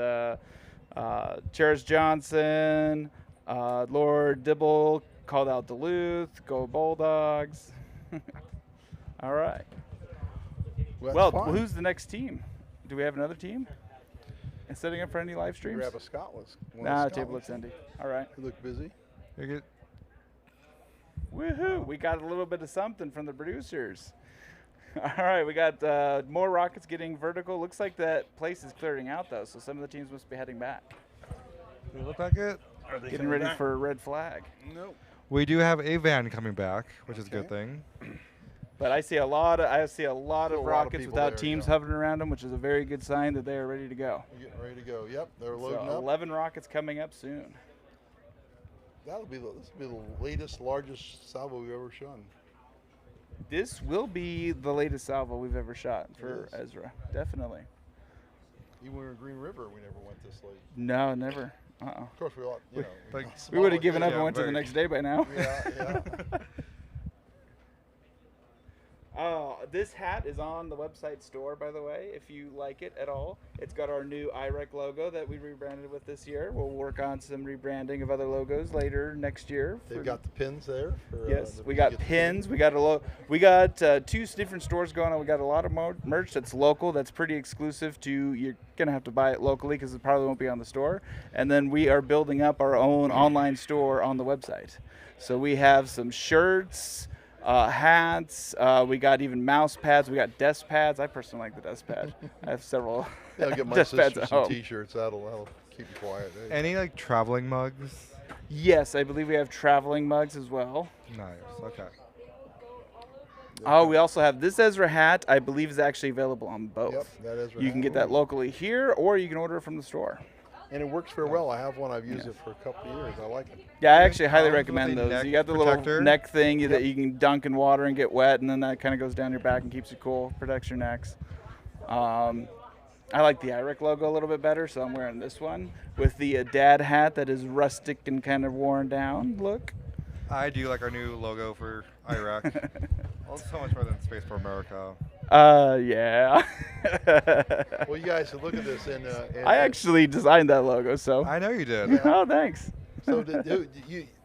Cherish Johnson, Lord Dibble called out Duluth. Go Bulldogs. All right. Well, who's the next team? Do we have another team? And setting up for any live streams? Grab a Scotland. Nah, the table looks empty. All right. You look busy. You're good. Woohoo! We got a little bit of something from the producers. All right, we got more rockets getting vertical. Looks like that place is clearing out, though, so some of the teams must be heading back. Does it look like it? Are they Getting ready for a red flag. Nope. We do have a van coming back, which is a good thing. But I see a lot of rockets people without there, teams yeah. hovering around them, which is a very good sign that they are ready to go. They're getting ready to go. Yep, they're loading So up. 11 rockets coming up soon. This will be the latest, largest salvo we've ever shown. This will be the latest salvo we've ever shot for Ezra, definitely. Even when we were in Green River, we never went this late. No, never. Of course, we all, you know. We would have given up and went to the next day by now. Yeah. This hat is on the website store, by the way, if you like it at all. It's got our new IREC logo that we rebranded with this year. We'll work on some rebranding of other logos later next year. They've got the pins there. For, Yes, we got pins. We got two different stores going on. We got a lot of merch that's local, that's pretty exclusive to. You're gonna have to buy it locally because it probably won't be on the store. And then we are building up our own online store on the website. So we have some shirts. Hats, we got even mouse pads, we got desk pads. I personally like the desk pad. I have several I'll get my desk pads sister at some home. T-shirts. That'll keep you quiet. Any like traveling mugs? Yes, I believe we have traveling mugs as well. Nice. Okay. Oh, we also have this Ezra hat. I believe is actually available on both. Yep, that Ezra You hat. can get that locally here, or you can order it from the store. And it works very well. I have one. I've used it for a couple of years. I like it. Yeah, I actually highly Comes with recommend a those. neck You got the protector. little neck thing that you can dunk in water and get wet, and then that kind of goes down your back and keeps you cool, protects your necks. I like the IREC logo a little bit better, so I'm wearing this one with the dad hat that is rustic and kind of worn down look. I do like our new logo for IREC. Well, it's so much better than Space for America. Yeah. Well, you guys should look at this. And I actually designed that logo, so. I know you did. Yeah. Oh, thanks. So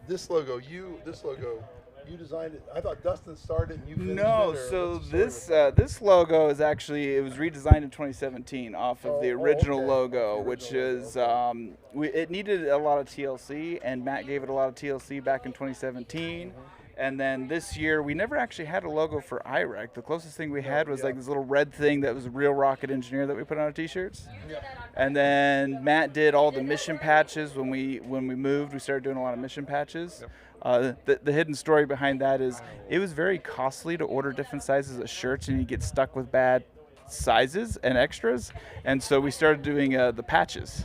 this logo, you designed it. I thought Dustin started and you finished No, it. Or so what's the story this with this logo is actually, it was redesigned in 2017 off of the original okay. logo, which is it needed a lot of TLC, and Matt gave it a lot of TLC back in 2017, And then this year, we never actually had a logo for IREC. The closest thing we had was like this little red thing that was a real rocket engineer that we put on our t-shirts. And then Matt did all the mission patches. When we moved, we started doing a lot of mission patches. The hidden story behind that is it was very costly to order different sizes of shirts, and you get stuck with bad sizes and extras. And so we started doing the patches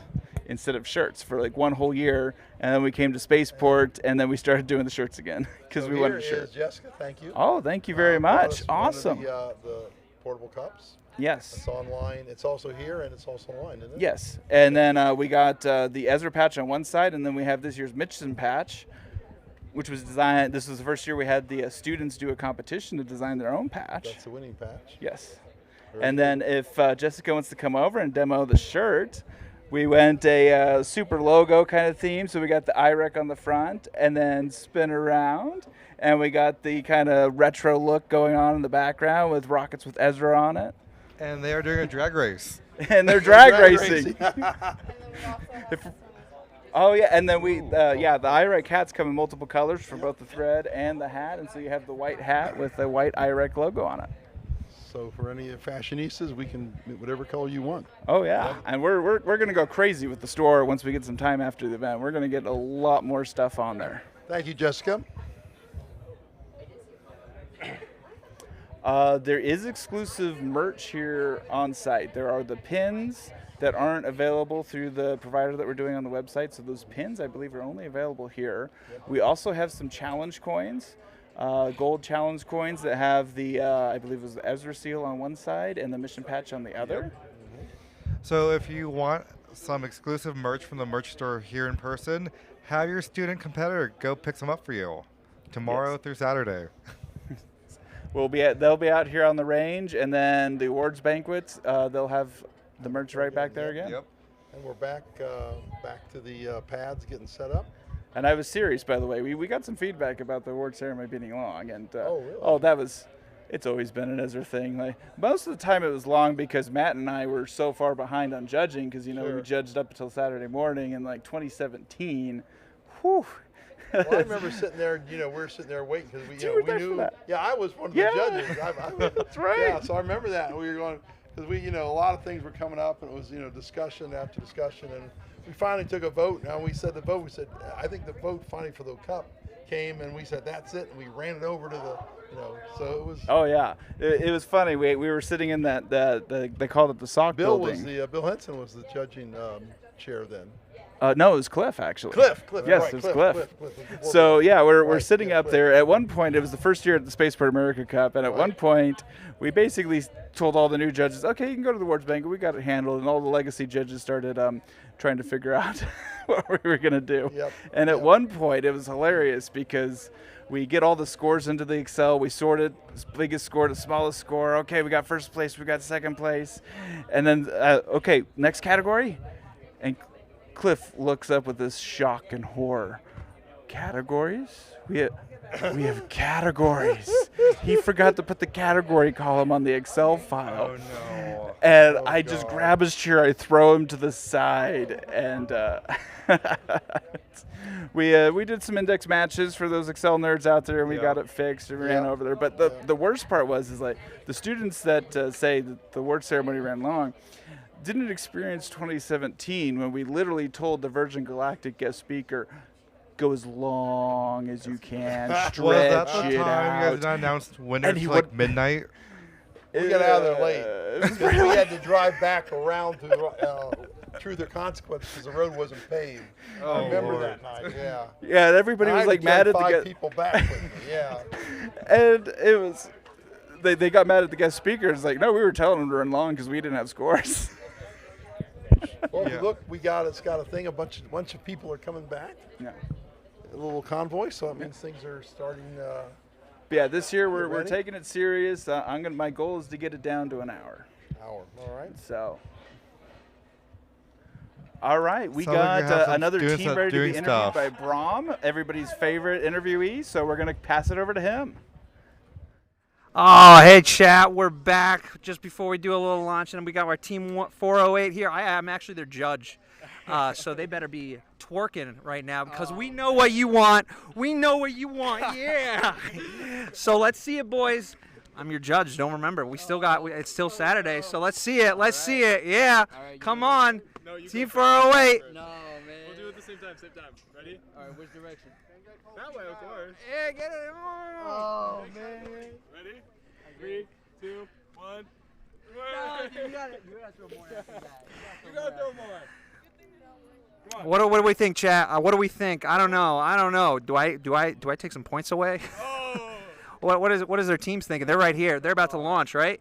instead of shirts for like one whole year, and then we came to Spaceport, and then we started doing the shirts again because So we here wanted a shirt. is Jessica, thank you. Oh, thank you very much. One of Awesome. the portable cups. Yes. It's online. It's also here, and it's also online, isn't it? Yes, and then we got the Ezra patch on one side, and then we have this year's Mitchison patch, which was designed. This was the first year we had the students do a competition to design their own patch. That's the winning patch. Yes. Very And good. then if Jessica wants to come over and demo the shirt, we went a super logo kind of theme. So we got the IREC on the front and then spin around. And we got the kind of retro look going on in the background with rockets with Ezra on it. And they are doing a drag race. And they're drag racing. Oh, yeah. And then the IREC hats come in multiple colors for both the thread and the hat. And so you have the white hat with the white IREC logo on it. So for any fashionistas, we can whatever color you want. Oh yeah, and we're going to go crazy with the store once we get some time after the event. We're going to get a lot more stuff on there. Thank you, Jessica. There is exclusive merch here on site. There are the pins that aren't available through the provider that we're doing on the website. So those pins, I believe, are only available here. We also have some challenge coins. Gold challenge coins that have the, I believe it was the Ezra seal on one side and the mission patch on the other. So if you want some exclusive merch from the merch store here in person, have your student competitor go pick some up for you tomorrow through Saturday. They'll be out here on the range, and then the awards banquets, they'll have the merch right back there again. Yep. And we're back to the pads getting set up. And I was serious, by the way. We got some feedback about the award ceremony being long, and really? It's always been an Ezra thing. Like most of the time, it was long because Matt and I were so far behind on judging because we judged up until Saturday morning in like 2017. Whew. Well, I remember sitting there. We were sitting there waiting because we knew. Yeah, I was one of the judges. That's right. Yeah, so I remember that. And we were going because a lot of things were coming up, and it was discussion after discussion, and we finally took a vote. Now we said the vote. We said I think the vote finally for the cup came, and we said that's it, and we ran it over to the. So it was. Oh yeah, it was funny. We were sitting in that they called it the sock building. Bill Henson was the judging chair then. No, it was Cliff actually. Cliff. Yes, right, it was Cliff. So Cliff. yeah, we're sitting up there. At one point, it was the first year at the Spaceport America Cup, and at one point, we basically told all the new judges, "Okay, you can go to the awards banquet. We got it handled." And all the legacy judges started trying to figure out what we were gonna do. Yep. And at one point, it was hilarious because we get all the scores into the Excel. We sorted biggest score to smallest score. Okay, we got first place. We got second place, and then okay, next category, and Cliff looks up with this shock and horror. Categories? We have categories. He forgot to put the category column on the Excel file. Oh no. And I just grab his chair, I throw him to the side, and we did some index matches for those Excel nerds out there, and we got it fixed and ran over there. But the worst part was like the students that say that the award ceremony ran long didn't experience 2017 when we literally told the Virgin Galactic guest speaker, go as long as you can, stretch Was that the it time out. you guys announced winners to like midnight? We got out of there late because we had to drive back around through the consequences because the road wasn't paved. I remember that night. Yeah. Yeah, and everybody was like mad at the guest. People back with me. Yeah. And it was they got mad at the guest speaker. It's like, no, we were telling them to run long because we didn't have scores. Well, if you look, it's got a thing. A bunch of people are coming back. Yeah. A little convoy, so that means things are starting. Yeah, this year we're taking it serious. My goal is to get it down to an hour. All right. So. All right, we Sounds like got you have another some team ready to be doing interviewed stuff. by Brom, everybody's favorite interviewee. So we're gonna pass it over to him. Oh, hey, chat. We're back just before we do a little launch, and we got our team 408 here. I am actually their judge, so they better be twerking right now because we know what you want. We know what you want. Yeah. So let's see it, boys. I'm your judge. Don't remember. We still got. It's still Saturday, so let's see it. Let's see it. Yeah. Come on. Team 408. No, man. We'll do it at the same time. Ready? All right, which direction? That way, of course. Yeah, get it. Oh, man. Ready? 3, 2, 1. No, you got it. You got to throw more after that. You got to throw more. What do we think, chat? What do we think? I don't know. Do I take some points away? Oh. What is their teams thinking? They're right here. They're about to launch, right?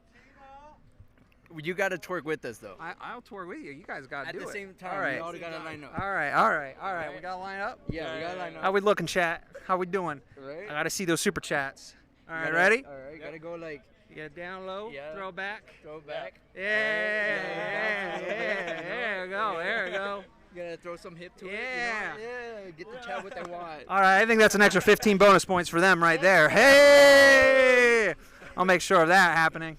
You got to twerk with us, though. I'll twerk with you. You guys got to do it. At the same time. All right. We all got to line up. All right. We got to line up? Yeah, we got to line up. How we looking, chat? How we doing? Right. I got to see those super chats. All right, ready? All right, got to go like. Yeah, down low, throw back. Throw back. Yeah, there we go. You gotta throw some hip to it. Yeah. Yeah, get the chat what they want. All right, I think that's an extra 15 bonus points for them right there. Hey! I'll make sure of that happening.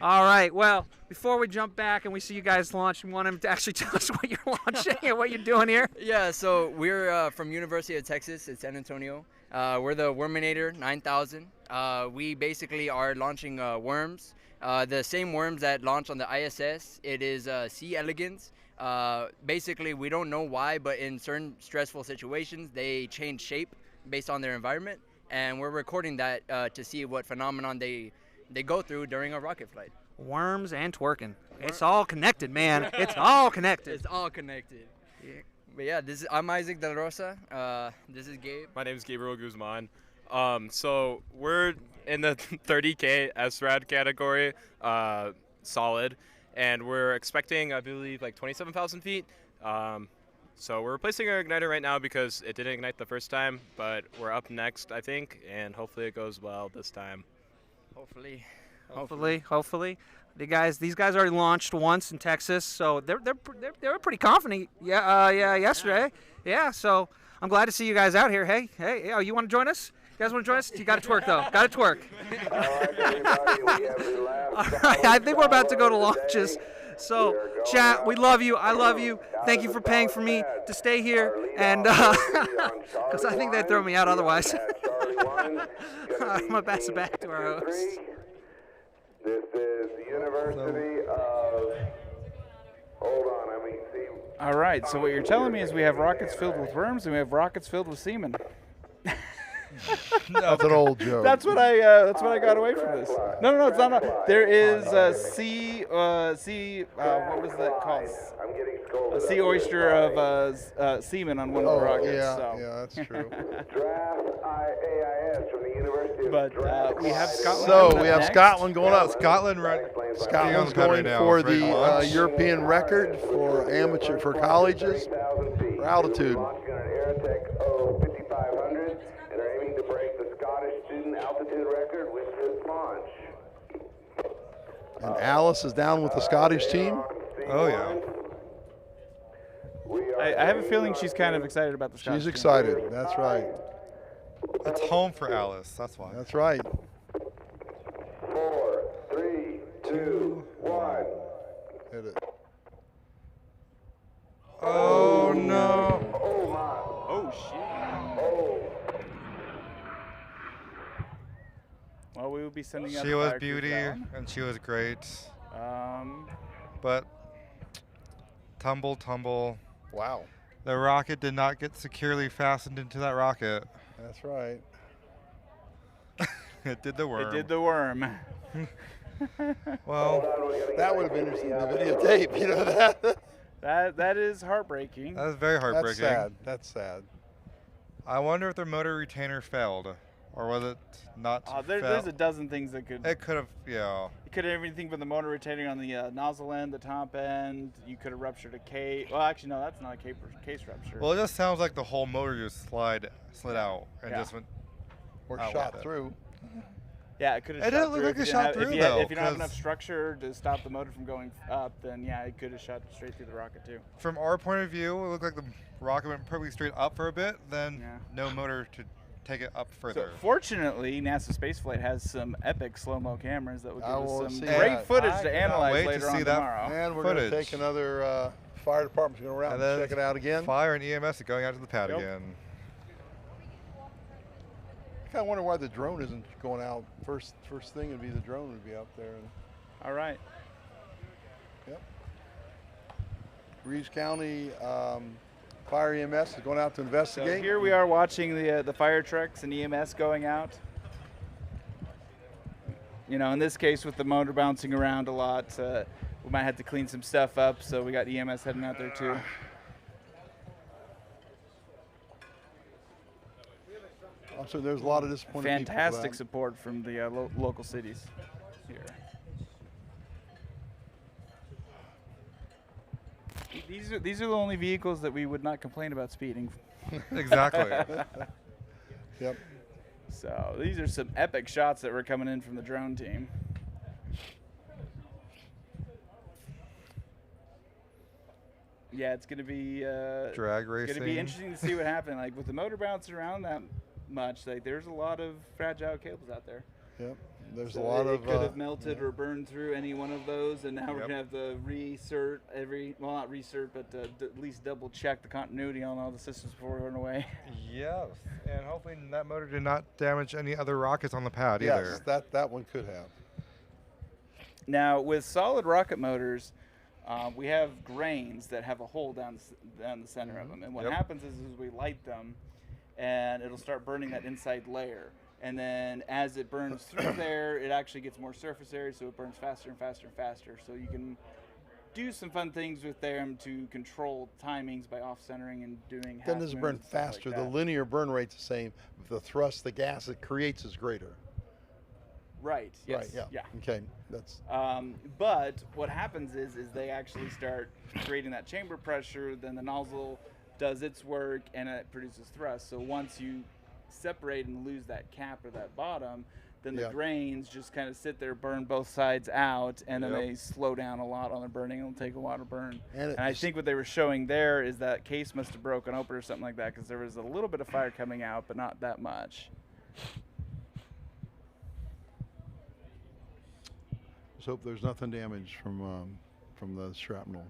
All right, well, before we jump back and we see you guys launch, we want him to actually tell us what you're launching and what you're doing here. Yeah, so we're from University of Texas at San Antonio. We're the Worminator 9000. We basically are launching worms, the same worms that launch on the ISS. It is C. elegans. Basically, we don't know why, but in certain stressful situations, they change shape based on their environment, and we're recording that to see what phenomenon they go through during a rocket flight. Worms and twerking. It's all connected, man. It's all connected. It's all connected. Yeah. But yeah, I'm Isaac Del Rosa. This is Gabe. My name is Gabriel Guzman. So we're in the 30K SRAD category, solid, and we're expecting, I believe, like 27,000 feet. So we're replacing our igniter right now because it didn't ignite the first time, but we're up next, I think, and hopefully it goes well this time. Hopefully. These guys already launched once in Texas, so they were pretty confident. Yesterday. Yeah, so I'm glad to see you guys out here. Hey, oh, you want to join us? You guys want to join us? You got to twerk though. Got to twerk. All right, I think we're about to go to launches. So, chat, we love you. I love you. Thank you for paying for me to stay here, and because I think they'd throw me out otherwise. I'm gonna pass it back to our host. This is the University of. Hold on, All right, so what you're telling me is we have rockets filled with worms and we have rockets filled with semen. That's an old joke. That's what I got away from this. No, it's not. There is what was that called? A sea oyster of semen on one of the rockets. Yeah, that's true. But we have Scotland. So we have Scotland going up. Scotland's going for the European record for amateur, for colleges, for altitude. And Alice is down with the Scottish team. Oh, yeah. I have a feeling she's kind of excited about the Scottish She's excited. Team. That's right. It's home for Alice. That's why. That's right. 4, 3, 2, 1. Hit it. Oh, no. Oh, my. Oh, shit. Oh. Well, we will be sending out She was beauty, and she was great. But tumble. Wow. The rocket did not get securely fastened into that rocket. That's right. It did the worm. It did the worm. Well, that would have been interesting to videotape. You know that. That is heartbreaking. That is very heartbreaking. That's sad. I wonder if the motor retainer failed, or was it not? There's a dozen things that could. It could have, yeah. You could have everything from the motor retaining on the nozzle end, the top end. You could have ruptured a case. Well, actually, no, that's not a case rupture. Well, it just sounds like the whole motor just slid out and just went. Or shot through. Yeah, it could have. It didn't look like it shot through though. If you don't have enough structure to stop the motor from going up, then yeah, it could have shot straight through the rocket too. From our point of view, it looked like the rocket went perfectly straight up for a bit, then no motor to take it up further. So fortunately, NASA Spaceflight has some epic slow-mo cameras that will give us some see great that. footage I to cannot analyze wait to later see on that. tomorrow. And we're going to take another fire department's going around and check it out again. Fire and EMS are going out to the pad again. I kind of wonder why the drone isn't going out. First thing would be the drone would be out there. All right. Yep. Reeves County Fire EMS is going out to investigate. So here we are watching the fire trucks and EMS going out. You know, in this case with the motor bouncing around a lot, we might have to clean some stuff up, so we got EMS heading out there too. So there's a lot of disappointed Fantastic people support from the local cities here. These are the only vehicles that we would not complain about speeding. Exactly. Yep. So these are some epic shots that were coming in from the drone team. Yeah, it's going to be drag racing. Going to be interesting to see what happens. Like with the motor bouncing around that much, like there's a lot of fragile cables out there. Yep. There's So a lot of. It could have melted or burned through any one of those, and now we're gonna have to recert not recert, but at least double check the continuity on all the systems before we run away. Yes, and hopefully that motor did not damage any other rockets on the pad either. Yes, that one could have. Now with solid rocket motors, we have grains that have a hole down the center of them, and what happens is we light them, and it'll start burning that inside layer. And then as it burns through there, it actually gets more surface area, so it burns faster and faster and faster. So you can do some fun things with them to control timings by off-centering and doing half Then does it burn moons and stuff faster? like The that. linear burn rate's the same. The thrust, the gas it creates is greater. Right. Yes. Right. Yeah. Okay. That's. But what happens is they actually start creating that chamber pressure. Then the nozzle does its work and it produces thrust. So once you separate and lose that cap or that bottom, then the grains just kind of sit there, burn both sides out, and then they slow down a lot on the burning. It'll take a while to burn. And I think what they were showing there is that case must have broken open or something like that, because there was a little bit of fire coming out, but not that much. Let's hope there's nothing damaged from the shrapnel.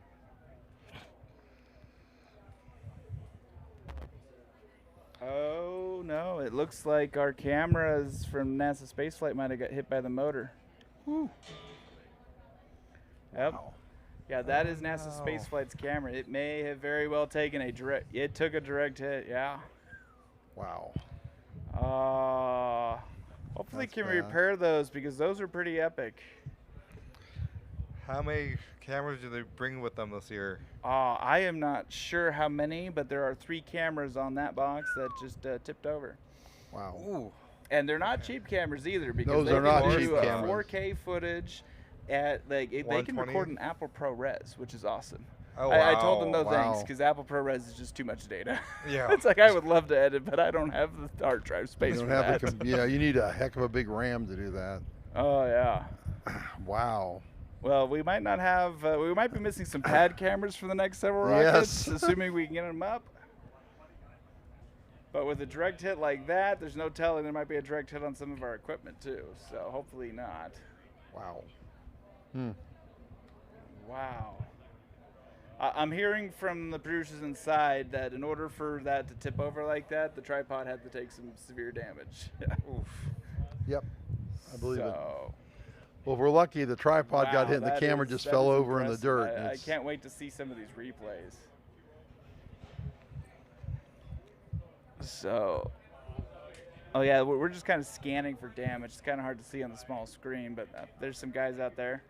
Oh no, it looks like our cameras from NASA Spaceflight might have got hit by the motor. Whew. Yep. Yeah, that is NASA Spaceflight's camera. It may have very well taken it took a direct hit, yeah. Wow. Hopefully can repair those, because those are pretty epic. How many cameras do they bring with them this year? I am not sure how many, but there are 3 cameras on that box that just tipped over. Wow. Ooh. And they're not cheap cameras either, because Those are not can cheap do cameras. 4K footage at they can 120? record in Apple ProRes, which is awesome. Oh, I told them no wow. thanks, because Apple ProRes is just too much data. Yeah. It's like I would love to edit, but I don't have the hard drive space You don't for have that. yeah, you need a heck of a big RAM to do that. Oh yeah. Wow. Well, we might not have. We might be missing some pad cameras for the next several rockets, assuming we can get them up. But with a direct hit like that, there's no telling. There might be a direct hit on some of our equipment too. So hopefully not. Wow. Wow. I'm hearing from the producers inside that in order for that to tip over like that, the tripod had to take some severe damage. Oof. Yep. I believe it. So, Well, if we're lucky, the tripod got hit and the that camera is- just that fell is over in the dirt. impressive. I It's- can't wait to see some of these replays. So, oh yeah, we're just kind of scanning for damage. It's kind of hard to see on the small screen, but there's some guys out there.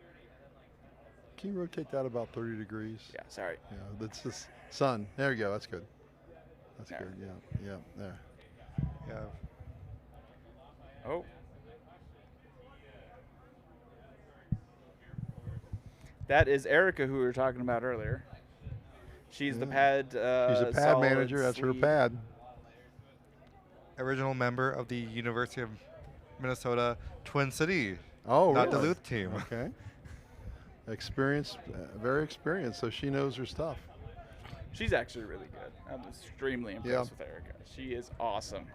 Can you rotate that about 30 degrees? Yeah, sorry. Yeah, that's just sun. There you go. That's good. That's There. good. Yeah, there. Yeah. Oh. That is Erica, who we were talking about earlier. She's the pad. She's a pad solid manager. That's her sleeve. pad. Original member of the University of Minnesota Twin City. Oh, not really? Duluth team. Okay. Experienced, very experienced, so she knows her stuff. She's actually really good. I'm extremely impressed with Erica. She is awesome.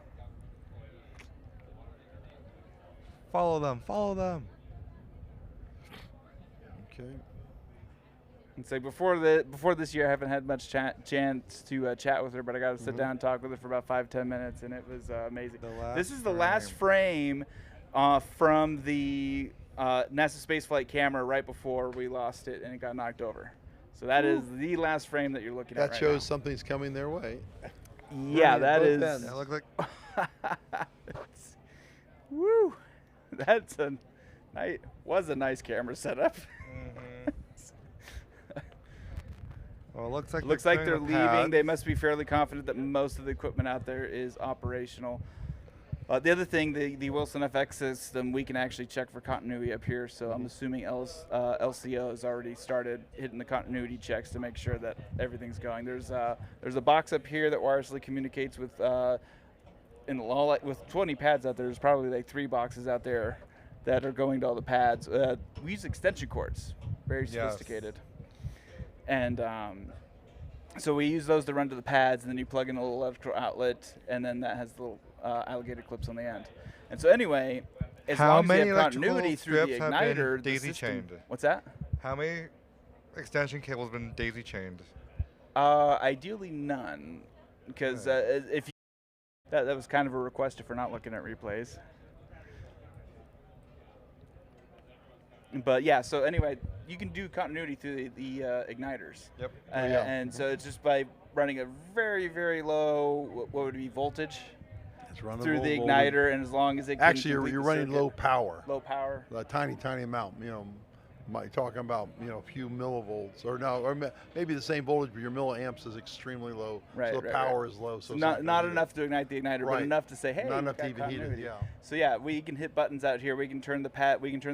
Follow them. Follow them. Okay. And so before this year, I haven't had much chance to chat with her, but I got to sit down and talk with her for about 5-10 minutes, and it was amazing. This is the last frame from the NASA spaceflight camera right before we lost it and it got knocked over. So that is the last frame that you're looking at. That right shows now. something's coming their way. Yeah, that is. That looked like. Woo! That's a nice camera setup. Well, it looks like they're leaving. They must be fairly confident that most of the equipment out there is operational. The other thing, the Wilson FX system, we can actually check for continuity up here. So I'm assuming LCO has already started hitting the continuity checks to make sure that everything's going. There's a box up here that wirelessly communicates with with 20 pads out there. There's probably like 3 boxes out there that are going to all the pads. We use extension cords, very sophisticated. Yes. And so we use those to run to the pads, and then you plug in a little electrical outlet, and then that has the little alligator clips on the end. And so anyway, as long as you have continuity through the igniter, the system, chained? What's that? How many extension cables have been daisy chained? Ideally none, because if you, that was kind of a request if we're not looking at replays. But yeah, so anyway, you can do continuity through the igniters. Yep. And so it's just by running a very, very low, what would it be, voltage through the igniter, and as long as it can actually you're running low power. Low power. A tiny amount. Talking about a few millivolts, or maybe the same voltage, but your milliamps is extremely low. Right. So the power is low. So not enough to ignite the igniter, but enough to say, hey, not enough to even heat it. Yeah. So yeah, we can hit buttons out here. We can turn the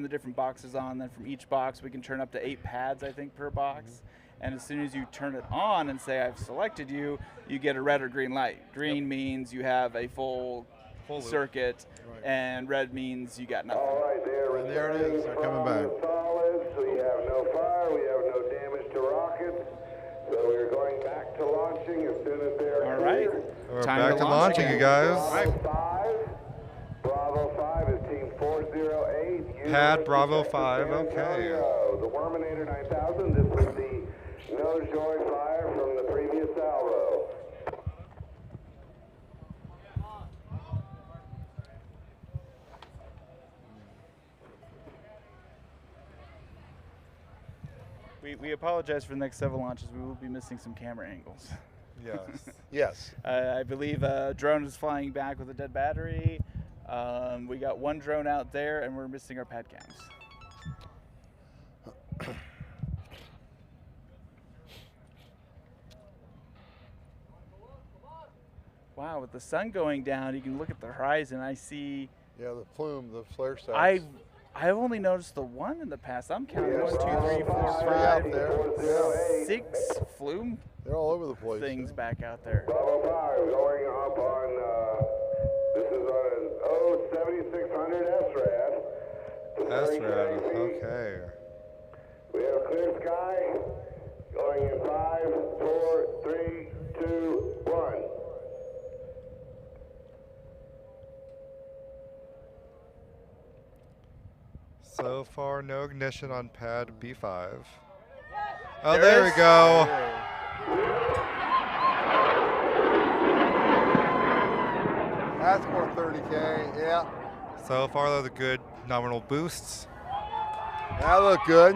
different boxes on. Then from each box, we can turn up to 8 pads, I think, per box. And as soon as you turn it on and say I've selected you, you get a red or green light. Green means you have a full circuit, and red means you got nothing. All right, there it is. They're coming back. So we have no fire, we have no damage to rockets. So we're going back to launching as soon as they're all right. We're back to launching, you guys. Bravo 5 is team 408. Pad Bravo 5, okay. The Worminator 9000, this is the no joy fire from the previous salvo. We apologize for the next several launches. We will be missing some camera angles. Yes. Yes. I believe a drone is flying back with a dead battery. We got one drone out there, and we're missing our pad cams. Wow, with the sun going down, you can look at the horizon. I see. Yeah, the plume, the flare stacks. I've only noticed the one in the past. I'm counting 1, 2, 3, 4, 5, 6 flume. They're all over the place. Things back out there. Bravo 5 going up on, this is on an 7600 SRAD. SRAD, okay. We have clear sky going in 5, 4, 3, 2, 1. So far, no ignition on pad B5. Oh, there we go. That's more 30K, yeah. So far, those are good nominal boosts. That look good.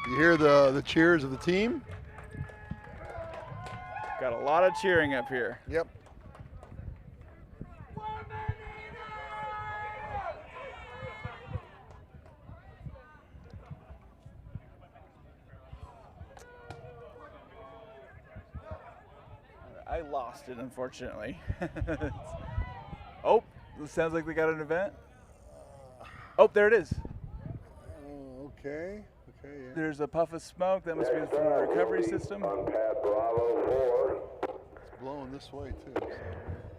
You hear the cheers of the team? Got a lot of cheering up here. Yep. I lost it, unfortunately. Oh, it sounds like we got an event. Oh, there it is. Okay. Yeah. There's a puff of smoke. That must be from the recovery system. On pad Bravo 4. It's blowing this way, too. So.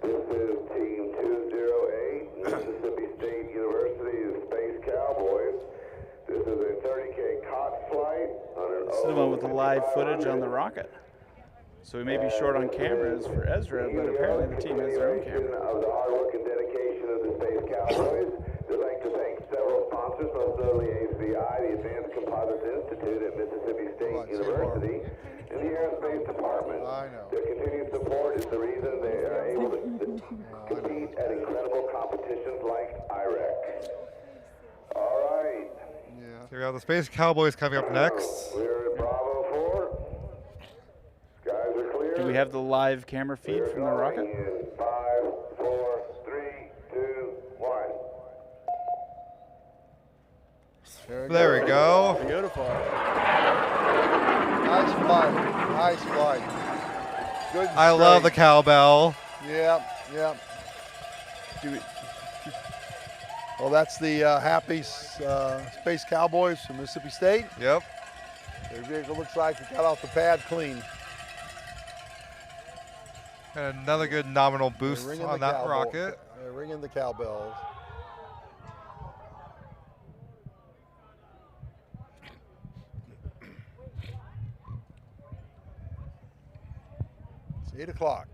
This is team 208, Mississippi State University's Space Cowboys. This is a 30K COT flight on an This is the one with the live footage on the rocket. So we may be short on cameras for Ezra, but apparently the team has their own camera. Of the hard work and dedication of the Space Cowboys, we'd like to thank several sponsors, most notably HBI, the Advanced Composites Institute at Mississippi State University, and the Aerospace Department. Their continued support is the reason they are able to compete at incredible competitions like IREC. All right. So we have the Space Cowboys coming up next. We're at Bravo 4. Skies are clear. Do we have the live camera feed from the rocket? In 5, 4, 3, 2, 1. There we go. Beautiful. Nice flight. Nice flight. Good. I love the cowbell. Yep. Well, that's the happy Space Cowboys from Mississippi State. Yep. Their vehicle looks like it got off the pad clean. And another good nominal boost on that rocket. They're ringing the cowbells. It's 8 o'clock.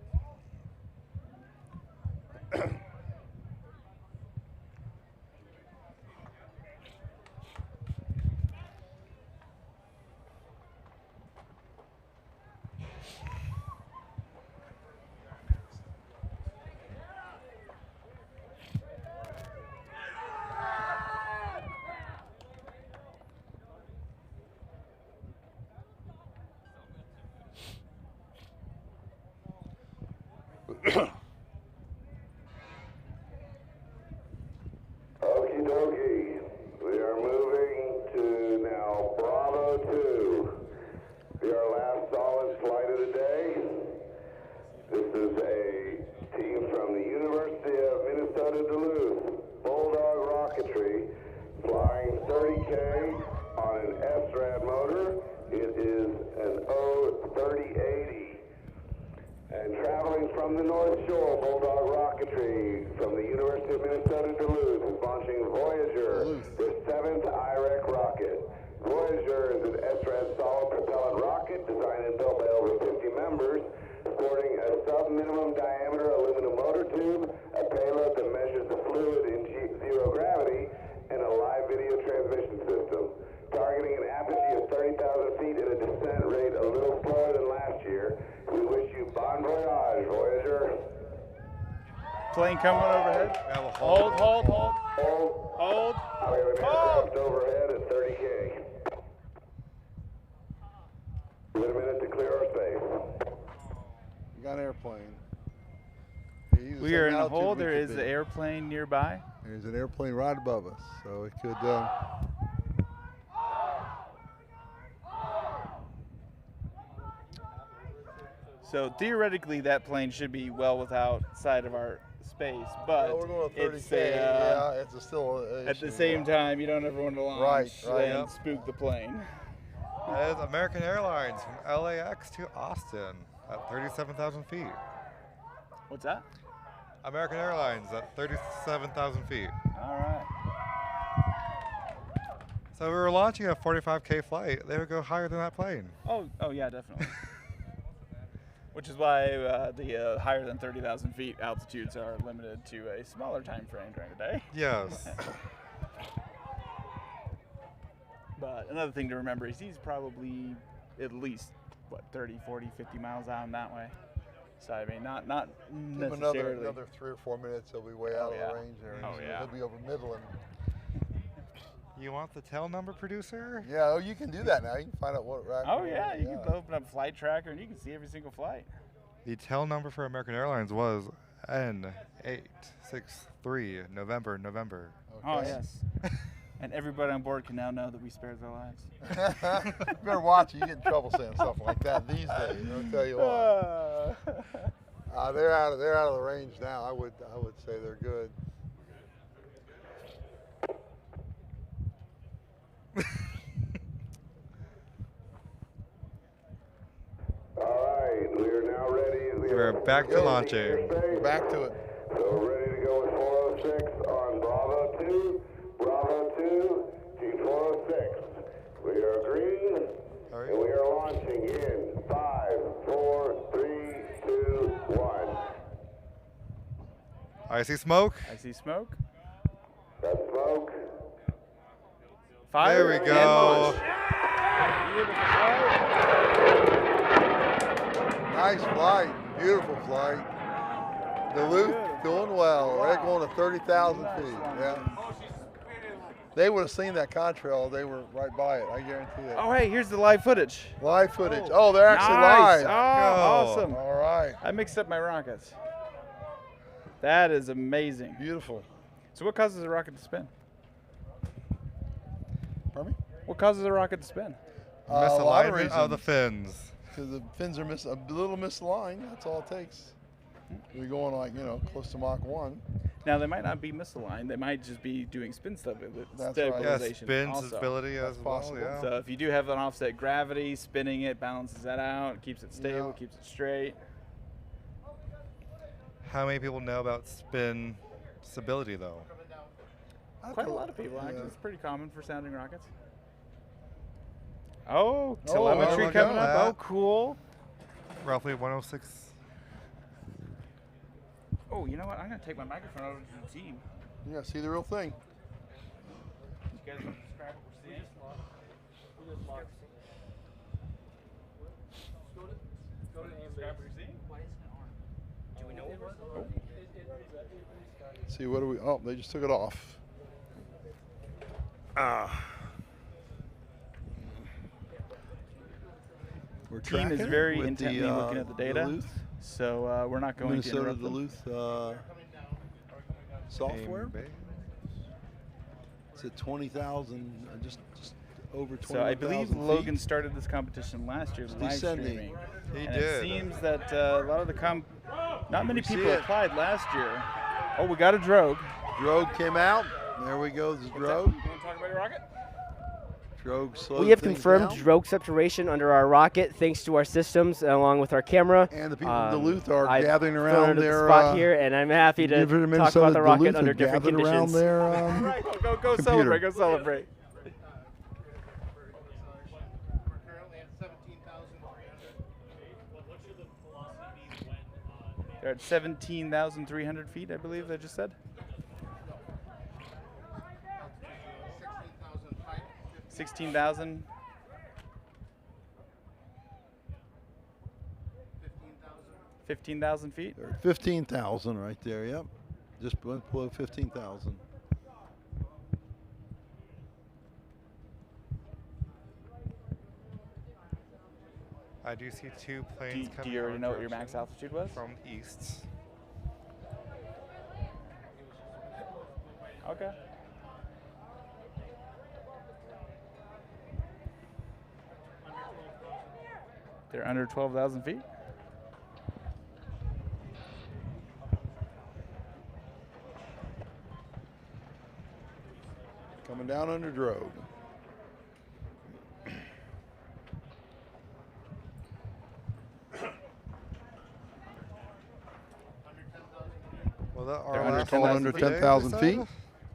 Okie dokie. We are moving to now Bravo 2. Be our last solid flight of the day. This is a team from the University of Minnesota Duluth, Bulldog Rocketry, flying 30K on an SRAD motor. It is an O3080. And traveling from the North Shore, Bulldog Rocketry from the University of Minnesota Duluth is launching Voyager, their 7th IREC rocket. Voyager is an SRAD solid propellant rocket designed and built by over 50 members, sporting a sub-minimum diameter aluminum motor tube, a payload that measures the fluid in zero gravity, and a live video transmission system. Targeting an apogee of 30,000 feet at a descent rate a little slower than last year. We wish you bon voyage, Voyager. Plane coming overhead. Hold. We have an aircraft overhead at 30K. Give it a minute to clear our space. We got an airplane. We are in a hole. There is an airplane nearby. There's an airplane right above us, so it could. So theoretically, that plane should be well without side of our space, but we're going to 30K. it's still at the same time, you don't ever want to launch right. and spook the plane. That is American Airlines from LAX to Austin at 37,000 feet. What's that? American Airlines at 37,000 feet. All right. So we were launching a 45K flight. They would go higher than that plane. Oh yeah, definitely. Which is why the higher than 30,000 feet altitudes are limited to a smaller time frame during the day. Yes. But another thing to remember is he's probably at least, 30, 40, 50 miles out in that way. So, I mean, not necessarily. Another 3 or 4 minutes, he'll be way out of the range there. He'll be over Midland. You want the tail number, producer? Yeah, you can do that now. You can find out what rack. You can open up Flight Tracker and you can see every single flight. The tail number for American Airlines was N863 November. Okay. Oh, yes. And everybody on board can now know that we spared their lives. You better watch it. You get in trouble saying stuff like that these days. I'll tell you what. They're out of the range now. I would say they're good. All right, we are now ready. We're back to launching. We're back to it. So we're ready to go with 406 on Bravo 2. Bravo 2, Team 406. We are green, and we are launching in 5, 4, I see smoke. I see smoke. That's smoke. Fire. There we go. Nice flight. Beautiful flight. Duluth doing well. They're going to 30,000 feet. Yeah. They would have seen that contrail. They were right by it. I guarantee that. Oh, hey, here's the live footage. Live footage. Oh, they're actually Nice. live. Oh, awesome. All right. I mixed up my rockets. That is amazing. Beautiful. So what causes a rocket to spin? Pardon me? What causes a rocket to spin? A lot of Misalignment reasons. of the fins. Because the fins are a little misaligned. That's all it takes. We're going like, close to Mach 1. Now, they might not be misaligned. They might just be doing spin That's right. stabilization. Yeah, spin also. stability as well, possible. yeah. So if you do have an offset gravity, spinning it balances that out, keeps it stable, keeps it straight. How many people know about spin stability, though? Quite a lot of people, actually. It's pretty common for sounding rockets. Oh, telemetry coming up. Oh, cool. Roughly 106. Oh, you know what? I'm going to take my microphone over to the team. Yeah, see the real thing. You guys want to describe what we're seeing? Go to describe what you're seeing? Do we know what See, what do we? Oh, they just took it off. We're team is tracking very with intently looking at the data, Duluth, so we're not going to Minnesota interrupt them. Duluth software. It's at 20,000, just over 20,000. So I believe feet. Logan started this competition last year, live descending. streaming. He And did. It seems that a lot of the not many We see people it. applied last year. Oh, we got a drogue. Drogue came out. There we go. The drogue. You want to talk about your rocket? Drogue slowed We have things confirmed down. drogue separation under our rocket thanks to our systems along with our camera. And the people from Duluth are I've gathering thrown around it at the their spot here, and I'm happy to talk Minnesota about the rocket Duluth under are different gathered conditions. around their Right, go computer. celebrate, go celebrate. They're at 17,300 feet, I believe they just said. 16,000. 15,000 feet. 15,000 right there. Yep, just went below 15,000. I do see two planes coming. Do you already our know what your direction max altitude was? From east. Okay. They're under 12,000 feet. Coming down under drogue. Well, that They're our under last 10,000 under 10,000 feet.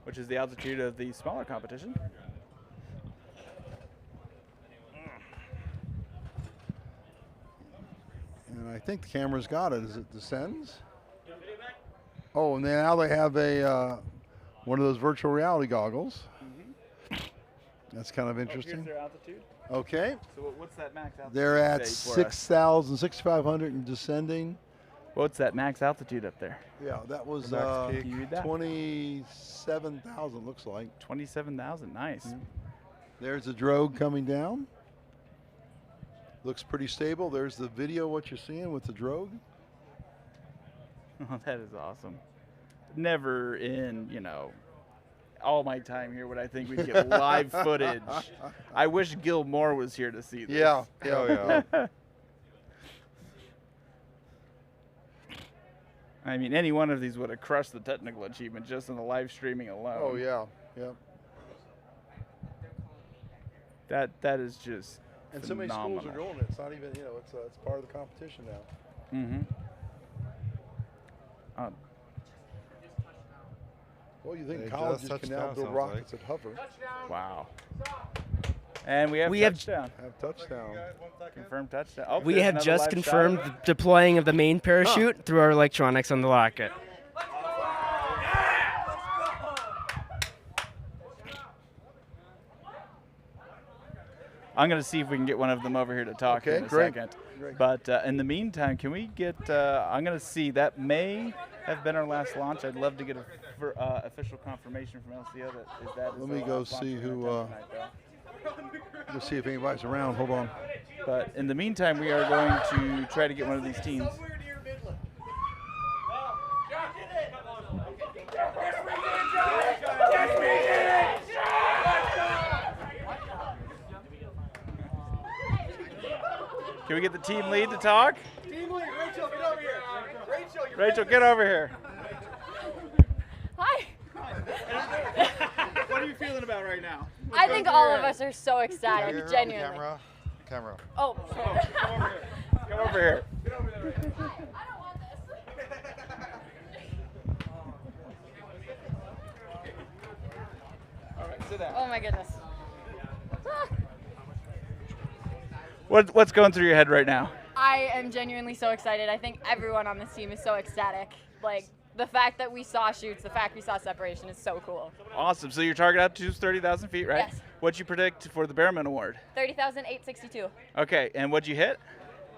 Which is the altitude of the smaller competition. And I think the camera's got it as it descends. Oh, and now they have a one of those virtual reality goggles. That's kind of interesting. Here's their altitude. Okay. So what's that max altitude? They're at say for us? 6,000, 6,500 and descending. What's that max altitude up there? Yeah, that was The max peak. Can you read that? 27,000 looks like. 27,000, nice. There's the drogue coming down. Looks pretty stable. There's the video, what you're seeing with the drogue. Oh, that is awesome. Never in, all my time here would I think we'd get live footage. I wish Gil Moore was here to see this. Yeah. Oh, yeah. I mean, any one of these would have crushed the technical achievement just in the live streaming alone. Oh, yeah. Yeah. That is just And so many schools are doing it. It's not even, it's part of the competition now. Mm-hmm. Well, you think They colleges just can now touched down, build sounds rockets that hover. Wow. And we have touchdown. Have touchdown. Confirmed touchdown. Oh, We there's have another just live shot. confirmed the deploying of the main parachute through our electronics on the rocket. I'm going to see if we can get one of them over here to talk Okay, in a great. second. Great. But in the meantime, can we get, I'm going to see, that may have been our last launch. I'd love to get official confirmation from LCO that is Let me the go last launch see we're who, gonna attempt tonight, though. Let's see if anybody's around. Hold on. But in the meantime, we are going to try to get one of these teams. Can we get the team lead to talk? Team lead, Rachel, get over here. Rachel, get over here. Hi. What are you feeling about right now? I think all of us are so ecstatic, genuinely. Camera. Oh, Come over here. All right, sit down. Oh my goodness. What's going through your head right now? I am genuinely so excited. I think everyone on this team is so ecstatic. Like, the fact that we saw shoots, the fact we saw separation is so cool. Awesome. So your target altitude is 30,000 feet, right? Yes. What'd you predict for the Bearman Award? 30,862. Okay, and what'd you hit?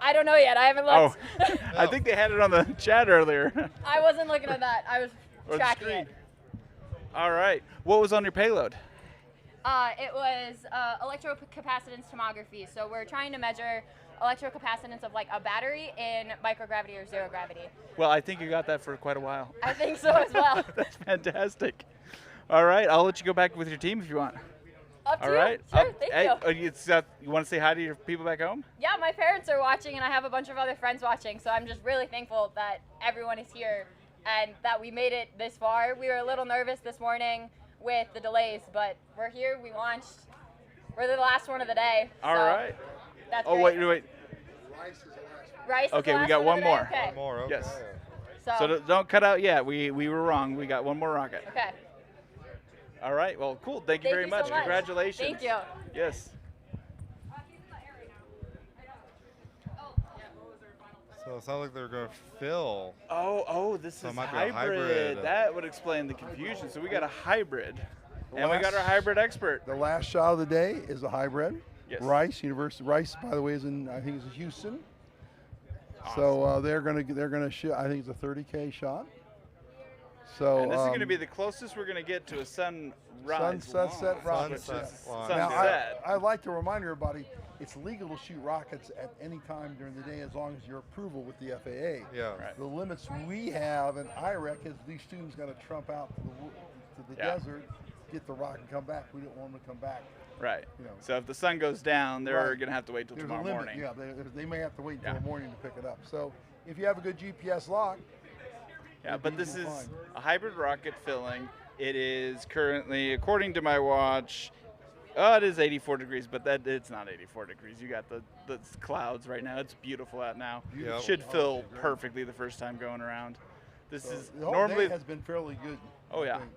I don't know yet. I haven't looked. Oh, I think they had it on the chat earlier. I wasn't looking at that. I was Or the tracking screen. it. All right. What was on your payload? It was electrocapacitance tomography. So we're trying to measure electrocapacitance of like a battery in microgravity or zero gravity. Well, I think you got that for quite a while. I think so as well. That's fantastic. All right, I'll let you go back with your team if you want. Up to All you. right. Sure, thank you. You want to say hi to your people back home? Yeah, my parents are watching and I have a bunch of other friends watching, so I'm just really thankful that everyone is here and that we made it this far. We were a little nervous this morning with the delays, but we're here, we launched. We're the last one of the day. All right. That's Oh, great. wait. Rice is Okay, the we last got one of the day? more. Okay. One more, okay. Yes. So, So don't cut out yet. We were wrong. We got one more rocket. okay. All right. Well, cool. Thank you very so much. much. Congratulations. Thank you. Yes. So it sounds like they're going to fill. Oh, this So it is might be a hybrid. hybrid. That would explain the confusion. So we got a hybrid. And we last- got our hybrid expert. The last shot of the day is a hybrid. Yes. Rice University. Rice, by the way, is in, I think it's in Houston. So they're gonna shoot. I think it's a 30K shot. So And this is going to be the closest we're going to get to a sunrise sunset rocket. which is launch. Now, sunset. I'd like to remind everybody, it's legal to shoot rockets at any time during the day as long as your approval with the FAA. Yeah. Right. The limits we have in IREC is these students got to trump out to the Yeah. desert, get the rocket, and come back. We don't want them to come back. Right. You know. So if the sun goes down, they're Right. going to have to wait till There's tomorrow a limit. morning. Yeah, they may have to wait until Yeah. the morning to pick it up. So if you have a good GPS lock, Yeah, but this easy is to find. a hybrid rocket filling. It is currently, according to my watch, it is 84 degrees, but it's not 84 degrees. You got the clouds right now. It's beautiful out now. Beautiful. Should fill perfectly the first time going around. This is the whole normally. day has been fairly good. Oh I yeah. think.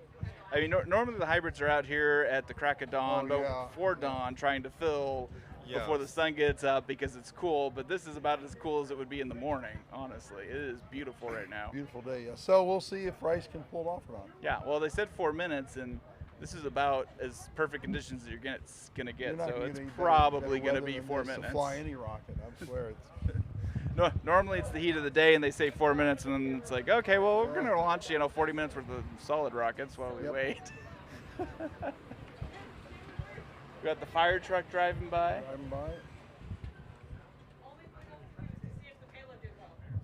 I mean, normally the hybrids are out here at the crack of dawn, Oh, but yeah. before dawn, trying to fill before the sun gets up because it's cool. But this is about as cool as it would be in the morning. Honestly, it is beautiful right now. Beautiful day. Yeah. So we'll see if Rice can pull it off or not. Yeah. Well, they said 4 minutes, and this is about as perfect conditions as you're gonna get. You're not So gonna it's get any probably better gonna weather be than 4 this minutes. to fly any rocket. I swear it's. No, normally it's the heat of the day, and they say 4 minutes, and then it's like, okay, well, we're gonna launch 40 minutes worth of solid rockets while we wait. We got the fire truck driving by.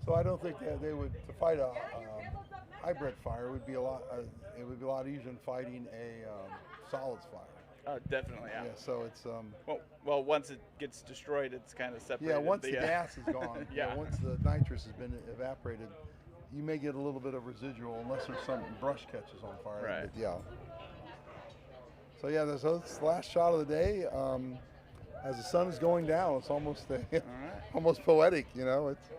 So I don't think that they would to fight a hybrid fire would be a lot. It would be a lot easier than fighting a solids fire. Oh, definitely, yeah. Yeah. So it's Well, once it gets destroyed, it's kind of separated. yeah. Once the gas is gone. Yeah. Once the nitrous has been evaporated, you may get a little bit of residual unless there's some brush catches on fire. Right. But yeah. So yeah, so it's the last shot of the day. As the sun is going down, it's almost almost poetic, you know. It's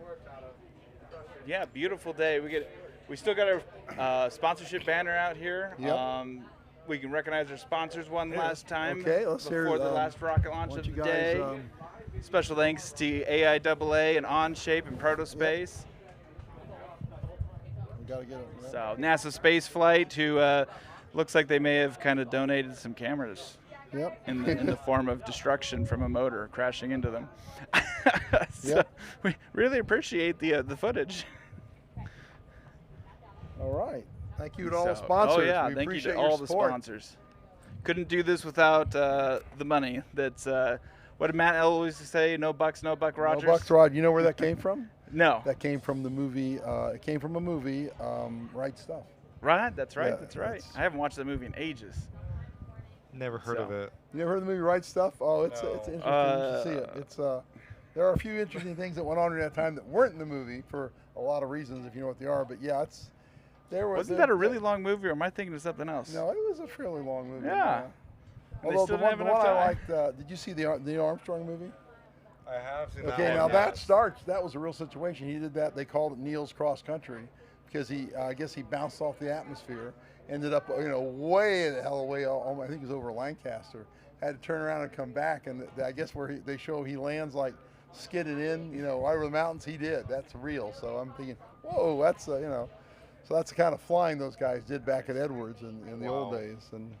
Yeah, beautiful day. We still got our sponsorship banner out here. Yep. We can recognize our sponsors one last time. Okay, let's hear before the last rocket launch why of don't the you guys, day. Special thanks to AIAA and OnShape and Protospace. we got to get it. Yeah. So NASA Space Flight, who looks like they may have kind of donated some cameras Yep. In the form of destruction from a motor crashing into them. So Yep. we really appreciate the footage. All right. Thank you to all the sponsors. Oh yeah, we thank you appreciate to your all the support. sponsors. Couldn't do this without the money. That's what did Matt always say? No bucks, Rogers. No bucks, Rod. You know where that came from? No. That came from the movie. It came from a movie, Right Stuff. Right. That's right. Yeah, that's right. I haven't watched that movie in ages. Never heard of it. You never heard the movie Right Stuff? Oh, it's interesting. You should see it. It's there are a few interesting things that went on during that time that weren't in the movie for a lot of reasons, if you know what they are. But yeah, Wasn't that a really long movie, or am I thinking of something else? No, it was a fairly long movie. Yeah. Although still the didn't one have enough I time. liked, did you see the Neil Armstrong movie? I have seen that. Okay, one, now that yes. starts. That was a real situation. He did that. They called it Neil's Cross Country because I guess he bounced off the atmosphere. Ended up, way the hell away. I think it was over Lancaster. Had to turn around and come back, and I guess where they show he lands like skidded in, right over the mountains. He did. That's real. So I'm thinking, whoa, that's So that's the kind of flying those guys did back at Edwards in the old days. And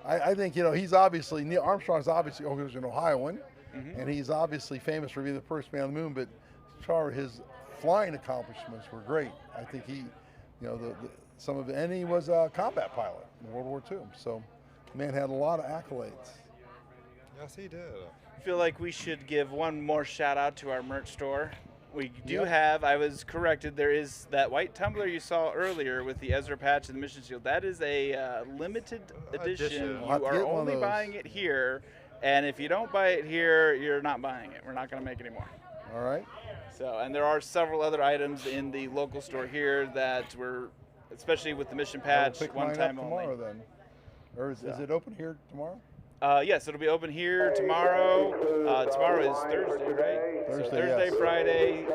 I think he's obviously Neil Armstrong's obviously he was an Ohioan, and he's obviously famous for being the first man on the moon. But as far as his flying accomplishments were great. I think he, and he was a combat pilot in World War II. So, the man had a lot of accolades. Yes, he did. I feel like we should give one more shout out to our merch store. We do have, I was corrected, there is that white tumbler you saw earlier with the Ezra patch and the mission shield. That is a limited edition. I'll have You to are get one of only those. buying it here, and if you don't buy it here, you're not buying it. We're not going to make any more. All right. So, and there are several other items in the local store here that were, especially with the mission patch, Pick one mine time up only. tomorrow then. Or is it open here tomorrow? Yes, it'll be open here tomorrow. Tomorrow is Thursday, right? Thursday, so Thursday, yes. Friday,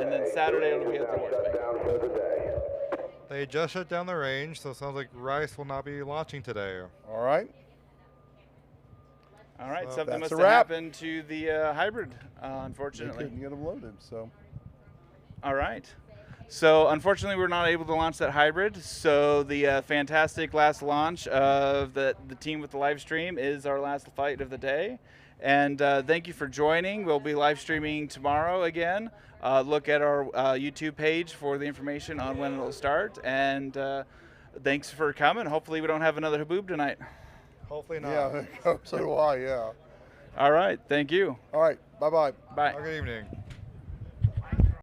and then Saturday it'll be at the North Bank. They just shut down the range, so it sounds like Rice will not be launching today. All right. All right, So something that's must a have wrap. happened to the hybrid, They unfortunately. couldn't get them loaded, so. All right. So unfortunately, we're not able to launch that hybrid. So the fantastic last launch of the team with the live stream is our last flight of the day. And thank you for joining. We'll be live streaming tomorrow again. Look at our YouTube page for the information on when it'll start. And thanks for coming. Hopefully we don't have another haboob tonight. Hopefully not. Yeah, so do I, yeah. All right. Thank you. All right. Bye-bye. Bye. Good evening.